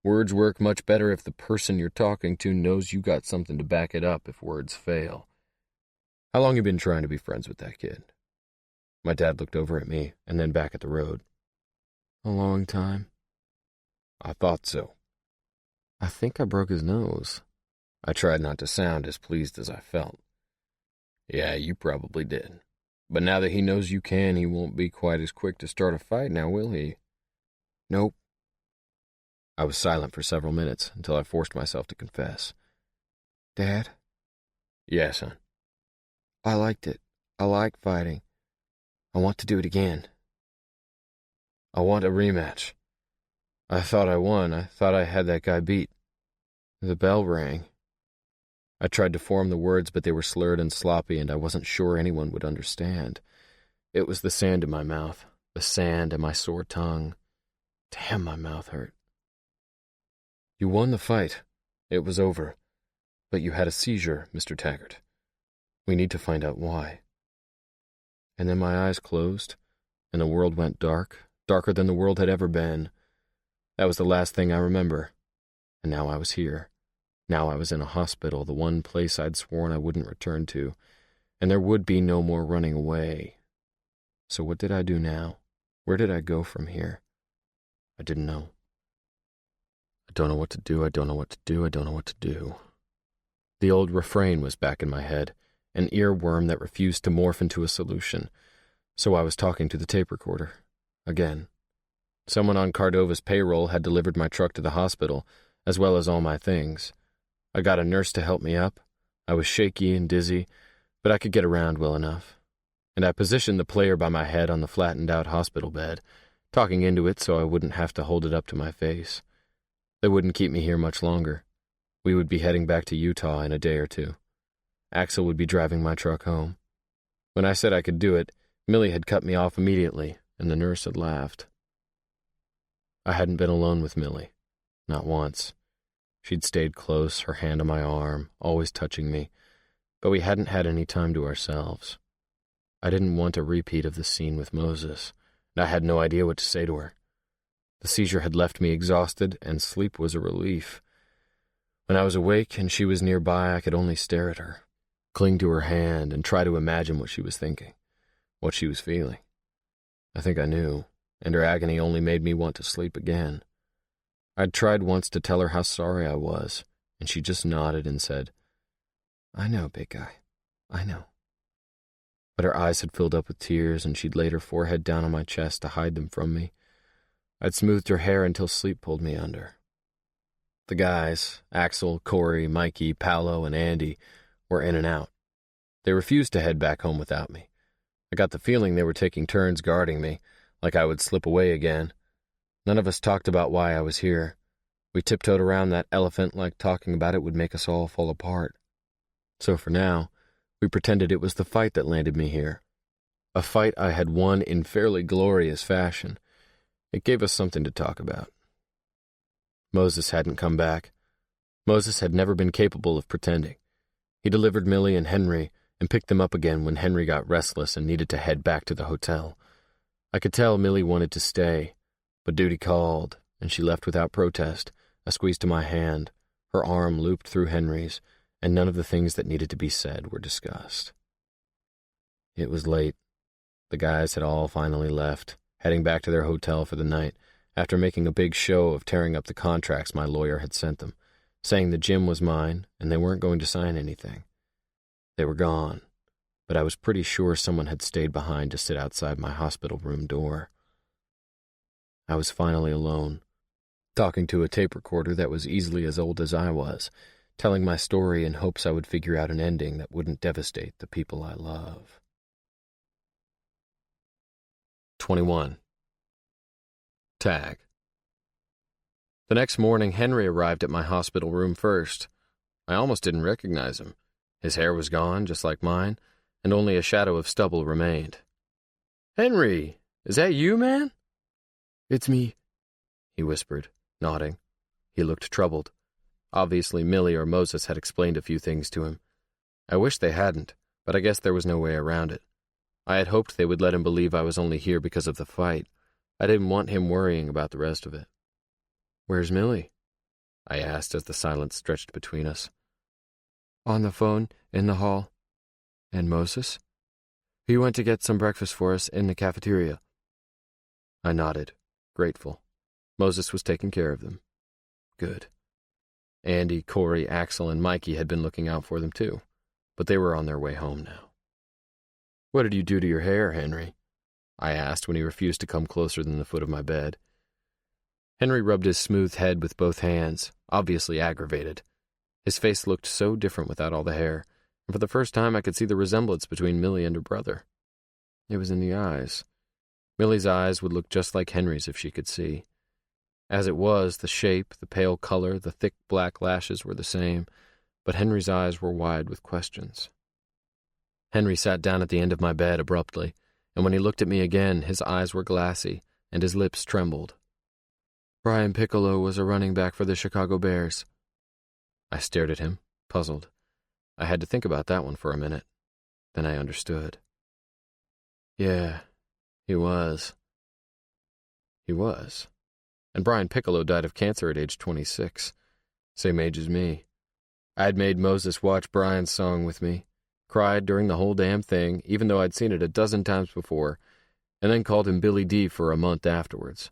Words work much better if the person you're talking to knows you got something to back it up if words fail. "How long you been trying to be friends with that kid?" My dad looked over at me and then back at the road. "A long time." "I thought so." "I think I broke his nose." I tried not to sound as pleased as I felt. "Yeah, you probably did. But now that he knows you can, he won't be quite as quick to start a fight now, will he?" "Nope." I was silent for several minutes until I forced myself to confess. "Dad?" "Yeah, son." "I liked it. I like fighting. I want to do it again." "I want a rematch. I thought I won. I thought I had that guy beat." The bell rang. I tried to form the words, but they were slurred and sloppy, and I wasn't sure anyone would understand. It was the sand in my mouth, the sand and my sore tongue. Damn, my mouth hurt. "You won the fight. It was over. But you had a seizure, Mr. Taggart. We need to find out why." And then my eyes closed, and the world went dark, darker than the world had ever been. That was the last thing I remember. And now I was here. Now I was in a hospital, the one place I'd sworn I wouldn't return to, and there would be no more running away. So what did I do now? Where did I go from here? I didn't know. I don't know what to do, I don't know what to do, I don't know what to do. The old refrain was back in my head, an earworm that refused to morph into a solution. So I was talking to the tape recorder. Again. Someone on Cardova's payroll had delivered my truck to the hospital, as well as all my things. I got a nurse to help me up. I was shaky and dizzy, but I could get around well enough. And I positioned the player by my head on the flattened-out hospital bed, talking into it so I wouldn't have to hold it up to my face. They wouldn't keep me here much longer. We would be heading back to Utah in a day or two. Axel would be driving my truck home. When I said I could do it, Millie had cut me off immediately, and the nurse had laughed. I hadn't been alone with Millie. Not once. She'd stayed close, her hand on my arm, always touching me, but we hadn't had any time to ourselves. I didn't want a repeat of the scene with Moses, and I had no idea what to say to her. The seizure had left me exhausted, and sleep was a relief. When I was awake and she was nearby, I could only stare at her, cling to her hand, and try to imagine what she was thinking, what she was feeling. I think I knew, and her agony only made me want to sleep again. I'd tried once to tell her how sorry I was, and she just nodded and said, I know, big guy. I know. But her eyes had filled up with tears, and she'd laid her forehead down on my chest to hide them from me. I'd smoothed her hair until sleep pulled me under. The guys, Axel, Corey, Mikey, Paolo, and Andy, were in and out. They refused to head back home without me. I got the feeling they were taking turns guarding me, like I would slip away again. None of us talked about why I was here. We tiptoed around that elephant like talking about it would make us all fall apart. So for now, we pretended it was the fight that landed me here. A fight I had won in fairly glorious fashion. It gave us something to talk about. Moses hadn't come back. Moses had never been capable of pretending. He delivered Millie and Henry and picked them up again when Henry got restless and needed to head back to the hotel. I could tell Millie wanted to stay, but duty called, and she left without protest, a squeeze to my hand, her arm looped through Henry's, and none of the things that needed to be said were discussed. It was late. The guys had all finally left, heading back to their hotel for the night, after making a big show of tearing up the contracts my lawyer had sent them, saying the gym was mine and they weren't going to sign anything. They were gone, but I was pretty sure someone had stayed behind to sit outside my hospital room door. I was finally alone, talking to a tape recorder that was easily as old as I was, telling my story in hopes I would figure out an ending that wouldn't devastate the people I love. 21. Tag. The next morning, Henry arrived at my hospital room first. I almost didn't recognize him. His hair was gone, just like mine, and only a shadow of stubble remained. "Henry, is that you, man?" It's me, he whispered, nodding. He looked troubled. Obviously, Millie or Moses had explained a few things to him. I wished they hadn't, but I guess there was no way around it. I had hoped they would let him believe I was only here because of the fight. I didn't want him worrying about the rest of it. "Where's Millie?" I asked as the silence stretched between us. On the phone, in the hall. And Moses? He went to get some breakfast for us in the cafeteria. I nodded, grateful. Moses was taking care of them. Good. Andy, Corey, Axel, and Mikey had been looking out for them too, but they were on their way home now. "What did you do to your hair, Henry?" I asked when he refused to come closer than the foot of my bed. Henry rubbed his smooth head with both hands, obviously aggravated. His face looked so different without all the hair, and for the first time I could see the resemblance between Millie and her brother. It was in the eyes. Millie's eyes would look just like Henry's if she could see. As it was, the shape, the pale color, the thick black lashes were the same, but Henry's eyes were wide with questions. Henry sat down at the end of my bed abruptly, and when he looked at me again, his eyes were glassy, and his lips trembled. Brian Piccolo was a running back for the Chicago Bears. I stared at him, puzzled. I had to think about that one for a minute. Then I understood. Yeah, he was. He was. And Brian Piccolo died of cancer at age 26. Same age as me. I'd made Moses watch Brian's song with me, cried during the whole damn thing, even though I'd seen it a dozen times before, and then called him Billy D for a month afterwards.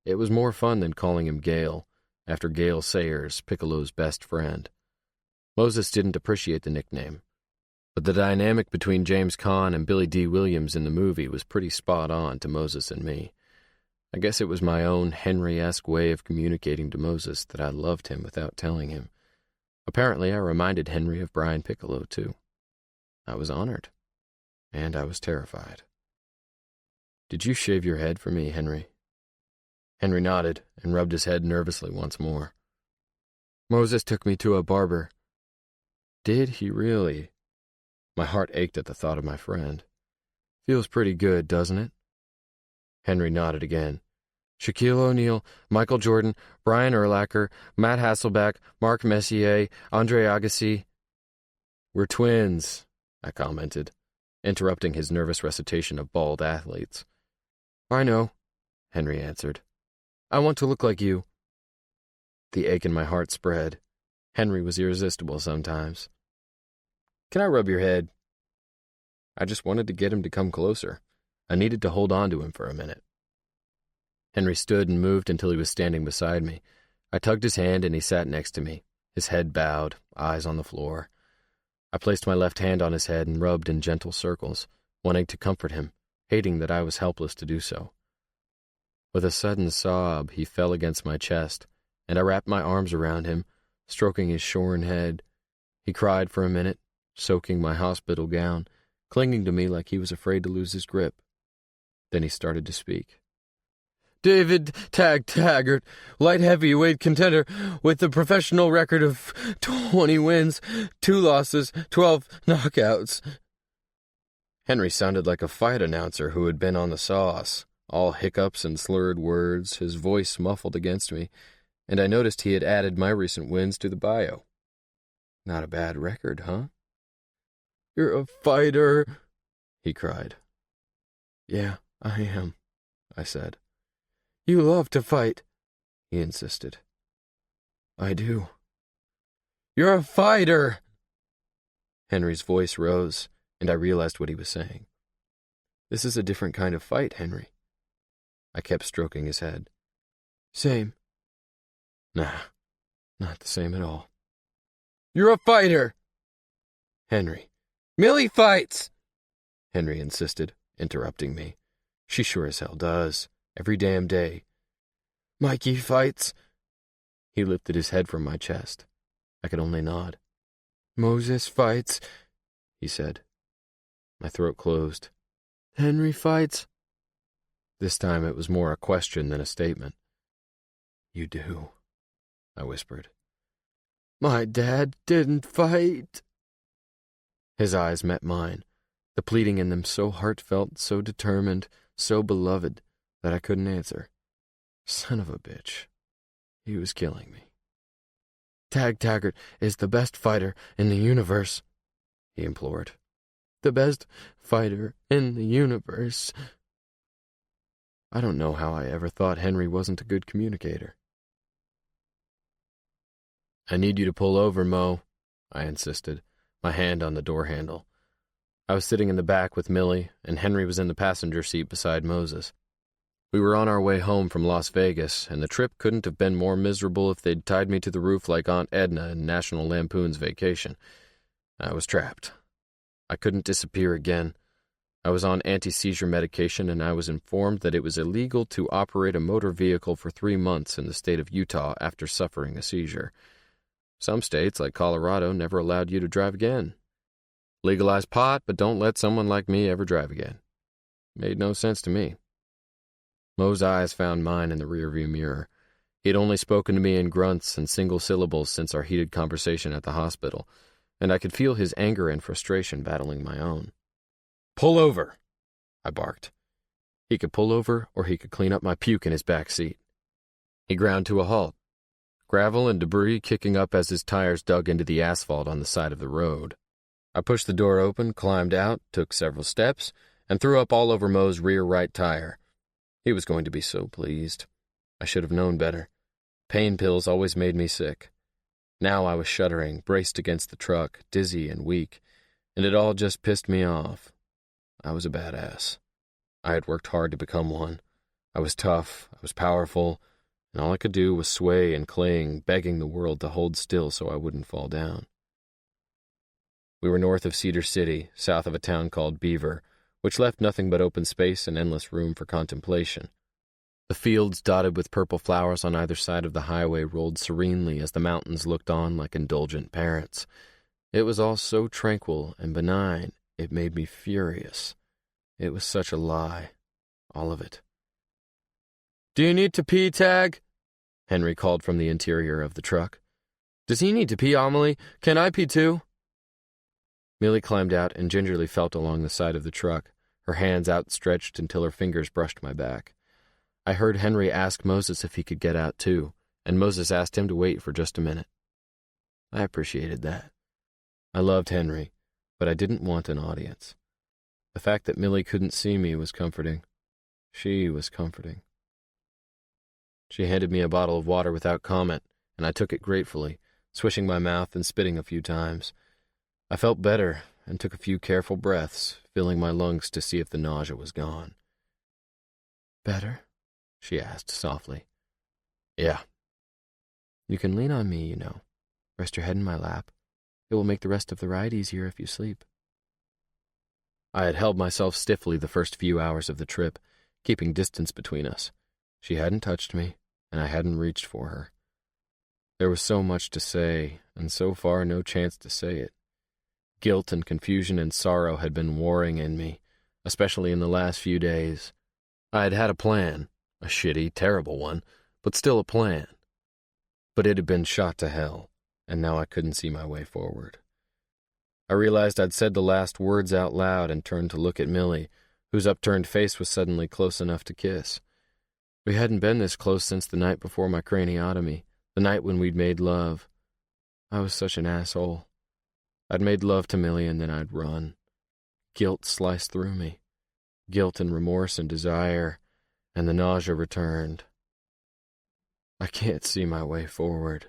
It was more fun than calling him Gale, after Gale Sayers, Piccolo's best friend. Moses didn't appreciate the nickname, but the dynamic between James Caan and Billy D. Williams in the movie was pretty spot on to Moses and me. I guess it was my own Henry-esque way of communicating to Moses that I loved him without telling him. Apparently, I reminded Henry of Brian Piccolo, too. I was honored, and I was terrified. "Did you shave your head for me, Henry?" Henry nodded and rubbed his head nervously once more. Moses took me to a barber. Did he really? My heart ached at the thought of my friend. Feels pretty good, doesn't it? Henry nodded again. Shaquille O'Neal, Michael Jordan, Brian Urlacher, Matt Hasselbeck, Mark Messier, Andre Agassi. "We're twins," I commented, interrupting his nervous recitation of bald athletes. "I know," Henry answered. "I want to look like you." The ache in my heart spread. Henry was irresistible sometimes. "Can I rub your head?" I just wanted to get him to come closer. I needed to hold on to him for a minute. Henry stood and moved until he was standing beside me. I tugged his hand and he sat next to me, his head bowed, eyes on the floor. I placed my left hand on his head and rubbed in gentle circles, wanting to comfort him, hating that I was helpless to do so. With a sudden sob, he fell against my chest, and I wrapped my arms around him, stroking his shorn head. He cried for a minute, soaking my hospital gown, clinging to me like he was afraid to lose his grip. Then he started to speak. David Taggart, light heavyweight contender with a professional record of 20 wins, 2 losses, 12 knockouts. Henry sounded like a fight announcer who had been on the sauce, all hiccups and slurred words, his voice muffled against me, and I noticed he had added my recent wins to the bio. Not a bad record, huh? You're a fighter, he cried. Yeah, I am, I said. You love to fight, he insisted. I do. You're a fighter! Henry's voice rose, and I realized what he was saying. This is a different kind of fight, Henry. I kept stroking his head. Same. Nah, not the same at all. You're a fighter! Henry. Millie fights! Henry insisted, interrupting me. She sure as hell does. Every damn day. Mikey fights. He lifted his head from my chest. I could only nod. Moses fights, he said. My throat closed. Henry fights. This time it was more a question than a statement. You do, I whispered. My dad didn't fight. His eyes met mine, the pleading in them so heartfelt, so determined, so beloved, that I couldn't answer. Son of a bitch. He was killing me. Taggart is the best fighter in the universe, he implored. The best fighter in the universe. I don't know how I ever thought Henry wasn't a good communicator. I need you to pull over, Mo, I insisted, my hand on the door handle. I was sitting in the back with Millie, and Henry was in the passenger seat beside Moses. We were on our way home from Las Vegas, and the trip couldn't have been more miserable if they'd tied me to the roof like Aunt Edna in National Lampoon's Vacation. I was trapped. I couldn't disappear again. I was on anti-seizure medication, and I was informed that it was illegal to operate a motor vehicle for 3 months in the state of Utah after suffering a seizure. Some states, like Colorado, never allowed you to drive again. Legalize pot, but don't let someone like me ever drive again. Made no sense to me. Mo's eyes found mine in the rearview mirror. He had only spoken to me in grunts and single syllables since our heated conversation at the hospital, and I could feel his anger and frustration battling my own. Pull over, I barked. He could pull over, or he could clean up my puke in his back seat. He ground to a halt, gravel and debris kicking up as his tires dug into the asphalt on the side of the road. I pushed the door open, climbed out, took several steps, and threw up all over Mo's rear right tire. He was going to be so pleased. I should have known better. Pain pills always made me sick. Now I was shuddering, braced against the truck, dizzy and weak, and it all just pissed me off. I was a badass. I had worked hard to become one. I was tough, I was powerful, and all I could do was sway and cling, begging the world to hold still so I wouldn't fall down. We were north of Cedar City, south of a town called Beaver, which left nothing but open space and endless room for contemplation. The fields dotted with purple flowers on either side of the highway rolled serenely as the mountains looked on like indulgent parents. It was all so tranquil and benign, it made me furious. It was such a lie, all of it. Do you need to pee, Tag? Henry called from the interior of the truck. Does he need to pee, Amelie? Can I pee too? Millie climbed out and gingerly felt along the side of the truck, her hands outstretched until her fingers brushed my back. I heard Henry ask Moses if he could get out too, and Moses asked him to wait for just a minute. I appreciated that. I loved Henry, but I didn't want an audience. The fact that Millie couldn't see me was comforting. She was comforting. She handed me a bottle of water without comment, and I took it gratefully, swishing my mouth and spitting a few times. I felt better and took a few careful breaths, filling my lungs to see if the nausea was gone. Better? She asked softly. Yeah. You can lean on me, you know. Rest your head in my lap. It will make the rest of the ride easier if you sleep. I had held myself stiffly the first few hours of the trip, keeping distance between us. She hadn't touched me, and I hadn't reached for her. There was so much to say, and so far no chance to say it. Guilt and confusion and sorrow had been warring in me, especially in the last few days. I had had a plan, a shitty, terrible one, but still a plan. But it had been shot to hell, and now I couldn't see my way forward. I realized I'd said the last words out loud and turned to look at Millie, whose upturned face was suddenly close enough to kiss. We hadn't been this close since the night before my craniotomy, the night when we'd made love. I was such an asshole. I'd made love to Millie and then I'd run. Guilt sliced through me. Guilt and remorse and desire, and the nausea returned. I can't see my way forward,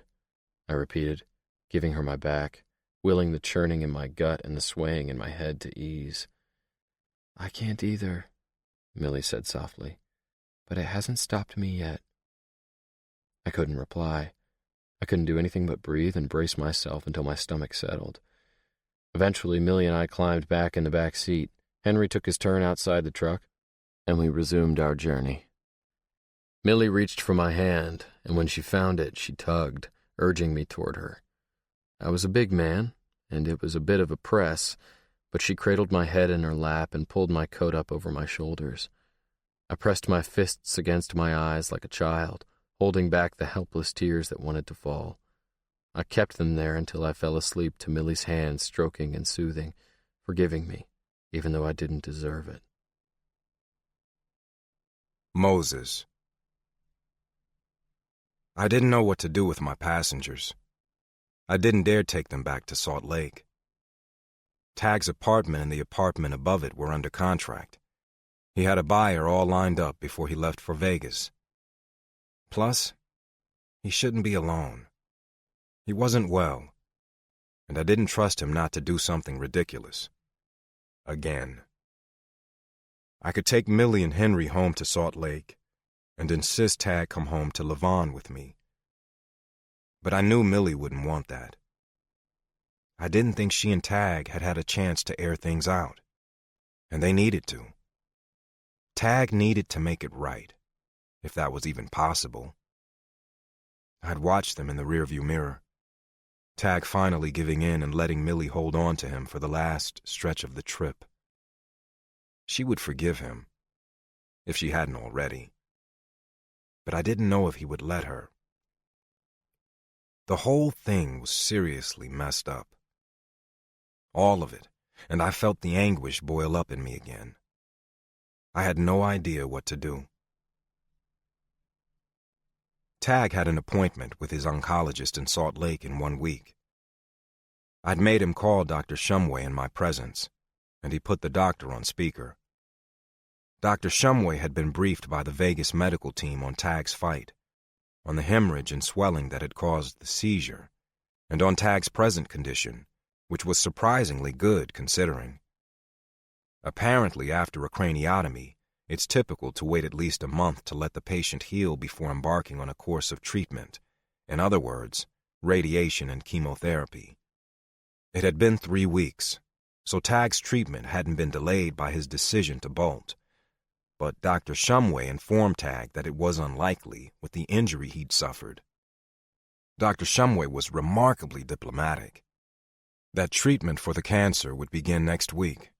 I repeated, giving her my back, willing the churning in my gut and the swaying in my head to ease. I can't either, Millie said softly, but it hasn't stopped me yet. I couldn't reply. I couldn't do anything but breathe and brace myself until my stomach settled. Eventually, Millie and I climbed back in the back seat. Henry took his turn outside the truck, and we resumed our journey. Millie reached for my hand, and when she found it, she tugged, urging me toward her. I was a big man, and it was a bit of a press, but she cradled my head in her lap and pulled my coat up over my shoulders. I pressed my fists against my eyes like a child, holding back the helpless tears that wanted to fall. I kept them there until I fell asleep to Millie's hands stroking and soothing, forgiving me, even though I didn't deserve it. Moses. I didn't know what to do with my passengers. I didn't dare take them back to Salt Lake. Tag's apartment and the apartment above it were under contract. He had a buyer all lined up before he left for Vegas. Plus, he shouldn't be alone. He wasn't well, and I didn't trust him not to do something ridiculous. Again. I could take Millie and Henry home to Salt Lake and insist Tag come home to Levon with me. But I knew Millie wouldn't want that. I didn't think she and Tag had had a chance to air things out, and they needed to. Tag needed to make it right, if that was even possible. I'd watched them in the rearview mirror, Tag finally giving in and letting Millie hold on to him for the last stretch of the trip. She would forgive him, if she hadn't already. But I didn't know if he would let her. The whole thing was seriously messed up. All of it, and I felt the anguish boil up in me again. I had no idea what to do. Tag had an appointment with his oncologist in Salt Lake in 1 week. I'd made him call Dr. Shumway in my presence, and he put the doctor on speaker. Dr. Shumway had been briefed by the Vegas medical team on Tag's fight, on the hemorrhage and swelling that had caused the seizure, and on Tag's present condition, which was surprisingly good considering. Apparently, after a craniotomy, it's typical to wait at least a month to let the patient heal before embarking on a course of treatment. In other words, radiation and chemotherapy. It had been 3 weeks, so Tag's treatment hadn't been delayed by his decision to bolt. But Dr. Shumway informed Tag that it was unlikely with the injury he'd suffered. Dr. Shumway was remarkably diplomatic. That treatment for the cancer would begin next week.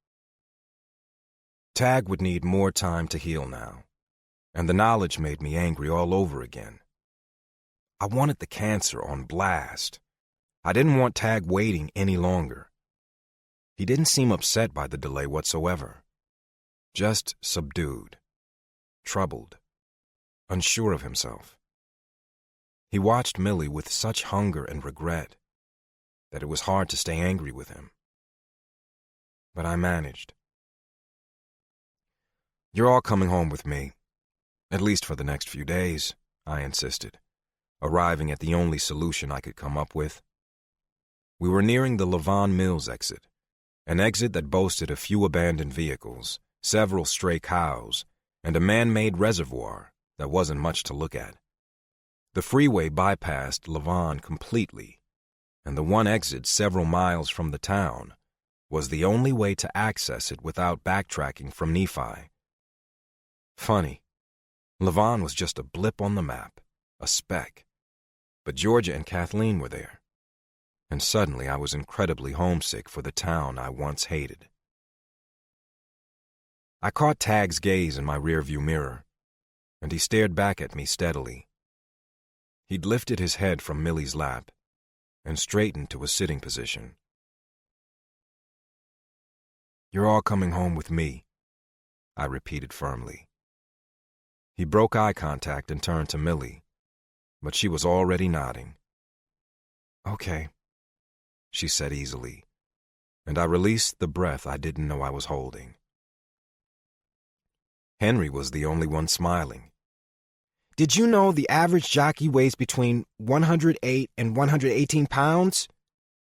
Tag would need more time to heal now, and the knowledge made me angry all over again. I wanted the cancer on blast. I didn't want Tag waiting any longer. He didn't seem upset by the delay whatsoever. Just subdued, troubled, unsure of himself. He watched Millie with such hunger and regret that it was hard to stay angry with him. But I managed. "You're all coming home with me, at least for the next few days," I insisted, arriving at the only solution I could come up with. We were nearing the Levon Mills exit, an exit that boasted a few abandoned vehicles, several stray cows, and a man-made reservoir that wasn't much to look at. The freeway bypassed Levon completely, and the one exit several miles from the town was the only way to access it without backtracking from Nephi. Funny, Levon was just a blip on the map, a speck, but Georgia and Kathleen were there, and suddenly I was incredibly homesick for the town I once hated. I caught Tag's gaze in my rearview mirror, and he stared back at me steadily. He'd lifted his head from Millie's lap and straightened to a sitting position. "You're all coming home with me," I repeated firmly. He broke eye contact and turned to Millie, but she was already nodding. "Okay," she said easily, and I released the breath I didn't know I was holding. Henry was the only one smiling. "Did you know the average jockey weighs between 108 and 118 pounds?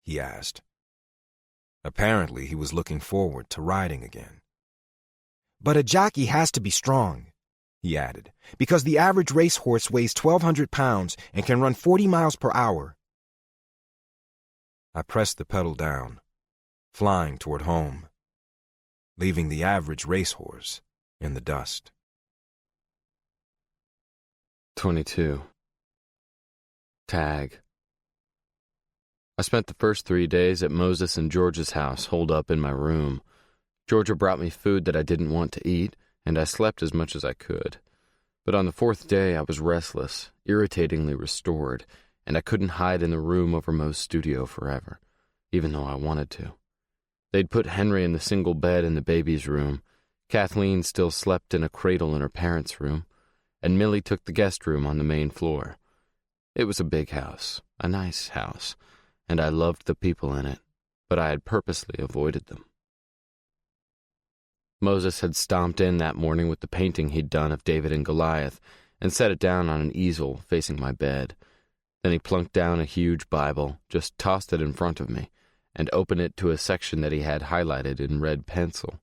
He asked. Apparently, he was looking forward to riding again. "But a jockey has to be strong," he added, "because the average racehorse weighs 1,200 pounds and can run 40 miles per hour. I pressed the pedal down, flying toward home, leaving the average racehorse in the dust. 22. Tag. I spent the first 3 days at Moses and Georgia's house, holed up in my room. Georgia brought me food that I didn't want to eat, and I slept as much as I could. But on the 4th day, I was restless, irritatingly restored, and I couldn't hide in the room over Mo's studio forever, even though I wanted to. They'd put Henry in the single bed in the baby's room. Kathleen still slept in a cradle in her parents' room, and Millie took the guest room on the main floor. It was a big house, a nice house, and I loved the people in it, but I had purposely avoided them. Moses had stomped in that morning with the painting he'd done of David and Goliath and set it down on an easel facing my bed. Then he plunked down a huge Bible, just tossed it in front of me, and opened it to a section that he had highlighted in red pencil.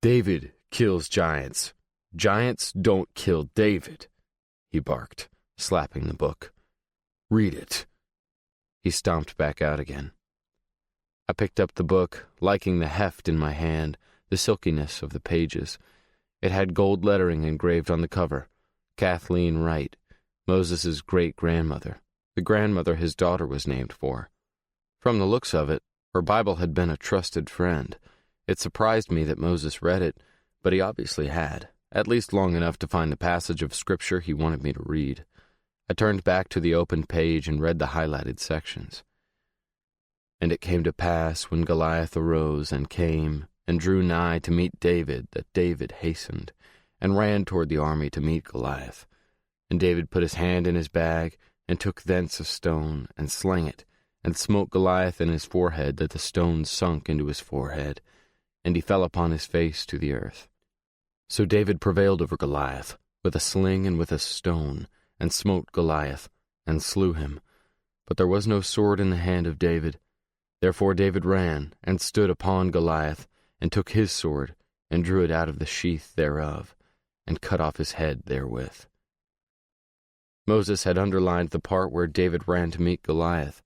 "David kills giants. Giants don't kill David," he barked, slapping the book. "Read it." He stomped back out again. I picked up the book, liking the heft in my hand, the silkiness of the pages. It had gold lettering engraved on the cover. Kathleen Wright, Moses's great-grandmother, the grandmother his daughter was named for. From the looks of it, her Bible had been a trusted friend. It surprised me that Moses read it, but he obviously had, at least long enough to find the passage of scripture he wanted me to read. I turned back to the open page and read the highlighted sections. "And it came to pass, when Goliath arose and came, and drew nigh to meet David, that David hastened, and ran toward the army to meet Goliath. And David put his hand in his bag, and took thence a stone, and slang it, and smote Goliath in his forehead, that the stone sunk into his forehead, and he fell upon his face to the earth. So David prevailed over Goliath, with a sling and with a stone, and smote Goliath, and slew him. But there was no sword in the hand of David. Therefore David ran, and stood upon Goliath, and took his sword, and drew it out of the sheath thereof, and cut off his head therewith." Moses had underlined the part where David ran to meet Goliath.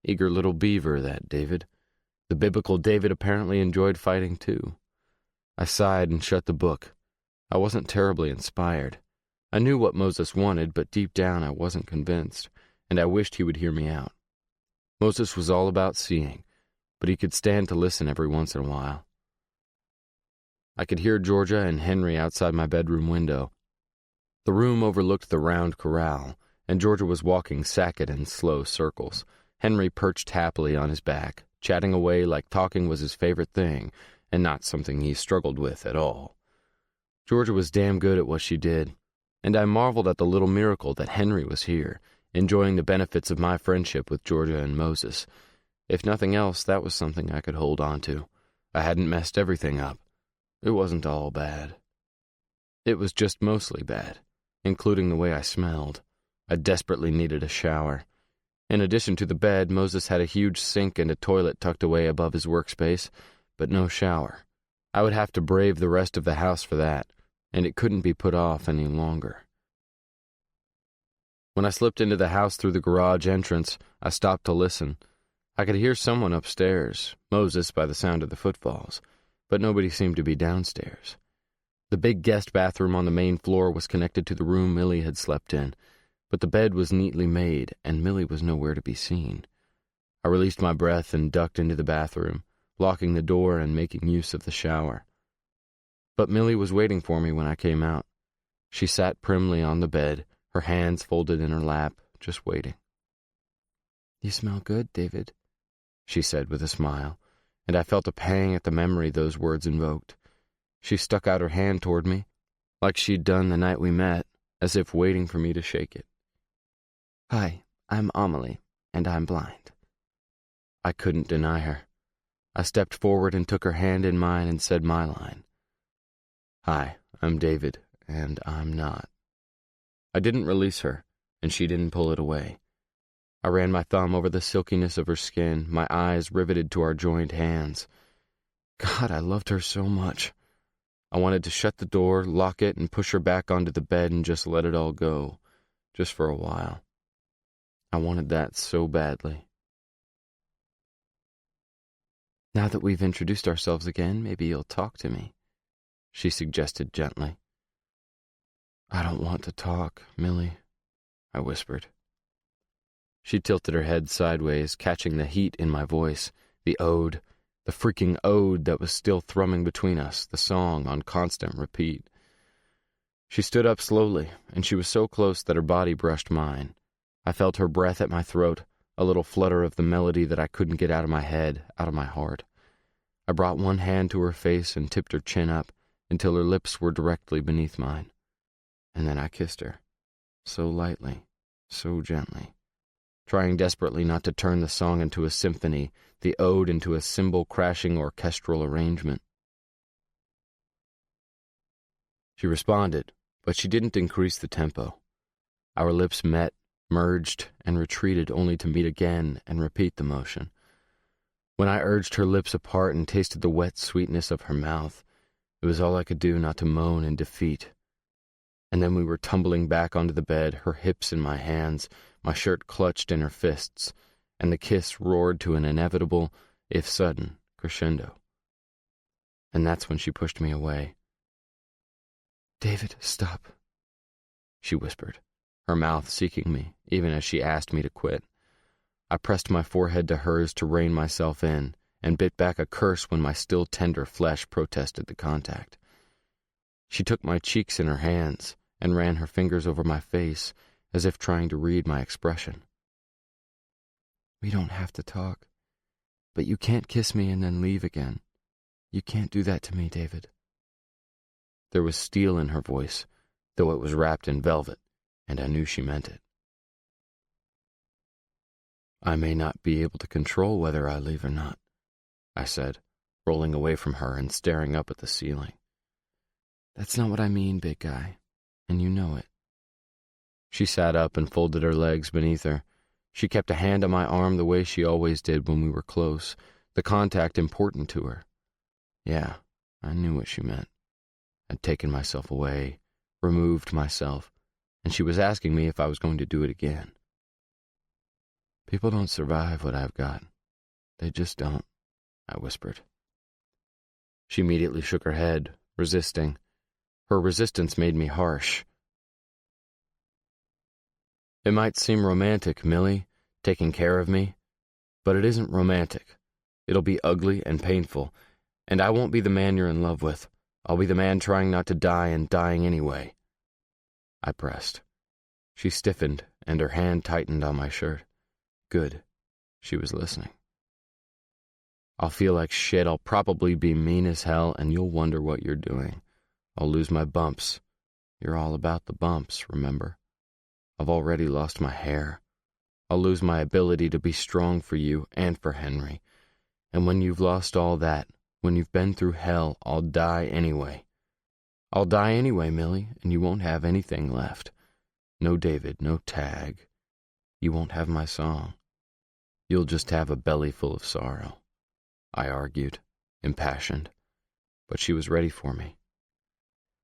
Eager little beaver, that David. The biblical David apparently enjoyed fighting too. I sighed and shut the book. I wasn't terribly inspired. I knew what Moses wanted, but deep down I wasn't convinced, and I wished he would hear me out. Moses was all about seeing, but he could stand to listen every once in a while. I could hear Georgia and Henry outside my bedroom window. The room overlooked the round corral, and Georgia was walking Sackett in slow circles. Henry perched happily on his back, chatting away like talking was his favorite thing, and not something he struggled with at all. Georgia was damn good at what she did, and I marveled at the little miracle that Henry was here, enjoying the benefits of my friendship with Georgia and Moses. If nothing else, that was something I could hold on to. I hadn't messed everything up. It wasn't all bad. It was just mostly bad, including the way I smelled. I desperately needed a shower. In addition to the bed, Moses had a huge sink and a toilet tucked away above his workspace, but no shower. I would have to brave the rest of the house for that, and it couldn't be put off any longer. When I slipped into the house through the garage entrance, I stopped to listen. I could hear someone upstairs, Moses by the sound of the footfalls, but nobody seemed to be downstairs. The big guest bathroom on the main floor was connected to the room Millie had slept in, but the bed was neatly made, and Millie was nowhere to be seen. I released my breath and ducked into the bathroom, locking the door and making use of the shower. But Millie was waiting for me when I came out. She sat primly on the bed, her hands folded in her lap, just waiting. "You smell good, David," she said with a smile, and I felt a pang at the memory those words invoked. She stuck out her hand toward me, like she'd done the night we met, as if waiting for me to shake it. "Hi, I'm Amelie, and I'm blind." I couldn't deny her. I stepped forward and took her hand in mine and said my line. "Hi, I'm David, and I'm not." I didn't release her, and she didn't pull it away. I ran my thumb over the silkiness of her skin, my eyes riveted to our joined hands. God, I loved her so much. I wanted to shut the door, lock it, and push her back onto the bed and just let it all go, just for a while. I wanted that so badly. "Now that we've introduced ourselves again, maybe you'll talk to me," she suggested gently. "I don't want to talk, Millie," I whispered. She tilted her head sideways, catching the heat in my voice, the ode, the freaking ode that was still thrumming between us, the song on constant repeat. She stood up slowly, and she was so close that her body brushed mine. I felt her breath at my throat, a little flutter of the melody that I couldn't get out of my head, out of my heart. I brought one hand to her face and tipped her chin up until her lips were directly beneath mine. And then I kissed her, so lightly, so gently, trying desperately not to turn the song into a symphony, the ode into a cymbal-crashing orchestral arrangement. She responded, but she didn't increase the tempo. Our lips met, merged, and retreated only to meet again and repeat the motion. When I urged her lips apart and tasted the wet sweetness of her mouth, it was all I could do not to moan in defeat. And then we were tumbling back onto the bed, her hips in my hands, my shirt clutched in her fists, and the kiss roared to an inevitable, if sudden, crescendo. And that's when she pushed me away. "David, stop," she whispered, her mouth seeking me, even as she asked me to quit. I pressed my forehead to hers to rein myself in, and bit back a curse when my still tender flesh protested the contact. She took my cheeks in her hands and ran her fingers over my face, as if trying to read my expression. "We don't have to talk, but you can't kiss me and then leave again. You can't do that to me, David." There was steel in her voice, though it was wrapped in velvet, and I knew she meant it. "I may not be able to control whether I leave or not," I said, rolling away from her and staring up at the ceiling. "That's not what I mean, big guy, and you know it." She sat up and folded her legs beneath her. She kept a hand on my arm the way she always did when we were close, the contact important to her. Yeah, I knew what she meant. I'd taken myself away, removed myself, and she was asking me if I was going to do it again. "People don't survive what I've got. They just don't," I whispered. She immediately shook her head, resisting. Her resistance made me harsh. "It might seem romantic, Millie, taking care of me, but it isn't romantic. It'll be ugly and painful, and I won't be the man you're in love with. I'll be the man trying not to die and dying anyway." I pressed. She stiffened, and her hand tightened on my shirt. Good. She was listening. "I'll feel like shit, I'll probably be mean as hell, and you'll wonder what you're doing. I'll lose my bumps. You're all about the bumps, remember? I've already lost my hair. I'll lose my ability to be strong for you and for Henry. And when you've lost all that, when you've been through hell, I'll die anyway. I'll die anyway, Millie, and you won't have anything left. No David, no Tag. You won't have my song. You'll just have a belly full of sorrow," I argued, impassioned. But she was ready for me.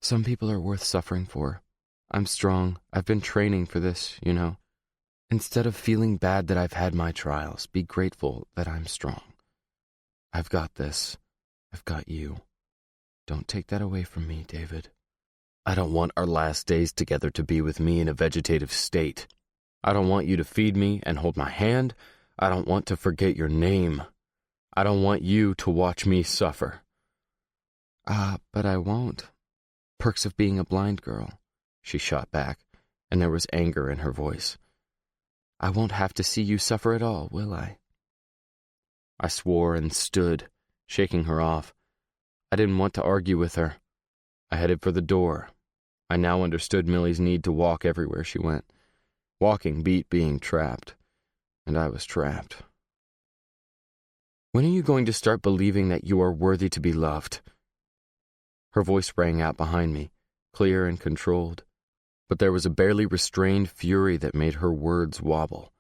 "Some people are worth suffering for, I'm strong. I've been training for this, you know. Instead of feeling bad that I've had my trials, be grateful that I'm strong. I've got this. I've got you. Don't take that away from me, David. I don't want our last days together to be with me in a vegetative state. I don't want you to feed me and hold my hand. I don't want to forget your name. I don't want you to watch me suffer. But I won't. Perks of being a blind girl, she shot back, and there was anger in her voice. I won't have to see you suffer at all, will I? I swore and stood, shaking her off. I didn't want to argue with her. I headed for the door. I now understood Millie's need to walk everywhere she went. Walking beat being trapped, and I was trapped. When are you going to start believing that you are worthy to be loved? Her voice rang out behind me, clear and controlled, but there was a barely restrained fury that made her words wobble.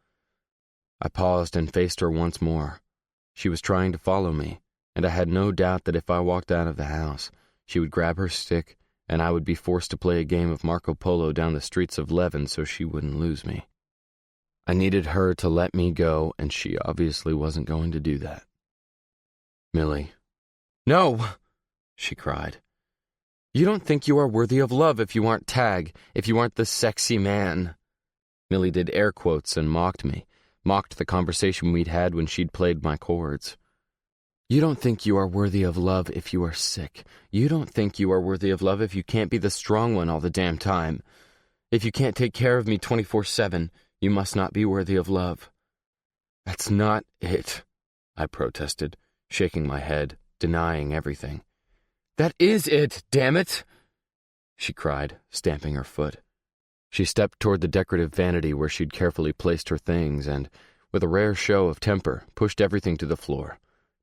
I paused and faced her once more. She was trying to follow me, and I had no doubt that if I walked out of the house, she would grab her stick, and I would be forced to play a game of Marco Polo down the streets of Levin so she wouldn't lose me. I needed her to let me go, and she obviously wasn't going to do that. Millie. No, she cried. You don't think you are worthy of love if you aren't Tag, if you aren't the sexy man. Millie did air quotes and mocked me, mocked the conversation we'd had when she'd played my chords. You don't think you are worthy of love if you are sick. You don't think you are worthy of love if you can't be the strong one all the damn time. If you can't take care of me 24/7, you must not be worthy of love. That's not it, I protested, shaking my head, denying everything. That is it, damn it, she cried, stamping her foot. She stepped toward the decorative vanity where she'd carefully placed her things and, with a rare show of temper, pushed everything to the floor.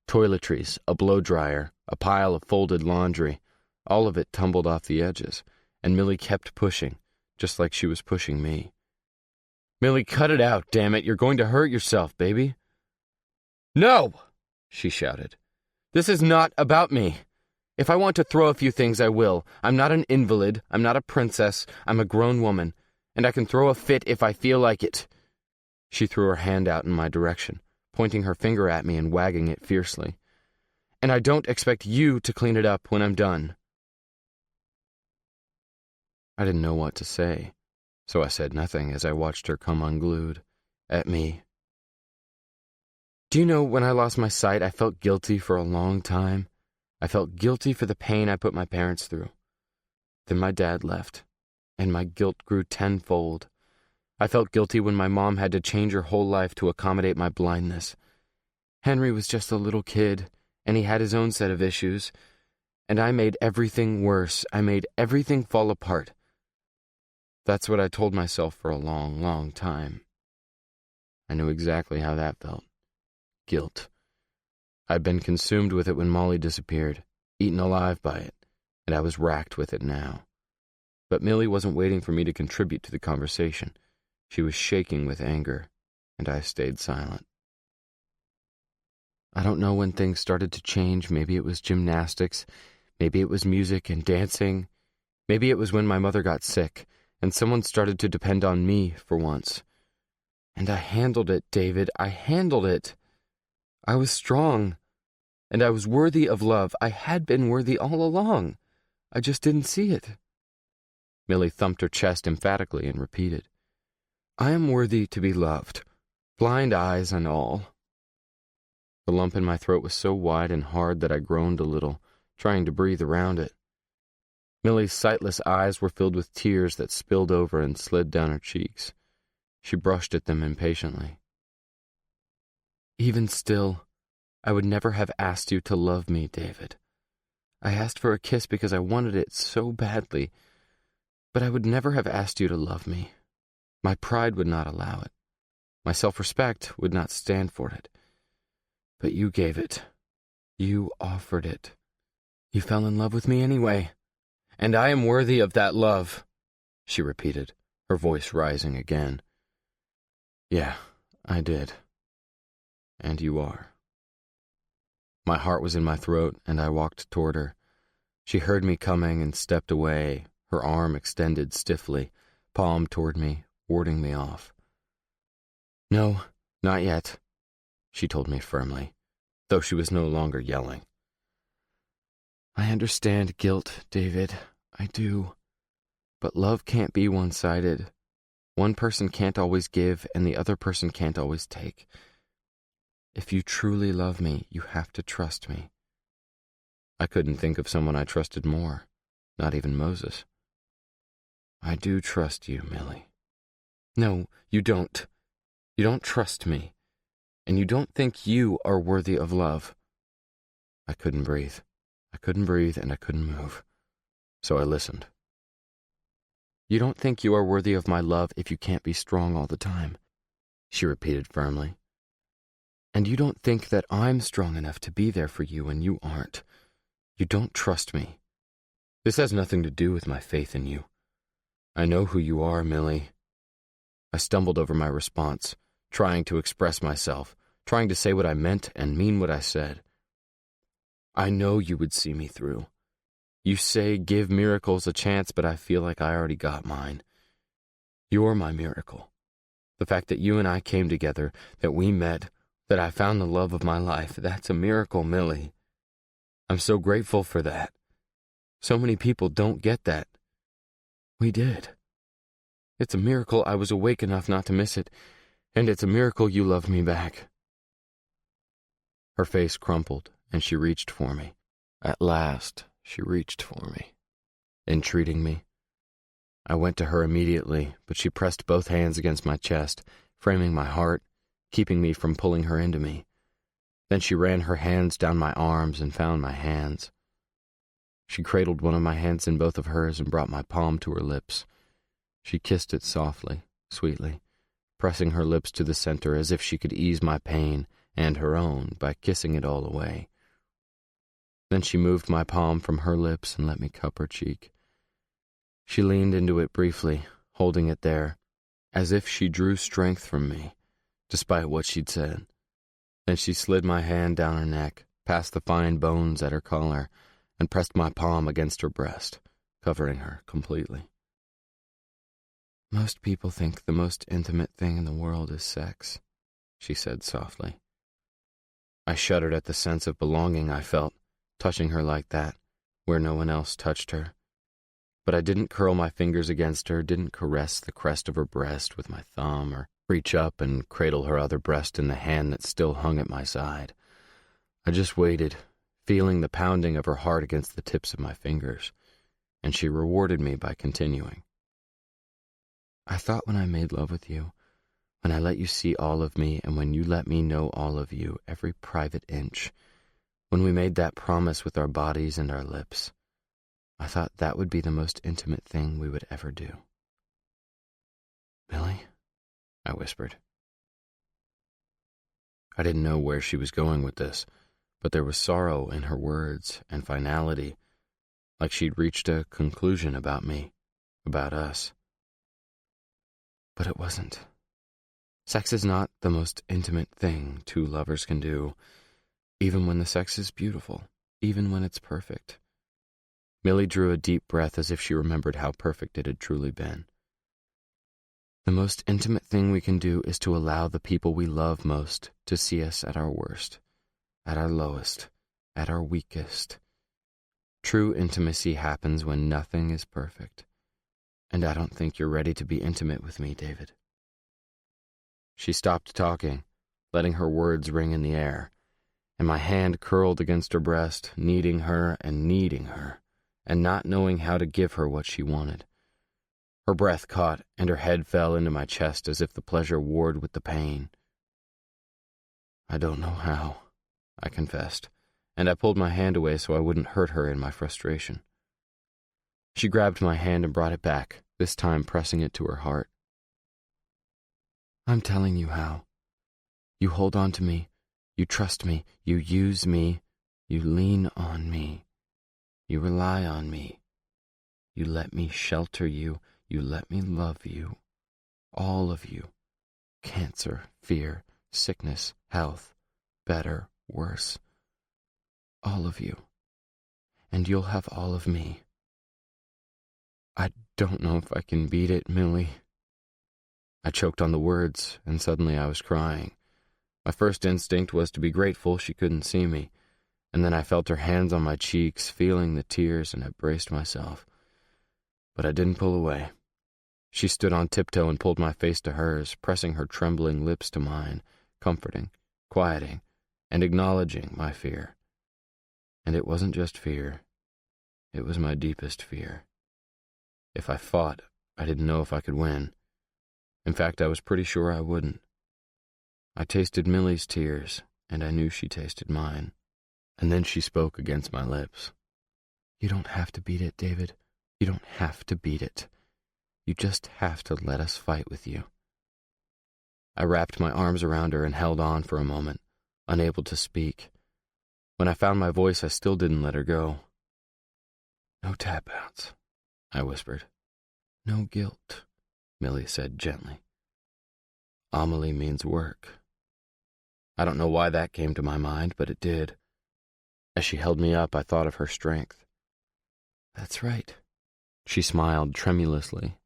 Toiletries, a blow-dryer, a pile of folded laundry, all of it tumbled off the edges, and Millie kept pushing, just like she was pushing me. Millie, cut it out, damn it, you're going to hurt yourself, baby. No, she shouted. This is not about me. If I want to throw a few things, I will. I'm not an invalid, I'm not a princess, I'm a grown woman, and I can throw a fit if I feel like it. She threw her hand out in my direction, pointing her finger at me and wagging it fiercely. And I don't expect you to clean it up when I'm done. I didn't know what to say, so I said nothing as I watched her come unglued at me. Do you know, when I lost my sight, I felt guilty for a long time. I felt guilty for the pain I put my parents through. Then my dad left, and my guilt grew tenfold. I felt guilty when my mom had to change her whole life to accommodate my blindness. Henry was just a little kid, and he had his own set of issues, and I made everything worse. I made everything fall apart. That's what I told myself for a long, long time. I knew exactly how that felt. Guilt. I'd been consumed with it when Molly disappeared, eaten alive by it, and I was racked with it now. But Millie wasn't waiting for me to contribute to the conversation. She was shaking with anger, and I stayed silent. I don't know when things started to change. Maybe it was gymnastics. Maybe it was music and dancing. Maybe it was when my mother got sick, and someone started to depend on me for once. And I handled it, David. I handled it. I was strong, and I was worthy of love. I had been worthy all along. I just didn't see it. Millie thumped her chest emphatically and repeated, I am worthy to be loved, blind eyes and all. The lump in my throat was so wide and hard that I groaned a little, trying to breathe around it. Millie's sightless eyes were filled with tears that spilled over and slid down her cheeks. She brushed at them impatiently. Even still, I would never have asked you to love me, David. I asked for a kiss because I wanted it so badly, but I would never have asked you to love me. My pride would not allow it. My self-respect would not stand for it. But you gave it. You offered it. You fell in love with me anyway. And I am worthy of that love, she repeated, her voice rising again. Yeah, I did. And you are. My heart was in my throat, and I walked toward her. She heard me coming and stepped away, her arm extended stiffly, palm toward me, warding me off. "No, not yet," she told me firmly, though she was no longer yelling. "I understand guilt, David. I do. But love can't be one-sided. One person can't always give, and the other person can't always take. If you truly love me, you have to trust me." I couldn't think of someone I trusted more, not even Moses. "I do trust you, Millie." "No, you don't. You don't trust me, and you don't think you are worthy of love." I couldn't breathe. I couldn't breathe, and I couldn't move. So I listened. "You don't think you are worthy of my love if you can't be strong all the time," she repeated firmly. "And you don't think that I'm strong enough to be there for you when you aren't. You don't trust me. This has nothing to do with my faith in you. I know who you are, Millie." I stumbled over my response, trying to express myself, trying to say what I meant and mean what I said. "I know you would see me through. You say give miracles a chance, but I feel like I already got mine. You're my miracle. The fact that you and I came together, that we met, that I found the love of my life, that's a miracle, Millie. I'm so grateful for that. So many people don't get that. We did. It's a miracle I was awake enough not to miss it, and it's a miracle you love me back." Her face crumpled, and she reached for me. At last, she reached for me, entreating me. I went to her immediately, but she pressed both hands against my chest, framing my heart, keeping me from pulling her into me. Then she ran her hands down my arms and found my hands. She cradled one of my hands in both of hers and brought my palm to her lips. She kissed it softly, sweetly, pressing her lips to the center as if she could ease my pain and her own by kissing it all away. Then she moved my palm from her lips and let me cup her cheek. She leaned into it briefly, holding it there, as if she drew strength from me, despite what she'd said. Then she slid my hand down her neck, past the fine bones at her collar, and pressed my palm against her breast, covering her completely. "Most people think the most intimate thing in the world is sex," she said softly. I shuddered at the sense of belonging I felt, touching her like that, where no one else touched her. But I didn't curl my fingers against her, didn't caress the crest of her breast with my thumb, or reach up and cradle her other breast in the hand that still hung at my side. I just waited, feeling the pounding of her heart against the tips of my fingers, and she rewarded me by continuing. "I thought when I made love with you, when I let you see all of me, and when you let me know all of you, every private inch, when we made that promise with our bodies and our lips, I thought that would be the most intimate thing we would ever do." "Millie?" I whispered. I didn't know where she was going with this, but there was sorrow in her words and finality, like she'd reached a conclusion about me, about us. But it wasn't. Sex is not the most intimate thing two lovers can do, even when the sex is beautiful, even when it's perfect. Millie drew a deep breath as if she remembered how perfect it had truly been. "The most intimate thing we can do is to allow the people we love most to see us at our worst, at our lowest, at our weakest. True intimacy happens when nothing is perfect, and I don't think you're ready to be intimate with me, David." She stopped talking, letting her words ring in the air, and my hand curled against her breast, needing her, and not knowing how to give her what she wanted. Her breath caught, and her head fell into my chest as if the pleasure warred with the pain. "I don't know how," I confessed, and I pulled my hand away so I wouldn't hurt her in my frustration. She grabbed my hand and brought it back, this time pressing it to her heart. "I'm telling you how. You hold on to me, you trust me, you use me, you lean on me, you rely on me, you let me shelter you, you let me love you, all of you, cancer, fear, sickness, health, better, worse, all of you, and you'll have all of me. I don't know if I can beat it, Millie. I choked on the words, and suddenly I was crying. My first instinct was to be grateful she couldn't see me, and then I felt her hands on my cheeks, feeling the tears, and I braced myself. But I didn't pull away. She stood on tiptoe and pulled my face to hers, pressing her trembling lips to mine, comforting, quieting, and acknowledging my fear. And it wasn't just fear. It was my deepest fear. If I fought, I didn't know if I could win. In fact, I was pretty sure I wouldn't. I tasted Millie's tears, and I knew she tasted mine. And then she spoke against my lips. You don't have to beat it, David. You don't have to beat it. You just have to let us fight with you. I wrapped my arms around her and held on for a moment, unable to speak. When I found my voice, I still didn't let her go. No tap-outs, I whispered. No guilt, Millie said gently. Amelie means work. I don't know why that came to my mind, but it did. As she held me up, I thought of her strength. That's right. She smiled tremulously.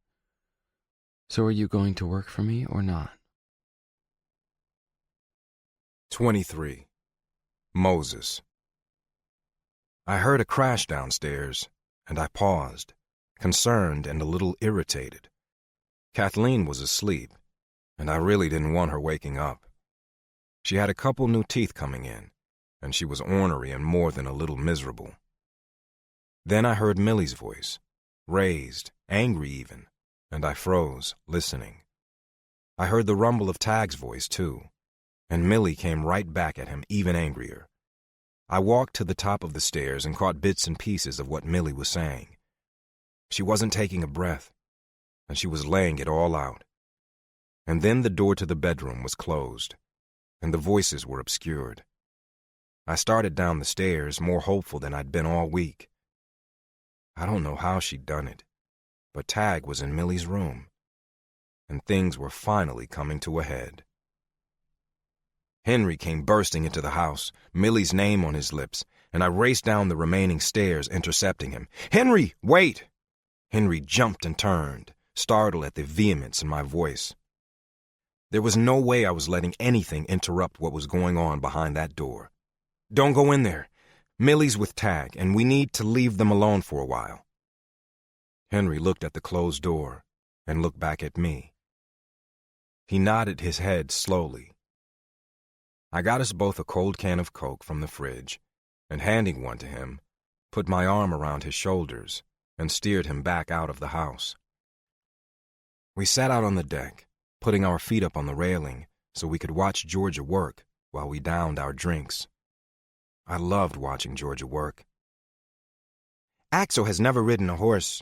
So are you going to work for me or not? 23. Moses. I heard a crash downstairs, and I paused, concerned and a little irritated. Kathleen was asleep, and I really didn't want her waking up. She had a couple new teeth coming in, and she was ornery and more than a little miserable. Then I heard Millie's voice, raised, angry even, and I froze, listening. I heard the rumble of Tag's voice, too, and Millie came right back at him, even angrier. I walked to the top of the stairs and caught bits and pieces of what Millie was saying. She wasn't taking a breath, and she was laying it all out. And then the door to the bedroom was closed, and the voices were obscured. I started down the stairs, more hopeful than I'd been all week. I don't know how she'd done it, but Tag was in Millie's room, and things were finally coming to a head. Henry came bursting into the house, Millie's name on his lips, and I raced down the remaining stairs, intercepting him. "Henry, wait!" Henry jumped and turned, startled at the vehemence in my voice. There was no way I was letting anything interrupt what was going on behind that door. "Don't go in there. Millie's with Tag, and we need to leave them alone for a while." Henry looked at the closed door and looked back at me. He nodded his head slowly. I got us both a cold can of Coke from the fridge, and handing one to him, put my arm around his shoulders and steered him back out of the house. We sat out on the deck, putting our feet up on the railing so we could watch Georgia work while we downed our drinks. I loved watching Georgia work. "Axel has never ridden a horse,"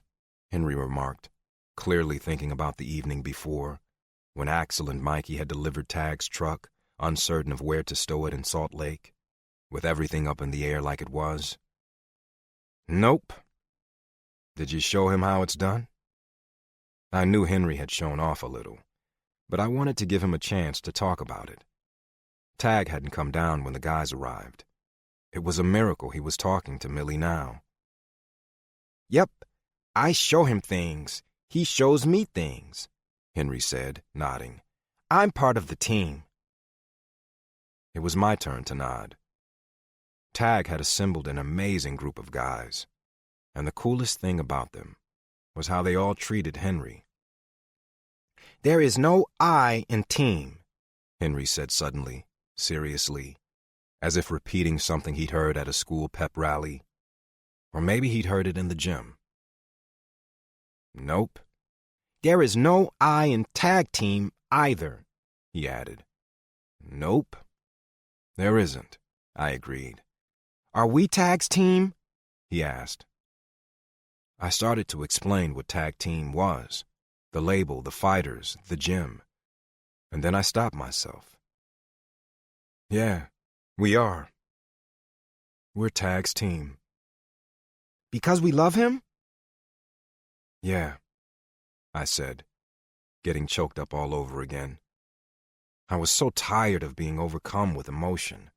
Henry remarked, clearly thinking about the evening before, when Axel and Mikey had delivered Tag's truck, uncertain of where to stow it in Salt Lake, with everything up in the air like it was. "Nope." "Did you show him how it's done?" I knew Henry had shown off a little, but I wanted to give him a chance to talk about it. Tag hadn't come down when the guys arrived. It was a miracle he was talking to Millie now. "Yep, I show him things. He shows me things," Henry said, nodding. "I'm part of the team." It was my turn to nod. Tag had assembled an amazing group of guys, and the coolest thing about them was how they all treated Henry. "There is no I in team," Henry said suddenly, seriously, as if repeating something he'd heard at a school pep rally. Or maybe he'd heard it in the gym. "Nope. There is no I in tag team either," he added. "Nope. There isn't," I agreed. "Are we Tag's team?" he asked. I started to explain what tag team was, the label, the fighters, the gym, and then I stopped myself. "Yeah, we are. We're Tag's team." "Because we love him?" "Yeah," I said, getting choked up all over again. I was so tired of being overcome with emotion.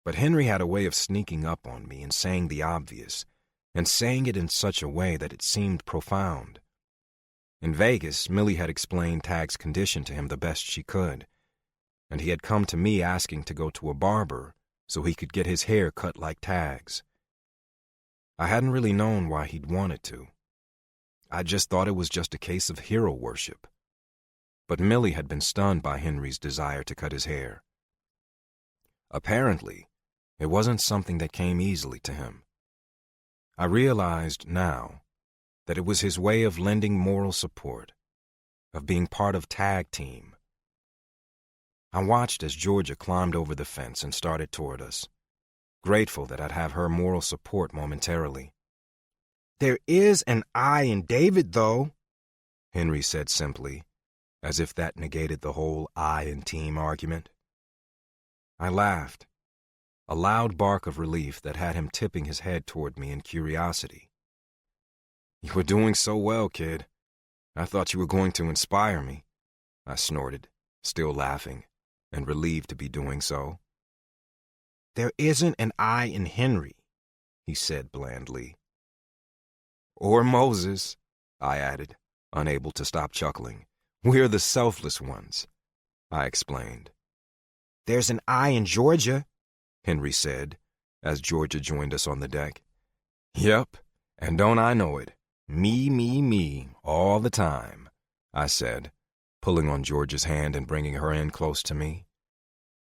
But Henry had a way of sneaking up on me and saying the obvious, and saying it in such a way that it seemed profound. In Vegas, Millie had explained Tag's condition to him the best she could, and he had come to me asking to go to a barber so he could get his hair cut like Tag's. I hadn't really known why he'd wanted to. I just thought it was just a case of hero worship. But Millie had been stunned by Henry's desire to cut his hair. Apparently, it wasn't something that came easily to him. I realized now that it was his way of lending moral support, of being part of Tag Team. I watched as Georgia climbed over the fence and started toward us, grateful that I'd have her moral support momentarily. "There is an I in David, though," Henry said simply, as if that negated the whole I and team argument. I laughed, a loud bark of relief that had him tipping his head toward me in curiosity. "You were doing so well, kid. I thought you were going to inspire me," I snorted, still laughing, and relieved to be doing so. "There isn't an I in Henry," he said blandly. "Or Moses," I added, unable to stop chuckling. "We're the selfless ones," I explained. "There's an I in Georgia," Henry said, as Georgia joined us on the deck. "Yep, and don't I know it? Me, all the time," I said, pulling on Georgia's hand and bringing her in close to me.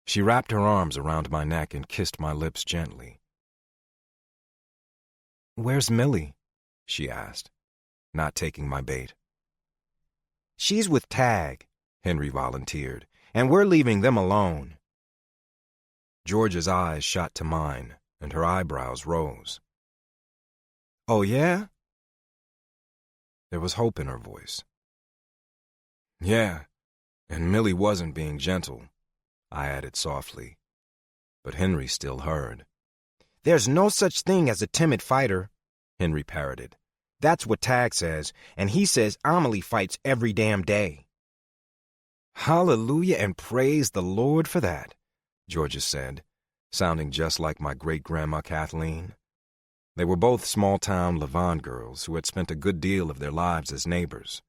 She wrapped her arms around my neck and kissed my lips gently. "Where's Millie?" she asked, not taking my bait. "She's with Tag," Henry volunteered, "and we're leaving them alone." Georgia's eyes shot to mine, and her eyebrows rose. "Oh, yeah?" There was hope in her voice. "Yeah, and Millie wasn't being gentle," I added softly, but Henry still heard. "There's no such thing as a timid fighter," Henry parroted. "That's what Tag says, and he says Amelie fights every damn day." "Hallelujah and praise the Lord for that," Georgia said, sounding just like my great-grandma Kathleen. They were both small-town Levant girls who had spent a good deal of their lives as neighbors,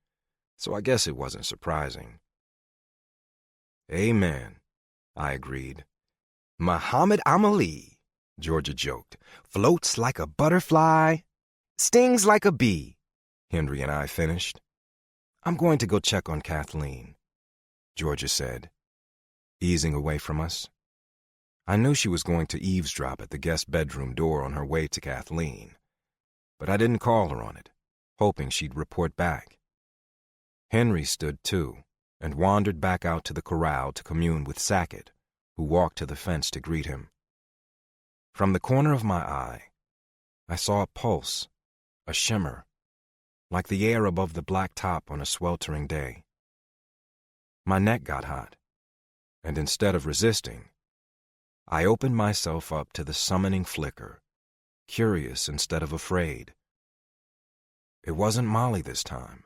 so I guess it wasn't surprising. "Amen," I agreed. "Muhammad Amelie," Georgia joked, "floats like a butterfly, stings like a bee," Henry and I finished. "I'm going to go check on Kathleen," Georgia said, easing away from us. I knew she was going to eavesdrop at the guest bedroom door on her way to Kathleen, but I didn't call her on it, hoping she'd report back. Henry stood too, and wandered back out to the corral to commune with Sackett, who walked to the fence to greet him. From the corner of my eye, I saw a pulse, a shimmer, like the air above the black top on a sweltering day. My neck got hot, and instead of resisting, I opened myself up to the summoning flicker, curious instead of afraid. It wasn't Molly this time.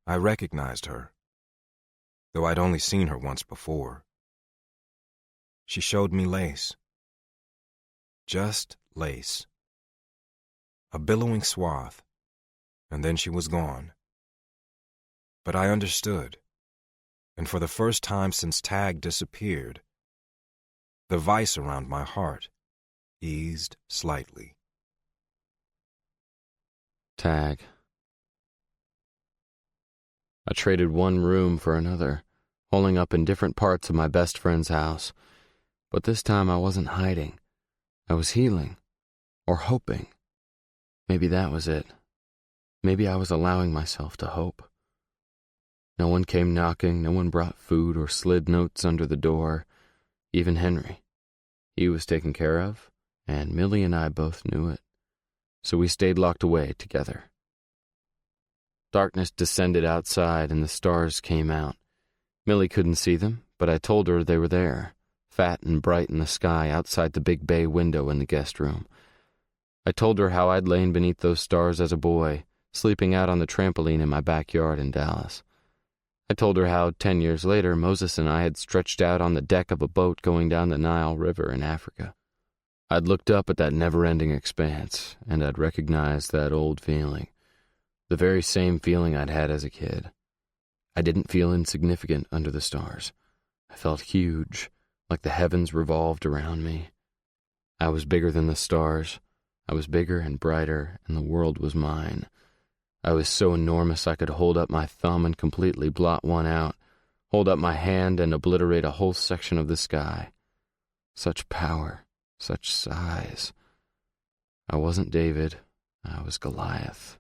I recognized her, though I'd only seen her once before. She showed me lace. Just lace. A billowing swath, and then she was gone. But I understood, and for the first time since Tag disappeared, the vice around my heart eased slightly. Tag. I traded one room for another, holing up in different parts of my best friend's house. But this time I wasn't hiding. I was healing, or hoping. Maybe that was it. Maybe I was allowing myself to hope. No one came knocking, no one brought food or slid notes under the door, even Henry. He was taken care of, and Millie and I both knew it. So we stayed locked away together. Darkness descended outside and the stars came out. Millie couldn't see them, but I told her they were there, fat and bright in the sky outside the big bay window in the guest room. I told her how I'd lain beneath those stars as a boy, sleeping out on the trampoline in my backyard in Dallas. I told her how 10 years later Moses and I had stretched out on the deck of a boat going down the Nile River in Africa. I'd looked up at that never-ending expanse, and I'd recognized that old feeling, the very same feeling I'd had as a kid. I didn't feel insignificant under the stars. I felt huge, like the heavens revolved around me. I was bigger than the stars. I was bigger and brighter, and the world was mine. I was so enormous I could hold up my thumb and completely blot one out, hold up my hand and obliterate a whole section of the sky. Such power, such size. I wasn't David, I was Goliath.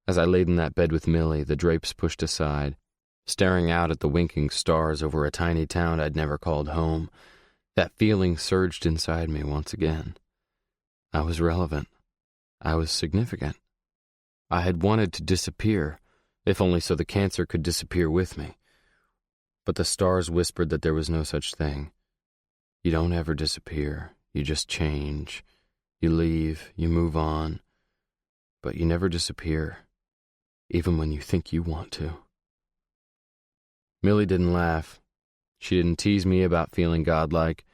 As I laid in that bed with Millie, the drapes pushed aside, staring out at the winking stars over a tiny town I'd never called home, that feeling surged inside me once again. I was relevant. I was significant. I had wanted to disappear, if only so the cancer could disappear with me. But the stars whispered that there was no such thing. You don't ever disappear. You just change. You leave. You move on. But you never disappear, even when you think you want to. Millie didn't laugh. She didn't tease me about feeling godlike.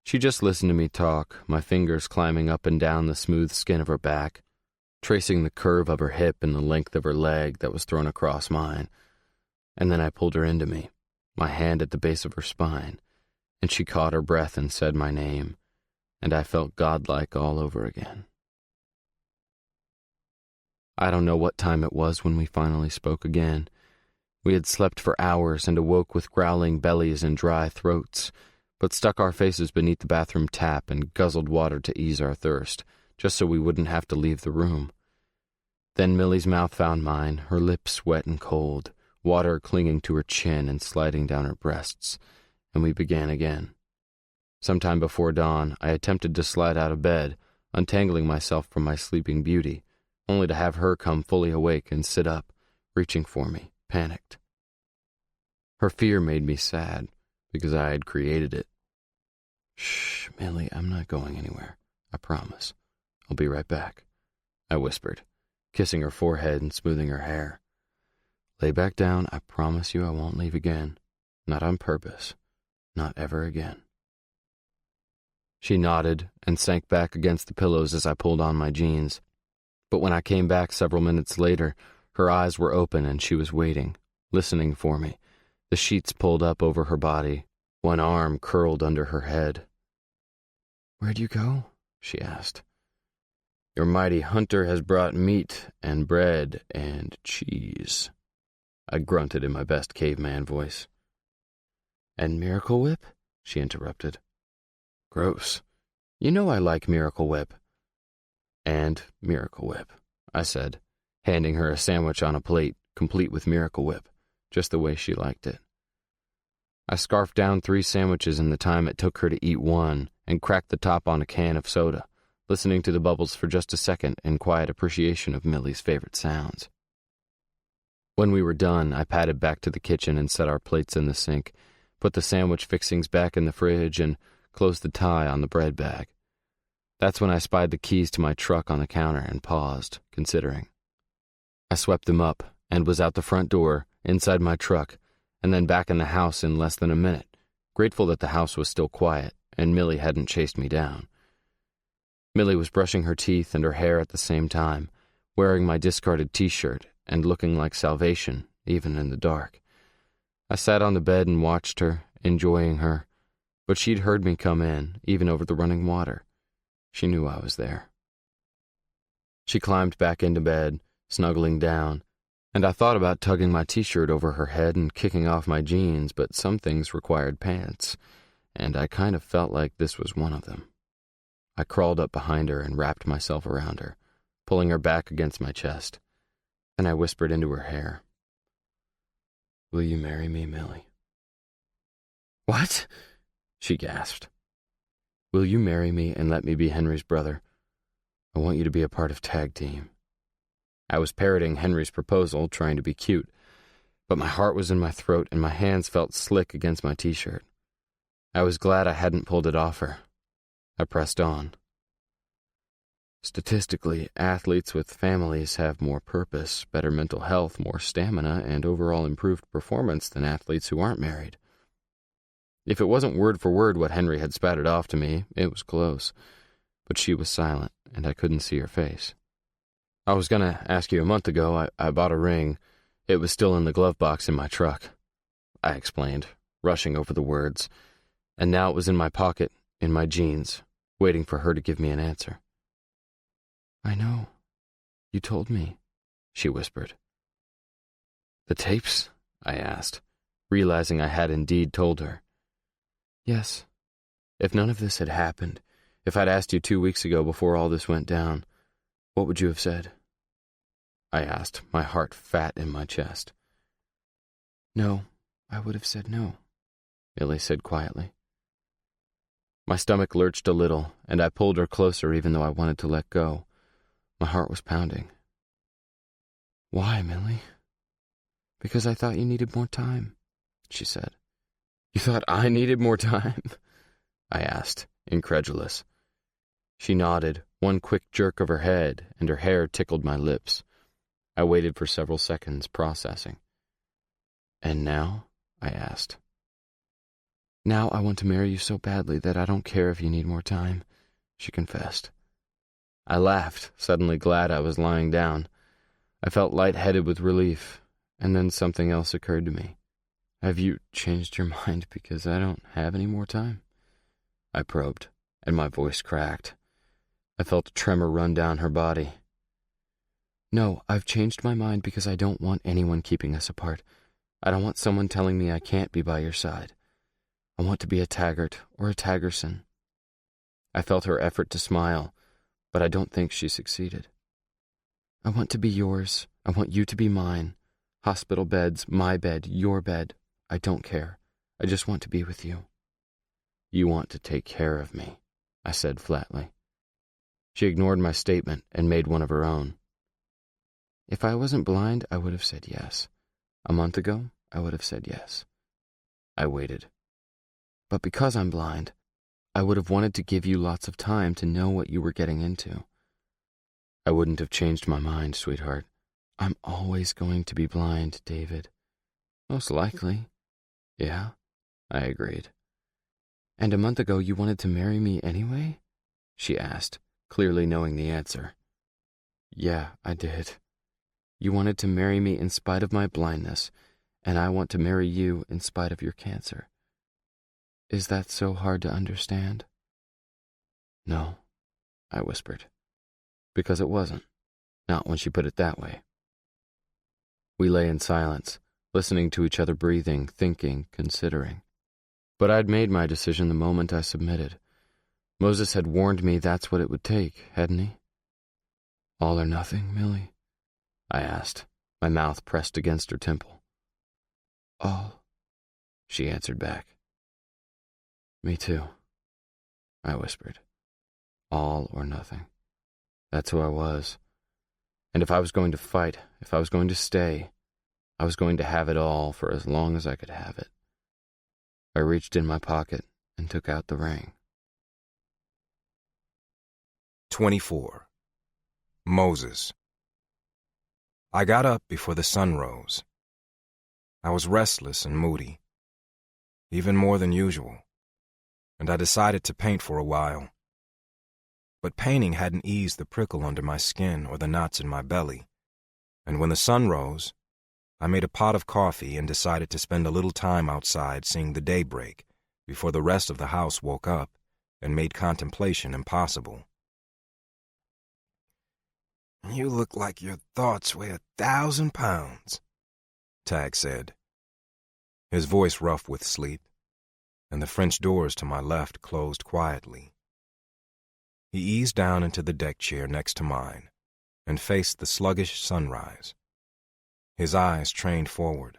She just listened to me talk, my fingers climbing up and down the smooth skin of her back, tracing the curve of her hip and the length of her leg that was thrown across mine. And then I pulled her into me, my hand at the base of her spine, and she caught her breath and said my name, and I felt godlike all over again. I don't know what time it was when we finally spoke again. We had slept for hours and awoke with growling bellies and dry throats, but stuck our faces beneath the bathroom tap and guzzled water to ease our thirst, just so we wouldn't have to leave the room. Then Millie's mouth found mine, her lips wet and cold, water clinging to her chin and sliding down her breasts, and we began again. Sometime before dawn, I attempted to slide out of bed, untangling myself from my sleeping beauty, only to have her come fully awake and sit up, reaching for me, panicked. Her fear made me sad, because I had created it. "Shh, Millie, I'm not going anywhere. I promise. I'll be right back," I whispered, kissing her forehead and smoothing her hair. "Lay back down. I promise you I won't leave again. Not on purpose. Not ever again." She nodded and sank back against the pillows as I pulled on my jeans. But when I came back several minutes later, her eyes were open and she was waiting, listening for me, the sheets pulled up over her body, one arm curled under her head. "Where'd you go?" she asked. "Your mighty hunter has brought meat and bread and cheese," I grunted in my best caveman voice. "And Miracle Whip?" she interrupted. "Gross. You know I like Miracle Whip." "And Miracle Whip," I said, handing her a sandwich on a plate, complete with Miracle Whip, just the way she liked it. I scarfed down 3 sandwiches in the time it took her to eat one and cracked the top on a can of soda, listening to the bubbles for just a second in quiet appreciation of Millie's favorite sounds. When we were done, I padded back to the kitchen and set our plates in the sink, put the sandwich fixings back in the fridge, and closed the tie on the bread bag. That's when I spied the keys to my truck on the counter and paused, considering. I swept them up and was out the front door, inside my truck, and then back in the house in less than a minute, grateful that the house was still quiet and Millie hadn't chased me down. Millie was brushing her teeth and her hair at the same time, wearing my discarded t-shirt and looking like salvation, even in the dark. I sat on the bed and watched her, enjoying her, but she'd heard me come in, even over the running water. She knew I was there. She climbed back into bed, snuggling down, and I thought about tugging my t-shirt over her head and kicking off my jeans, but some things required pants, and I kind of felt like this was one of them. I crawled up behind her and wrapped myself around her, pulling her back against my chest. Then I whispered into her hair, "Will you marry me, Millie?" "What?" she gasped. "Will you marry me and let me be Henry's brother? I want you to be a part of tag team." I was parroting Henry's proposal, trying to be cute, but my heart was in my throat and my hands felt slick against my t-shirt. I was glad I hadn't pulled it off her. I pressed on. "Statistically, athletes with families have more purpose, better mental health, more stamina, and overall improved performance than athletes who aren't married." If it wasn't word for word what Henry had spattered off to me, it was close. But she was silent, and I couldn't see her face. I was going to ask you a month ago. I bought a ring. It was still in the glove box in my truck, I explained, rushing over the words. And now it was in my pocket, in my jeans, waiting for her to give me an answer. I know. You told me, she whispered. The tapes? I asked, realizing I had indeed told her. Yes. If none of this had happened, if I'd asked you 2 weeks ago before all this went down, what would you have said? I asked, my heart fat in my chest. No, I would have said no, Millie said quietly. My stomach lurched a little, and I pulled her closer even though I wanted to let go. My heart was pounding. Why, Millie? Because I thought you needed more time, she said. You thought I needed more time? I asked, incredulous. She nodded, one quick jerk of her head, and her hair tickled my lips. I waited for several seconds, processing. And now? I asked. Now I want to marry you so badly that I don't care if you need more time, she confessed. I laughed, suddenly glad I was lying down. I felt lightheaded with relief, and then something else occurred to me. Have you changed your mind because I don't have any more time? I probed, and my voice cracked. I felt a tremor run down her body. No, I've changed my mind because I don't want anyone keeping us apart. I don't want someone telling me I can't be by your side. I want to be a Taggart or a Taggerson. I felt her effort to smile, but I don't think she succeeded. I want to be yours. I want you to be mine. Hospital beds, my bed, your bed. I don't care. I just want to be with you. You want to take care of me, I said flatly. She ignored my statement and made one of her own. If I wasn't blind, I would have said yes. A month ago, I would have said yes. I waited. But because I'm blind, I would have wanted to give you lots of time to know what you were getting into. I wouldn't have changed my mind, sweetheart. I'm always going to be blind, David. Most likely. Yeah, I agreed. And a month ago you wanted to marry me anyway? She asked, clearly knowing the answer. Yeah, I did. You wanted to marry me in spite of my blindness, and I want to marry you in spite of your cancer. Is that so hard to understand? No, I whispered. Because it wasn't. Not when she put it that way. We lay in silence, listening to each other breathing, thinking, considering. But I'd made my decision the moment I submitted. Moses had warned me that's what it would take, hadn't he? All or nothing, Millie? I asked, my mouth pressed against her temple. All, she answered back. Me too, I whispered. All or nothing. That's who I was. And if I was going to fight, if I was going to stay, I was going to have it all for as long as I could have it. I reached in my pocket and took out the ring. 24. Moses. I got up before the sun rose. I was restless and moody, even more than usual, and I decided to paint for a while. But painting hadn't eased the prickle under my skin or the knots in my belly, and when the sun rose, I made a pot of coffee and decided to spend a little time outside seeing the day break before the rest of the house woke up and made contemplation impossible. You look like your thoughts weigh 1,000 pounds, Tag said, his voice rough with sleep, and the French doors to my left closed quietly. He eased down into the deck chair next to mine and faced the sluggish sunrise, his eyes trained forward.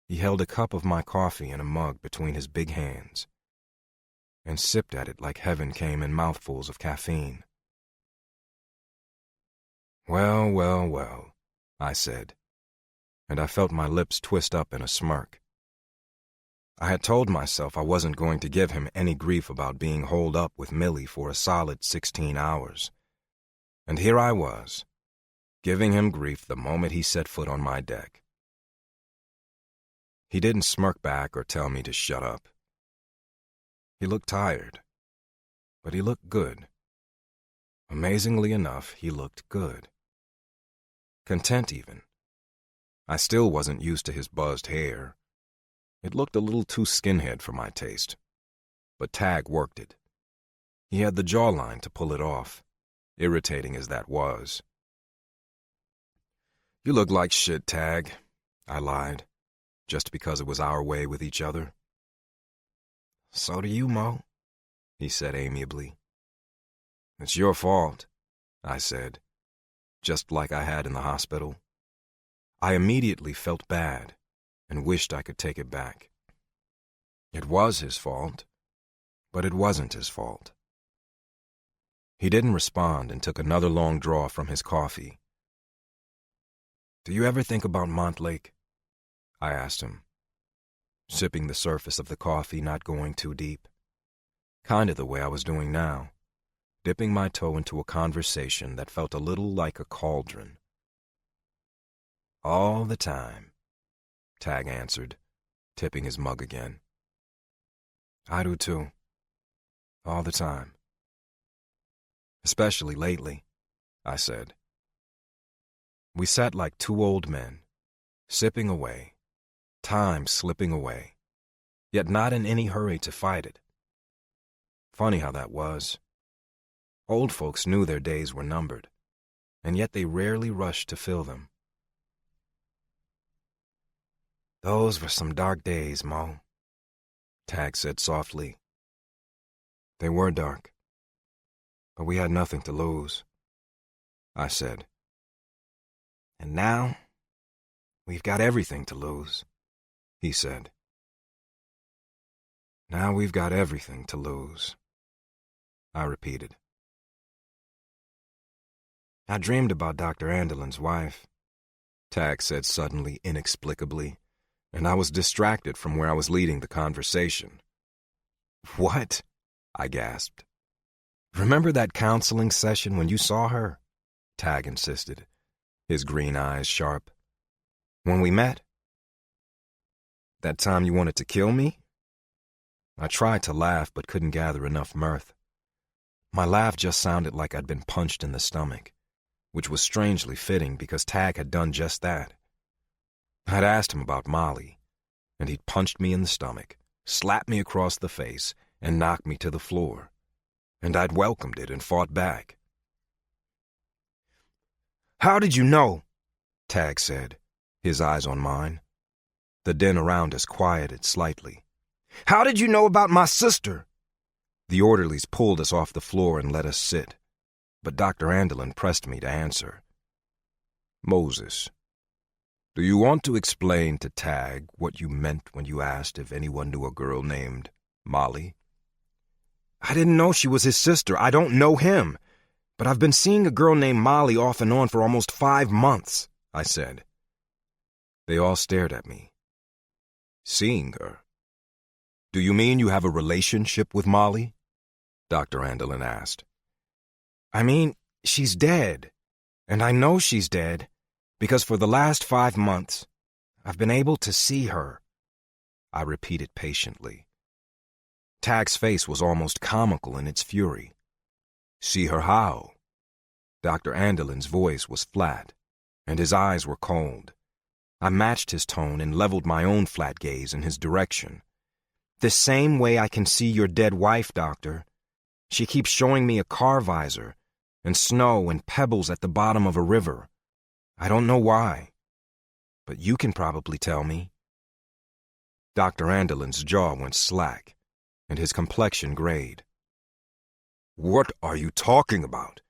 He held a cup of my coffee in a mug between his big hands and sipped at it like heaven came in mouthfuls of caffeine. Well, well, well, I said, and I felt my lips twist up in a smirk. I had told myself I wasn't going to give him any grief about being holed up with Millie for a solid 16 hours. And here I was, giving him grief the moment he set foot on my deck. He didn't smirk back or tell me to shut up. He looked tired, but he looked good. Amazingly enough, he looked good. Content, even. I still wasn't used to his buzzed hair. It looked a little too skinhead for my taste. But Tag worked it. He had the jawline to pull it off, irritating as that was. "You look like shit, Tag," I lied, just because it was our way with each other. "So do you, Mo," he said amiably. "It's your fault," I said, just like I had in the hospital. I immediately felt bad and wished I could take it back. It was his fault, but it wasn't his fault. He didn't respond and took another long draw from his coffee. "Do you ever think about Montlake?" I asked him, sipping the surface of the coffee, not going too deep. Kind of the way I was doing now, dipping my toe into a conversation that felt a little like a cauldron. "All the time," Tag answered, tipping his mug again. "I do too. All the time. Especially lately," I said. We sat like two old men, sipping away, time slipping away, yet not in any hurry to fight it. Funny how that was. Old folks knew their days were numbered, and yet they rarely rushed to fill them. "Those were some dark days, Mo," Tag said softly. "They were dark, but we had nothing to lose," I said. "And now, we've got everything to lose," he said. "Now we've got everything to lose," I repeated. "I dreamed about Dr. Anderlin's wife," Tag said suddenly, inexplicably, and I was distracted from where I was leading the conversation. "What?" I gasped. "Remember that counseling session when you saw her?" Tag insisted, his green eyes sharp. "When we met? That time you wanted to kill me?" I tried to laugh but couldn't gather enough mirth. My laugh just sounded like I'd been punched in the stomach, which was strangely fitting because Tag had done just that. I'd asked him about Molly, and he'd punched me in the stomach, slapped me across the face, and knocked me to the floor. And I'd welcomed it and fought back. "How did you know?" Tag said, his eyes on mine. The din around us quieted slightly. "How did you know about my sister?" The orderlies pulled us off the floor and let us sit, but Dr. Anderlin pressed me to answer. "Moses, do you want to explain to Tag what you meant when you asked if anyone knew a girl named Molly?" "I didn't know she was his sister. I don't know him. But I've been seeing a girl named Molly off and on for almost 5 months," I said. They all stared at me. "Seeing her? Do you mean you have a relationship with Molly?" Dr. Anderlin asked. "I mean, she's dead. And I know she's dead, because for the last 5 months, I've been able to see her," I repeated patiently. Tag's face was almost comical in its fury. "See her how?" Dr. Anderlin's voice was flat, and his eyes were cold. I matched his tone and leveled my own flat gaze in his direction. "The same way I can see your dead wife, Doctor. She keeps showing me a car visor and snow and pebbles at the bottom of a river. I don't know why, but you can probably tell me." Dr. Anderlin's jaw went slack, and his complexion grayed. "What are you talking about?"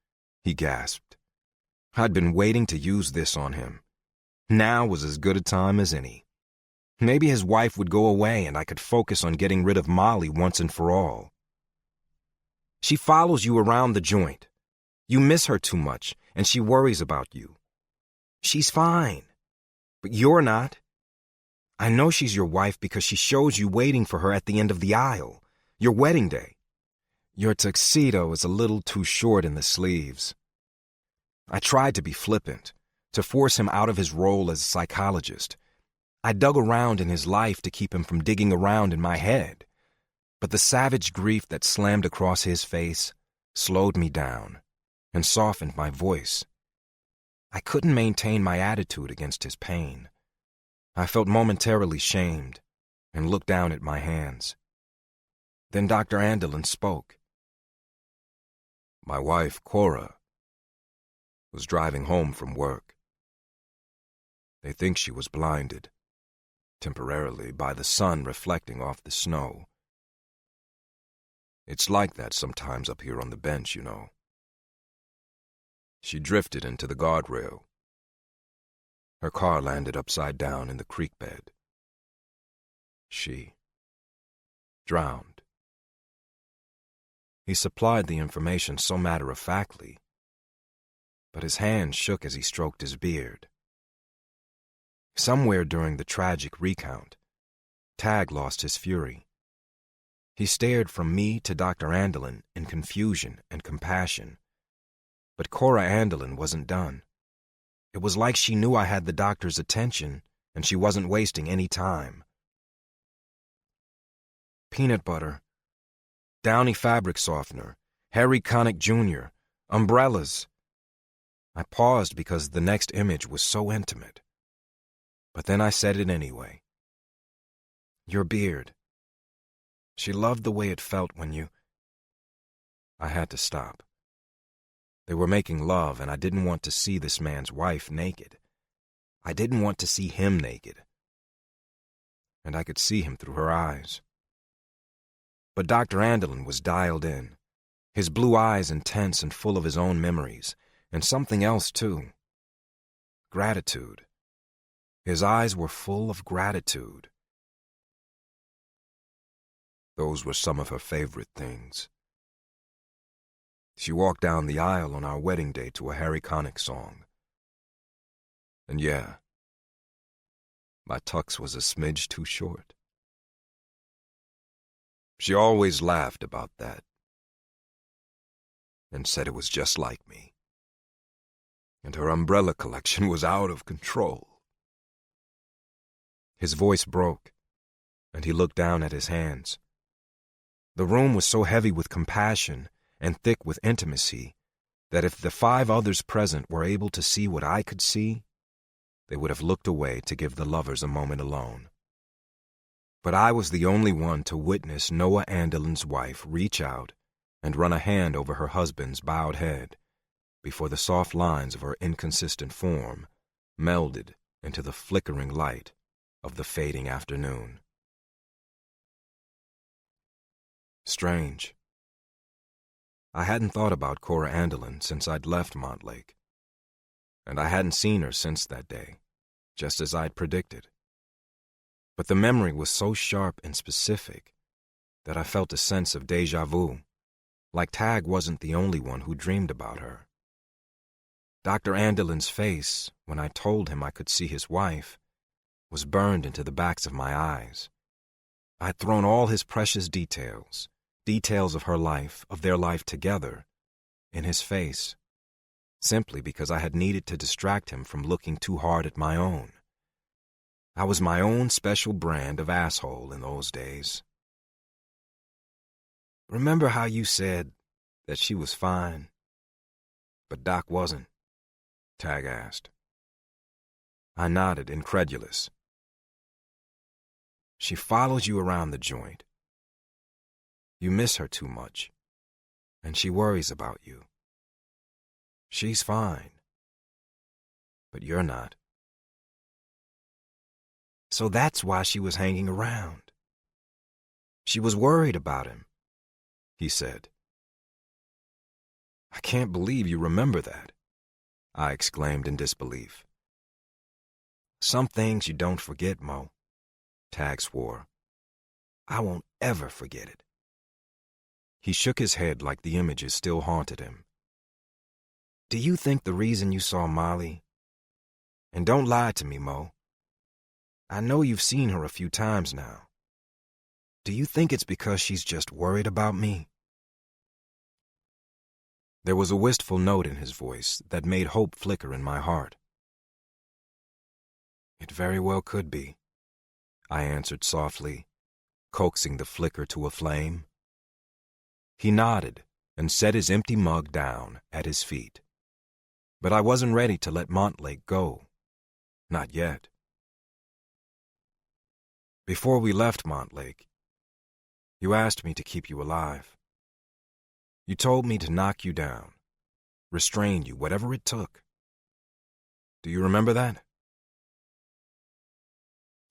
he gasped. I'd been waiting to use this on him. Now was as good a time as any. Maybe his wife would go away and I could focus on getting rid of Molly once and for all. "She follows you around the joint. You miss her too much, and she worries about you. She's fine, but you're not. I know she's your wife because she shows you waiting for her at the end of the aisle, your wedding day. Your tuxedo is a little too short in the sleeves." I tried to be flippant, to force him out of his role as a psychologist. I dug around in his life to keep him from digging around in my head. But the savage grief that slammed across his face slowed me down and softened my voice. I couldn't maintain my attitude against his pain. I felt momentarily shamed and looked down at my hands. Then Dr. Andelin spoke. My wife, Cora, was driving home from work. They think she was blinded, temporarily, by the sun reflecting off the snow. It's like that sometimes up here on the bench, you know. She drifted into the guardrail. Her car landed upside down in the creek bed. She drowned. He supplied the information so matter-of-factly, but his hand shook as he stroked his beard. Somewhere during the tragic recount, Tag lost his fury. He stared from me to Dr. Andelin in confusion and compassion. But Cora Andelin wasn't done. It was like she knew I had the doctor's attention, and she wasn't wasting any time. Peanut butter, Downy fabric softener, Harry Connick Jr., umbrellas. I paused because the next image was so intimate. But then I said it anyway. Your beard. She loved the way it felt when you... I had to stop. They were making love, and I didn't want to see this man's wife naked. I didn't want to see him naked. And I could see him through her eyes. But Dr. Andelin was dialed in, his blue eyes intense and full of his own memories, and something else, too. Gratitude. His eyes were full of gratitude. Those were some of her favorite things. She walked down the aisle on our wedding day to a Harry Connick song. And yeah, my tux was a smidge too short. She always laughed about that and said it was just like me. And her umbrella collection was out of control. His voice broke, and he looked down at his hands. The room was so heavy with compassion and thick with intimacy that if the 5 others present were able to see what I could see, they would have looked away to give the lovers a moment alone. But I was the only one to witness Noah Andelin's wife reach out and run a hand over her husband's bowed head before the soft lines of her inconsistent form melded into the flickering light of the fading afternoon. Strange. I hadn't thought about Cora Andelin since I'd left Montlake, and I hadn't seen her since that day, just as I'd predicted. But the memory was so sharp and specific that I felt a sense of déjà vu, like Tag wasn't the only one who dreamed about her. Dr. Andelin's face, when I told him I could see his wife, was burned into the backs of my eyes. I'd thrown all his precious details of her life, of their life together, in his face, simply because I had needed to distract him from looking too hard at my own. I was my own special brand of asshole in those days. Remember how you said that she was fine, but Doc wasn't? Tag asked. I nodded, incredulous. She follows you around the joint. You miss her too much, and she worries about you. She's fine, but you're not. So that's why she was hanging around. She was worried about him, he said. I can't believe you remember that, I exclaimed in disbelief. Some things you don't forget, Mo, Tag swore. I won't ever forget it. He shook his head like the images still haunted him. Do you think the reason you saw Molly? And don't lie to me, Mo. I know you've seen her a few times now. Do you think it's because she's just worried about me? There was a wistful note in his voice that made hope flicker in my heart. It very well could be, I answered softly, coaxing the flicker to a flame. He nodded and set his empty mug down at his feet. But I wasn't ready to let Montlake go. Not yet. Before we left Montlake, you asked me to keep you alive. You told me to knock you down, restrain you, whatever it took. Do you remember that?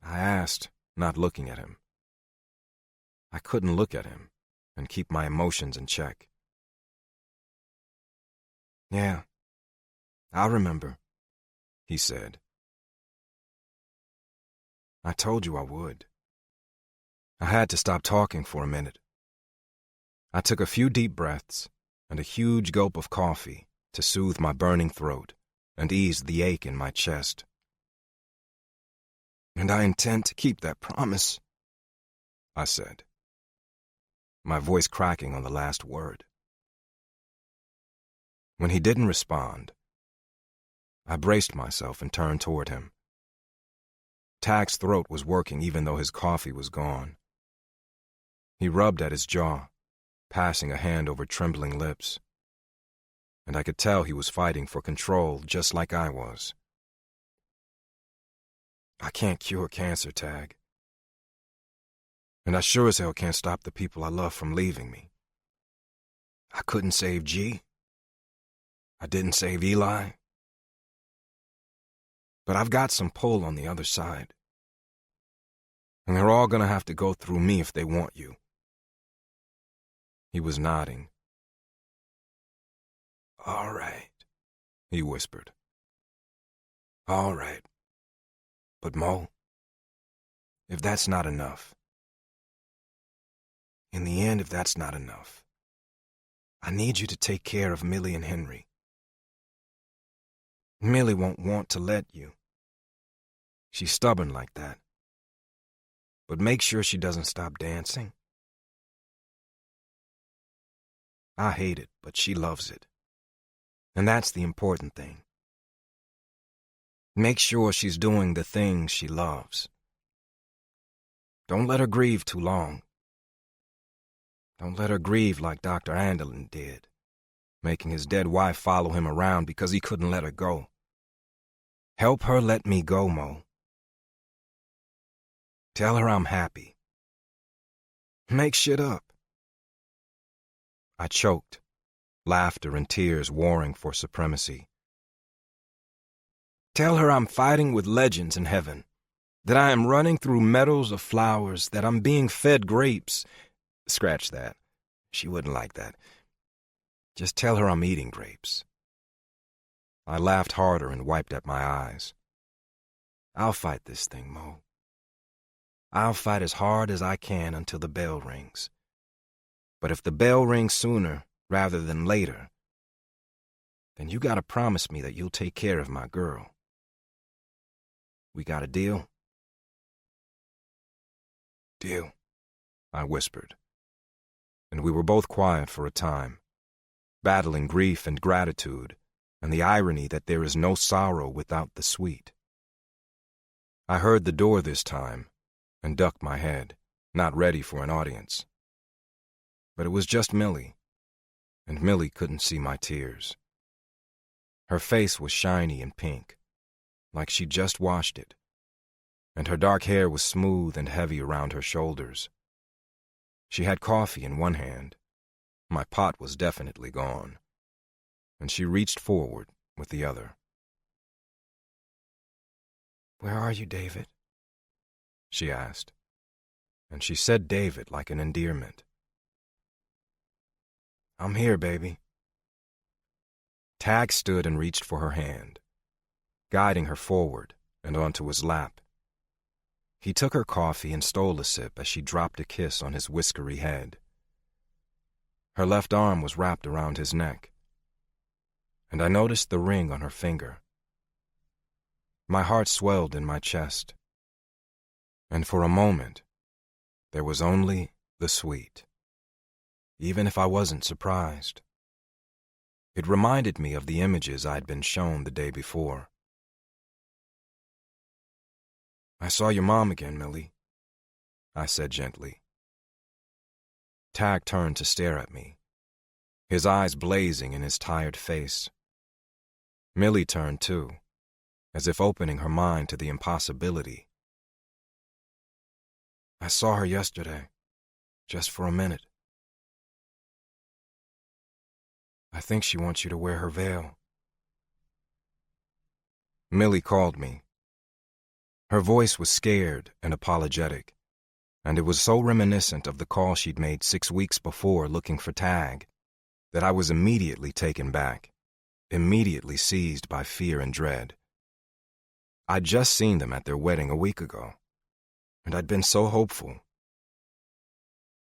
I asked, not looking at him. I couldn't look at him and keep my emotions in check. Yeah, I remember, he said. I told you I would. I had to stop talking for a minute. I took a few deep breaths and a huge gulp of coffee to soothe my burning throat and ease the ache in my chest. And I intend to keep that promise, I said, my voice cracking on the last word. When he didn't respond, I braced myself and turned toward him. Tag's throat was working even though his coffee was gone. He rubbed at his jaw, passing a hand over trembling lips, and I could tell he was fighting for control just like I was. I can't cure cancer, Tag. And I sure as hell can't stop the people I love from leaving me. I couldn't save G. I didn't save Eli. But I've got some pull on the other side. And they're all gonna have to go through me if they want you. He was nodding. All right, he whispered. All right. But Mo, if that's not enough, in the end, if that's not enough, I need you to take care of Millie and Henry. Millie won't want to let you. She's stubborn like that. But make sure she doesn't stop dancing. I hate it, but she loves it. And that's the important thing. Make sure she's doing the things she loves. Don't let her grieve too long. Don't let her grieve like Dr. Andelin did, making his dead wife follow him around because he couldn't let her go. Help her let me go, Mo. Tell her I'm happy. Make shit up. I choked, laughter and tears warring for supremacy. Tell her I'm fighting with legends in heaven, that I am running through meadows of flowers, that I'm being fed grapes. Scratch that. She wouldn't like that. Just tell her I'm eating grapes. I laughed harder and wiped at my eyes. I'll fight this thing, Mo. I'll fight as hard as I can until the bell rings. But if the bell rings sooner rather than later, then you gotta promise me that you'll take care of my girl. We got a deal? Deal, I whispered. And we were both quiet for a time, battling grief and gratitude and the irony that there is no sorrow without the sweet. I heard the door this time and ducked my head, not ready for an audience. But it was just Millie, and Millie couldn't see my tears. Her face was shiny and pink, like she'd just washed it, and her dark hair was smooth and heavy around her shoulders. She had coffee in one hand. My pot was definitely gone, and she reached forward with the other. Where are you, David? She asked, and she said David like an endearment. I'm here, baby. Tag stood and reached for her hand, guiding her forward and onto his lap. He took her coffee and stole a sip as she dropped a kiss on his whiskery head. Her left arm was wrapped around his neck, and I noticed the ring on her finger. My heart swelled in my chest, and for a moment, there was only the sweet, even if I wasn't surprised. It reminded me of the images I'd been shown the day before. I saw your mom again, Millie, I said gently. Tag turned to stare at me, his eyes blazing in his tired face. Millie turned too, as if opening her mind to the impossibility. I saw her yesterday, just for a minute. I think she wants you to wear her veil. Millie called me. Her voice was scared and apologetic, and it was so reminiscent of the call she'd made 6 weeks before looking for Tag that I was immediately taken back, immediately seized by fear and dread. I'd just seen them at their wedding a week ago, and I'd been so hopeful.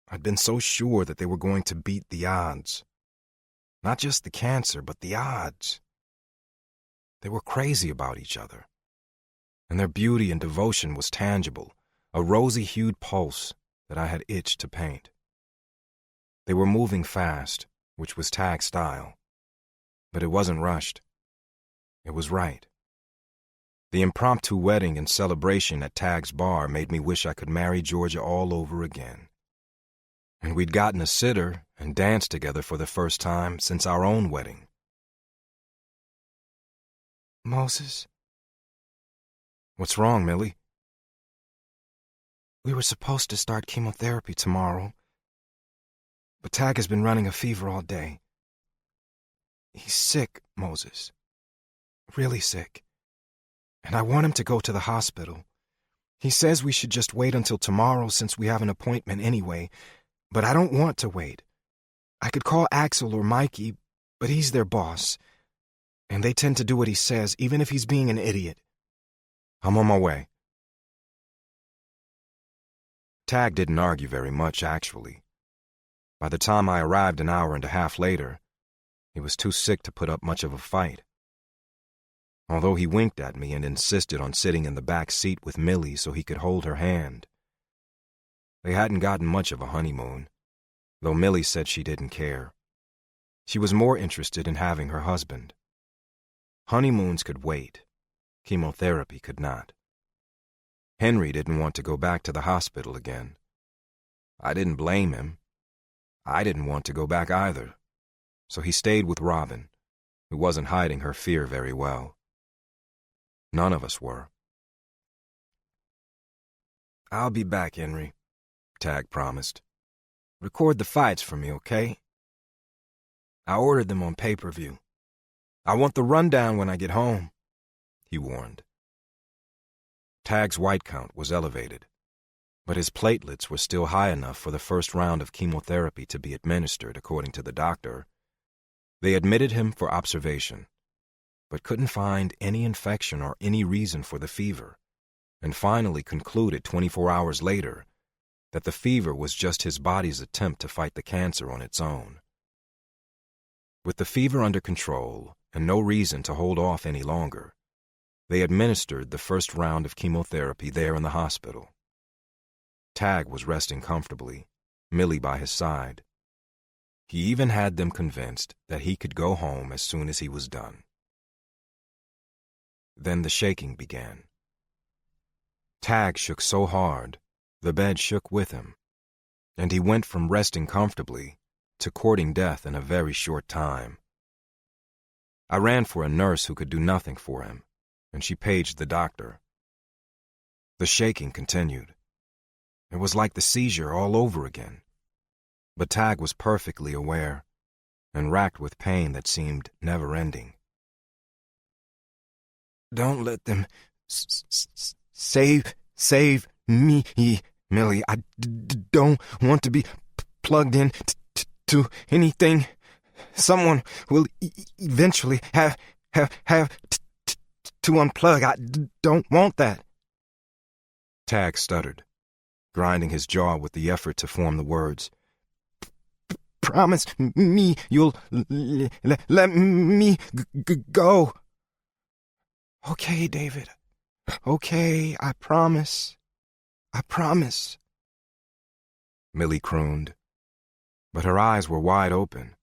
I'd been so sure that they were going to beat the odds. Not just the cancer, but the odds. They were crazy about each other, and their beauty and devotion was tangible, a rosy-hued pulse that I had itched to paint. They were moving fast, which was Tag's style, but it wasn't rushed. It was right. The impromptu wedding and celebration at Tag's bar made me wish I could marry Georgia all over again. And we'd gotten a sitter and danced together for the first time since our own wedding. Moses? What's wrong, Millie? We were supposed to start chemotherapy tomorrow, but Tag has been running a fever all day. He's sick, Moses. Really sick. And I want him to go to the hospital. He says we should just wait until tomorrow since we have an appointment anyway, but I don't want to wait. I could call Axel or Mikey, but he's their boss, and they tend to do what he says, even if he's being an idiot. I'm on my way. Tag didn't argue very much, actually. By the time I arrived an hour and a half later, he was too sick to put up much of a fight. Although he winked at me and insisted on sitting in the back seat with Millie so he could hold her hand. They hadn't gotten much of a honeymoon, though Millie said she didn't care. She was more interested in having her husband. Honeymoons could wait. Chemotherapy could not. Henry didn't want to go back to the hospital again. I didn't blame him. I didn't want to go back either, so he stayed with Robin, who wasn't hiding her fear very well. None of us were. I'll be back, Henry, Tag promised. Record the fights for me, okay? I ordered them on pay-per-view. I want the rundown when I get home, he warned. Tag's white count was elevated, but his platelets were still high enough for the first round of chemotherapy to be administered, according to the doctor. They admitted him for observation, but couldn't find any infection or any reason for the fever, and finally concluded 24 hours later that the fever was just his body's attempt to fight the cancer on its own. With the fever under control and no reason to hold off any longer, they administered the first round of chemotherapy there in the hospital. Tag was resting comfortably, Millie by his side. He even had them convinced that he could go home as soon as he was done. Then the shaking began. Tag shook so hard, the bed shook with him, and he went from resting comfortably to courting death in a very short time. I ran for a nurse who could do nothing for him, and she paged the doctor. The shaking continued. It was like the seizure all over again. But Tag was perfectly aware and racked with pain that seemed never-ending. Don't let them save me, Millie. I don't want to be plugged in to anything. Someone will eventually have to unplug. I don't want that. Tag stuttered, grinding his jaw with the effort to form the words. Promise me you'll let me go. Okay, David. Okay, I promise. I promise. Millie crooned, but her eyes were wide open,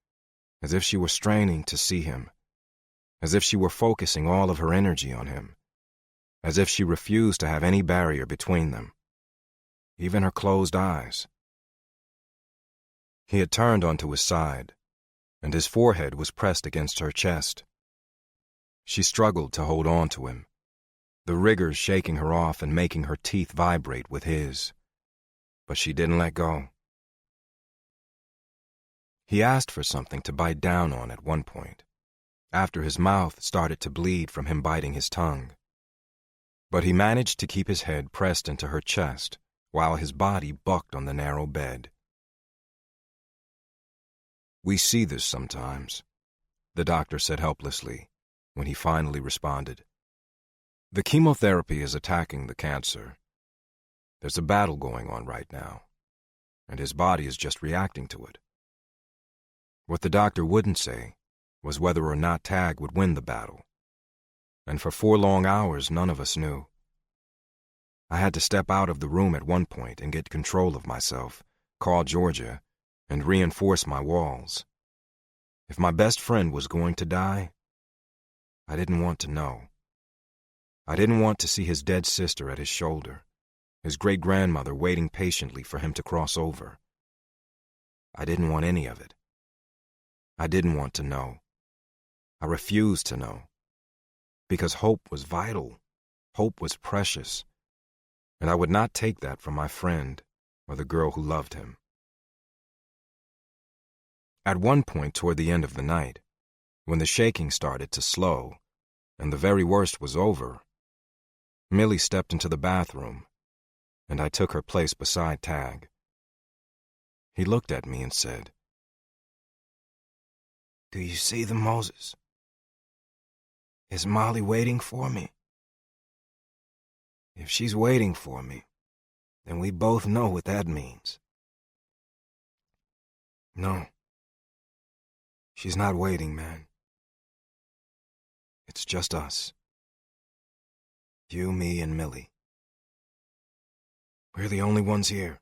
as if she were straining to see him, as if she were focusing all of her energy on him, as if she refused to have any barrier between them. even her closed eyes. He had turned onto his side, and his forehead was pressed against her chest. She struggled to hold on to him, the rigors shaking her off and making her teeth vibrate with his. But she didn't let go. He asked for something to bite down on at one point, after his mouth started to bleed from him biting his tongue. But he managed to keep his head pressed into her chest while his body bucked on the narrow bed. "We see this sometimes," the doctor said helplessly when he finally responded. "The chemotherapy is attacking the cancer. There's a battle going on right now, and his body is just reacting to it." What the doctor wouldn't say was whether or not Tag would win the battle, and for 4 long hours none of us knew. I had to step out of the room at one point and get control of myself, call Georgia, and reinforce my walls. If my best friend was going to die, I didn't want to know. I didn't want to see his dead sister at his shoulder, his great-grandmother waiting patiently for him to cross over. I didn't want any of it. I didn't want to know. I refused to know. Because hope was vital. Hope was precious. And I would not take that from my friend or the girl who loved him. At one point toward the end of the night, when the shaking started to slow and the very worst was over, Millie stepped into the bathroom, and I took her place beside Tag. He looked at me and said, "Do you see the Moses? Is Molly waiting for me? If she's waiting for me, then we both know what that means." "No, she's not waiting, man. It's just us. You, me, and Millie. We're the only ones here.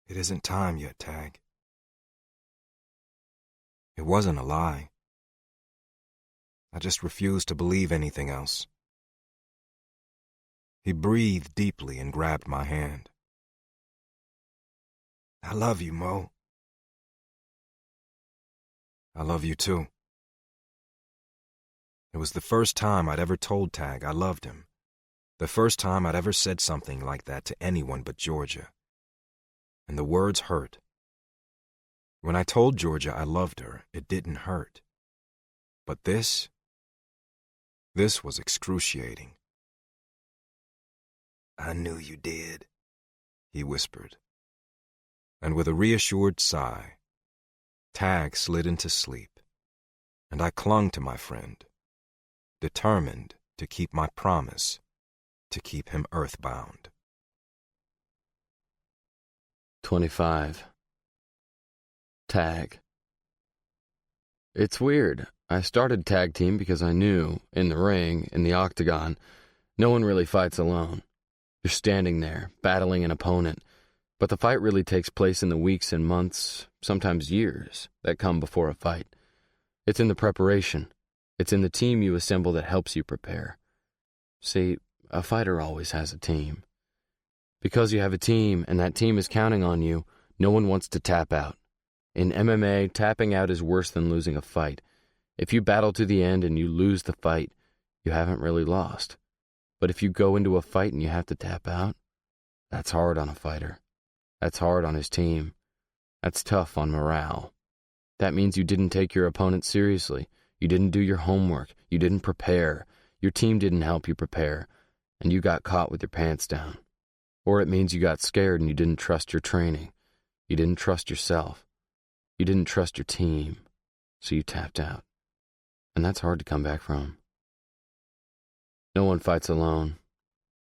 It isn't time yet, Tag." It wasn't a lie. I just refused to believe anything else. He breathed deeply and grabbed my hand. "I love you, Mo." "I love you too." It was the first time I'd ever told Tag I loved him. The first time I'd ever said something like that to anyone but Georgia. And the words hurt. When I told Georgia I loved her, it didn't hurt. But this was excruciating. "I knew you did," he whispered. And with a reassured sigh, Tag slid into sleep, and I clung to my friend, determined to keep my promise, to keep him earthbound. 25. Tag. It's weird. I started tag team because I knew, in the ring, in the octagon, no one really fights alone. You're standing there, battling an opponent, but the fight really takes place in the weeks and months, sometimes years, that come before a fight. It's in the preparation. It's in the team you assemble that helps you prepare. See, a fighter always has a team. Because you have a team, and that team is counting on you, no one wants to tap out. In MMA, tapping out is worse than losing a fight. If you battle to the end and you lose the fight, you haven't really lost. But if you go into a fight and you have to tap out, that's hard on a fighter. That's hard on his team. That's tough on morale. That means you didn't take your opponent seriously. You didn't do your homework. You didn't prepare. Your team didn't help you prepare, and you got caught with your pants down. Or it means you got scared and you didn't trust your training. You didn't trust yourself. You didn't trust your team, so you tapped out. And that's hard to come back from. No one fights alone.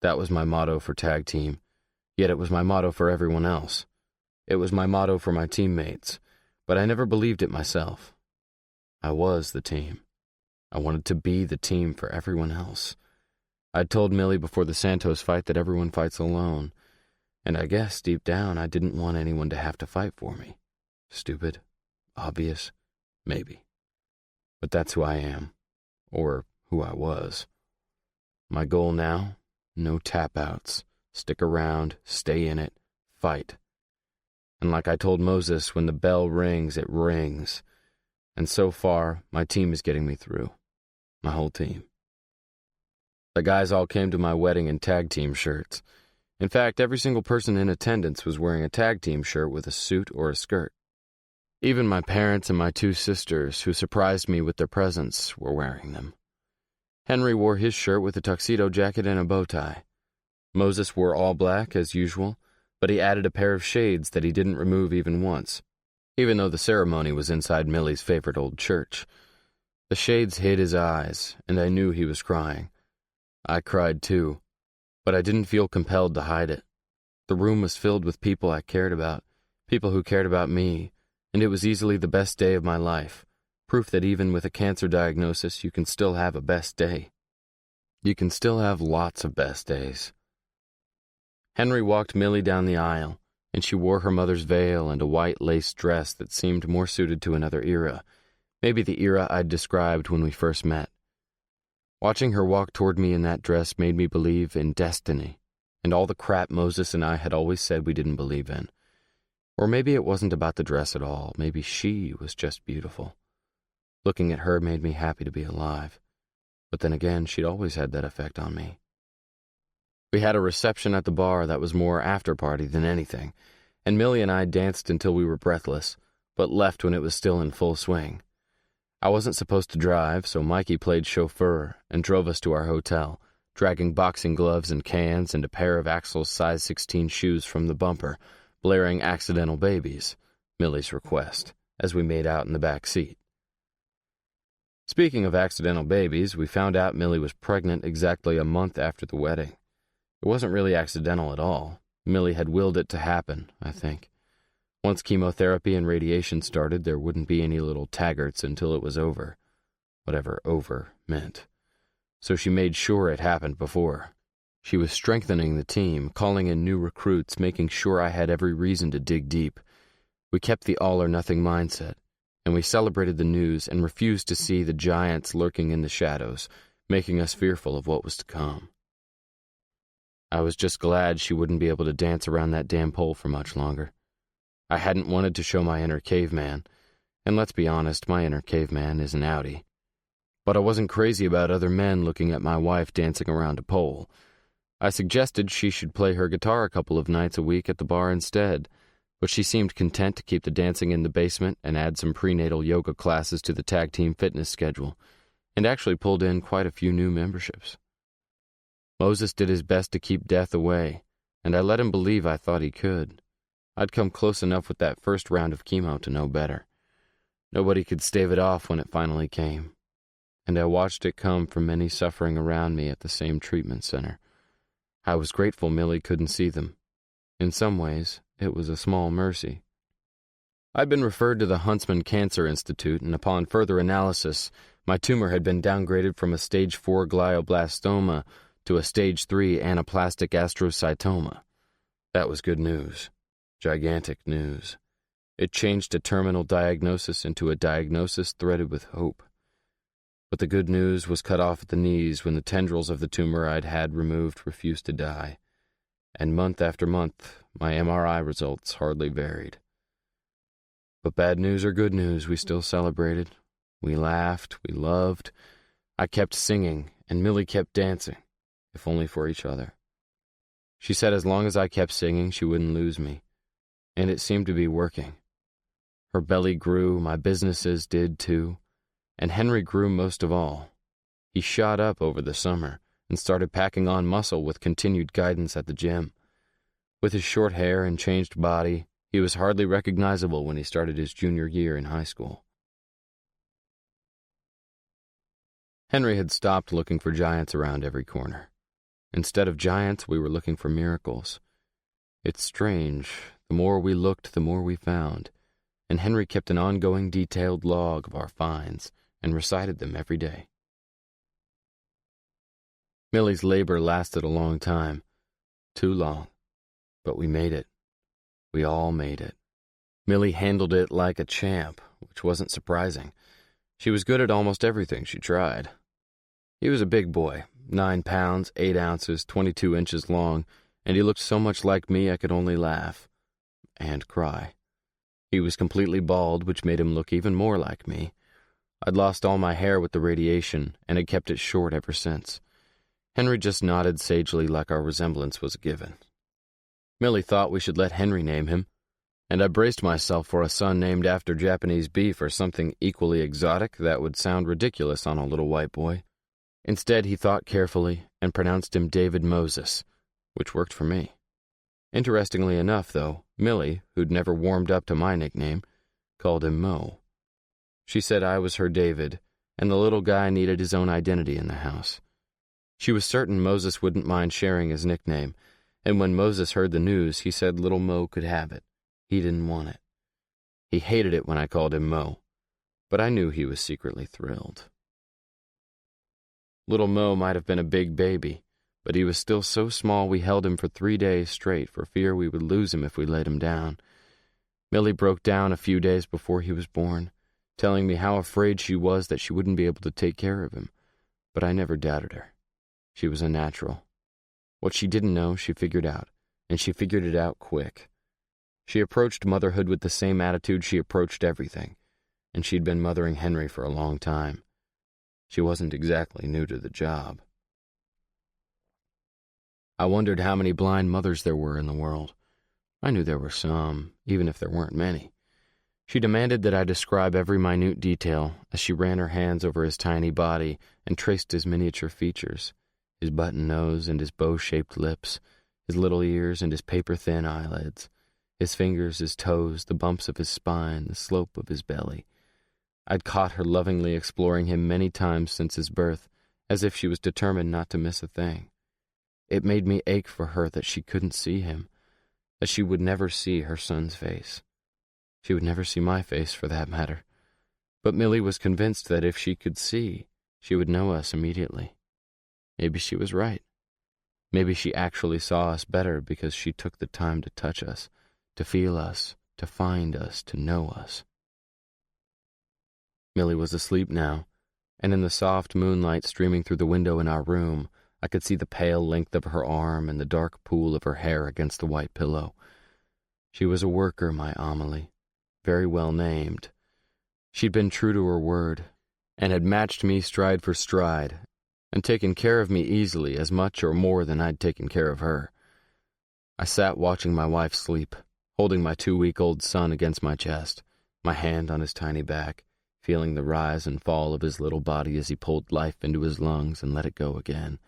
That was my motto for tag team, yet it was my motto for everyone else. It was my motto for my teammates, but I never believed it myself. I was the team. I wanted to be the team for everyone else. I'd told Millie before the Santos fight that everyone fights alone, and I guess deep down I didn't want anyone to have to fight for me. Stupid, obvious, maybe. But that's who I am, or who I was. My goal now, no tap-outs, stick around, stay in it, fight. And like I told Moses, when the bell rings, it rings. And so far, my team is getting me through. My whole team. The guys all came to my wedding in tag team shirts. In fact, every single person in attendance was wearing a tag team shirt with a suit or a skirt. Even my parents and my 2 sisters, who surprised me with their presents, were wearing them. Henry wore his shirt with a tuxedo jacket and a bow tie. Moses wore all black, as usual, but he added a pair of shades that he didn't remove even once, even though the ceremony was inside Millie's favorite old church. The shades hid his eyes, and I knew he was crying. I cried too, but I didn't feel compelled to hide it. The room was filled with people I cared about, people who cared about me, and it was easily the best day of my life, proof that even with a cancer diagnosis, you can still have a best day. You can still have lots of best days. Henry walked Millie down the aisle, and she wore her mother's veil and a white lace dress that seemed more suited to another era, maybe the era I'd described when we first met. Watching her walk toward me in that dress made me believe in destiny, and all the crap Moses and I had always said we didn't believe in. Or maybe it wasn't about the dress at all, maybe she was just beautiful. Looking at her made me happy to be alive, but then again, she'd always had that effect on me. We had a reception at the bar that was more after-party than anything, and Millie and I danced until we were breathless, but left when it was still in full swing. I wasn't supposed to drive, so Mikey played chauffeur and drove us to our hotel, dragging boxing gloves and cans and a pair of Axel's size 16 shoes from the bumper, blaring Accidental Babies, Millie's request, as we made out in the back seat. Speaking of accidental babies, we found out Millie was pregnant exactly a month after the wedding. It wasn't really accidental at all. Millie had willed it to happen, I think. Once chemotherapy and radiation started, there wouldn't be any little taggarts until it was over, whatever over meant. So she made sure it happened before. She was strengthening the team, calling in new recruits, making sure I had every reason to dig deep. We kept the all-or-nothing mindset, and we celebrated the news and refused to see the giants lurking in the shadows, making us fearful of what was to come. I was just glad she wouldn't be able to dance around that damn pole for much longer. I hadn't wanted to show my inner caveman, and let's be honest, my inner caveman is an outie. But I wasn't crazy about other men looking at my wife dancing around a pole. I suggested she should play her guitar a couple of nights a week at the bar instead, but she seemed content to keep the dancing in the basement and add some prenatal yoga classes to the tag team fitness schedule, and actually pulled in quite a few new memberships. Moses did his best to keep death away, and I let him believe I thought he could. I'd come close enough with that first round of chemo to know better. Nobody could stave it off when it finally came, and I watched it come from many suffering around me at the same treatment center. I was grateful Millie couldn't see them. In some ways, it was a small mercy. I'd been referred to the Huntsman Cancer Institute, and upon further analysis, my tumor had been downgraded from a stage 4 glioblastoma to a stage 3 anaplastic astrocytoma. That was good news. Gigantic news. It changed a terminal diagnosis into a diagnosis threaded with hope. But the good news was cut off at the knees when the tendrils of the tumor I'd had removed refused to die. And month after month, my MRI results hardly varied. But bad news or good news, we still celebrated. We laughed, we loved. I kept singing, and Millie kept dancing, if only for each other. She said as long as I kept singing, she wouldn't lose me. And it seemed to be working. Her belly grew, my businesses did too, and Henry grew most of all. He shot up over the summer and started packing on muscle with continued guidance at the gym. With his short hair and changed body, he was hardly recognizable when he started his junior year in high school. Henry had stopped looking for giants around every corner. Instead of giants, we were looking for miracles. It's strange. The more we looked, the more we found, and Henry kept an ongoing detailed log of our finds and recited them every day. Millie's labor lasted a long time. Too long. But we made it. We all made it. Millie handled it like a champ, which wasn't surprising. She was good at almost everything she tried. He was a big boy, 9 pounds, 8 ounces, 22 inches long, and he looked so much like me I could only laugh and cry. He was completely bald, which made him look even more like me. I'd lost all my hair with the radiation, and had kept it short ever since. Henry just nodded sagely like our resemblance was a given. Millie thought we should let Henry name him, and I braced myself for a son named after Japanese beef or something equally exotic that would sound ridiculous on a little white boy. Instead, he thought carefully and pronounced him David Moses, which worked for me. Interestingly enough, though, Millie, who'd never warmed up to my nickname, called him Mo. She said I was her David, and the little guy needed his own identity in the house. She was certain Moses wouldn't mind sharing his nickname, and when Moses heard the news, he said little Mo could have it. He didn't want it. He hated it when I called him Mo, but I knew he was secretly thrilled. Little Mo might have been a big baby, but he was still so small we held him for 3 days straight for fear we would lose him if we laid him down. Millie broke down a few days before he was born, telling me how afraid she was that she wouldn't be able to take care of him, but I never doubted her. She was a natural. What she didn't know, she figured out, and she figured it out quick. She approached motherhood with the same attitude she approached everything, and she'd been mothering Henry for a long time. She wasn't exactly new to the job. I wondered how many blind mothers there were in the world. I knew there were some, even if there weren't many. She demanded that I describe every minute detail as she ran her hands over his tiny body and traced his miniature features, his button nose and his bow-shaped lips, his little ears and his paper-thin eyelids, his fingers, his toes, the bumps of his spine, the slope of his belly. I'd caught her lovingly exploring him many times since his birth, as if she was determined not to miss a thing. It made me ache for her that she couldn't see him, that she would never see her son's face. She would never see my face, for that matter. But Millie was convinced that if she could see, she would know us immediately. Maybe she was right. Maybe she actually saw us better because she took the time to touch us, to feel us, to find us, to know us. Millie was asleep now, and in the soft moonlight streaming through the window in our room, I could see the pale length of her arm and the dark pool of her hair against the white pillow. She was a worker, my Amelie, very well named. She'd been true to her word, and had matched me stride for stride, and taken care of me easily, as much or more than I'd taken care of her. I sat watching my wife sleep, holding my 2-week-old son against my chest, my hand on his tiny back, feeling the rise and fall of his little body as he pulled life into his lungs and let it go again.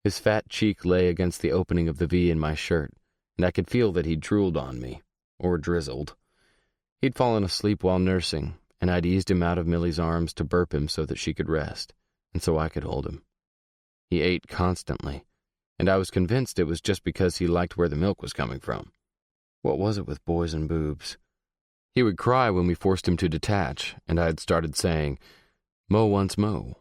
His fat cheek lay against the opening of the V in my shirt, and I could feel that he'd drooled on me, or drizzled. He'd fallen asleep while nursing, and I'd eased him out of Millie's arms to burp him so that she could rest, and so I could hold him. He ate constantly, and I was convinced it was just because he liked where the milk was coming from. What was it with boys and boobs? He would cry when we forced him to detach, and I had started saying, "Mo wants Mo,"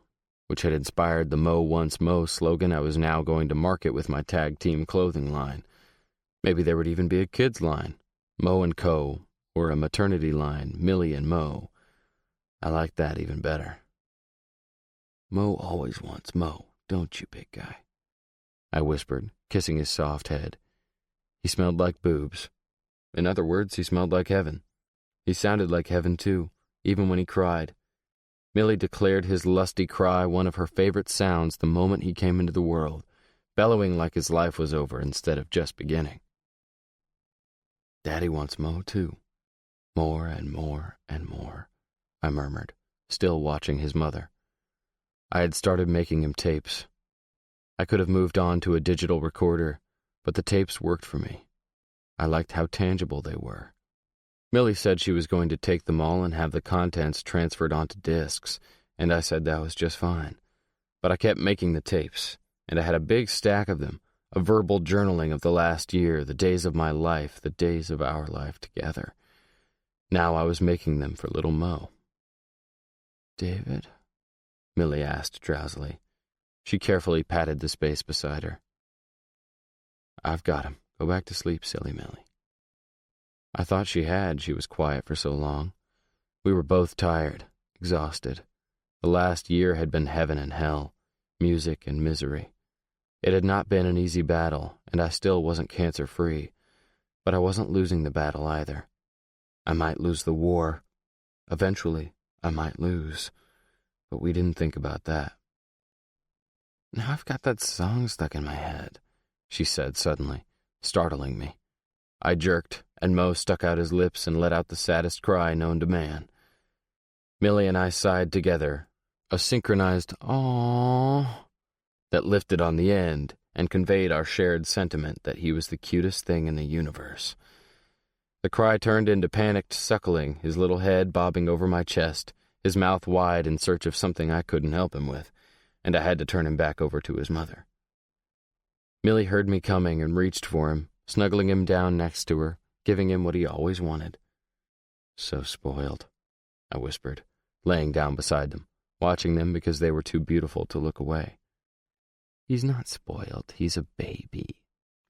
which had inspired the Mo Wants Mo slogan I was now going to market with my tag team clothing line. Maybe there would even be a kids line, Mo and Co., or a maternity line, Millie and Mo. I liked that even better. "Mo always wants Mo, don't you, big guy?" I whispered, kissing his soft head. He smelled like boobs. In other words, he smelled like heaven. He sounded like heaven, too, even when he cried. Millie declared his lusty cry one of her favorite sounds the moment he came into the world, bellowing like his life was over instead of just beginning. "Daddy wants Mo, too. More and more and more," I murmured, still watching his mother. I had started making him tapes. I could have moved on to a digital recorder, but the tapes worked for me. I liked how tangible they were. Millie said she was going to take them all and have the contents transferred onto discs, and I said that was just fine. But I kept making the tapes, and I had a big stack of them, a verbal journaling of the last year, the days of my life, the days of our life together. Now I was making them for little Mo. "David?" Millie asked drowsily. She carefully patted the space beside her. "I've got him. Go back to sleep, silly Millie." I thought she was quiet for so long. We were both tired, exhausted. The last year had been heaven and hell, music and misery. It had not been an easy battle, and I still wasn't cancer-free, but I wasn't losing the battle either. I might lose the war. Eventually, I might lose, but we didn't think about that. "Now I've got that song stuck in my head," she said suddenly, startling me. I jerked, and Mo stuck out his lips and let out the saddest cry known to man. Millie and I sighed together, a synchronized "aww" that lifted on the end and conveyed our shared sentiment that he was the cutest thing in the universe. The cry turned into panicked suckling, his little head bobbing over my chest, his mouth wide in search of something I couldn't help him with, and I had to turn him back over to his mother. Millie heard me coming and reached for him, snuggling him down next to her, giving him what he always wanted. "So spoiled," I whispered, laying down beside them, watching them because they were too beautiful to look away. "He's not spoiled, he's a baby,"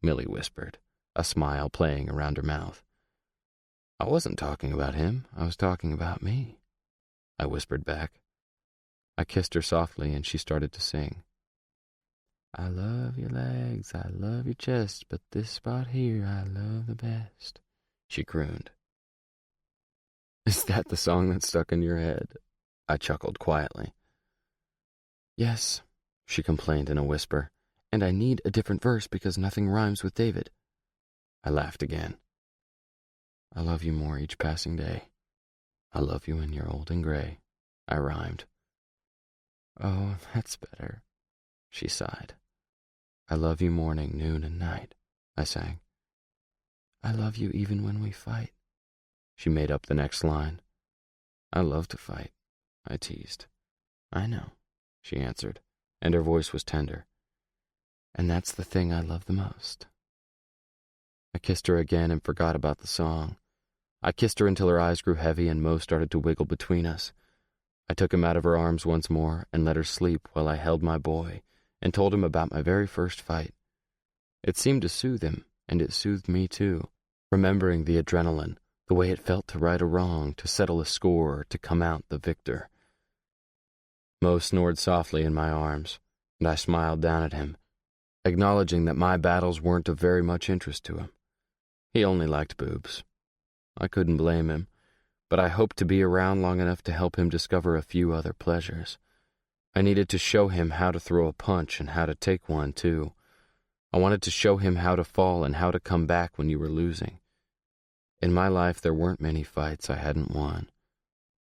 Millie whispered, a smile playing around her mouth. "I wasn't talking about him, I was talking about me," I whispered back. I kissed her softly and she started to sing. "I love your legs, I love your chest, but this spot here I love the best," she crooned. "Is that the song that stuck in your head?" I chuckled quietly. "Yes," she complained in a whisper, "and I need a different verse because nothing rhymes with David." I laughed again. "I love you more each passing day. I love you when you're old and gray," I rhymed. "Oh, that's better," she sighed. "I love you morning, noon, and night," I sang. "I love you even when we fight," she made up the next line. "I love to fight," I teased. "I know," she answered, and her voice was tender. "And that's the thing I love the most." I kissed her again and forgot about the song. I kissed her until her eyes grew heavy and Mo started to wiggle between us. I took him out of her arms once more and let her sleep while I held my boy and told him about my very first fight. It seemed to soothe him, and it soothed me too, remembering the adrenaline, the way it felt to right a wrong, to settle a score, to come out the victor. Mo snored softly in my arms, and I smiled down at him, acknowledging that my battles weren't of very much interest to him. He only liked boobs. I couldn't blame him, but I hoped to be around long enough to help him discover a few other pleasures. I needed to show him how to throw a punch and how to take one, too. I wanted to show him how to fall and how to come back when you were losing. In my life, there weren't many fights I hadn't won,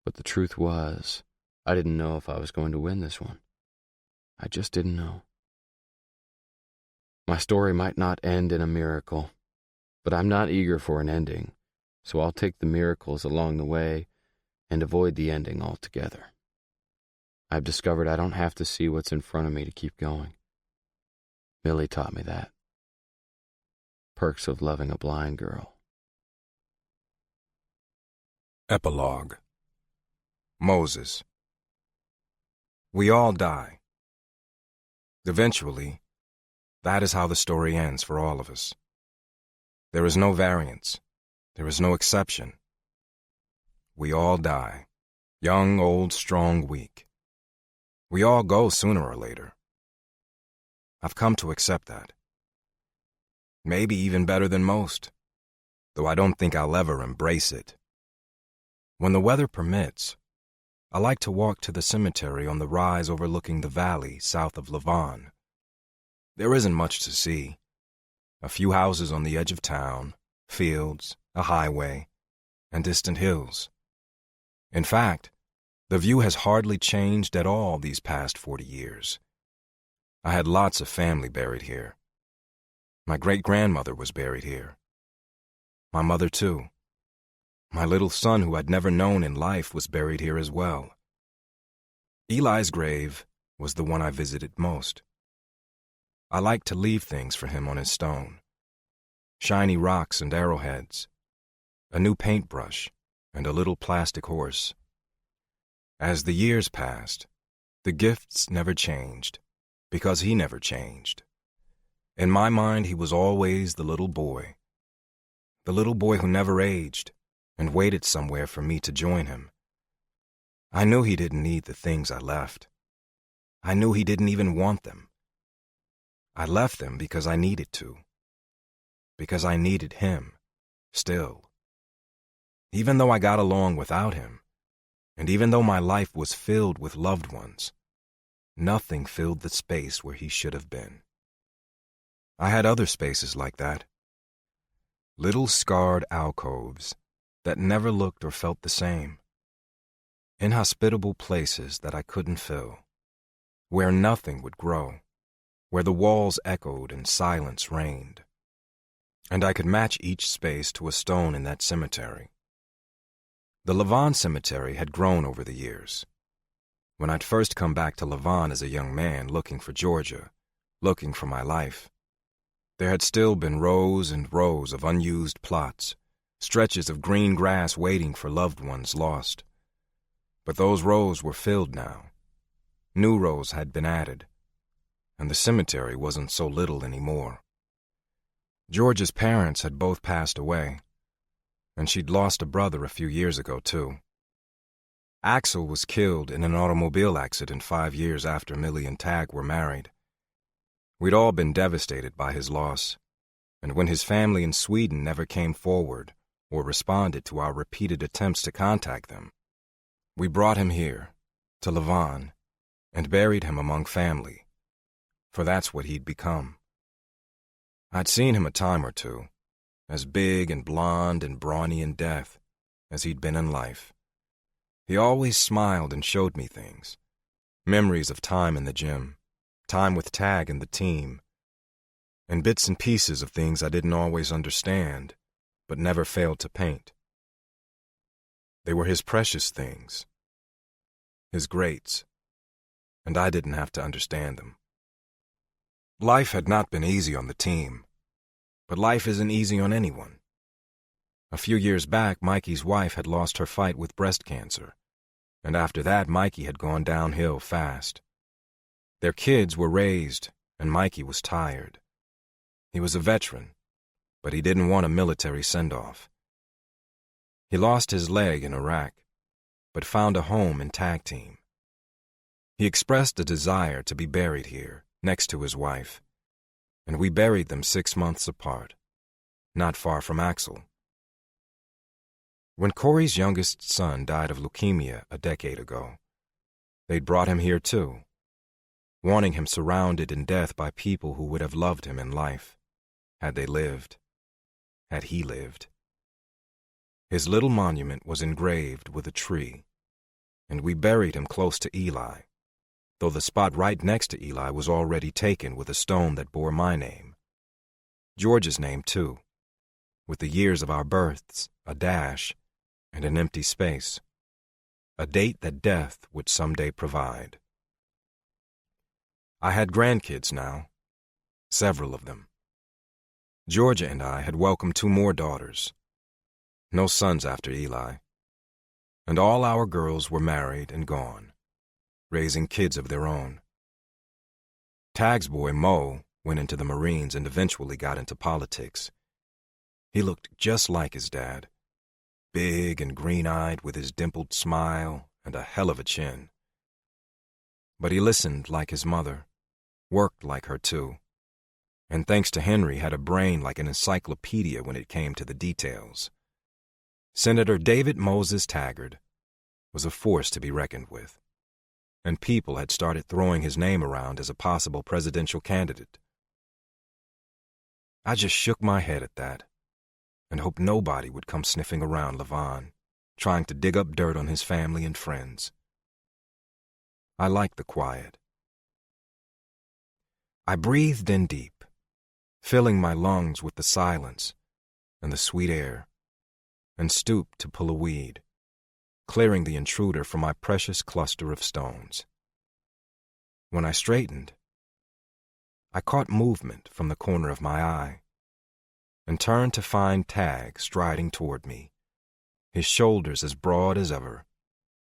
but the truth was, I didn't know if I was going to win this one. I just didn't know. My story might not end in a miracle, but I'm not eager for an ending, so I'll take the miracles along the way and avoid the ending altogether. I've discovered I don't have to see what's in front of me to keep going. Millie taught me that. Perks of loving a blind girl. Epilogue. Moses. We all die. Eventually, that is how the story ends for all of us. There is no variance. There is no exception. We all die. Young, old, strong, weak. We all go sooner or later. I've come to accept that. Maybe even better than most, though I don't think I'll ever embrace it. When the weather permits, I like to walk to the cemetery on the rise overlooking the valley south of Lavon. There isn't much to see. A few houses on the edge of town, fields, a highway, and distant hills. In fact, the view has hardly changed at all these past 40 years. I had lots of family buried here. My great-grandmother was buried here. My mother, too. My little son, who I'd never known in life, was buried here as well. Eli's grave was the one I visited most. I liked to leave things for him on his stone. Shiny rocks and arrowheads, a new paintbrush, and a little plastic horse. As the years passed, the gifts never changed, because he never changed. In my mind, he was always the little boy who never aged and waited somewhere for me to join him. I knew he didn't need the things I left. I knew he didn't even want them. I left them because I needed to. Because I needed him, still. Even though I got along without him, and even though my life was filled with loved ones, nothing filled the space where he should have been. I had other spaces like that. Little scarred alcoves that never looked or felt the same. Inhospitable places that I couldn't fill. Where nothing would grow. Where the walls echoed and silence reigned. And I could match each space to a stone in that cemetery. The Lavon Cemetery had grown over the years. When I'd first come back to Lavon as a young man looking for Georgia, looking for my life, there had still been rows and rows of unused plots, stretches of green grass waiting for loved ones lost. But those rows were filled now. New rows had been added, and the cemetery wasn't so little anymore. Georgia's parents had both passed away, and she'd lost a brother a few years ago, too. Axel was killed in an automobile accident 5 years after Millie and Tag were married. We'd all been devastated by his loss, and when his family in Sweden never came forward or responded to our repeated attempts to contact them, we brought him here, to Lavon, and buried him among family, for that's what he'd become. I'd seen him a time or two, as big and blond and brawny in death as he'd been in life. He always smiled and showed me things, memories of time in the gym, time with Tag and the team, and bits and pieces of things I didn't always understand, but never failed to paint. They were his precious things, his greats, and I didn't have to understand them. Life had not been easy on the team, but life isn't easy on anyone. A few years back, Mikey's wife had lost her fight with breast cancer, and after that, Mikey had gone downhill fast. Their kids were raised, and Mikey was tired. He was a veteran, but he didn't want a military send-off. He lost his leg in Iraq, but found a home in Tag Team. He expressed a desire to be buried here, next to his wife, and we buried them 6 months apart, not far from Axel. When Corey's youngest son died of leukemia a decade ago, they'd brought him here too, wanting him surrounded in death by people who would have loved him in life, had they lived, had he lived. His little monument was engraved with a tree, and we buried him close to Eli, though the spot right next to Eli was already taken with a stone that bore my name. George's name, too, with the years of our births, a dash, and an empty space, a date that death would someday provide. I had grandkids now, several of them. Georgia and I had welcomed 2 more daughters. No sons after Eli. And all our girls were married and gone, raising kids of their own. Tag's boy, Mo, went into the Marines and eventually got into politics. He looked just like his dad, big and green-eyed with his dimpled smile and a hell of a chin. But he listened like his mother, worked like her too, and thanks to Henry had a brain like an encyclopedia when it came to the details. Senator David Moses Taggart was a force to be reckoned with, and people had started throwing his name around as a possible presidential candidate. I just shook my head at that and hoped nobody would come sniffing around Lavon, trying to dig up dirt on his family and friends. I liked the quiet. I breathed in deep, filling my lungs with the silence and the sweet air, and stooped to pull a weed, clearing the intruder from my precious cluster of stones. When I straightened, I caught movement from the corner of my eye and turned to find Tag striding toward me, his shoulders as broad as ever,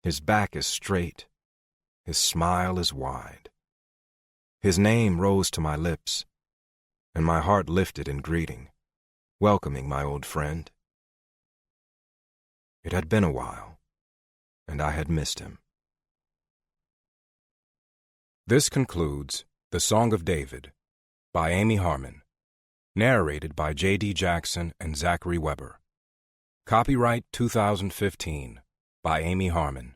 his back as straight, his smile as wide. His name rose to my lips, and my heart lifted in greeting, welcoming my old friend. It had been a while, and I had missed him. This concludes The Song of David by Amy Harmon. Narrated by J.D. Jackson and Zachary Weber. Copyright 2015 by Amy Harmon.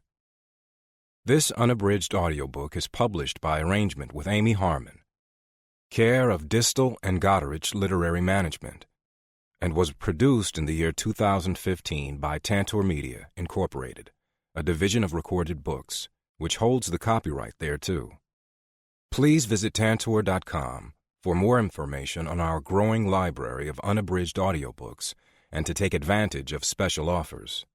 This unabridged audiobook is published by arrangement with Amy Harmon, care of Distal and Goderich Literary Management, and was produced in the year 2015 by Tantor Media, Incorporated, a division of Recorded Books, which holds the copyright thereto. Please visit Tantor.com for more information on our growing library of unabridged audiobooks and to take advantage of special offers.